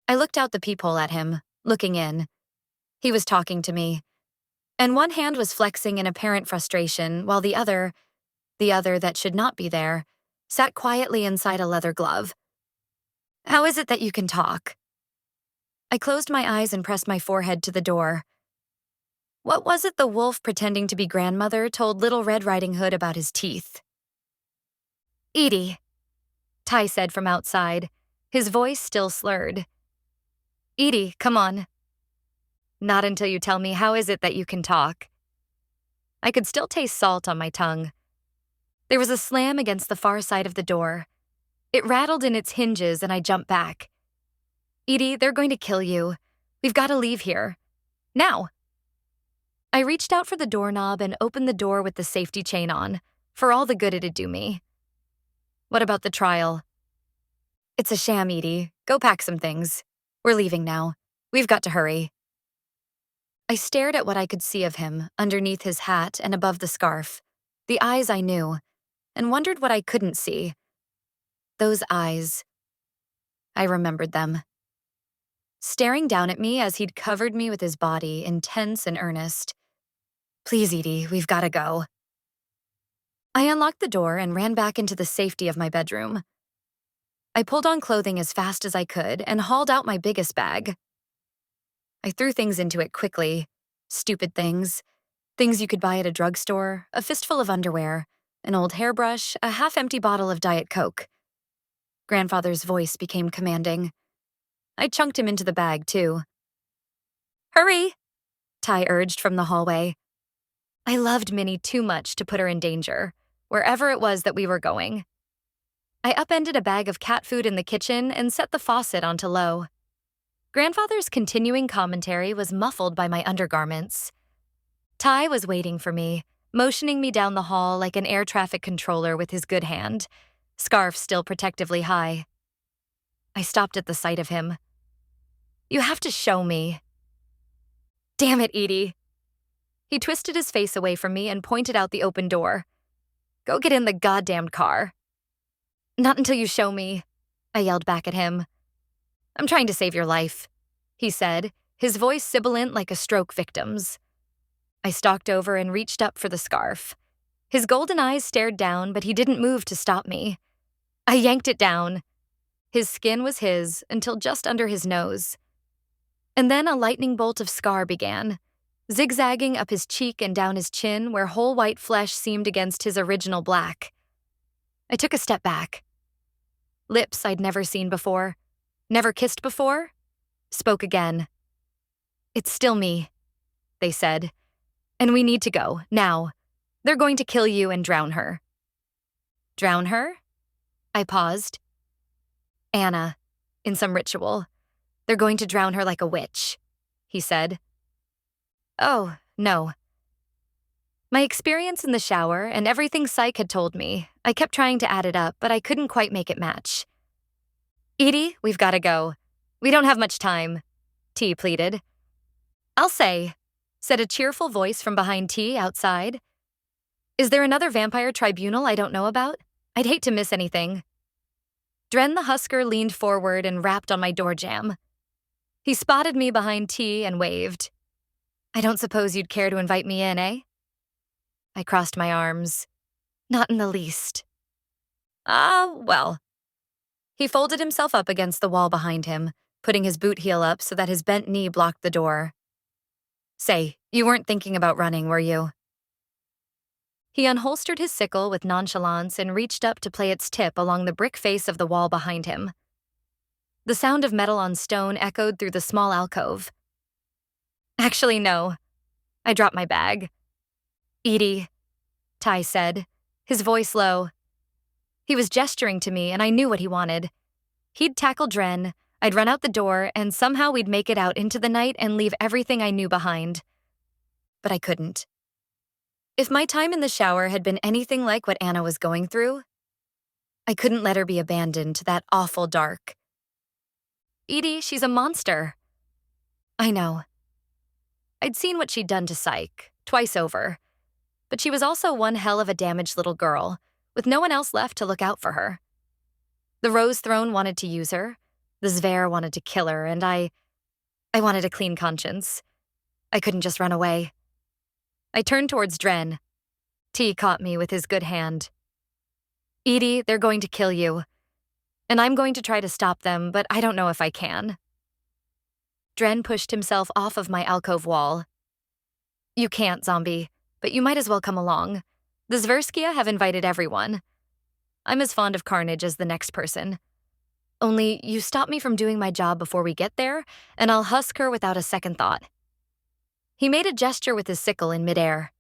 I looked out the peephole at him, looking in. He was talking to me, and one hand was flexing in apparent frustration, while the other that should not be there, sat quietly inside a leather glove. How is it that you can talk? I closed my eyes and pressed my forehead to the door. What was it the wolf pretending to be grandmother told Little Red Riding Hood about his teeth? Edie, Ty said from outside, his voice still slurred. Edie, come on. Not until you tell me how is it that you can talk. I could still taste salt on my tongue. There was a slam against the far side of the door. It rattled in its hinges and I jumped back. Edie, they're going to kill you. We've got to leave here. Now. I reached out for the doorknob and opened the door with the safety chain on, for all the good it'd do me. What about the trial? It's a sham, Edie. Go pack some things. We're leaving now. We've got to hurry. I stared at what I could see of him, underneath his hat and above the scarf, the eyes I knew, and wondered what I couldn't see. Those eyes. I remembered them. Staring down at me as he'd covered me with his body, intense and earnest. Please, Edie, we've got to go. I unlocked the door and ran back into the safety of my bedroom. I pulled on clothing as fast as I could and hauled out my biggest bag. I threw things into it quickly. Stupid things. Things you could buy at a drugstore, a fistful of underwear, an old hairbrush, a half-empty bottle of Diet Coke. Grandfather's voice became commanding. I chunked him into the bag, too. Hurry, Ty urged from the hallway. I loved Minnie too much to put her in danger, wherever it was that we were going. I upended a bag of cat food in the kitchen and set the faucet onto low. Grandfather's continuing commentary was muffled by my undergarments. Ty was waiting for me, motioning me down the hall like an air traffic controller with his good hand, scarf still protectively high. I stopped at the sight of him. You have to show me. Damn it, Edie. He twisted his face away from me and pointed out the open door. Go get in the goddamned car. Not until you show me, I yelled back at him. I'm trying to save your life, he said, his voice sibilant like a stroke victim's. I stalked over and reached up for the scarf. His golden eyes stared down, but he didn't move to stop me. I yanked it down. His skin was his until just under his nose. And then a lightning bolt of scar began, zigzagging up his cheek and down his chin where whole white flesh seemed against his original black. I took a step back. Lips I'd never seen before, never kissed before, spoke again. It's still me, they said. And we need to go, now. They're going to kill you and drown her. Drown her? I paused. Anna, in some ritual. They're going to drown her like a witch, he said. Oh, no. My experience in the shower and everything Psych had told me, I kept trying to add it up, but I couldn't quite make it match. Edie, we've got to go. We don't have much time, T pleaded. I'll say, said a cheerful voice from behind T outside. Is there another vampire tribunal I don't know about? I'd hate to miss anything. Dren the Husker leaned forward and rapped on my door jamb. He spotted me behind T and waved. I don't suppose you'd care to invite me in, eh? I crossed my arms. Not in the least. Well. He folded himself up against the wall behind him, putting his boot heel up so that his bent knee blocked the door. Say, you weren't thinking about running, were you? He unholstered his sickle with nonchalance and reached up to play its tip along the brick face of the wall behind him. The sound of metal on stone echoed through the small alcove. Actually, no. I dropped my bag. Edie, Ty said, his voice low. He was gesturing to me, and I knew what he wanted. He'd tackle Dren, I'd run out the door, and somehow we'd make it out into the night and leave everything I knew behind. But I couldn't. If my time in the shower had been anything like what Anna was going through, I couldn't let her be abandoned to that awful dark. Edie, she's a monster. I know. I'd seen what she'd done to Psyche, twice over. But she was also one hell of a damaged little girl, with no one else left to look out for her. The Rose Throne wanted to use her, the Zver wanted to kill her, and I wanted a clean conscience. I couldn't just run away. I turned towards Dren. T caught me with his good hand. Edie, they're going to kill you. And I'm going to try to stop them, but I don't know if I can. Dren pushed himself off of my alcove wall. You can't, zombie, but you might as well come along. The Zverskia have invited everyone. I'm as fond of carnage as the next person. Only you stop me from doing my job before we get there, and I'll husk her without a second thought. He made a gesture with his sickle in midair.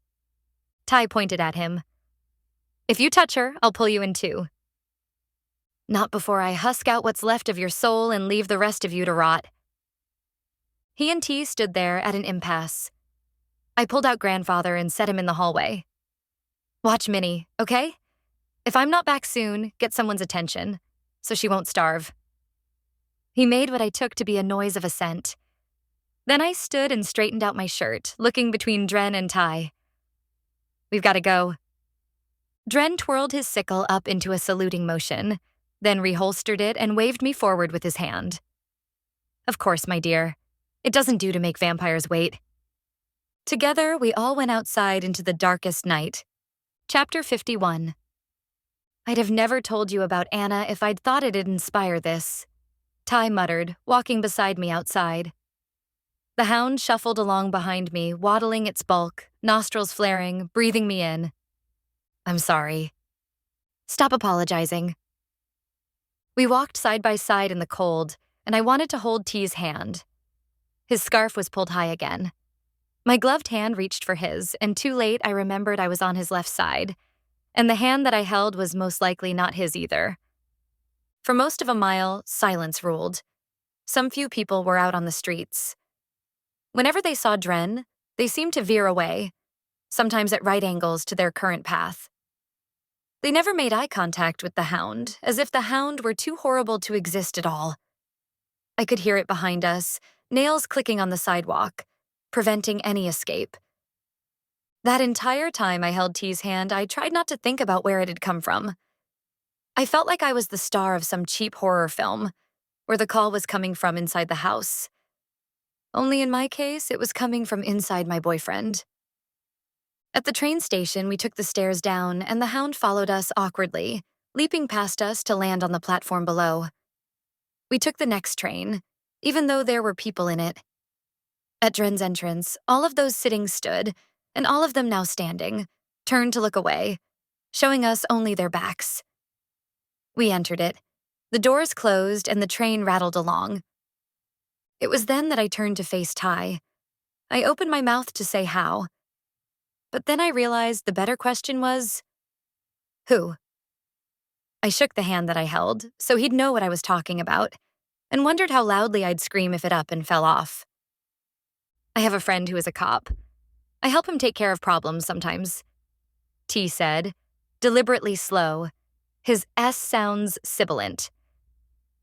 Ty pointed at him. If you touch her, I'll pull you in too. Not before I husk out what's left of your soul and leave the rest of you to rot. He and T stood there at an impasse. I pulled out Grandfather and set him in the hallway. Watch Minnie, okay? If I'm not back soon, get someone's attention, so she won't starve. He made what I took to be a noise of assent. Then I stood and straightened out my shirt, looking between Dren and Ty. We've got to go. Dren twirled his sickle up into a saluting motion, then reholstered it and waved me forward with his hand. Of course, my dear. It doesn't do to make vampires wait. Together, we all went outside into the darkest night. Chapter 51. I'd have never told you about Anna if I'd thought it'd inspire this, Ty muttered, walking beside me outside. The hound shuffled along behind me, waddling its bulk, nostrils flaring, breathing me in. I'm sorry. Stop apologizing. We walked side by side in the cold, and I wanted to hold T's hand. His scarf was pulled high again. My gloved hand reached for his, and too late I remembered I was on his left side, and the hand that I held was most likely not his either. For most of a mile, silence ruled. Some few people were out on the streets. Whenever they saw Dren, they seemed to veer away, sometimes at right angles to their current path. They never made eye contact with the hound, as if the hound were too horrible to exist at all. I could hear it behind us, nails clicking on the sidewalk, preventing any escape. That entire time I held T's hand, I tried not to think about where it had come from. I felt like I was the star of some cheap horror film, where the call was coming from inside the house. Only in my case, it was coming from inside my boyfriend. At the train station, we took the stairs down, and the hound followed us awkwardly, leaping past us to land on the platform below. We took the next train, even though there were people in it. At Dren's entrance, all of those sitting stood, and all of them now standing, turned to look away, showing us only their backs. We entered it. The doors closed, and the train rattled along. It was then that I turned to face Ty. I opened my mouth to say how. But then I realized the better question was, who? I shook the hand that I held, so he'd know what I was talking about, and wondered how loudly I'd scream if it up and fell off. I have a friend who is a cop. I help him take care of problems sometimes. T said, deliberately slow. His S sounds sibilant.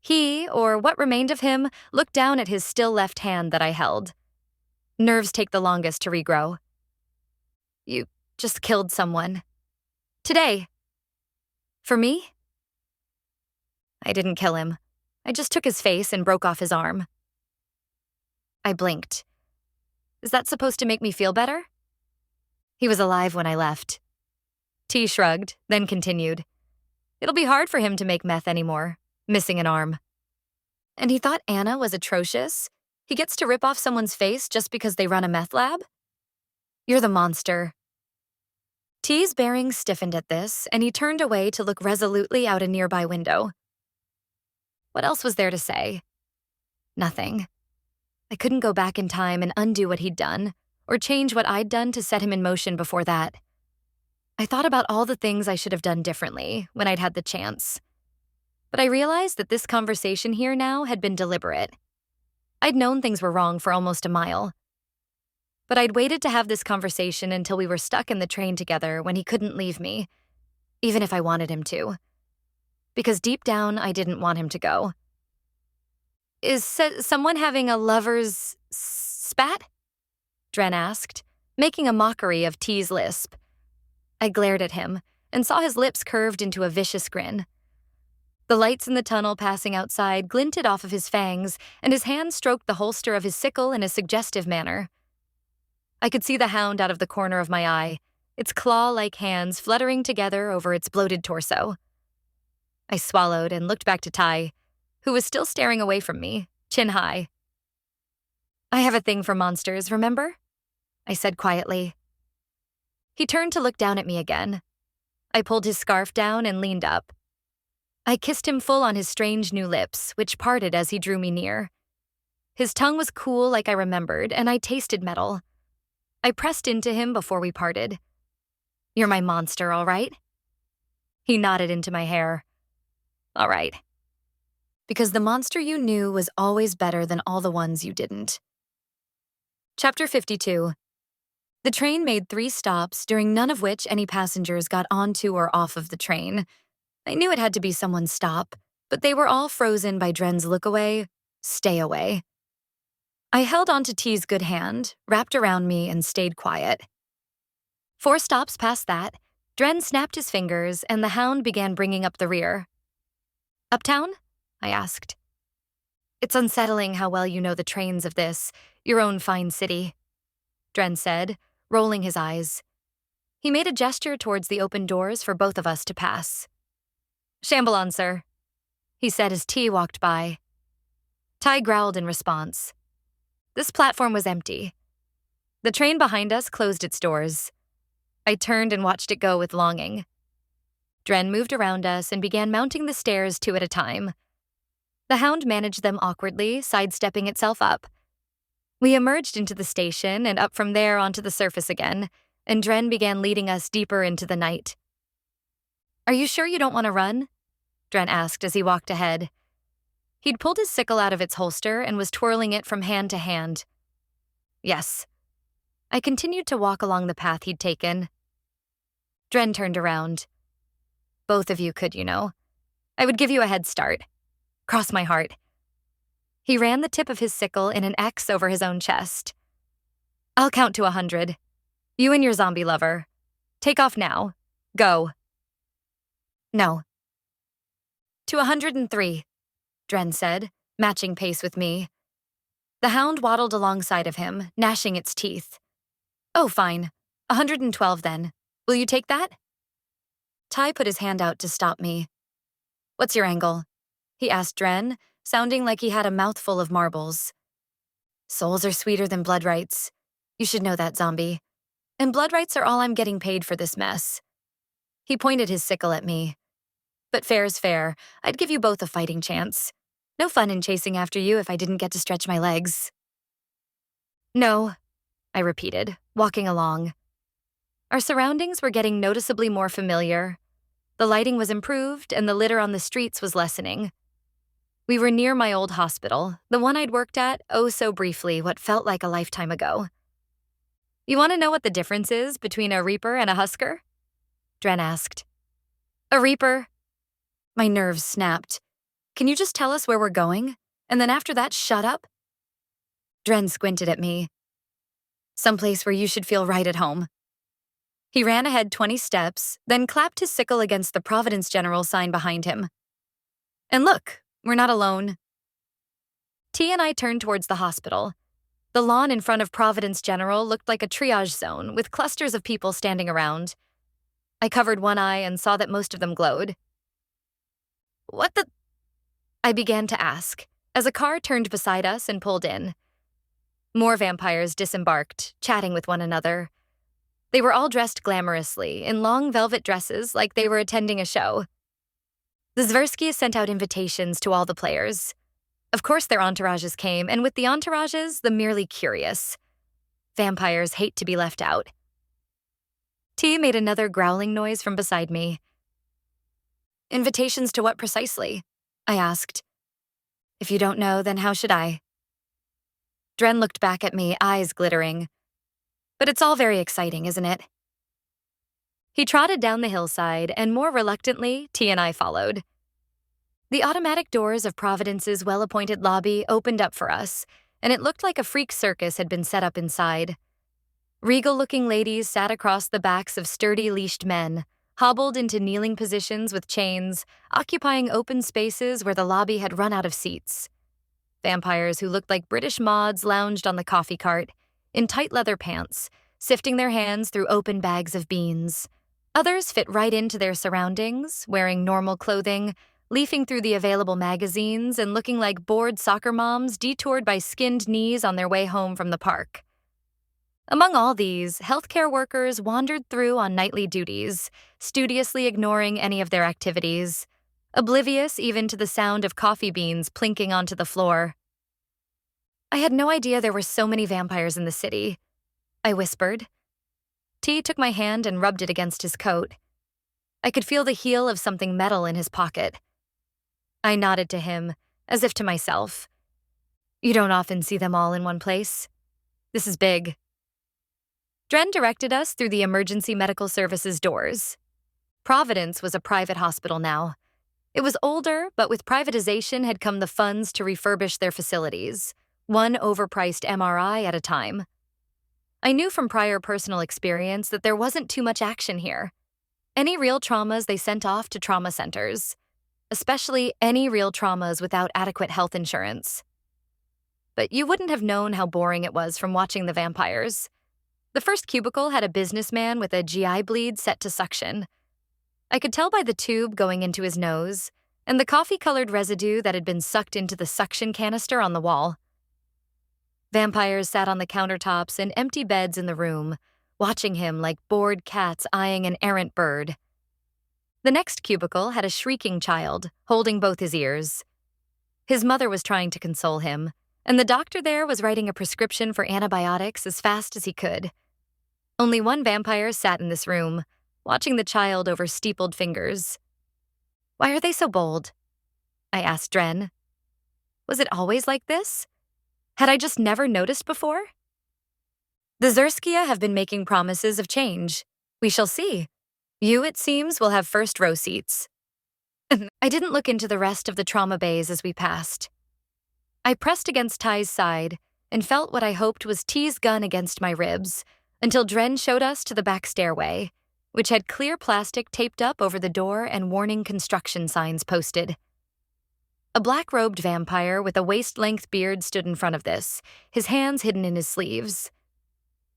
He, or what remained of him, looked down at his still left hand that I held. Nerves take the longest to regrow. You just killed someone. Today. For me? I didn't kill him. I just took his face and broke off his arm. I blinked. Is that supposed to make me feel better? He was alive when I left. T shrugged, then continued. It'll be hard for him to make meth anymore, missing an arm. And he thought Anna was atrocious? He gets to rip off someone's face just because they run a meth lab? You're the monster. T's bearings stiffened at this, and he turned away to look resolutely out a nearby window. What else was there to say? Nothing. I couldn't go back in time and undo what he'd done, or change what I'd done to set him in motion before that. I thought about all the things I should have done differently when I'd had the chance. But I realized that this conversation here now had been deliberate. I'd known things were wrong for almost a mile. But I'd waited to have this conversation until we were stuck in the train together when he couldn't leave me, even if I wanted him to. Because deep down, I didn't want him to go. Is someone having a lover's spat? Dren asked, making a mockery of T's lisp. I glared at him and saw his lips curved into a vicious grin. The lights in the tunnel passing outside glinted off of his fangs, and his hand stroked the holster of his sickle in a suggestive manner. I could see the hound out of the corner of my eye, its claw-like hands fluttering together over its bloated torso. I swallowed and looked back to Ty, who was still staring away from me, chin high. I have a thing for monsters, remember? I said quietly. He turned to look down at me again. I pulled his scarf down and leaned up. I kissed him full on his strange new lips, which parted as he drew me near. His tongue was cool like I remembered, and I tasted metal. I pressed into him before we parted. You're my monster, all right? He nodded into my hair. All right. Because the monster you knew was always better than all the ones you didn't. Chapter 52. The train made 3 stops, during none of which any passengers got onto or off of the train. I knew it had to be someone's stop, but they were all frozen by Dren's look away, stay away. I held onto T's good hand, wrapped around me, and stayed quiet. 4 stops past that, Dren snapped his fingers, and the hound began bringing up the rear. Uptown? I asked. It's unsettling how well you know the trains of this, your own fine city, Dren said, rolling his eyes. He made a gesture towards the open doors for both of us to pass. Shambhalon, sir, he said as T walked by. Ty growled in response. This platform was empty. The train behind us closed its doors. I turned and watched it go with longing. Dren moved around us and began mounting the stairs 2 at a time. The hound managed them awkwardly, sidestepping itself up. We emerged into the station and up from there onto the surface again, and Dren began leading us deeper into the night. Are you sure you don't want to run? Dren asked as he walked ahead. He'd pulled his sickle out of its holster and was twirling it from hand to hand. Yes. I continued to walk along the path he'd taken. Dren turned around. Both of you could, you know. I would give you a head start. Cross my heart. He ran the tip of his sickle in an X over his own chest. I'll count to 100. You and your zombie lover. Take off now. Go. No. To 103, Dren said, matching pace with me. The hound waddled alongside of him, gnashing its teeth. Oh, fine. 112 then. Will you take that? Ty put his hand out to stop me. What's your angle? He asked Dren, sounding like he had a mouthful of marbles. Souls are sweeter than blood rights. You should know that, zombie. And blood rights are all I'm getting paid for this mess. He pointed his sickle at me. But fair's fair. I'd give you both a fighting chance. No fun in chasing after you if I didn't get to stretch my legs. No, I repeated, walking along. Our surroundings were getting noticeably more familiar. The lighting was improved, and the litter on the streets was lessening. We were near my old hospital, the one I'd worked at oh so briefly what felt like a lifetime ago. You want to know what the difference is between a Reaper and a Husker? Dren asked. A Reaper? My nerves snapped. Can you just tell us where we're going? And then after that, shut up? Dren squinted at me. Someplace where you should feel right at home. He ran ahead 20 steps, then clapped his sickle against the Providence General sign behind him. And look, we're not alone. T and I turned towards the hospital. The lawn in front of Providence General looked like a triage zone with clusters of people standing around. I covered one eye and saw that most of them glowed. What the? I began to ask, as a car turned beside us and pulled in. More vampires disembarked, chatting with one another. They were all dressed glamorously, in long velvet dresses like they were attending a show. The Zversky sent out invitations to all the players. Of course their entourages came, and with the entourages, the merely curious. Vampires hate to be left out. T made another growling noise from beside me. Invitations to what precisely? I asked. If you don't know, then how should I? Dren looked back at me, eyes glittering. But it's all very exciting, isn't it? He trotted down the hillside, and more reluctantly, T and I followed. The automatic doors of Providence's well-appointed lobby opened up for us, and it looked like a freak circus had been set up inside. Regal-looking ladies sat across the backs of sturdy leashed men, hobbled into kneeling positions with chains, occupying open spaces where the lobby had run out of seats. Vampires who looked like British mods lounged on the coffee cart, in tight leather pants, sifting their hands through open bags of beans. Others fit right into their surroundings, wearing normal clothing, leafing through the available magazines and looking like bored soccer moms detoured by skinned knees on their way home from the park. Among all these, healthcare workers wandered through on nightly duties, studiously ignoring any of their activities, oblivious even to the sound of coffee beans plinking onto the floor. I had no idea there were so many vampires in the city, I whispered. T took my hand and rubbed it against his coat. I could feel the heel of something metal in his pocket. I nodded to him, as if to myself. You don't often see them all in one place. This is big. Dren directed us through the emergency medical services doors. Providence was a private hospital now. It was older, but with privatization had come the funds to refurbish their facilities, one overpriced MRI at a time. I knew from prior personal experience that there wasn't too much action here. Any real traumas they sent off to trauma centers, especially any real traumas without adequate health insurance. But you wouldn't have known how boring it was from watching the vampires. The first cubicle had a businessman with a GI bleed set to suction. I could tell by the tube going into his nose and the coffee-colored residue that had been sucked into the suction canister on the wall. Vampires sat on the countertops and empty beds in the room, watching him like bored cats eyeing an errant bird. The next cubicle had a shrieking child, holding both his ears. His mother was trying to console him, and the doctor there was writing a prescription for antibiotics as fast as he could. Only one vampire sat in this room, watching the child over steepled fingers. Why are they so bold? I asked Dren. Was it always like this? Had I just never noticed before? The Zerskia have been making promises of change. We shall see. You, it seems, will have first row seats. I didn't look into the rest of the trauma bays as we passed. I pressed against Ty's side and felt what I hoped was T's gun against my ribs until Dren showed us to the back stairway, which had clear plastic taped up over the door and warning construction signs posted. A black-robed vampire with a waist-length beard stood in front of this, his hands hidden in his sleeves.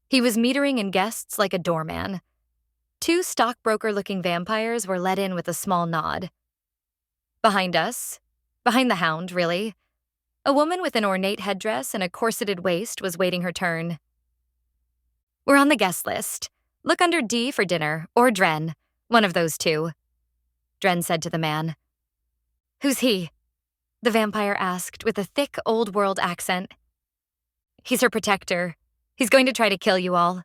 He was metering in guests like a doorman. Two stockbroker-looking vampires were let in with a small nod. Behind us, behind the hound, really, a woman with an ornate headdress and a corseted waist was waiting her turn. We're on the guest list. Look under D for dinner, or Dren, one of those two. Dren said to the man. Who's he? The vampire asked with a thick, old-world accent. He's her protector. He's going to try to kill you all,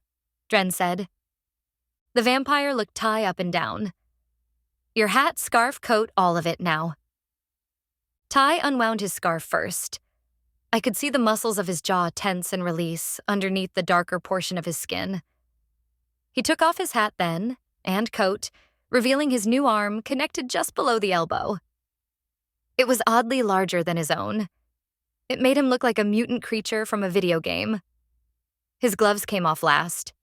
Dren said. The vampire looked Ty up and down. Your hat, scarf, coat, all of it now. Ty unwound his scarf first. I could see the muscles of his jaw tense and release underneath the darker portion of his skin. He took off his hat then, and coat, revealing his new arm connected just below the elbow. It was oddly larger than his own. It made him look like a mutant creature from a video game. His gloves came off last.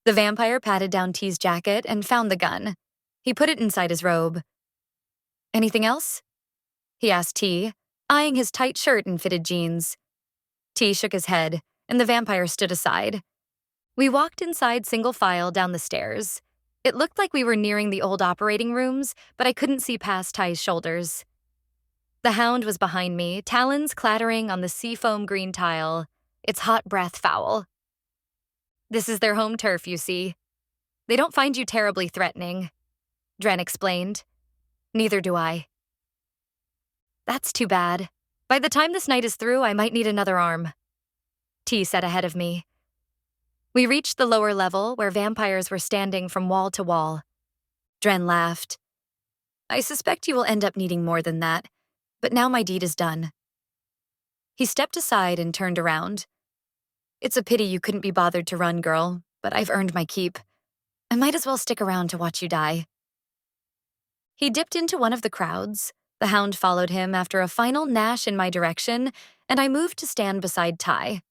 The vampire patted down T's jacket and found the gun. He put it inside his robe. Anything else? He asked T, eyeing his tight shirt and fitted jeans. T shook his head, and the vampire stood aside. We walked inside single file down the stairs. It looked like we were nearing the old operating rooms, but I couldn't see past Ty's shoulders. The hound was behind me, talons clattering on the seafoam green tile, its hot breath foul. This is their home turf, you see. They don't find you terribly threatening, Dren explained. Neither do I. That's too bad. By the time this night is through, I might need another arm, T said ahead of me. We reached the lower level where vampires were standing from wall to wall. Dren laughed. I suspect you will end up needing more than that, but now my deed is done. He stepped aside and turned around. It's a pity you couldn't be bothered to run, girl, but I've earned my keep. I might as well stick around to watch you die. He dipped into one of the crowds. The hound followed him after a final gnash in my direction, and I moved to stand beside Ty.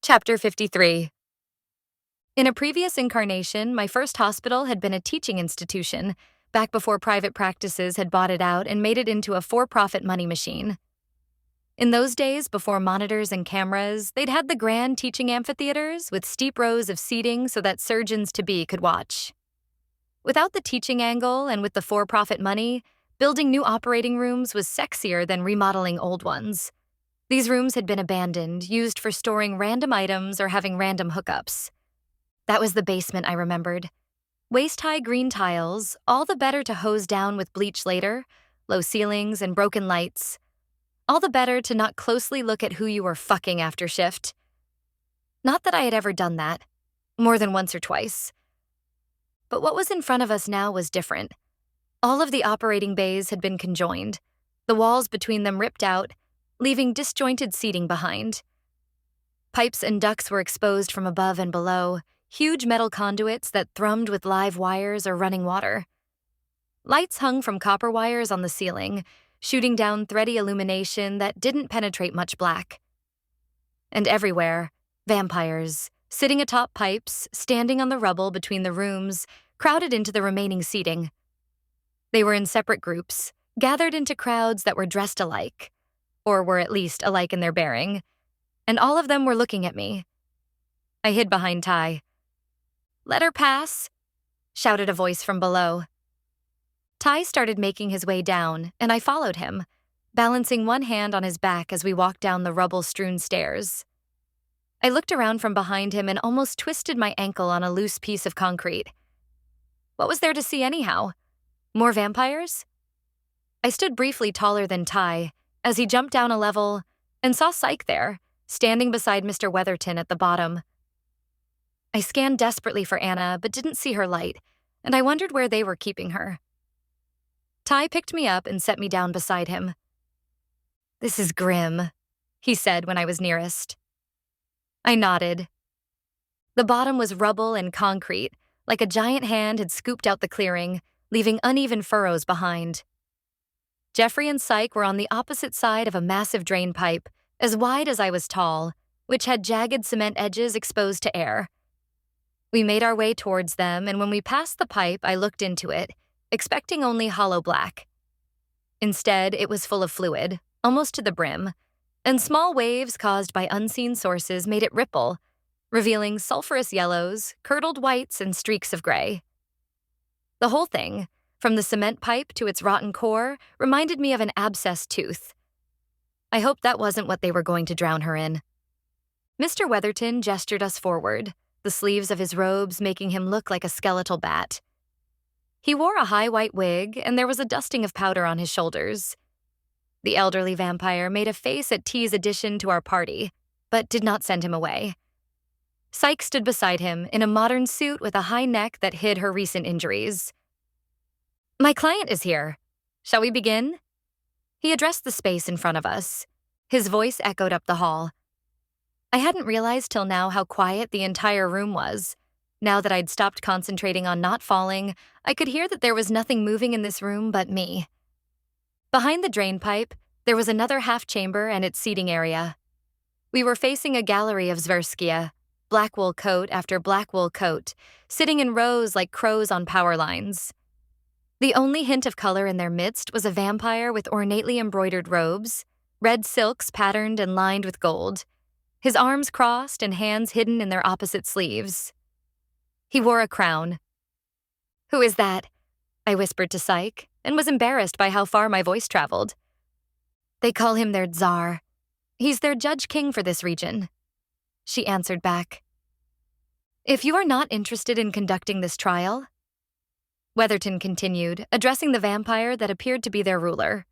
Chapter 53. In a previous incarnation, my first hospital had been a teaching institution, back before private practices had bought it out and made it into a for-profit money machine. In those days, before monitors and cameras, they'd had the grand teaching amphitheaters with steep rows of seating so that surgeons-to-be could watch. Without the teaching angle and with the for-profit money, building new operating rooms was sexier than remodeling old ones. These rooms had been abandoned, used for storing random items or having random hookups. That was the basement I remembered. Waist-high green tiles, all the better to hose down with bleach later, low ceilings and broken lights. All the better to not closely look at who you were fucking after shift. Not that I had ever done that, more than once or twice. But what was in front of us now was different. All of the operating bays had been conjoined, the walls between them ripped out, leaving disjointed seating behind. Pipes and ducts were exposed from above and below, huge metal conduits that thrummed with live wires or running water. Lights hung from copper wires on the ceiling, shooting down thready illumination that didn't penetrate much black. And everywhere, vampires, sitting atop pipes, standing on the rubble between the rooms, crowded into the remaining seating. They were in separate groups, gathered into crowds that were dressed alike, or were at least alike in their bearing, and all of them were looking at me. I hid behind Ty. "Let her pass," shouted a voice from below. Ty started making his way down, and I followed him, balancing one hand on his back as we walked down the rubble-strewn stairs. I looked around from behind him and almost twisted my ankle on a loose piece of concrete. What was there to see anyhow? More vampires? I stood briefly taller than Ty as he jumped down a level and saw Psyche there, standing beside Mr. Weatherton at the bottom. I scanned desperately for Anna but didn't see her light, and I wondered where they were keeping her. Ty picked me up and set me down beside him. "This is grim," he said when I was nearest. I nodded. The bottom was rubble and concrete, like a giant hand had scooped out the clearing, leaving uneven furrows behind. Jeffrey and Psyche were on the opposite side of a massive drain pipe, as wide as I was tall, which had jagged cement edges exposed to air. We made our way towards them, and when we passed the pipe, I looked into it, expecting only hollow black. Instead, it was full of fluid, almost to the brim, and small waves caused by unseen sources made it ripple, revealing sulfurous yellows, curdled whites, and streaks of gray. The whole thing, from the cement pipe to its rotten core, reminded me of an abscessed tooth. I hoped that wasn't what they were going to drown her in. Mr. Weatherton gestured us forward, the sleeves of his robes making him look like a skeletal bat. He wore a high white wig, and there was a dusting of powder on his shoulders. The elderly vampire made a face at T's addition to our party, but did not send him away. Psyche stood beside him in a modern suit with a high neck that hid her recent injuries. "My client is here. Shall we begin?" He addressed the space in front of us. His voice echoed up the hall. I hadn't realized till now how quiet the entire room was. Now that I'd stopped concentrating on not falling, I could hear that there was nothing moving in this room but me. Behind the drain pipe, there was another half-chamber and its seating area. We were facing a gallery of Zverskia, black wool coat after black wool coat, sitting in rows like crows on power lines. The only hint of color in their midst was a vampire with ornately embroidered robes, red silks patterned and lined with gold, his arms crossed and hands hidden in their opposite sleeves. He wore a crown. "Who is that?" I whispered to Psyche, and was embarrassed by how far my voice traveled. "They call him their Tsar. He's their judge king for this region," she answered back. "If you are not interested in conducting this trial," Weatherton continued, addressing the vampire that appeared to be their ruler.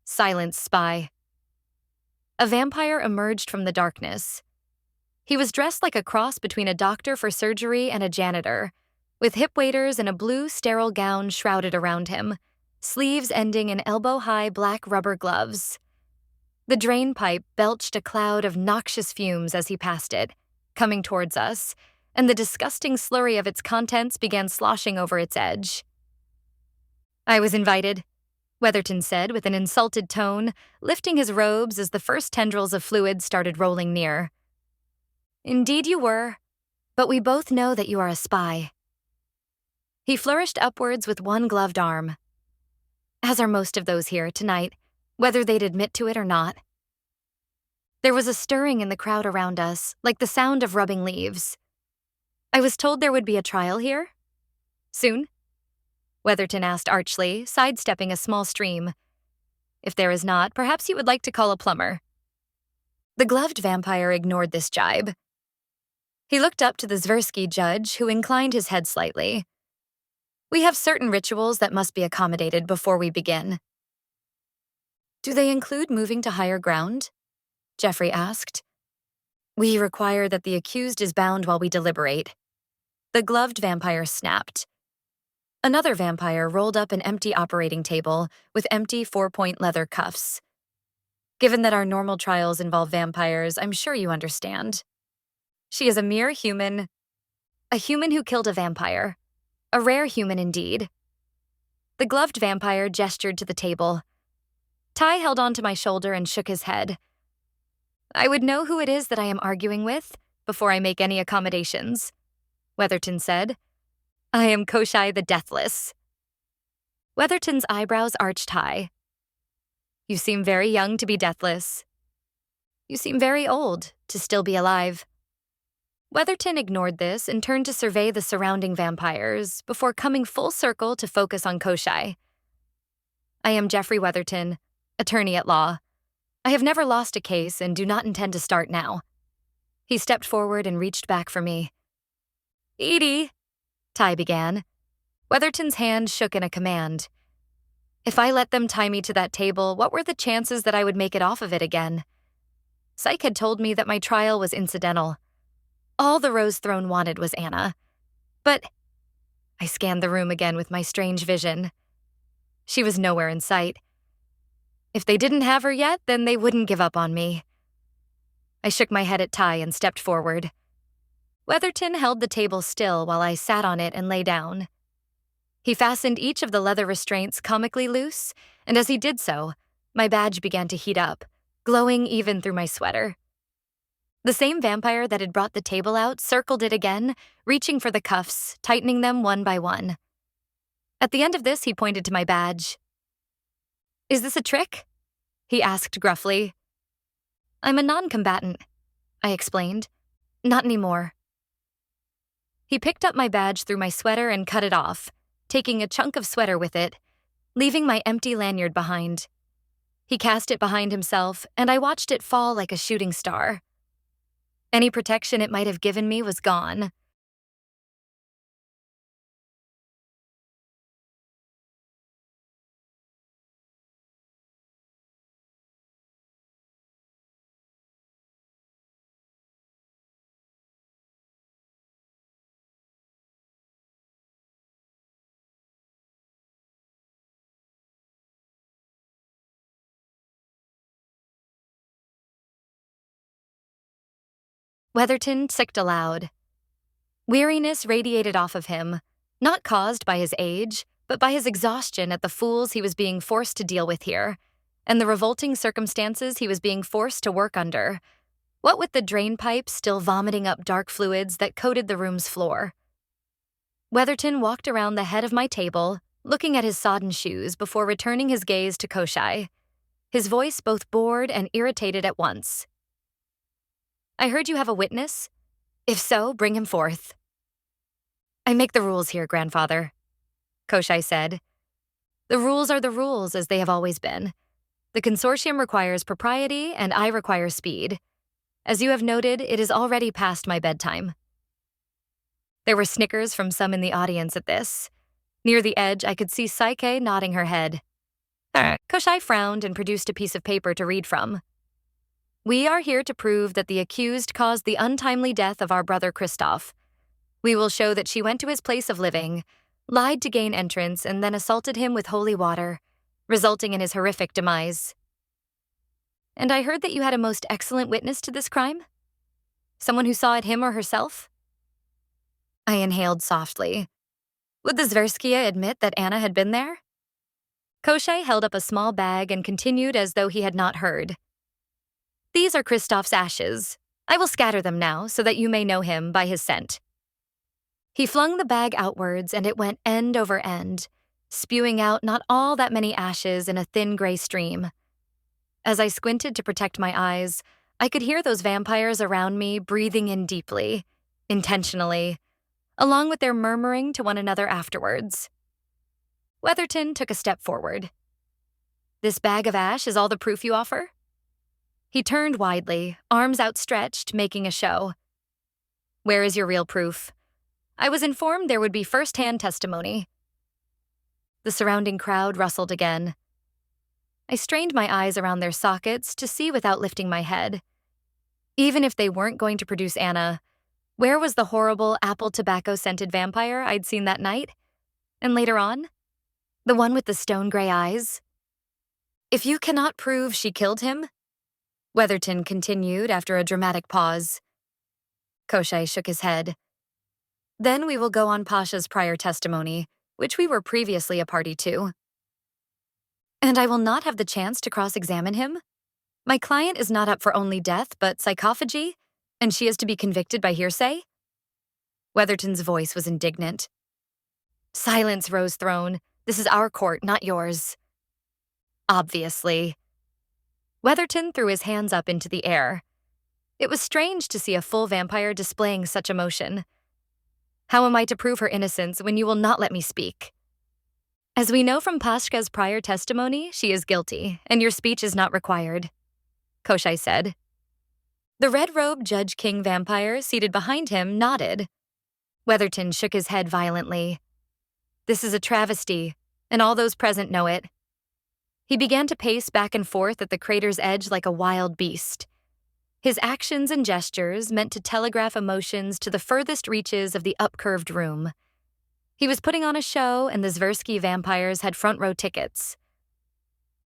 "Silence, spy." A vampire emerged from the darkness. He was dressed like a cross between a doctor for surgery and a janitor, with hip waders and a blue sterile gown shrouded around him, sleeves ending in elbow-high black rubber gloves. The drain pipe belched a cloud of noxious fumes as he passed it, coming towards us, and the disgusting slurry of its contents began sloshing over its edge. "I was invited," Weatherton said with an insulted tone, lifting his robes as the first tendrils of fluid started rolling near. "Indeed you were, but we both know that you are a spy." He flourished upwards with one gloved arm. As are most of those here tonight, whether they'd admit to it or not. There was a stirring in the crowd around us, like the sound of rubbing leaves. "I was told there would be a trial here? Soon?" Weatherton asked archly, sidestepping a small stream. "If there is not, perhaps you would like to call a plumber." The gloved vampire ignored this jibe. He looked up to the Zversky judge, who inclined his head slightly. "We have certain rituals that must be accommodated before we begin." "Do they include moving to higher ground?" Jeffrey asked. "We require that the accused is bound while we deliberate." The gloved vampire snapped. Another vampire rolled up an empty operating table with empty 4-point leather cuffs. "Given that our normal trials involve vampires, I'm sure you understand. She is a mere human. A human who killed a vampire. A rare human indeed." The gloved vampire gestured to the table. Ty held onto my shoulder and shook his head. "I would know who it is that I am arguing with before I make any accommodations," Weatherton said. "I am Koshai the Deathless." Weatherton's eyebrows arched high. "You seem very young to be deathless. You seem very old to still be alive." Weatherton ignored this and turned to survey the surrounding vampires before coming full circle to focus on Koshai. "I am Jeffrey Weatherton, attorney at law. I have never lost a case and do not intend to start now." He stepped forward and reached back for me. "Edie," Ty began. Weatherton's hand shook in a command. If I let them tie me to that table, what were the chances that I would make it off of it again? Psych had told me that my trial was incidental. All the Rose Throne wanted was Anna. But I scanned the room again with my strange vision. She was nowhere in sight. If they didn't have her yet, then they wouldn't give up on me. I shook my head at Ty and stepped forward. Weatherton held the table still while I sat on it and lay down. He fastened each of the leather restraints comically loose, and as he did so, my badge began to heat up, glowing even through my sweater. The same vampire that had brought the table out circled it again, reaching for the cuffs, tightening them one by one. At the end of this, he pointed to my badge. "Is this a trick?" he asked gruffly. "I'm a non-combatant," I explained. "Not anymore." He picked up my badge through my sweater and cut it off, taking a chunk of sweater with it, leaving my empty lanyard behind. He cast it behind himself, and I watched it fall like a shooting star. Any protection it might have given me was gone. Weatherton ticked aloud. Weariness radiated off of him, not caused by his age, but by his exhaustion at the fools he was being forced to deal with here, and the revolting circumstances he was being forced to work under, what with the drain pipe still vomiting up dark fluids that coated the room's floor. Weatherton walked around the head of my table, looking at his sodden shoes before returning his gaze to Koshai, his voice both bored and irritated at once. "I heard you have a witness. If so, bring him forth." "I make the rules here, grandfather," Koshai said. "The rules are the rules, as they have always been. The consortium requires propriety, and I require speed. As you have noted, it is already past my bedtime." There were snickers from some in the audience at this. Near the edge, I could see Psyche nodding her head. Koshai frowned and produced a piece of paper to read from. We are here to prove that the accused caused the untimely death of our brother Christoph. We will show that she went to his place of living, lied to gain entrance, and then assaulted him with holy water, resulting in his horrific demise. And I heard that you had a most excellent witness to this crime? Someone who saw it him or herself? I inhaled softly. Would the Zverskia admit that Anna had been there? Koshai held up a small bag and continued as though he had not heard. These are Christoph's ashes. I will scatter them now so that you may know him by his scent. He flung the bag outwards and it went end over end, spewing out not all that many ashes in a thin gray stream. As I squinted to protect my eyes, I could hear those vampires around me breathing in deeply, intentionally, along with their murmuring to one another afterwards. Weatherton took a step forward. This bag of ash is all the proof you offer? He turned widely, arms outstretched, making a show. Where is your real proof? I was informed there would be first-hand testimony. The surrounding crowd rustled again. I strained my eyes around their sockets to see without lifting my head. Even if they weren't going to produce Anna, where was the horrible apple tobacco-scented vampire I'd seen that night? And later on? The one with the stone-gray eyes? If you cannot prove she killed him, Weatherton continued after a dramatic pause. Koshai shook his head. Then we will go on Pasha's prior testimony, which we were previously a party to. And I will not have the chance to cross-examine him? My client is not up for only death, but psychophagy, and she is to be convicted by hearsay? Weatherton's voice was indignant. Silence, Rose Throne. This is our court, not yours. Obviously. Weatherton threw his hands up into the air. It was strange to see a full vampire displaying such emotion. How am I to prove her innocence when you will not let me speak? As we know from Pashka's prior testimony, she is guilty, and your speech is not required, Koshai said. The red-robed Judge King vampire seated behind him nodded. Weatherton shook his head violently. This is a travesty, and all those present know it. He began to pace back and forth at the crater's edge like a wild beast. His actions and gestures meant to telegraph emotions to the furthest reaches of the upcurved room. He was putting on a show, and the Zversky vampires had front-row tickets.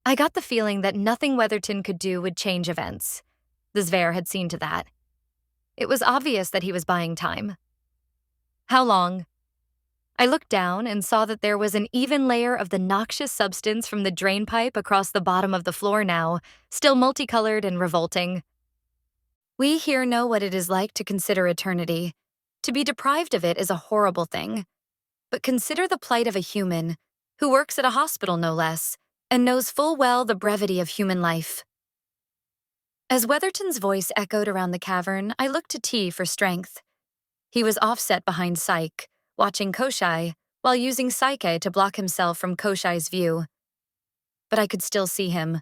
I got the feeling that nothing Weatherton could do would change events. The Zver had seen to that. It was obvious that he was buying time. How long? I looked down and saw that there was an even layer of the noxious substance from the drain pipe across the bottom of the floor now, still multicolored and revolting. We here know what it is like to consider eternity. To be deprived of it is a horrible thing. But consider the plight of a human, who works at a hospital no less, and knows full well the brevity of human life. As Weatherton's voice echoed around the cavern, I looked to T for strength. He was offset behind Psyche, watching Koshai, while using Psyche to block himself from Koshai's view. But I could still see him,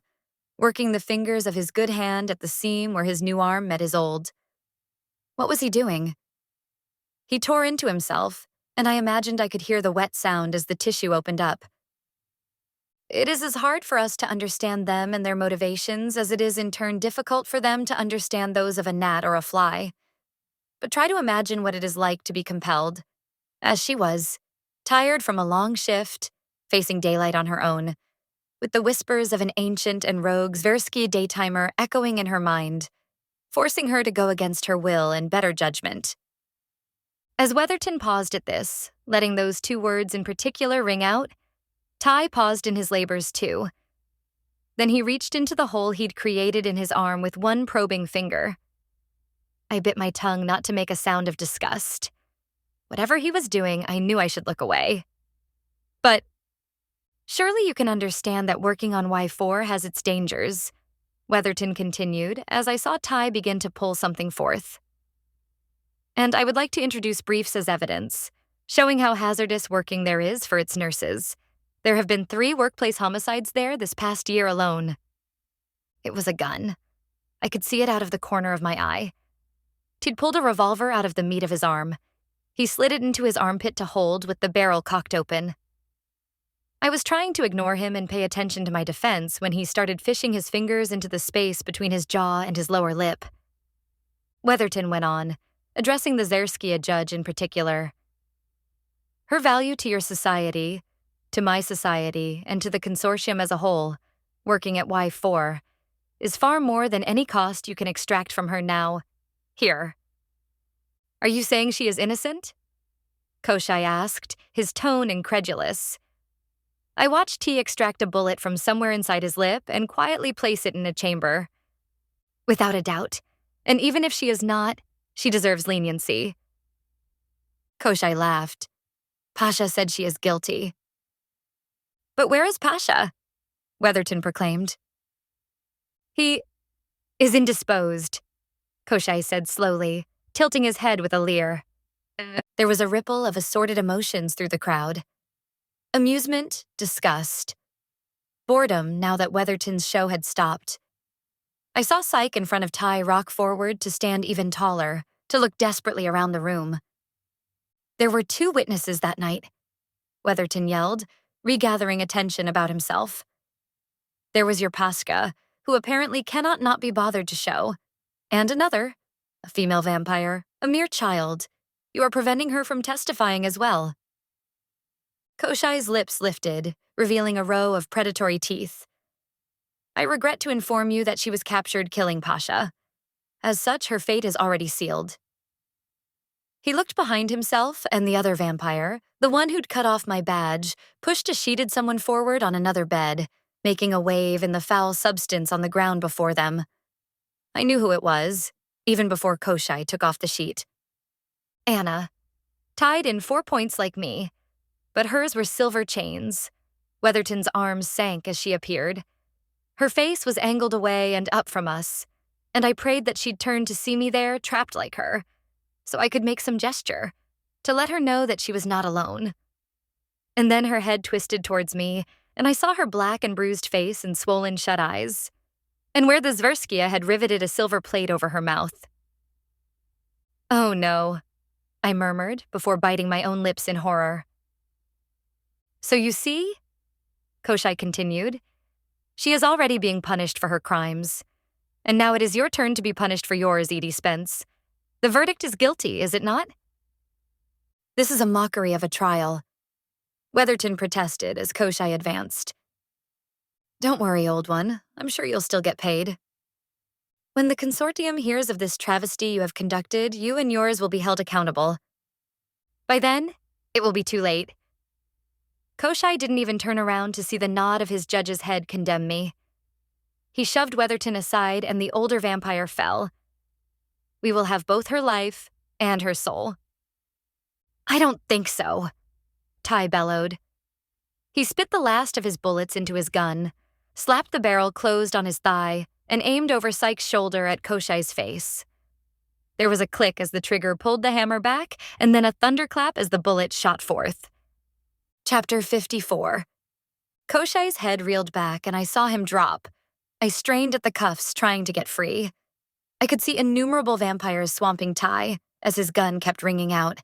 working the fingers of his good hand at the seam where his new arm met his old. What was he doing? He tore into himself, and I imagined I could hear the wet sound as the tissue opened up. It is as hard for us to understand them and their motivations as it is in turn difficult for them to understand those of a gnat or a fly. But try to imagine what it is like to be compelled, as she was, tired from a long shift, facing daylight on her own, with the whispers of an ancient and rogue Zversky daytimer echoing in her mind, forcing her to go against her will and better judgment. As Weatherton paused at this, letting those two words in particular ring out, Ty paused in his labors too. Then he reached into the hole he'd created in his arm with one probing finger. I bit my tongue not to make a sound of disgust. Whatever he was doing, I knew I should look away. But surely you can understand that working on Y4 has its dangers, Weatherton continued as I saw Ty begin to pull something forth. And I would like to introduce briefs as evidence, showing how hazardous working there is for its nurses. There have been 3 workplace homicides there this past year alone. It was a gun. I could see it out of the corner of my eye. He'd pulled a revolver out of the meat of his arm. He slid it into his armpit to hold with the barrel cocked open. I was trying to ignore him and pay attention to my defense when he started fishing his fingers into the space between his jaw and his lower lip. Weatherton went on, addressing the Zerskia judge in particular. Her value to your society, to my society, and to the consortium as a whole, working at Y4, is far more than any cost you can extract from her now. Here. Are you saying she is innocent? Koshai asked, his tone incredulous. I watched T extract a bullet from somewhere inside his lip and quietly place it in a chamber. Without a doubt. And even if she is not, she deserves leniency. Koshai laughed. Pasha said she is guilty. But where is Pasha? Weatherton proclaimed. He is indisposed, Koshai said slowly, tilting his head with a leer. There was a ripple of assorted emotions through the crowd. Amusement, disgust, boredom now that Weatherton's show had stopped. I saw Syke in front of Ty rock forward to stand even taller, to look desperately around the room. There were 2 witnesses that night, Weatherton yelled, regathering attention about himself. There was your Pasca, who apparently cannot not be bothered to show, and another, a female vampire, a mere child. You are preventing her from testifying as well. Koshai's lips lifted, revealing a row of predatory teeth. I regret to inform you that she was captured killing Pasha. As such, her fate is already sealed. He looked behind himself, and the other vampire, the one who'd cut off my badge, pushed a sheeted someone forward on another bed, making a wave in the foul substance on the ground before them. I knew who it was, even before Koshai took off the sheet. Anna, tied in 4 points like me, but hers were silver chains. Weatherton's arms sank as she appeared. Her face was angled away and up from us, and I prayed that she'd turn to see me there, trapped like her, so I could make some gesture, to let her know that she was not alone. And then her head twisted towards me, and I saw her black and bruised face and swollen shut eyes, and where the Zverskia had riveted a silver plate over her mouth. Oh no, I murmured before biting my own lips in horror. So you see, Koshai continued, she is already being punished for her crimes. And now it is your turn to be punished for yours, Edie Spence. The verdict is guilty, is it not? This is a mockery of a trial. Weatherton protested as Koshai advanced. Don't worry, old one. I'm sure you'll still get paid. When the consortium hears of this travesty you have conducted, you and yours will be held accountable. By then, it will be too late. Koshai didn't even turn around to see the nod of his judge's head condemn me. He shoved Weatherton aside and the older vampire fell. We will have both her life and her soul. I don't think so, Ty bellowed. He spit the last of his bullets into his gun, slapped the barrel closed on his thigh, and aimed over Syke's shoulder at Koshai's face. There was a click as the trigger pulled the hammer back, and then a thunderclap as the bullet shot forth. Chapter 54. Koshai's head reeled back, and I saw him drop. I strained at the cuffs, trying to get free. I could see innumerable vampires swamping Ty as his gun kept ringing out.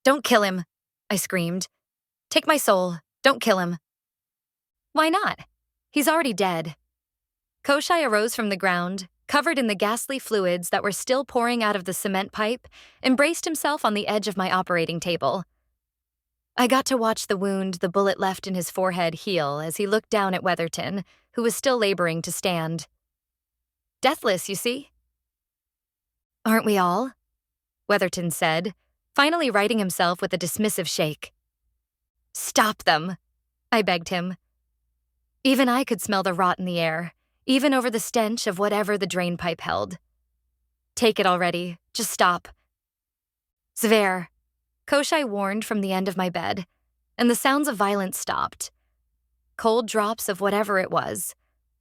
Don't kill him, I screamed. Take my soul. Don't kill him. Why not? He's already dead. Koshai arose from the ground, covered in the ghastly fluids that were still pouring out of the cement pipe, and braced himself on the edge of my operating table. I got to watch the wound the bullet left in his forehead heal as he looked down at Weatherton, who was still laboring to stand. Deathless, you see? Aren't we all? Weatherton said, finally righting himself with a dismissive shake. Stop them, I begged him. Even I could smell the rot in the air, even over the stench of whatever the drain pipe held. Take it already, just stop. Zver, Koshai warned from the end of my bed, and the sounds of violence stopped. Cold drops of whatever it was.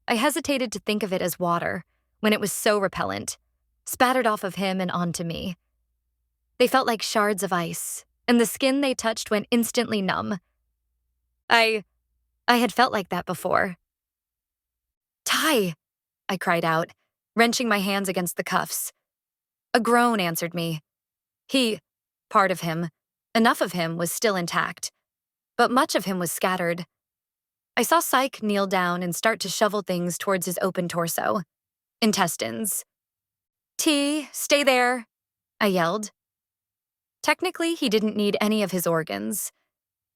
I hesitated to think of it as water, when it was so repellent, spattered off of him and onto me. They felt like shards of ice, and the skin they touched went instantly numb. I had felt like that before. Ty, I cried out, wrenching my hands against the cuffs. A groan answered me. Part of him, enough of him, was still intact. but much of him was scattered. I saw Psyche kneel down and start to shovel things towards his open torso. Intestines. T, stay there, I yelled. Technically, he didn't need any of his organs.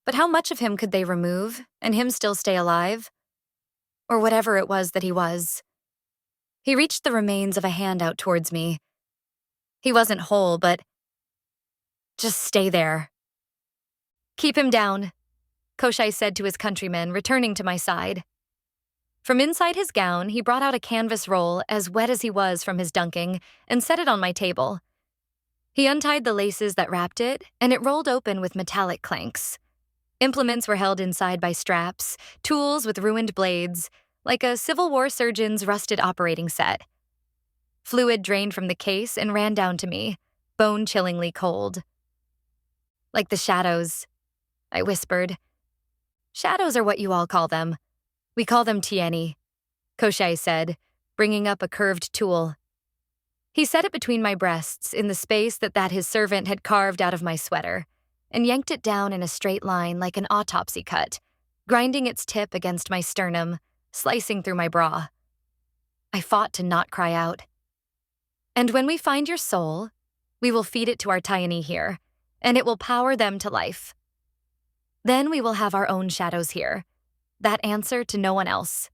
But how much of him could they remove, and him still stay alive? Or whatever it was that he was. He reached the remains of a hand out towards me. He wasn't whole, but just stay there. Keep him down, Koshai said to his countrymen, returning to my side. From inside his gown, he brought out a canvas roll, as wet as he was from his dunking, and set it on my table. He untied the laces that wrapped it, and it rolled open with metallic clanks. Implements were held inside by straps, tools with ruined blades, like a Civil War surgeon's rusted operating set. Fluid drained from the case and ran down to me, bone-chillingly cold. Like the shadows, I whispered. Shadows are what you all call them. We call them tieni, Koshai said, bringing up a curved tool. He set it between my breasts in the space that his servant had carved out of my sweater, and yanked it down in a straight line like an autopsy cut, grinding its tip against my sternum, slicing through my bra. I fought to not cry out. And when we find your soul, we will feed it to our tieni here, and it will power them to life. Then we will have our own shadows here, that answer to no one else.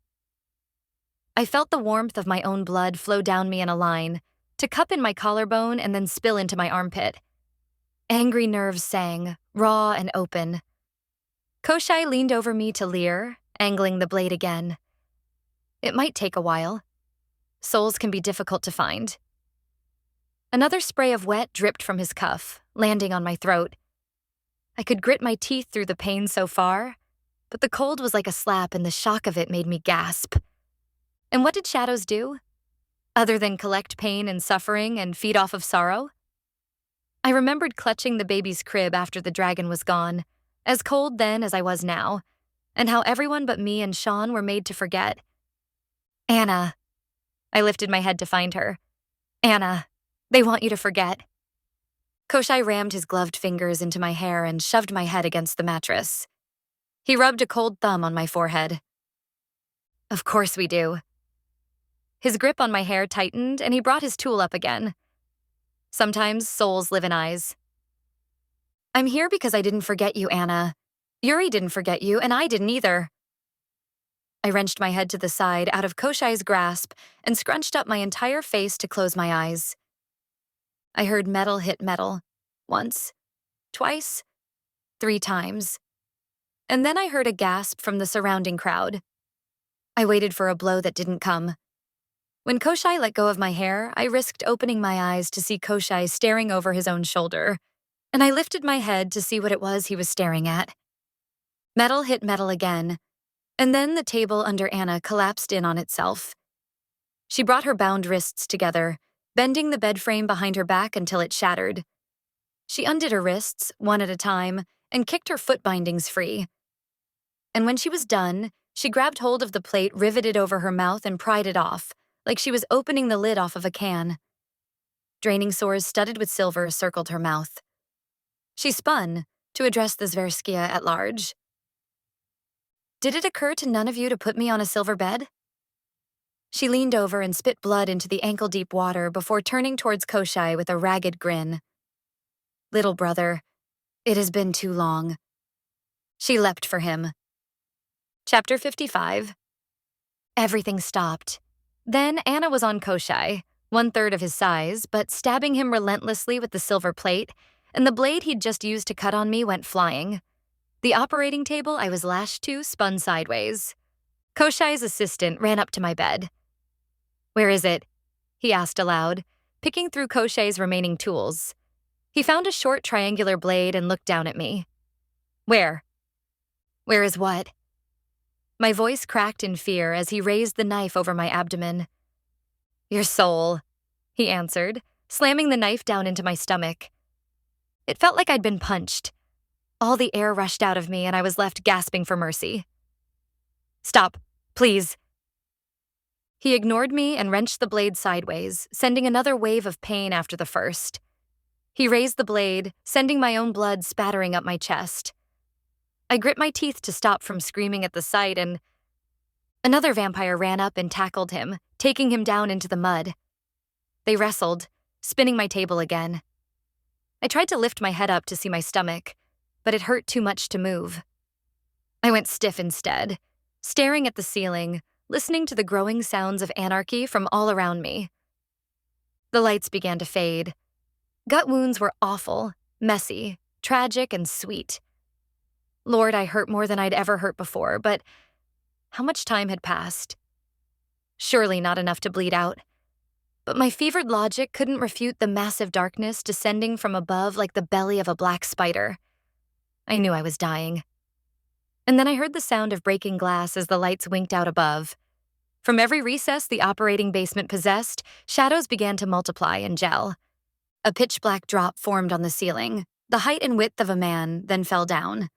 I felt the warmth of my own blood flow down me in a line, to cup in my collarbone and then spill into my armpit. Angry nerves sang, raw and open. Koshai leaned over me to leer, angling the blade again. It might take a while. Souls can be difficult to find. Another spray of wet dripped from his cuff, landing on my throat. I could grit my teeth through the pain so far, but the cold was like a slap and the shock of it made me gasp. And what did shadows do? Other than collect pain and suffering and feed off of sorrow? I remembered clutching the baby's crib after the dragon was gone, as cold then as I was now, and how everyone but me and Sean were made to forget. Anna. I lifted my head to find her. Anna, they want you to forget. Koshai rammed his gloved fingers into my hair and shoved my head against the mattress. He rubbed a cold thumb on my forehead. Of course we do. His grip on my hair tightened, and he brought his tool up again. Sometimes souls live in eyes. I'm here because I didn't forget you, Anna. Yuri didn't forget you, and I didn't either. I wrenched my head to the side out of Koshai's grasp and scrunched up my entire face to close my eyes. I heard metal hit metal. Once, twice, 3 times. And then I heard a gasp from the surrounding crowd. I waited for a blow that didn't come. When Koshai let go of my hair, I risked opening my eyes to see Koshai staring over his own shoulder, and I lifted my head to see what it was he was staring at. Metal hit metal again, and then the table under Anna collapsed in on itself. She brought her bound wrists together, bending the bed frame behind her back until it shattered. She undid her wrists, one at a time, and kicked her foot bindings free. And when she was done, she grabbed hold of the plate riveted over her mouth and pried it off, like she was opening the lid off of a can. Draining sores studded with silver circled her mouth. She spun to address the Zverskia at large. Did it occur to none of you to put me on a silver bed? She leaned over and spit blood into the ankle-deep water before turning towards Koshai with a ragged grin. Little brother, it has been too long. She leapt for him. Chapter 55. Everything stopped. Then Anna was on Koshai, 1/3 of his size, but stabbing him relentlessly with the silver plate, and the blade he'd just used to cut on me went flying. The operating table I was lashed to spun sideways. Koshai's assistant ran up to my bed. Where is it? He asked aloud, picking through Koshai's remaining tools. He found a short triangular blade and looked down at me. Where? Where is what? My voice cracked in fear as he raised the knife over my abdomen. Your soul, he answered, slamming the knife down into my stomach. It felt like I'd been punched. All the air rushed out of me and I was left gasping for mercy. Stop, please. He ignored me and wrenched the blade sideways, sending another wave of pain after the first. He raised the blade, sending my own blood spattering up my chest. I grit my teeth to stop from screaming at the sight, and another vampire ran up and tackled him, taking him down into the mud. They wrestled, spinning my table again. I tried to lift my head up to see my stomach, but it hurt too much to move. I went stiff instead, staring at the ceiling, listening to the growing sounds of anarchy from all around me. The lights began to fade. Gut wounds were awful, messy, tragic, and sweet. Lord, I hurt more than I'd ever hurt before, but how much time had passed? Surely not enough to bleed out. But my fevered logic couldn't refute the massive darkness descending from above like the belly of a black spider. I knew I was dying. And then I heard the sound of breaking glass as the lights winked out above. From every recess the operating basement possessed, shadows began to multiply and gel. A pitch-black drop formed on the ceiling, the height and width of a man, then fell down.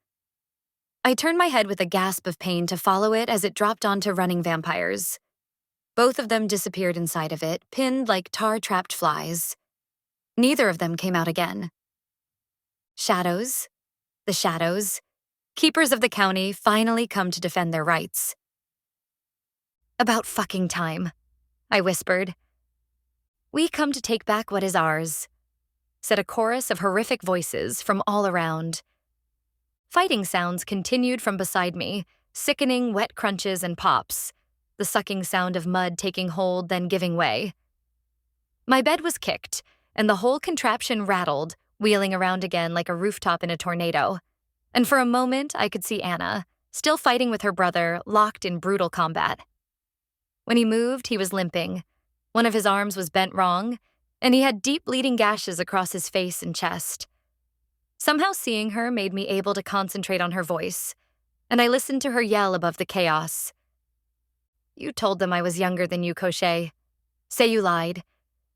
I turned my head with a gasp of pain to follow it as it dropped onto running vampires. Both of them disappeared inside of it, pinned like tar-trapped flies. Neither of them came out again. Shadows, the shadows, keepers of the county finally come to defend their rights. About fucking time, I whispered. We come to take back what is ours, said a chorus of horrific voices from all around. Fighting sounds continued from beside me, sickening wet crunches and pops, the sucking sound of mud taking hold then giving way. My bed was kicked, and the whole contraption rattled, wheeling around again like a rooftop in a tornado. And for a moment, I could see Anna, still fighting with her brother, locked in brutal combat. When he moved, he was limping. One of his arms was bent wrong, and he had deep bleeding gashes across his face and chest. Somehow seeing her made me able to concentrate on her voice, and I listened to her yell above the chaos. You told them I was younger than you, Cochet. Say you lied.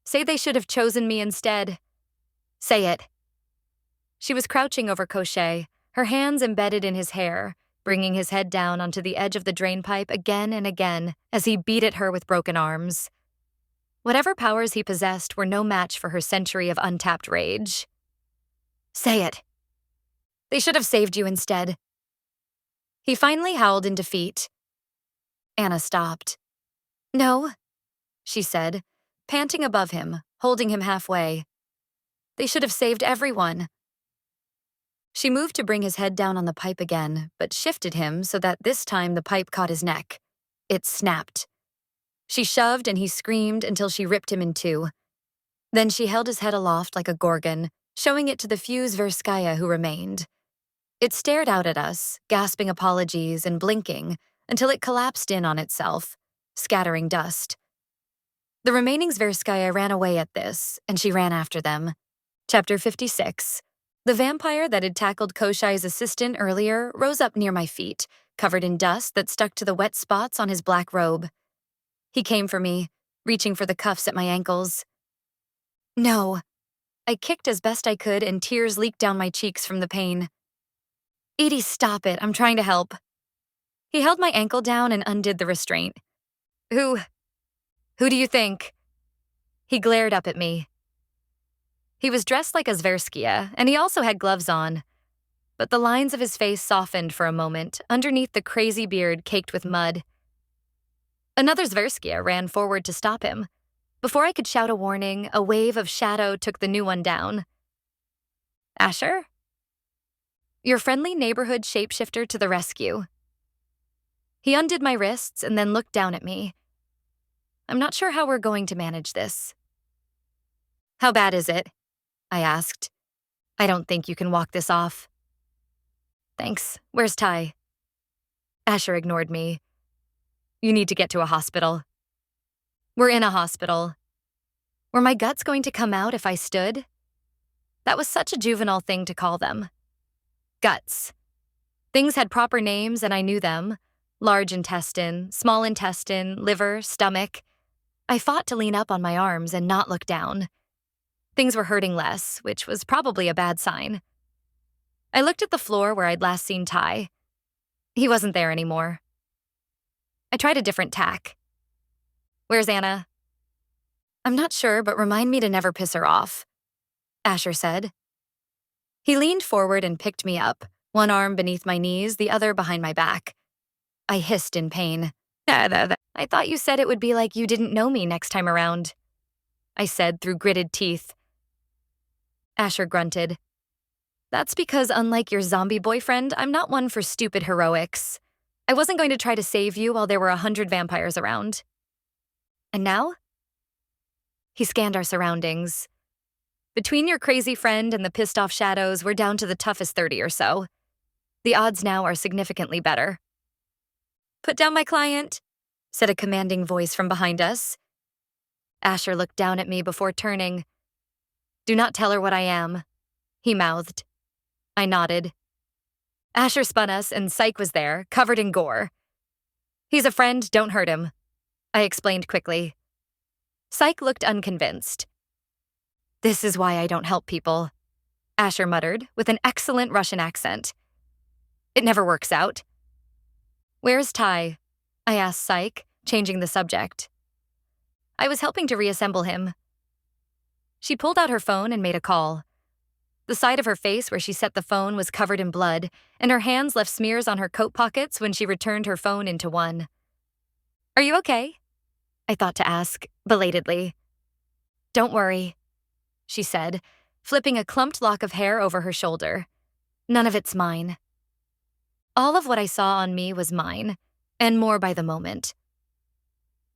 Say they should have chosen me instead. Say it. She was crouching over Cochet, her hands embedded in his hair, bringing his head down onto the edge of the drainpipe again and again as he beat at her with broken arms. Whatever powers he possessed were no match for her century of untapped rage. Say it. They should have saved you instead. He finally howled in defeat. Anna stopped. No, she said, panting above him, holding him halfway. They should have saved everyone. She moved to bring his head down on the pipe again, but shifted him so that this time the pipe caught his neck. It snapped. She shoved and he screamed until she ripped him in two. Then she held his head aloft like a gorgon, showing it to the few Zverskaya who remained. It stared out at us, gasping apologies and blinking, until it collapsed in on itself, scattering dust. The remaining Zverskaya ran away at this, and she ran after them. Chapter 56. The vampire that had tackled Koshai's assistant earlier rose up near my feet, covered in dust that stuck to the wet spots on his black robe. He came for me, reaching for the cuffs at my ankles. No. I kicked as best I could, and tears leaked down my cheeks from the pain. Edie, stop it. I'm trying to help. He held my ankle down and undid the restraint. Who do you think? He glared up at me. He was dressed like a Zverskia, and he also had gloves on. But the lines of his face softened for a moment, underneath the crazy beard caked with mud. Another Zverskia ran forward to stop him. Before I could shout a warning, a wave of shadow took the new one down. Asher? Your friendly neighborhood shapeshifter to the rescue. He undid my wrists and then looked down at me. I'm not sure how we're going to manage this. How bad is it? I asked. I don't think you can walk this off. Thanks. Where's Ty? Asher ignored me. You need to get to a hospital. We're in a hospital. Were my guts going to come out if I stood? That was such a juvenile thing to call them. Guts. Things had proper names and I knew them. Large intestine, small intestine, liver, stomach. I fought to lean up on my arms and not look down. Things were hurting less, which was probably a bad sign. I looked at the floor where I'd last seen Ty. He wasn't there anymore. I tried a different tack. Where's Anna? I'm not sure, but remind me to never piss her off, Asher said. He leaned forward and picked me up, one arm beneath my knees, the other behind my back. I hissed in pain. I thought you said it would be like you didn't know me next time around, I said through gritted teeth. Asher grunted. That's because, unlike your zombie boyfriend, I'm not one for stupid heroics. I wasn't going to try to save you while there were 100 vampires around. And now? He scanned our surroundings. Between your crazy friend and the pissed-off shadows, we're down to the toughest 30 or so. The odds now are significantly better. Put down my client, said a commanding voice from behind us. Asher looked down at me before turning. Do not tell her what I am, he mouthed. I nodded. Asher spun us, and Psyche was there, covered in gore. He's a friend, don't hurt him, I explained quickly. Psyche looked unconvinced. This is why I don't help people, Asher muttered, with an excellent Russian accent. It never works out. Where's Ty? I asked Psyche, changing the subject. I was helping to reassemble him. She pulled out her phone and made a call. The side of her face where she set the phone was covered in blood, and her hands left smears on her coat pockets when she returned her phone into one. Are you okay? I thought to ask, belatedly. Don't worry, she said, flipping a clumped lock of hair over her shoulder. None of it's mine. All of what I saw on me was mine, and more by the moment.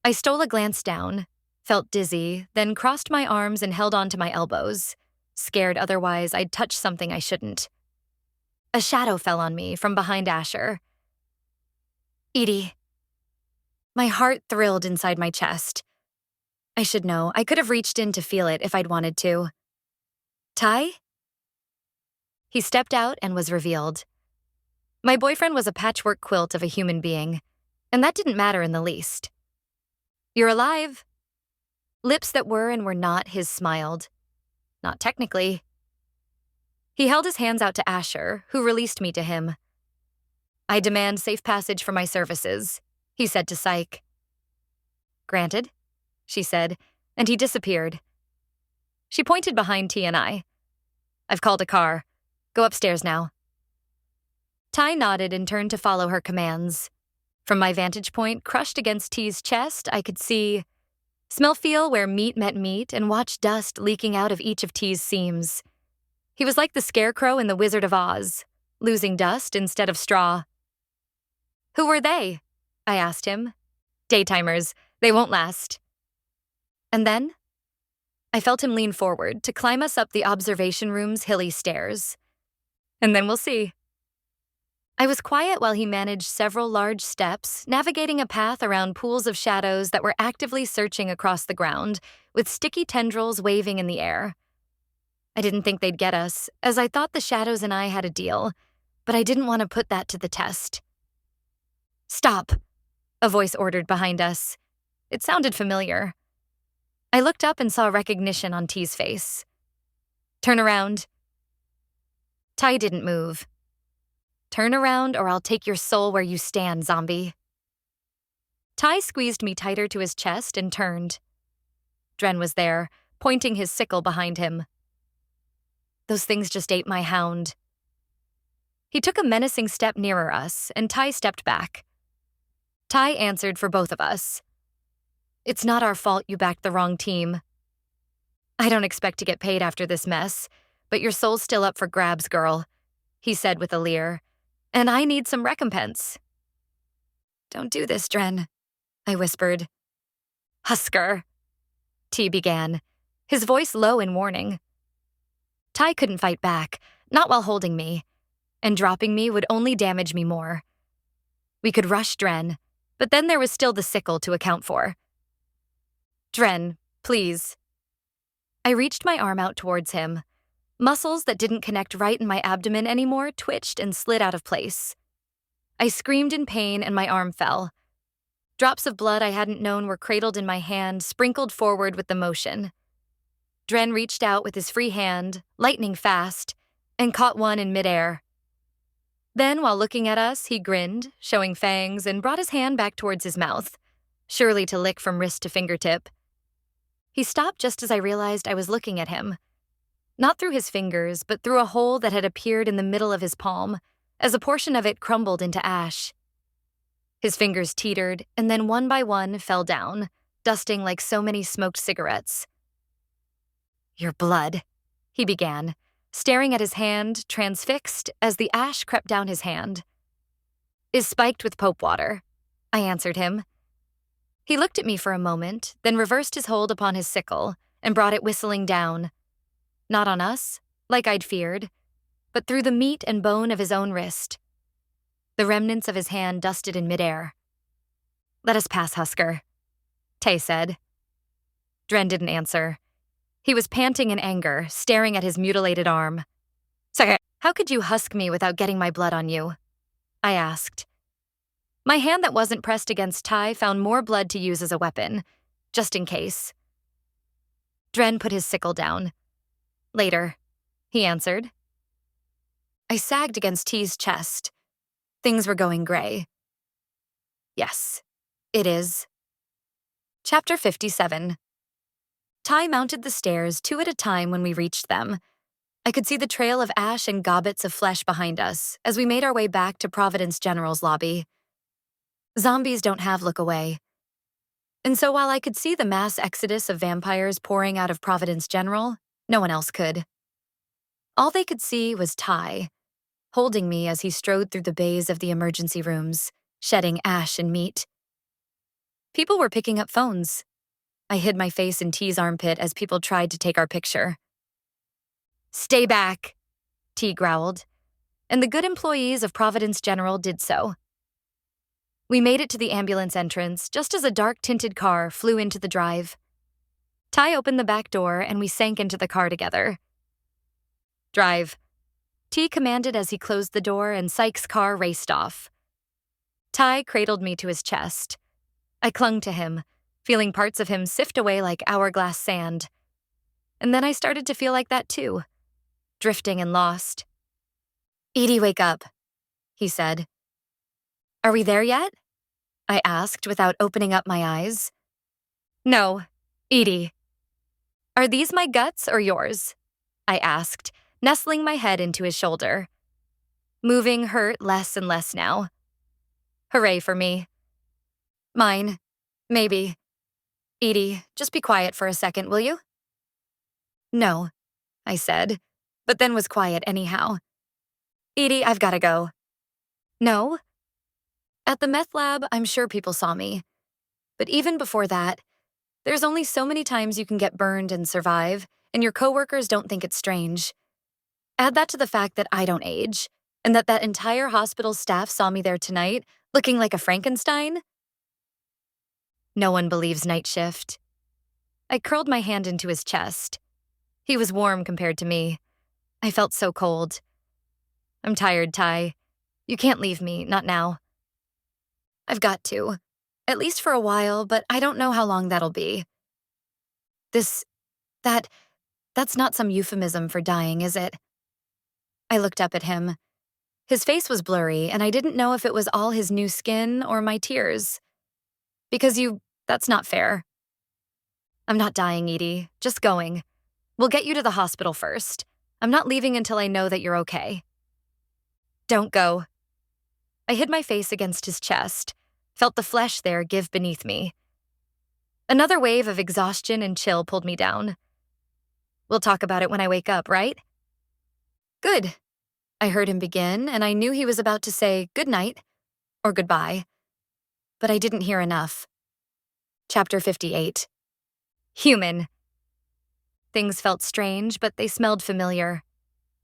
I stole a glance down, felt dizzy, then crossed my arms and held onto my elbows, scared otherwise I'd touch something I shouldn't. A shadow fell on me from behind Asher. Edie. My heart thrilled inside my chest. I should know, I could have reached in to feel it if I'd wanted to. Ty? He stepped out and was revealed. My boyfriend was a patchwork quilt of a human being, and that didn't matter in the least. You're alive. Lips that were and were not his smiled. Not technically. He held his hands out to Asher, who released me to him. I demand safe passage for my services, he said to Psyche. Granted, she said, and he disappeared. She pointed behind T and I. I've called a car. Go upstairs now. Ty nodded and turned to follow her commands. From my vantage point, crushed against T's chest, I could smell feel where meat met meat and watch dust leaking out of each of T's seams. He was like the scarecrow in The Wizard of Oz, losing dust instead of straw. Who were they? I asked him. Daytimers. They won't last. And then? I felt him lean forward to climb us up the observation room's hilly stairs. And then we'll see. I was quiet while he managed several large steps, navigating a path around pools of shadows that were actively searching across the ground, with sticky tendrils waving in the air. I didn't think they'd get us, as I thought the shadows and I had a deal, but I didn't want to put that to the test. Stop, a voice ordered behind us. It sounded familiar. I looked up and saw recognition on T's face. Turn around. Ty didn't move. Turn around or I'll take your soul where you stand, zombie. Ty squeezed me tighter to his chest and turned. Dren was there, pointing his sickle behind him. Those things just ate my hound. He took a menacing step nearer us, and Ty stepped back. Ty answered for both of us. It's not our fault you backed the wrong team. I don't expect to get paid after this mess, but your soul's still up for grabs, girl, he said with a leer. And I need some recompense. Don't do this, Dren, I whispered. Husker, T began, his voice low in warning. Ty couldn't fight back, not while holding me, and dropping me would only damage me more. We could rush Dren, but then there was still the sickle to account for. Dren, please. I reached my arm out towards him. Muscles that didn't connect right in my abdomen anymore twitched and slid out of place. I screamed in pain and my arm fell. Drops of blood I hadn't known were cradled in my hand, sprinkled forward with the motion. Dren reached out with his free hand, lightning fast, and caught one in midair. Then, while looking at us, he grinned, showing fangs, and brought his hand back towards his mouth, surely to lick from wrist to fingertip. He stopped just as I realized I was looking at him. Not through his fingers, but through a hole that had appeared in the middle of his palm, as a portion of it crumbled into ash. His fingers teetered, and then one by one fell down, dusting like so many smoked cigarettes. "Your blood," he began, staring at his hand, transfixed, as the ash crept down his hand. "Is spiked with pope water," I answered him. He looked at me for a moment, then reversed his hold upon his sickle and brought it whistling down. Not on us, like I'd feared, but through the meat and bone of his own wrist. The remnants of his hand dusted in midair. "Let us pass, Husker," Tay said. Dren didn't answer. He was panting in anger, staring at his mutilated arm. "Sir, how could you husk me without getting my blood on you?" I asked. My hand that wasn't pressed against Ty found more blood to use as a weapon, just in case. Dren put his sickle down. "Later," he answered. I sagged against T's chest. Things were going gray. "Yes, it is." Chapter 57. Ty mounted the stairs 2 at a time when we reached them. I could see the trail of ash and gobbets of flesh behind us as we made our way back to Providence General's lobby. Zombies don't have look away. And so while I could see the mass exodus of vampires pouring out of Providence General, no one else could. All they could see was Ty, holding me as he strode through the bays of the emergency rooms, shedding ash and meat. People were picking up phones. I hid my face in T's armpit as people tried to take our picture. "Stay back," T growled, and the good employees of Providence General did so. We made it to the ambulance entrance just as a dark-tinted car flew into the drive. Ty opened the back door and we sank into the car together. "Drive," T commanded as he closed the door and Sykes' car raced off. Ty cradled me to his chest. I clung to him, feeling parts of him sift away like hourglass sand. And then I started to feel like that too, drifting and lost. "Edie, wake up," he said. "Are we there yet?" I asked without opening up my eyes. "No, Edie." "Are these my guts or yours?" I asked, nestling my head into his shoulder. Moving hurt less and less now. Hooray for me. "Mine. Maybe. Edie, just be quiet for a second, will you?" "No," I said, but then was quiet anyhow. "Edie, I've gotta go." "No?" At the meth lab, I'm sure people saw me. But even before that, there's only so many times you can get burned and survive, and your coworkers don't think it's strange. Add that to the fact that I don't age, and that entire hospital staff saw me there tonight, looking like a Frankenstein. No one believes night shift. I curled my hand into his chest. He was warm compared to me. I felt so cold. "I'm tired, Ty. You can't leave me, not now." "I've got to. At least for a while, but I don't know how long that'll be." That's not some euphemism for dying, is it?" I looked up at him. His face was blurry, and I didn't know if it was all his new skin or my tears. That's not fair." "I'm not dying, Edie. Just going. We'll get you to the hospital first. I'm not leaving until I know that you're okay." "Don't go." I hid my face against his chest, felt the flesh there give beneath me. Another wave of exhaustion and chill pulled me down. "We'll talk about it when I wake up, right?" "Good," I heard him begin, and I knew he was about to say good night or goodbye. But I didn't hear enough. Chapter 58. Human. Things felt strange, but they smelled familiar.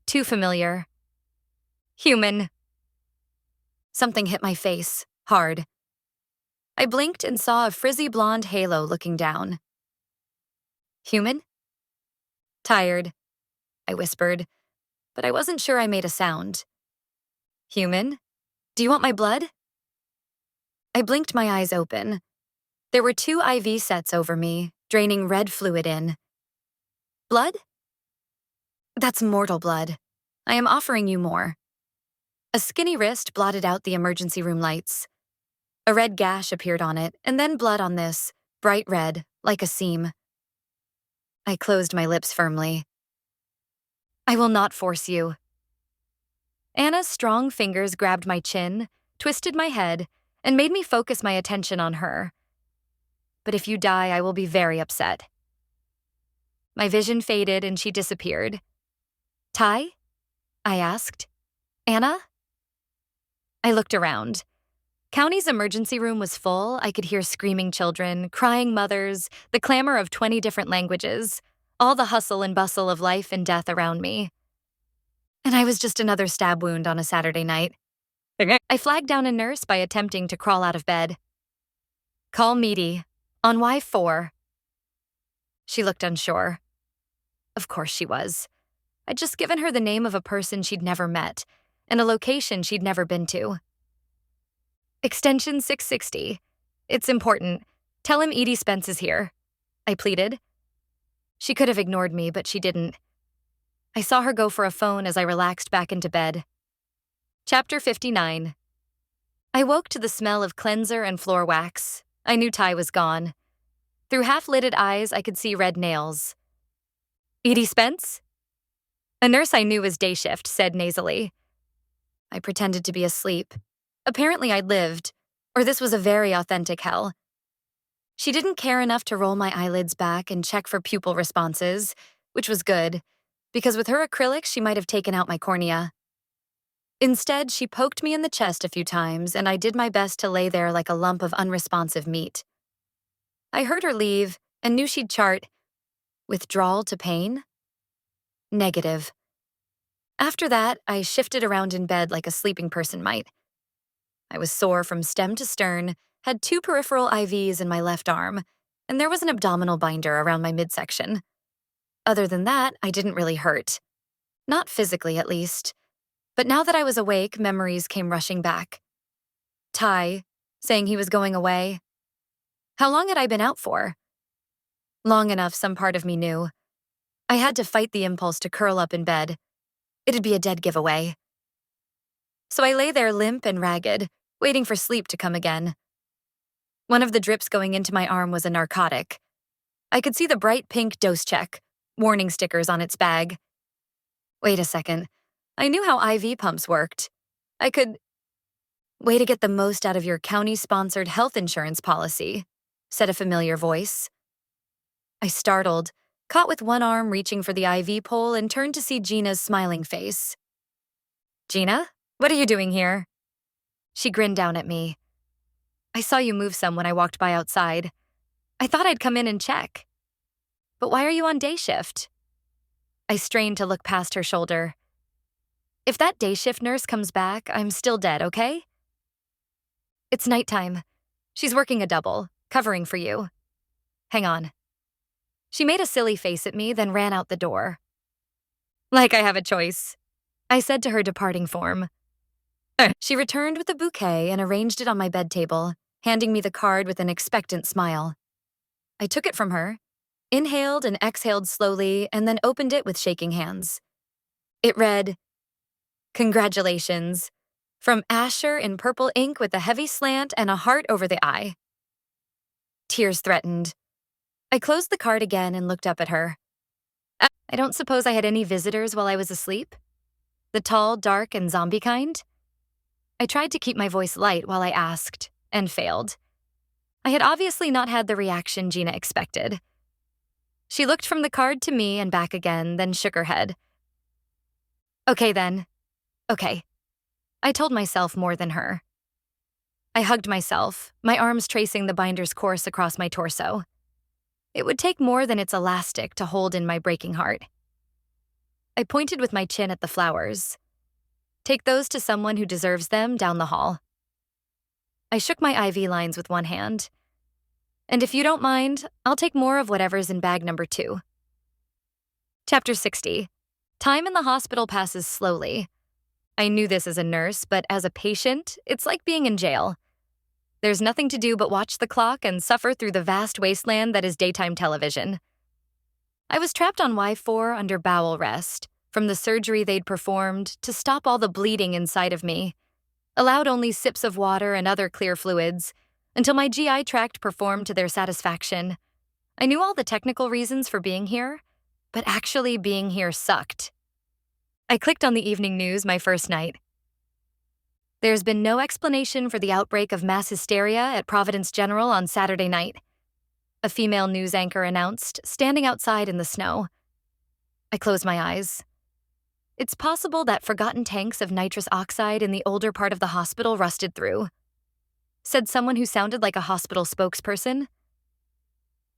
Too familiar. Human. Something hit my face, hard. I blinked and saw a frizzy blonde halo looking down. "Human?" "Tired," I whispered, but I wasn't sure I made a sound. "Human? Do you want my blood?" I blinked my eyes open. There were 2 IV sets over me, draining red fluid in. "Blood?" "That's mortal blood. I am offering you more." A skinny wrist blotted out the emergency room lights. A red gash appeared on it, and then blood on this, bright red, like a seam. I closed my lips firmly. "I will not force you." Anna's strong fingers grabbed my chin, twisted my head, and made me focus my attention on her. But if you die, I will be very upset. My vision faded and she disappeared. Ty? I asked. Anna? I looked around. County's emergency room was full. I could hear screaming children, crying mothers, the clamor of 20 different languages, all the hustle and bustle of life and death around me. And I was just another stab wound on a Saturday night. I flagged down a nurse by attempting to crawl out of bed. Call Meaty, on Y4. She looked unsure. Of course she was. I'd just given her the name of a person she'd never met, and a location she'd never been to. Extension 660. It's important. Tell him Edie Spence is here, I pleaded. She could have ignored me, but she didn't. I saw her go for a phone as I relaxed back into bed. Chapter 59. I woke to the smell of cleanser and floor wax. I knew Ty was gone. Through half-lidded eyes, I could see red nails. Edie Spence? A nurse I knew was day shift said nasally. I pretended to be asleep. Apparently I'd lived, or this was a very authentic hell. She didn't care enough to roll my eyelids back and check for pupil responses, which was good, because with her acrylics she might have taken out my cornea. Instead, she poked me in the chest a few times, and I did my best to lay there like a lump of unresponsive meat. I heard her leave and knew she'd chart withdrawal to pain? Negative. After that, I shifted around in bed like a sleeping person might. I was sore from stem to stern, had 2 peripheral IVs in my left arm, and there was an abdominal binder around my midsection. Other than that, I didn't really hurt. Not physically, at least. But now that I was awake, memories came rushing back. Ty, saying he was going away. How long had I been out for? Long enough, some part of me knew. I had to fight the impulse to curl up in bed. It'd be a dead giveaway. So I lay there limp and ragged, waiting for sleep to come again. One of the drips going into my arm was a narcotic. I could see the bright pink dose check, warning stickers on its bag. Wait a second. I knew how IV pumps worked. I could... Way to get the most out of your county-sponsored health insurance policy, said a familiar voice. I startled, caught with one arm reaching for the IV pole, and turned to see Gina's smiling face. Gina, what are you doing here? She grinned down at me. I saw you move some when I walked by outside. I thought I'd come in and check. But why are you on day shift? I strained to look past her shoulder. If that day shift nurse comes back, I'm still dead, okay? It's nighttime. She's working a double, covering for you. Hang on. She made a silly face at me, then ran out the door. Like I have a choice, I said to her departing form. She returned with a bouquet and arranged it on my bed table, handing me the card with an expectant smile. I took it from her, inhaled and exhaled slowly, and then opened it with shaking hands. It read, "Congratulations, from Asher in purple ink with a heavy slant and a heart over the eye." Tears threatened. I closed the card again and looked up at her. I don't suppose I had any visitors while I was asleep? The tall, dark, and zombie kind? I tried to keep my voice light while I asked, and failed. I had obviously not had the reaction Gina expected. She looked from the card to me and back again, then shook her head. Okay then. Okay. I told myself more than her. I hugged myself, my arms tracing the binder's course across my torso. It would take more than its elastic to hold in my breaking heart. I pointed with my chin at the flowers. Take those to someone who deserves them down the hall. I shook my IV lines with one hand. And if you don't mind, I'll take more of whatever's in bag number 2. Chapter 60. Time in the hospital passes slowly. I knew this as a nurse, but as a patient, it's like being in jail. There's nothing to do but watch the clock and suffer through the vast wasteland that is daytime television. I was trapped on Y4 under bowel rest, from the surgery they'd performed to stop all the bleeding inside of me, allowed only sips of water and other clear fluids, until my GI tract performed to their satisfaction. I knew all the technical reasons for being here, but actually being here sucked. I clicked on the evening news my first night. There's been no explanation for the outbreak of mass hysteria at Providence General on Saturday night, a female news anchor announced, standing outside in the snow. I closed my eyes. It's possible that forgotten tanks of nitrous oxide in the older part of the hospital rusted through, said someone who sounded like a hospital spokesperson.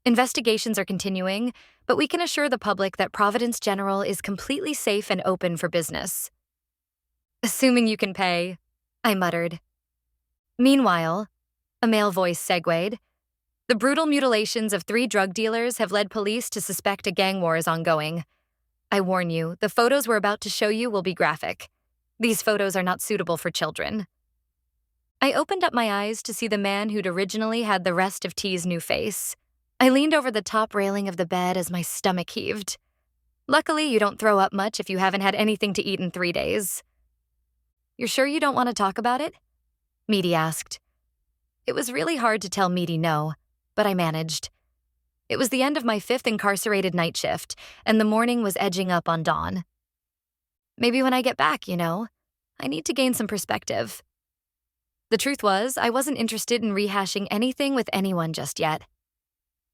Investigations are continuing, but we can assure the public that Providence General is completely safe and open for business. Assuming you can pay, I muttered. Meanwhile, a male voice segued, the brutal mutilations of 3 drug dealers have led police to suspect a gang war is ongoing. I warn you, the photos we're about to show you will be graphic. These photos are not suitable for children. I opened up my eyes to see the man who'd originally had the rest of T's new face. I leaned over the top railing of the bed as my stomach heaved. Luckily, you don't throw up much if you haven't had anything to eat in 3 days. You're sure you don't want to talk about it? Meaty asked. It was really hard to tell Meaty no, but I managed. It was the end of my 5th incarcerated night shift, and the morning was edging up on dawn. Maybe when I get back, I need to gain some perspective. The truth was, I wasn't interested in rehashing anything with anyone just yet.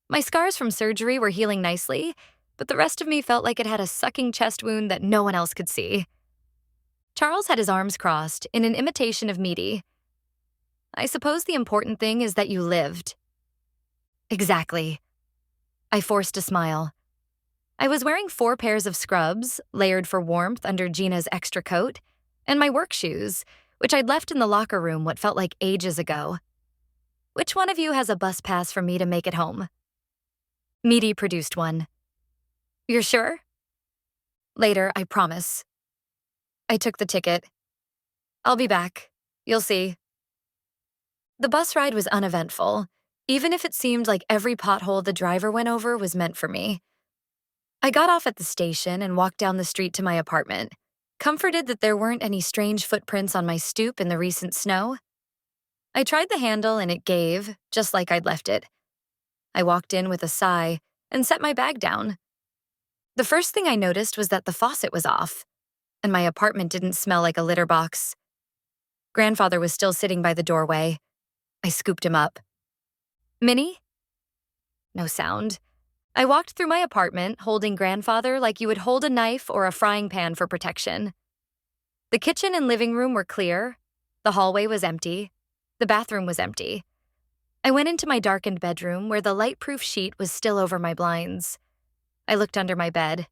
My scars from surgery were healing nicely, but the rest of me felt like it had a sucking chest wound that no one else could see. Charles had his arms crossed in an imitation of Meaty. I suppose the important thing is that you lived. Exactly. I forced a smile. I was wearing 4 pairs of scrubs, layered for warmth under Gina's extra coat, and my work shoes, which I'd left in the locker room what felt like ages ago. Which one of you has a bus pass for me to make it home? Meaty produced one. You're sure? Later, I promise. I took the ticket. I'll be back. You'll see. The bus ride was uneventful, even if it seemed like every pothole the driver went over was meant for me. I got off at the station and walked down the street to my apartment, comforted that there weren't any strange footprints on my stoop in the recent snow. I tried the handle and it gave, just like I'd left it. I walked in with a sigh and set my bag down. The first thing I noticed was that the faucet was off, and my apartment didn't smell like a litter box. Grandfather was still sitting by the doorway. I scooped him up. Minnie? No sound. I walked through my apartment, holding Grandfather like you would hold a knife or a frying pan for protection. The kitchen and living room were clear. The hallway was empty. The bathroom was empty. I went into my darkened bedroom where the light-proof sheet was still over my blinds. I looked under my bed.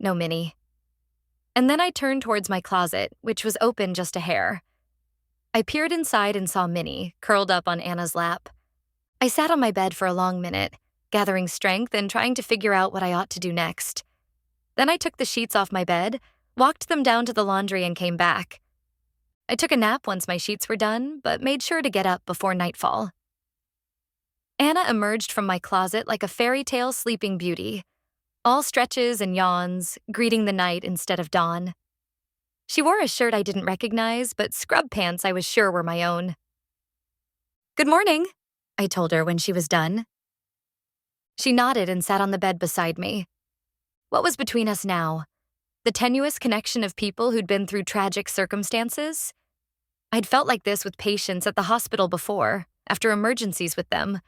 No Minnie. And then I turned towards my closet, which was open just a hair. I peered inside and saw Minnie, curled up on Anna's lap. I sat on my bed for a long minute, gathering strength and trying to figure out what I ought to do next. Then I took the sheets off my bed, walked them down to the laundry and came back. I took a nap once my sheets were done, but made sure to get up before nightfall. Anna emerged from my closet like a fairy tale sleeping beauty, all stretches and yawns, greeting the night instead of dawn. She wore a shirt I didn't recognize, but scrub pants I was sure were my own. Good morning, I told her when she was done. She nodded and sat on the bed beside me. What was between us now? The tenuous connection of people who'd been through tragic circumstances? I'd felt like this with patients at the hospital before, after emergencies with them,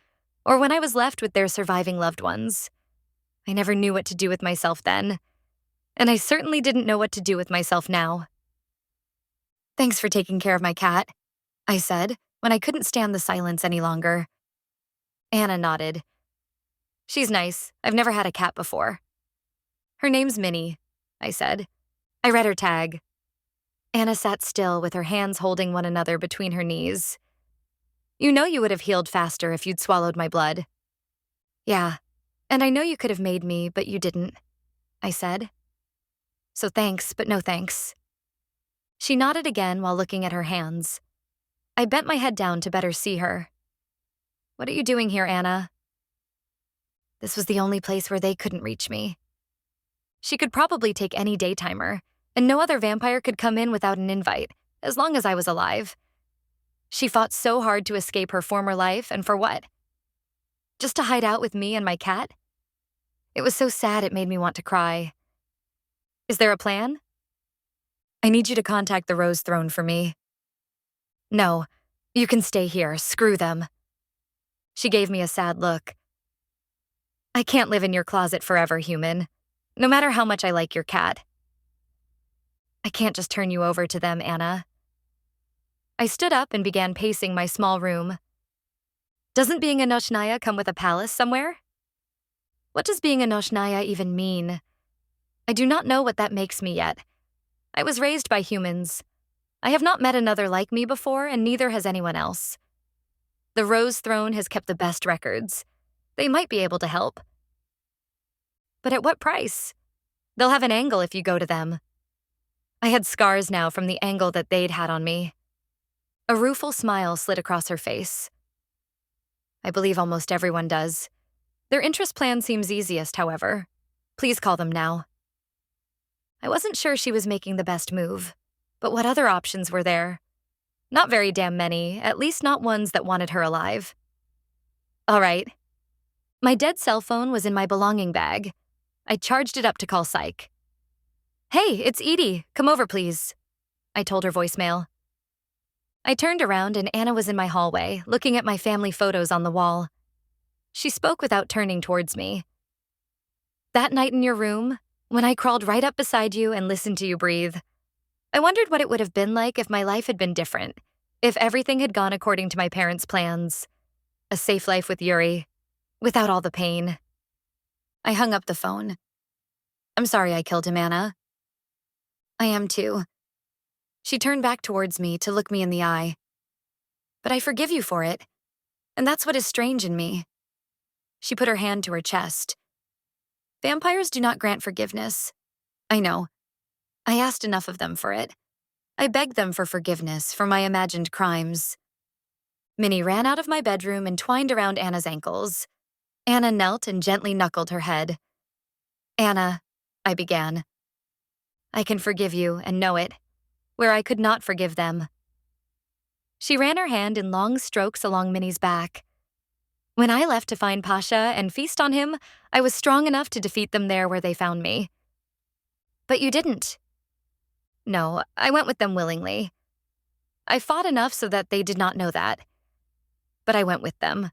or when I was left with their surviving loved ones. I never knew what to do with myself then, and I certainly didn't know what to do with myself now. Thanks for taking care of my cat, I said, when I couldn't stand the silence any longer. Anna nodded. She's nice. I've never had a cat before. Her name's Minnie, I said. I read her tag. Anna sat still with her hands holding one another between her knees. You know you would have healed faster if you'd swallowed my blood. Yeah, and I know you could have made me, but you didn't, I said. So thanks, but no thanks. She nodded again while looking at her hands. I bent my head down to better see her. What are you doing here, Anna? This was the only place where they couldn't reach me. She could probably take any daytimer, and no other vampire could come in without an invite, as long as I was alive. She fought so hard to escape her former life, and for what? Just to hide out with me and my cat? It was so sad it made me want to cry. Is there a plan? I need you to contact the Rose Throne for me. No, you can stay here. Screw them. She gave me a sad look. I can't live in your closet forever, human. No matter how much I like your cat. I can't just turn you over to them, Anna. I stood up and began pacing my small room. Doesn't being a Noshnaya come with a palace somewhere? What does being a Noshnaya even mean? I do not know what that makes me yet. I was raised by humans. I have not met another like me before, and neither has anyone else. The Rose Throne has kept the best records. They might be able to help. But at what price? They'll have an angle if you go to them. I had scars now from the angle that they'd had on me. A rueful smile slid across her face. I believe almost everyone does. Their interest plan seems easiest, however. Please call them now. I wasn't sure she was making the best move, but what other options were there? Not very damn many, at least not ones that wanted her alive. All right. My dead cell phone was in my belonging bag. I charged it up to call psych. Hey, it's Edie. Come over, please. I told her voicemail. I turned around and Anna was in my hallway, looking at my family photos on the wall. She spoke without turning towards me. That night in your room, when I crawled right up beside you and listened to you breathe, I wondered what it would have been like if my life had been different, if everything had gone according to my parents' plans. A safe life with Yuri, without all the pain. I hung up the phone. I'm sorry I killed him, Anna. I am too. She turned back towards me to look me in the eye. But I forgive you for it, and that's what is strange in me. She put her hand to her chest. Vampires do not grant forgiveness. I know. I asked enough of them for it. I begged them for forgiveness for my imagined crimes. Minnie ran out of my bedroom and twined around Anna's ankles. Anna knelt and gently knuckled her head. Anna, I began. I can forgive you and know it, where I could not forgive them. She ran her hand in long strokes along Minnie's back. When I left to find Pasha and feast on him, I was strong enough to defeat them there where they found me. But you didn't. No, I went with them willingly. I fought enough so that they did not know that. But I went with them.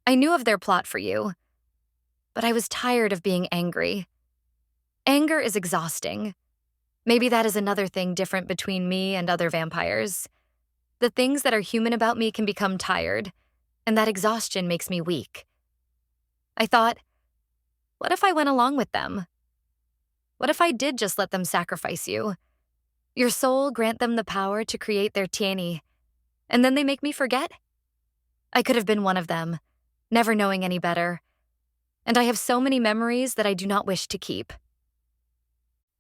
I knew of their plot for you. But I was tired of being angry. Anger is exhausting. Maybe that is another thing different between me and other vampires. The things that are human about me can become tired, and that exhaustion makes me weak. I thought, what if I went along with them? What if I did just let them sacrifice you? Your soul grant them the power to create their tieni, and then they make me forget? I could have been one of them, never knowing any better. And I have so many memories that I do not wish to keep.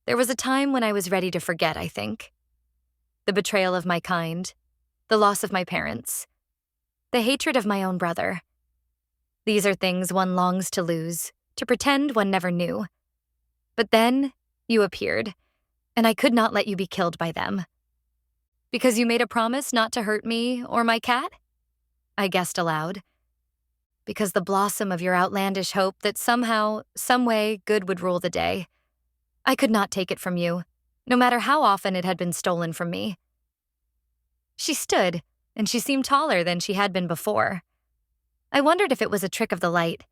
There was a time when I was ready to forget, I think. The betrayal of my kind, the loss of my parents, the hatred of my own brother. These are things one longs to lose, to pretend one never knew. But then, you appeared, and I could not let you be killed by them. Because you made a promise not to hurt me or my cat? I guessed aloud. Because the blossom of your outlandish hope that somehow, some way, good would rule the day. I could not take it from you, no matter how often it had been stolen from me. She stood, and she seemed taller than she had been before. I wondered if it was a trick of the light.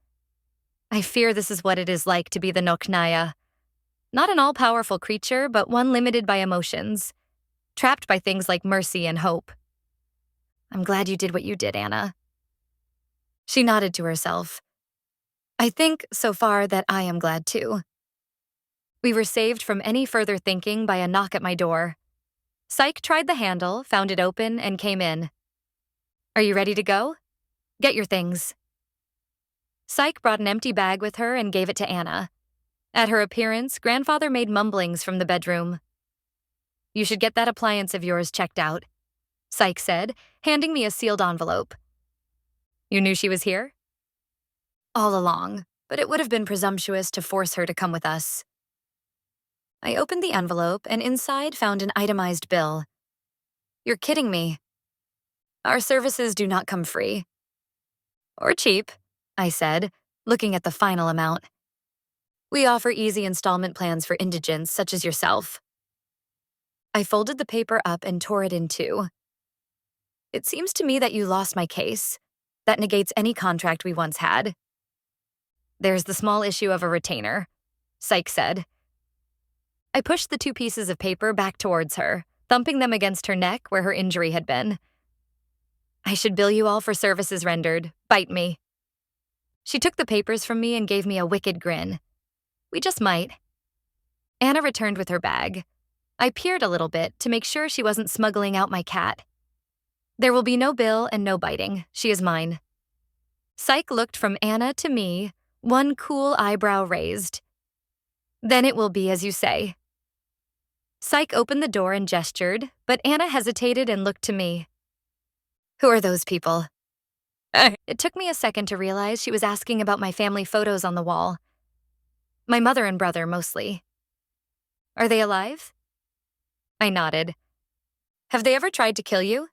I fear this is what it is like to be the Noknaya. Not an all-powerful creature, but one limited by emotions, trapped by things like mercy and hope. I'm glad you did what you did, Anna. She nodded to herself. I think, so far, that I am glad too. We were saved from any further thinking by a knock at my door. Psych tried the handle, found it open, and came in. Are you ready to go? Get your things. Psych brought an empty bag with her and gave it to Anna. At her appearance, Grandfather made mumblings from the bedroom. You should get that appliance of yours checked out, Psych said, handing me a sealed envelope. You knew she was here? All along, but it would have been presumptuous to force her to come with us. I opened the envelope and inside found an itemized bill. You're kidding me. Our services do not come free. Or cheap, I said, looking at the final amount. We offer easy installment plans for indigents such as yourself. I folded the paper up and tore it in two. It seems to me that you lost my case. That negates any contract we once had. There's the small issue of a retainer, Psych said. I pushed the 2 pieces of paper back towards her, thumping them against her neck where her injury had been. I should bill you all for services rendered. Bite me. She took the papers from me and gave me a wicked grin. We just might. Anna returned with her bag. I peered a little bit to make sure she wasn't smuggling out my cat. There will be no bill and no biting. She is mine. Psych looked from Anna to me, one cool eyebrow raised. Then it will be as you say. Psych opened the door and gestured, but Anna hesitated and looked to me. Who are those people? It took me a second to realize she was asking about my family photos on the wall. My mother and brother, mostly. Are they alive? I nodded. Have they ever tried to kill you?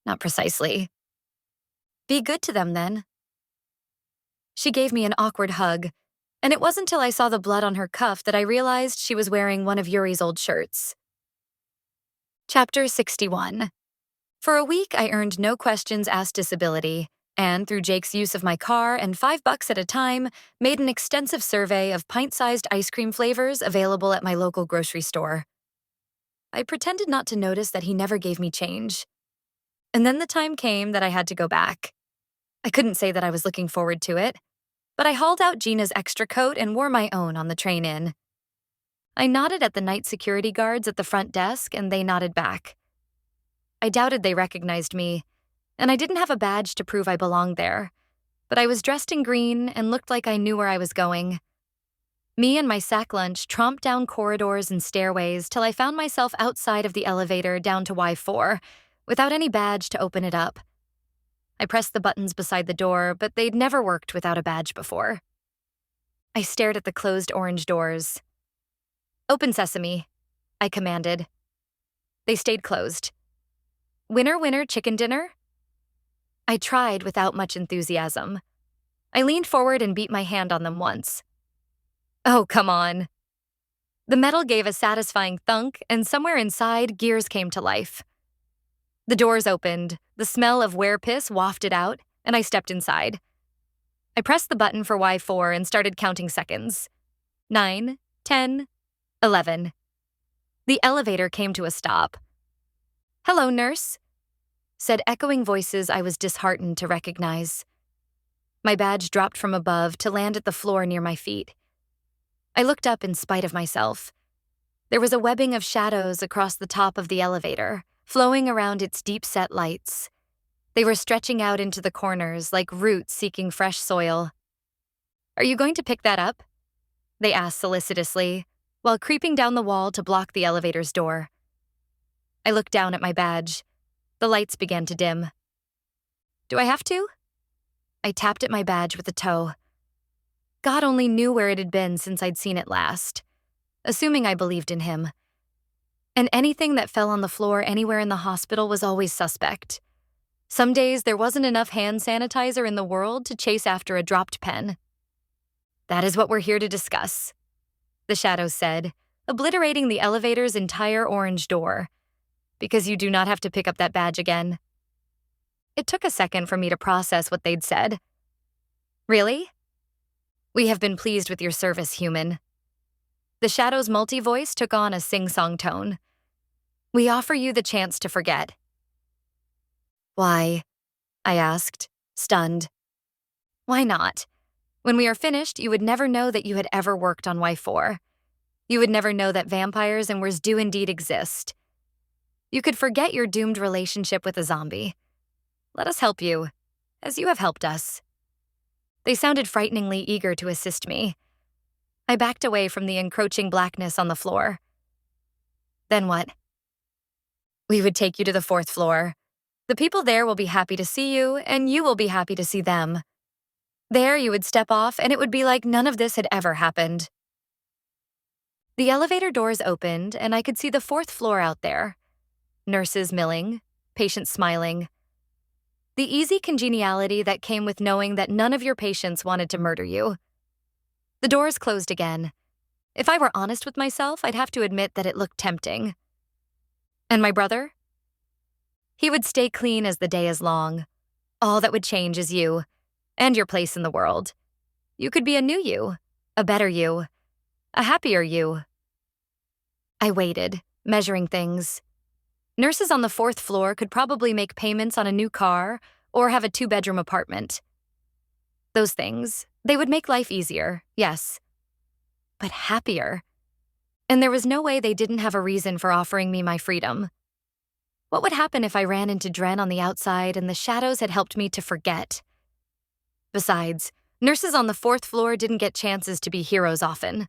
Not precisely. Be good to them, then. She gave me an awkward hug, and it wasn't till I saw the blood on her cuff that I realized she was wearing one of Yuri's old shirts. Chapter 61. For a week, I earned no questions asked disability, and through Jake's use of my car and $5 at a time, made an extensive survey of pint-sized ice cream flavors available at my local grocery store. I pretended not to notice that he never gave me change. And then the time came that I had to go back. I couldn't say that I was looking forward to it, but I hauled out Gina's extra coat and wore my own on the train in. I nodded at the night security guards at the front desk, and they nodded back. I doubted they recognized me, and I didn't have a badge to prove I belonged there, but I was dressed in green and looked like I knew where I was going. Me and my sack lunch tromped down corridors and stairways till I found myself outside of the elevator down to Y4, without any badge to open it up. I pressed the buttons beside the door, but they'd never worked without a badge before. I stared at the closed orange doors. Open sesame, I commanded. They stayed closed. Winner, winner, chicken dinner? I tried without much enthusiasm. I leaned forward and beat my hand on them once. Oh, come on. The metal gave a satisfying thunk, and somewhere inside, gears came to life. The doors opened, the smell of werepiss wafted out, and I stepped inside. I pressed the button for Y4 and started counting seconds. 9, 10, 11. The elevator came to a stop. Hello, nurse, said echoing voices I was disheartened to recognize. My badge dropped from above to land at the floor near my feet. I looked up in spite of myself. There was a webbing of shadows across the top of the elevator, flowing around its deep-set lights. They were stretching out into the corners like roots seeking fresh soil. Are you going to pick that up? They asked solicitously, while creeping down the wall to block the elevator's door. I looked down at my badge. The lights began to dim. Do I have to? I tapped at my badge with a toe. God only knew where it had been since I'd seen it last, assuming I believed in him. And anything that fell on the floor anywhere in the hospital was always suspect. Some days there wasn't enough hand sanitizer in the world to chase after a dropped pen. That is what we're here to discuss, the shadow said, obliterating the elevator's entire orange door. Because you do not have to pick up that badge again. It took a second for me to process what they'd said. Really? We have been pleased with your service, human. The shadow's multi-voice took on a sing-song tone. We offer you the chance to forget. Why? I asked, stunned. Why not? When we are finished, you would never know that you had ever worked on Y4. You would never know that vampires and worse do indeed exist. You could forget your doomed relationship with a zombie. Let us help you, as you have helped us. They sounded frighteningly eager to assist me. I backed away from the encroaching blackness on the floor. Then what? We would take you to the 4th floor. The people there will be happy to see you, and you will be happy to see them. There you would step off, and it would be like none of this had ever happened. The elevator doors opened, and I could see the 4th floor out there. Nurses milling, patients smiling. The easy congeniality that came with knowing that none of your patients wanted to murder you. The doors closed again. If I were honest with myself, I'd have to admit that it looked tempting. And my brother? He would stay clean as the day is long. All that would change is you and your place in the world. You could be a new you, a better you, a happier you. I waited, measuring things. Nurses on the 4th floor could probably make payments on a new car or have a 2-bedroom apartment. Those things, they would make life easier, yes. But happier. And there was no way they didn't have a reason for offering me my freedom. What would happen if I ran into Dren on the outside and the shadows had helped me to forget? Besides, nurses on the 4th floor didn't get chances to be heroes often.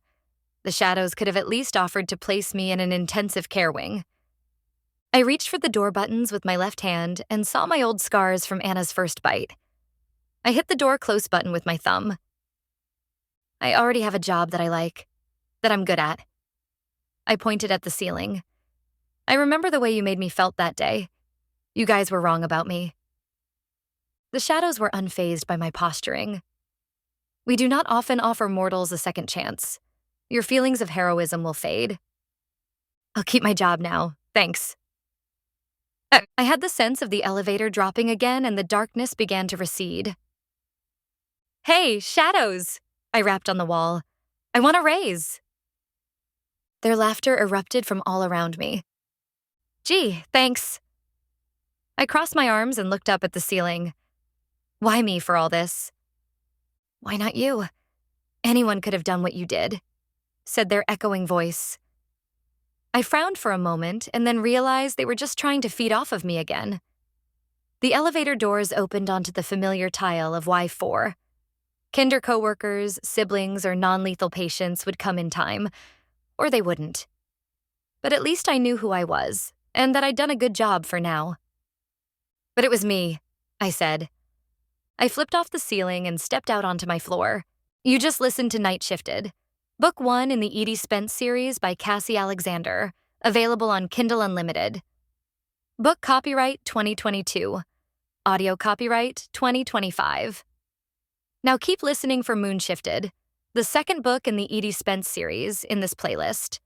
The shadows could have at least offered to place me in an intensive care wing. I reached for the door buttons with my left hand and saw my old scars from Anna's first bite. I hit the door close button with my thumb. I already have a job that I like, that I'm good at. I pointed at the ceiling. I remember the way you made me felt that day. You guys were wrong about me. The shadows were unfazed by my posturing. We do not often offer mortals a second chance. Your feelings of heroism will fade. I'll keep my job now, thanks. I had the sense of the elevator dropping again and the darkness began to recede. Hey, shadows! I rapped on the wall. I want a raise. Their laughter erupted from all around me. Gee, thanks. I crossed my arms and looked up at the ceiling. Why me for all this? Why not you? Anyone could have done what you did, said their echoing voice. I frowned for a moment and then realized they were just trying to feed off of me again. The elevator doors opened onto the familiar tile of Y4. Kinder coworkers, siblings, or non-lethal patients would come in time, or they wouldn't. But at least I knew who I was, and that I'd done a good job for now. But it was me, I said. I flipped off the ceiling and stepped out onto my floor. You just listened to Nightshifted, Book 1 in the Edie Spence series by Cassie Alexander, available on Kindle Unlimited. Book copyright 2022. Audio copyright 2025. Now keep listening for Moonshifted, the second book in the Edie Spence series in this playlist.